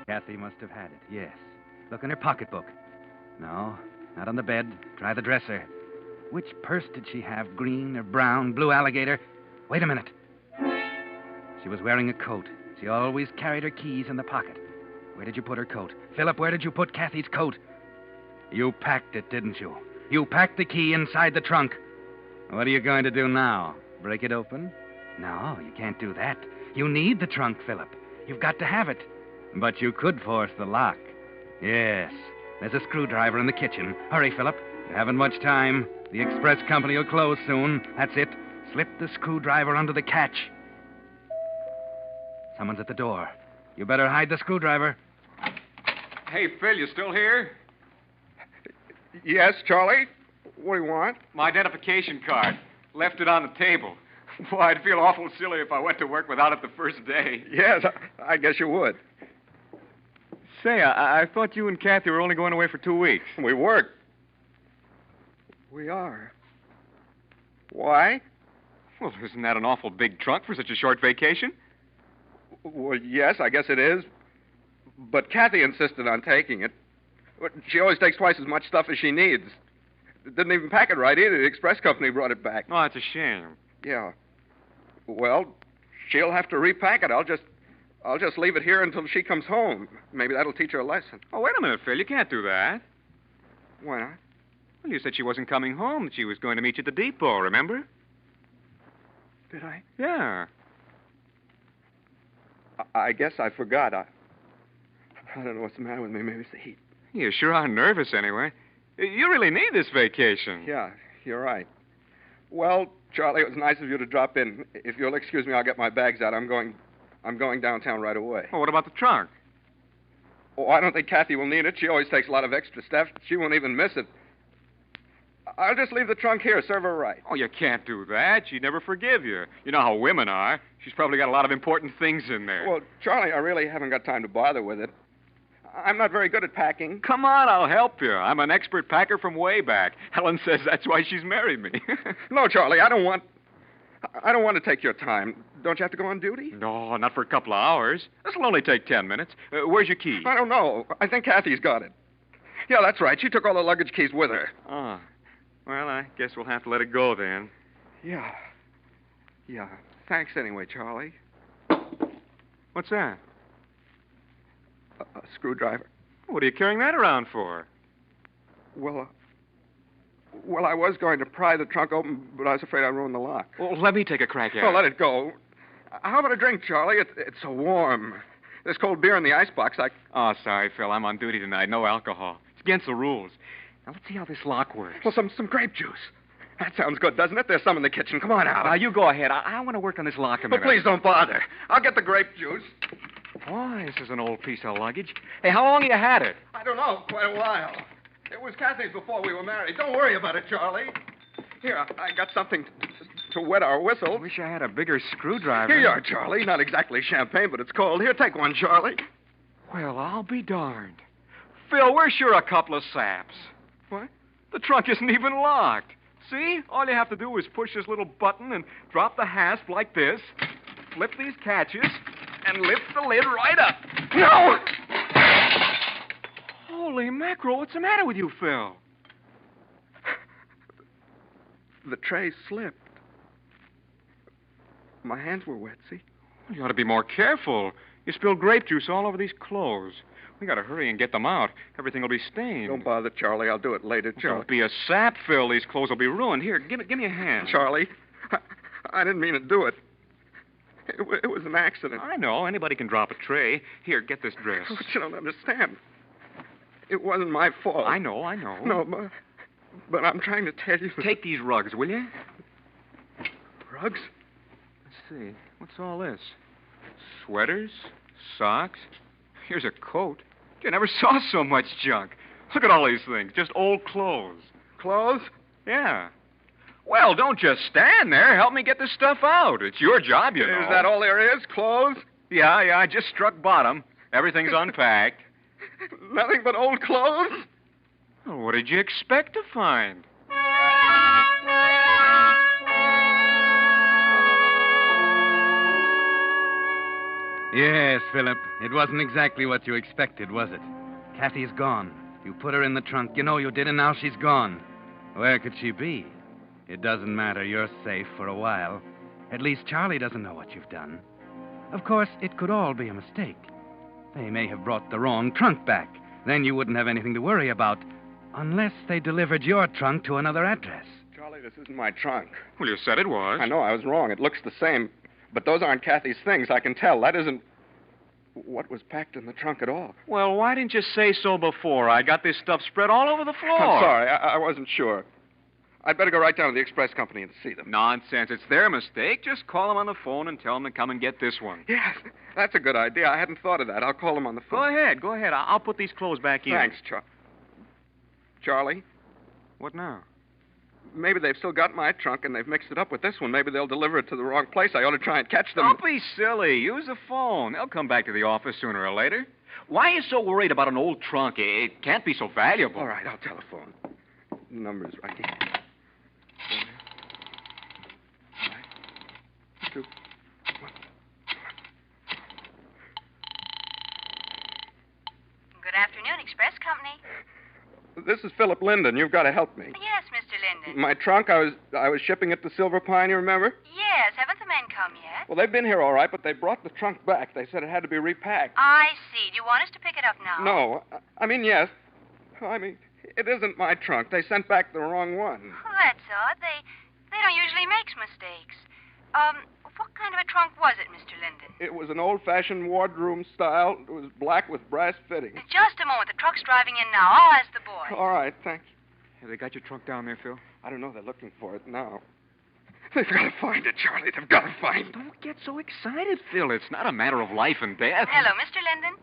Kathy must have had it, yes. Look in her pocketbook. No, not on the bed. Try the dresser. Which purse did she have? Green or brown? Blue alligator? Wait a minute. She was wearing a coat. She always carried her keys in the pocket. Where did you put her coat? Philip, where did you put Kathy's coat? You packed it, didn't you? You packed the key inside the trunk. What are you going to do now? Break it open? No, you can't do that. You need the trunk, Philip. You've got to have it. But you could force the lock. Yes. There's a screwdriver in the kitchen. Hurry, Philip. You haven't much time. The express company will close soon. That's it. Slip the screwdriver under the catch. Someone's at the door. You better hide the screwdriver. Hey, Phil, you still here? Yes, Charlie? What do you want? My identification card. Left it on the table. Boy, I'd feel awful silly if I went to work without it the first day. Yes, I guess you would. Say, I thought you and Kathy were only going away for 2 weeks. We weren't. We are. Why? Well, isn't that an awful big trunk for such a short vacation? Well, yes, I guess it is. But Kathy insisted on taking it. She always takes twice as much stuff as she needs. Didn't even pack it right either. The express company brought it back. Oh, that's a shame. Yeah. Well, she'll have to repack it. I'll just leave it here until she comes home. Maybe that'll teach her a lesson. Oh, wait a minute, Phil. You can't do that. Why not? Well, you said she wasn't coming home, that she was going to meet you at the depot, remember? Did I? Yeah. I guess I forgot. I don't know what's the matter with me. Maybe it's the heat. You sure are nervous, anyway. You really need this vacation. Yeah, you're right. Well, Charlie, it was nice of you to drop in. If you'll excuse me, I'll get my bags out. I'm going downtown right away. Well, what about the trunk? Oh, I don't think Kathy will need it. She always takes a lot of extra stuff. She won't even miss it. I'll just leave the trunk here. Serve her right. Oh, you can't do that. She'd never forgive you. You know how women are. She's probably got a lot of important things in there. Well, Charlie, I really haven't got time to bother with it. I'm not very good at packing. Come on, I'll help you. I'm an expert packer from way back. Helen says that's why she's married me. No, Charlie, I don't want to take your time. Don't you have to go on duty? No, not for a couple of hours. This'll only take 10 minutes. Where's your key? I don't know. I think Kathy's got it. Yeah, that's right. She took all the luggage keys with her. Oh. Well, I guess we'll have to let it go then. Yeah. Yeah. Thanks anyway, Charlie. What's that? A screwdriver. What are you carrying that around for? Well, I was going to pry the trunk open, but I was afraid I'd ruin the lock. Well, let me take a crack at it. Oh, let it go. How about a drink, Charlie? It's so warm. There's cold beer in the icebox. Oh, sorry, Phil. I'm on duty tonight. No alcohol. It's against the rules. Now, let's see how this lock works. Well, some grape juice. That sounds good, doesn't it? There's some in the kitchen. Come on out. Now, you go ahead. I want to work on this lock a minute. Well, please don't bother. I'll get the grape juice. Boy, this is an old piece of luggage. Hey, how long have you had it? I don't know. Quite a while. It was Kathy's before we were married. Don't worry about it, Charlie. Here, I got something to wet our whistle. I wish I had a bigger screwdriver. Here you are, Charlie. Not exactly champagne, but it's cold. Here, take one, Charlie. Well, I'll be darned. Phil, we're sure a couple of saps. What? The trunk isn't even locked. See? All you have to do is push this little button and drop the hasp like this, flip these catches, and lift the lid right up. No! Holy mackerel, what's the matter with you, Phil? The tray slipped. My hands were wet, see? You ought to be more careful. You spilled grape juice all over these clothes. We got to hurry and get them out. Everything will be stained. Don't bother, Charlie. I'll do it later, Charlie. Don't be a sap, Phil. These clothes will be ruined. Here, give me a hand. Charlie, I didn't mean to do it. It was an accident. I know. Anybody can drop a tray. Here, get this dress. But you don't understand. It wasn't my fault. I know. No, but I'm trying to tell you. Take these rugs, will you? Rugs? Let's see. What's all this? Sweaters? Socks? Here's a coat. You never saw so much junk. Look at all these things. Just old clothes. Clothes? Yeah. Well, don't just stand there. Help me get this stuff out. It's your job, you know. Is that all there is? Clothes? Yeah. I just struck bottom. Everything's unpacked. Nothing but old clothes? Well, what did you expect to find? Yes, Philip. It wasn't exactly what you expected, was it? Kathy's gone. You put her in the trunk. You know you did, and now she's gone. Where could she be? It doesn't matter. You're safe for a while. At least Charlie doesn't know what you've done. Of course, it could all be a mistake. They may have brought the wrong trunk back. Then you wouldn't have anything to worry about. Unless they delivered your trunk to another address. Charlie, this isn't my trunk. Well, you said it was. I know I was wrong. It looks the same. But those aren't Kathy's things. I can tell. That isn't what was packed in the trunk at all. Well, why didn't you say so before? I got this stuff spread all over the floor. I'm sorry. I wasn't sure. I'd better go right down to the express company and see them. Nonsense. It's their mistake. Just call them on the phone and tell them to come and get this one. Yes, that's a good idea. I hadn't thought of that. I'll call them on the phone. Go ahead. I'll put these clothes back in. Thanks, Charlie? What now? Maybe they've still got my trunk and they've mixed it up with this one. Maybe they'll deliver it to the wrong place. I ought to try and catch them. Don't be silly. Use the phone. They'll come back to the office sooner or later. Why are you so worried about an old trunk? It can't be so valuable. All right, I'll telephone. The number's right here. 2, 1. Good afternoon, Express Company. This is Philip Linden. You've got to help me. Yes, Mr. Linden. My trunk, I was shipping it to Silver Pine, you remember? Yes, haven't the men come yet? Well, they've been here all right, but they brought the trunk back. They said it had to be repacked. I see. Do you want us to pick it up now? No. I mean, yes. I mean, it isn't my trunk. They sent back the wrong one. Oh, that's odd. They don't usually make mistakes. What kind of a trunk was it, Mr. Linden? It was an old-fashioned wardroom style. It was black with brass fittings. Just a moment. The truck's driving in now. I'll ask the boy. All right, thanks. Have they got your trunk down there, Phil? I don't know. They're looking for it now. They've got to find it, Charlie. They've got to find it. Don't get so excited, Phil. It's not a matter of life and death. Hello, Mr. Linden?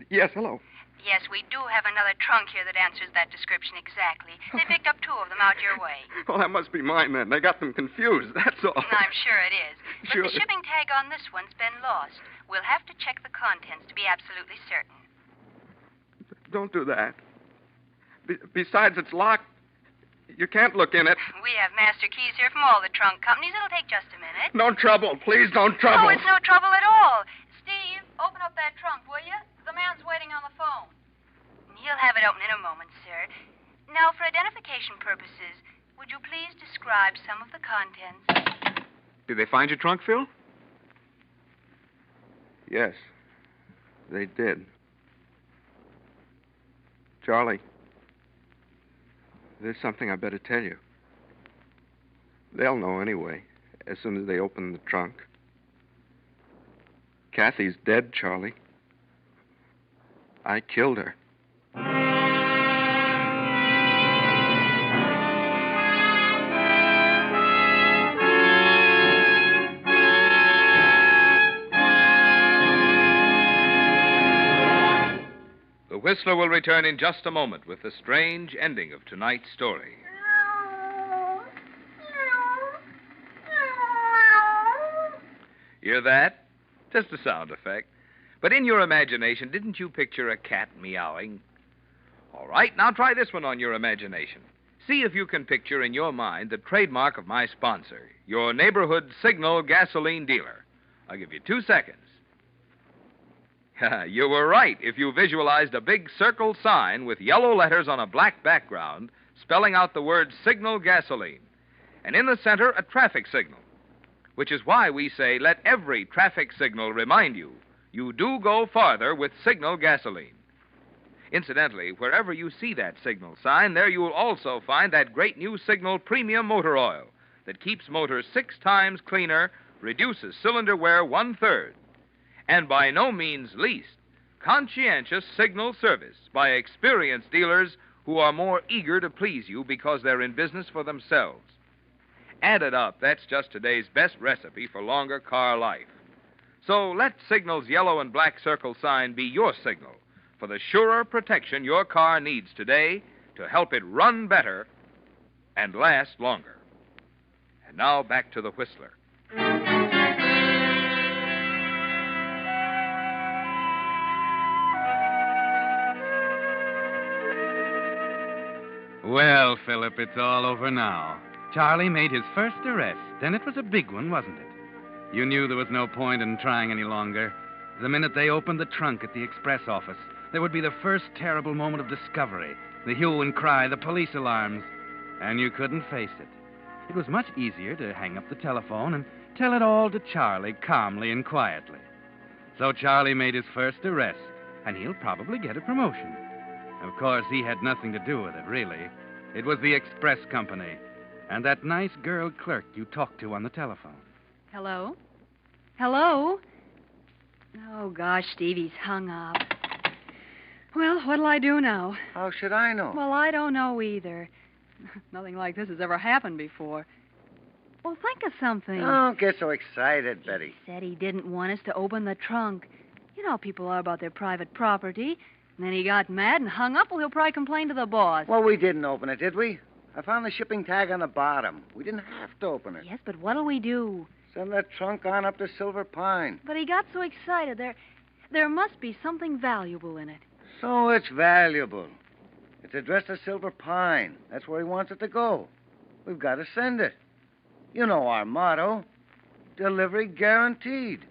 Yes, hello. Yes, we do have another trunk here that answers that description exactly. They picked up 2 of them out your way. Well, that must be mine, then. They got them confused, that's all. I'm sure it is. But Sure. the shipping tag on this one's been lost. We'll have to check the contents to be absolutely certain. Don't do that. Besides, it's locked. You can't look in it. We have master keys here from all the trunk companies. It'll take just a minute. No trouble. Please don't trouble. Oh, it's no trouble at all. Steve, open up that trunk, will you? The man's waiting on the phone. He'll have it open in a moment, sir. Now, for identification purposes, would you please describe some of the contents? Did they find your trunk, Phil? Yes, they did. Charlie, there's something I better tell you. They'll know anyway, as soon as they open the trunk. Kathy's dead, Charlie. I killed her. The Whistler will return in just a moment with the strange ending of tonight's story. Hear that? Just a sound effect. But in your imagination, didn't you picture a cat meowing? All right, now try this one on your imagination. See if you can picture in your mind the trademark of my sponsor, your neighborhood signal gasoline dealer. I'll give you 2 seconds. You were right if you visualized a big circle sign with yellow letters on a black background spelling out the word Signal Gasoline. And in the center, a traffic signal. Which is why we say let every traffic signal remind you, you do go farther with Signal Gasoline. Incidentally, wherever you see that signal sign, there you will also find that great new Signal Premium Motor Oil that keeps motors 6 times cleaner, reduces cylinder wear 1/3. And by no means least, conscientious signal service by experienced dealers who are more eager to please you because they're in business for themselves. Added up, that's just today's best recipe for longer car life. So let Signal's yellow and black circle sign be your signal for the surer protection your car needs today to help it run better and last longer. And now back to the Whistler. Well, Philip, it's all over now. Charlie made his first arrest, and it was a big one, wasn't it? You knew there was no point in trying any longer. The minute they opened the trunk at the express office, there would be the first terrible moment of discovery, the hue and cry, the police alarms, and you couldn't face it. It was much easier to hang up the telephone and tell it all to Charlie calmly and quietly. So Charlie made his first arrest, and he'll probably get a promotion. Of course, he had nothing to do with it, really. It was the express company and that nice girl clerk you talked to on the telephone. Hello? Hello? Oh, gosh, Stevie's hung up. Well, what'll I do now? How should I know? Well, I don't know either. Nothing like this has ever happened before. Well, think of something. Don't get so excited, Betty. He said he didn't want us to open the trunk. You know how people are about their private property. And then he got mad and hung up. Well, he'll probably complain to the boss. Well, we didn't open it, did we? I found the shipping tag on the bottom. We didn't have to open it. Yes, but what'll we do? Send that trunk on up to Silver Pine. But he got so excited. There must be something valuable in it. So it's valuable. It's addressed to Silver Pine. That's where he wants it to go. We've got to send it. You know our motto. Delivery guaranteed.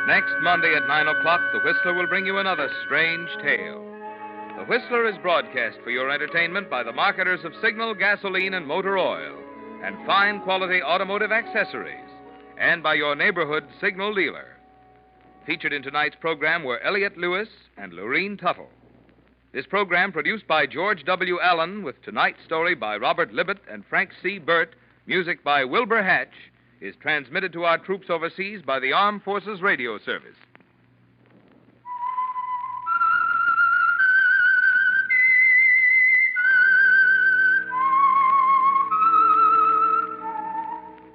Next Monday at 9 o'clock, The Whistler will bring you another strange tale. The Whistler is broadcast for your entertainment by the marketers of Signal gasoline and motor oil and fine quality automotive accessories, and by your neighborhood Signal dealer. Featured in tonight's program were Elliott Lewis and Lorene Tuttle. This program, produced by George W. Allen, with tonight's story by Robert Libet and Frank C. Burt, music by Wilbur Hatch, is transmitted to our troops overseas by the Armed Forces Radio Service.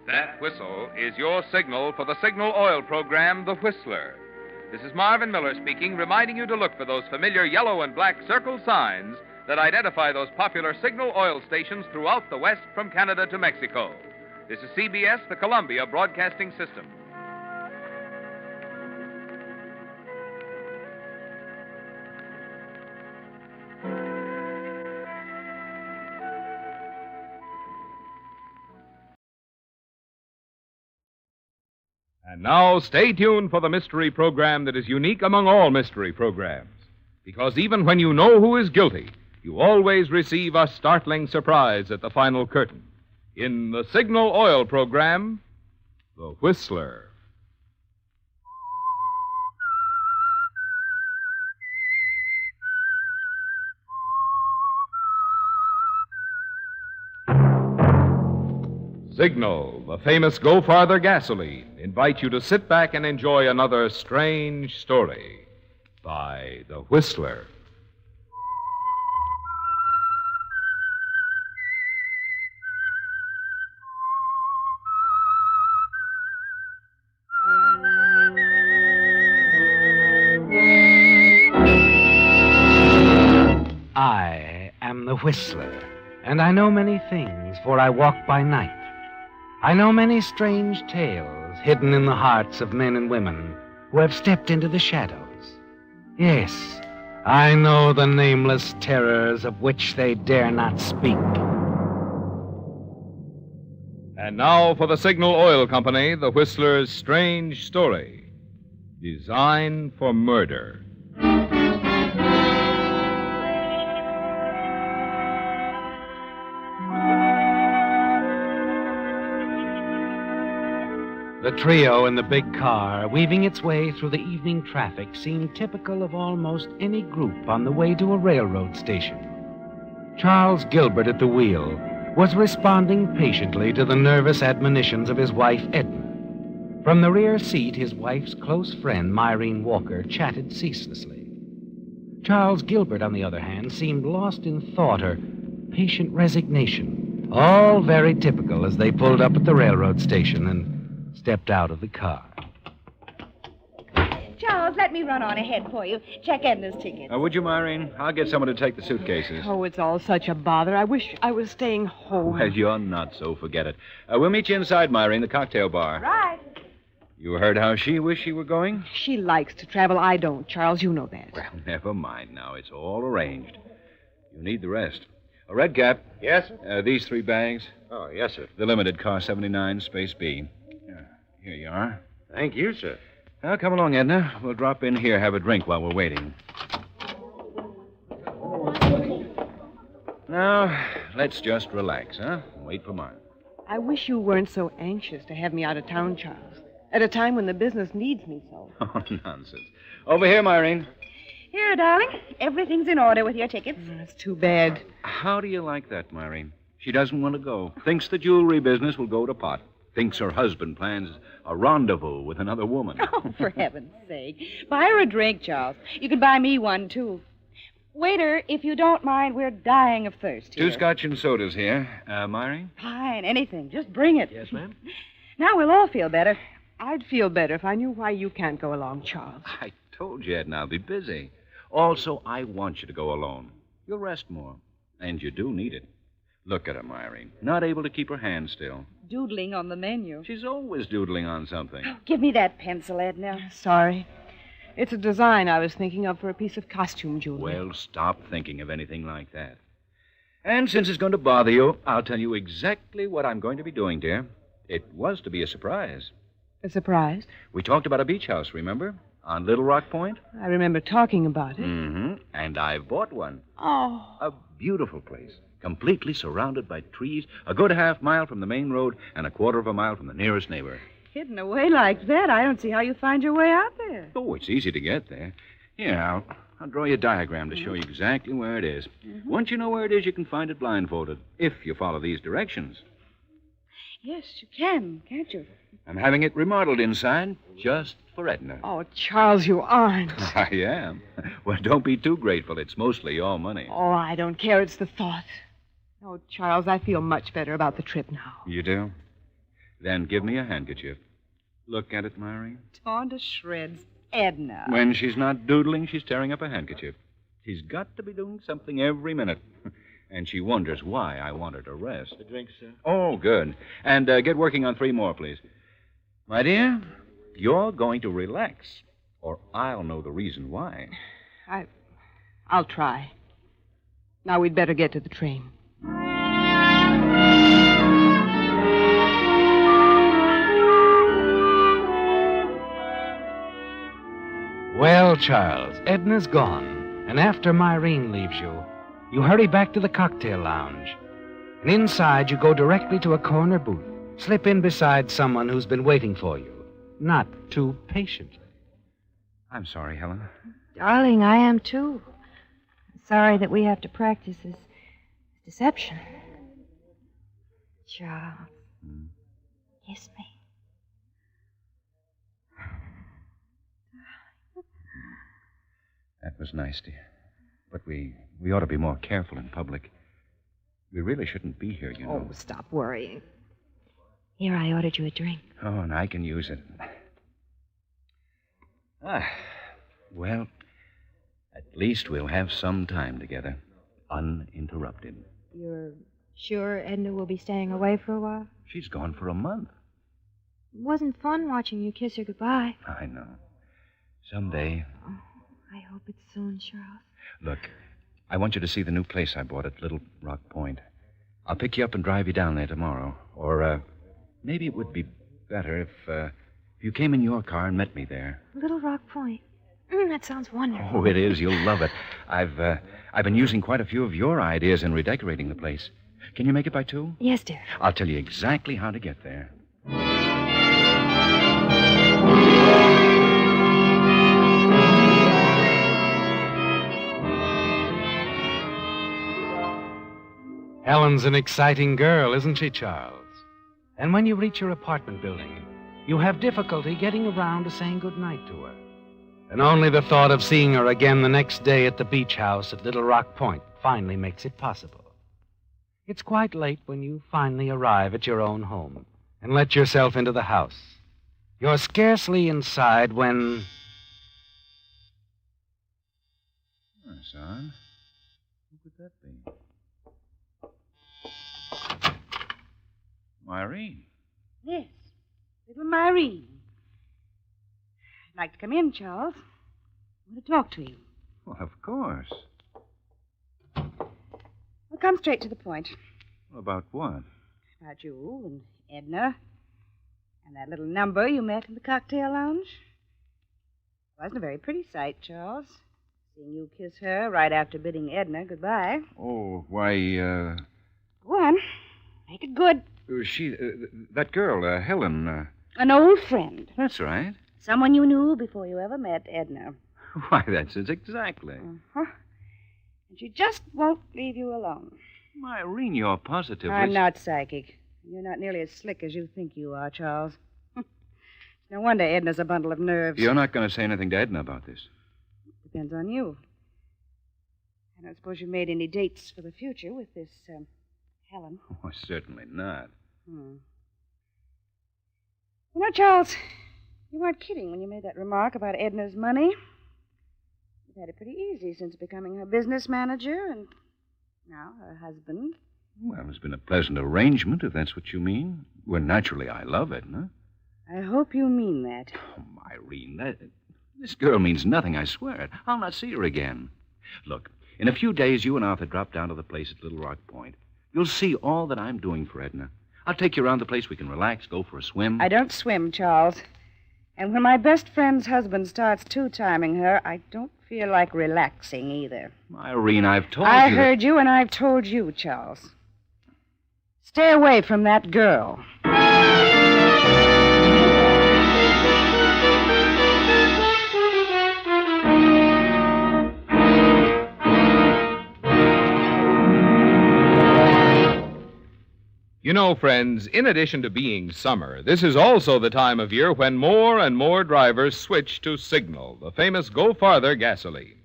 That whistle is your signal for the Signal Oil program, The Whistler. This is Marvin Miller speaking, reminding you to look for those familiar yellow and black circle signs that identify those popular Signal Oil stations throughout the West from Canada to Mexico. This is CBS, the Columbia Broadcasting System. And now, stay tuned for the mystery program that is unique among all mystery programs. Because even when you know who is guilty, you always receive a startling surprise at the final curtain. In the Signal Oil program, The Whistler. Signal, the famous Go Farther gasoline, invites you to sit back and enjoy another strange story by The Whistler. I am the Whistler, and I know many things, for I walk by night. I know many strange tales hidden in the hearts of men and women who have stepped into the shadows. Yes, I know the nameless terrors of which they dare not speak. And now for the Signal Oil Company, The Whistler's strange story. Designed for murder. The trio in the big car, weaving its way through the evening traffic, seemed typical of almost any group on the way to a railroad station. Charles Gilbert at the wheel was responding patiently to the nervous admonitions of his wife, Edna. From the rear seat, his wife's close friend, Myrene Walker, chatted ceaselessly. Charles Gilbert, on the other hand, seemed lost in thought or patient resignation, all very typical as they pulled up at the railroad station and stepped out of the car. Charles, let me run on ahead for you. Check Edna's ticket. Would you, Myrene? I'll get someone to take the suitcases. Oh, it's all such a bother. I wish I was staying home. Well, you're not, so forget it. We'll meet you inside, Myrene, the cocktail bar. Right. You heard how she wished she were going? She likes to travel. I don't, Charles. You know that. Well, never mind now. It's all arranged. You need the rest. A red cap. Yes, sir? These 3 bags. Oh, yes, sir. The limited car 79, space B. Here you are. Thank you, sir. Now, come along, Edna. We'll drop in here, have a drink while we're waiting. Now, let's just relax, huh? Wait for Mark. I wish you weren't so anxious to have me out of town, Charles, at a time when the business needs me so. Oh, nonsense. Over here, Myrene. Here, darling. Everything's in order with your tickets. That's too bad. How do you like that, Myrene? She doesn't want to go. Thinks the jewelry business will go to pot. Thinks her husband plans a rendezvous with another woman. Oh, for heaven's sake. Buy her a drink, Charles. You can buy me one, too. Waiter, if you don't mind, we're dying of thirst here. 2 scotch and sodas here. Myrene? Fine, anything. Just bring it. Yes, ma'am. Now we'll all feel better. I'd feel better if I knew why you can't go along, Charles. I told you, Edna, I'll be busy. Also, I want you to go alone. You'll rest more. And you do need it. Look at her, Myrene. Not able to keep her hand still. Doodling on the menu. She's always doodling on something. Give me that pencil, Edna. Sorry. It's a design I was thinking of for a piece of costume jewelry. Well, stop thinking of anything like that. And since it's going to bother you, I'll tell you exactly what I'm going to be doing, dear. It was to be a surprise. A surprise? We talked about a beach house, remember? On Little Rock Point? I remember talking about it. Mm-hmm. And I've bought one. Oh. A beautiful place. Completely surrounded by trees, a good half-mile from the main road and a quarter of a mile from the nearest neighbor. Hidden away like that, I don't see how you find your way out there. Oh, it's easy to get there. Here, I'll draw you a diagram to show you exactly where it is. Mm-hmm. Once you know where it is, you can find it blindfolded, if you follow these directions. Yes, you can, can't you? I'm having it remodeled inside, just for Edna. Oh, Charles, you aren't. I am. Well, don't be too grateful. It's mostly your money. Oh, I don't care. It's the thought. Oh, Charles, I feel much better about the trip now. You do? Then give me a handkerchief. Look at it, Myrene. Torn to shreds. Edna. When she's not doodling, she's tearing up a handkerchief. She's got to be doing something every minute. And she wonders why I want her to rest. A drink, sir. Oh, good. And get working on 3 more, please. My dear, you're going to relax, or I'll know the reason why. I'll try. Now we'd better get to the train. Well, Charles, Edna's gone, and after Myrene leaves you, you hurry back to the cocktail lounge. And inside, you go directly to a corner booth, slip in beside someone who's been waiting for you, not too patiently. I'm sorry, Helen. Darling, I am too. Sorry that we have to practice this deception. Charles, kiss me. That was nice, dear. But we ought to be more careful in public. We really shouldn't be here, you know. Oh, stop worrying. Here, I ordered you a drink. Oh, and I can use it. Well, at least we'll have some time together, uninterrupted. You're sure Edna will be staying away for a while? She's gone for a month. It wasn't fun watching you kiss her goodbye. I know. Someday. Oh, I hope it's soon, Charles. Look, I want you to see the new place I bought at Little Rock Point. I'll pick you up and drive you down there tomorrow. Or, maybe it would be better if you came in your car and met me there. Little Rock Point. That sounds wonderful. Oh, it is. You'll love it. I've been using quite a few of your ideas in redecorating the place. Can you make it by 2? Yes, dear. I'll tell you exactly how to get there. Helen's an exciting girl, isn't she, Charles? And when you reach your apartment building, you have difficulty getting around to saying goodnight to her. And only the thought of seeing her again the next day at the beach house at Little Rock Point finally makes it possible. It's quite late when you finally arrive at your own home and let yourself into the house. You're scarcely inside when... Son, who could that be? Myrene. Yes, little Myrene. I'd like to come in, Charles. I want to talk to you. Well, of course. Well, come straight to the point. About what? About you and Edna And that little number you met in the cocktail lounge? Wasn't a very pretty sight, Charles. Seeing you kiss her right after bidding Edna goodbye. Oh, why, Go on. Make it good. that girl, Helen, An old friend. that's right. Someone you knew before you ever met Edna. Why, that's it exactly. Uh-huh. And she just won't leave you alone. Irene, you're positively... I'm not psychic. You're not nearly as slick as you think you are, Charles. No wonder Edna's a bundle of nerves. You're not going to say anything to Edna about this? Depends on you. I don't suppose you made any dates for the future with this, Helen. Oh, certainly not. You know, Charles, you weren't kidding when you made that remark about Edna's money. You've had it pretty easy since becoming her business manager and now her husband. Well, it's been a pleasant arrangement, if that's what you mean. Well, naturally, I love Edna. I hope you mean that. Oh, Irene, this girl means nothing, I swear it. I'll not see her again. Look, in a few days, you and Arthur drop down to the place at Little Rock Point. You'll see all that I'm doing for Edna. I'll take you around the place. We can relax, go for a swim. I don't swim, Charles. And when my best friend's husband starts two-timing her, I don't feel like relaxing either. Irene, I've told you... I heard you, and I've told you, Charles. Stay away from that girl. You know, friends, in addition to being summer, this is also the time of year when more and more drivers switch to Signal, the famous Go Farther gasoline.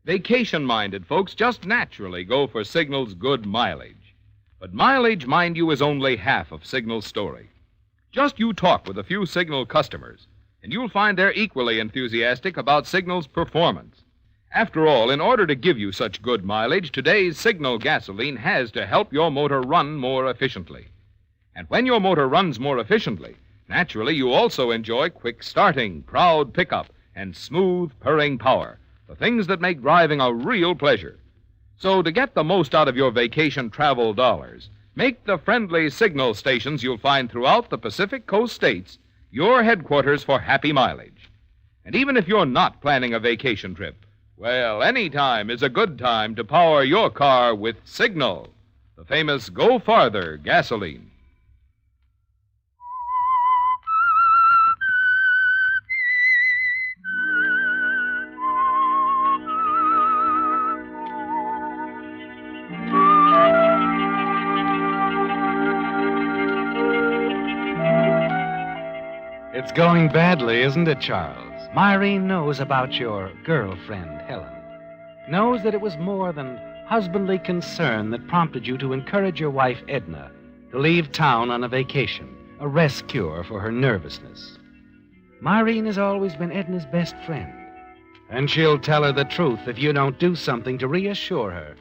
Vacation-minded folks just naturally go for Signal's good mileage. But mileage, mind you, is only half of Signal's story. Just you talk with a few Signal customers, and you'll find they're equally enthusiastic about Signal's performance. After all, in order to give you such good mileage, today's Signal gasoline has to help your motor run more efficiently. And when your motor runs more efficiently, naturally you also enjoy quick starting, proud pickup, and smooth purring power, the things that make driving a real pleasure. So to get the most out of your vacation travel dollars, make the friendly Signal stations you'll find throughout the Pacific Coast states your headquarters for happy mileage. And even if you're not planning a vacation trip, well, any time is a good time to power your car with Signal, the famous Go Farther gasoline. It's going badly, isn't it, Charles? Myrene knows about your girlfriend, Helen. Knows that it was more than husbandly concern that prompted you to encourage your wife, Edna, to leave town on a vacation, a rest cure for her nervousness. Myrene has always been Edna's best friend, and she'll tell her the truth if you don't do something to reassure her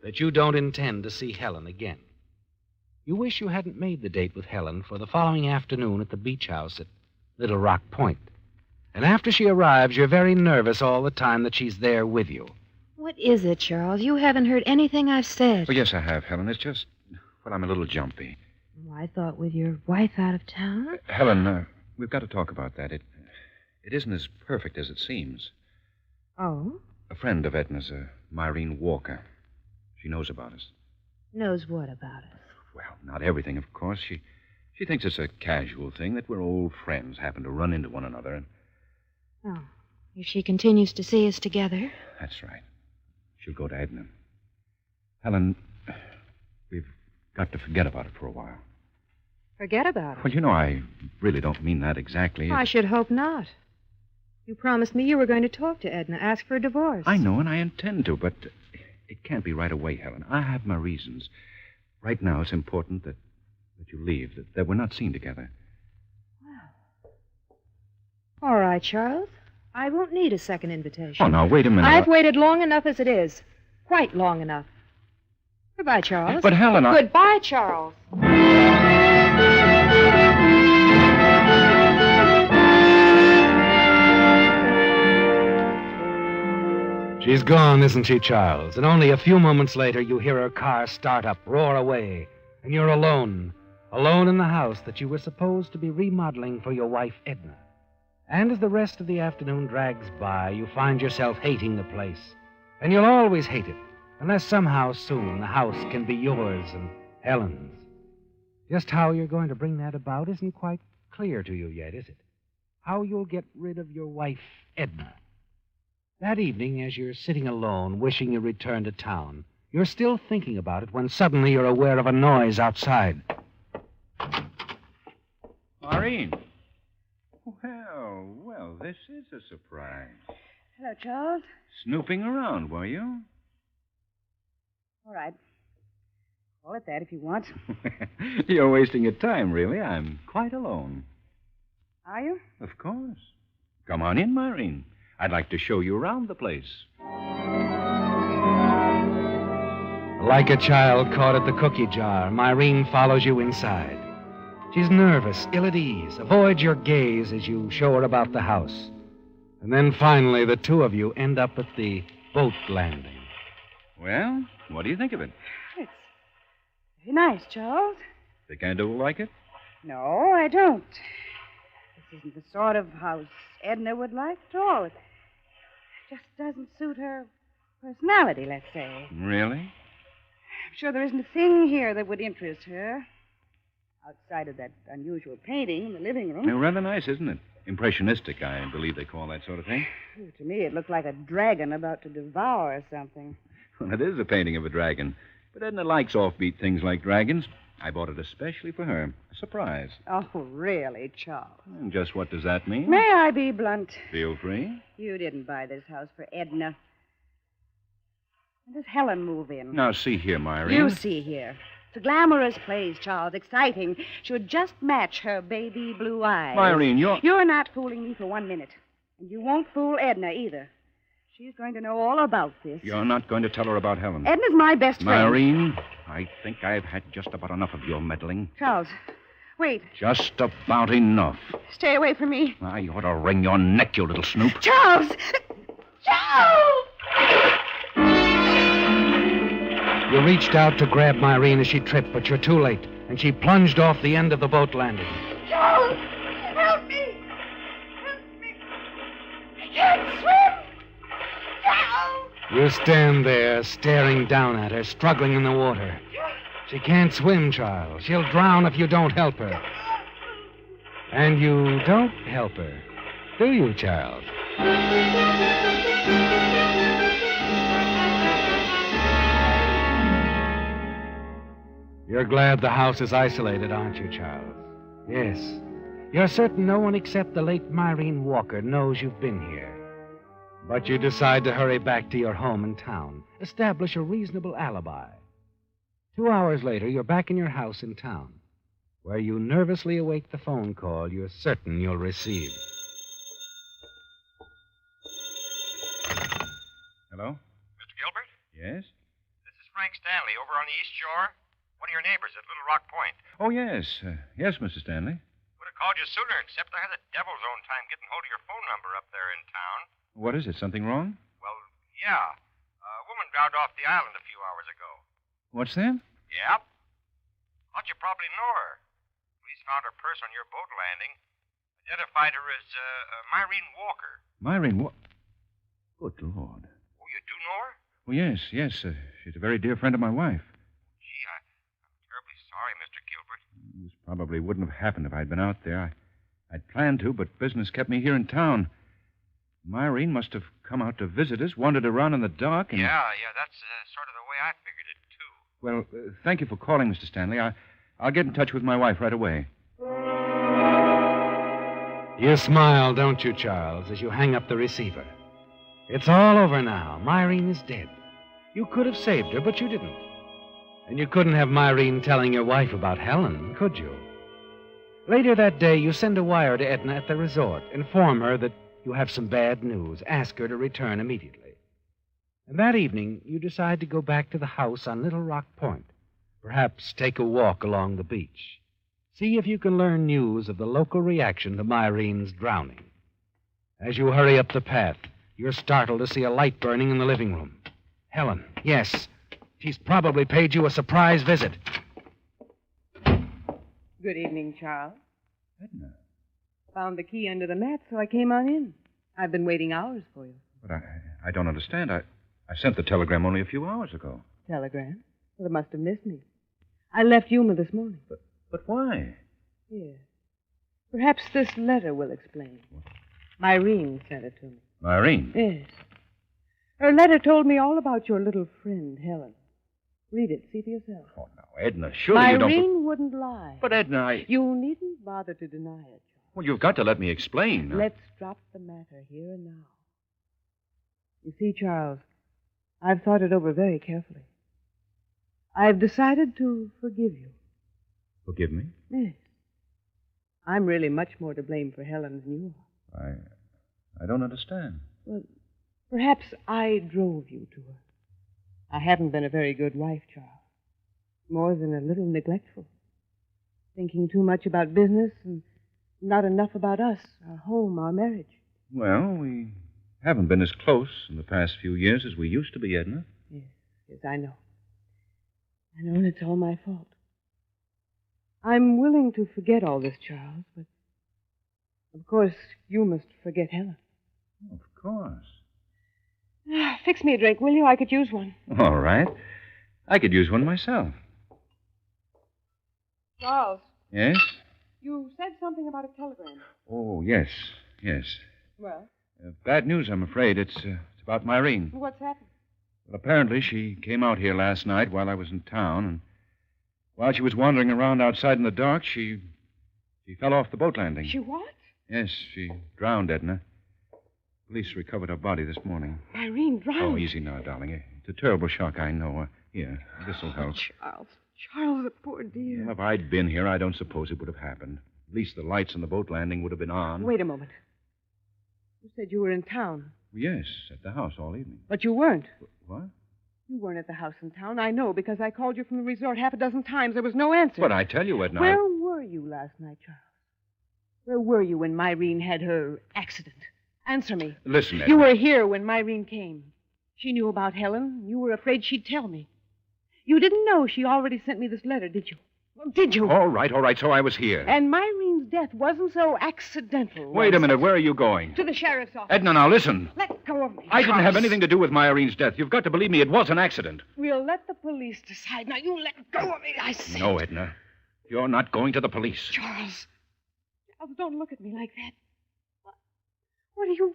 that you don't intend to see Helen again. You wish you hadn't made the date with Helen for the following afternoon at the beach house at Little Rock Point. And after she arrives, you're very nervous all the time that she's there with you. What is it, Charles? You haven't heard anything I've said. Oh, yes, I have, Helen. It's just, well, I'm a little jumpy. Oh, I thought with your wife out of town. Helen, we've got to talk about that. It isn't as perfect as it seems. Oh? A friend of Edna's, Myrene Walker. She knows about us. Knows what about us? Well, not everything, of course. She thinks it's a casual thing that we're old friends, happen to run into one another, and... Oh, if she continues to see us together. That's right. She'll go to Edna. Helen, we've got to forget about it for a while. Forget about it? Well, you know, I really don't mean that exactly. I should hope not. You promised me you were going to talk to Edna, ask for a divorce. I know, and I intend to, but it can't be right away, Helen. I have my reasons. Right now, it's important that you leave, that we're not seen together. All right, Charles. I won't need a second invitation. Oh, now, wait a minute. I've waited long enough as it is. Quite long enough. Goodbye, Charles. But, Helen, Goodbye, Charles. She's gone, isn't she, Charles? And only a few moments later, you hear her car start up, roar away, and you're alone alone in the house that you were supposed to be remodeling for your wife, Edna. And as the rest of the afternoon drags by, you find yourself hating the place. And you'll always hate it, unless somehow soon the house can be yours and Helen's. Just how you're going to bring that about isn't quite clear to you yet, is it? How you'll get rid of your wife, Edna. That evening, as you're sitting alone, wishing you returned to town, you're still thinking about it when suddenly you're aware of a noise outside. Maureen. Well, this is a surprise. Hello, Charles. Snooping around, were you? All right. Call it that if you want. You're wasting your time, really. I'm quite alone. Are you? Of course. Come on in, Maureen. I'd like to show you around the place. Like a child caught at the cookie jar, Maureen follows you inside. She's nervous, ill at ease, avoids your gaze as you show her about the house. And then finally, the two of you end up at the boat landing. Well, what do you think of it? It's very nice, Charles. Think I do like it? No, I don't. This isn't the sort of house Edna would like at all. It just doesn't suit her personality, let's say. Really? I'm sure there isn't a thing here that would interest her. Outside of that unusual painting in the living room. Rather nice, isn't it? Impressionistic, I believe they call that sort of thing. To me, it looked like a dragon about to devour something. Well, it is a painting of a dragon. But Edna likes offbeat things like dragons. I bought it especially for her. A surprise. Oh, really, Charles? And just what does that mean? May I be blunt? Feel free. You didn't buy this house for Edna. When does Helen move in? Now, see here, Maureen. You see here. It's a glamorous place, Charles. Exciting. Should just match her baby blue eyes. Maureen, You're not fooling me for 1 minute. And you won't fool Edna either. She's going to know all about this. You're not going to tell her about Helen. Edna's my best friend. Maureen, I think I've had just about enough of your meddling. Charles, wait. Just about enough. Stay away from me. I ought to wring your neck, you little snoop. Charles! Charles! You reached out to grab Maureen as she tripped, but you're too late, and she plunged off the end of the boat landing. Charles! Help me! Help me! I can't swim! Charles! You stand there, staring down at her, struggling in the water. She can't swim, Charles. She'll drown if you don't help her. And you don't help her, do you, Charles? You're glad the house is isolated, aren't you, Charles? Yes. You're certain no one except the late Maureen Walker knows you've been here. But you decide to hurry back to your home in town, establish a reasonable alibi. 2 hours later, you're back in your house in town, where you nervously await the phone call you're certain you'll receive. Hello? Mr. Gilbert? Yes? This is Frank Stanley over on the East Shore. One of your neighbors at Little Rock Point. Oh, yes. Yes, Mr. Stanley. Would have called you sooner, except I had the devil's own time getting hold of your phone number up there in town. What is it? Something wrong? Well, yeah. A woman drowned off the island a few hours ago. What's that? Yep. Thought you probably know her. Police found her purse on your boat landing. Identified her as Maureen Walker. Maureen Good Lord. Oh, you do know her? Oh, yes. She's a very dear friend of my wife. Gee, I'm terribly sorry, Mr. Gilbert. This probably wouldn't have happened if I'd been out there. I'd planned to, but business kept me here in town. Maureen must have come out to visit us, wandered around in the dark, and... Yeah, that's sort of the way I figured it, too. Well, thank you for calling, Mr. Stanley. I'll get in touch with my wife right away. You smile, don't you, Charles, as you hang up the receiver. It's all over now. Maureen is dead. You could have saved her, but you didn't. And you couldn't have Maureen telling your wife about Helen, could you? Later that day, you send a wire to Edna at the resort. Inform her that you have some bad news. Ask her to return immediately. And that evening, you decide to go back to the house on Little Rock Point. Perhaps take a walk along the beach. See if you can learn news of the local reaction to Maureen's drowning. As you hurry up the path, you're startled to see a light burning in the living room. Helen, yes. She's probably paid you a surprise visit. Good evening, Charles. Edna. Found the key under the mat, so I came on in. I've been waiting hours for you. But I don't understand. I sent the telegram only a few hours ago. Telegram? Well, it must have missed me. I left Yuma this morning. But why? Here. Perhaps this letter will explain. Myrene sent it to me. Myrene? Yes. Her letter told me all about your little friend, Helen. Read it. See for yourself. Oh, now, Edna, surely you don't... Myrene wouldn't lie. But, Edna, You needn't bother to deny it. Well, you've got to let me explain. Let's drop the matter here and now. You see, Charles, I've thought it over very carefully. I've decided to forgive you. Forgive me? Yes. I'm really much more to blame for Helen than you are. I don't understand. Well, perhaps I drove you to her. I haven't been a very good wife, Charles. More than a little neglectful. Thinking too much about business and not enough about us, our home, our marriage. Well, we haven't been as close in the past few years as we used to be, Edna. Yes, I know. I know, and it's all my fault. I'm willing to forget all this, Charles, but of course you must forget Helen. Of course. Fix me a drink, will you? I could use one. All right. I could use one myself. Charles. Yes? You said something about a telegram. Oh, yes. Well? Bad news, I'm afraid. It's about Myrene. What's happened? Well, apparently she came out here last night while I was in town, and while she was wandering around outside in the dark, she fell off the boat landing. She what? Yes, she drowned, Edna. Police recovered her body this morning. Myrene drowned? Oh, easy now, darling. It's a terrible shock, I know. Here, this'll help. Charles, the poor dear. Well, if I'd been here, I don't suppose it would have happened. At least the lights on the boat landing would have been on. Wait a moment. You said you were in town. Yes, at the house all evening. But you weren't. What? You weren't at the house in town. I know, because I called you from the resort half a dozen times. There was no answer. But I tell you, Edna... Where were you last night, Charles? Where were you when Myrene had her accident? Answer me. Listen, Edna. You were here when Myrene came. She knew about Helen. You were afraid she'd tell me. You didn't know she already sent me this letter, did you? Did you? All right, so I was here. And Myrene's death wasn't so accidental. Wait a minute, where are you going? To the sheriff's office. Edna, now listen. Let go of me. I didn't have anything to do with Myrene's death. You've got to believe me, it was an accident. We'll let the police decide. Now, you let go of me, I say. No, Edna. You're not going to the police. Charles, don't look at me like that. What are you...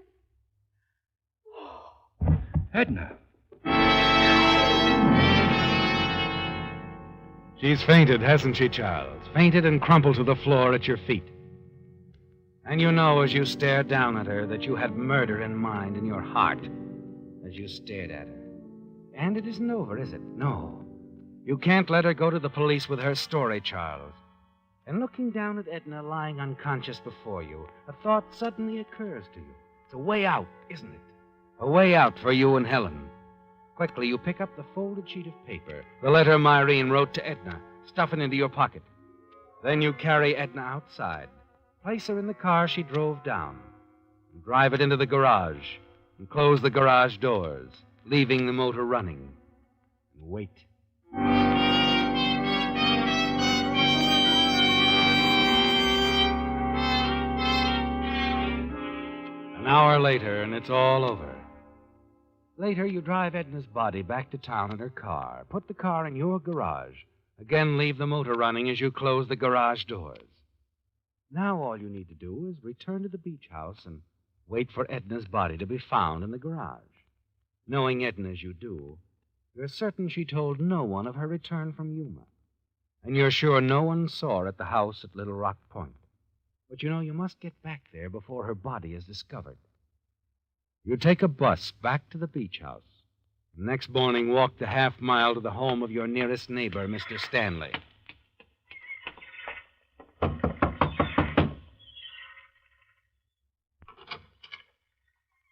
Edna. She's fainted, hasn't she, Charles? Fainted and crumpled to the floor at your feet. And you know as you stare down at her that you had murder in mind in your heart as you stared at her. And it isn't over, is it? No. You can't let her go to the police with her story, Charles. And looking down at Edna lying unconscious before you, a thought suddenly occurs to you. It's a way out, isn't it? A way out for you and Helen. Quickly, you pick up the folded sheet of paper, the letter Myrene wrote to Edna, stuff it into your pocket. Then you carry Edna outside, place her in the car she drove down, and drive it into the garage, and close the garage doors, leaving the motor running, and wait. An hour later, and it's all over. Later, you drive Edna's body back to town in her car, put the car in your garage, again leave the motor running as you close the garage doors. Now all you need to do is return to the beach house and wait for Edna's body to be found in the garage. Knowing Edna as you do, you're certain she told no one of her return from Yuma. And you're sure no one saw her at the house at Little Rock Point. But you know you must get back there before her body is discovered. You take a bus back to the beach house. Next morning, walk the half mile to the home of your nearest neighbor, Mr. Stanley.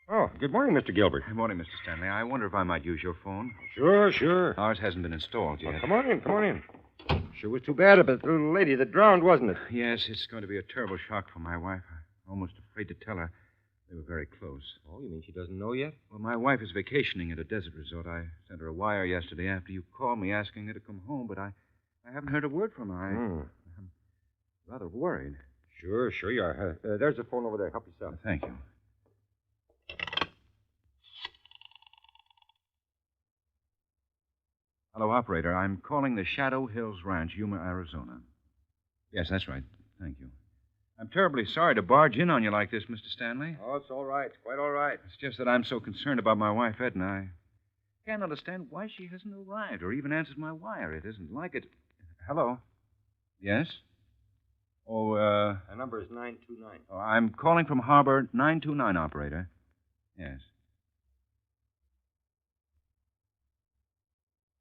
Oh, good morning, Mr. Gilbert. Good morning, Mr. Stanley. I wonder if I might use your phone. Sure. Ours hasn't been installed yet. Well, come on in. Sure was too bad about the little lady that drowned, wasn't it? Yes, it's going to be a terrible shock for my wife. I'm almost afraid to tell her. They were very close. Oh, you mean she doesn't know yet? Well, my wife is vacationing at a desert resort. I sent her a wire yesterday after you called me asking her to come home, but I haven't heard a word from her. rather worried. Sure you are. There's the phone over there. Help yourself. Thank you. Hello, operator. I'm calling the Shadow Hills Ranch, Yuma, Arizona. Yes, that's right. Thank you. I'm terribly sorry to barge in on you like this, Mr. Stanley. Oh, it's all right. It's quite all right. It's just that I'm so concerned about my wife, Edna. I can't understand why she hasn't arrived or even answered my wire. It isn't like it. Hello? Yes? Oh, The number is 929. Oh, I'm calling from Harbor 929, operator. Yes.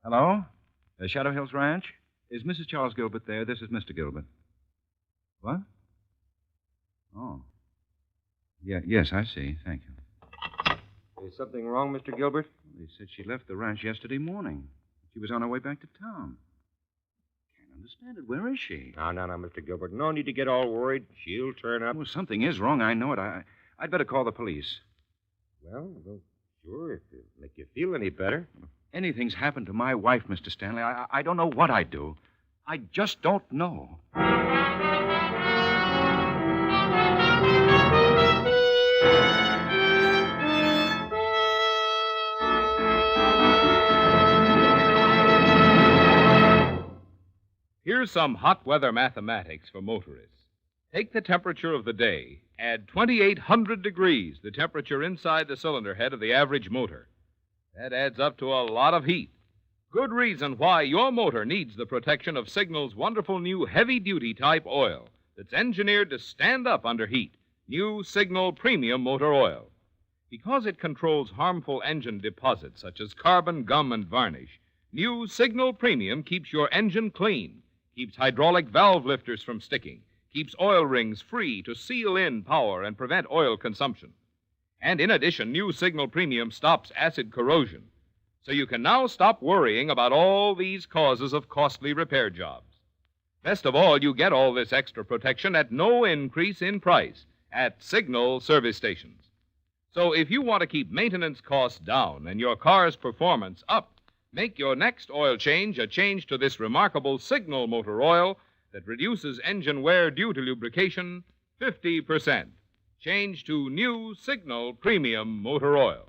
Hello? Shadow Hills Ranch? Is Mrs. Charles Gilbert there? This is Mr. Gilbert. What? Oh. Yeah, yes, I see. Thank you. Is something wrong, Mr. Gilbert? They said she left the ranch yesterday morning. She was on her way back to town. Can't understand it. Where is she? No, Mr. Gilbert. No need to get all worried. She'll turn up. Well, something is wrong. I know it. I'd better call the police. Well, sure, if it make you feel any better. If anything's happened to my wife, Mr. Stanley, I don't know what I'd do. I just don't know. Here's some hot weather mathematics for motorists. Take the temperature of the day, add 2,800 degrees, the temperature inside the cylinder head of the average motor. That adds up to a lot of heat. Good reason why your motor needs the protection of Signal's wonderful new heavy-duty type oil that's engineered to stand up under heat. New Signal Premium Motor Oil. Because it controls harmful engine deposits such as carbon, gum, and varnish, new Signal Premium keeps your engine clean, keeps hydraulic valve lifters from sticking, keeps oil rings free to seal in power and prevent oil consumption. And in addition, new Signal Premium stops acid corrosion. So you can now stop worrying about all these causes of costly repair jobs. Best of all, you get all this extra protection at no increase in price at Signal service stations. So if you want to keep maintenance costs down and your car's performance up, make your next oil change a change to this remarkable Signal motor oil that reduces engine wear due to lubrication 50%. Change to new Signal Premium Motor Oil.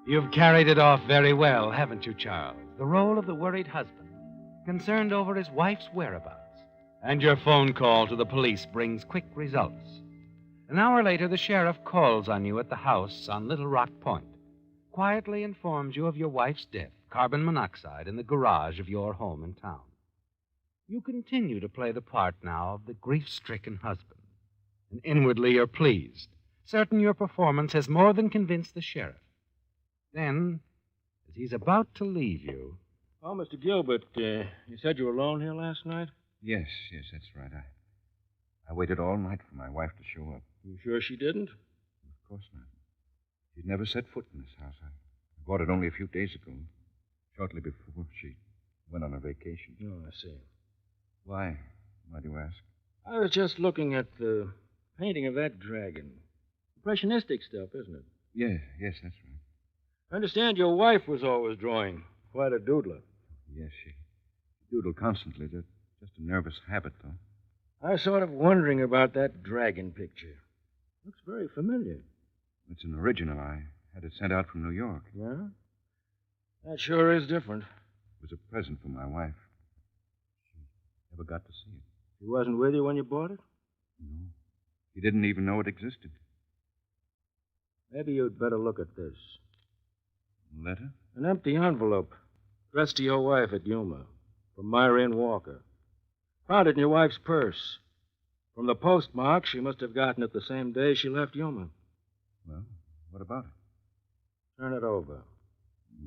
You've carried it off very well, haven't you, Charles? The role of the worried husband, concerned over his wife's whereabouts. And your phone call to the police brings quick results. An hour later, the sheriff calls on you at the house on Little Rock Point, quietly informs you of your wife's death, carbon monoxide, in the garage of your home in town. You continue to play the part now of the grief-stricken husband, and inwardly you're pleased, certain your performance has more than convinced the sheriff. Then, as he's about to leave you... Oh, Mr. Gilbert, you said you were alone here last night? Yes, that's right. I waited all night for my wife to show up. You sure she didn't? Of course not. She'd never set foot in this house. I bought it only a few days ago, shortly before she went on her vacation. Oh, I see. Why? Why do you ask? I was just looking at the painting of that dragon. Impressionistic stuff, isn't it? Yes, that's right. I understand your wife was always drawing. Quite a doodler. Yes, she doodled constantly. Just a nervous habit, though. I was sort of wondering about that dragon picture. Looks very familiar. It's an original. I had it sent out from New York. Yeah? That sure is different. It was a present for my wife. She never got to see it. She wasn't with you when you bought it? No. She didn't even know it existed. Maybe you'd better look at this. Letter? An empty envelope. Addressed to your wife at Yuma. From Myron Walker. Found it in your wife's purse. From the postmark, she must have gotten it the same day she left Yuma. Well, what about it? Turn it over.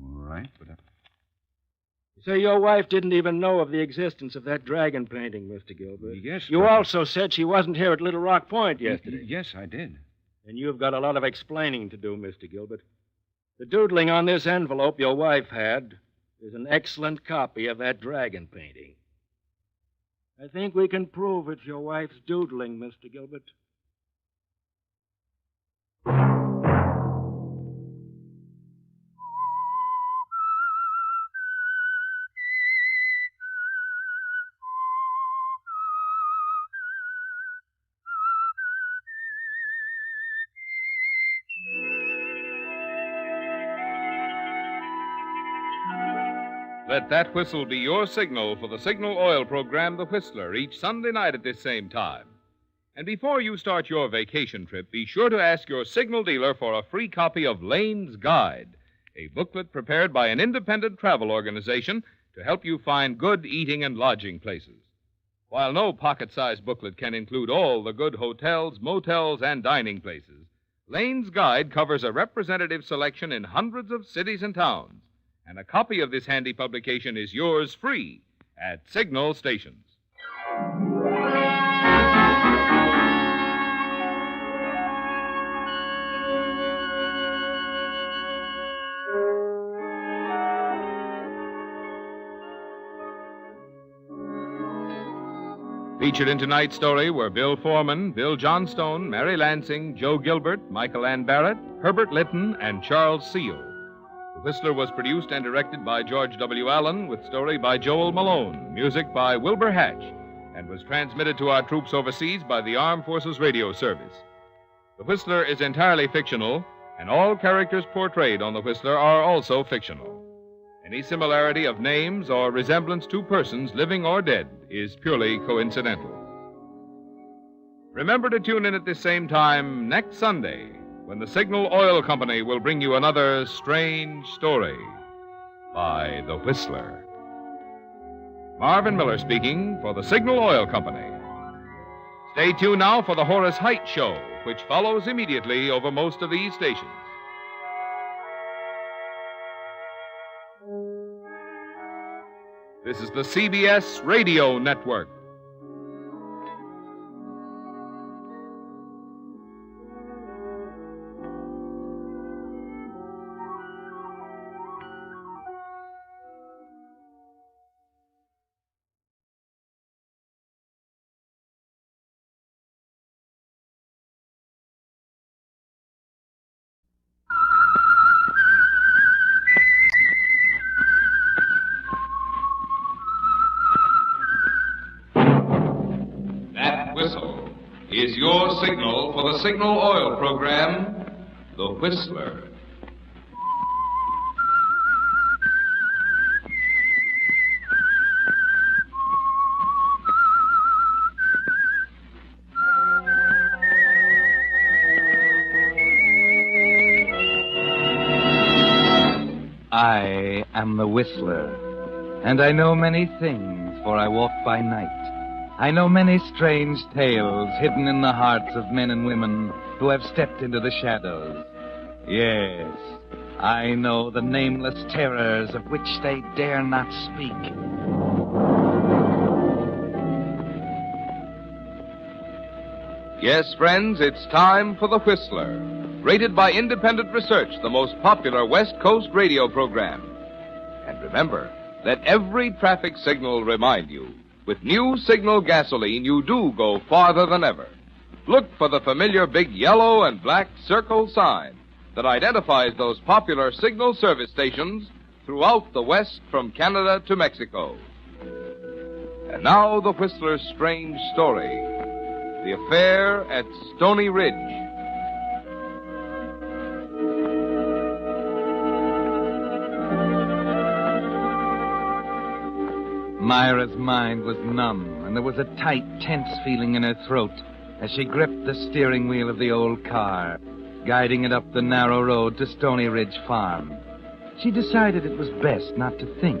All right, but... You say your wife didn't even know of the existence of that dragon painting, Mr. Gilbert. Yes, You also said she wasn't here at Little Rock Point yesterday. Yes, I did. And you've got a lot of explaining to do, Mr. Gilbert. The doodling on this envelope your wife had is an excellent copy of that dragon painting. I think we can prove it's your wife's doodling, Mr. Gilbert. Let that whistle be your signal for the Signal Oil program, The Whistler, each Sunday night at this same time. And before you start your vacation trip, be sure to ask your Signal dealer for a free copy of Lane's Guide, a booklet prepared by an independent travel organization to help you find good eating and lodging places. While no pocket-sized booklet can include all the good hotels, motels, and dining places, Lane's Guide covers a representative selection in hundreds of cities and towns, and a copy of this handy publication is yours free at Signal stations. Featured in tonight's story were Bill Foreman, Bill Johnstone, Mary Lansing, Joe Gilbert, Michael Ann Barrett, Herbert Litton, and Charles Seal. The Whistler was produced and directed by George W. Allen, with story by Joel Malone, music by Wilbur Hatch, and was transmitted to our troops overseas by the Armed Forces Radio Service. The Whistler is entirely fictional, and all characters portrayed on The Whistler are also fictional. Any similarity of names or resemblance to persons, living or dead, is purely coincidental. Remember to tune in at this same time next Sunday, when the Signal Oil Company will bring you another strange story by The Whistler. Marvin Miller speaking for the Signal Oil Company. Stay tuned now for the Horace Height Show, which follows immediately over most of these stations. This is the CBS Radio Network. Whistle is your signal for the Signal Oil program, The Whistler. I am the Whistler, and I know many things, for I walk by night. I know many strange tales hidden in the hearts of men and women who have stepped into the shadows. Yes, I know the nameless terrors of which they dare not speak. Yes, friends, it's time for The Whistler, rated by independent research the most popular West Coast radio program. And remember, let every traffic signal remind you, with new Signal gasoline, you do go farther than ever. Look for the familiar big yellow and black circle sign that identifies those popular Signal service stations throughout the West from Canada to Mexico. And now the Whistler's strange story, the affair at Stoney Ridge. Myra's mind was numb, and there was a tight, tense feeling in her throat as she gripped the steering wheel of the old car, guiding it up the narrow road to Stoney Ridge Farm. She decided it was best not to think,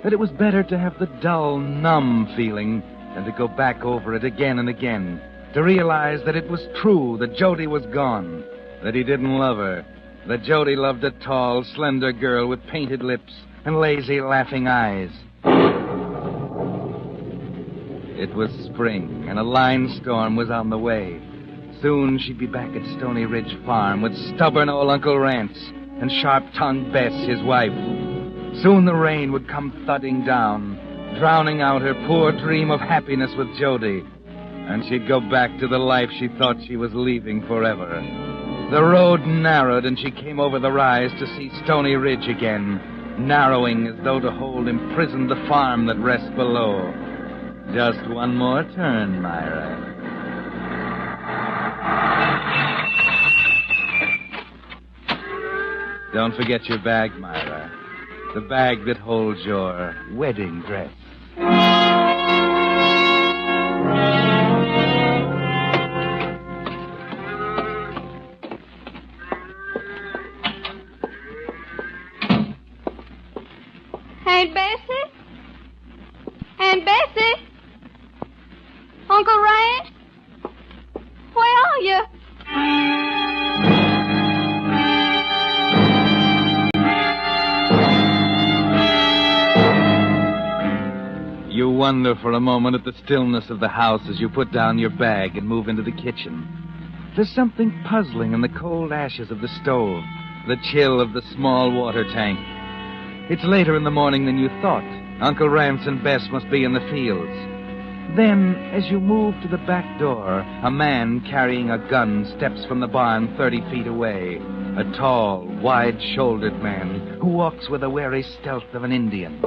that it was better to have the dull, numb feeling than to go back over it again and again, to realize that it was true that Jody was gone, that he didn't love her, that Jody loved a tall, slender girl with painted lips and lazy, laughing eyes. It was spring, and a line storm was on the way. Soon she'd be back at Stoney Ridge Farm with stubborn old Uncle Rance and sharp-tongued Bess, his wife. Soon the rain would come thudding down, drowning out her poor dream of happiness with Jody, and she'd go back to the life she thought she was leaving forever. The road narrowed, and she came over the rise to see Stoney Ridge again, narrowing as though to hold imprisoned the farm that rests below. Just one more turn, Myra. Don't forget your bag, Myra. The bag that holds your wedding dress. Aunt Bessie? Aunt Bessie? Uncle Rance? Where are you? You wonder for a moment at the stillness of the house as you put down your bag and move into the kitchen. There's something puzzling in the cold ashes of the stove, the chill of the small water tank. It's later in the morning than you thought. Uncle Rance and Bess must be in the fields. Then, as you move to the back door, a man carrying a gun steps from the barn 30 feet away. A tall, wide-shouldered man who walks with the wary stealth of an Indian.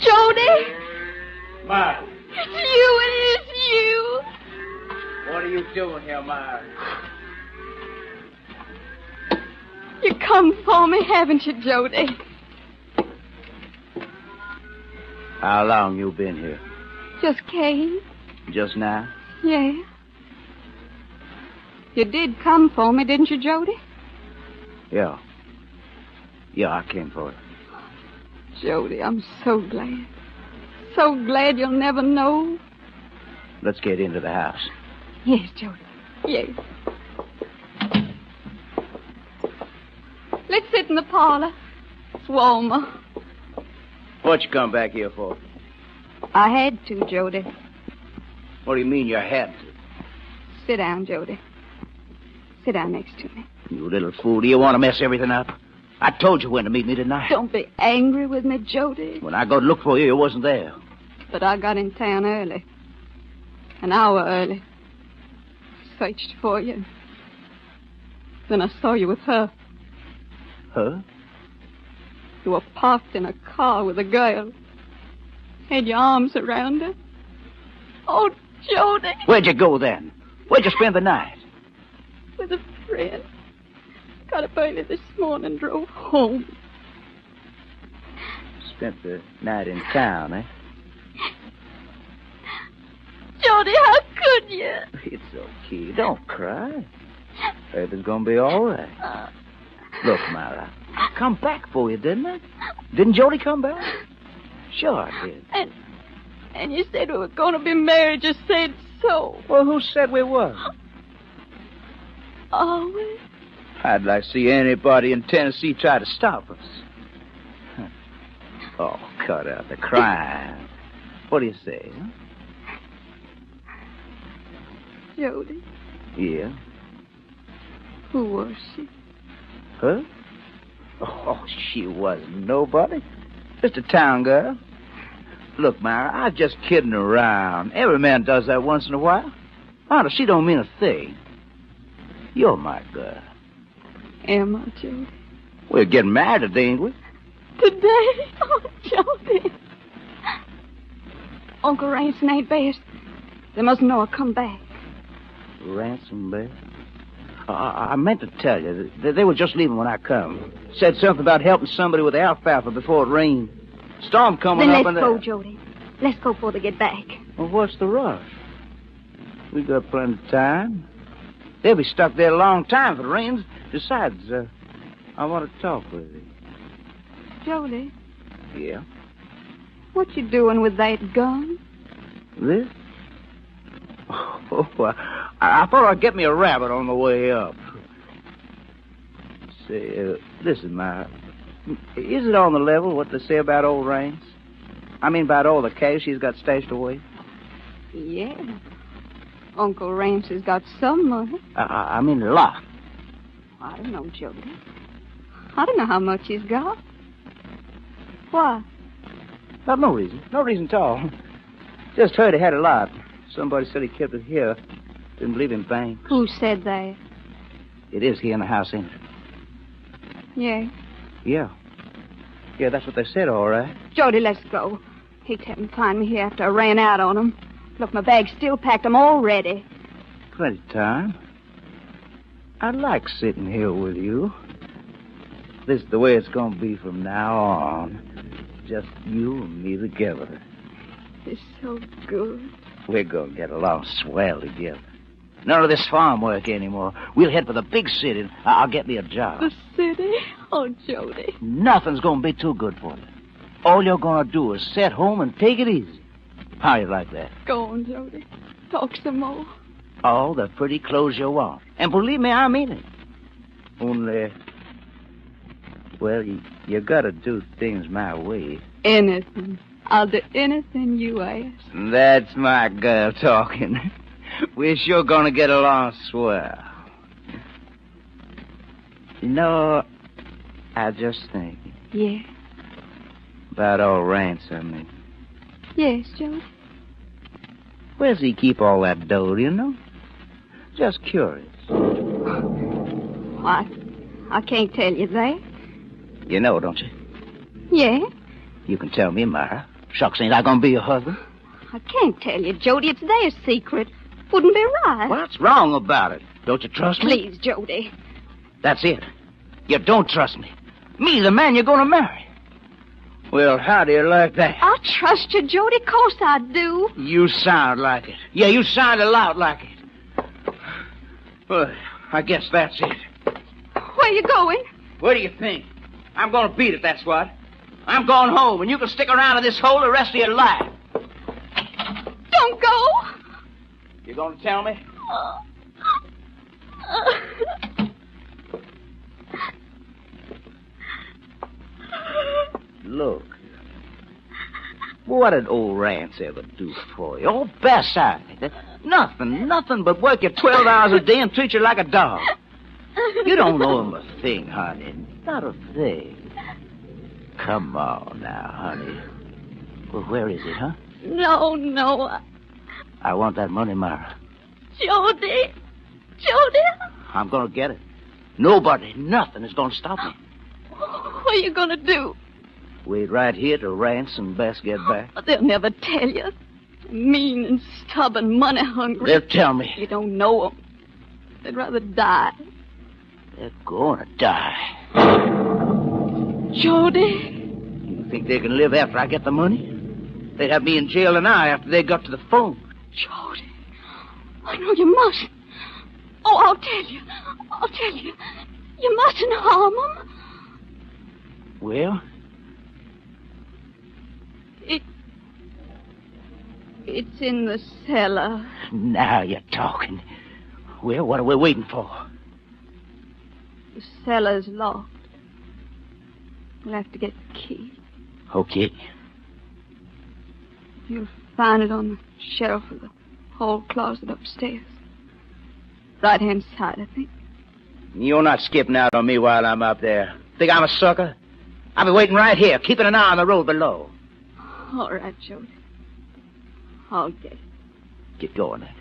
Jody? Ma, It's you, it is you. what are you doing here, Ma? You come for me, haven't you, Jody? How long you been here? Just came. Just now? Yeah. You did come for me, didn't you, Jody? Yeah. Yeah, I came for it. Jody, I'm so glad. So glad you'll never know. Let's get into the house. Yes, Jody. Yes. Let's sit in the parlor. It's warmer. What you come back here for? I had to, Jody. What do you mean you had to? Sit down, Jody. Sit down next to me. You little fool, do you want to mess everything up? I told you when to meet me, didn't I? Don't be angry with me, Jody. When I go to look for you, you wasn't there. But I got in town early. An hour early. Searched for you. Then I saw you with her. Her? You were parked in a car with a girl. Had your arms around her. Oh, Jody. Where'd you go then? Where'd you spend the night? With a friend. Got up early this morning, drove home. Spent the night in town, eh? Jody, how could you? It's okay. Don't cry. Everything's gonna be all right. Look, Myra, I come back for you, didn't I? Didn't Jody come back? Sure I did. And you said we were going to be married. You said so. Well, who said we were? Are we? I'd like to see anybody in Tennessee try to stop us. Oh, cut out the crying. What do you say? Huh? Jody, Yeah. who was she? Huh? Oh, she wasn't nobody. Just a town girl. Look, Myra, I'm just kidding around. Every man does that once in a while. Honest, she don't mean a thing. You're my girl. Am I, Jody? We're getting married today, ain't we? Today? Oh, Jody. Uncle Ransom ain't Bess. They must know I'll come back. Ransom, Bess? I meant to tell you. They were just leaving when I come. Said something about helping somebody with alfalfa before it rained. Storm coming then up let's go, Jody. Let's go before they get back. Well, what's the rush? We got plenty of time. They'll be stuck there a long time if it rains. Besides, I want to talk with you. Jody, Yeah? what you doing with that gun? This? Oh, I thought I'd get me a rabbit on the way up. Say, listen, Ma. Is it on the level what they say about old Raines? I mean, about all the cash she's got stashed away? Yeah. Uncle Ramsey's got some money. I mean, a lot. I don't know, Jody. I don't know how much he's got. Why? No reason. No reason at all. Just heard he had a lot. Somebody said he kept it here. Didn't believe in banks. Who said that? It is here in the house, ain't it? Yeah. Yeah. Yeah, that's what they said, all right. Jody, let's go. Hate to have him find me here after I ran out on him. Look, my bag's still packed. I'm all ready. Plenty of time. I like sitting here with you. This is the way it's going to be from now on. Just you and me together. It's so good. We're going to get along swell together. None of this farm work anymore. We'll head for the big city. I'll get me a job. The city? Oh, Jody. Nothing's going to be too good for you. All you're going to do is sit home and take it easy. How you like that? Go on, Jody. Talk some more. All the pretty clothes you want. And believe me, I mean it. Only, well, you got to do things my way. Anything. I'll do anything you ask. That's my girl talking. We're sure going to get along swell. You know, I just think Yeah. about old Ransom. Yes, Jody. Where's he keep all that dough, do you know? Just curious. I can't tell you that. You know, don't you? Yeah? You can tell me, Myra. Shucks, ain't I going to be your husband? I can't tell you, Jody. It's their secret. Wouldn't be right. What's wrong about it? Don't you trust me? Please, Jody. That's it. You don't trust me. Me, the man you're going to marry. Well, how do you like that? I trust you, Jody. Of course I do. You sound like it. Yeah, you sound a lot like it. Well, I guess that's it. Where you going? Where do you think? I'm going to beat it, that's what. I'm going home, and you can stick around in this hole the rest of your life. Don't go. You going to tell me? Look. What did old Rance ever do for you? Oh, besides, nothing but work you 12 hours a day and treat you like a dog. You don't owe him a thing, honey. Not a thing. Come on now, honey. Well, where is it, huh? No. I want that money, Myra. Jody. I'm going to get it. Nobody, nothing is going to stop me. What are you going to do? Wait right here till Rance and Bess get back. They'll never tell you. Mean and stubborn, money hungry. They'll tell me. You don't know them. They'd rather die. They're going to die. Jody. You think they can live after I get the money? They'd have me in jail an hour after they got to the phone. Jody. I know you must. Oh, I'll tell you. You mustn't harm them. Well? It's in the cellar. Now you're talking. Well, what are we waiting for? The cellar's locked. We'll have to get the key. Okay. You'll find it on the shelf of the hall closet upstairs. Right-hand side, I think. You're not skipping out on me while I'm up there. Think I'm a sucker? I'll be waiting right here, keeping an eye on the road below. All right, Jody. I'll get it. Get going, then.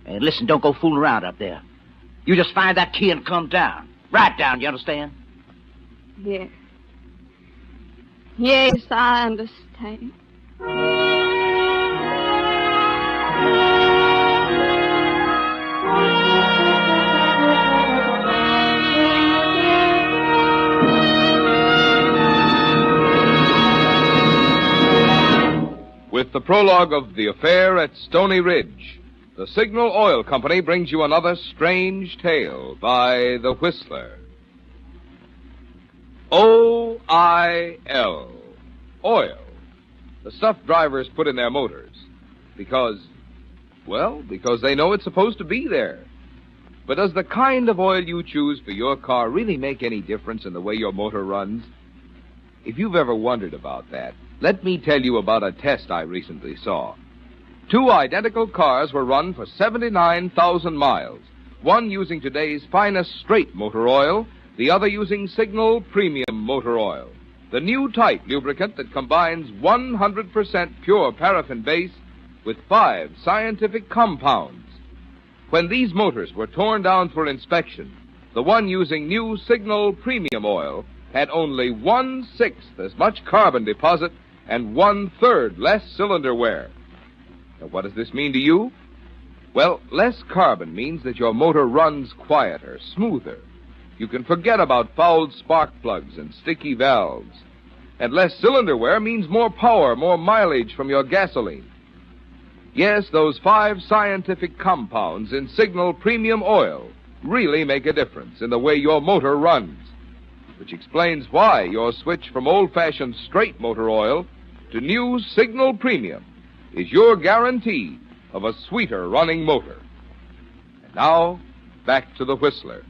And listen, don't go fooling around up there. You just find that key and come down. Right down, you understand? Yes. Yes, I understand. With the prologue of The Affair at Stoney Ridge, the Signal Oil Company brings you another strange tale by The Whistler. O-I-L. Oil. The stuff drivers put in their motors. Because they know it's supposed to be there. But does the kind of oil you choose for your car really make any difference in the way your motor runs? If you've ever wondered about that, let me tell you about a test I recently saw. Two identical cars were run for 79,000 miles, one using today's finest straight motor oil, the other using Signal Premium Motor Oil, the new type lubricant that combines 100% pure paraffin base with 5 scientific compounds. When these motors were torn down for inspection, the one using new Signal Premium Oil had only 1/6 as much carbon deposit and 1/3 less cylinder wear. Now, what does this mean to you? Well, less carbon means that your motor runs quieter, smoother. You can forget about fouled spark plugs and sticky valves. And less cylinder wear means more power, more mileage from your gasoline. Yes, those 5 scientific compounds in Signal Premium Oil really make a difference in the way your motor runs, which explains why your switch from old-fashioned straight motor oil to new Signal Premium is your guarantee of a sweeter running motor. And now, back to the Whistler.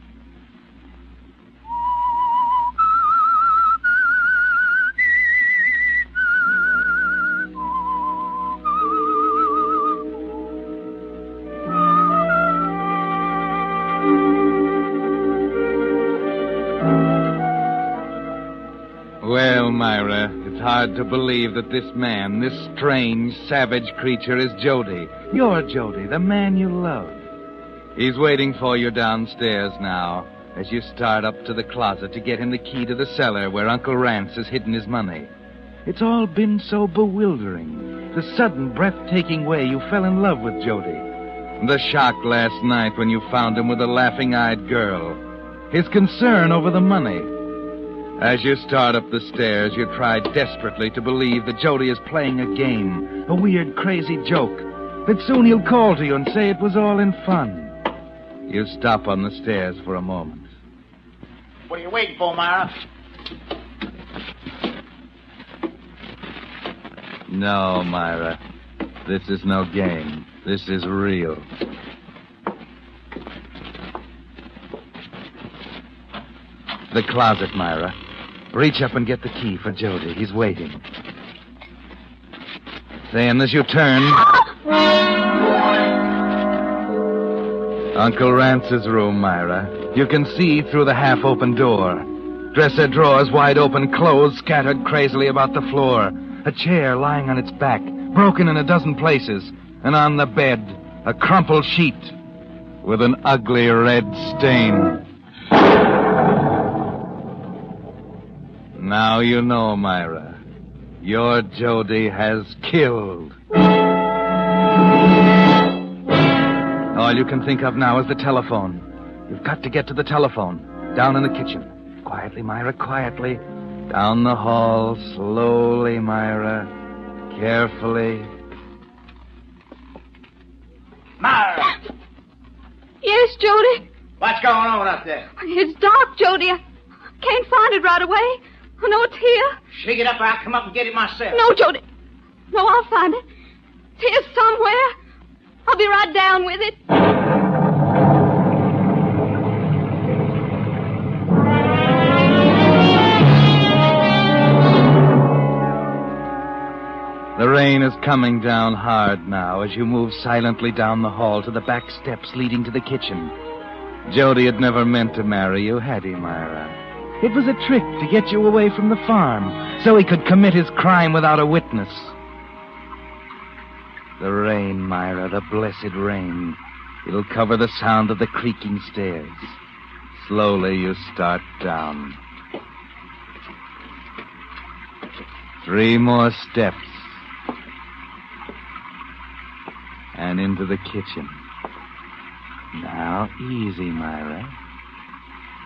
Well, Myra, it's hard to believe that this man, this strange, savage creature is Jody. You're Jody, the man you love. He's waiting for you downstairs now as you start up to the closet to get him the key to the cellar where Uncle Rance has hidden his money. It's all been so bewildering. The sudden, breathtaking way you fell in love with Jody. The shock last night when you found him with a laughing-eyed girl. His concern over the money. As you start up the stairs, you try desperately to believe that Jody is playing a game, a weird, crazy joke, that soon he'll call to you and say it was all in fun. You stop on the stairs for a moment. What are you waiting for, Myra? No, Myra. This is no game. This is real. The closet, Myra. Reach up and get the key for Jody. He's waiting. Then, as you turn... Uncle Rance's room, Myra. You can see through the half-open door. Dresser drawers wide open, clothes scattered crazily about the floor. A chair lying on its back, broken in a dozen places. And on the bed, a crumpled sheet with an ugly red stain. Now you know, Myra. Your Jody has killed. All you can think of now is the telephone. You've got to get to the telephone. Down in the kitchen. Quietly, Myra, quietly. Down the hall, slowly, Myra. Carefully. Myra! Yes, Jody? What's going on up there? It's dark, Jody. I can't find it right away. I know it's here. Shake it up or I'll come up and get it myself. No, Jody. No, I'll find it. It's here somewhere. I'll be right down with it. The rain is coming down hard now as you move silently down the hall to the back steps leading to the kitchen. Jody had never meant to marry you, had he, Myra? It was a trick to get you away from the farm so he could commit his crime without a witness. The rain, Myra, the blessed rain. It'll cover the sound of the creaking stairs. Slowly you start down. 3 more steps. And into the kitchen. Now, easy, Myra.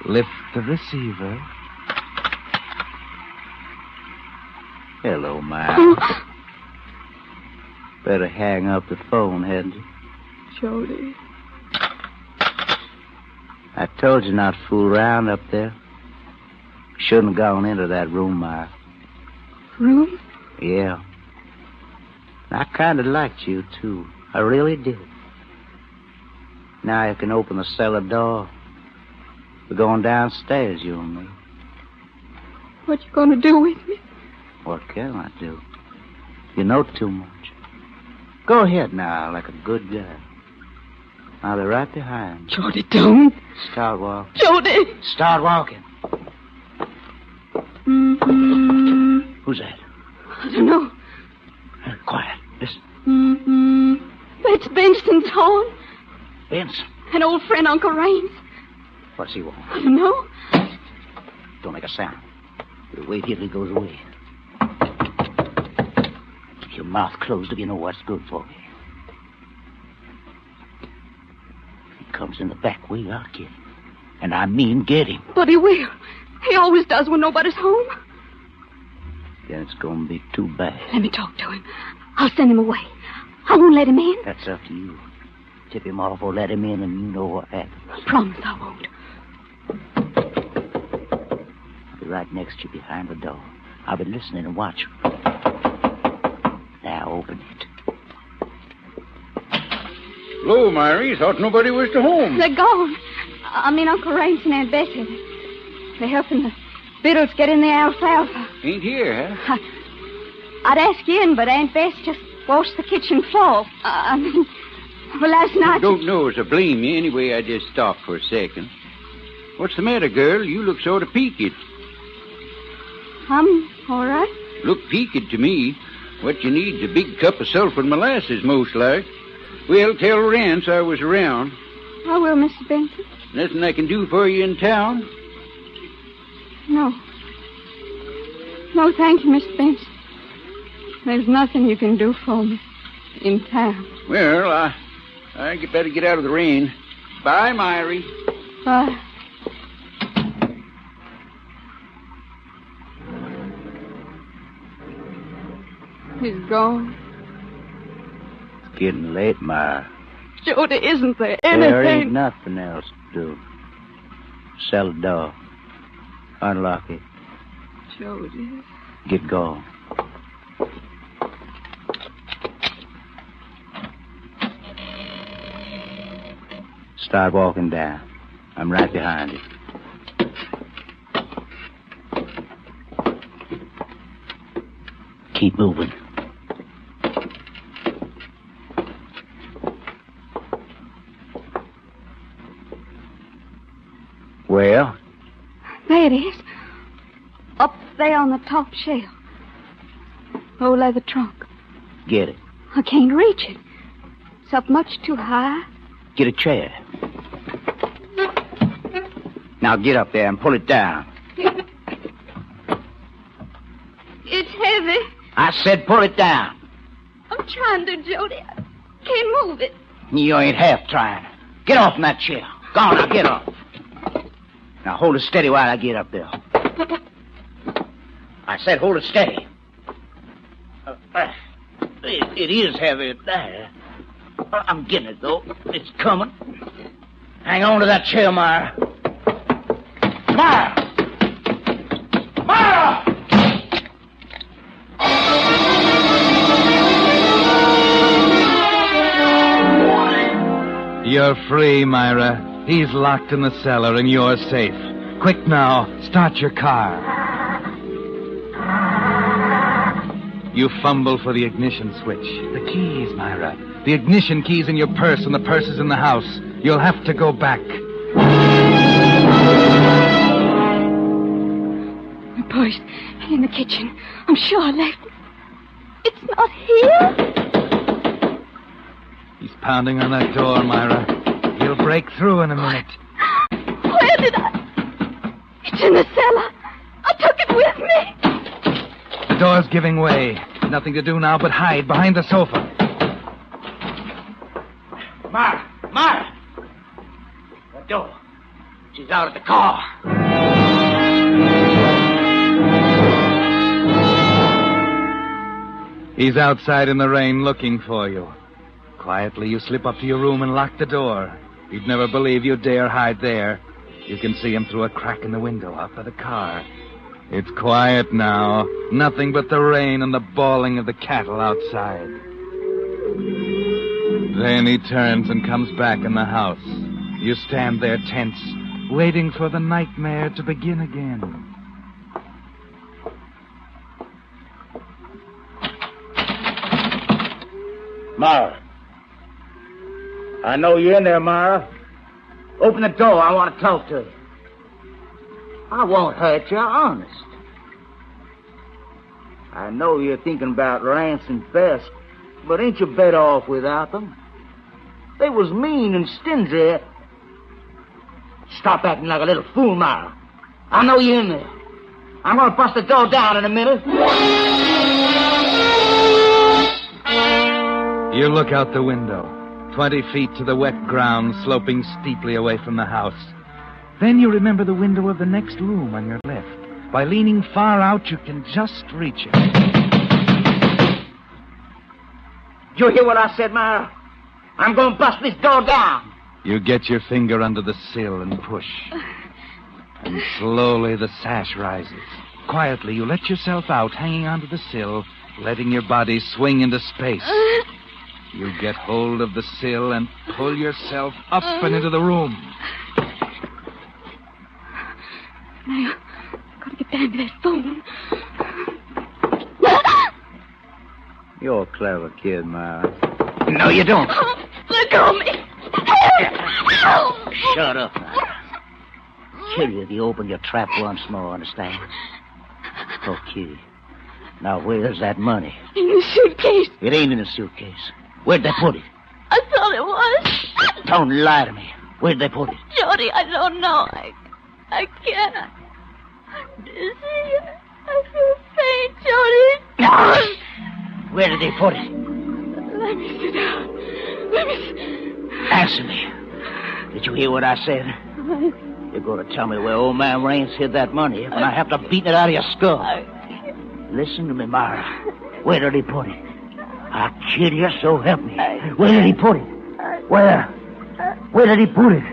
Lift the receiver. Hello, Myra. Better hang up the phone, hadn't you? Jody. I told you not to fool around up there. Shouldn't have gone into that room, Myra. Room? Yeah. I kind of liked you, too. I really did. Now you can open the cellar door. We're going downstairs, you and me. What you gonna do with me? What can I do? You know too much. Go ahead now, like a good guy. I'll be right behind. Jody, don't. Start walking. Jody! Start walking. Mm-hmm. Who's that? I don't know. Quiet. Listen. Mm-hmm. It's Benson's horn. Benson. An old friend, Uncle Raines. What's he want? I don't know. Don't make a sound. We'll wait here till he goes away. Keep your mouth closed if you know what's good for you. If he comes in the back way, I'll get him. And I mean get him. But he will. He always does when nobody's home. Then it's going to be too bad. Let me talk to him. I'll send him away. I won't let him in. That's up to you. Tip him off or let him in, and you know what happens. I promise I won't. I'll be right next to you behind the door. I'll be listening and watching. Now open it. Hello, Myrie. Thought nobody was to home. They're gone. I mean, Uncle Raines and Aunt Bessie. They're helping the Biddles get in the alfalfa. Ain't here, huh? I'd ask you in, but Aunt Bess just washed the kitchen floor. I mean, well, last night... Don't know as I blame you. Anyway, I just stopped for a second. What's the matter, girl? You look sort of peaked. I'm all right. Look peaked to me. What you need's a big cup of sulphur and molasses, most like. Well, tell Rance I was around. I will, Mr. Benson. Nothing I can do for you in town? No. No, thank you, Mr. Benson. There's nothing you can do for me in town. Well, I better get out of the rain. Bye, Myrie. Bye. He's gone. It's getting late, Myra. Jody, isn't there anything? There ain't nothing else to do. Sell the door. Unlock it. Jody. Get going. Start walking down. I'm right behind you. Keep moving. Well? There it is. Up there on the top shelf. Old leather trunk. Get it. I can't reach it. It's up much too high. Get a chair. Now get up there and pull it down. It's heavy. I said pull it down. I'm trying to, Jody. I can't move it. You ain't half trying. Get off from that chair. Go on, now get off. Now hold it steady while I get up there. I said hold it steady. It is heavy there. I'm getting it, though. It's coming. Hang on to that chair, Myra. Myra! Myra! You're free, Myra. He's locked in the cellar and you're safe. Quick now, start your car. You fumble for the ignition switch. The keys, Myra. The ignition key's in your purse and the purse is in the house. You'll have to go back. My purse in the kitchen. I'm sure I left it. It's not here. He's pounding on that door, Myra. He'll break through in a minute. Where did I... It's in the cellar. I took it with me. The door's giving way. Nothing to do now but hide behind the sofa. Myra! The door. She's out of the car. He's outside in the rain looking for you. Quietly, you slip up to your room and lock the door. He'd never believe you dare hide there. You can see him through a crack in the window out by the car. It's quiet now. Nothing but the rain and the bawling of the cattle outside. Then he turns and comes back in the house. You stand there tense, waiting for the nightmare to begin again. Myra. I know you're in there, Myra. Open the door. I want to talk to you. I won't hurt you, honest. I know you're thinking about Rance and Bess, but ain't you better off without them? They was mean and stingy. Stop acting like a little fool, Myra. I know you're in there. I'm going to bust the door down in a minute. You look out the window. 20 feet to the wet ground, sloping steeply away from the house. Then you remember the window of the next room on your left. By leaning far out, you can just reach it. Did you hear what I said, Myra? I'm going to bust this door down. You get your finger under the sill and push. And slowly the sash rises. Quietly, you let yourself out, hanging onto the sill, letting your body swing into space. You get hold of the sill and pull yourself up and into the room. Now, gotta get down to that phone. You're a clever kid, Myra. No, you don't. Let go of me. Help! Shut up, Myra. Kill you if you open your trap once more, understand? Okay. Now, where's that money? In the suitcase. It ain't in the suitcase. Where'd they put it? I thought it was. Don't lie to me. Where'd they put it? Jody, I don't know. I can't. I'm dizzy. I feel faint, Jody. Where did they put it? Let me sit down. Let me... Answer me. Did you hear what I said? You're going to tell me where old man Raines hid that money, and I have to beat it out of your skull. Listen to me, Myra. Where did he put it? I'll kill you, so help me. Where did he put it? Where? Where did he put it?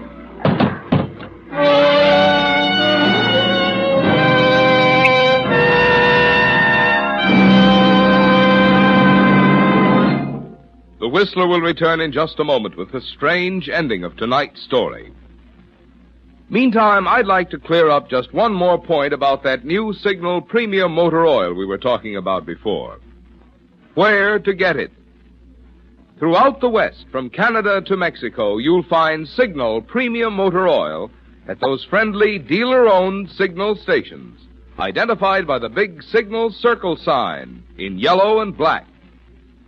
The Whistler will return in just a moment with the strange ending of tonight's story. Meantime, I'd like to clear up just one more point about that new Signal Premium Motor Oil we were talking about before. Where to get it? Throughout the West, from Canada to Mexico, you'll find Signal Premium Motor Oil at those friendly dealer-owned Signal stations, identified by the big Signal Circle sign in yellow and black.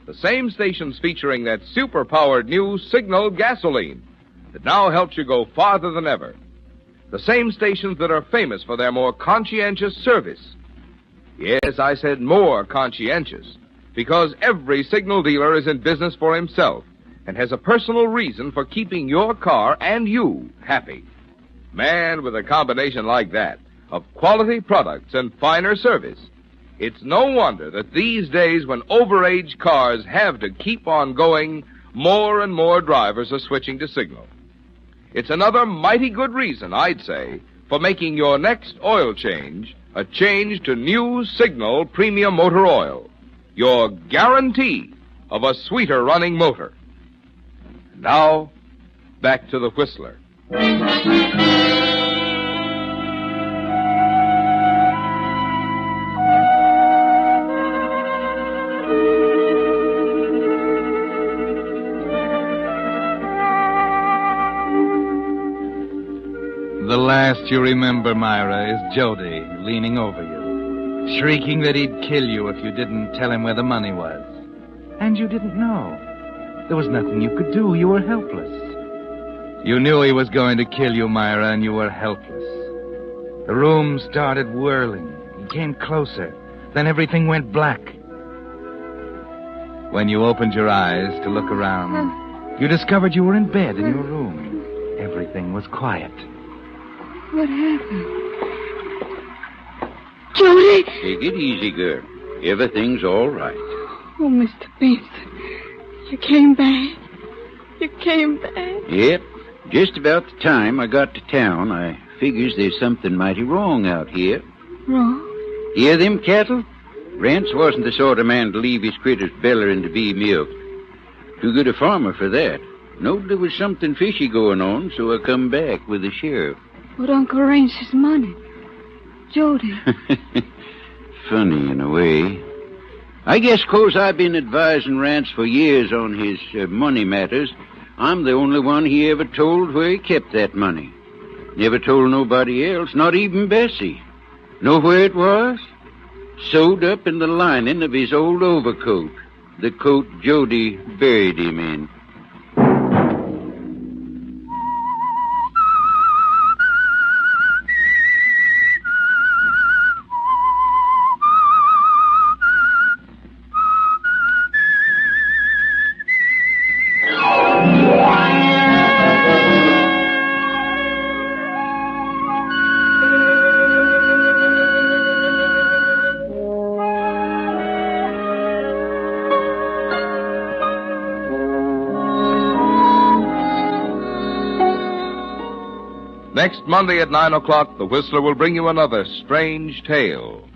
The same stations featuring that super-powered new Signal gasoline that now helps you go farther than ever. The same stations that are famous for their more conscientious service. Yes, I said more conscientious, because every Signal dealer is in business for himself and has a personal reason for keeping your car and you happy. Man, with a combination like that of quality products and finer service, it's no wonder that these days when overage cars have to keep on going, more and more drivers are switching to Signal. It's another mighty good reason, I'd say, for making your next oil change a change to new Signal Premium Motor Oil, your guarantee of a sweeter running motor. Now, back to the Whistler. The last you remember, Myra, is Jody leaning over you, shrieking that he'd kill you if you didn't tell him where the money was. And you didn't know. There was nothing you could do. You were helpless. You knew he was going to kill you, Myra, and you were helpless. The room started whirling. He came closer. Then everything went black. When you opened your eyes to look around, you discovered you were in bed in your room. Everything was quiet. What happened? Jody! Take it easy, girl. Everything's all right. Oh, Mr. Benson. You came back. You came back. Yep. Just about the time I got to town, I figures there's something mighty wrong out here. Wrong? Hear them cattle? Rance wasn't the sort of man to leave his critters bellering to be milked. Too good a farmer for that. Knowed there was something fishy going on, so I come back with the sheriff. But Uncle Rance's money. Jody. Funny in a way. I guess 'cause I've been advising Rance for years on his money matters, I'm the only one he ever told where he kept that money. Never told nobody else, not even Bessie. Know where it was? Sewed up in the lining of his old overcoat. The coat Jody buried him in. Next Monday at 9 o'clock, The Whistler will bring you another strange tale.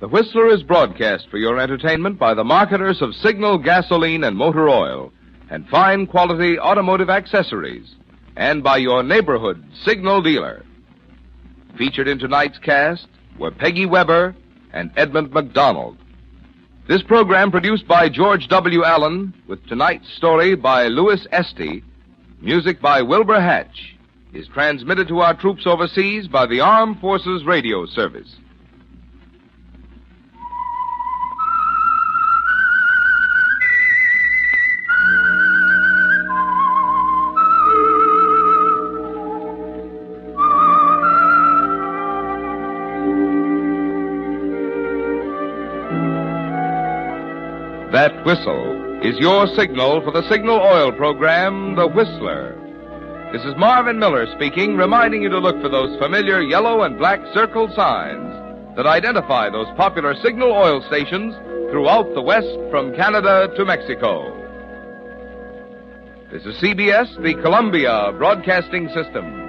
The Whistler is broadcast for your entertainment by the marketers of Signal gasoline and motor oil and fine quality automotive accessories, and by your neighborhood Signal dealer. Featured in tonight's cast were Peggy Weber and Edmund McDonald. This program, produced by George W. Allen, with tonight's story by Louis Estey, music by Wilbur Hatch, is transmitted to our troops overseas by the Armed Forces Radio Service. That whistle is your signal for the Signal Oil program, The Whistler. This is Marvin Miller speaking, reminding you to look for those familiar yellow and black circle signs that identify those popular Signal Oil stations throughout the West from Canada to Mexico. This is CBS, the Columbia Broadcasting System.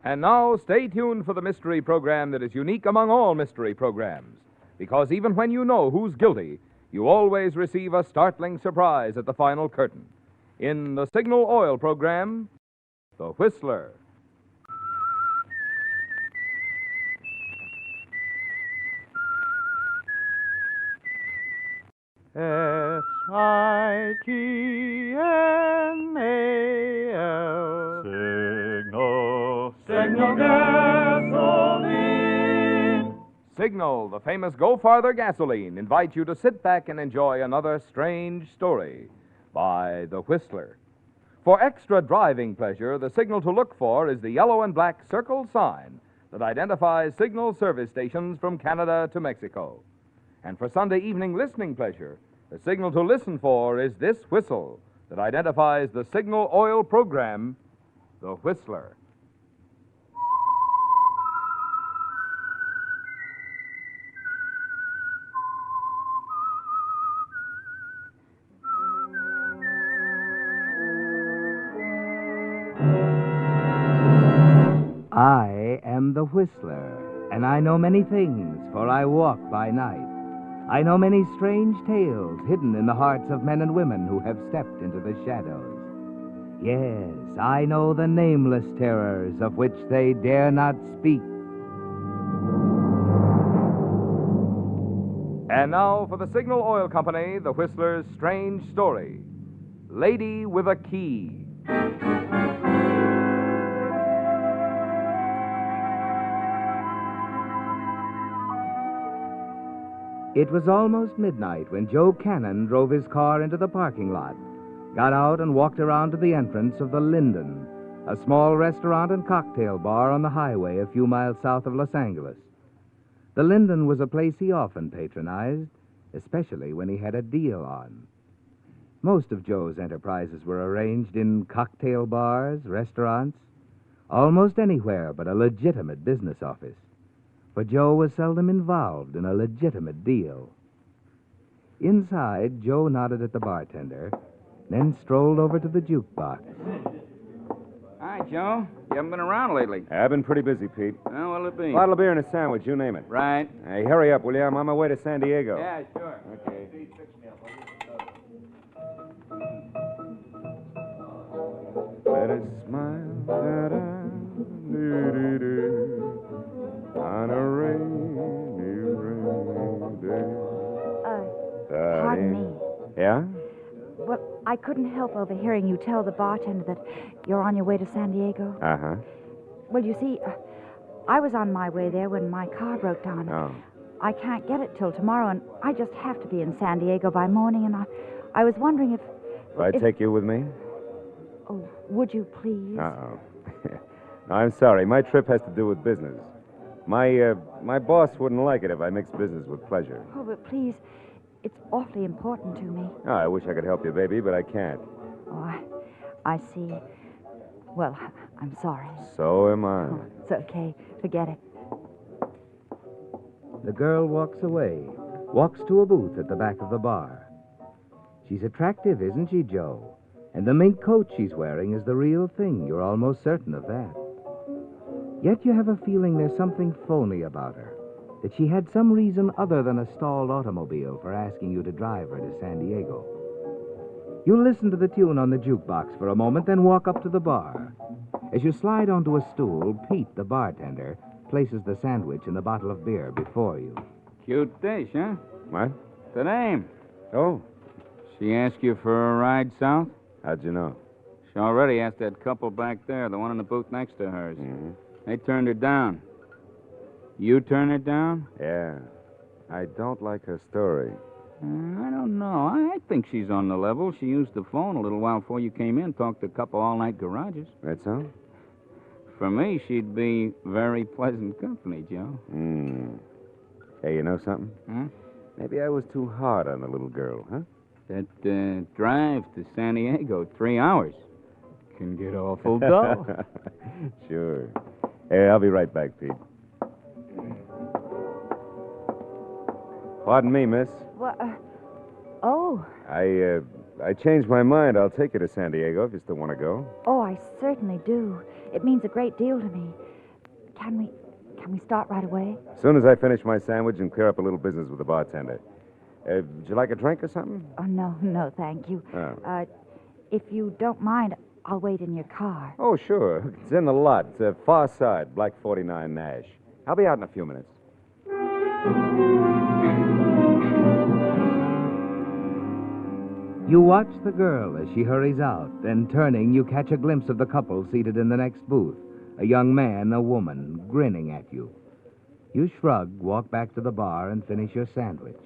And now, stay tuned for the mystery program that is unique among all mystery programs. Because even when you know who's guilty, you always receive a startling surprise at the final curtain. In the Signal Oil program, The Whistler. S-I-G-N-A-L Signal gasoline. Signal, the famous Go Farther gasoline, invites you to sit back and enjoy another strange story by The Whistler. For extra driving pleasure, the signal to look for is the yellow and black circle sign that identifies Signal service stations from Canada to Mexico. And for Sunday evening listening pleasure, the signal to listen for is this whistle that identifies the Signal Oil program, The Whistler. I am the Whistler, and I know many things, for I walk by night. I know many strange tales hidden in the hearts of men and women who have stepped into the shadows. Yes, I know the nameless terrors of which they dare not speak. And now for the Signal Oil Company, The Whistler's strange story, Lady with a Key. It was almost midnight when Joe Cannon drove his car into the parking lot, got out and walked around to the entrance of the Linden, a small restaurant and cocktail bar on the highway a few miles south of Los Angeles. The Linden was a place he often patronized, especially when he had a deal on. Most of Joe's enterprises were arranged in cocktail bars, restaurants, almost anywhere but a legitimate business office. For Joe was seldom involved in a legitimate deal. Inside, Joe nodded at the bartender, then strolled over to the jukebox. Hi, Joe. You haven't been around lately. I've been pretty busy, Pete. Oh, what'll it be? A bottle of beer and a sandwich, you name it. Right. Hey, hurry up, will you? I'm on my way to San Diego. Yeah, sure. Okay. Let us smile on a rainy day. Pardon me. Yeah? Well, I couldn't help overhearing you tell the bartender that you're on your way to San Diego. Uh-huh. Well, you see, I was on my way there when my car broke down. Oh. I can't get it till tomorrow, and I just have to be in San Diego by morning, and I was wondering if... Will I take you with me? Oh, would you please? Uh-oh. No, I'm sorry. My trip has to do with business. My boss wouldn't like it if I mixed business with pleasure. Oh, but please, it's awfully important to me. Oh, I wish I could help you, baby, but I can't. Oh, I see. Well, I'm sorry. So am I. Oh, it's okay. Forget it. The girl walks away, walks to a booth at the back of the bar. She's attractive, isn't she, Joe? And the mink coat she's wearing is the real thing. You're almost certain of that. Yet you have a feeling there's something phony about her, that she had some reason other than a stalled automobile for asking you to drive her to San Diego. You listen to the tune on the jukebox for a moment, then walk up to the bar. As you slide onto a stool, Pete, the bartender, places the sandwich and the bottle of beer before you. Cute dish, huh? What? The name. Oh. She asked you for a ride south? How'd you know? She already asked that couple back there, the one in the booth next to hers. Mm-hmm. They turned her down. You turn her down? Yeah. I don't like her story. I don't know. I think she's on the level. She used the phone a little while before you came in, talked to a couple all-night garages. That's so? For me, she'd be very pleasant company, Joe. Hey, you know something? Huh? Maybe I was too hard on the little girl, huh? That drive to San Diego, 3 hours, can get awful dull. Sure. Hey, I'll be right back, Pete. Pardon me, miss. What? Oh. I changed my mind. I'll take you to San Diego if you still want to go. Oh, I certainly do. It means a great deal to me. Can we start right away? As soon as I finish my sandwich and clear up a little business with the bartender. Would you like a drink or something? Oh, no, thank you. Oh. If you don't mind, I'll wait in your car. Oh, sure. It's in the lot. It's far side, Black 49 Nash. I'll be out in a few minutes. You watch the girl as she hurries out. Then, turning, you catch a glimpse of the couple seated in the next booth. A young man, a woman, grinning at you. You shrug, walk back to the bar, and finish your sandwich.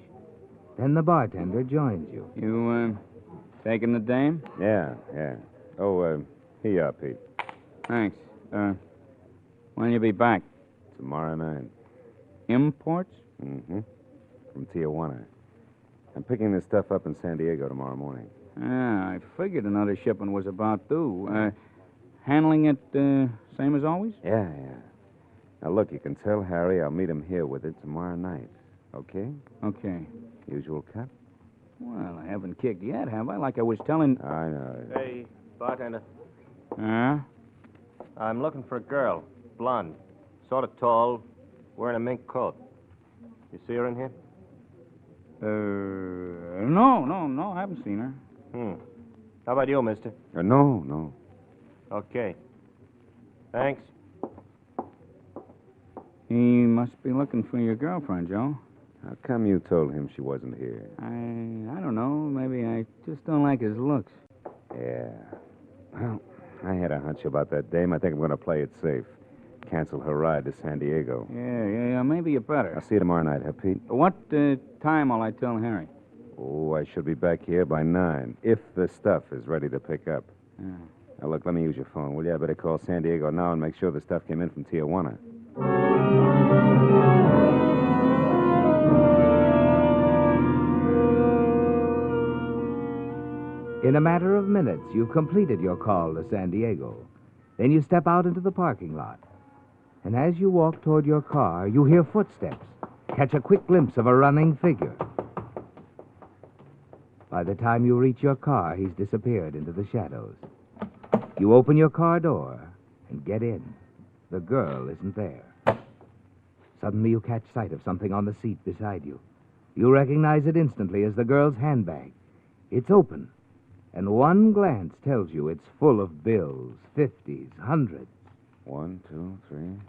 Then the bartender joins you. You, taking the dame? Yeah. Oh, here you are, Pete. Thanks. When'll you be back? Tomorrow night. Imports? Mm-hmm. From Tijuana. I'm picking this stuff up in San Diego tomorrow morning. Yeah, I figured another shipment was about due. Handling it, same as always? Yeah. Now, look, you can tell Harry I'll meet him here with it tomorrow night. Okay? Okay. Usual cut? Well, I haven't kicked yet, have I? Like I was telling... I know. Hey, bartender. Huh? I'm looking for a girl. Blonde. Sort of tall. Wearing a mink coat. You see her in here? No, I haven't seen her. How about you, mister? No. Okay. Thanks. He must be looking for your girlfriend, Joe. How come you told him she wasn't here? I don't know. Maybe I just don't like his looks. Yeah. Well, I had a hunch about that dame. I think I'm going to play it safe. Cancel her ride to San Diego. Yeah, maybe you better. I'll see you tomorrow night, huh, Pete? What time will I tell Harry? Oh, I should be back here by 9, if the stuff is ready to pick up. Yeah. Now, look, let me use your phone, will you? I better call San Diego now and make sure the stuff came in from Tijuana. In a matter of minutes, you've completed your call to San Diego. Then you step out into the parking lot. And as you walk toward your car, you hear footsteps, catch a quick glimpse of a running figure. By the time you reach your car, he's disappeared into the shadows. You open your car door and get in. The girl isn't there. Suddenly you catch sight of something on the seat beside you. You recognize it instantly as the girl's handbag. It's open, and one glance tells you it's full of bills, 50s, 100s. 1, 2, 3,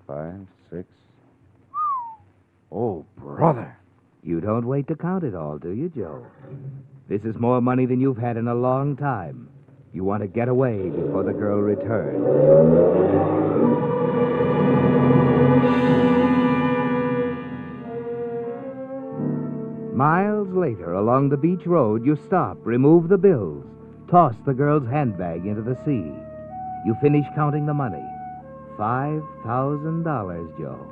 5, 6. Oh, brother. You don't wait to count it all, do you, Joe? This is more money than you've had in a long time. You want to get away before the girl returns. Miles later, along the beach road, you stop, remove the bills, toss the girl's handbag into the sea. You finish counting the money. $5,000, Joe.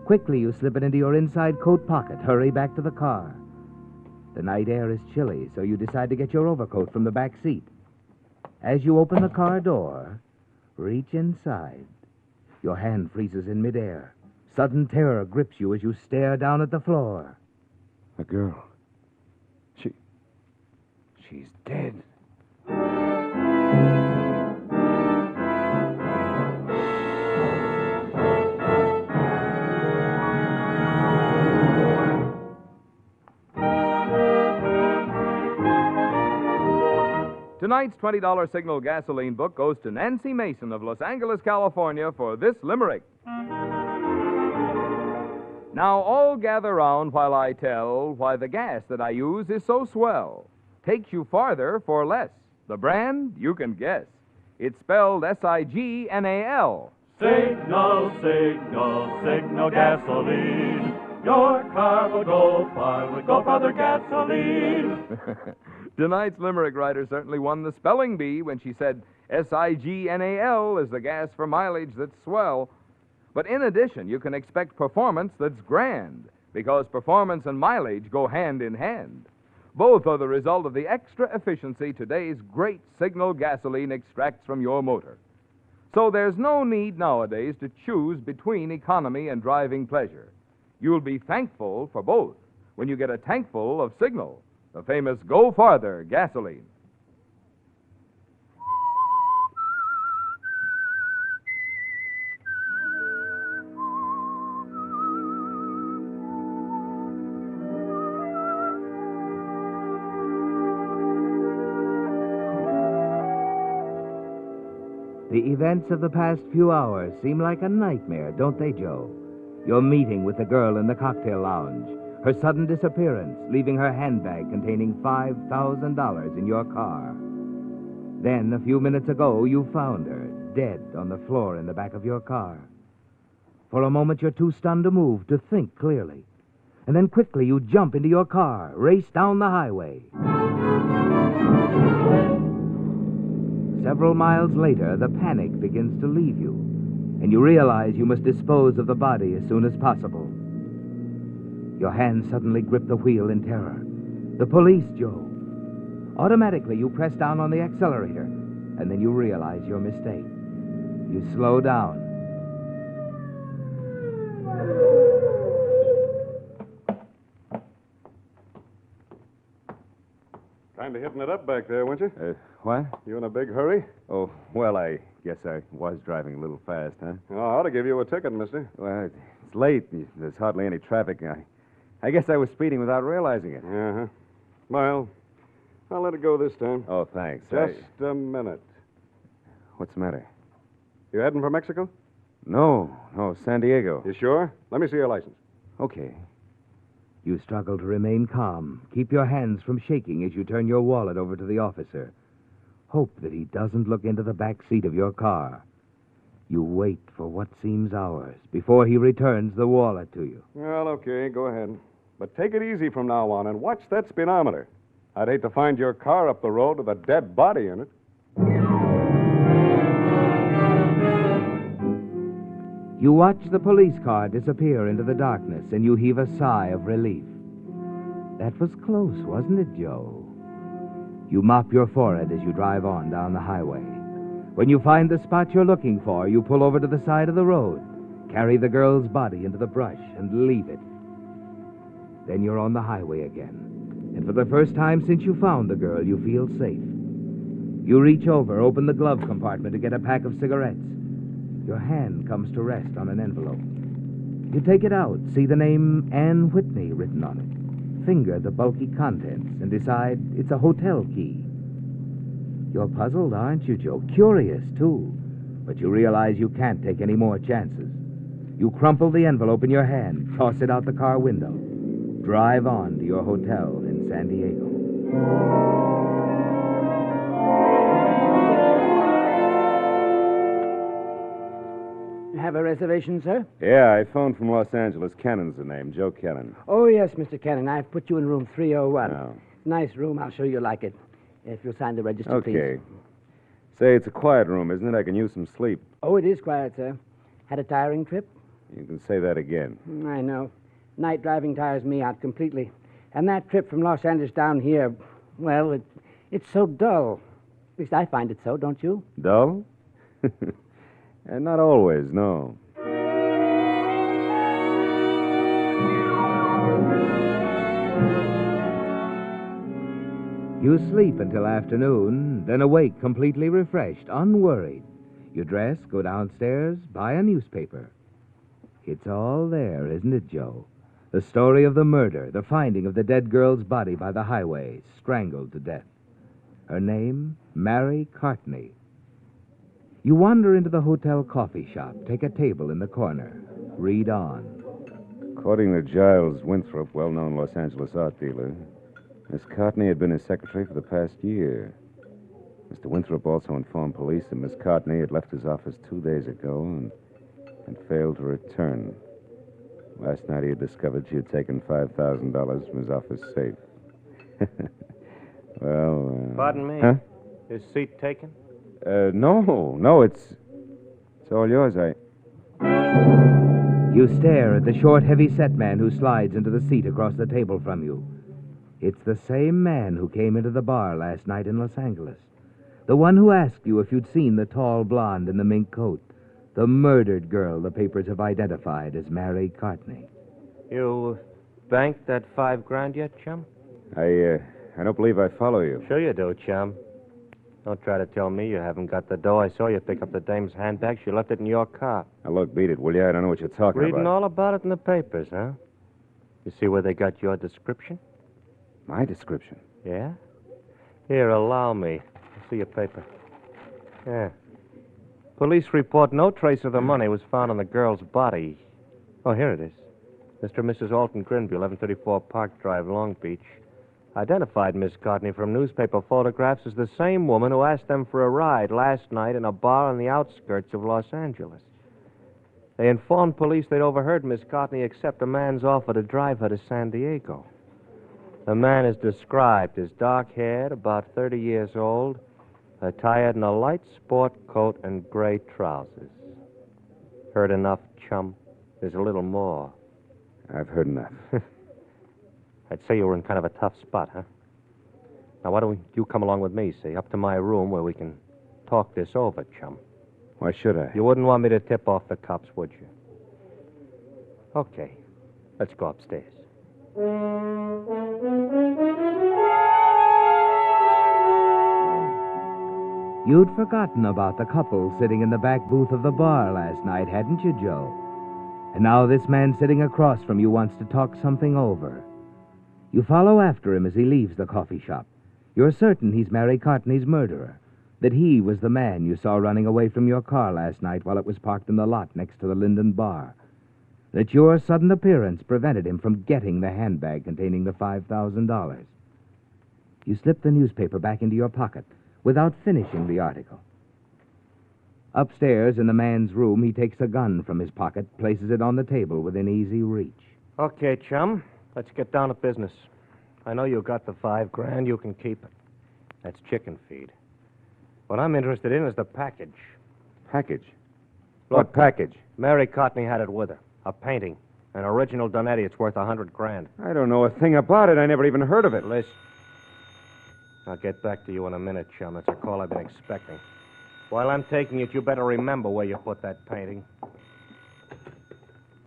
Quickly, you slip it into your inside coat pocket, hurry back to the car. The night air is chilly, so you decide to get your overcoat from the back seat. As you open the car door, reach inside. Your hand freezes in midair. Sudden terror grips you as you stare down at the floor. A girl. She's dead. Tonight's $20 Signal gasoline book goes to Nancy Mason of Los Angeles, California, for this limerick. Now all gather round while I tell why the gas that I use is so swell. Takes you farther for less. The brand, you can guess. It's spelled Signal. Signal, signal, signal gasoline. Your car will go far with Go Farther gasoline. Tonight's limerick writer certainly won the spelling bee when she said Signal is the gas for mileage that's swell. But in addition, you can expect performance that's grand, because performance and mileage go hand in hand. Both are the result of the extra efficiency today's great Signal gasoline extracts from your motor. So there's no need nowadays to choose between economy and driving pleasure. You'll be thankful for both when you get a tankful of Signal, the famous Go Farther gasoline. The events of the past few hours seem like a nightmare, don't they, Joe? Your meeting with the girl in the cocktail lounge, her sudden disappearance, leaving her handbag containing $5,000 in your car. Then, a few minutes ago, you found her, dead on the floor in the back of your car. For a moment, you're too stunned to move, to think clearly. And then quickly, you jump into your car, race down the highway. Several miles later, the panic begins to leave you, and you realize you must dispose of the body as soon as possible. Your hands suddenly grip the wheel in terror. The police, Joe. Automatically, you press down on the accelerator, and then you realize your mistake. You slow down. Kind of hitting it up back there, weren't you? What? You in a big hurry? Oh, well, I guess I was driving a little fast, huh? Oh, I ought to give you a ticket, mister. Well, it's late. There's hardly any traffic. I guess I was speeding without realizing it. Uh-huh. Well, I'll let it go this time. Oh, thanks. Just a minute. What's the matter? You heading for Mexico? No, San Diego. You sure? Let me see your license. Okay. You struggle to remain calm. Keep your hands from shaking as you turn your wallet over to the officer. Hope that he doesn't look into the back seat of your car. You wait for what seems hours before he returns the wallet to you. Well, okay, go ahead. But take it easy from now on and watch that speedometer. I'd hate to find your car up the road with a dead body in it. You watch the police car disappear into the darkness, and you heave a sigh of relief. That was close, wasn't it, Joe? You mop your forehead as you drive on down the highway. When you find the spot you're looking for, you pull over to the side of the road, carry the girl's body into the brush, and leave it. Then you're on the highway again, and for the first time since you found the girl, you feel safe. You reach over, open the glove compartment to get a pack of cigarettes. Your hand comes to rest on an envelope. You take it out, see the name Ann Whitney written on it. Finger the bulky contents and decide it's a hotel key. You're puzzled, aren't you, Joe? Curious, too. But you realize you can't take any more chances. You crumple the envelope in your hand, toss it out the car window. Drive on to your hotel in San Diego. Have a reservation, sir? Yeah, I phoned from Los Angeles. Kennan's the name, Joe Kennan. Oh, yes, Mr. Kennan. I've put you in room 301. Oh. Nice room. I'll show you like it. If you'll sign the register, Okay. please. Say, it's a quiet room, isn't it? I can use some sleep. Oh, it is quiet, sir. Had a tiring trip? You can say that again. I know. Night driving tires me out completely. And that trip from Los Angeles down here, well, it's so dull. At least I find it so, don't you? Dull? And not always, no. You sleep until afternoon, then awake completely refreshed, unworried. You dress, go downstairs, buy a newspaper. It's all there, isn't it, Joe? The story of the murder, the finding of the dead girl's body by the highway, strangled to death. Her name, Mary Cartney. You wander into the hotel coffee shop, take a table in the corner, read on. According to Giles Winthrop, well-known Los Angeles art dealer, Miss Cartney had been his secretary for the past year. Mr. Winthrop also informed police that Miss Cartney had left his office 2 days ago and failed to return. Last night he had discovered she had taken $5,000 from his office safe. Well, Pardon me? Huh? Is seat taken? No, it's all yours. You stare at the short, heavy-set man who slides into the seat across the table from you. It's the same man who came into the bar last night in Los Angeles. The one who asked you if you'd seen the tall blonde in the mink coat. The murdered girl the papers have identified as Mary Cartney. You banked that $5,000 yet, chum? I don't believe I follow you. Sure you do, chum. Don't try to tell me you haven't got the dough. I saw you pick up the dame's handbag. She left it in your car. Now, look, beat it, will you? I don't know what you're talking Reading about. all about it in the papers, huh? You see where they got your description? My description? Yeah? Here, allow me. See your paper. Yeah. Police report no trace of the money was found on the girl's body. Oh, here it is. Mr. and Mrs. Alton Grinby, 1134 Park Drive, Long Beach, identified Miss Cartney from newspaper photographs as the same woman who asked them for a ride last night in a bar on the outskirts of Los Angeles. They informed police they'd overheard Miss Cartney accept a man's offer to drive her to San Diego. The man is described as dark-haired, about 30 years old, attired in a light sport coat and gray trousers. Heard enough, chum? There's a little more. I've heard enough. I'd say you were in kind of a tough spot, huh? Now, why don't you come along with me, see, up to my room where we can talk this over, chum. Why should I? You wouldn't want me to tip off the cops, would you? Okay. Let's go upstairs. You'd forgotten about the couple sitting in the back booth of the bar last night, hadn't you, Joe? And now this man sitting across from you wants to talk something over. You follow after him as he leaves the coffee shop. You're certain he's Mary Cartney's murderer, that he was the man you saw running away from your car last night while it was parked in the lot next to the Linden Bar, that your sudden appearance prevented him from getting the handbag containing the $5,000. You slip the newspaper back into your pocket without finishing the article. Upstairs in the man's room, he takes a gun from his pocket, places it on the table within easy reach. Okay, chum. Let's get down to business. I know you got the $5,000. You can keep it. That's chicken feed. What I'm interested in is the package. Package? Look, What package? Mary Cartney had it with her. A painting. An original Donetti. It's worth $100,000. I don't know a thing about it. I never even heard of it. Listen. I'll get back to you in a minute, chum. It's a call I've been expecting. While I'm taking it, you better remember where you put that painting.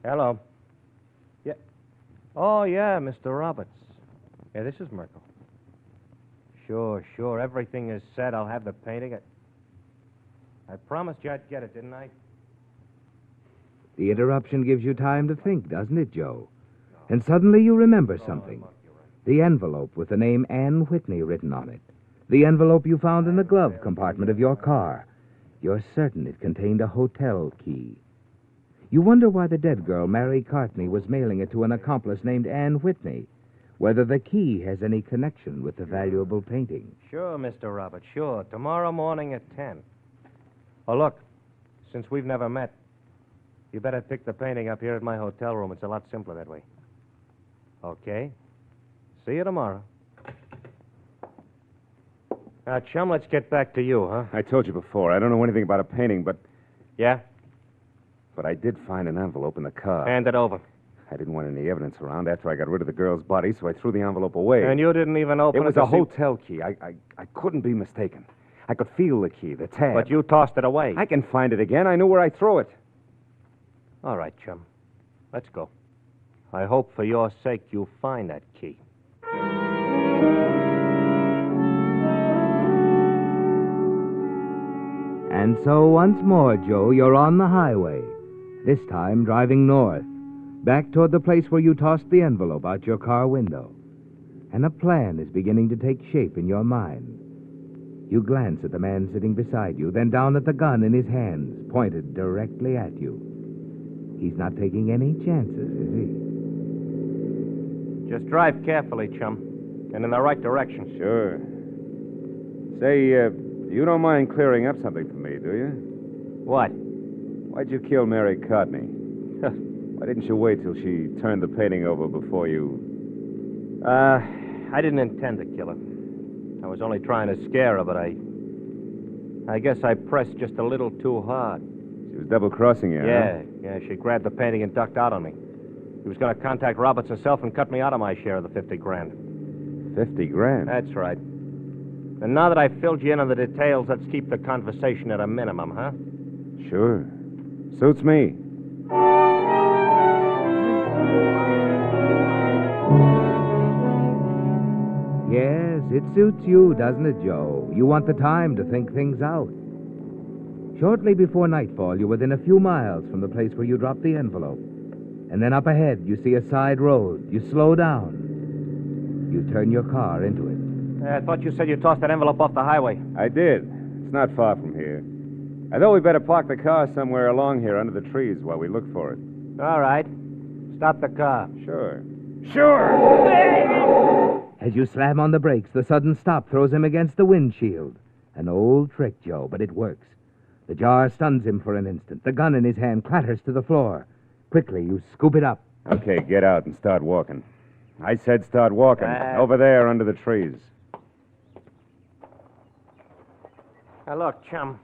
Hello. Yeah. Oh, yeah, Mr. Roberts. Yeah, this is Merkel. Sure. Everything is set. I'll have the painting. I promised you I'd get it, didn't I? The interruption gives you time to think, doesn't it, Joe? And suddenly you remember something. The envelope with the name Ann Whitney written on it. The envelope you found in the glove compartment of your car. You're certain it contained a hotel key. You wonder why the dead girl, Mary Cartney, was mailing it to an accomplice named Ann Whitney. Whether the key has any connection with the valuable painting. Sure, Mr. Roberts, sure. Tomorrow morning at 10. Oh, look, since we've never met, you better pick the painting up here at my hotel room. It's a lot simpler that way. Okay. See you tomorrow. Now, chum, let's get back to you, huh? I told you before, I don't know anything about a painting, but... Yeah? But I did find an envelope in the car. Hand it over. I didn't want any evidence around after I got rid of the girl's body, so I threw the envelope away. And you didn't even open it? It was a hotel key. I couldn't be mistaken. I could feel the key, the tab. But you tossed it away. I can find it again. I knew where I threw it. All right, chum. Let's go. I hope for your sake you find that key. And so once more, Joe, you're on the highway. This time driving north, back toward the place where you tossed the envelope out your car window. And a plan is beginning to take shape in your mind. You glance at the man sitting beside you, then down at the gun in his hands, pointed directly at you. He's not taking any chances, is he? Just drive carefully, chum, and in the right direction. Sure. Say, you don't mind clearing up something for me, do you? What? Why'd you kill Mary Courtney? Why didn't you wait till she turned the painting over before you... I didn't intend to kill her. I was only trying to scare her, but I guess I pressed just a little too hard. She was double-crossing you, Yeah, she grabbed the painting and ducked out on me. She was going to contact Roberts herself and cut me out of my share of the 50 grand. 50 grand? That's right. And now that I've filled you in on the details, let's keep the conversation at a minimum, huh? Sure. Suits me. Yes, it suits you, doesn't it, Joe? You want the time to think things out. Shortly before nightfall, you're within a few miles from the place where you dropped the envelope. And then up ahead, you see a side road. You slow down. You turn your car into it. I thought you said you tossed that envelope off the highway. I did. It's not far from here. I thought we'd better park the car somewhere along here under the trees while we look for it. All right. Stop the car. Sure. As you slam on the brakes, the sudden stop throws him against the windshield. An old trick, Joe, but it works. The jar stuns him for an instant. The gun in his hand clatters to the floor. Quickly, you scoop it up. Okay, get out and start walking. I said start walking. Over there under the trees. Now, look, chum.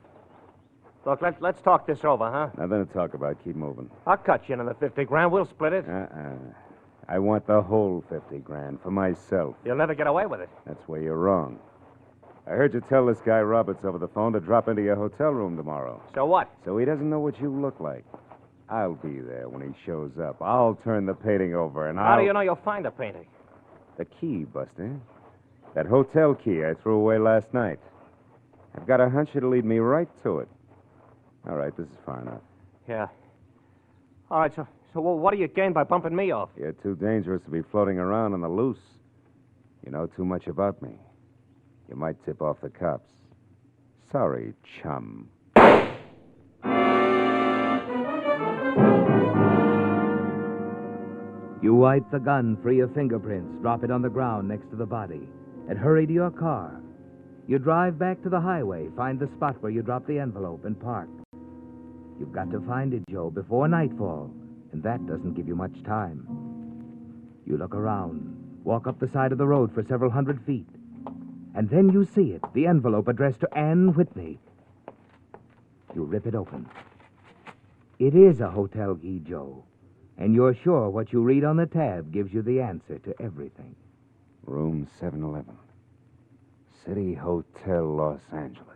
Look, let's talk this over, huh? Nothing to talk about. Keep moving. I'll cut you in on the 50 grand. We'll split it. I want the whole 50 grand for myself. You'll never get away with it. That's where you're wrong. I heard you tell this guy Roberts over the phone to drop into your hotel room tomorrow. So what? So he doesn't know what you look like. I'll be there when he shows up. I'll turn the painting over and How do you know you'll find a painting? The key, Buster. That hotel key I threw away last night. I've got a hunch it'll lead me right to it. All right, this is far enough. Yeah. All right, so what do you gain by bumping me off? You're too dangerous to be floating around on the loose. You know too much about me. You might tip off the cops. Sorry, chum. You wipe the gun free of fingerprints, drop it on the ground next to the body, and hurry to your car. You drive back to the highway, find the spot where you dropped the envelope, and park. You've got to find it, Joe, before nightfall, and that doesn't give you much time. You look around, walk up the side of the road for several hundred feet, and then you see it, the envelope addressed to Ann Whitney. You rip it open. It is a hotel key, Joe, and you're sure what you read on the tab gives you the answer to everything. Room 711. City Hotel, Los Angeles.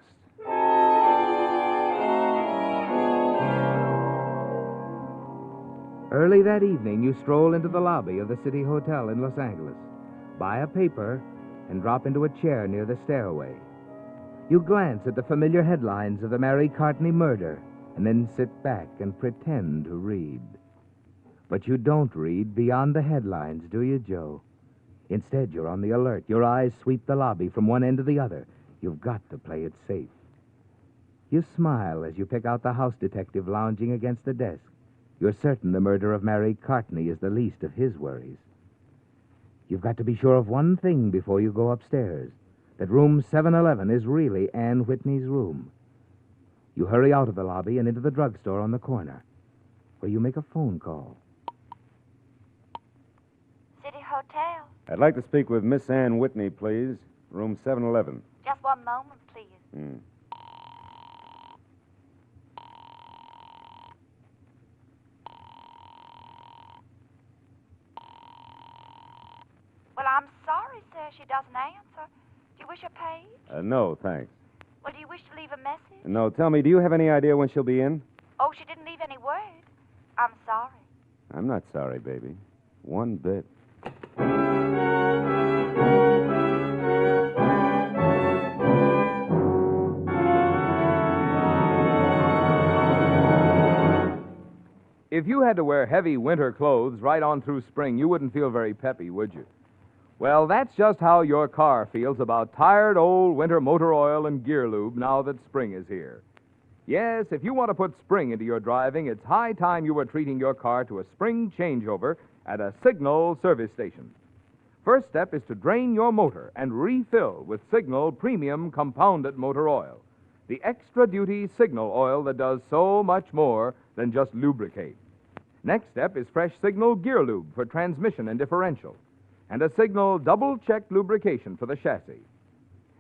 Early that evening, you stroll into the lobby of the City Hotel in Los Angeles, buy a paper, and drop into a chair near the stairway. You glance at the familiar headlines of the Mary Courtney murder, and then sit back and pretend to read. But you don't read beyond the headlines, do you, Joe? Instead, you're on the alert. Your eyes sweep the lobby from one end to the other. You've got to play it safe. You smile as you pick out the house detective lounging against the desk. You're certain the murder of Mary Courtney is the least of his worries. You've got to be sure of one thing before you go upstairs, that room 711 is really Ann Whitney's room. You hurry out of the lobby and into the drugstore on the corner, where you make a phone call. City Hotel. I'd like to speak with Miss Ann Whitney, please. Room 711. Just one moment, please. Well, I'm sorry, sir, she doesn't answer. Do you wish a page? No, thanks. Well, do you wish to leave a message? No, tell me, do you have any idea when she'll be in? Oh, she didn't leave any word. I'm sorry. I'm not sorry, baby. One bit. If you had to wear heavy winter clothes right on through spring, you wouldn't feel very peppy, would you? Well, that's just how your car feels about tired old winter motor oil and gear lube now that spring is here. Yes, if you want to put spring into your driving, it's high time you were treating your car to a spring changeover at a Signal service station. First step is to drain your motor and refill with Signal Premium Compounded Motor Oil, the extra-duty Signal oil that does so much more than just lubricate. Next step is fresh Signal Gear Lube for transmission and differential, and a Signal double-checked lubrication for the chassis.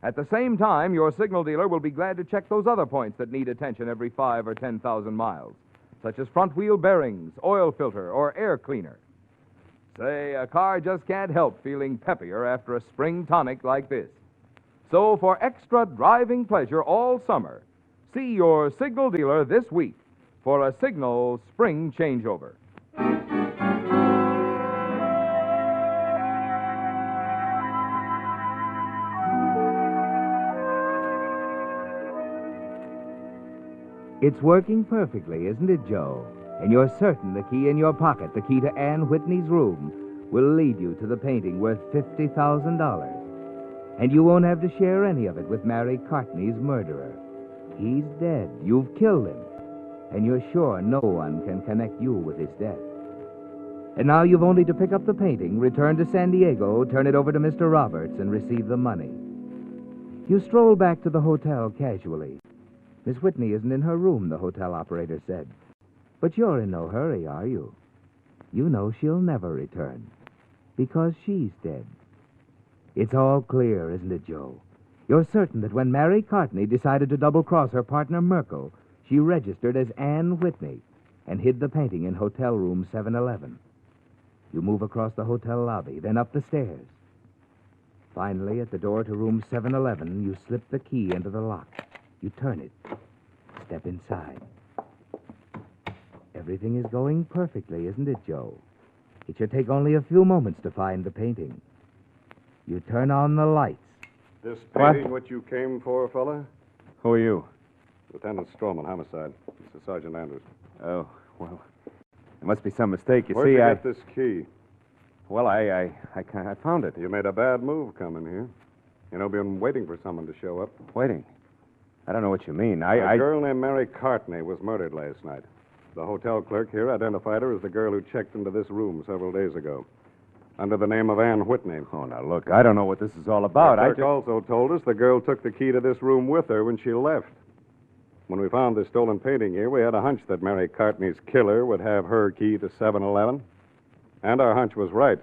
At the same time, your Signal dealer will be glad to check those other points that need attention every 5,000 or 10,000 miles, such as front wheel bearings, oil filter, or air cleaner. Say, a car just can't help feeling peppier after a spring tonic like this. So for extra driving pleasure all summer, see your Signal dealer this week for a Signal spring changeover. It's working perfectly, isn't it, Joe? And you're certain the key in your pocket, the key to Ann Whitney's room, will lead you to the painting worth $50,000. And you won't have to share any of it with Mary Cartney's murderer. He's dead. You've killed him. And you're sure no one can connect you with his death. And now you've only to pick up the painting, return to San Diego, turn it over to Mr. Roberts, and receive the money. You stroll back to the hotel casually. Miss Whitney isn't in her room, the hotel operator said. But you're in no hurry, are you? You know she'll never return, because she's dead. It's all clear, isn't it, Joe? You're certain that when Mary Cartney decided to double-cross her partner Merkel, she registered as Ann Whitney and hid the painting in hotel room 711. You move across the hotel lobby, then up the stairs. Finally, at the door to room 711, you slip the key into the lock. You turn it. Step inside. Everything is going perfectly, isn't it, Joe? It should take only a few moments to find the painting. You turn on the lights. This painting what you came for, fella? Who are you? Lieutenant Stroman, homicide. This is Sergeant Andrews. Oh, well, there must be some mistake. Where'd you get this key? Well, I found it. You made a bad move coming here. You know, been waiting for someone to show up. Waiting? I don't know what you mean. A girl named Mary Cartney was murdered last night. The hotel clerk here identified her as the girl who checked into this room several days ago, under the name of Ann Whitney. Oh, now, look, I don't know what this is all about. The clerk also told us the girl took the key to this room with her when she left. When we found this stolen painting here, we had a hunch that Mary Cartney's killer would have her key to 711. And our hunch was right.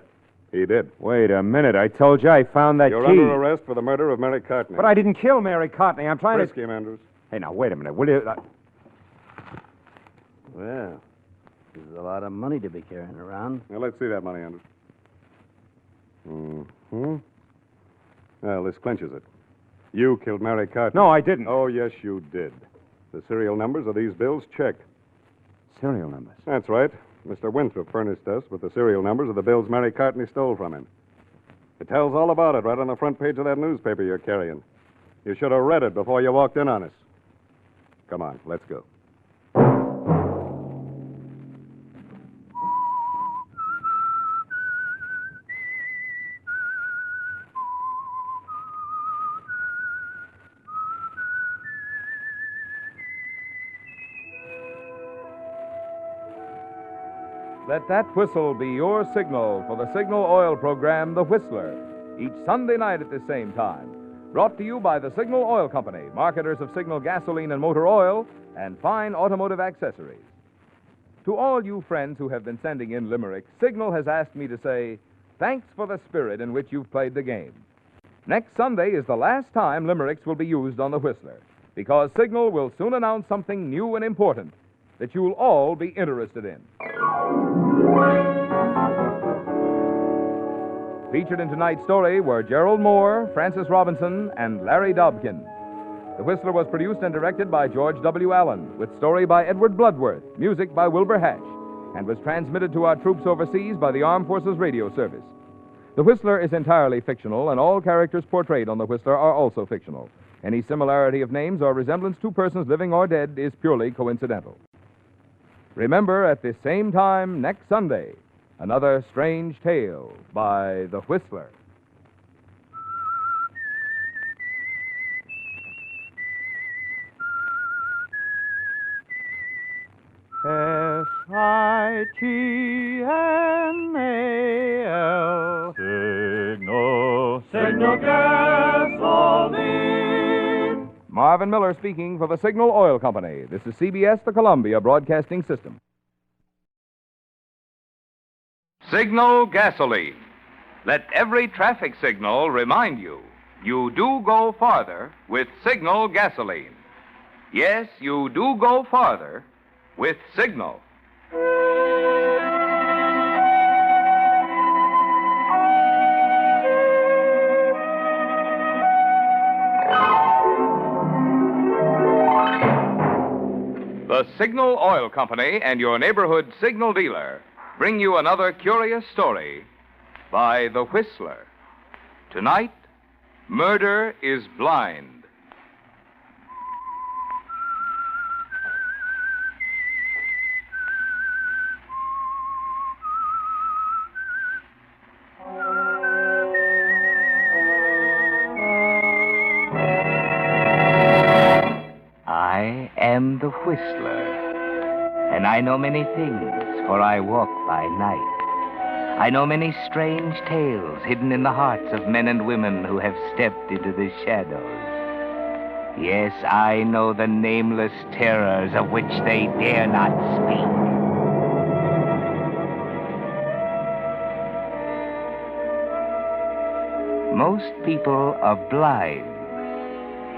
He did. Wait a minute. I told you I found that You're key. under arrest for the murder of Mary Cartney. But I didn't kill Mary Cartney. I'm trying Frisk him, Andrews. Hey, now, wait a minute. Will you... Well, this is a lot of money to be carrying around. Now, let's see that money, Andrews. Mm-hmm. Well, this clinches it. You killed Mary Cartney. No, I didn't. Oh, yes, you did. The serial numbers of these bills check. Serial numbers? That's right. Mr. Winthrop furnished us with the serial numbers of the bills Mary Cartney stole from him. It tells all about it right on the front page of that newspaper you're carrying. You should have read it before you walked in on us. Come on, let's go. Let that whistle be your signal for the Signal Oil program, The Whistler, each Sunday night at the same time. Brought to you by the Signal Oil Company, marketers of Signal gasoline and motor oil and fine automotive accessories. To all you friends who have been sending in limericks, Signal has asked me to say, thanks for the spirit in which you've played the game. Next Sunday is the last time limericks will be used on The Whistler, because Signal will soon announce something new and important that you'll all be interested in. Featured in tonight's story were Gerald Moore, Francis Robinson, and Larry Dobkin. The Whistler was produced and directed by George W. Allen, with story by Edward Bloodworth, music by Wilbur Hatch, and was transmitted to our troops overseas by the Armed Forces Radio Service. The Whistler is entirely fictional, and all characters portrayed on The Whistler are also fictional. Any similarity of names or resemblance to persons living or dead is purely coincidental. Remember, at this same time next Sunday, another strange tale by The Whistler. S-I-G-N-A-L. Signal gasoline. Marvin Miller speaking for the Signal Oil Company. This is CBS, the Columbia Broadcasting System. Signal gasoline. Let every traffic signal remind you, you do go farther with Signal gasoline. Yes, you do go farther with Signal. The Signal Oil Company and your neighborhood signal dealer bring you another curious story by The Whistler. Tonight, Murder is Blind. I am the Whistler, and I know many things, for I walk by night. I know many strange tales hidden in the hearts of men and women who have stepped into the shadows. Yes, I know the nameless terrors of which they dare not speak. Most people are blind.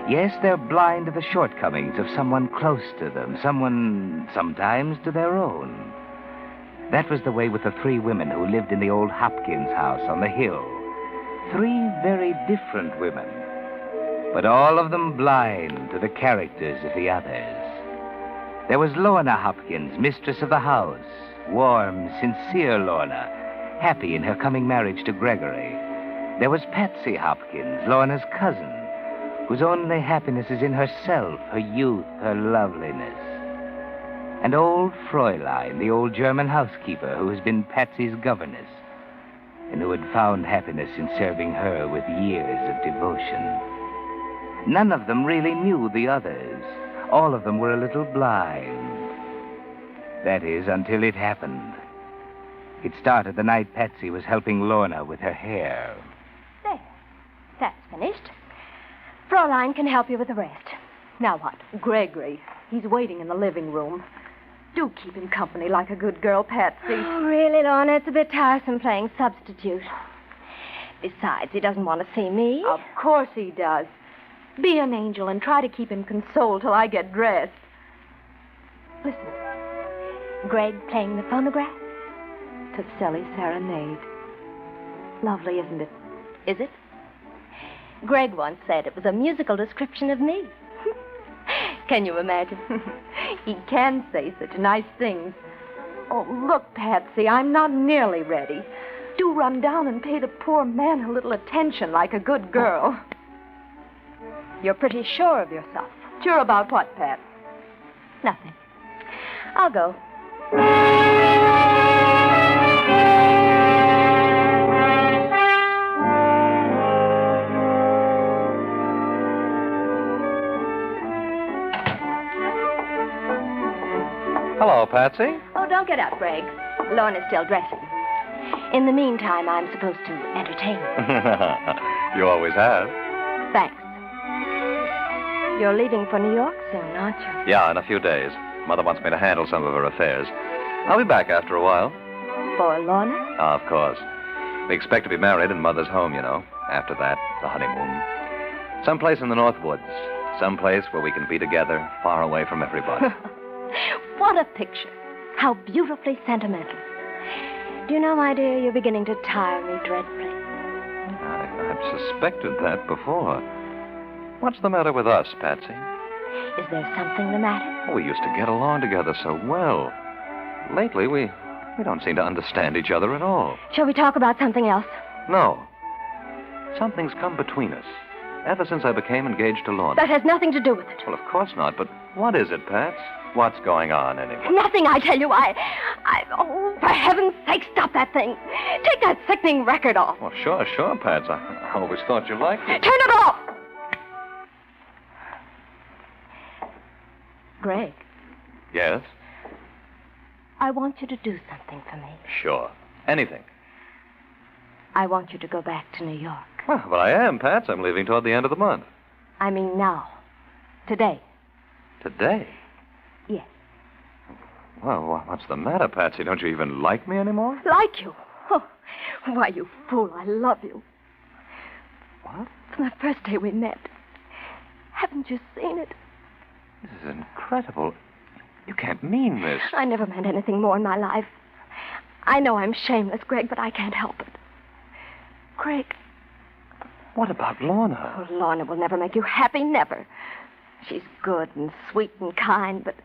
Yes, they're blind to the shortcomings of someone close to them, someone sometimes to their own. That was the way with the three women who lived in the old Hopkins house on the hill. Three very different women, but all of them blind to the characters of the others. There was Lorna Hopkins, mistress of the house, warm, sincere Lorna, happy in her coming marriage to Gregory. There was Patsy Hopkins, Lorna's cousin, whose only happiness is in herself, her youth, her loveliness. And old Fräulein, the old German housekeeper who has been Patsy's governess, and who had found happiness in serving her with years of devotion. None of them really knew the others. All of them were a little blind. That is, until it happened. It started the night Patsy was helping Lorna with her hair. There. That's finished. Fräulein can help you with the rest. Now what? Gregory. He's waiting in the living room. Do keep him company like a good girl, Patsy. Oh, really, Lorna? It's a bit tiresome playing substitute. Besides, he doesn't want to see me. Of course he does. Be an angel and try to keep him consoled till I get dressed. Listen. Greg playing the phonograph? Pacelli's Serenade. Lovely, isn't it? Is it? Greg once said it was a musical description of me. Can you imagine? He can say such nice things. Oh, look, Patsy, I'm not nearly ready. Do run down and pay the poor man a little attention like a good girl. You're pretty sure of yourself. Sure about what, Pat? Nothing. I'll go. Hello, Patsy. Oh, don't get up, Greg. Lorna's still dressing. In the meantime, I'm supposed to entertain you. You always have. Thanks. You're leaving for New York soon, aren't you? Yeah, in a few days. Mother wants me to handle some of her affairs. I'll be back after a while. For Lorna? Of course. We expect to be married in Mother's home, you know. After that, the honeymoon. Someplace in the North Woods. Someplace where we can be together, far away from everybody. What a picture. How beautifully sentimental. Do you know, my dear, you're beginning to tire me dreadfully. I've suspected that before. What's the matter with us, Patsy? Is there something the matter? We used to get along together so well. Lately, we don't seem to understand each other at all. Shall we talk about something else? No. Something's come between us. Ever since I became engaged to Lorna. That has nothing to do with it. Well, of course not, but what is it, Pats? What's going on, anyway? Nothing, I tell you. Oh, for heaven's sake, stop that thing. Take that sickening record off. Well, sure, Pats. I always thought you liked it. Turn it off! Greg, Yes? I want you to do something for me. Sure. Anything. I want you to go back to New York. Well, but I am, Pats. I'm leaving toward the end of the month. I mean now. Today. Today? Yes. Well, what's the matter, Patsy? Don't you even like me anymore? Like you? Oh, why, you fool, I love you. What? From the first day we met. Haven't you seen it? This is incredible. You can't mean this. I never meant anything more in my life. I know I'm shameless, Greg, but I can't help it. Greg. What about Lorna? Oh, Lorna will never make you happy, never. She's good and sweet and kind, but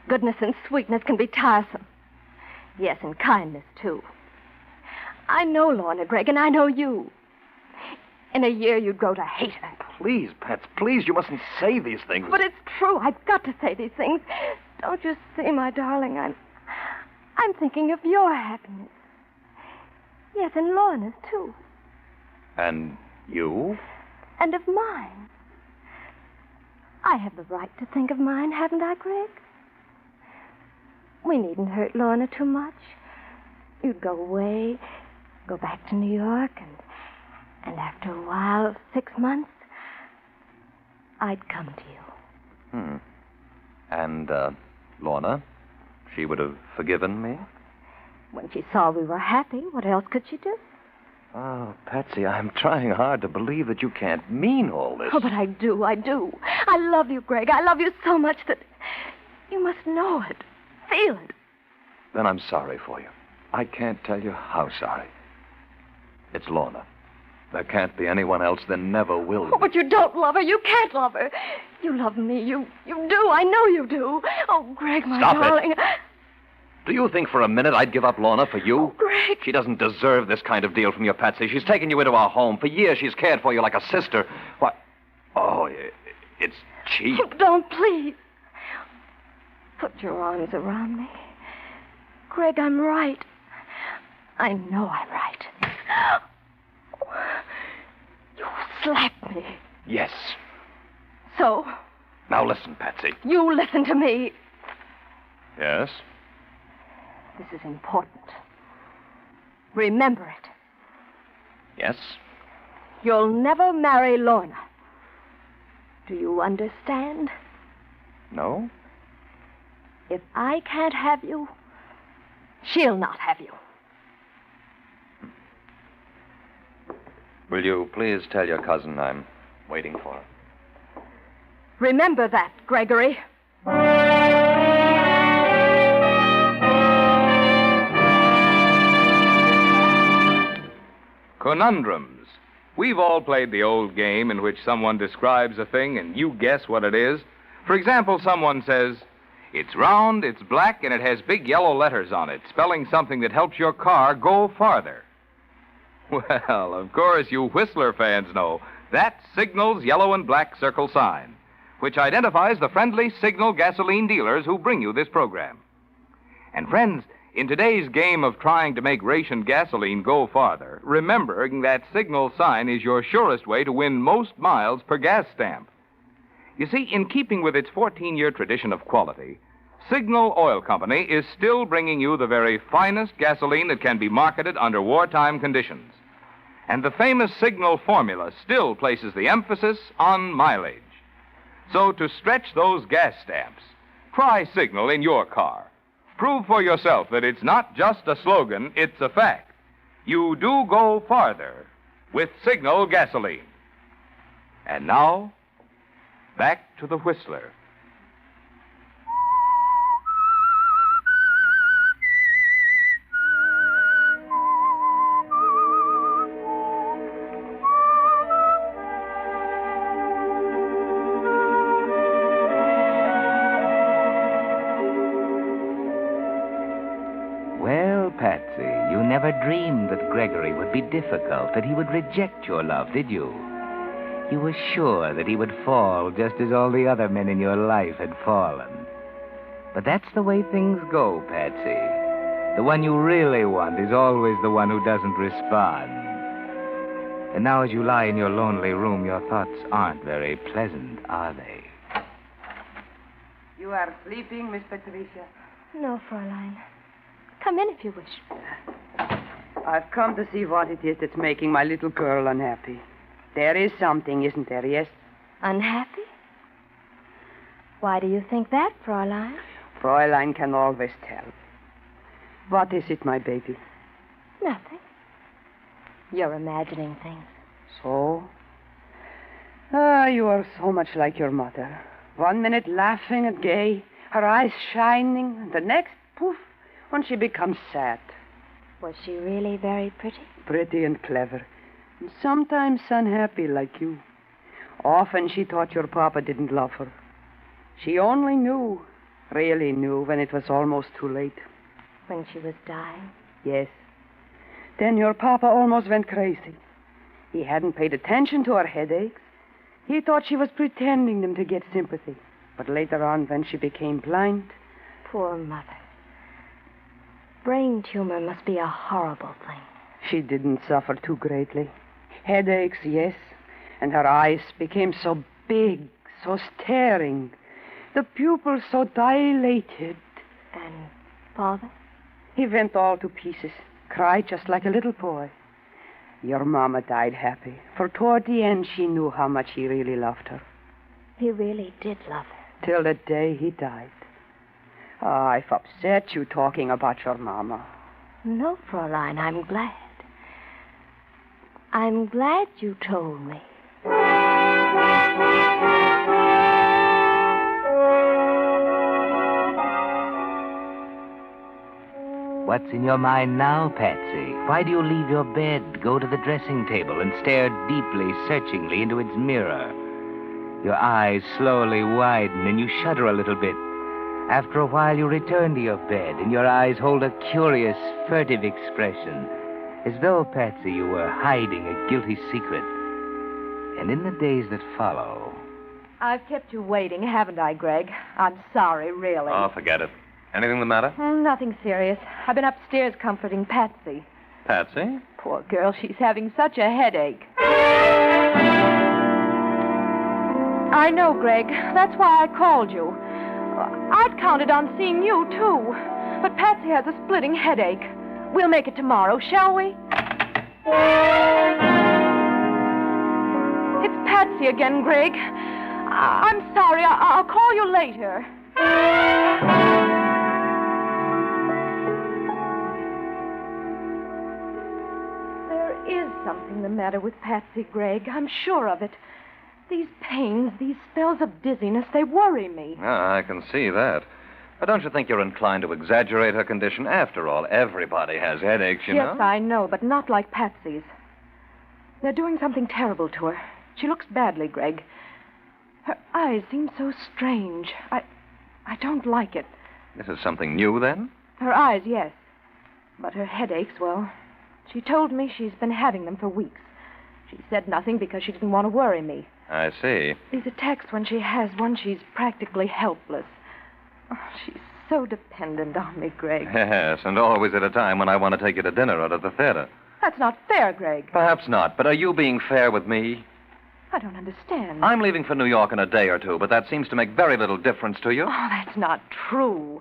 goodness and sweetness can be tiresome. Yes, and kindness, too. I know Lorna, Greg, and I know you. In a year, you'd grow to hate her. Please, Pats, please, you mustn't say these things. But it's true. I've got to say these things. Don't you see, my darling, I'm thinking of your happiness. Yes, and Lorna's, too. And you? And of mine. I have the right to think of mine, haven't I, Greg? We needn't hurt Lorna too much. You'd go away, go back to New York, and after a while, 6 months, I'd come to you. And, Lorna? She would have forgiven me? When she saw we were happy, what else could she do? Oh, Patsy, I'm trying hard to believe that you can't mean all this. Oh, but I do. I love you, Greg. I love you so much that you must know it, feel it. Then I'm sorry for you. I can't tell you how sorry. It's Lorna. There can't be anyone else. There never will be. Oh, but you don't love her. You can't love her. You love me. You do. I know you do. Oh, Greg, my darling. Stop it. Do you think for a minute I'd give up Lorna for you? Oh, Greg. She doesn't deserve this kind of deal from you, Patsy. She's taken you into our home. For years, she's cared for you like a sister. What? Oh, it's cheap. Oh, don't, please. Put your arms around me. Greg, I'm right. I know I'm right. You slapped me. Yes. So? Now listen, Patsy. You listen to me. Yes? This is important. Remember it. Yes? You'll never marry Lorna. Do you understand? No? If I can't have you, she'll not have you. Will you please tell your cousin I'm waiting for her? Remember that, Gregory. Conundrums. We've all played the old game in which someone describes a thing and you guess what it is. For example, someone says, "It's round, it's black, and it has big yellow letters on it, spelling something that helps your car go farther." Well, of course, you Whistler fans know that's Signal's yellow and black circle sign, which identifies the friendly Signal gasoline dealers who bring you this program. And friends, in today's game of trying to make rationed gasoline go farther, remembering that Signal sign is your surest way to win most miles per gas stamp. You see, in keeping with its 14-year tradition of quality, Signal Oil Company is still bringing you the very finest gasoline that can be marketed under wartime conditions. And the famous Signal formula still places the emphasis on mileage. So to stretch those gas stamps, try Signal in your car. Prove for yourself that it's not just a slogan, it's a fact. You do go farther with Signal gasoline. And now, back to the Whistler. Patsy, you never dreamed that Gregory would be difficult, that he would reject your love, did you? You were sure that he would fall just as all the other men in your life had fallen. But that's the way things go, Patsy. The one you really want is always the one who doesn't respond. And now as you lie in your lonely room, your thoughts aren't very pleasant, are they? You are sleeping, Miss Patricia? No, Fräulein. Come in if you wish. I've come to see what it is that's making my little girl unhappy. There is something, isn't there, yes? Unhappy? Why do you think that, Fräulein? Fräulein can always tell. What is it, my baby? Nothing. You're imagining things. So? Ah, you are so much like your mother. 1 minute laughing and gay, her eyes shining, and the next, poof, when she becomes sad. Was she really very pretty? Pretty and clever. And sometimes unhappy like you. Often she thought your papa didn't love her. She only knew, really knew, when it was almost too late. When she was dying? Yes. Then your papa almost went crazy. He hadn't paid attention to her headaches. He thought she was pretending them to get sympathy. But later on, when she became blind... Poor mother. Brain tumor must be a horrible thing. She didn't suffer too greatly. Headaches, yes. And her eyes became so big, so staring. The pupils so dilated. And father? He went all to pieces. Cried just like a little boy. Your mama died happy, for toward the end she knew how much he really loved her. He really did love her. Till the day he died. Oh, I've upset you talking about your mama. No, Fräulein, I'm glad. I'm glad you told me. What's in your mind now, Patsy? Why do you leave your bed, go to the dressing table, and stare deeply, searchingly into its mirror? Your eyes slowly widen, and you shudder a little bit. After a while, you return to your bed, and your eyes hold a curious, furtive expression, as though, Patsy, you were hiding a guilty secret. And in the days that follow... I've kept you waiting, haven't I, Greg? I'm sorry, really. Oh, forget it. Anything the matter? Nothing serious. I've been upstairs comforting Patsy. Patsy? Poor girl, she's having such a headache. I know, Greg. That's why I called you. I'd counted on seeing you, too. But Patsy has a splitting headache. We'll make it tomorrow, shall we? It's Patsy again, Greg. I'm sorry. I'll call you later. There is something the matter with Patsy, Greg. I'm sure of it. These pains, these spells of dizziness, they worry me. Ah, I can see that. But don't you think you're inclined to exaggerate her condition? After all, everybody has headaches, you know. Yes, I know, but not like Patsy's. They're doing something terrible to her. She looks badly, Greg. Her eyes seem so strange. I don't like it. This is something new, then? Her eyes, yes. But her headaches, well, she told me she's been having them for weeks. She said nothing because she didn't want to worry me. I see. These attacks, when she has one, she's practically helpless. Oh, she's so dependent on me, Greg. Yes, and always at a time when I want to take you to dinner or to the theater. That's not fair, Greg. Perhaps not, but are you being fair with me? I don't understand. I'm leaving for New York in a day or two, but that seems to make very little difference to you. Oh, that's not true.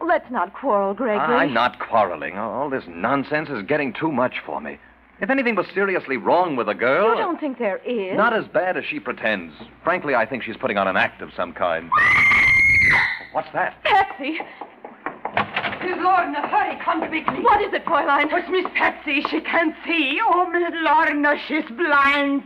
Let's not quarrel, Gregory. I'm not quarreling. All this nonsense is getting too much for me. If anything was seriously wrong with the girl... You don't think there is? Not as bad as she pretends. Frankly, I think she's putting on an act of some kind. What's that? Patsy! Miss Lorna, hurry, come quickly. What is it, Fräulein? It's Miss Patsy. She can't see. Oh, Miss Lorna, she's blind.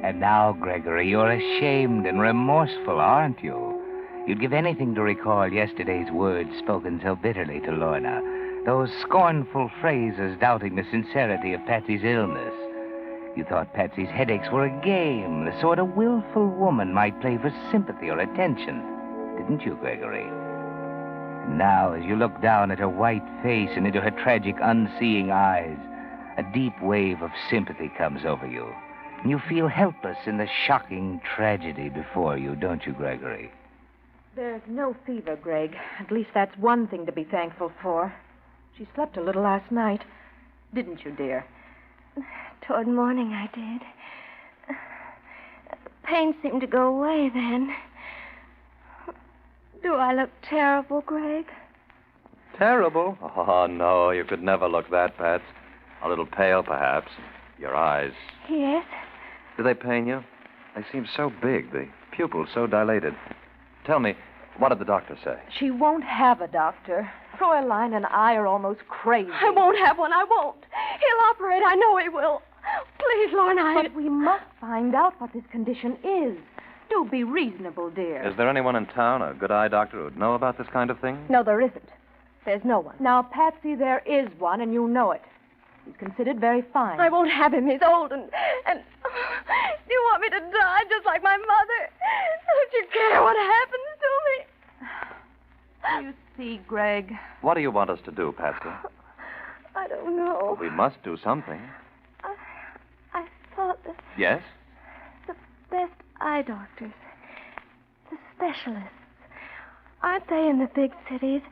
And now, Gregory, you're ashamed and remorseful, aren't you? You'd give anything to recall yesterday's words spoken so bitterly to Lorna. Those scornful phrases doubting the sincerity of Patsy's illness. You thought Patsy's headaches were a game, the sort a willful woman might play for sympathy or attention. Didn't you, Gregory? Now, as you look down at her white face and into her tragic, unseeing eyes, a deep wave of sympathy comes over you. And you feel helpless in the shocking tragedy before you, don't you, Gregory? There's no fever, Greg. At least that's one thing to be thankful for. She slept a little last night. Didn't you, dear? Toward morning, I did. The pain seemed to go away then. Do I look terrible, Greg? Terrible? Oh, no, you could never look that, Pats. A little pale, perhaps. Your eyes. Yes. Do they pain you? They seem so big, the pupils so dilated. Tell me, what did the doctor say? She won't have a doctor. Fräulein and I are almost crazy. I won't have one. I won't. He'll operate. I know he will. Please, Lorna. But we must find out what this condition is. Do be reasonable, dear. Is there anyone in town, a good eye doctor, who'd know about this kind of thing? No, there isn't. There's no one. Now, Patsy, there is one, and you know it. He's considered very fine. I won't have him. He's old and... Do you want me to die just like my mother? Don't you care what happens to me? You see, Greg. What do you want us to do, Patsy? I don't know. We must do something. I thought that Yes? the best eye doctors, the specialists, aren't they in the big cities?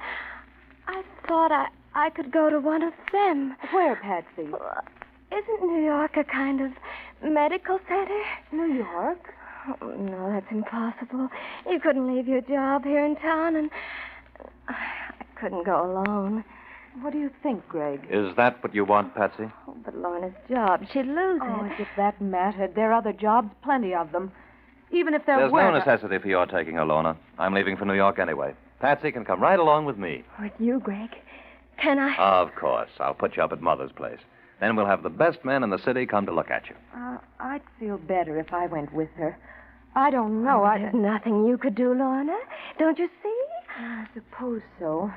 I thought I could go to one of them. Where, Patsy? Isn't New York a kind of medical center? New York? Oh, no, that's impossible. You couldn't leave your job here in town, and I couldn't go alone. What do you think, Greg? Is that what you want, Patsy? Oh, but Lorna's job, she'd lose Oh, it. as if that mattered. There are other jobs, plenty of them. Even if there There's were... no necessity for your taking her, Lorna. I'm leaving for New York anyway. Patsy can come right along with me. With you, Greg. Can I? Of course. I'll put you up at Mother's place. Then we'll have the best men in the city come to look at you. I'd feel better if I went with her. I don't know. There's nothing you could do, Lorna. Don't you see? I suppose so.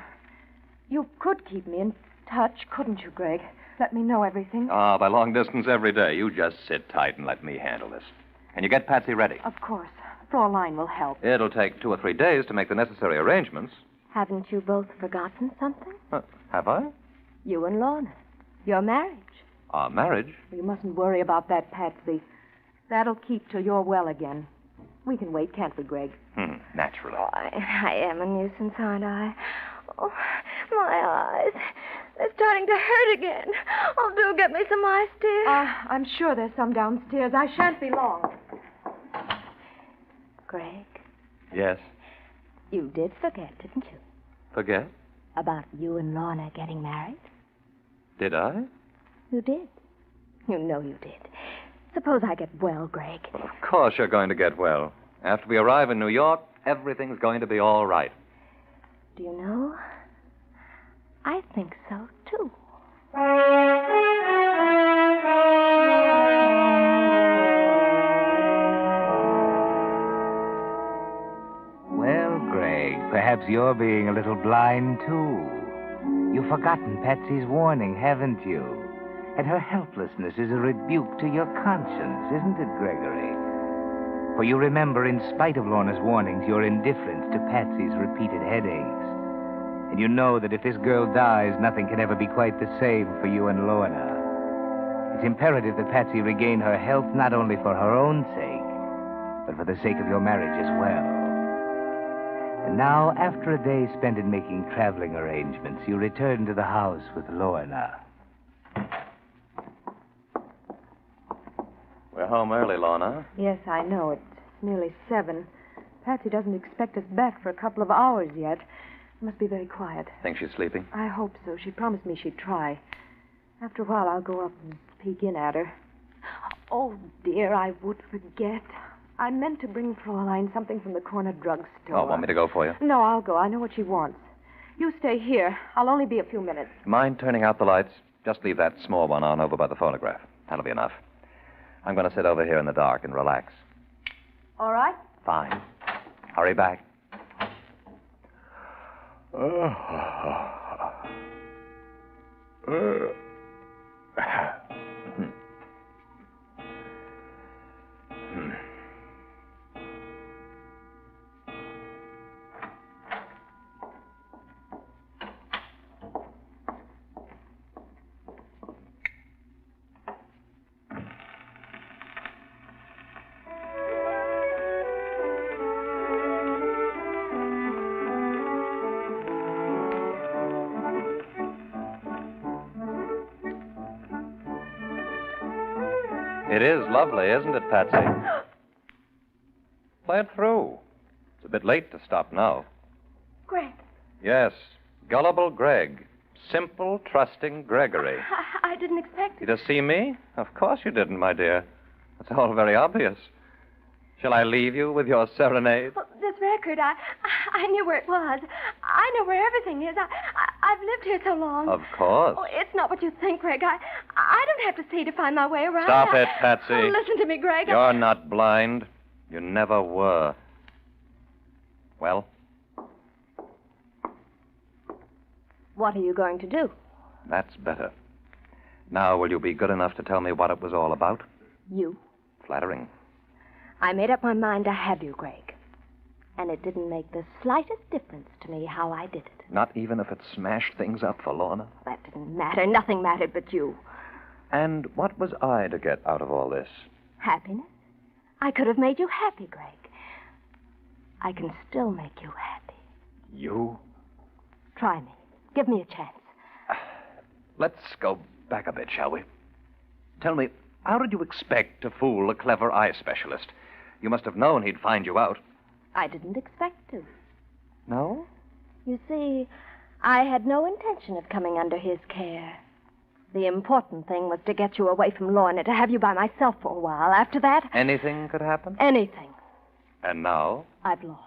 You could keep me in touch, couldn't you, Greg? Let me know everything. By long distance every day. You just sit tight and let me handle this. Can you get Patsy ready? Of course. Fräulein will help. It'll take 2 or 3 days to make the necessary arrangements. Haven't you both forgotten something? Have I? You and Lorna. Your marriage. Our marriage? You mustn't worry about that, Patsy. That'll keep till you're well again. We can wait, can't we, Greg? Naturally. Oh, I am a nuisance, aren't I? Oh, my eyes. They're starting to hurt again. Oh, do get me some ice, dear. I'm sure there's some downstairs. I shan't be long. Greg, Yes. you did forget, didn't you? Forget? About you and Lorna getting married? Did I? You did. You know you did. Suppose I get well, Greg. Of course you're going to get well. After we arrive in New York, everything's going to be all right. Do you know? I think so, too. Well, Greg, perhaps you're being a little blind, too. You've forgotten Patsy's warning, haven't you? And her helplessness is a rebuke to your conscience, isn't it, Gregory? For you remember, in spite of Lorna's warnings, your indifference to Patsy's repeated headaches. And you know that if this girl dies, nothing can ever be quite the same for you and Lorna. It's imperative that Patsy regain her health not only for her own sake, but for the sake of your marriage as well. And now, after a day spent in making traveling arrangements, you return to the house with Lorna. We're home early, Lorna. Yes, I know. It's nearly 7. Patsy doesn't expect us back for a couple of hours yet. It must be very quiet. Think she's sleeping? I hope so. She promised me she'd try. After a while, I'll go up and peek in at her. Oh, dear, I would forget. I meant to bring Fräulein something from the corner drugstore. Oh, want me to go for you? No, I'll go. I know what she wants. You stay here. I'll only be a few minutes. Mind turning out the lights? Just leave that small one on over by the phonograph. That'll be enough. I'm going to sit over here in the dark and relax. All right? Fine. Hurry back. It is lovely, isn't it, Patsy? Play it through. It's a bit late to stop now. Greg, Yes, gullible Greg. Simple, trusting Gregory. I didn't expect You to see me? Of course you didn't, my dear. It's all very obvious. Shall I leave you with your serenade? Well, this record, I knew where it was. I know where everything is. I've lived here so long. Of course. Oh, it's not what you think, Greg. I don't have to see to find my way around. Stop it, Patsy. Oh, listen to me, Greg. You're not blind. You never were. Well, What are you going to do? that's better. Now, will you be good enough to tell me what it was all about? You. Flattering. I made up my mind to have you, Greg. And it didn't make the slightest difference to me how I did it. Not even if it smashed things up for Lorna? That didn't matter. Nothing mattered but you. And what was I to get out of all this? Happiness? I could have made you happy, Greg. I can still make you happy. You? Try me. Give me a chance. Let's go back a bit, shall we? Tell me, how did you expect to fool a clever eye specialist? You must have known he'd find you out. I didn't expect to. No? You see, I had no intention of coming under his care. The important thing was to get you away from Lorna, to have you by myself for a while. After that... Anything could happen? Anything. And now? I've lost.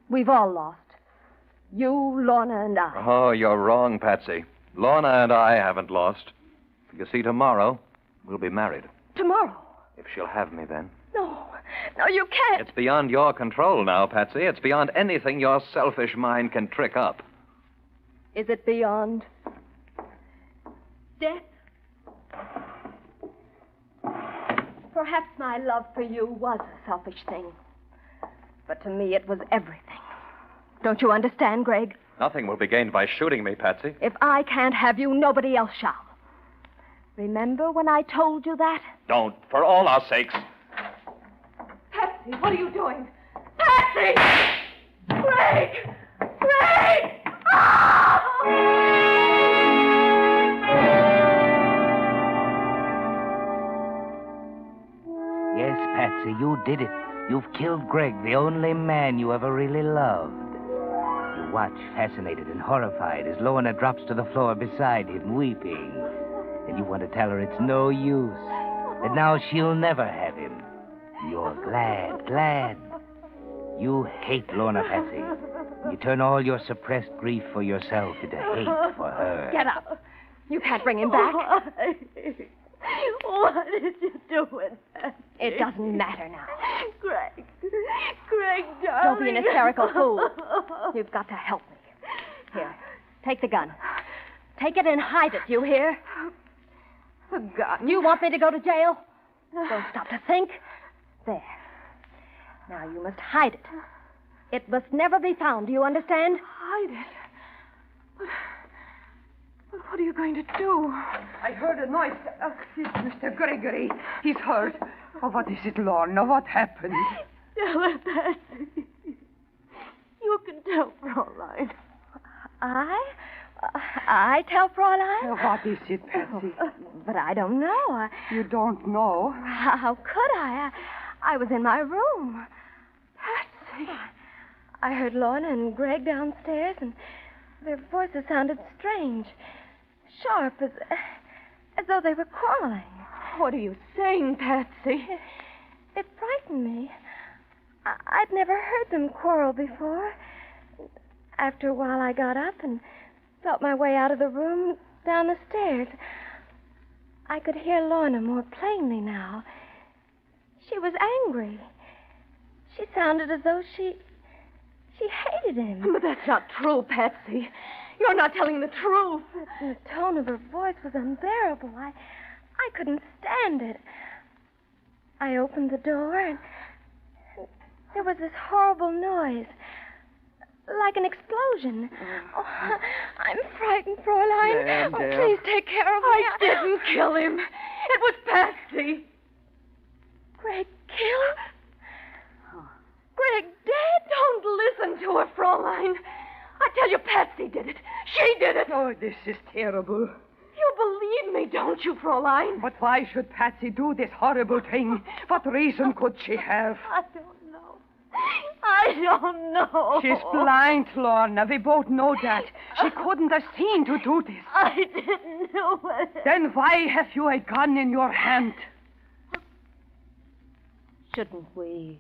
We've all lost. You, Lorna, and I. Oh, you're wrong, Patsy. Lorna and I haven't lost. You see, tomorrow, we'll be married. Tomorrow? If she'll have me then. No. No, you can't. It's beyond your control now, Patsy. It's beyond anything your selfish mind can trick up. Is it beyond death? Perhaps my love for you was a selfish thing. But to me, it was everything. Don't you understand, Greg? Nothing will be gained by shooting me, Patsy. If I can't have you, nobody else shall. Remember when I told you that? Don't, for all our sakes. Patsy, what are you doing? Patsy! Greg! Greg! Yes, Patsy, you did it. You've killed Greg, the only man you ever really loved. You watch, fascinated and horrified, as Lorna drops to the floor beside him, weeping. And you want to tell her it's no use, that now she'll never have him. You're glad. You hate Lorna, Patsy. You turn all your suppressed grief for yourself into hate for her. Get up. You can't bring him back. What did you do with that? It doesn't matter now. Greg, darling. Don't be an hysterical fool. You've got to help me. Here, take the gun. Take it and hide it, you hear? The gun? You want me to go to jail? Don't stop to think. There. Now you must hide it. It must never be found, do you understand? Hide it? But what are you going to do? I heard a noise. It's Mr. Gregory. He's hurt. Oh, what is it, Lorna? What happened? Tell her, Patsy. You can tell Fraulein. I tell Fraulein? What is it, Patsy? But I don't know. You don't know? How could I? I was in my room. Patsy. I heard Lorna and Greg downstairs, and their voices sounded strange. Sharp, as though they were quarreling. What are you saying, Patsy? It frightened me. I'd never heard them quarrel before. After a while, I got up and felt my way out of the room down the stairs. I could hear Lorna more plainly now. She was angry. She sounded as though she hated him. But that's not true, Patsy. You're not telling the truth. The tone of her voice was unbearable. I couldn't stand it. I opened the door, and there was this horrible noise, like an explosion. Oh, I'm frightened, Fraulein. Damn. Please take care of me. I didn't kill him. It was Patsy. Greg killed? Greg dead? Don't listen to her, Fraulein. I tell you, Patsy did it. She did it. Oh, this is terrible. You believe believe me, don't you, Fräulein? But why should Patsy do this horrible thing? What reason could she have? I don't know. I don't know. She's blind, Lorna. We both know that. She couldn't have seen to do this. I didn't do it. Then why have you a gun in your hand? Shouldn't we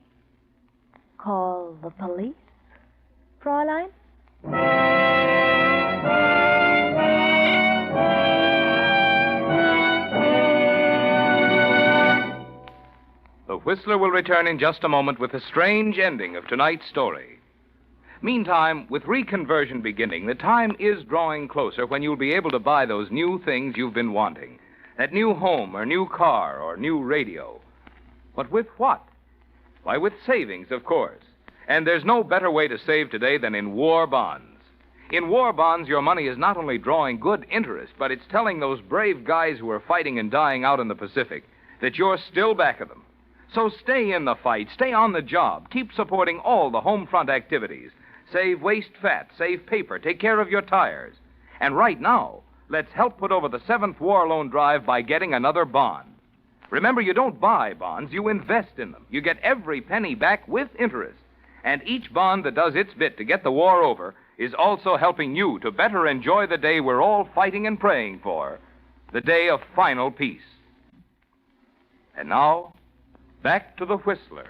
call the police, Fräulein? The Whistler will return in just a moment with the strange ending of tonight's story. Meantime, with reconversion beginning, the time is drawing closer when you'll be able to buy those new things you've been wanting. That new home or new car or new radio. But with what? Why, with savings, of course. And there's no better way to save today than in war bonds. In war bonds, your money is not only drawing good interest, but it's telling those brave guys who are fighting and dying out in the Pacific that you're still back of them. So stay in the fight, stay on the job, keep supporting all the home front activities. Save waste fat, save paper, take care of your tires. And right now, let's help put over the 7th War Loan Drive by getting another bond. Remember, you don't buy bonds, you invest in them. You get every penny back with interest. And each bond that does its bit to get the war over is also helping you to better enjoy the day we're all fighting and praying for, the day of final peace. And now, back to the Whistler.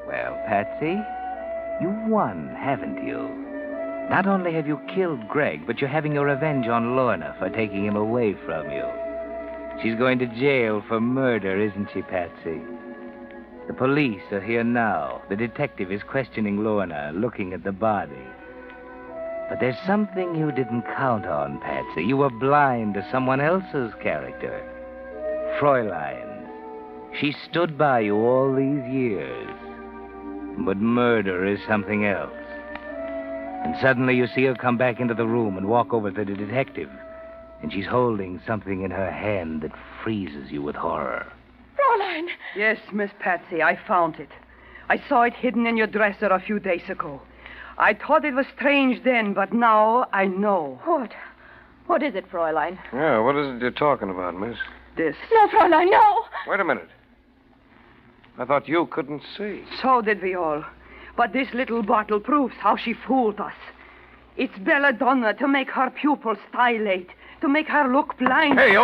Well, Patsy, you've won, haven't you? Not only have you killed Greg, but you're having your revenge on Lorna for taking him away from you. She's going to jail for murder, isn't she, Patsy? The police are here now. The detective is questioning Lorna, looking at the body. But there's something you didn't count on, Patsy. You were blind to someone else's character. Fräulein. She stood by you all these years. But murder is something else. And suddenly you see her come back into the room and walk over to the detective. And she's holding something in her hand that freezes you with horror. Fräulein! Yes, Miss Patsy, I found it. I saw it hidden in your dresser a few days ago. I thought it was strange then, but now I know. What? What is it, Fräulein? Yeah, what is it you're talking about, miss? This. No, Fräulein, no! Wait a minute. I thought you couldn't see. So did we all. But this little bottle proves how she fooled us. It's belladonna to make her pupils dilate, to make her look blind. Hey,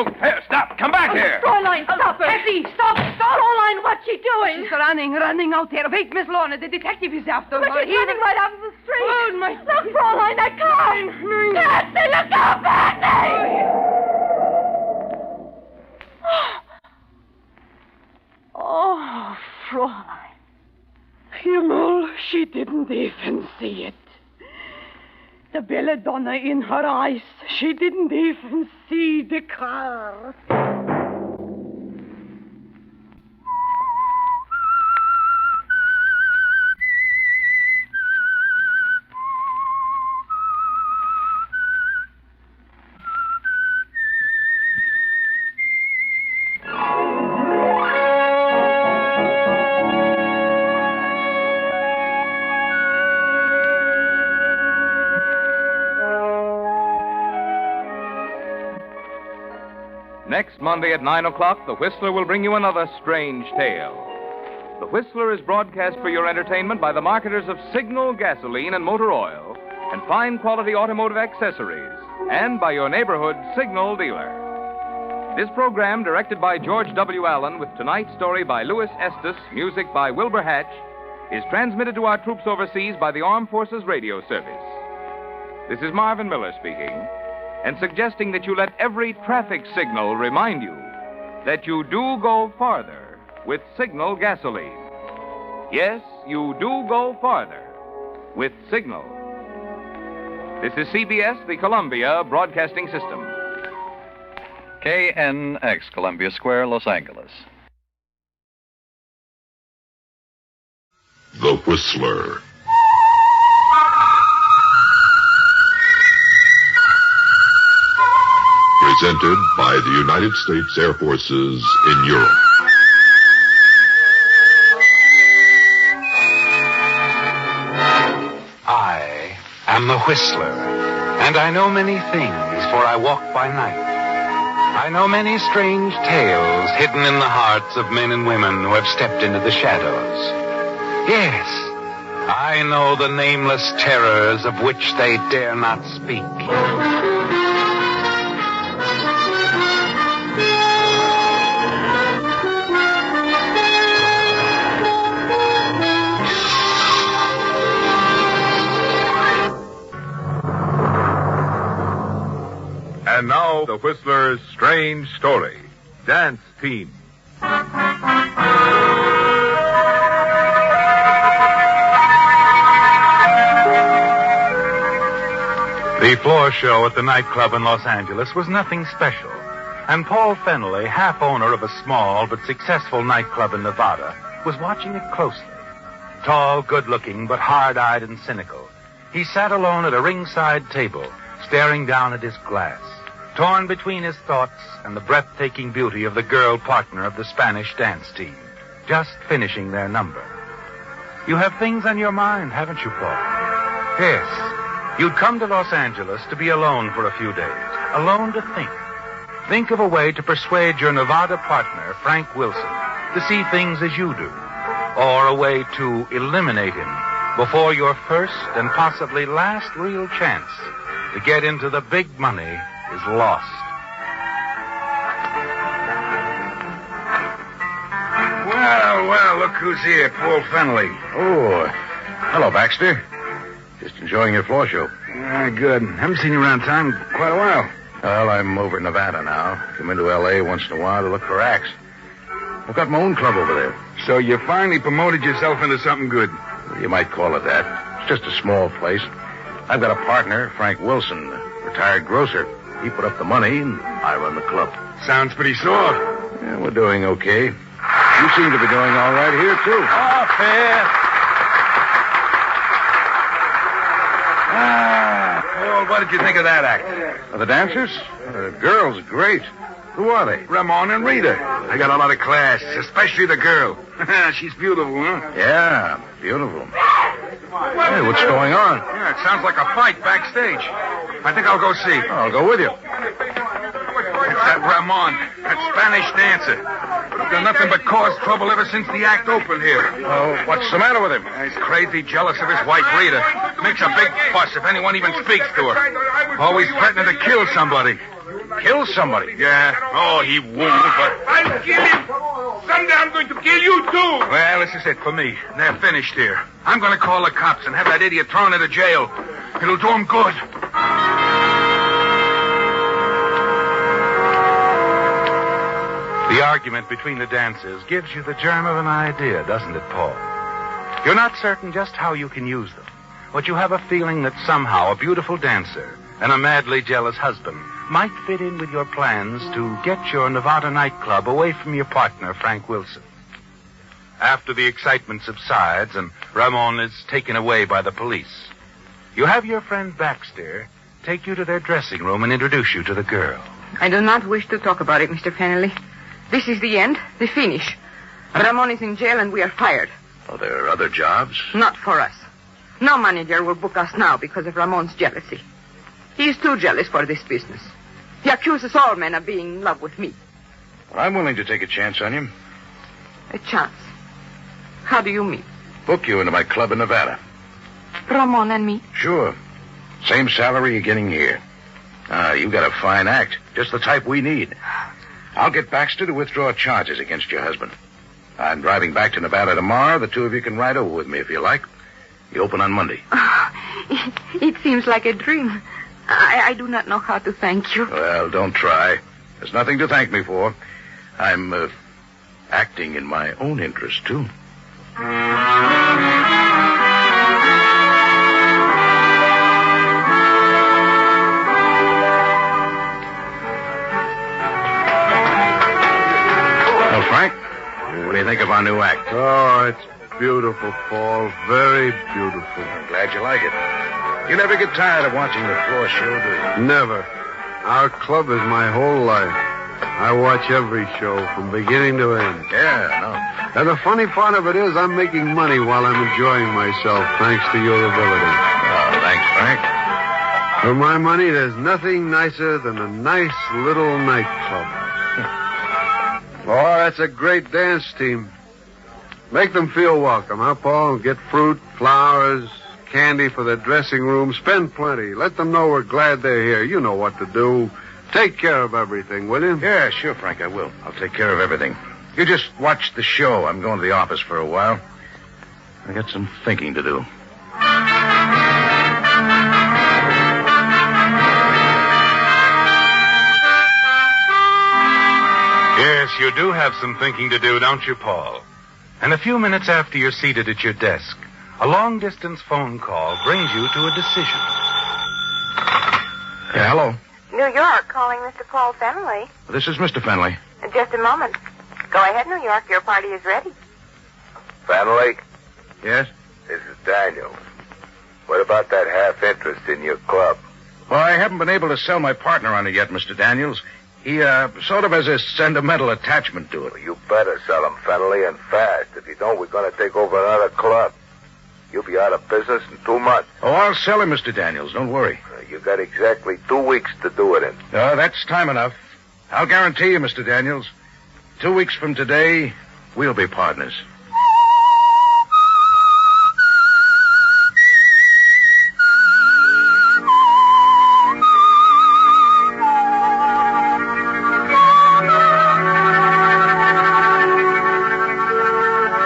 stop! Come back here! Fräulein, stop her! Effie, stop! Fräulein, what's she doing? She's running out there. Wait, Miss Lorna, the detective is after But her. she's running right out of the street. Oh, my... Look, Fräulein, I can't! Patsy, look out, Patsy! Oh, Fräulein. Himmel, she didn't even see it. The belladonna in her eyes. She didn't even see the car. Next Monday at 9 o'clock, The Whistler will bring you another strange tale. The Whistler is broadcast for your entertainment by the marketers of Signal gasoline and motor oil and fine quality automotive accessories, and by your neighborhood Signal dealer. This program, directed by George W. Allen, with tonight's story by Louis Estes, music by Wilbur Hatch, is transmitted to our troops overseas by the Armed Forces Radio Service. This is Marvin Miller speaking, and suggesting that you let every traffic signal remind you that you do go farther with Signal gasoline. Yes, you do go farther with Signal. This is CBS, the Columbia Broadcasting System. KNX, Columbia Square, Los Angeles. The Whistler. presented by the United States Air Forces in Europe. I am the Whistler, and I know many things, for I walk by night. I know many strange tales hidden in the hearts of men and women who have stepped into the shadows. Yes, I know the nameless terrors of which they dare not speak. And now, the Whistler's strange story. Dance Team. The floor show at the nightclub in Los Angeles was nothing special, and Paul Fennelly, half owner of a small but successful nightclub in Nevada, was watching it closely. Tall, good-looking, but hard-eyed and cynical, he sat alone at a ringside table, staring down at his glass, torn between his thoughts and the breathtaking beauty of the girl partner of the Spanish dance team, just finishing their number. You have things on your mind, haven't you, Paul? Yes. You'd come to Los Angeles to be alone for a few days, alone to think. Think of a way to persuade your Nevada partner, Frank Wilson, to see things as you do, or a way to eliminate him before your first and possibly last real chance to get into the big money is lost. Well, look who's here, Paul Fennelly. Oh, hello, Baxter. Just enjoying your floor show. Good. Haven't seen you around town in quite a while. Well, I'm over in Nevada now. Come into L.A. once in a while to look for acts. I've got my own club over there. So you finally promoted yourself into something good. You might call it that. It's just a small place. I've got a partner, Frank Wilson, a retired grocer. He put up the money, and I run the club. Sounds pretty sore. Yeah, we're doing okay. You seem to be doing all right here, too. Oh, fair. Paul, what did you think of that act? Are the dancers? The girls, great. Who are they? Ramon and Rita. They got a lot of class, especially the girl. She's beautiful, huh? Yeah, beautiful. Hey, what's going on? Yeah, it sounds like a fight backstage. I think I'll go see. I'll go with you. It's that Ramon, that Spanish dancer. He's done nothing but cause trouble ever since the act opened here. Oh, what's the matter with him? He's crazy jealous of his wife, Rita. Makes a big fuss if anyone even speaks to her. Always threatening to kill somebody. Kill somebody? Yeah. Oh, he won't, but... I'll kill him. Someday I'm going to kill you, too. Well, this is it for me. They're finished here. I'm going to call the cops and have that idiot thrown into jail. It'll do him good. The argument between the dancers gives you the germ of an idea, doesn't it, Paul? You're not certain just how you can use them, but you have a feeling that somehow a beautiful dancer and a madly jealous husband might fit in with your plans to get your Nevada nightclub away from your partner, Frank Wilson. After the excitement subsides and Ramon is taken away by the police, you have your friend Baxter take you to their dressing room and introduce you to the girl. I do not wish to talk about it, Mr. Fennelly. This is the end, the finish. Ramon is in jail and we are fired. Oh, there are other jobs? Not for us. No manager will book us now because of Ramon's jealousy. He is too jealous for this business. He accuses all men of being in love with me. Well, I'm willing to take a chance on you. A chance? How do you mean? Book you into my club in Nevada. Ramon and me? Sure. Same salary you're getting here. You got a fine act. Just the type we need. I'll get Baxter to withdraw charges against your husband. I'm driving back to Nevada tomorrow. The two of you can ride over with me if you like. You open on Monday. It seems like a dream. I do not know how to thank you. Well, don't try. There's nothing to thank me for. I'm acting in my own interest, too. Well, Frank, what do you think of our new act? Oh, it's beautiful, Paul. Very beautiful. I'm glad you like it. You never get tired of watching the floor show, do you? Never. Our club is my whole life. I watch every show from beginning to end. Yeah, no. And the funny part of it is I'm making money while I'm enjoying myself, thanks to your ability. Oh, thanks, Frank. For my money, there's nothing nicer than a nice little nightclub. Oh, that's a great dance team. Make them feel welcome, huh, Paul? Get fruit, flowers, candy for their dressing room. Spend plenty. Let them know we're glad they're here. You know what to do. Take care of everything, will you? Yeah, sure, Frank, I will. I'll take care of everything. You just watch the show. I'm going to the office for a while. I got some thinking to do. Yes, you do have some thinking to do, don't you, Paul? And a few minutes after you're seated at your desk, a long-distance phone call brings you to a decision. Yeah, hello. New York, calling Mr. Paul Fenley. This is Mr. Fenley. Just a moment. Go ahead, New York. Your party is ready. Fenley? Yes? This is Daniels. What about that half interest in your club? Well, I haven't been able to sell my partner on it yet, Mr. Daniels. He, sort of has a sentimental attachment to it. Well, you better sell him, Fenley, and fast. If you don't, we're going to take over another club. You'll be out of business in 2 months. Oh, I'll sell him, Mr. Daniels. Don't worry. You got exactly 2 weeks to do it in. That's time enough. I'll guarantee you, Mr. Daniels, 2 weeks from today, we'll be partners.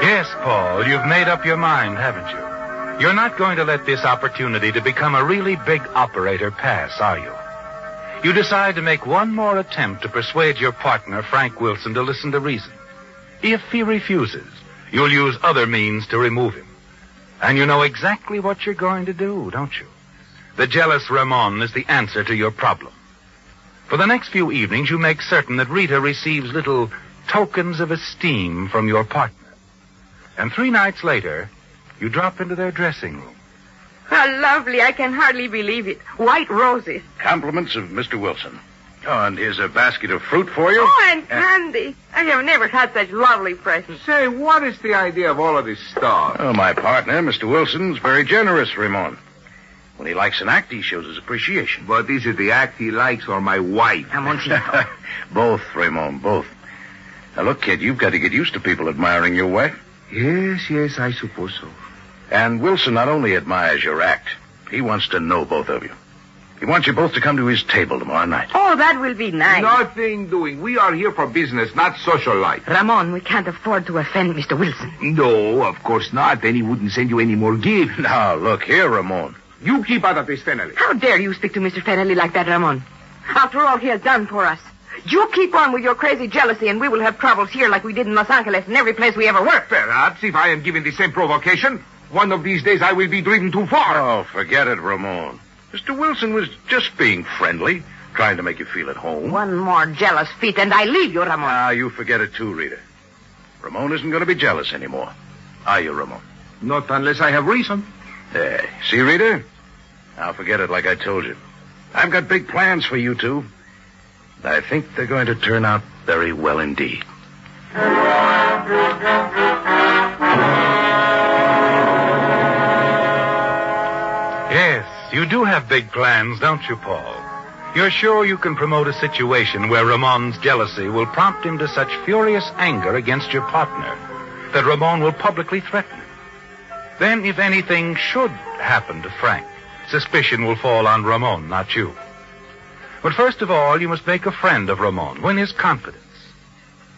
Yes, Paul, you've made up your mind, haven't you? You're not going to let this opportunity to become a really big operator pass, are you? You decide to make one more attempt to persuade your partner, Frank Wilson, to listen to reason. If he refuses, you'll use other means to remove him. And you know exactly what you're going to do, don't you? The jealous Ramon is the answer to your problem. For the next few evenings, you make certain that Rita receives little tokens of esteem from your partner. And 3 nights later, you drop into their dressing room. How lovely. I can hardly believe it. White roses. Compliments of Mr. Wilson. Oh, and here's a basket of fruit for you. Oh, and candy. I have never had such lovely presents. Say, what is the idea of all of this stuff? Oh, my partner, Mr. Wilson's very generous, Ramon. When he likes an act, he shows his appreciation. But is it the act he likes or my wife? Both, Ramon, both. Now, look, kid, you've got to get used to people admiring your wife. Yes, I suppose so. And Wilson not only admires your act, he wants to know both of you. He wants you both to come to his table tomorrow night. Oh, that will be nice. Nothing doing. We are here for business, not social life. Ramon, we can't afford to offend Mr. Wilson. No, of course not. Then he wouldn't send you any more gifts. Now, look here, Ramon. You keep out of this, Fenley. How dare you speak to Mr. Fenley like that, Ramon? After all he has done for us. You keep on with your crazy jealousy, and we will have troubles here like we did in Los Angeles and every place we ever worked. Perhaps if I am given the same provocation, one of these days I will be driven too far. Oh, forget it, Ramon. Mr. Wilson was just being friendly, trying to make you feel at home. One more jealous fit, and I leave you, Ramon. Ah, you forget it too, Rita. Ramon isn't going to be jealous anymore. Are you, Ramon? Not unless I have reason. There. See, Rita? Now forget it like I told you. I've got big plans for you two. I think they're going to turn out very well indeed. Yes, you do have big plans, don't you, Paul? You're sure you can promote a situation where Ramon's jealousy will prompt him to such furious anger against your partner that Ramon will publicly threaten him. Then, if anything should happen to Frank, suspicion will fall on Ramon, not you. But first of all, you must make a friend of Ramon, win his confidence.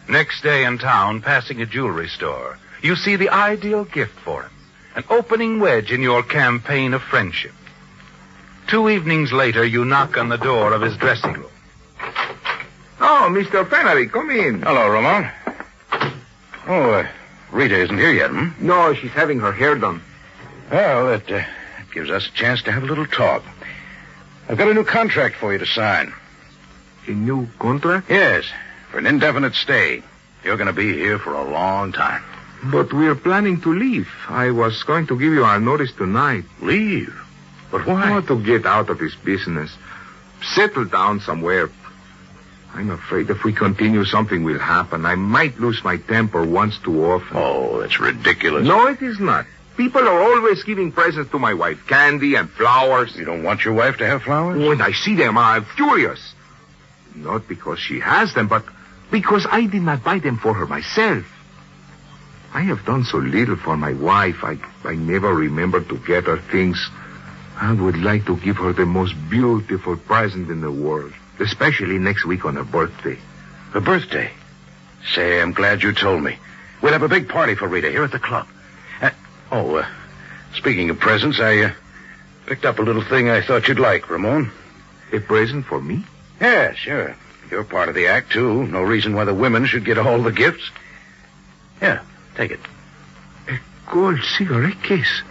Next day in town, passing a jewelry store, you see the ideal gift for him, an opening wedge in your campaign of friendship. 2 evenings later, you knock on the door of his dressing room. Oh, Mr. Fenley, come in. Hello, Ramon. Oh, Rita isn't here yet, hmm? No, she's having her hair done. Well, that gives us a chance to have a little talk. I've got a new contract for you to sign. A new contract? Yes, for an indefinite stay. You're going to be here for a long time. But we're planning to leave. I was going to give you our notice tonight. Leave? But why? To get out of this business. settle down somewhere. I'm afraid if we continue, something will happen. I might lose my temper once too often. Oh, that's ridiculous. No, it is not. People are always giving presents to my wife. Candy and flowers. You don't want your wife to have flowers? When I see them, I'm furious. Not because she has them, but because I did not buy them for her myself. I have done so little for my wife. I never remember to get her things. I would like to give her the most beautiful present in the world, especially next week on her birthday. Her birthday? Say, I'm glad you told me. We'll have a big party for Rita here at the club. Speaking of presents, I picked up a little thing I thought you'd like, Ramon. A present for me? Yeah, sure. You're part of the act, too. No reason why the women should get all the gifts. Yeah, take it. A gold cigarette case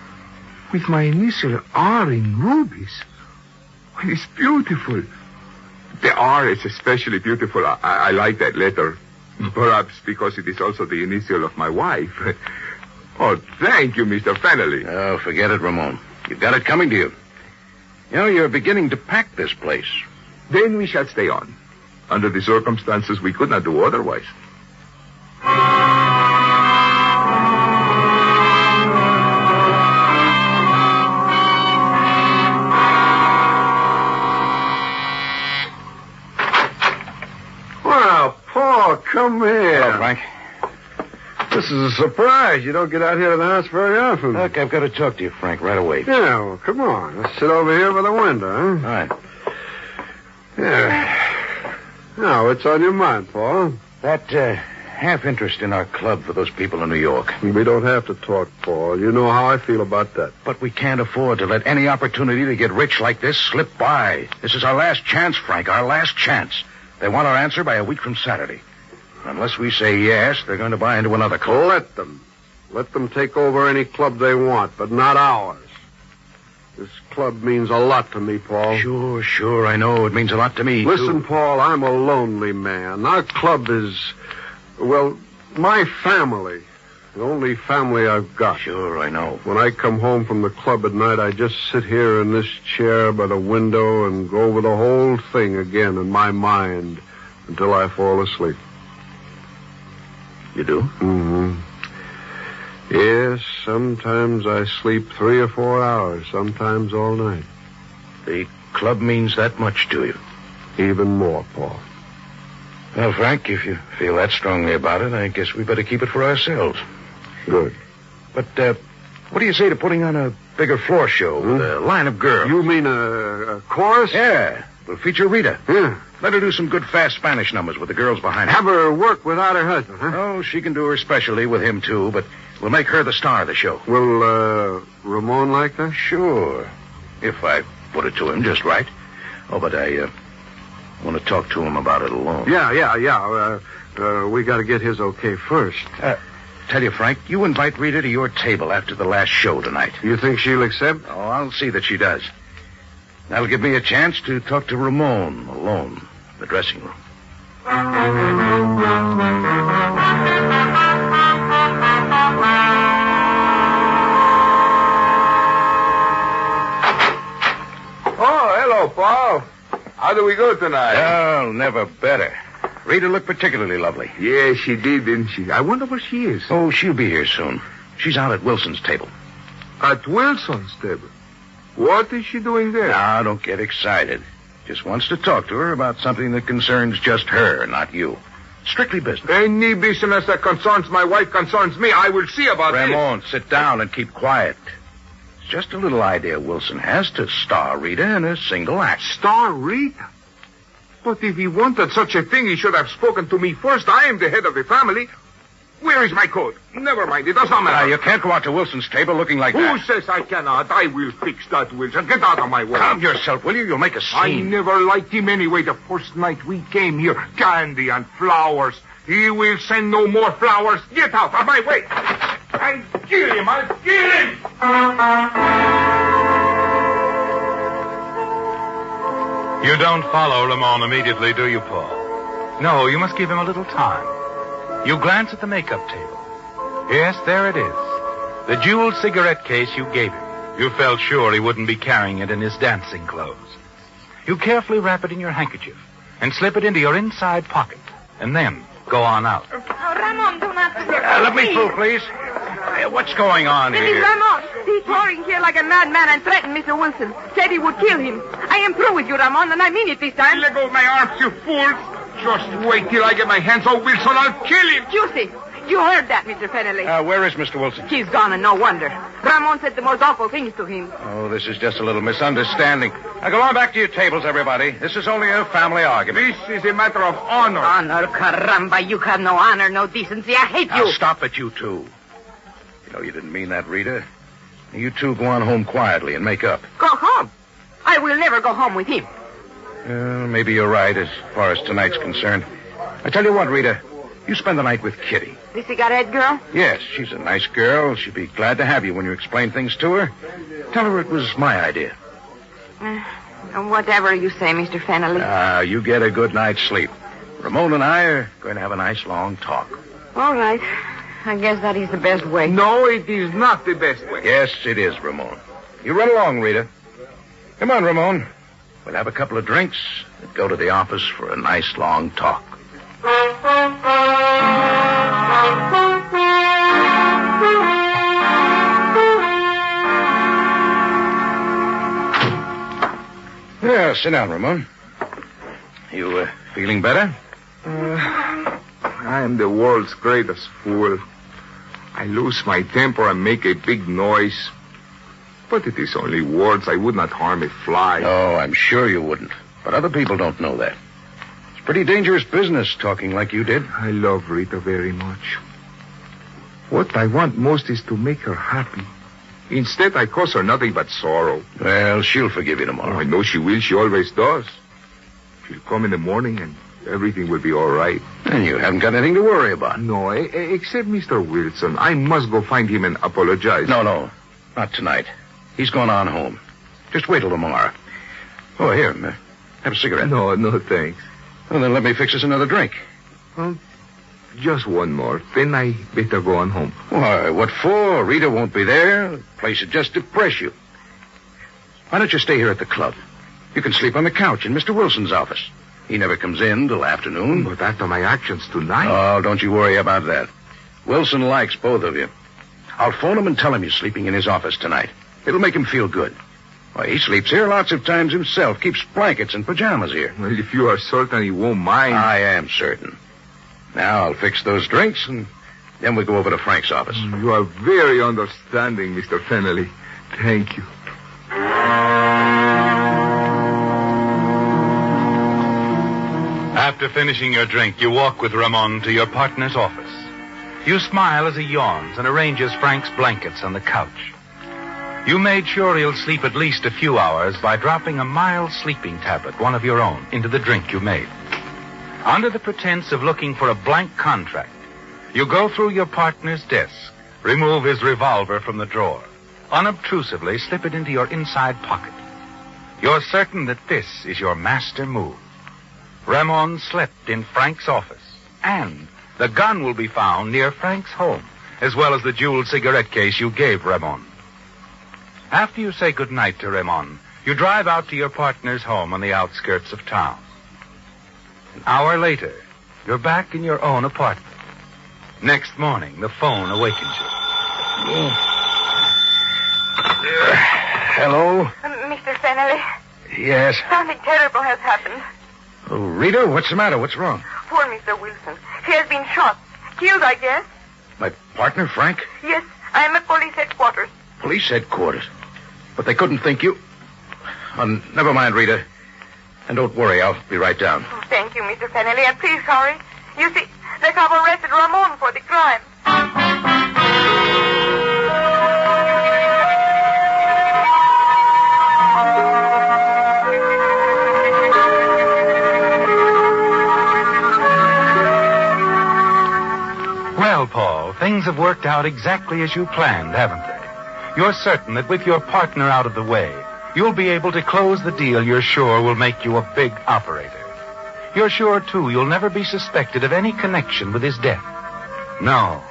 with my initial R in rubies. It's beautiful. The R is especially beautiful. I like that letter. Perhaps because it is also the initial of my wife. Oh, thank you, Mr. Fennelly. Oh, forget it, Ramon. You've got it coming to you. You know, you're beginning to pack this place. Then we shall stay on. Under the circumstances, we could not do otherwise. Well, Paul, come here. Hello, Frank. This is a surprise. You don't get out here to the house very often. Look, I've got to talk to you, Frank, right away. Yeah, well, come on. Let's sit over here by the window, huh? All right. Yeah. Now, what's on your mind, Paul? That half interest in our club for those people in New York. We don't have to talk, Paul. You know how I feel about that. But we can't afford to let any opportunity to get rich like this slip by. This is our last chance, Frank, our last chance. They want our answer by a week from Saturday. Unless we say yes, they're going to buy into another club. Let them. Let them take over any club they want, but not ours. This club means a lot to me, Paul. Sure, I know. It means a lot to me, Listen, too. Paul, I'm a lonely man. Our club is, well, my family. The only family I've got. Sure, I know. When I come home from the club at night, I just sit here in this chair by the window and go over the whole thing again in my mind until I fall asleep. You do? Mm-hmm. Yes, sometimes I sleep 3 or 4 hours, sometimes all night. The club means that much to you? Even more, Paul. Well, Frank, if you feel that strongly about it, I guess we better keep it for ourselves. Good. But, what do you say to putting on a bigger floor show with a line of girls? You mean a chorus? Yeah. We'll feature Rita. Yeah. Let her do some good fast Spanish numbers with the girls behind her. Have her work without her husband, huh? Oh, she can do her specialty with him, too, but we'll make her the star of the show. Will, Ramon like that? Sure. If I put it to him just right. Oh, but I want to talk to him about it alone. Yeah. We got to get his okay first. Tell you, Frank, you invite Rita to your table after the last show tonight. You think she'll accept? Oh, I'll see that she does. That'll give me a chance to talk to Ramon alone in the dressing room. Oh, hello, Paul. How do we go tonight? Oh, never better. Rita looked particularly lovely. Yeah, she did, didn't she? I wonder where she is. Oh, she'll be here soon. She's out at Wilson's table. At Wilson's table? What is she doing there? Now, don't get excited. Just wants to talk to her about something that concerns just her, not you. Strictly business. Any business that concerns my wife concerns me. I will see about this. Ramon, sit down and keep quiet. It's just a little idea Wilson has to star Rita in a single act. Star Rita? But if he wanted such a thing, he should have spoken to me first. I am the head of the family. Where is my coat? Never mind, it does not matter. You can't go out to Wilson's table looking like Who that. Who says I cannot? I will fix that, Wilson. Get out of my way. Calm yourself, will you? You'll make a scene. I never liked him anyway. The first night we came here, candy and flowers. He will send no more flowers. Get out of my way. I'll kill him. I'll kill him. You don't follow Ramon immediately, do you, Paul? No, you must give him a little time. You glance at the makeup table. Yes, there it is. The jeweled cigarette case you gave him. You felt sure he wouldn't be carrying it in his dancing clothes. You carefully wrap it in your handkerchief and slip it into your inside pocket. And then go on out. Oh, Ramon, do not... Let me through, please. What's going on It is here? Ramon. He's pouring here like a madman and threatened Mr. Wilson. Said he would kill him. I am through with you, Ramon, and I mean it this time. Let go of my arms, you fools. Just wait till I get my hands on Wilson. I'll kill him. Juicy. You heard that, Mr. Fennelly. Where is Mr. Wilson? He's gone, and no wonder. Ramon said the most awful things to him. Oh, this is just a little misunderstanding. Now, go on back to your tables, everybody. This is only a family argument. This is a matter of honor. Honor, caramba. You have no honor, no decency. I hate you. Now, stop it, you two. You know you didn't mean that, Rita. You two go on home quietly and make up. Go home. I will never go home with him. Maybe you're right as far as tonight's concerned. I tell you what, Rita. You spend the night with Kitty. The cigarette girl? Yes, she's a nice girl. She'd be glad to have you when you explain things to her. Tell her it was my idea. Whatever you say, Mr. Fennelly. You get a good night's sleep. Ramon and I are going to have a nice long talk. All right. I guess that is the best way. No, it is not the best way. Yes, it is, Ramon. You run along, Rita. Come on, Ramon. We'll have a couple of drinks and go to the office for a nice long talk. Yeah, sit down, Ramon. You feeling better? I am the world's greatest fool. I lose my temper and make a big noise. But it is only words. I would not harm a fly. Oh, I'm sure you wouldn't. But other people don't know that. It's pretty dangerous business talking like you did. I love Rita very much. What I want most is to make her happy. Instead, I cause her nothing but sorrow. Well, she'll forgive you tomorrow. Oh, I know she will. She always does. She'll come in the morning and everything will be all right. And you haven't got anything to worry about. No, except Mr. Wilson. I must go find him and apologize. No. Not tonight. He's gone on home. Just wait till tomorrow. Oh, here. Have a cigarette. No, thanks. Well, then let me fix us another drink. Well, just one more. Then I better go on home. Why, what for? Rita won't be there. The place would just depress you. Why don't you stay here at the club? You can sleep on the couch in Mr. Wilson's office. He never comes in till afternoon. But after my actions tonight... Oh, don't you worry about that. Wilson likes both of you. I'll phone him and tell him you're sleeping in his office tonight. It'll make him feel good. Why, he sleeps here lots of times himself. Keeps blankets and pajamas here. Well, if you are certain he won't mind... I am certain. Now I'll fix those drinks, and then we go over to Frank's office. You are very understanding, Mr. Fennelly. Thank you. After finishing your drink, you walk with Ramon to your partner's office. You smile as he yawns and arranges Frank's blankets on the couch. You made sure he'll sleep at least a few hours by dropping a mild sleeping tablet, one of your own, into the drink you made. Under the pretense of looking for a blank contract, you go through your partner's desk, remove his revolver from the drawer, unobtrusively slip it into your inside pocket. You're certain that this is your master move. Ramon slept in Frank's office, and the gun will be found near Frank's home, as well as the jeweled cigarette case you gave Ramon. After you say goodnight to Ramon, you drive out to your partner's home on the outskirts of town. An hour later, you're back in your own apartment. Next morning, the phone awakens you. Hello? Mr. Fennelly, Yes. something terrible has happened. Oh, Rita, what's the matter? What's wrong? Poor Mr. Wilson. He has been shot. Killed, I guess. My partner, Frank? Yes, I am at police headquarters. Police headquarters. But they couldn't think you... never mind, Rita. And don't worry, I'll be right down. Oh, thank you, Mr. Fennelly, and please hurry. You see, they have arrested Ramon for the crime. Well, Paul, things have worked out exactly as you planned, haven't they? You're certain that with your partner out of the way, you'll be able to close the deal you're sure will make you a big operator. You're sure, too, you'll never be suspected of any connection with his death. No.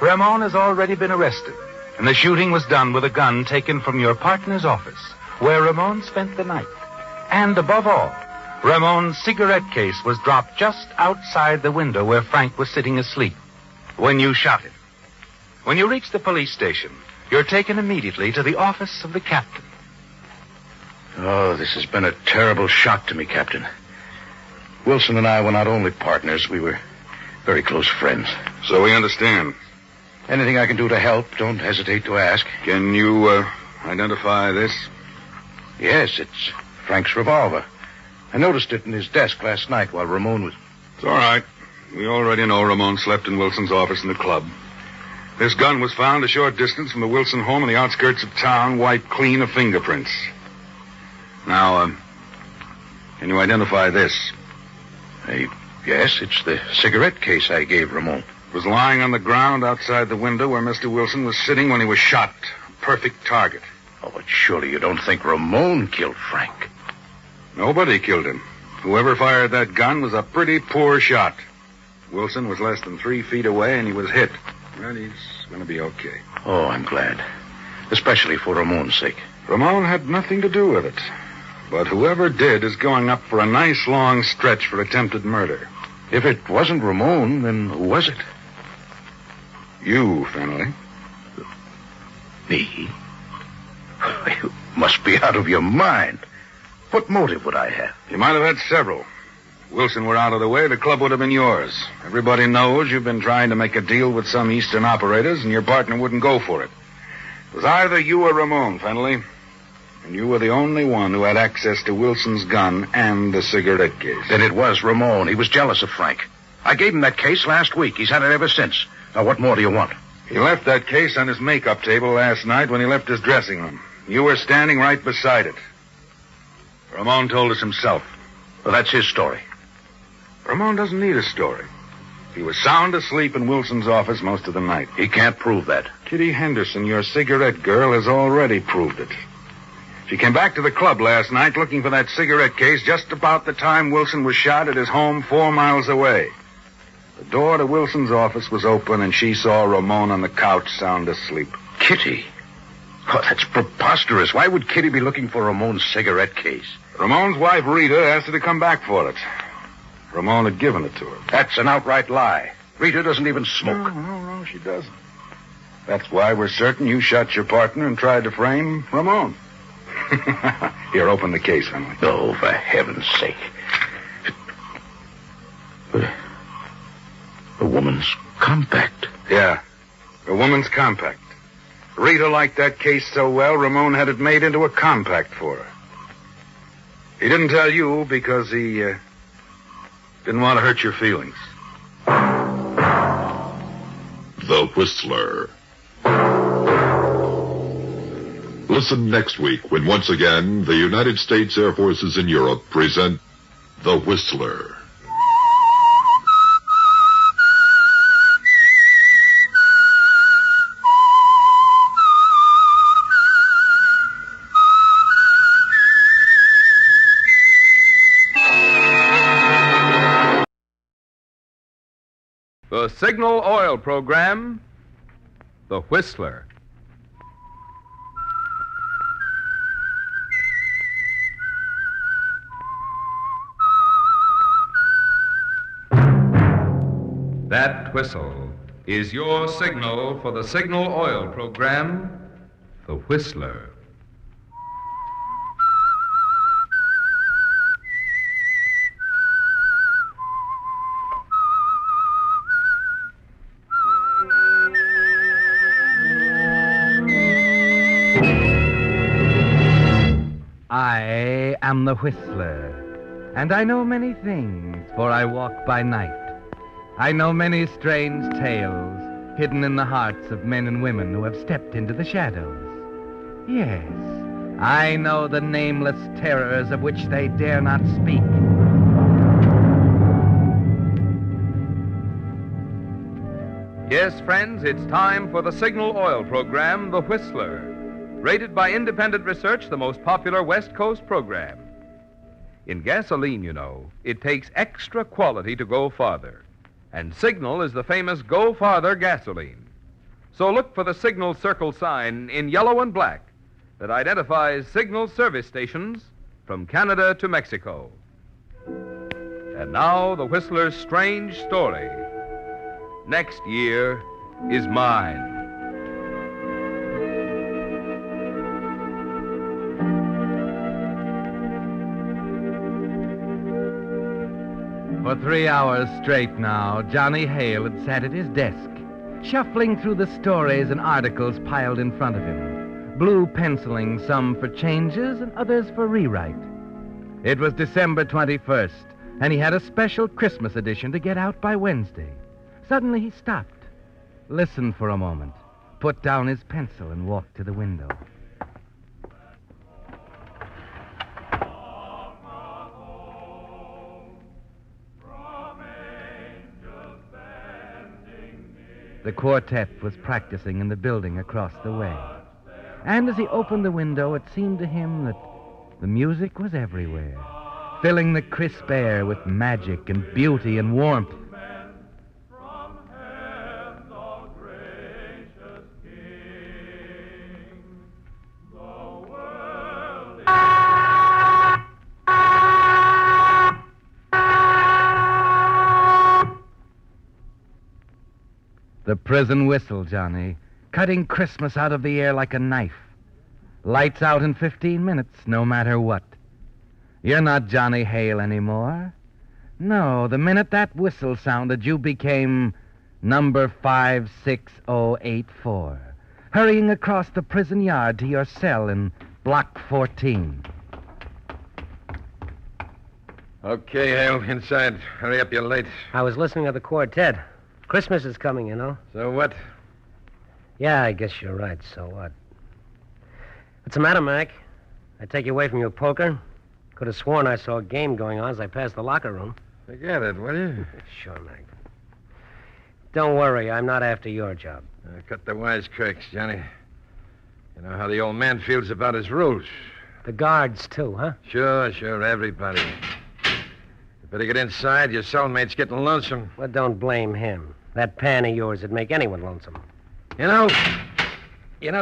Ramon has already been arrested, and the shooting was done with a gun taken from your partner's office, where Ramon spent the night. And above all, Ramon's cigarette case was dropped just outside the window where Frank was sitting asleep when you shot him. When you reach the police station, you're taken immediately to the office of the captain. Oh, this has been a terrible shock to me, Captain. Wilson and I were not only partners, we were very close friends. So we understand. Anything I can do to help, don't hesitate to ask. Can you identify this? Yes, it's Frank's revolver. I noticed it in his desk last night while Ramon was... It's all right. We already know Ramon slept in Wilson's office in the club. This gun was found a short distance from the Wilson home in the outskirts of town, wiped clean of fingerprints. Now, can you identify this? Yes, it's the cigarette case I gave Ramon. It was lying on the ground outside the window where Mr. Wilson was sitting when he was shot. A perfect target. Oh, but surely you don't think Ramon killed Frank? Nobody killed him. Whoever fired that gun was a pretty poor shot. Wilson was less than 3 feet away, and he was hit. Well, he's going to be okay. Oh, I'm glad. Especially for Ramon's sake. Ramon had nothing to do with it. But whoever did is going up for a nice long stretch for attempted murder. If it wasn't Ramon, then who was it? You, Fennelly. Me? You must be out of your mind. What motive would I have? You might have had several. If Wilson were out of the way, the club would have been yours. Everybody knows you've been trying to make a deal with some Eastern operators, and your partner wouldn't go for it. It was either you or Ramon, Fennelly. And you were the only one who had access to Wilson's gun and the cigarette case. Then it was Ramon. He was jealous of Frank. I gave him that case last week. He's had it ever since. Now, what more do you want? He left that case on his makeup table last night when he left his dressing room. You were standing right beside it. Ramon told us himself. Well, that's his story. Ramon doesn't need a story. He was sound asleep in Wilson's office most of the night. He can't prove that. Kitty Henderson, your cigarette girl, has already proved it. She came back to the club last night looking for that cigarette case just about the time Wilson was shot at his home 4 miles away. The door to Wilson's office was open, and she saw Ramon on the couch sound asleep. Kitty? Oh, that's preposterous. Why would Kitty be looking for Ramon's cigarette case? Ramon's wife, Rita, asked her to come back for it. Ramon had given it to her. That's an outright lie. Rita doesn't even smoke. No, she doesn't. That's why we're certain you shot your partner and tried to frame Ramon. Here, open the case, Emily. Oh, for heaven's sake. A woman's compact. Yeah, a woman's compact. Rita liked that case so well, Ramon had it made into a compact for her. He didn't tell you because he didn't want to hurt your feelings. The Whistler. Listen next week when once again the United States Air Forces in Europe present The Whistler. The Signal Oil Program, The Whistler. That whistle is your signal for the Signal Oil Program, The Whistler. I am the Whistler, and I know many things, for I walk by night. I know many strange tales hidden in the hearts of men and women who have stepped into the shadows. Yes, I know the nameless terrors of which they dare not speak. Yes, friends, it's time for the Signal Oil Program, The Whistler. Rated by independent research, the most popular West Coast program. In gasoline, you know, it takes extra quality to go farther. And Signal is the famous Go Farther gasoline. So look for the Signal circle sign in yellow and black that identifies Signal service stations from Canada to Mexico. And now, the Whistler's strange story. Next Year is Mine. For 3 hours straight now, Johnny Hale had sat at his desk, shuffling through the stories and articles piled in front of him, blue penciling some for changes and others for rewrite. It was December 21st, and he had a special Christmas edition to get out by Wednesday. Suddenly he stopped, listened for a moment, put down his pencil, and walked to the window. The quartet was practicing in the building across the way. And as he opened the window, it seemed to him that the music was everywhere, filling the crisp air with magic and beauty and warmth. The prison whistle, Johnny, cutting Christmas out of the air like a knife. Lights out in 15 minutes, no matter what. You're not Johnny Hale anymore. No, the minute that whistle sounded, you became number 56084, hurrying across the prison yard to your cell in Block 14. Okay, Hale, inside. Hurry up, you're late. I was listening to the quartet. Christmas is coming, you know. So what? Yeah, I guess you're right. So what? What's the matter, Mac? I take you away from your poker? Could have sworn I saw a game going on as I passed the locker room. Forget it, will you? Sure, Mac. Don't worry, I'm not after your job. Cut the wisecracks, Johnny. You know how the old man feels about his rules. The guards, too, huh? Sure, everybody. You better get inside. Your cellmate's getting lonesome. Well, don't blame him. That pan of yours would make anyone lonesome. You know,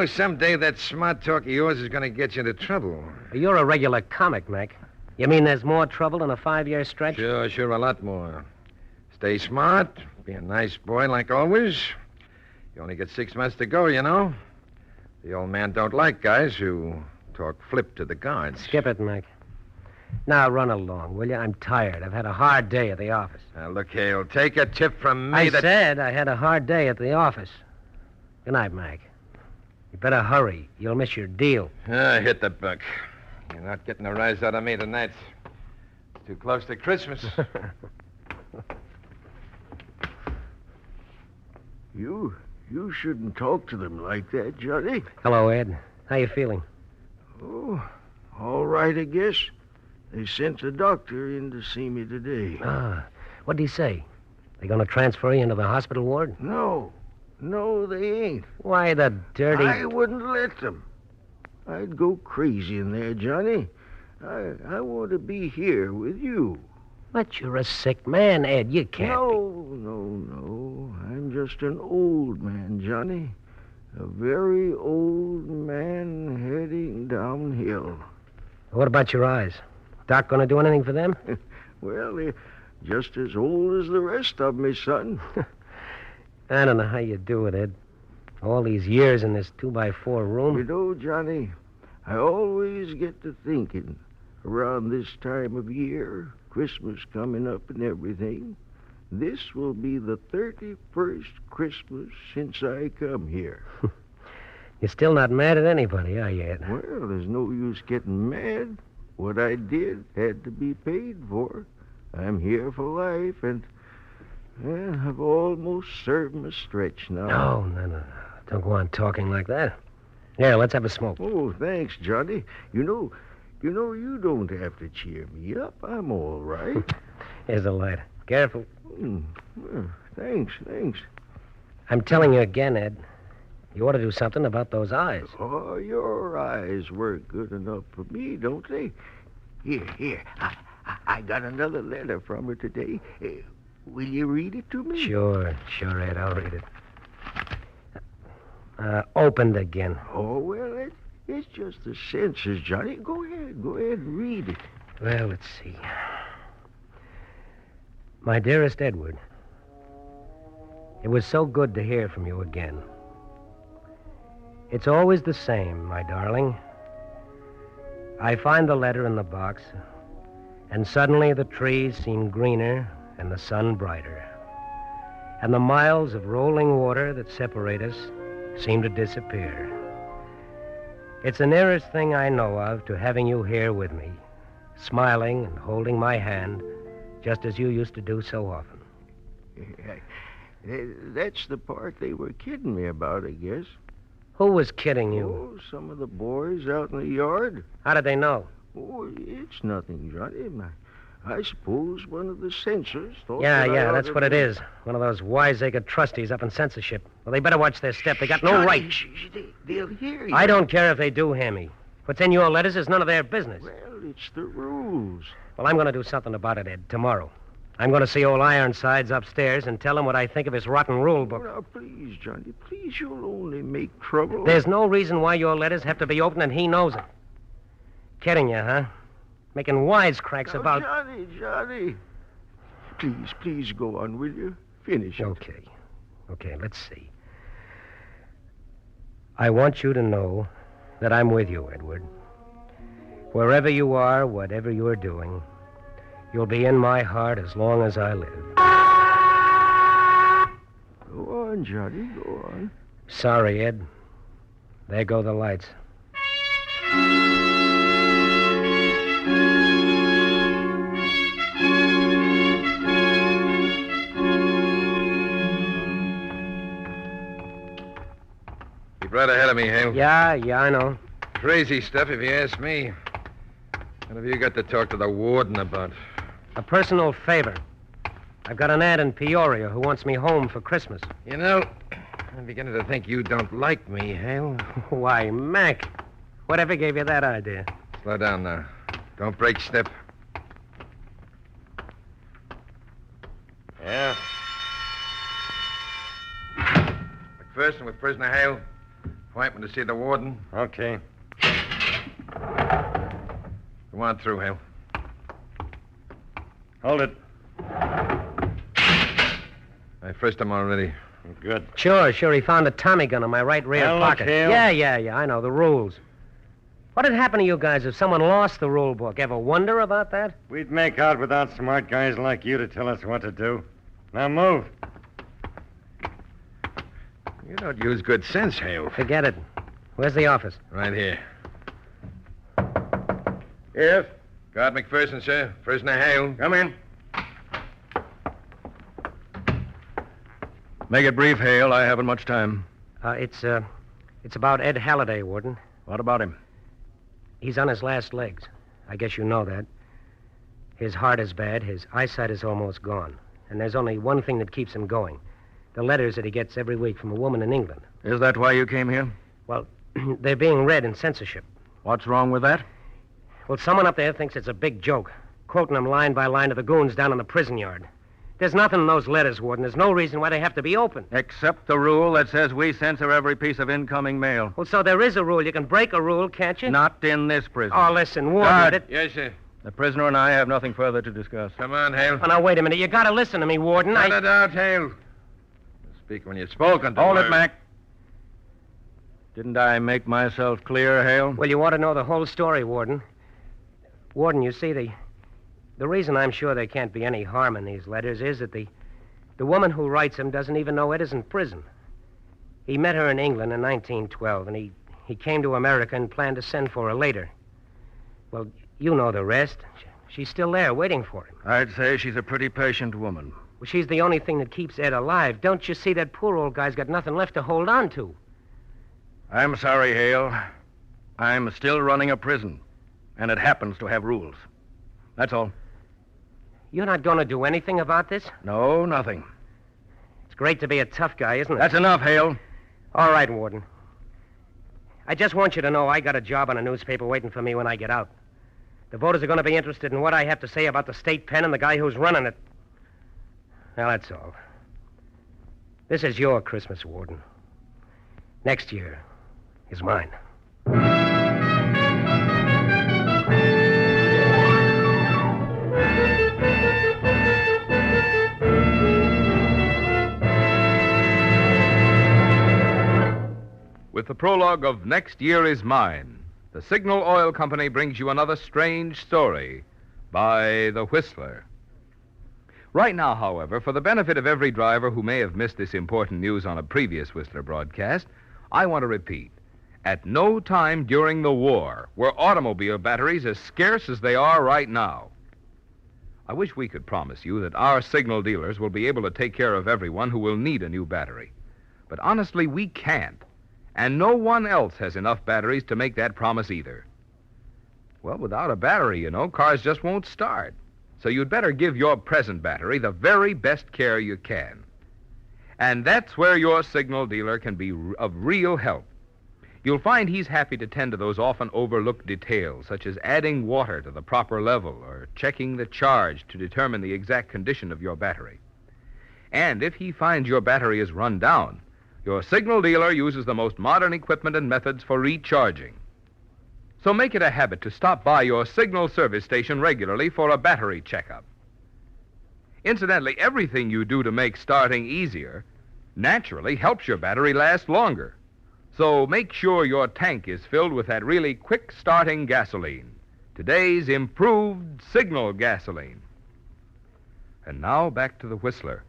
someday that smart talk of yours is going to get you into trouble. You're a regular comic, Mac. You mean there's more trouble in a 5-year stretch? Sure, a lot more. Stay smart, be a nice boy like always. You only get 6 months to go, you know. The old man don't like guys who talk flip to the guards. Skip it, Mac. Now run along, will you? I'm tired. I've had a hard day at the office. Now, look, Hale, take a tip from me I said I had a hard day at the office. Good night, Mac. You better hurry. You'll miss your deal. Hit the buck. You're not getting a rise out of me tonight. Too close to Christmas. You shouldn't talk to them like that, Johnny. Hello, Ed. How you feeling? Oh, all right, I guess. They sent the doctor in to see me today. What'd he say? They gonna transfer you into the hospital ward? No, they ain't. Why, the dirty... I wouldn't let them. I'd go crazy in there, Johnny. I want to be here with you. But you're a sick man, Ed. You can't No. I'm just an old man, Johnny. A very old man heading downhill. What about your eyes? Doc gonna do anything for them? Well, they're just as old as the rest of me, son. I don't know how you do it, Ed. All these years in this 2x4 room. You know, Johnny, I always get to thinking, around this time of year, Christmas coming up and everything, this will be the 31st Christmas since I come here. You're still not mad at anybody, are you, Ed? Well, there's no use getting mad. What I did had to be paid for. I'm here for life, and I've almost served my stretch now. No. Don't go on talking like that. Here, let's have a smoke. Oh, thanks, Johnny. You know, you don't have to cheer me up. I'm all right. Here's a light. Careful. Well, thanks. I'm telling you again, Ed. You ought to do something about those eyes. Oh, your eyes work good enough for me, don't they? Here. I got another letter from her today. Will you read it to me? Sure, Ed. I'll read it. Opened again. Oh, well, it's just the censors, Johnny. Go ahead. Go ahead and read it. Well, let's see. My dearest Edward, it was so good to hear from you again. It's always the same, my darling. I find the letter in the box, and suddenly the trees seem greener and the sun brighter. And the miles of rolling water that separate us seem to disappear. It's the nearest thing I know of to having you here with me, smiling and holding my hand, just as you used to do so often. That's the part they were kidding me about, I guess. Who was kidding you? Oh, some of the boys out in the yard. How did they know? Oh, it's nothing, Johnny. I suppose one of the censors thought Yeah, that's what it is. One of those wiseacre trustees up in censorship. Well, they better watch their step. They got no Johnny, right. They'll hear you. I don't care if they do hear me. What's in your letters is none of their business. Well, it's the rules. Well, I'm going to do something about it, Ed, tomorrow. I'm going to see old Ironsides upstairs and tell him what I think of his rotten rule book. Now, please, Johnny, please, you'll only make trouble. There's no reason why your letters have to be opened, and he knows it. Kidding you, huh? Making wisecracks Now, about... Johnny. Please go on, will you? Finish it. Okay, let's see. I want you to know that I'm with you, Edward. Wherever you are, whatever you're doing, you'll be in my heart as long as I live. Go on, Johnny, go on. Sorry, Ed. There go the lights. Keep right ahead of me, Hale. Yeah, I know. Crazy stuff, if you ask me. What have you got to talk to the warden about? A personal favor. I've got an ad in Peoria who wants me home for Christmas. You know, I'm beginning to think you don't like me, Hale. Why, Mac, whatever gave you that idea? Slow down now. Don't break step. Yeah. McPherson with prisoner Hale. Appointment to see the warden. Okay. Come on through, Hale. Hold it. I frisked him already. Good. Sure. He found a Tommy gun in my right rear Now, look, pocket. Hale. Yeah, I know, the rules. What'd happen to you guys if someone lost the rule book? Ever wonder about that? We'd make out without smart guys like you to tell us what to do. Now move. You don't use good sense, Hale. Forget it. Where's the office? Right here. Yes? Guard McPherson, sir. Prisoner Hale. Come in. Make it brief, Hale. I haven't much time. It's about Ed Halliday, Warden. What about him? He's on his last legs. I guess you know that. His heart is bad. His eyesight is almost gone. And there's only one thing that keeps him going. The letters that he gets every week from a woman in England. Is that why you came here? Well, they're being read in censorship. What's wrong with that? Well, someone up there thinks it's a big joke, quoting them line by line to the goons down in the prison yard. There's nothing in those letters, Warden. There's no reason why they have to be open. Except the rule that says we censor every piece of incoming mail. Well, so there is a rule. You can break a rule, can't you? Not in this prison. Oh, listen, Warden. Guard. Yes, sir. The prisoner and I have nothing further to discuss. Come on, Hale. Oh, now, wait a minute. You gotta listen to me, Warden. Cut it out, Hale. Speak when you've spoken to Hold her. it, Mac. Didn't I make myself clear, Hale? Well, you ought to know the whole story, Warden. Warden, you see, the reason I'm sure there can't be any harm in these letters is that the woman who writes them doesn't even know Ed is in prison. He met her in England in 1912, and he came to America and planned to send for her later. Well, you know the rest. She's still there waiting for him. I'd say she's a pretty patient woman. Well, she's the only thing that keeps Ed alive. Don't you see that poor old guy's got nothing left to hold on to? I'm sorry, Hale. I'm still running a prison, and it happens to have rules. That's all. You're not going to do anything about this? No, nothing. It's great to be a tough guy, isn't it? That's enough, Hale. All right, Warden. I just want you to know I got a job on a newspaper waiting for me when I get out. The voters are going to be interested in what I have to say about the state pen and the guy who's running it. Well, that's all. This is your Christmas, Warden. Next year is mine. with the prologue of Next Year Is Mine. The Signal Oil Company brings you another strange story by The Whistler. Right now, however, for the benefit of every driver who may have missed this important news on a previous Whistler broadcast, I want to repeat. At no time during the war were automobile batteries as scarce as they are right now. I wish we could promise you that our signal dealers will be able to take care of everyone who will need a new battery. But honestly, we can't. And no one else has enough batteries to make that promise either. Well, without a battery, cars just won't start. So you'd better give your present battery the very best care you can. And that's where your signal dealer can be of real help. You'll find he's happy to tend to those often overlooked details, such as adding water to the proper level or checking the charge to determine the exact condition of your battery. And if he finds your battery is run down, your signal dealer uses the most modern equipment and methods for recharging. So make it a habit to stop by your signal service station regularly for a battery checkup. Incidentally, everything you do to make starting easier naturally helps your battery last longer. So make sure your tank is filled with that really quick-starting gasoline, today's improved Signal gasoline. And now back to the Whistler.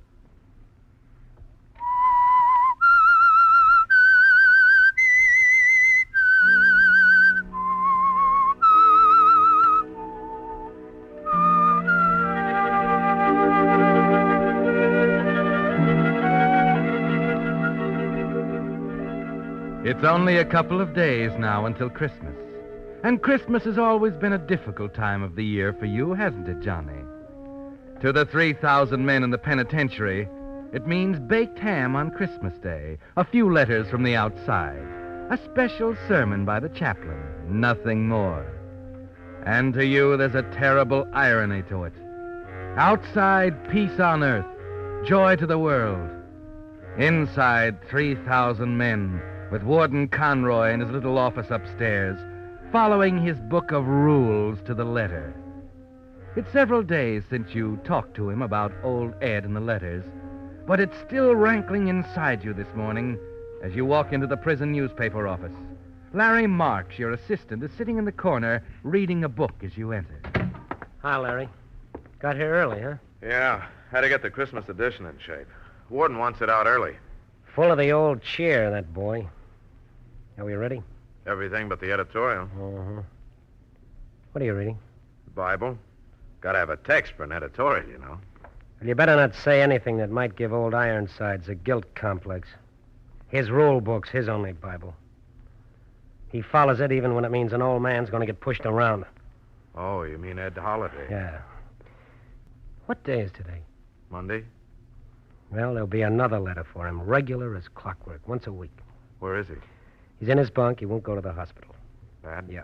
It's only a couple of days now until Christmas. And Christmas has always been a difficult time of the year for you, hasn't it, Johnny? To the 3,000 men in the penitentiary, it means baked ham on Christmas Day, a few letters from the outside, a special sermon by the chaplain, nothing more. And to you, there's a terrible irony to it. Outside, peace on earth, joy to the world. Inside, 3,000 men, with Warden Conroy in his little office upstairs, following his book of rules to the letter. It's several days since you talked to him about old Ed and the letters, but it's still rankling inside you this morning as you walk into the prison newspaper office. Larry Marks, your assistant, is sitting in the corner reading a book as you enter. Hi, Larry. Got here early, huh? Yeah, had to get the Christmas edition in shape. Warden wants it out early. Full of the old cheer, that boy. Are we ready? Everything but the editorial. Uh-huh. What are you reading? Bible. Gotta have a text for an editorial, you know. Well, you better not say anything that might give old Ironsides a guilt complex. His rule book's his only Bible. He follows it even when it means an old man's going to get pushed around. Oh, you mean Ed Holiday? Yeah. What day is today? Monday. Well, there'll be another letter for him, regular as clockwork, once a week. Where is he? He's in his bunk. He won't go to the hospital. Bad? Yeah.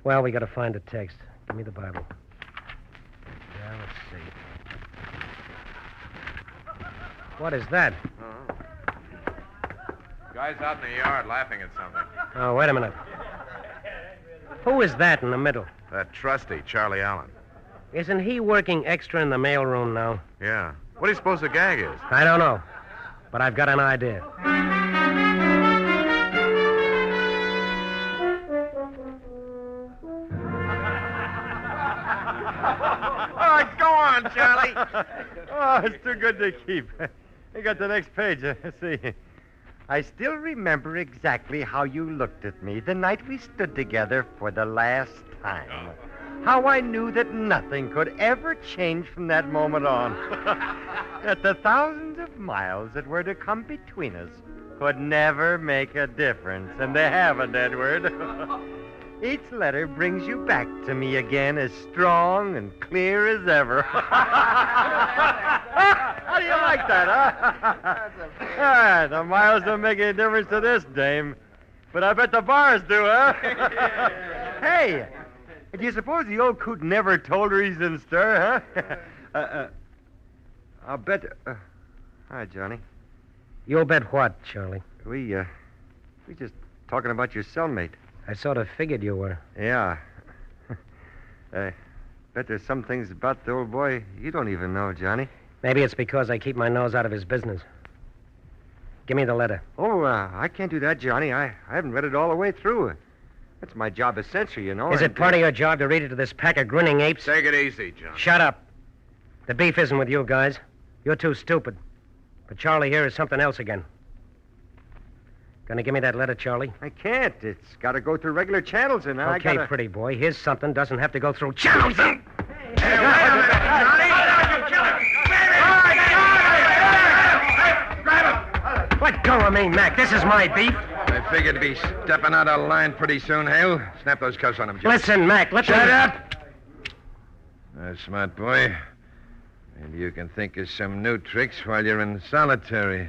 Well, we got to find a text. Give me the Bible. Yeah, let's see. What is that? Oh. Guy's out in the yard laughing at something. Oh, wait a minute. Who is that in the middle? That trustee, Charlie Allen. Isn't he working extra in the mailroom now? Yeah. What do you suppose the gag is? I don't know, but I've got an idea. Oh, go on, Charlie. Oh, it's too good to keep. I got the next page. See. I still remember exactly how you looked at me the night we stood together for the last time. How I knew that nothing could ever change from that moment on. That the thousands of miles that were to come between us could never make a difference. And they haven't, Edward. Each letter brings you back to me again as strong and clear as ever. How do you like that, huh? The miles don't make any difference to this dame. But I bet the bars do, huh? Hey, do you suppose the old coot never told her he's in stir, huh? I'll bet... Hi, Johnny. You'll bet what, Charlie? We just talking about your cellmate. I sort of figured you were. Yeah. I bet there's some things about the old boy you don't even know, Johnny. Maybe it's because I keep my nose out of his business. Give me the letter. Oh, I can't do that, Johnny. I haven't read it all the way through. That's my job as censor, you know. Is it part of your job to read it to this pack of grinning apes? Take it easy, John. Shut up. The beef isn't with you guys. You're too stupid. But Charlie here is something else again. Gonna give me that letter, Charlie? I can't. It's got to go through regular channels, and I Okay, gotta... pretty boy. Here's something doesn't have to go through channels. Let go of me, Mac. This is my beef. I figured to be stepping out of line pretty soon, Hale. Snap those cuffs on him, John. Listen, Mac, let me... Shut up! Smart boy. Maybe you can think of some new tricks while you're in solitary.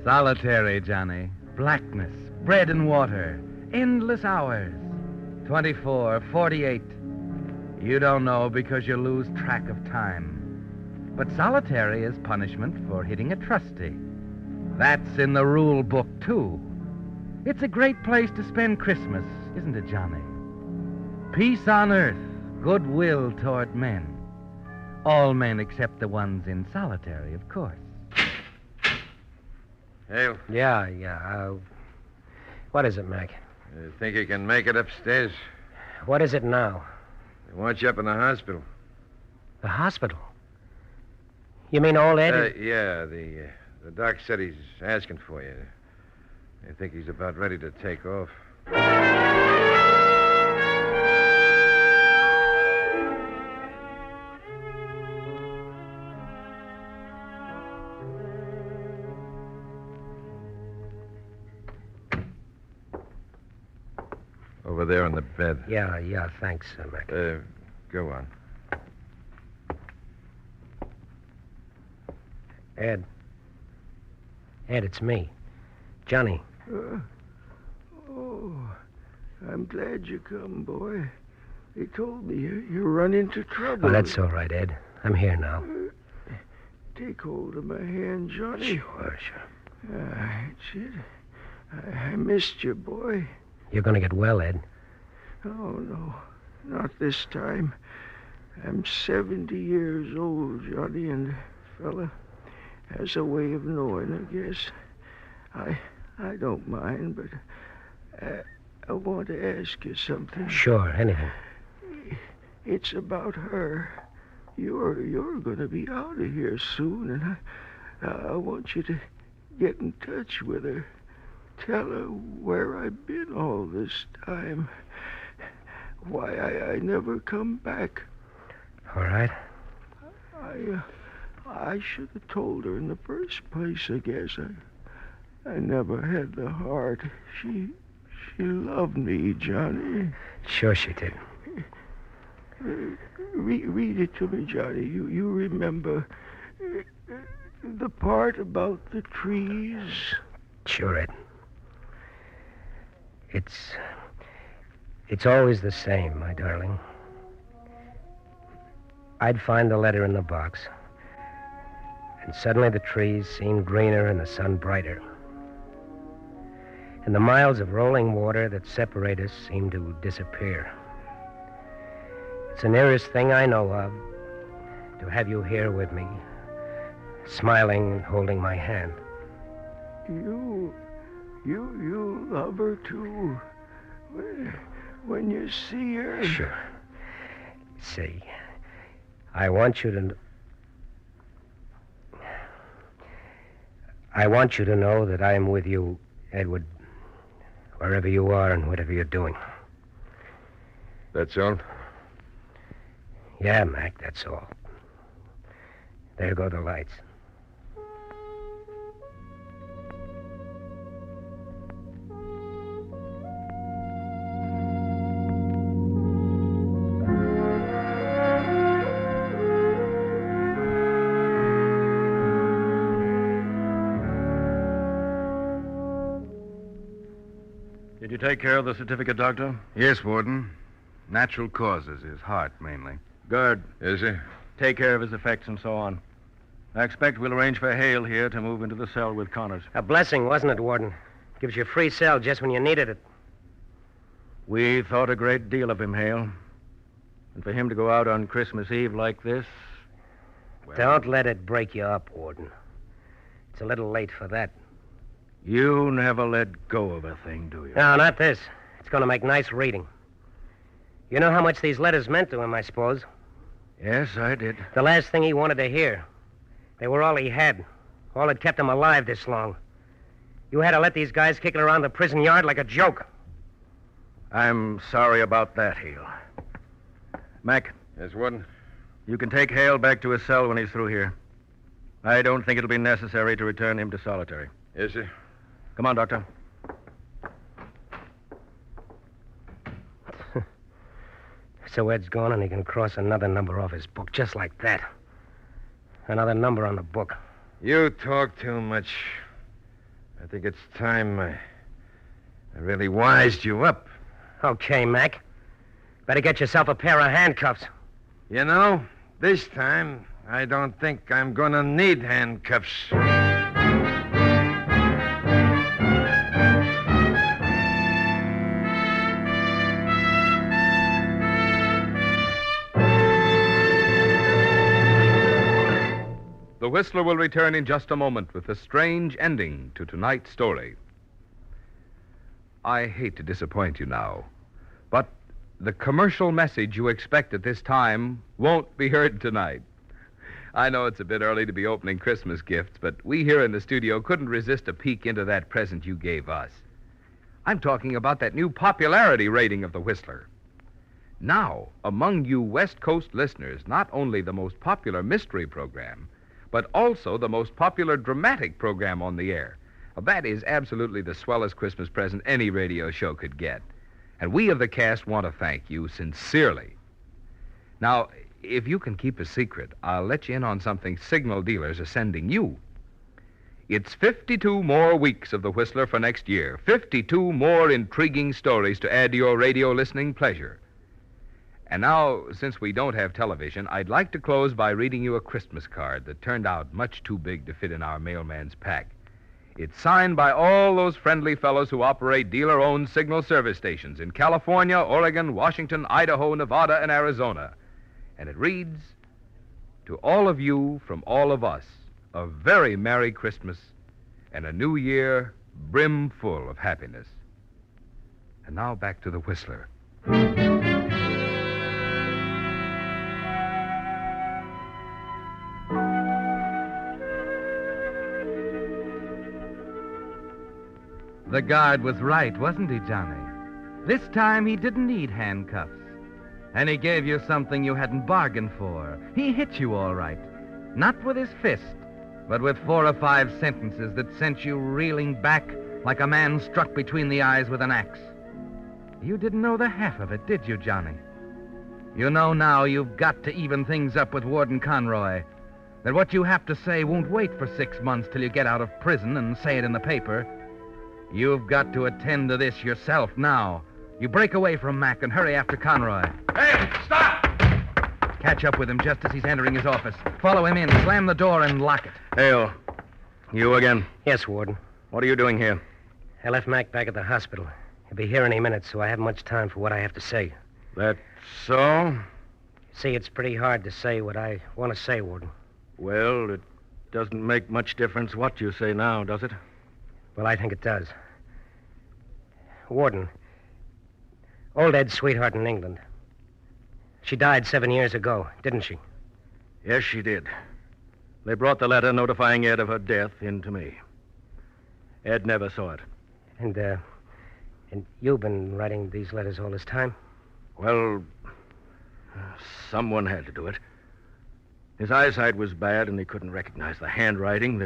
Solitary, Johnny. Blackness, bread and water, endless hours. 24, 48. You don't know because you lose track of time. But solitary is punishment for hitting a trustee. That's in the rule book, too. It's a great place to spend Christmas, isn't it, Johnny? Peace on earth, goodwill toward men. All men except the ones in solitary, of course. Hale? Yeah. What is it, Mac? You think you can make it upstairs? What is it now? They want you up in the hospital. The hospital? You mean old Ed? Yeah, the doc said he's asking for you. I think he's about ready to take off. Over there on the bed. Yeah, thanks, Mac. Go on. Ed, it's me. Johnny. I'm glad you come, boy. They told me you run into trouble. Oh, that's all right, Ed. I'm here now. Take hold of my hand, Johnny. Sure. That's it. I missed you, boy. You're going to get well, Ed. Oh, no. Not this time. I'm 70 years old, Johnny, and a fella has a way of knowing, I guess. I don't mind, but I want to ask you something. Sure, anything. It's about her. You're going to be out of here soon, and I want you to get in touch with her. Tell her where I've been all this time. Why I never come back. All right. I should have told her in the first place, I guess. I never had the heart. She loved me, Johnny. Sure she did. Read it to me, Johnny. You remember the part about the trees? Sure, Ed. It's always the same, my darling. I'd find the letter in the box, and suddenly the trees seemed greener and the sun brighter. And the miles of rolling water that separate us seemed to disappear. It's the nearest thing I know of to have you here with me, smiling and holding my hand. You love her, too. When you see her... Sure. See, I want you to know that I am with you, Edward, wherever you are and whatever you're doing. That's all? Yeah, Mac, that's all. There go the lights. Did you take care of the certificate, Doctor? Yes, Warden. Natural causes, his heart mainly. Good. Is he? Take care of his effects and so on. I expect we'll arrange for Hale here to move into the cell with Connors. A blessing, wasn't it, Warden? Gives you a free cell just when you needed it. We thought a great deal of him, Hale. And for him to go out on Christmas Eve like this... Well, Don't let it break you up, Warden. It's a little late for that. you never let go of a thing, do you? No, not this. It's going to make nice reading. You know how much these letters meant to him, I suppose. Yes, I did. The last thing he wanted to hear. They were all he had. All that kept him alive this long. You had to let these guys kick it around the prison yard like a joke. I'm sorry about that, Hale. Mac. Yes, Warden? You can take Hale back to his cell when he's through here. I don't think it'll be necessary to return him to solitary. Yes, sir. Come on, Doctor. So Ed's gone and he can cross another number off his book, just like that. Another number on the book. You talk too much. I think it's time I really wised you up. Okay, Mac. Better get yourself a pair of handcuffs. You know, this time, I don't think I'm gonna need handcuffs. The Whistler will return in just a moment with a strange ending to tonight's story. I hate to disappoint you now, but the commercial message you expect at this time won't be heard tonight. I know it's a bit early to be opening Christmas gifts, but we here in the studio couldn't resist a peek into that present you gave us. I'm talking about that new popularity rating of the Whistler. Now, among you West Coast listeners, not only the most popular mystery program, but also the most popular dramatic program on the air. Well, that is absolutely the swellest Christmas present any radio show could get. And we of the cast want to thank you sincerely. Now, if you can keep a secret, I'll let you in on something signal dealers are sending you. It's 52 more weeks of The Whistler for next year. 52 more intriguing stories to add to your radio listening pleasure. And now, since we don't have television, I'd like to close by reading you a Christmas card that turned out much too big to fit in our mailman's pack. It's signed by all those friendly fellows who operate dealer-owned signal service stations in California, Oregon, Washington, Idaho, Nevada, and Arizona. And it reads, "To all of you from all of us, a very Merry Christmas and a New Year brimful of happiness." And now back to the Whistler. The guard was right, wasn't he, Johnny? This time he didn't need handcuffs. And he gave you something you hadn't bargained for. He hit you all right. Not with his fist, but with 4 or 5 sentences that sent you reeling back like a man struck between the eyes with an axe. You didn't know the half of it, did you, Johnny? You know now you've got to even things up with Warden Conroy. That what you have to say won't wait for 6 months till you get out of prison and say it in the paper. You've got to attend to this yourself now. You break away from Mac and hurry after Conroy. Hey, stop! Catch up with him just as he's entering his office. Follow him in, slam the door, and lock it. Hale, you again? Yes, Warden. What are you doing here? I left Mac back at the hospital. He'll be here any minute, so I haven't much time for what I have to say. That's so? See, it's pretty hard to say what I want to say, Warden. Well, it doesn't make much difference what you say now, does it? Well, I think it does. Warden, old Ed's sweetheart in England. She died 7 years ago, didn't she? Yes, she did. They brought the letter notifying Ed of her death in to me. Ed never saw it. And you've been writing these letters all this time? Well, someone had to do it. His eyesight was bad, and he couldn't recognize the handwriting.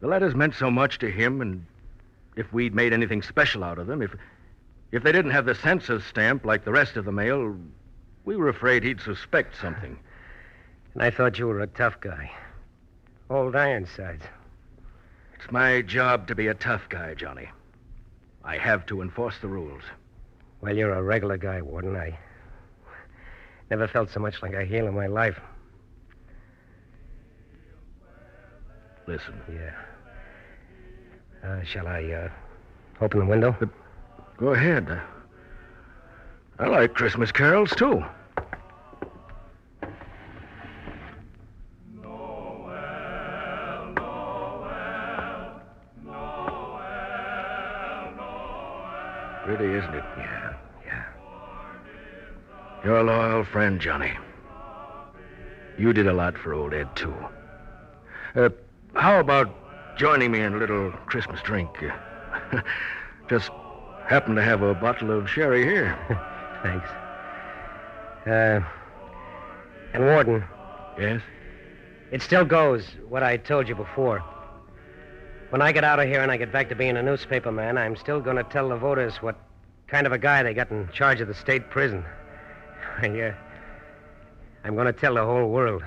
The letters meant so much to him, and if we'd made anything special out of them, if they didn't have the census stamp like the rest of the mail, we were afraid he'd suspect something. And I thought you were a tough guy. Old Ironsides. It's my job to be a tough guy, Johnny. I have to enforce the rules. Well, you're a regular guy, Warden. I never felt so much like a heel in my life. Listen. Yeah. Shall I open the window? Go ahead. I like Christmas carols, too. Pretty, isn't it? Yeah. Your loyal friend, Johnny. You did a lot for old Ed, too. How about joining me in a little Christmas drink? Just happen to have a bottle of sherry here. Thanks. And Warden. Yes? It still goes, what I told you before. When I get out of here and I get back to being a newspaper man, I'm still going to tell the voters what kind of a guy they got in charge of the state prison. I'm going to tell the whole world.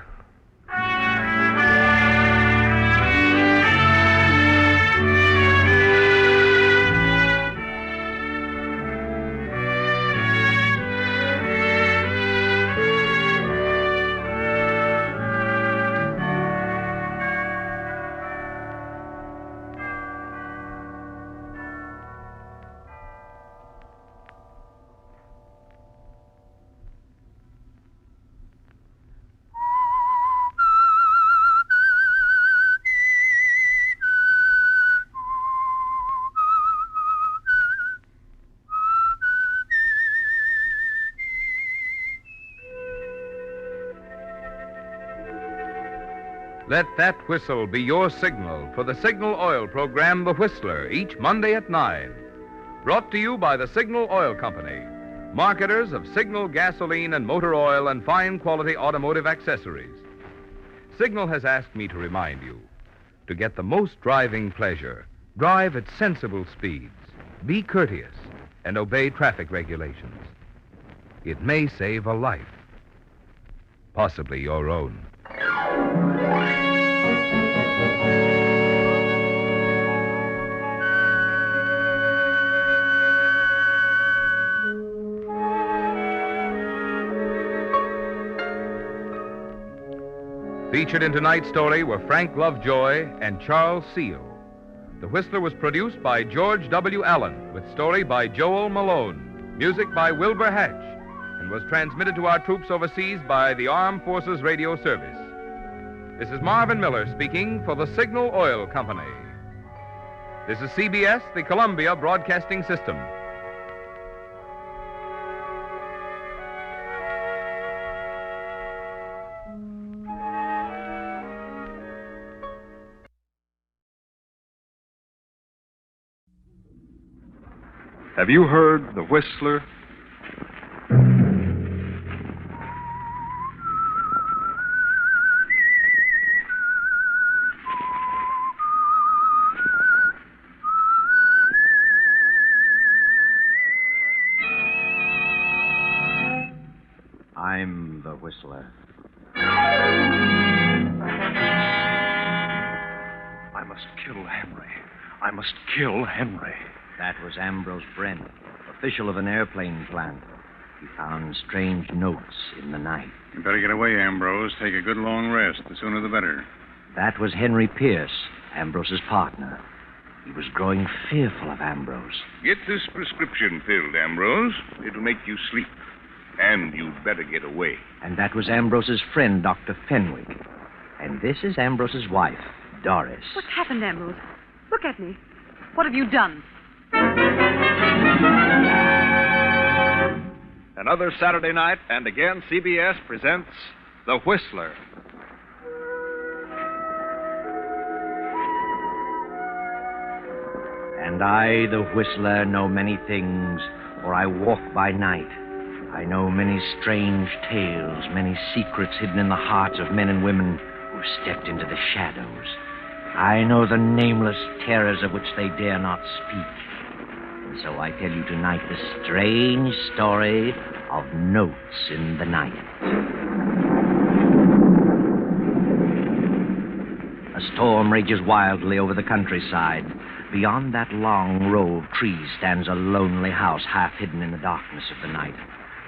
Let that whistle be your signal for the Signal Oil program, The Whistler, each Monday at 9. Brought to you by the Signal Oil Company, marketers of Signal gasoline and motor oil and fine quality automotive accessories. Signal has asked me to remind you, to get the most driving pleasure, drive at sensible speeds, be courteous, and obey traffic regulations. It may save a life, possibly your own. Featured in tonight's story were Frank Lovejoy and Charles Seal. The Whistler was produced by George W. Allen, with story by Joel Malone, music by Wilbur Hatch, and was transmitted to our troops overseas by the Armed Forces Radio Service. This is Marvin Miller speaking for the Signal Oil Company. This is CBS, the Columbia Broadcasting System. Have you heard The Whistler? I'm the Whistler. I must kill Henry. I must kill Henry. That was Ambrose Brent, official of an airplane plant. He found strange notes in the night. You better get away, Ambrose. Take a good long rest. The sooner the better. That was Henry Pierce, Ambrose's partner. He was growing fearful of Ambrose. Get this prescription filled, Ambrose. It'll make you sleep. And you'd better get away. And that was Ambrose's friend, Dr. Fenwick. And this is Ambrose's wife, Doris. What's happened, Ambrose? Look at me. What have you done? Another Saturday night, and again CBS presents The Whistler. And I, the Whistler, know many things, for I walk by night. I know many strange tales, many secrets hidden in the hearts of men and women who've stepped into the shadows. I know the nameless terrors of which they dare not speak. And so I tell you tonight the strange story of Notes in the Night. A storm rages wildly over the countryside. Beyond that long row of trees stands a lonely house half hidden in the darkness of the night.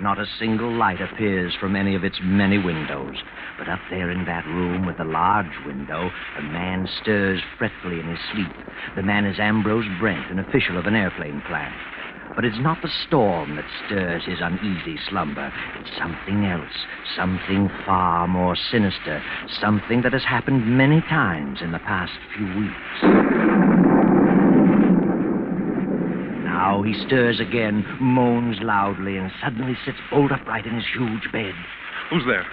Not a single light appears from any of its many windows. But up there in that room with the large window, a man stirs fretfully in his sleep. The man is Ambrose Brent, an official of an airplane plant. But it's not the storm that stirs his uneasy slumber. It's something else, something far more sinister, something that has happened many times in the past few weeks. Now he stirs again, moans loudly, and suddenly sits bolt upright in his huge bed. Who's there?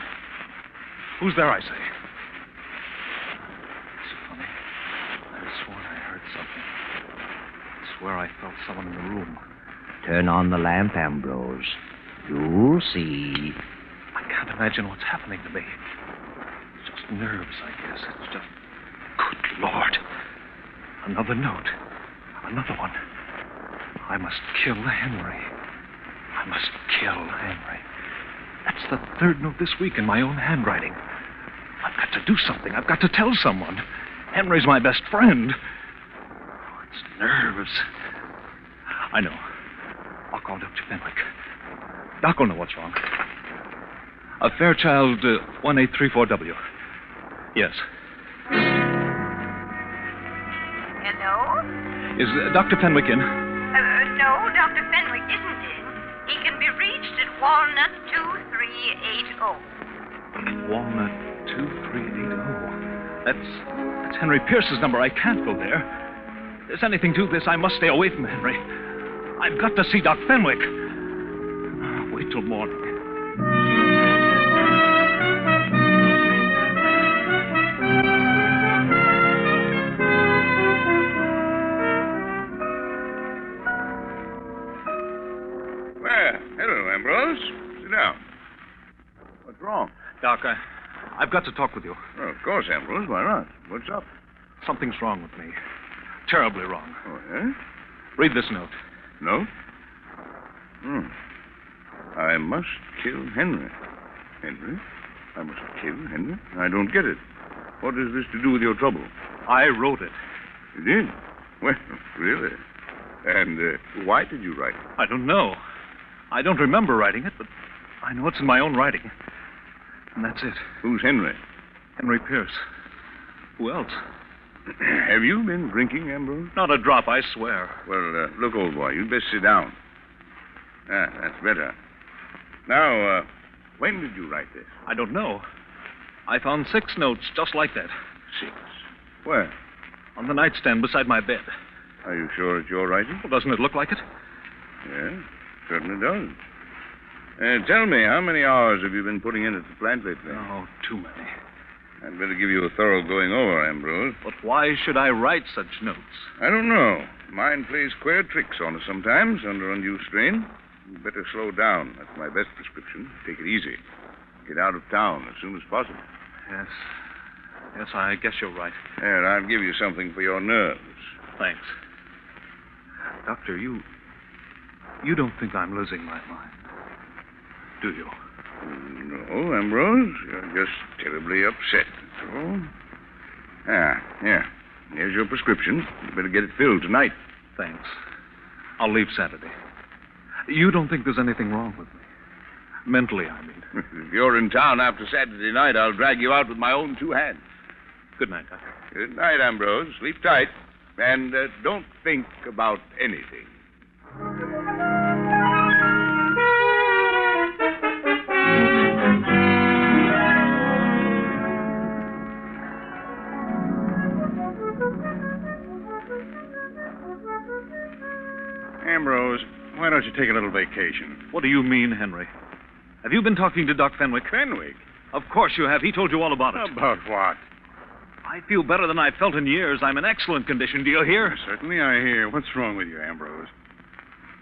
Who's there, I say? It's funny. I have sworn I heard something. I swear I felt someone in the room. Turn on the lamp, Ambrose. You'll see. I can't imagine what's happening to me. It's just nerves, I guess. It's just... Good Lord. Another note. Another one. I must kill Henry. I must kill Henry. That's the third note this week in my own handwriting. I've got to do something. I've got to tell someone. Henry's my best friend. Oh, it's nerves. I know. I'll call Dr. Fenwick. Doc will know what's wrong. A Fairchild 1834W. Yes. Hello? Is Dr. Fenwick in? No, Dr. Fenwick isn't in. He can be reached at Walnut 2380. Walnut 2380. That's Henry Pierce's number. I can't go there. If there's anything to this, I must stay away from Henry. I've got to see Doc Fenwick. Wait till morning. Well, hello, Ambrose. Sit down. What's wrong? Doc, I've got to talk with you. Oh, of course, Ambrose. Why not? What's up? Something's wrong with me. Terribly wrong. Oh, yeah? Read this note. No? I must kill Henry. Henry? I must kill Henry? I don't get it. What has this to do with your trouble? I wrote it. You did? Well, really? And why did you write it? I don't know. I don't remember writing it, but I know it's in my own writing. And that's it. Who's Henry? Henry Pierce. Who else? Have you been drinking, Ambrose? Not a drop, I swear. Well, look, old boy, you'd best sit down. Ah, that's better. Now, when did you write this? I don't know. I found 6 notes just like that. 6? Where? On the nightstand beside my bed. Are you sure it's your writing? Well, doesn't it look like it? Yeah, certainly does. Tell me, how many hours have you been putting in at the plant lately? Oh, too many. I'd better give you a thorough going over, Ambrose. But why should I write such notes? I don't know. Mind plays queer tricks on us sometimes under undue strain. You better slow down. That's my best prescription. Take it easy. Get out of town as soon as possible. Yes. Yes, I guess you're right. Here, I'll give you something for your nerves. Thanks. Doctor, you don't think I'm losing my mind, do you? No, Ambrose. You're just terribly upset, that's all. Here. Here's your prescription. You better get it filled tonight. Thanks. I'll leave Saturday. You don't think there's anything wrong with me? Mentally, I mean. If you're in town after Saturday night, I'll drag you out with my own 2 hands. Good night, Doctor. Good night, Ambrose. Sleep tight. And don't think about anything. Ambrose, why don't you take a little vacation? What do you mean, Henry? Have you been talking to Doc Fenwick? Fenwick? Of course you have. He told you all about it. About what? I feel better than I've felt in years. I'm in excellent condition. Do you hear? Certainly I hear. What's wrong with you, Ambrose?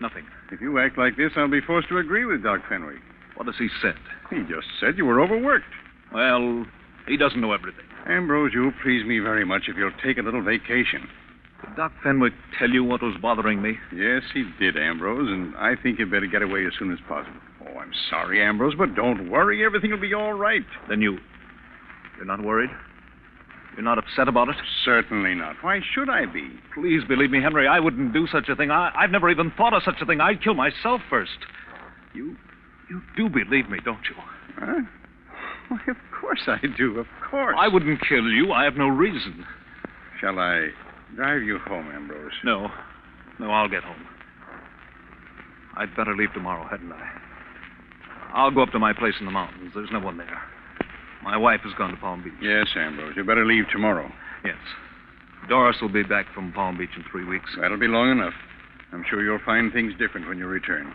Nothing. If you act like this, I'll be forced to agree with Doc Fenwick. What has he said? He just said you were overworked. Well, he doesn't know everything. Ambrose, you'll please me very much if you'll take a little vacation. Did Doc Fenwick tell you what was bothering me? Yes, he did, Ambrose, and I think you'd better get away as soon as possible. Oh, I'm sorry, Ambrose, but don't worry. Everything will be all right. Then you're not worried? You're not upset about it? Certainly not. Why should I be? Please believe me, Henry, I wouldn't do such a thing. I've never even thought of such a thing. I'd kill myself first. You do believe me, don't you? Huh? Why, of course I do, of course. I wouldn't kill you. I have no reason. Shall I drive you home, Ambrose? No, I'll get home. I'd better leave tomorrow, hadn't I? I'll go up to my place in the mountains. There's no one there. My wife has gone to Palm Beach. Yes, Ambrose. You better leave tomorrow. Yes. Doris will be back from Palm Beach in 3 weeks. That'll be long enough. I'm sure you'll find things different when you return.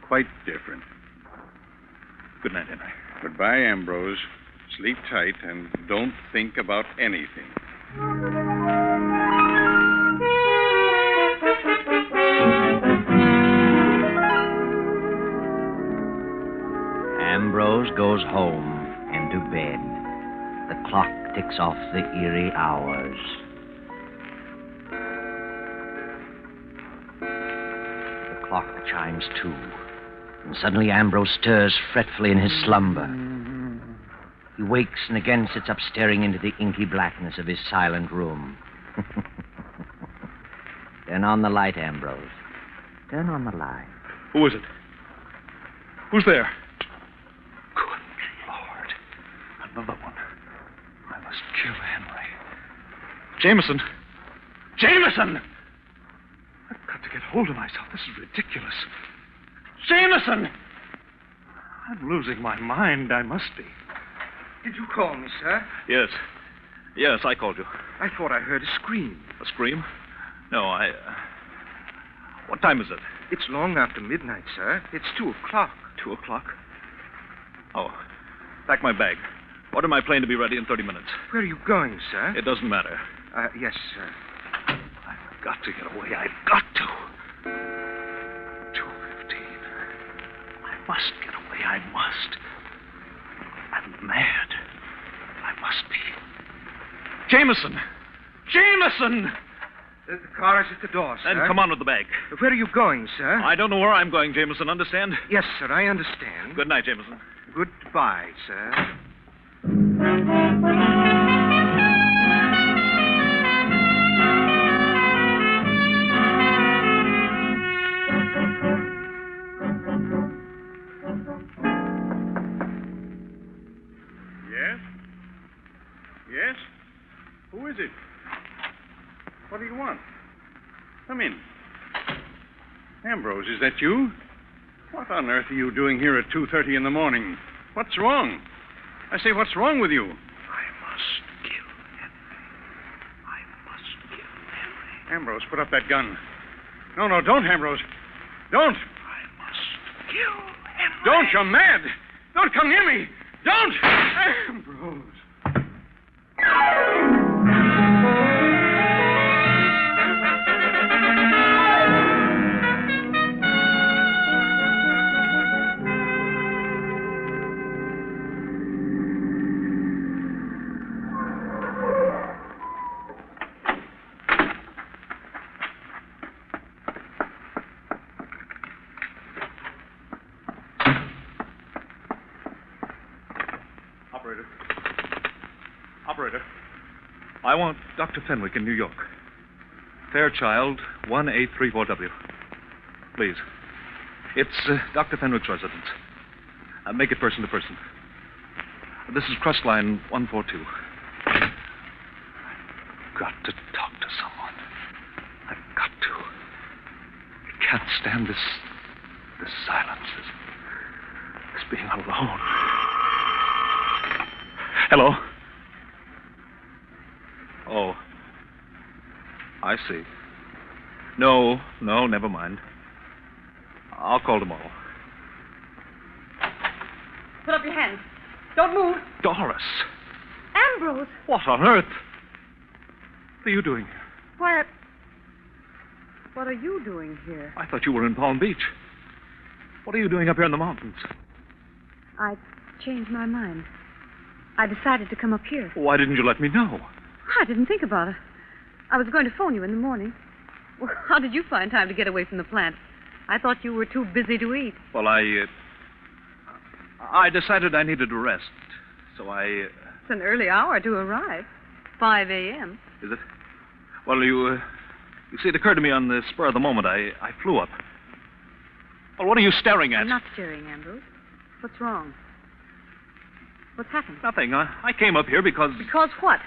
Quite different. Good night, Henry. Goodbye, Ambrose. Sleep tight and don't think about anything. Ambrose goes home and to bed. The clock ticks off the eerie hours. The clock chimes 2. And suddenly Ambrose stirs fretfully in his slumber. He wakes and again sits up staring into the inky blackness of his silent room. Turn on the light, Ambrose. Turn on the light. Who is it? Who's there? Another one. I must kill Henry. Jameson! Jameson! I've got to get hold of myself. This is ridiculous. Jameson! I'm losing my mind. I must be. Did you call me, sir? Yes. Yes, I called you. I thought I heard a scream. A scream? No, What time is it? It's long after midnight, sir. It's 2 o'clock. 2 o'clock? Oh. Pack my bag. Order my plane to be ready in 30 minutes. Where are you going, sir? It doesn't matter. Yes, sir. I've got to get away. I've got to. 2:15. I must get away. I must. I'm mad. I must be. Jameson! Jameson! The car is at the door, sir. Then come on with the bag. Where are you going, sir? I don't know where I'm going, Jameson. Understand? Yes, sir. I understand. Good night, Jameson. Goodbye, sir. Yes? Yes? Who is it? What do you want? Come in. Ambrose, is that you? What on earth are you doing here at 2:30 in the morning? What's wrong? I say, what's wrong with you? I must kill Henry. I must kill Henry. Ambrose, put up that gun. No, don't, Ambrose. Don't. I must kill Henry. Don't, you're mad. Don't come near me. Don't. Ambrose. Operator, I want Dr. Fenwick in New York. Fairchild, 1834W. Please. It's Dr. Fenwick's residence. Make it person to person. This is Crestline 142. I've got to talk to someone. I've got to. I can't stand this silence, this being alone. Hello? Oh. I see. No, never mind. I'll call tomorrow. Put up your hands. Don't move. Doris! Ambrose! What on earth? What are you doing here? Why, what are you doing here? I thought you were in Palm Beach. What are you doing up here in the mountains? I changed my mind. I decided to come up here. Why didn't you let me know? I didn't think about it. I was going to phone you in the morning. Well, how did you find time to get away from the plant? I thought you were too busy to eat. Well, I decided I needed to rest, so I... It's an early hour to arrive. 5 a.m. Is it? Well, you see, it occurred to me on the spur of the moment. I flew up. Well, what are you staring at? I'm not staring, Ambrose. What's wrong? What's happened? Nothing. I came up here because... Because what?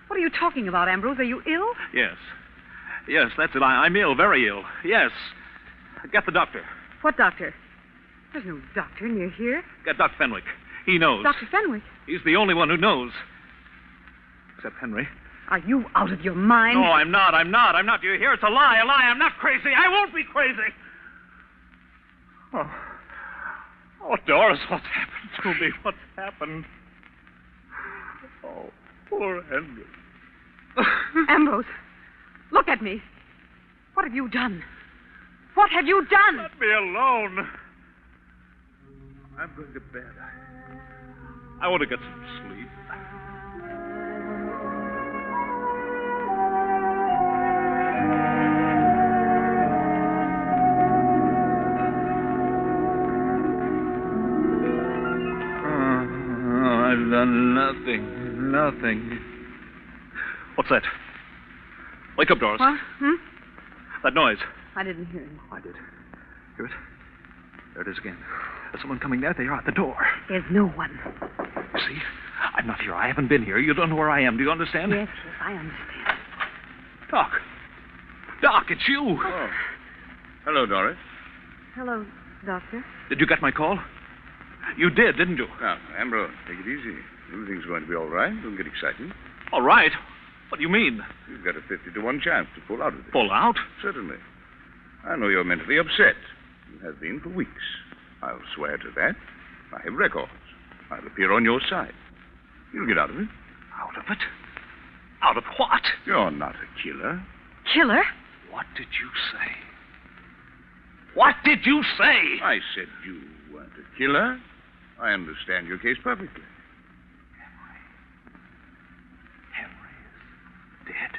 What are you talking about, Ambrose? Are you ill? Yes. Yes, that's it. I'm ill, very ill. Yes. Get the doctor. What doctor? There's no doctor near here. Get Dr. Fenwick. He knows. Dr. Fenwick? He's the only one who knows. Except Henry. Are you out of your mind? No, I'm not. Do you hear? It's a lie. I'm not crazy. I won't be crazy. Oh, Doris, what's happened to me? What's happened? Oh, poor Henry. Ambrose, look at me. What have you done? What have you done? Let me alone. I'm going to bed. I want to get some sleep. I've done nothing. What's that? Wake up, Doris. What? That noise. I didn't hear it. I did. Hear it? There it is again. There's someone coming there. They are at the door. There's no one. You see? I'm not here. I haven't been here. You don't know where I am. Do you understand? Yes, I understand. Doc, it's you. Oh. Hello, Doris. Hello, Doctor. Did you get my call? You did, didn't you? Now, Ambrose, take it easy. Everything's going to be all right. Don't get excited. All right. What do you mean? You've got a 50-1 chance to pull out of this. Pull out? Certainly. I know you're mentally upset. You have been for weeks. I'll swear to that. I have records. I'll appear on your side. You'll get out of it. Out of it? Out of what? You're not a killer. Killer? What did you say? What did you say? I said you weren't a killer. I understand your case perfectly. Henry is dead?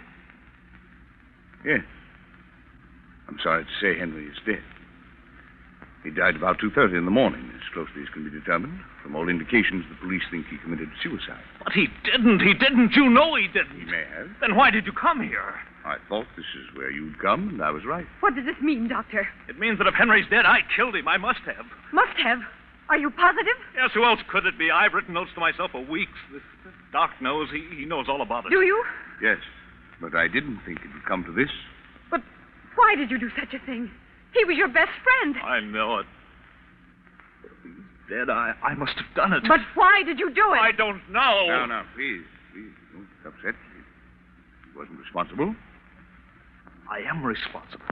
Yes. I'm sorry to say Henry is dead. He died about 2:30 in the morning, as closely as can be determined. From all indications, the police think he committed suicide. But he didn't. You know he didn't. He may have. Then why did you come here? I thought this is where you'd come, and I was right. What does this mean, Doctor? It means that if Henry's dead, I killed him. I must have. Must have? Are you positive? Yes, who else could it be? I've written notes to myself for weeks. This Doc knows. He knows all about it. Do you? Yes, but I didn't think it would come to this. But why did you do such a thing? He was your best friend. I know it. But if he's dead, I must have done it. But why did you do it? I don't know. Now, please, don't get upset. He wasn't responsible. I am responsible.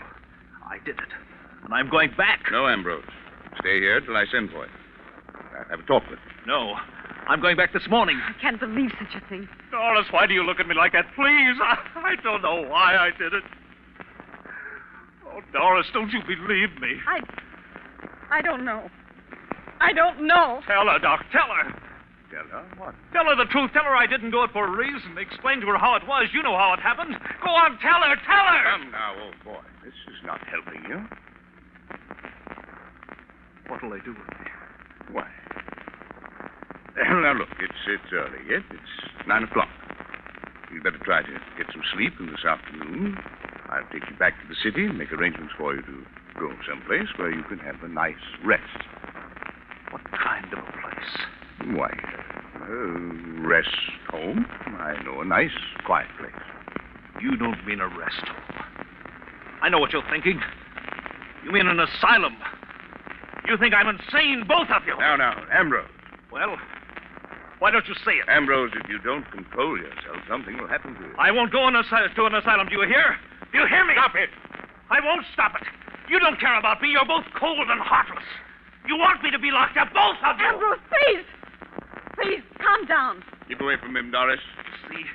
I did it. And I'm going back. No, Ambrose. Stay here till I send for you. I'll have a talk with you. No. I'm going back this morning. I can't believe such a thing. Doris, why do you look at me like that? Please. I don't know why I did it. Oh, Doris, don't you believe me? I don't know. I don't know. Tell her, Doc. Tell her. Tell her what? Tell her the truth. Tell her I didn't do it for a reason. Explain to her how it was. You know how it happened. Go on, tell her. Tell her. Come now, old boy. This is not helping you. What'll they do with me? Why? Now, look, it's early yet. It's 9 o'clock. You'd better try to get some sleep in this afternoon. I'll take you back to the city and make arrangements for you to go someplace where you can have a nice rest. What kind of a place? Why, rest home. I know a nice, quiet place. You don't mean a rest home. I know what you're thinking. You mean an asylum. You think I'm insane, both of you. Now, Ambrose. Well, why don't you say it? Ambrose, if you don't control yourself, something will happen to you. I won't go to an asylum. Do you hear? Do you hear me? Stop it. I won't stop it. You don't care about me. You're both cold and heartless. You want me to be locked up, both of you. Ambrose, please. Please, calm down. Keep away from him, Doris. See?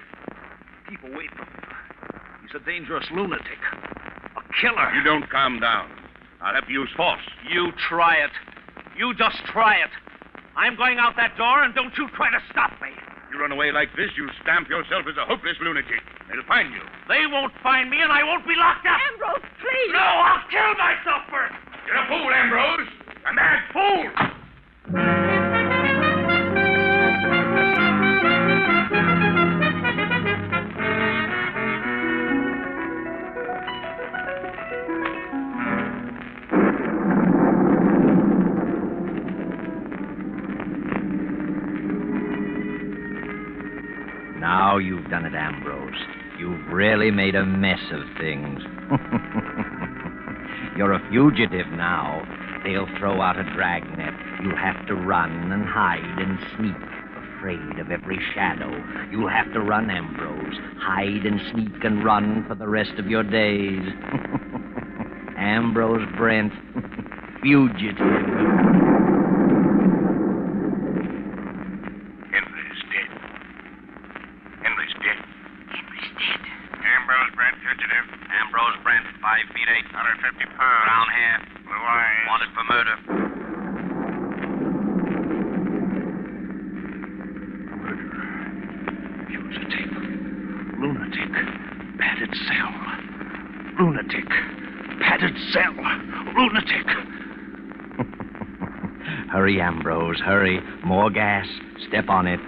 Keep away from him. He's a dangerous lunatic. A killer. You don't calm down. I'll have to use force. You try it. You just try it. I'm going out that door, and don't you try to stop me. You run away like this, you stamp yourself as a hopeless lunatic. They'll find you. They won't find me, and I won't be locked up. Ambrose, please. No, I'll kill myself first. You're a fool, Ambrose. A mad fool. Now you've done it, Ambrose. You've really made a mess of things. You're a fugitive now, They'll throw out a dragnet. You'll have to run and hide and sneak, afraid of every shadow. You'll have to run, Ambrose. Hide and sneak and run for the rest of your days. Ambrose Brent, fugitive. Henry's dead. Henry's dead. Henry's dead. Ambrose Brent, fugitive. Ambrose Brent, 5 feet 8. 150 pounds. Brown hair. Blue eyes. Wanted for murder. Fugitive. Lunatic. Padded cell. Lunatic. Padded cell. Lunatic. Hurry, Ambrose, hurry. More gas. Step on it.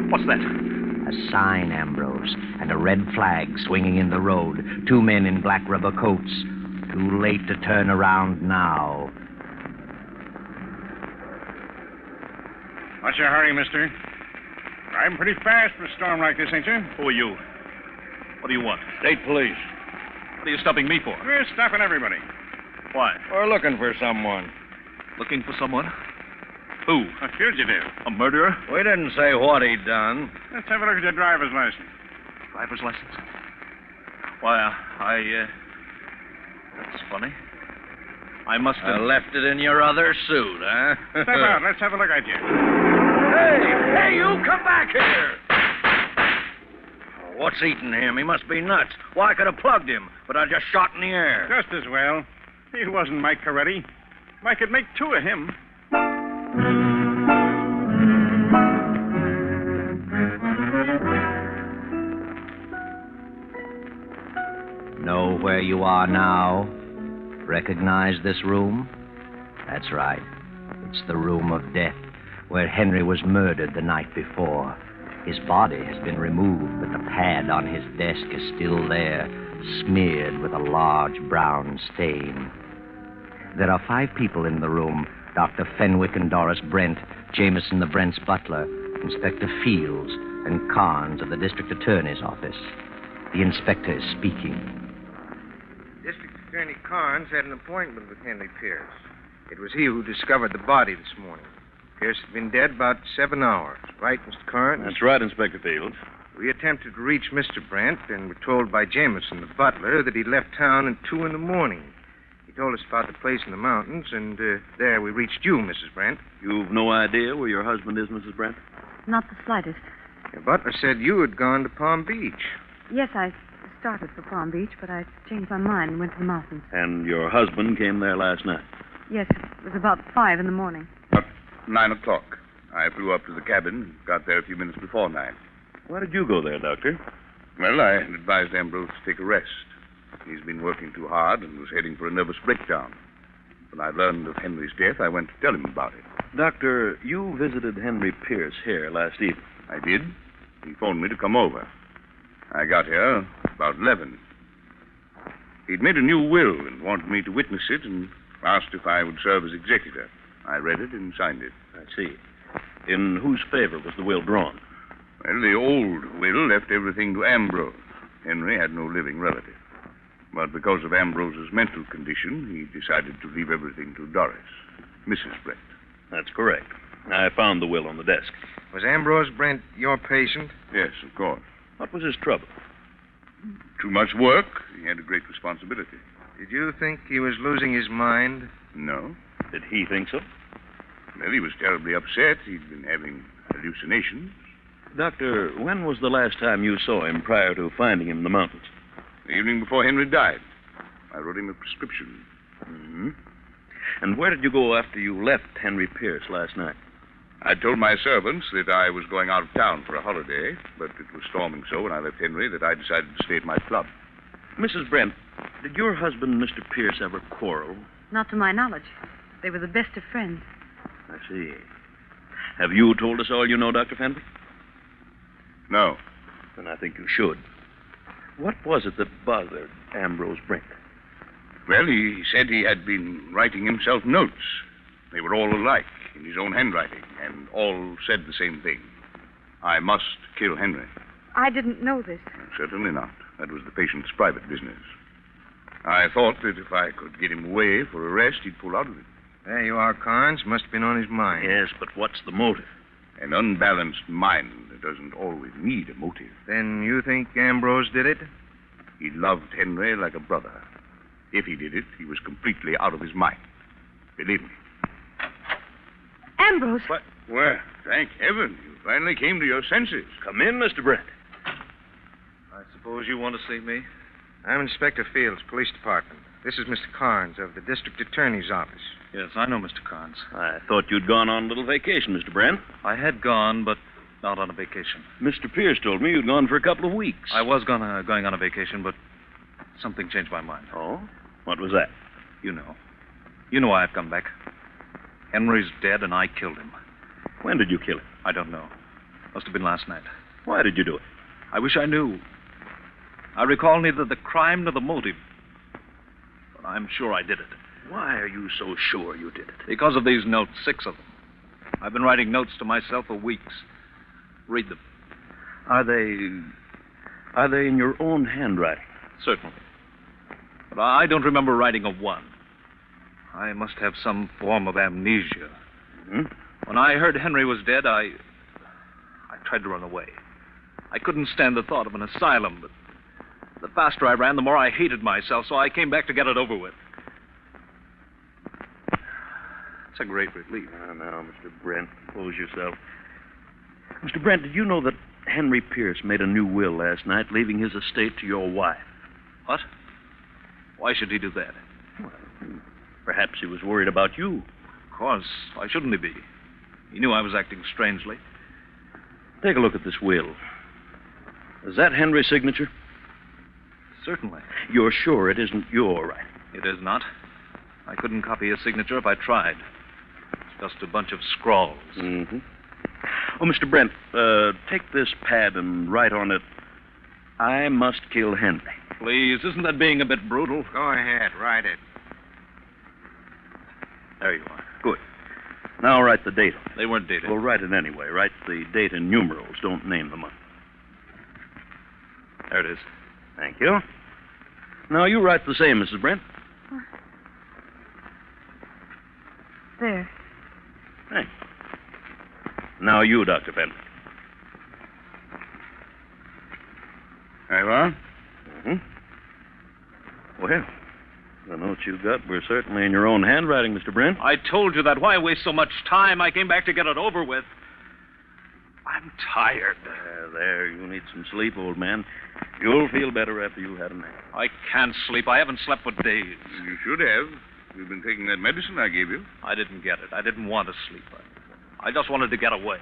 What's that? A sign, Ambrose, and a red flag swinging in the road. 2 men in black rubber coats. Too late to turn around now. What's your hurry, mister? Driving pretty fast for a storm like this, ain't you? Who are you? What do you want? State police. What are you stopping me for? We're stopping everybody. Why? We're looking for someone. Looking for someone? Who? A fugitive. A murderer? We didn't say what he'd done. Let's have a look at your driver's license. Driver's license? Why, that's funny. I must have... left it in your other suit, huh? Step out. Let's have a look at you. Hey, you come back here! What's eating him? He must be nuts. Well, I could have plugged him, but I just shot in the air. Just as well. He wasn't Mike Coretti. I could make 2 of him. Know where you are now? Recognize this room? That's right. It's the room of death, where Henry was murdered the night before. His body has been removed, but the pad on his desk is still there, smeared with a large brown stain. There are 5 people in the room: Dr. Fenwick and Doris Brent, Jameson the Brent's butler, Inspector Fields, and Carnes of the District Attorney's office. The inspector is speaking. District Attorney Carnes had an appointment with Henry Pierce. It was he who discovered the body this morning. Pierce had been dead about 7 hours. Right, Mr. Carnes? That's right, Inspector Fields. We attempted to reach Mr. Brent and were told by Jameson, the butler, that he left town at 2 in the morning. He told us about the place in the mountains, and there we reached you, Mrs. Brent. You've no idea where your husband is, Mrs. Brent? Not the slightest. The butler said you had gone to Palm Beach. Yes, I started for Palm Beach, but I changed my mind and went to the mountains. And your husband came there last night? Yes, it was about 5 in the morning. About 9 o'clock. I flew up to the cabin, got there a few minutes before 9. Why did you go there, Doctor? Well, I had advised Ambrose to take a rest. He's been working too hard and was heading for a nervous breakdown. When I learned of Henry's death, I went to tell him about it. Doctor, you visited Henry Pierce here last evening. I did. He phoned me to come over. I got here about 11. He'd made a new will and wanted me to witness it and asked if I would serve as executor. I read it and signed it. I see. In whose favor was the will drawn? Well, the old will left everything to Ambrose. Henry had no living relative. But because of Ambrose's mental condition, he decided to leave everything to Doris, Mrs. Brent. That's correct. I found the will on the desk. Was Ambrose Brent your patient? Yes, of course. What was his trouble? Too much work. He had a great responsibility. Did you think he was losing his mind? No. Did he think so? Well, he was terribly upset. He'd been having hallucinations. Doctor, when was the last time you saw him prior to finding him in the mountains? The evening before Henry died. I wrote him a prescription. Mm-hmm. And where did you go after you left Henry Pierce last night? I told my servants that I was going out of town for a holiday, but it was storming so when I left Henry that I decided to stay at my club. Mrs. Brent, did your husband, Mr. Pierce, ever quarrel? Not to my knowledge. They were the best of friends. I see. Have you told us all you know, Dr. Fenwick? No. Then I think you should. What was it that bothered Ambrose Brent? Well, he said he had been writing himself notes. They were all alike, in his own handwriting, and all said the same thing. I must kill Henry. I didn't know this. Certainly not. That was the patient's private business. I thought that if I could get him away for arrest, he'd pull out of it. There you are, Carnes. Must have been on his mind. Yes, but what's the motive? An unbalanced mind doesn't always need a motive. Then you think Ambrose did it? He loved Henry like a brother. If he did it, he was completely out of his mind. Believe me. Ambrose. What? Well, thank heaven. You finally came to your senses. Come in, Mr. Brent. I suppose you want to see me? I'm Inspector Fields, Police Department. This is Mr. Carnes of the District Attorney's Office. Yes, I know Mr. Carnes. I thought you'd gone on a little vacation, Mr. Brent. I had gone, but not on a vacation. Mr. Pierce told me you'd gone for a couple of weeks. I was going on a vacation, but something changed my mind. Oh? What was that? You know. You know why I've come back. Henry's dead, and I killed him. When did you kill him? I don't know. Must have been last night. Why did you do it? I wish I knew. I recall neither the crime nor the motive. But I'm sure I did it. Why are you so sure you did it? Because of these notes, 6 of them. I've been writing notes to myself for weeks. Read them. Are they in your own handwriting? Certainly. But I don't remember writing a one. I must have some form of amnesia. Hmm? When I heard Henry was dead, I tried to run away. I couldn't stand the thought of an asylum, but the faster I ran, the more I hated myself, so I came back to get it over with. It's a great relief. Now, Mr. Brent, compose yourself. Mr. Brent, did you know that Henry Pierce made a new will last night, leaving his estate to your wife? What? Why should he do that? Well, perhaps he was worried about you. Of course. Why shouldn't he be? He knew I was acting strangely. Take a look at this will. Is that Henry's signature? Certainly. You're sure it isn't your writing? It is not. I couldn't copy his signature if I tried. It's just a bunch of scrawls. Mm-hmm. Oh, Mr. Brent, take this pad and write on it, I must kill Henry. Please, isn't that being a bit brutal? Go ahead, write it. There you are. Good. Now write the date on it. They weren't dated. Well, write it anyway. Write the date in numerals. Don't name the month. There it is. Thank you. Now you write the same, Mrs. Brent. There. Thanks. Now you, Dr. Fenwick. There you are. Mm-hmm. Well, the notes you got were certainly in your own handwriting, Mr. Brent. I told you that. Why waste so much time? I came back to get it over with. I'm tired. There, you need some sleep, old man. You'll feel better after you've had a nap. I can't sleep. I haven't slept for days. You should have. You've been taking that medicine I gave you. I didn't get it. I didn't want to sleep. I just wanted to get away.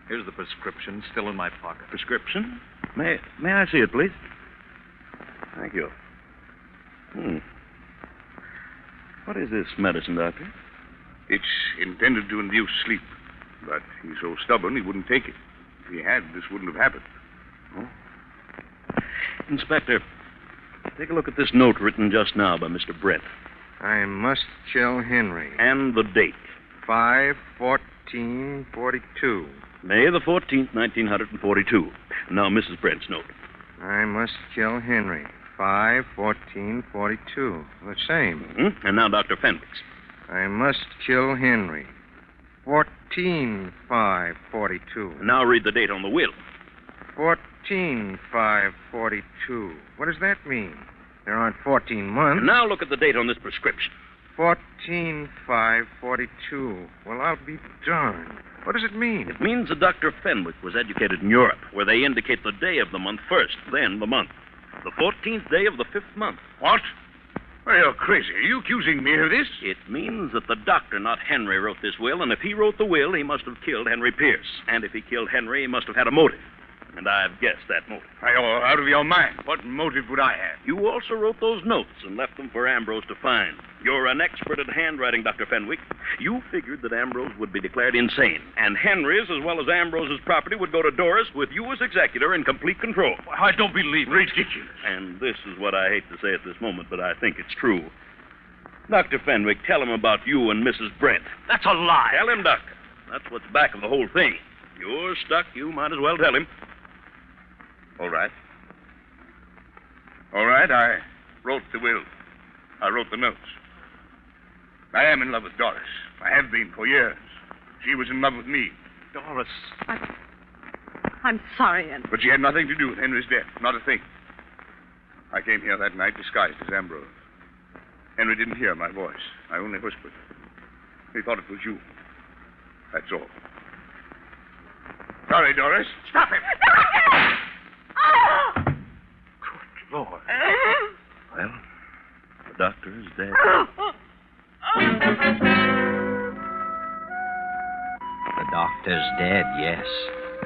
Here's the prescription, still in my pocket. Prescription? May I see it, please? Thank you. What is this medicine, Doctor? It's intended to induce sleep, but he's so stubborn he wouldn't take it. If he had, this wouldn't have happened. Oh. Inspector, take a look at this note written just now by Mr. Brent. I must kill Henry. And the date. 5/14/42. May the 14th, 1942. Now, Mrs. Brent's note. I must kill Henry. 5/14/42. The same. Mm-hmm. And now Dr. Fenwick's. I must kill Henry. 14/5/42. And now read the date on the will. 14/5/42. What does that mean? There aren't 14 months. And now look at the date on this prescription. 14/5/42. Well, I'll be darned. What does it mean? It means that Dr. Fenwick was educated in Europe, where they indicate the day of the month first, then the month. The 14th day of the 5th month. What? Well, you're crazy. Are you accusing me of this? It means that the doctor, not Henry, wrote this will, and if he wrote the will, he must have killed Henry Pierce. And if he killed Henry, he must have had a motive. And I've guessed that motive. You're out of your mind. What motive would I have? You also wrote those notes and left them for Ambrose to find. You're an expert at handwriting, Dr. Fenwick. You figured that Ambrose would be declared insane, and Henry's as well as Ambrose's property would go to Doris with you as executor in complete control. I don't believe it. Ridiculous. And this is what I hate to say at this moment, but I think it's true. Dr. Fenwick, tell him about you and Mrs. Brent. That's a lie. Tell him, Doctor. That's what's back of the whole thing. You're stuck. You might as well tell him. All right. All right, I wrote the will. I wrote the notes. I am in love with Doris. I have been for years. She was in love with me. Doris. I'm sorry, Henry. But she had nothing to do with Henry's death. Not a thing. I came here that night disguised as Ambrose. Henry didn't hear my voice. I only whispered. He thought it was you. That's all. Sorry, Doris. Stop him! Good Lord. Well, the doctor is dead. The doctor's dead, yes.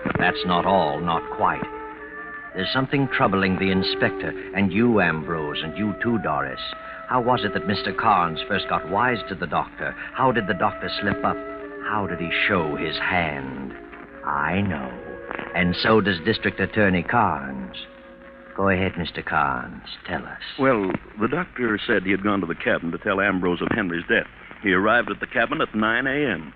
But that's not all, not quite. There's something troubling the inspector, and you, Ambrose, and you too, Doris. How was it that Mr. Carnes first got wise to the doctor? How did the doctor slip up? How did he show his hand? I know. And so does District Attorney Carnes. Go ahead, Mr. Carnes. Tell us. Well, the doctor said he had gone to the cabin to tell Ambrose of Henry's death. He arrived at the cabin at 9 a.m.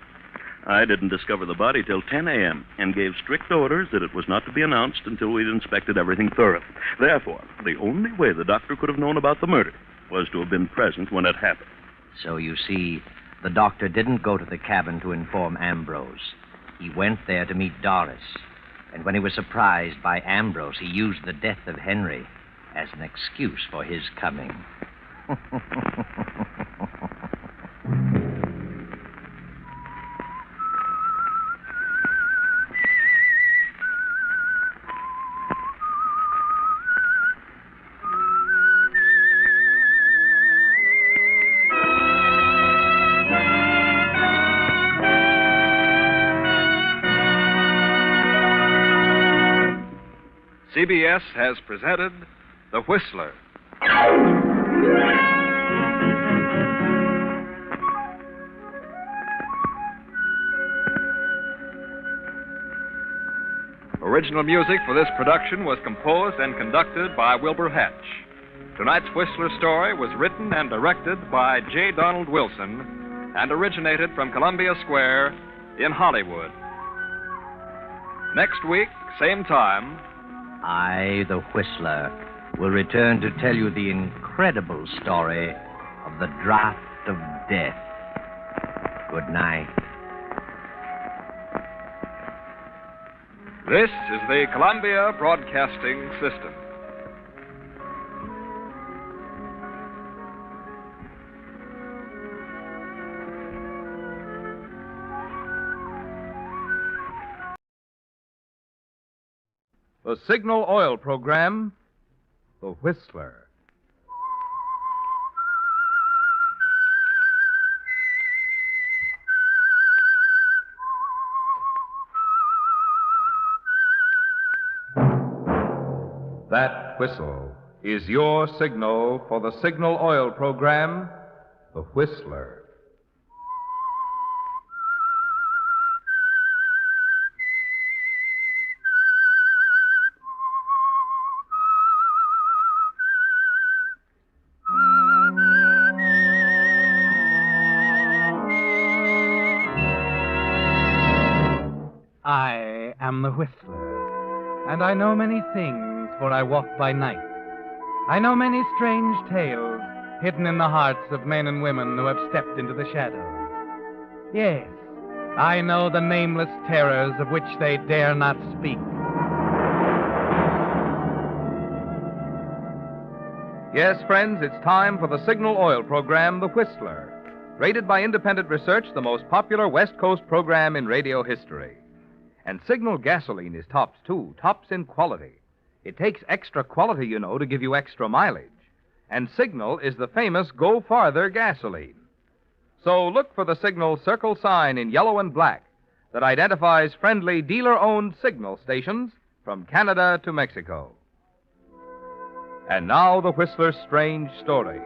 I didn't discover the body till 10 a.m. and gave strict orders that it was not to be announced until we'd inspected everything thoroughly. Therefore, the only way the doctor could have known about the murder was to have been present when it happened. So you see, the doctor didn't go to the cabin to inform Ambrose. He went there to meet Doris. And when he was surprised by Ambrose, he used the death of Henry as an excuse for his coming. CBS has presented The Whistler. Original music for this production was composed and conducted by Wilbur Hatch. Tonight's Whistler story was written and directed by J. Donald Wilson and originated from Columbia Square in Hollywood. Next week, same time, I, the Whistler, will return to tell you the incredible story of the Draft of Death. Good night. This is the Columbia Broadcasting System. The Signal Oil Program, The Whistler. That whistle is your signal for the Signal Oil Program, The Whistler. I am the Whistler, and I know many things, for I walk by night. I know many strange tales hidden in the hearts of men and women who have stepped into the shadows. Yes, I know the nameless terrors of which they dare not speak. Yes, friends, it's time for the Signal Oil Program, The Whistler. Rated by independent research, the most popular West Coast program in radio history. And Signal gasoline is tops, too. Tops in quality. It takes extra quality, you know, to give you extra mileage. And Signal is the famous Go Farther gasoline. So look for the Signal circle sign in yellow and black that identifies friendly dealer-owned Signal stations from Canada to Mexico. And now the Whistler's strange story.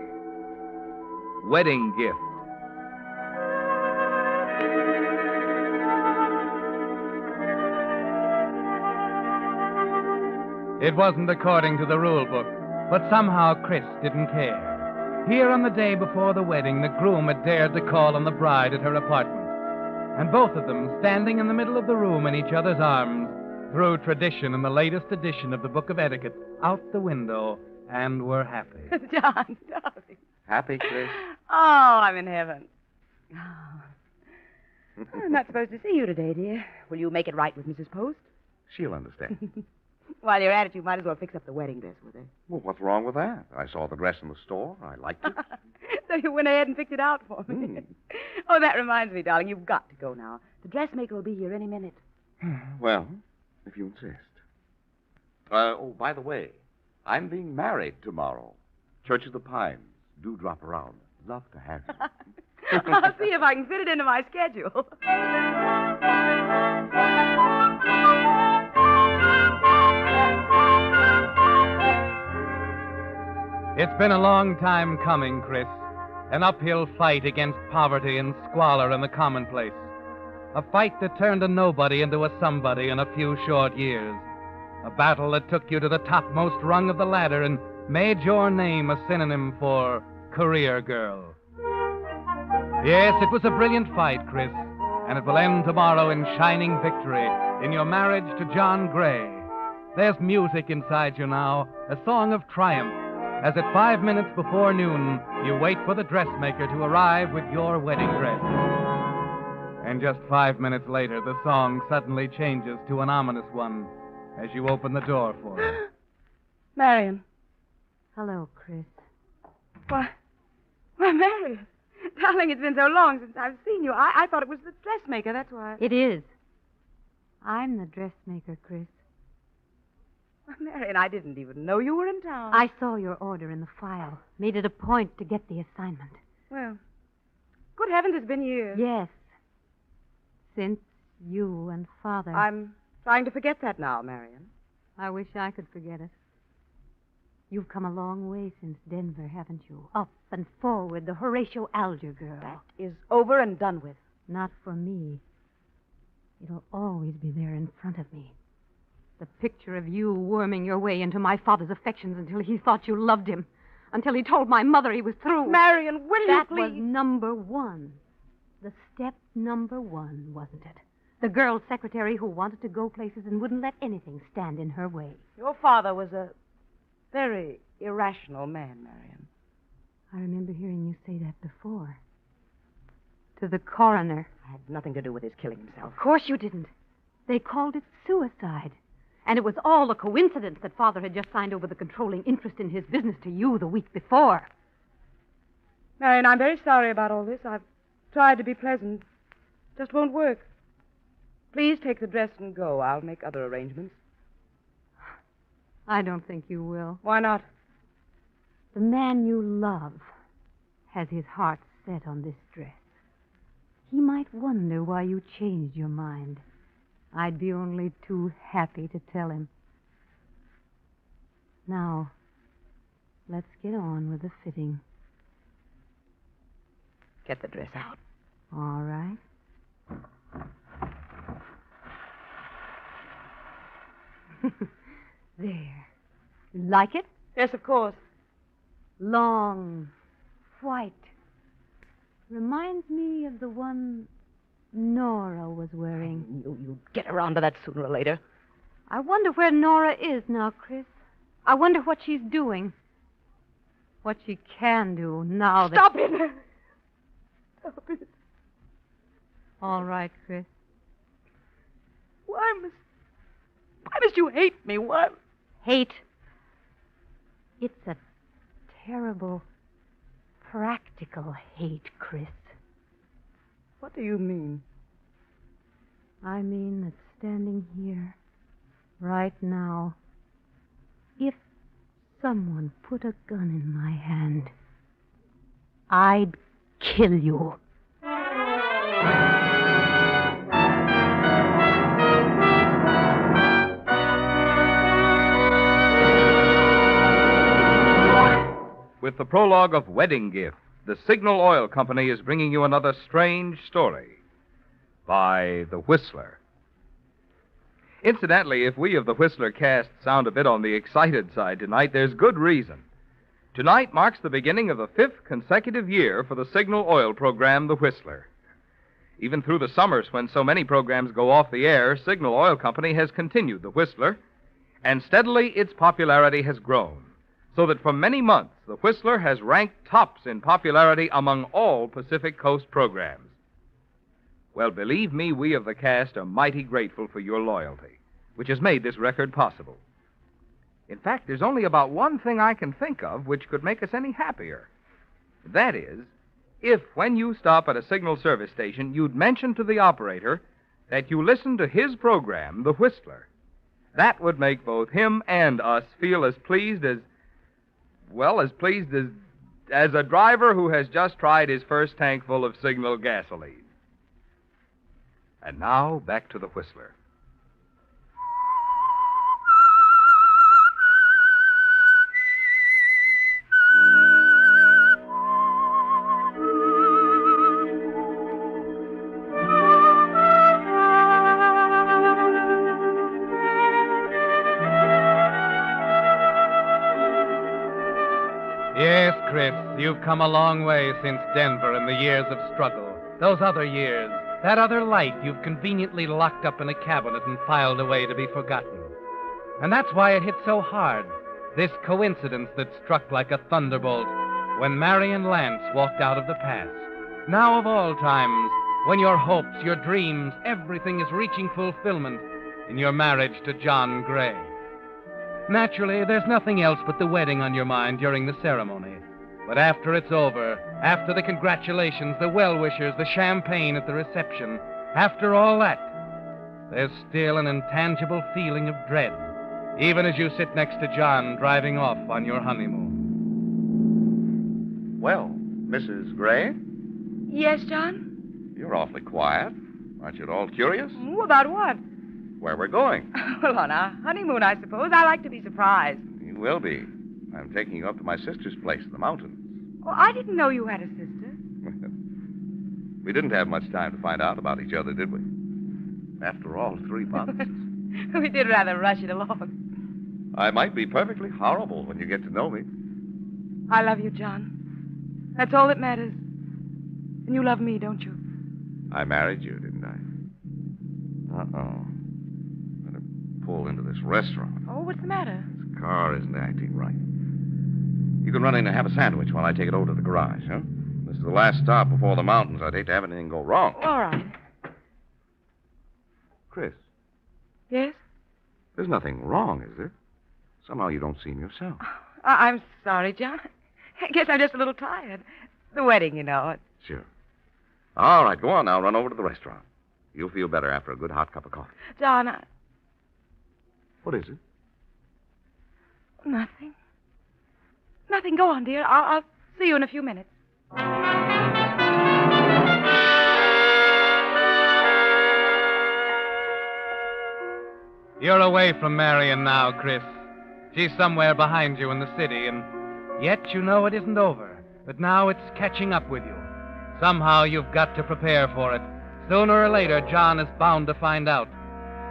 Wedding Gift. It wasn't according to the rule book, but somehow Chris didn't care. Here on the day before the wedding, the groom had dared to call on the bride at her apartment. And both of them, standing in the middle of the room in each other's arms, threw tradition and the latest edition of the Book of Etiquette out the window and were happy. John, darling. Happy, Chris? Oh, I'm in heaven. Oh. I'm not supposed to see you today, dear. Will you make it right with Mrs. Post? She'll understand. While you're at it, you might as well fix up the wedding dress with her. Well, what's wrong with that? I saw the dress in the store. I liked it. So you went ahead and picked it out for me. Oh, that reminds me, darling. You've got to go now. The dressmaker will be here any minute. Well, if you insist. Oh, by the way, I'm being married tomorrow. Church of the Pines. Do drop around. Love to have you. I'll see if I can fit it into my schedule. It's been a long time coming, Chris. An uphill fight against poverty and squalor and the commonplace. A fight that turned a nobody into a somebody in a few short years. A battle that took you to the topmost rung of the ladder and made your name a synonym for career girl. Yes, it was a brilliant fight, Chris, and it will end tomorrow in shining victory in your marriage to John Gray. There's music inside you now, a song of triumph, as at 5 minutes before noon, you wait for the dressmaker to arrive with your wedding dress. And just 5 minutes later, the song suddenly changes to an ominous one as you open the door for her. Marion. Hello, Chris. Why, Marion. Darling, it's been so long since I've seen you. I thought it was the dressmaker, that's why. It is. I'm the dressmaker, Chris. Why, Marion, I didn't even know you were in town. I saw your order in the file. Made it a point to get the assignment. Well, good heavens, it's been years. Yes. Since you and Father... I'm trying to forget that now, Marion. I wish I could forget it. You've come a long way since Denver, haven't you? Up and forward, the Horatio Alger girl. That is over and done with. Not for me. It'll always be there in front of me. The picture of you worming your way into my father's affections until he thought you loved him. Until he told my mother he was through. Marion, will you That please? was number one. The step number one, wasn't it? The girl secretary who wanted to go places and wouldn't let anything stand in her way. Your father was a very irrational man, Marion. I remember hearing you say that before. To the coroner. I had nothing to do with his killing himself. Of course you didn't. They called it suicide. And it was all a coincidence that Father had just signed over the controlling interest in his business to you the week before. Marion, I'm very sorry about all this. I've tried to be pleasant. Just won't work. Please take the dress and go. I'll make other arrangements. I don't think you will. Why not? The man you love has his heart set on this dress. He might wonder why you changed your mind. I'd be only too happy to tell him. Now, let's get on with the fitting. Get the dress out. All right. There. You like it? Yes, of course. Long, white. Reminds me of the one Nora was wearing. You'll get around to that sooner or later. I wonder where Nora is now, Chris. I wonder what she's doing. What she can do now that... Stop it! Stop it. All right, Chris. Why must you hate me? Why? Hate? It's a terrible, practical hate, Chris. What do you mean? I mean that standing here, right now, if someone put a gun in my hand, I'd kill you. With the prologue of Wedding Gift, the Signal Oil Company is bringing you another strange story by The Whistler. Incidentally, if we of the Whistler cast sound a bit on the excited side tonight, there's good reason. Tonight marks the beginning of the 5th consecutive year for the Signal Oil program, The Whistler. Even through the summers when so many programs go off the air, Signal Oil Company has continued The Whistler, and steadily its popularity has grown. so that for many months the Whistler has ranked tops in popularity among all Pacific Coast programs. Well, believe me, we of the cast are mighty grateful for your loyalty, which has made this record possible. In fact, there's only about one thing I can think of which could make us any happier. That is, if, when you stop at a signal service station, you'd mention to the operator that you listen to his program, The Whistler. That would make both him and us feel as pleased as a driver who has just tried his first tank full of signal gasoline. And now, back to The Whistler. Yes, Chris, you've come a long way since Denver and the years of struggle. Those other years, that other life you've conveniently locked up in a cabinet and filed away to be forgotten. And that's why it hit so hard, this coincidence that struck like a thunderbolt when Marion Lance walked out of the past. Now of all times, when your hopes, your dreams, everything is reaching fulfillment in your marriage to John Gray. Naturally, there's nothing else but the wedding on your mind during the ceremony. But after it's over, after the congratulations, the well-wishers, the champagne at the reception, after all that, there's still an intangible feeling of dread, even as you sit next to John driving off on your honeymoon. Well, Mrs. Gray, Yes, John? you're awfully quiet. Aren't you at all curious? About what? Where we're going? Well, on a honeymoon, I suppose. I like to be surprised. You will be. I'm taking you up to my sister's place in the mountains. Oh, I didn't know you had a sister. We didn't have much time to find out about each other, did we? After all, 3 months. We did rather rush it along. I might be perfectly horrible when you get to know me. I love you, John. That's all that matters. And you love me, don't you? I married you, didn't I? Uh-oh. Better pull into this restaurant. Oh, what's the matter? This car isn't acting right. You can run in and have a sandwich while I take it over to the garage, huh? This is the last stop before the mountains. I'd hate to have anything go wrong. All right. Chris, Yes? there's nothing wrong, is there? Somehow you don't seem yourself. I'm sorry, John. I guess I'm just a little tired. The wedding, you know. Sure. All right, go on now. Run over to the restaurant. You'll feel better after a good hot cup of coffee. John, What is it? Nothing. Nothing. Go on, dear. I'll see you in a few minutes. You're away from Marion now, Chris. She's somewhere behind you in the city, and yet you know it isn't over. But now it's catching up with you. Somehow you've got to prepare for it. Sooner or later, John is bound to find out.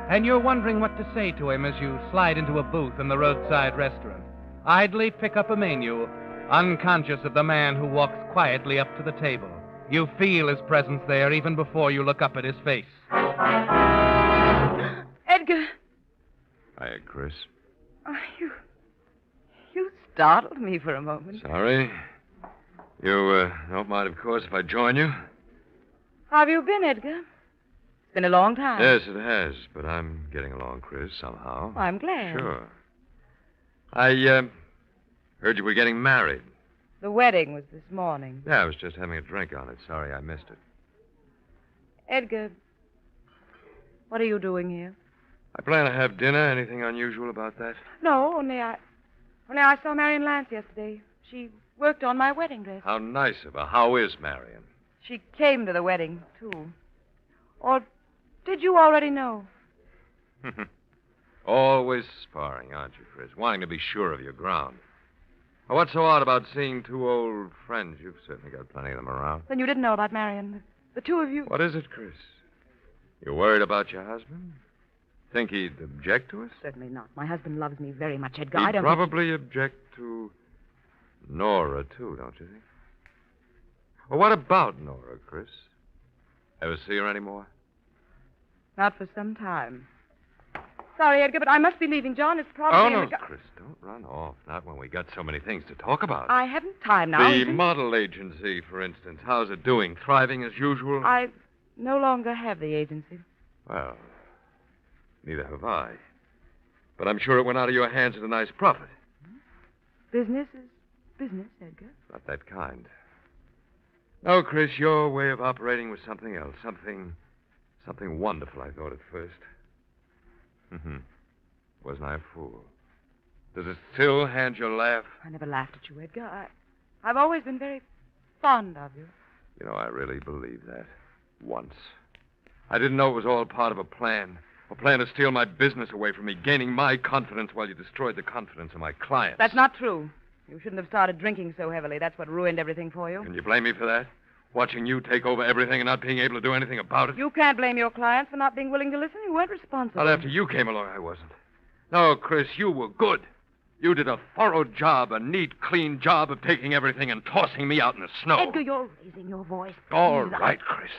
And you're wondering what to say to him as you slide into a booth in the roadside restaurant. Idly pick up a menu, unconscious of the man who walks quietly up to the table. You feel his presence there even before you look up at his face. Edgar. Hiya, Chris. You startled me for a moment. Sorry. You don't mind, of course, if I join you? How have you been, Edgar? It's been a long time. Yes, it has, but I'm getting along, Chris, somehow. Oh, I'm glad. Sure. I heard you were getting married. The wedding was this morning. Yeah, I was just having a drink on it. Sorry I missed it. Edgar, what are you doing here? I plan to have dinner. Anything unusual about that? No, only I saw Marion Lance yesterday. She worked on my wedding dress. How nice of her. How is Marion? She came to the wedding, too. Or did you already know? Always sparring, aren't you, Chris? Wanting to be sure of your ground. Well, what's so odd about seeing two old friends? You've certainly got plenty of them around. Then you didn't know about Marion. The two of you. What is it, Chris? You worried about your husband? Think he'd object to us? Certainly not. My husband loves me very much, Edgar. He'd probably object to Nora, too, don't you think? Well, what about Nora, Chris? Ever see her anymore? Not for some time. Sorry, Edgar, but I must be leaving. John is probably Oh, in no, the... Chris, don't run off. Not when we got so many things to talk about. I haven't time now. The model agency, for instance. How's it doing? Thriving as usual? I no longer have the agency. Well, neither have I. But I'm sure it went out of your hands at a nice profit. Business is business, Edgar. Not that kind. No, Chris, your way of operating was something else. Something wonderful, I thought at first. Wasn't I a fool? Does it still hand your laugh? I never laughed at you, Edgar. I've always been very fond of you. You know, I really believe that. Once. I didn't know it was all part of a plan. A plan to steal my business away from me, gaining my confidence while you destroyed the confidence of my clients. That's not true. You shouldn't have started drinking so heavily. That's what ruined everything for you. Can you blame me for that? Watching you take over everything and not being able to do anything about it? You can't blame your clients for not being willing to listen. You weren't responsible. Not after you came along, I wasn't. No, Chris, you were good. You did a thorough job, a neat, clean job of taking everything and tossing me out in the snow. Edgar, you're raising your voice. All Please, right, Chris.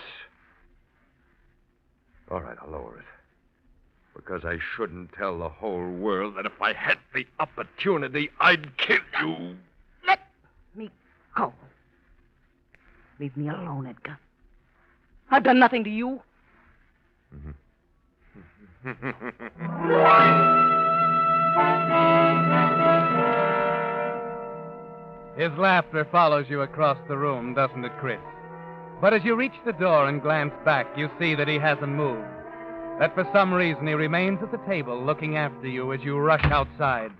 All right, I'll lower it. Because I shouldn't tell the whole world that if I had the opportunity, I'd kill you. Let me go. Leave me alone, Edgar. I've done nothing to you. His laughter follows you across the room, doesn't it, Chris? But as you reach the door and glance back, you see that he hasn't moved. That for some reason he remains at the table looking after you as you rush outside.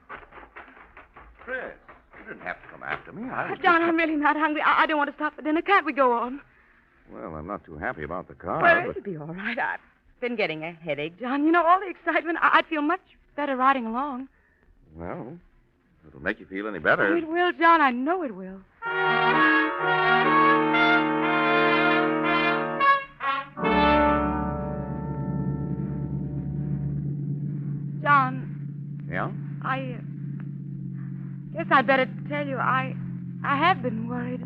Chris, you didn't have to come after me. I was John, I'm really not hungry. I don't want to stop for dinner. Can't we go on? Well, I'm not too happy about the car. Well, it'll be all right. I've been getting a headache, John. You know, all the excitement. I'd feel much better riding along. Well, if it'll make you feel any better. Oh, it will, John. I know it will. John. Yeah? I guess I'd better tell you I have been worried.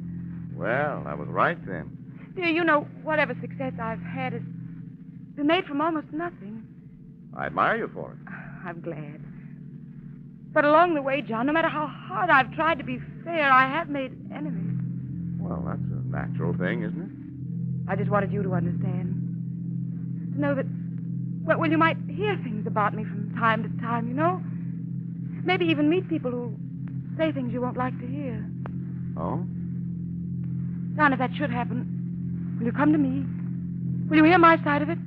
Well, I was right then. Dear, you know, whatever success I've had has been made from almost nothing. I admire you for it. I'm glad. But along the way, John, no matter how hard I've tried to be fair, I have made enemies. Well, that's a natural thing, isn't it? I just wanted you to understand. To know that, well, you might hear things about me from time to time, you know? Maybe even meet people who say things you won't like to hear. Oh? John, if that should happen, will you come to me? Will you hear my side of it?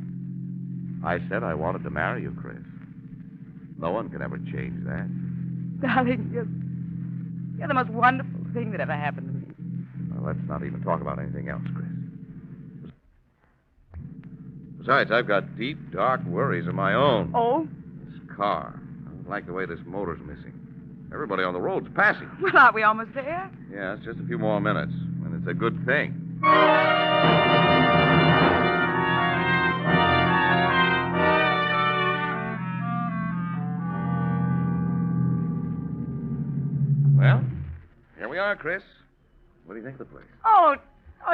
I said I wanted to marry you, Chris. No one can ever change that. Darling, you're the most wonderful thing that ever happened to me. Well, let's not even talk about anything else, Chris. Besides, I've got deep, dark worries of my own. Oh? This car. I don't like the way this motor's missing. Everybody on the road's passing. Well, aren't we almost there? Yeah, it's just a few more minutes, and it's a good thing. Well, here we are, Chris. What do you think of the place? Oh,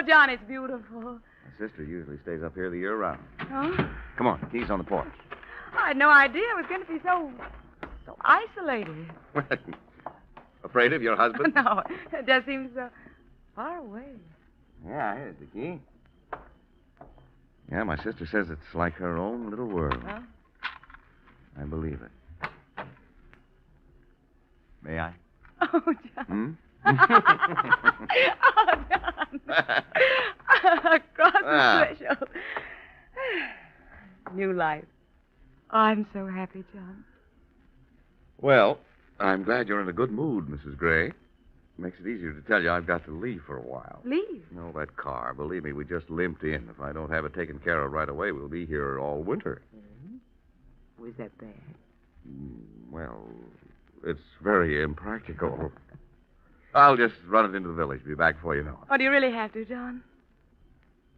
John, it's beautiful. My sister usually stays up here the year round. Huh? Come on, keys on the porch. I had no idea it was going to be so isolated. Afraid of your husband? No, it just seems so far away. Yeah, here's the key. Yeah, my sister says it's like her own little world. Huh? I believe it. May I? Oh, John. Hmm? Oh, John. Across the threshold. New life. Oh, I'm so happy, John. Well, I'm glad you're in a good mood, Mrs. Gray. Makes it easier to tell you I've got to leave for a while. Leave? No, that car. Believe me, we just limped in. If I don't have it taken care of right away, we'll be here all winter. Mm-hmm. Was that bad? Well, it's very impractical. I'll just run it into the village. Be back before you know it. Oh, do you really have to, John?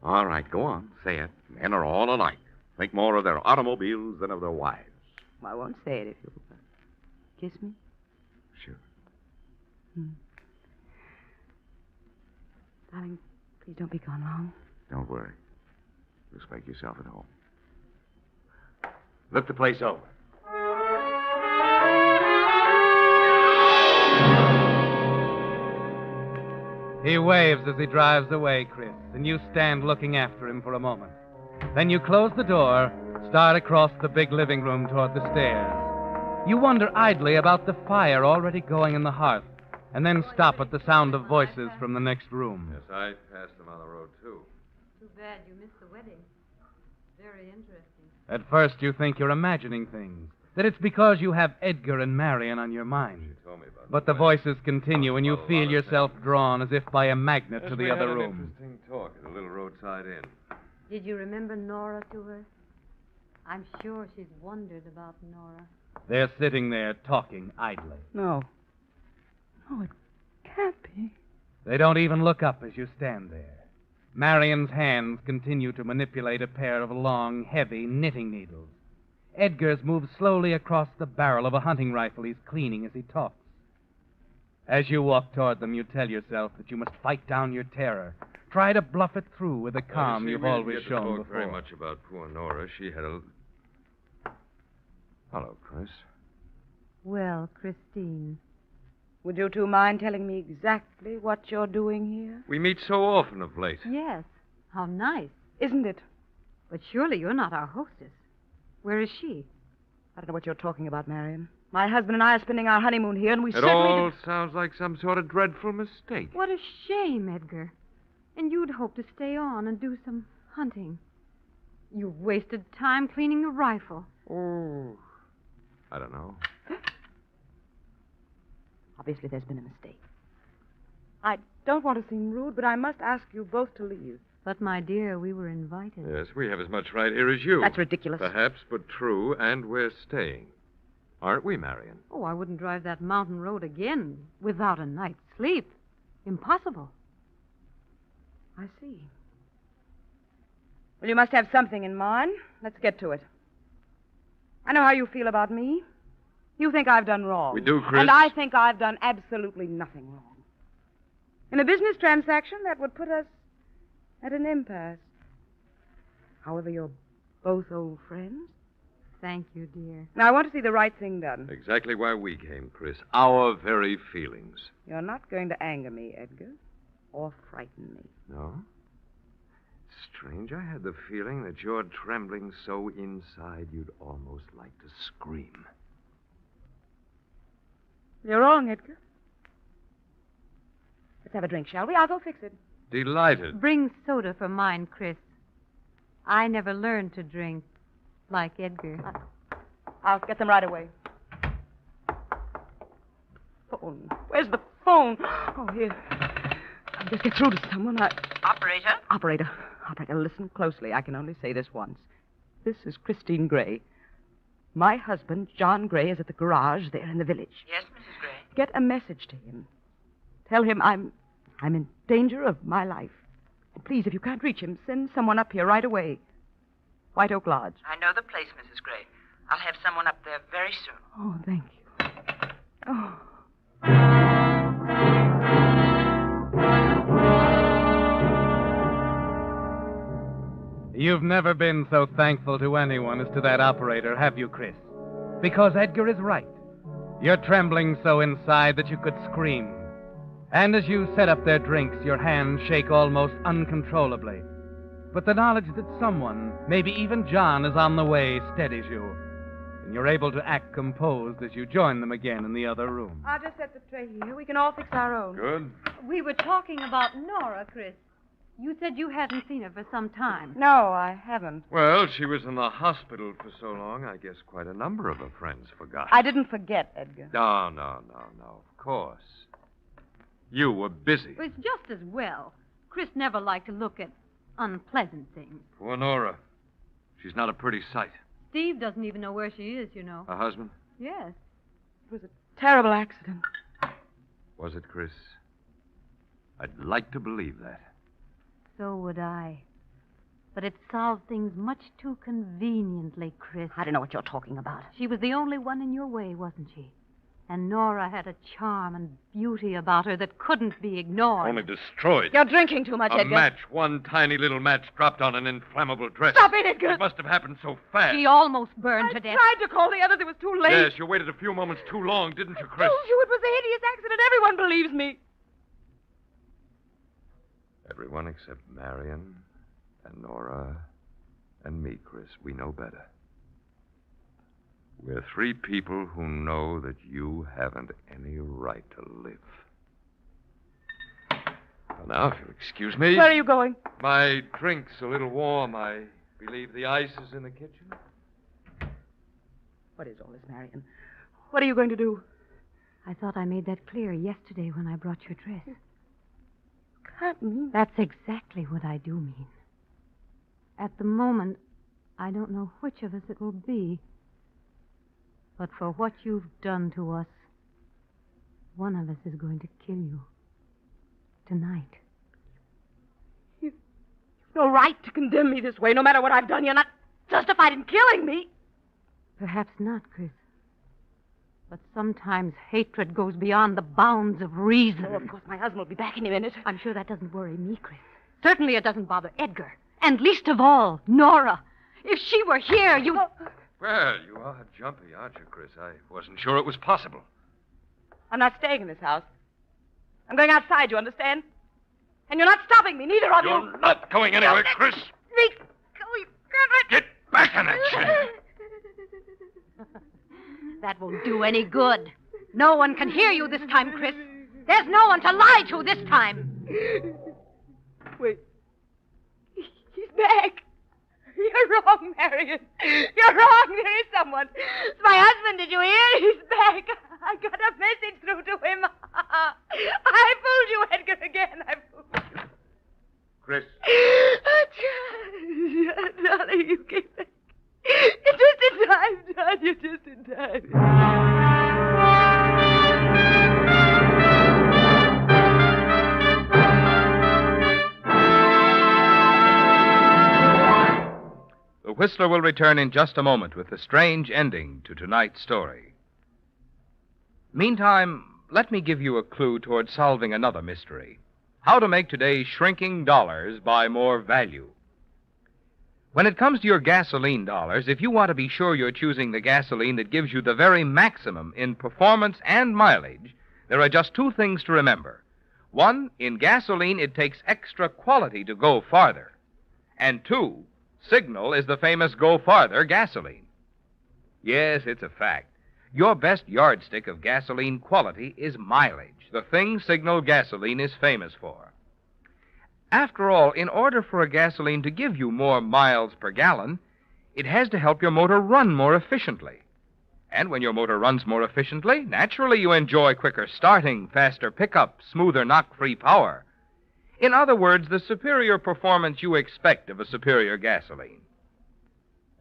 All right, go on. Say it. Men are all alike. Think more of their automobiles than of their wives. Well, I won't say it if you'll kiss me. Sure. Darling, please don't be gone long. Don't worry. Just make yourself at home. Look the place over. He waves as he drives away, Chris, and you stand looking after him for a moment. Then you close the door, start across the big living room toward the stairs. You wonder idly about the fire already going in the hearth, and then stop at the sound of voices from the next room. Yes, I passed them on the road, too. Too bad you missed the wedding. Very interesting. At first, you think you're imagining things, that it's because you have Edgar and Marion on your mind. She told me about But the voices continue, and you feel yourself drawn as if by a magnet to the other An room. interesting talk at a little roadside inn. Did you remember Nora to her? I'm sure she's wondered about Nora. They're sitting there talking idly. No. No, it can't be. They don't even look up as you stand there. Marion's hands continue to manipulate a pair of long, heavy knitting needles. Edgar's moves slowly across the barrel of a hunting rifle he's cleaning as he talks. As you walk toward them, you tell yourself that you must fight down your terror. Try to bluff it through with the calm you've always shown talk before. very much about poor Nora. She had a... Hello, Chris. Well, Christine. Would you two mind telling me exactly what you're doing here? We meet so often of late. Yes. How nice. Isn't it? But surely you're not our hostess. Where is she? I don't know what you're talking about, Marion. My husband and I are spending our honeymoon here, and we It certainly... all sounds like some sort of dreadful mistake. What a shame, Edgar. And you'd hoped to stay on and do some hunting. You've wasted time cleaning the rifle. Oh, I don't know. Obviously, there's been a mistake. I don't want to seem rude, but I must ask you both to leave. But, my dear, we were invited. Yes, we have as much right here as you. That's ridiculous. Perhaps, but true, and we're staying. Aren't we, Marion? Oh, I wouldn't drive that mountain road again without a night's sleep. Impossible. I see. Well, you must have something in mind. Let's get to it. I know how you feel about me. You think I've done wrong. We do, Chris. And I think I've done absolutely nothing wrong. In a business transaction, that would put us at an impasse. However, you're both old friends. Thank you, dear. Now, I want to see the right thing done. Exactly why we came, Chris. Our very feelings. You're not going to anger me, Edgar, or frighten me. No? Strange. I had the feeling that you're trembling so inside you'd almost like to scream. You're wrong, Edgar. Let's have a drink, shall we? I'll go fix it. Delighted. Bring soda for mine, Chris. I never learned to drink like Edgar. I'll get them right away. Phone. Where's the phone? Oh, here. I'll just get through to someone. Operator? Operator, listen closely. I can only say this once. This is Christine Gray. My husband, John Gray, is at the garage there in the village. Yes, Mrs. Gray. Get a message to him. Tell him I'm in danger of my life. And please, if you can't reach him, send someone up here right away. White Oak Lodge. I know the place, Mrs. Gray. I'll have someone up there very soon. Oh, thank you. Oh. You've never been so thankful to anyone as to that operator, have you, Chris? Because Edgar is right. You're trembling so inside that you could scream. And as you set up their drinks, your hands shake almost uncontrollably. But the knowledge that someone, maybe even John, is on the way steadies you. And you're able to act composed as you join them again in the other room. I'll just set the tray here. We can all fix our own. Good. We were talking about Nora, Chris. You said you hadn't seen her for some time. No, I haven't. Well, she was in the hospital for so long, I guess quite a number of her friends forgot. I didn't forget, Edgar. No. Of course. You were busy. Well, it's just as well. Chris never liked to look at unpleasant things. Poor Nora. She's not a pretty sight. Steve doesn't even know where she is, you know. Her husband? Yes. It was a terrible accident. Was it, Chris? I'd like to believe that. So would I. But it solved things much too conveniently, Chris. I don't know what you're talking about. She was the only one in your way, wasn't she? And Nora had a charm and beauty about her that couldn't be ignored. Only destroyed. You're drinking too much, A Edgar. match, one tiny little match dropped on an inflammable dress. Stop it, Edgar. It must have happened so fast. She almost burned to death. I tried to call the others. It was too late. Yes, you waited a few moments too long, didn't you, Chris? I told you it was a hideous accident. Everyone believes me. Everyone except Marion and Nora and me, Chris. We know better. We're three people who know that you haven't any right to live. Well, now, if you'll excuse me. Where are you going? My drink's a little warm. I believe the ice is in the kitchen. What is all this, Marion? What are you going to do? I thought I made that clear yesterday when I brought your dress. Can't mean. That's exactly what I do mean. At the moment, I don't know which of us it will be. But for what you've done to us, one of us is going to kill you. Tonight. You've no right to condemn me this way. No matter what I've done, you're not justified in killing me. Perhaps not, Chris. But sometimes hatred goes beyond the bounds of reason. Oh, of course, my husband will be back any minute. I'm sure that doesn't worry me, Chris. Certainly it doesn't bother Edgar. And least of all, Nora. If she were here, you... Well, you are jumpy, aren't you, Chris? I wasn't sure it was possible. I'm not staying in this house. I'm going outside, you understand? And you're not stopping me, neither of you. You're not going anywhere, Chris. Me go, you can't. Get back in that chair. That won't do any good. No one can hear you this time, Chris. There's no one to lie to this time. Wait. He's back. You're wrong, Marion. You're wrong. There is someone. It's my husband. Did you hear? He's back. I got a message through to him. I fooled you, Edgar, again. I fooled you. Chris. Darling, you came back. You're just in time, John. You're just in time. The Whistler will return in just a moment with the strange ending to tonight's story. Meantime, let me give you a clue toward solving another mystery. How to make today's shrinking dollars buy more value. When it comes to your gasoline dollars, if you want to be sure you're choosing the gasoline that gives you the very maximum in performance and mileage, there are just two things to remember. One, in gasoline, it takes extra quality to go farther. And two, Signal is the famous Go Farther gasoline. Yes, it's a fact. Your best yardstick of gasoline quality is mileage, the thing Signal gasoline is famous for. After all, in order for a gasoline to give you more miles per gallon, it has to help your motor run more efficiently. And when your motor runs more efficiently, naturally you enjoy quicker starting, faster pickup, smoother knock-free power. In other words, the superior performance you expect of a superior gasoline.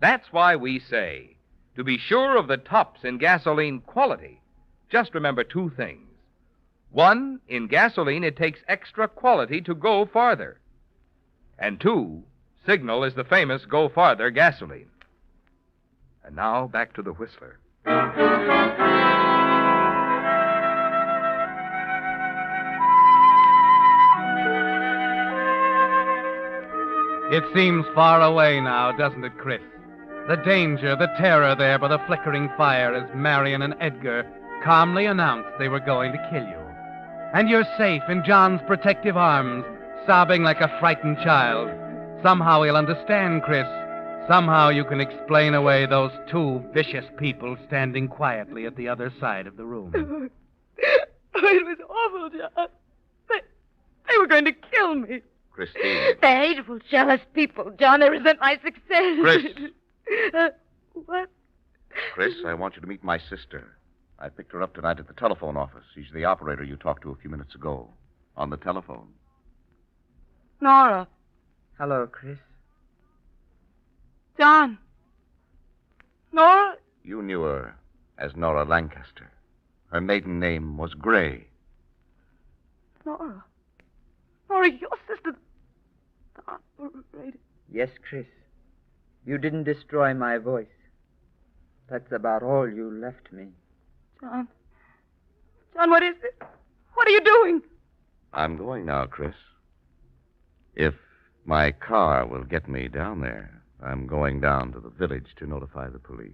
That's why we say, to be sure of the tops in gasoline quality, just remember two things. One, in gasoline, it takes extra quality to go farther. And two, Signal is the famous Go Farther gasoline. And now, back to the Whistler. It seems far away now, doesn't it, Chris? The danger, the terror there by the flickering fire as Marion and Edgar calmly announced they were going to kill you. And you're safe in John's protective arms, sobbing like a frightened child. Somehow he'll understand, Chris. Somehow you can explain away those two vicious people standing quietly at the other side of the room. Oh, it was awful, John. They were going to kill me. Christine. They're hateful, jealous people, John. They resent my success. Chris. What? Chris, I want you to meet my sister. I picked her up tonight at the telephone office. She's the operator you talked to a few minutes ago. On the telephone. Nora. Hello, Chris. John. Nora? You knew her as Nora Lancaster. Her maiden name was Gray. Nora. Nora, your sister. The operator. Yes, Chris. You didn't destroy my voice. That's about all you left me. John. John, what is it? What are you doing? I'm going now, Chris. If my car will get me down there, I'm going down to the village to notify the police.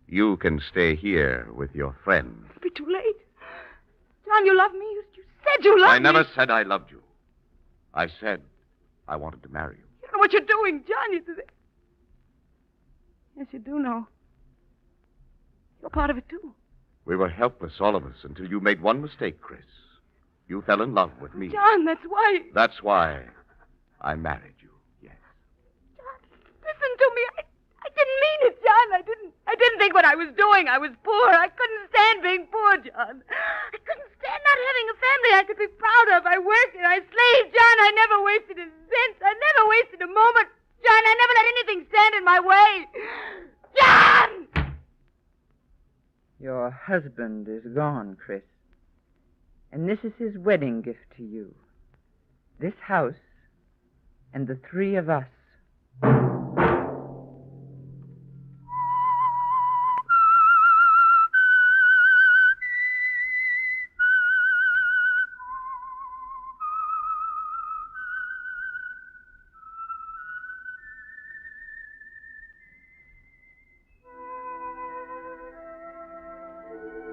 You can stay here with your friends. It'll be too late. John, you love me. You said you loved me. I never said I loved you. I said I wanted to marry you. You know what you're doing, John. Yes, you do know. You're part of it, too. We were helpless, all of us, until you made one mistake, Chris. You fell in love with me. John, that's why. That's why I married you. Listen to me. I didn't mean it, John. I didn't think what I was doing. I was poor. I couldn't stand being poor, John. I couldn't stand not having a family I could be proud of. I worked and I slaved, John. I never wasted a cent. I never wasted a moment. John, I never let anything stand in my way. John! Your husband is gone, Chris. And this is his wedding gift to you. This house and the three of us.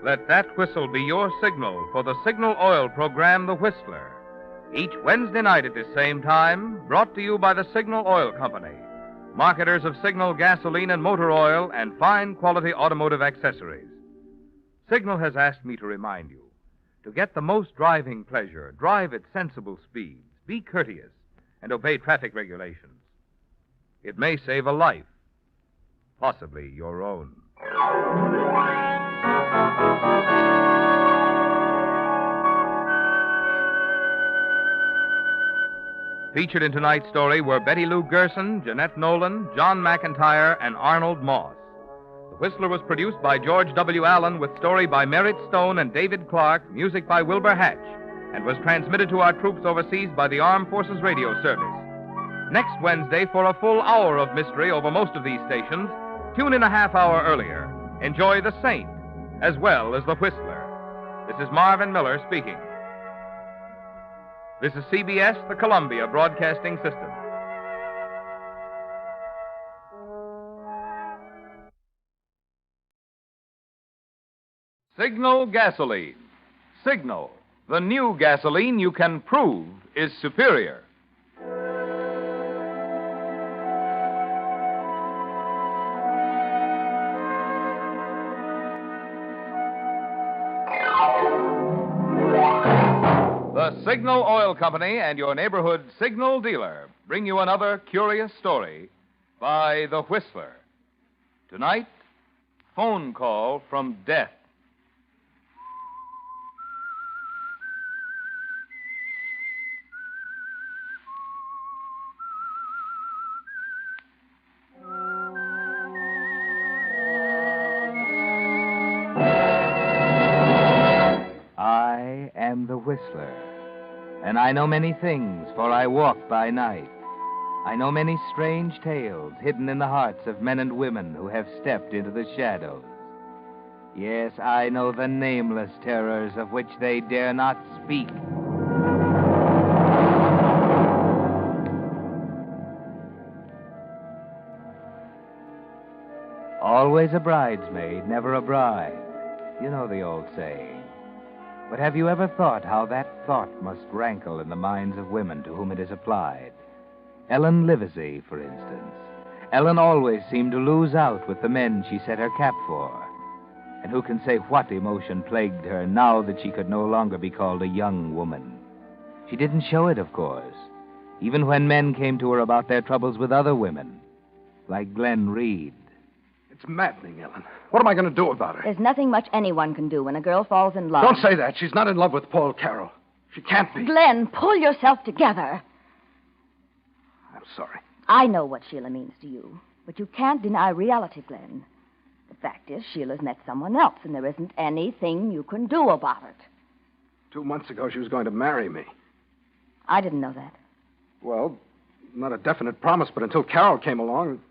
Let that whistle be your signal for the Signal Oil program, The Whistler. Each Wednesday night at this same time, brought to you by the Signal Oil Company, marketers of Signal gasoline and motor oil and fine quality automotive accessories. Signal has asked me to remind you, to get the most driving pleasure, drive at sensible speeds, be courteous, and obey traffic regulations. It may save a life, possibly your own. Featured in tonight's story were Betty Lou Gerson, Jeanette Nolan, John McIntyre, and Arnold Moss. The Whistler was produced by George W. Allen with story by Merritt Stone and David Clark, music by Wilbur Hatch, and was transmitted to our troops overseas by the Armed Forces Radio Service. Next Wednesday, for a full hour of mystery over most of these stations, tune in a half hour earlier. Enjoy The Saint, as well as The Whistler. This is Marvin Miller speaking. This is CBS, the Columbia Broadcasting System. Signal Gasoline. Signal, the new gasoline you can prove is superior. The Signal Oil Company and your neighborhood Signal dealer bring you another curious story by The Whistler. Tonight, phone call from death. I am the Whistler, and I know many things, for I walk by night. I know many strange tales hidden in the hearts of men and women who have stepped into the shadows. Yes, I know the nameless terrors of which they dare not speak. Always a bridesmaid, never a bride. You know the old saying. But have you ever thought how that thought must rankle in the minds of women to whom it is applied? Ellen Livesey, for instance. Ellen always seemed to lose out with the men she set her cap for. And who can say what emotion plagued her now that she could no longer be called a young woman? She didn't show it, of course, even when men came to her about their troubles with other women, like Glenn Reed. It's maddening, Ellen. What am I going to do about her? There's nothing much anyone can do when a girl falls in love. Don't say that. She's not in love with Paul Carroll. She can't be. Glenn, pull yourself together. I'm sorry. I know what Sheila means to you, but you can't deny reality, Glenn. The fact is, Sheila's met someone else, and there isn't anything you can do about it. 2 months ago, she was going to marry me. I didn't know that. Well, not a definite promise, but until Carroll came along...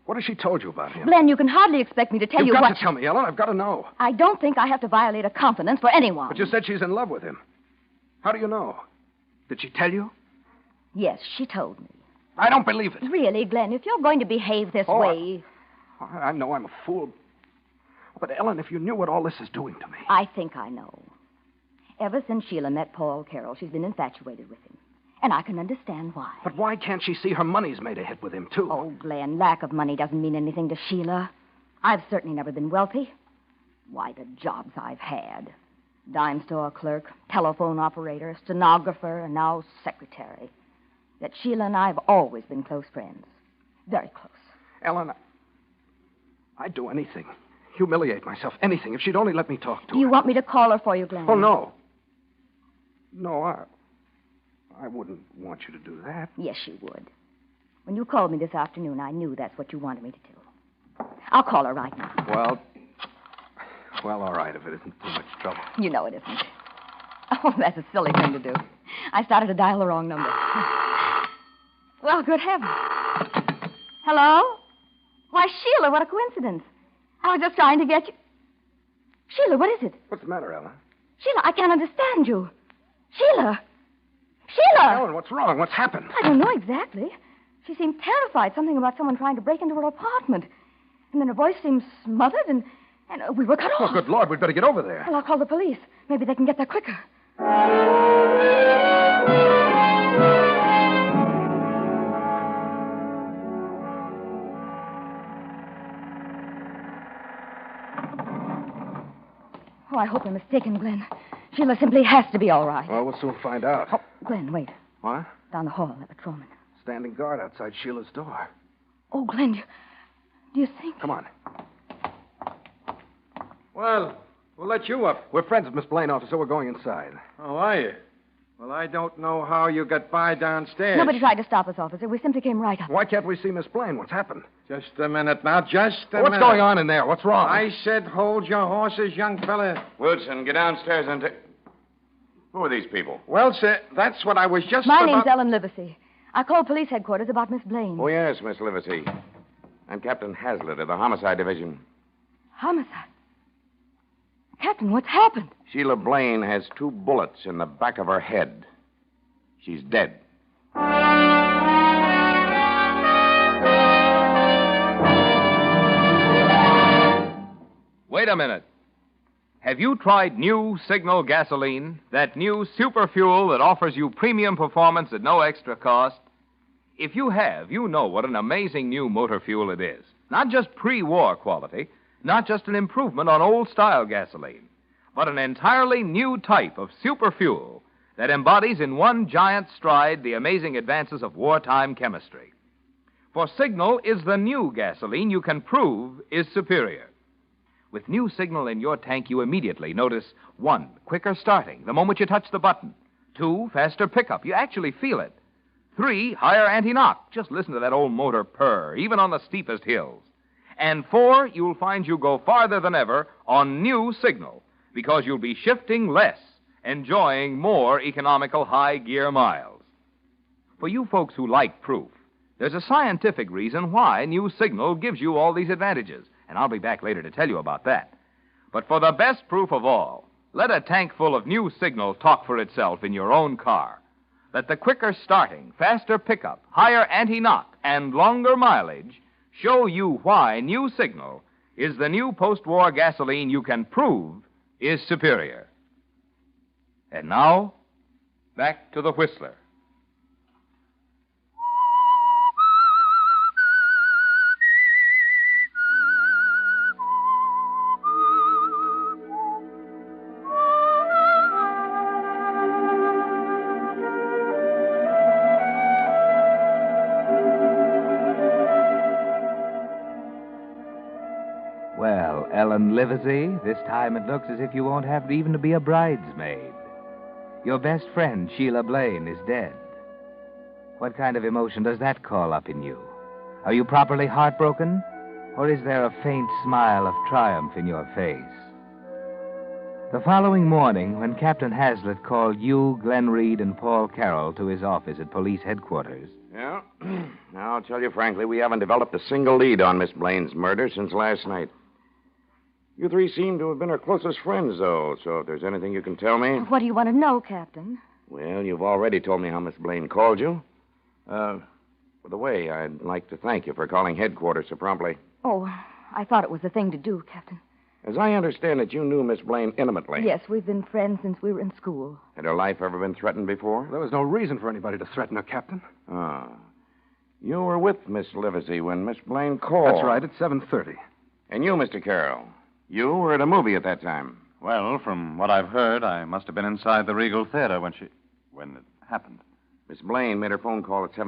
What has she told you about him? Glenn, you can hardly expect me to tell you You've what... got to tell me, Ellen. I've got to know. I don't think I have to violate a confidence for anyone. But you said she's in love with him. How do you know? Did she tell you? Yes, she told me. I don't believe it. Really, Glenn, if you're going to behave this way... I know I'm a fool. But, Ellen, if you knew what all this is doing to me... I think I know. Ever since Sheila met Paul Carroll, she's been infatuated with him. And I can understand why. But why can't she see her money's made a hit with him, too? Oh, Glenn, lack of money doesn't mean anything to Sheila. I've certainly never been wealthy. Why, the jobs I've had. Dime store clerk, telephone operator, stenographer, and now secretary. Yet Sheila and I have always been close friends. Very close. Ellen, I'd do anything. Humiliate myself, anything, if she'd only let me talk to her. Do you want me to call her for you, Glenn? Oh, no. No, I wouldn't want you to do that. Yes, you would. When you called me this afternoon, I knew that's what you wanted me to do. I'll call her right now. Well, all right, if it isn't too much trouble. You know it isn't. Oh, that's a silly thing to do. I started to dial the wrong number. Well, good heavens. Hello? Why, Sheila, what a coincidence. I was just trying to get you. Sheila, what is it? What's the matter, Ellen? Sheila, I can't understand you. Sheila! Sheila! Ellen, what's wrong? What's happened? I don't know exactly. She seemed terrified, something about someone trying to break into her apartment. And then her voice seemed smothered, and we were cut off. Oh, good Lord, we'd better get over there. Well, I'll call the police. Maybe they can get there quicker. Oh, I hope I'm mistaken, Glenn. Sheila simply has to be all right. Well, we'll soon find out. Oh, Glenn, wait. What? Down the hall, that patrolman. Standing guard outside Sheila's door. Oh, Glenn, do you think... Come on. Well, we'll let you up. We're friends of Miss Blaine, officer. We're going inside. Oh, are you? Well, I don't know how you got by downstairs. Nobody tried to stop us, officer. We simply came right up. Why can't we see Miss Blaine? What's happened? Just a minute now, just a minute. What's going on in there? What's wrong? I said hold your horses, young fella. Woodson, get downstairs and Who are these people? Well, sir, that's what I was just My about... name's Ellen Livesey. I called police headquarters about Miss Blaine. Oh, yes, Miss Livesey. I'm Captain Hazlitt of the Homicide Division. Homicide? Captain, what's happened? Sheila Blaine has 2 bullets in the back of her head. She's dead. Wait a minute. Have you tried new Signal gasoline? That new super fuel that offers you premium performance at no extra cost? If you have, you know what an amazing new motor fuel it is. Not just pre-war quality, not just an improvement on old-style gasoline, but an entirely new type of super fuel that embodies in one giant stride the amazing advances of wartime chemistry. For Signal is the new gasoline you can prove is superior. With new Signal in your tank, you immediately notice 1, quicker starting the moment you touch the button. 2, faster pickup. You actually feel it. 3, higher anti-knock. Just listen to that old motor purr, even on the steepest hills. And 4, you'll find you go farther than ever on new Signal, because you'll be shifting less, enjoying more economical high-gear miles. For you folks who like proof, there's a scientific reason why new Signal gives you all these advantages, and I'll be back later to tell you about that. But for the best proof of all, let a tank full of new Signal talk for itself in your own car. Let the quicker starting, faster pickup, higher anti-knock, and longer mileage show you why new Signal is the new post-war gasoline you can prove is superior. And now, back to the Whistler. Well, Ellen Livesey, this time it looks as if you won't have even to be a bridesmaid. Your best friend, Sheila Blaine, is dead. What kind of emotion does that call up in you? Are you properly heartbroken? Or is there a faint smile of triumph in your face? The following morning, when Captain Hazlitt called you, Glenn Reed, and Paul Carroll to his office at police headquarters... Yeah? Now, I'll tell you frankly, we haven't developed a single lead on Miss Blaine's murder since last night. You 3 seem to have been her closest friends, though, so if there's anything you can tell me... What do you want to know, Captain? Well, you've already told me how Miss Blaine called you. By the way, I'd like to thank you for calling headquarters so promptly. Oh, I thought it was the thing to do, Captain. As I understand it, you knew Miss Blaine intimately. Yes, we've been friends since we were in school. Had her life ever been threatened before? There was no reason for anybody to threaten her, Captain. Ah. You were with Miss Livesey when Miss Blaine called. That's right, at 7:30. And you, Mr. Carroll, you were at a movie at that time. Well, from what I've heard, I must have been inside the Regal Theater when it happened. Miss Blaine made her phone call at 7:30.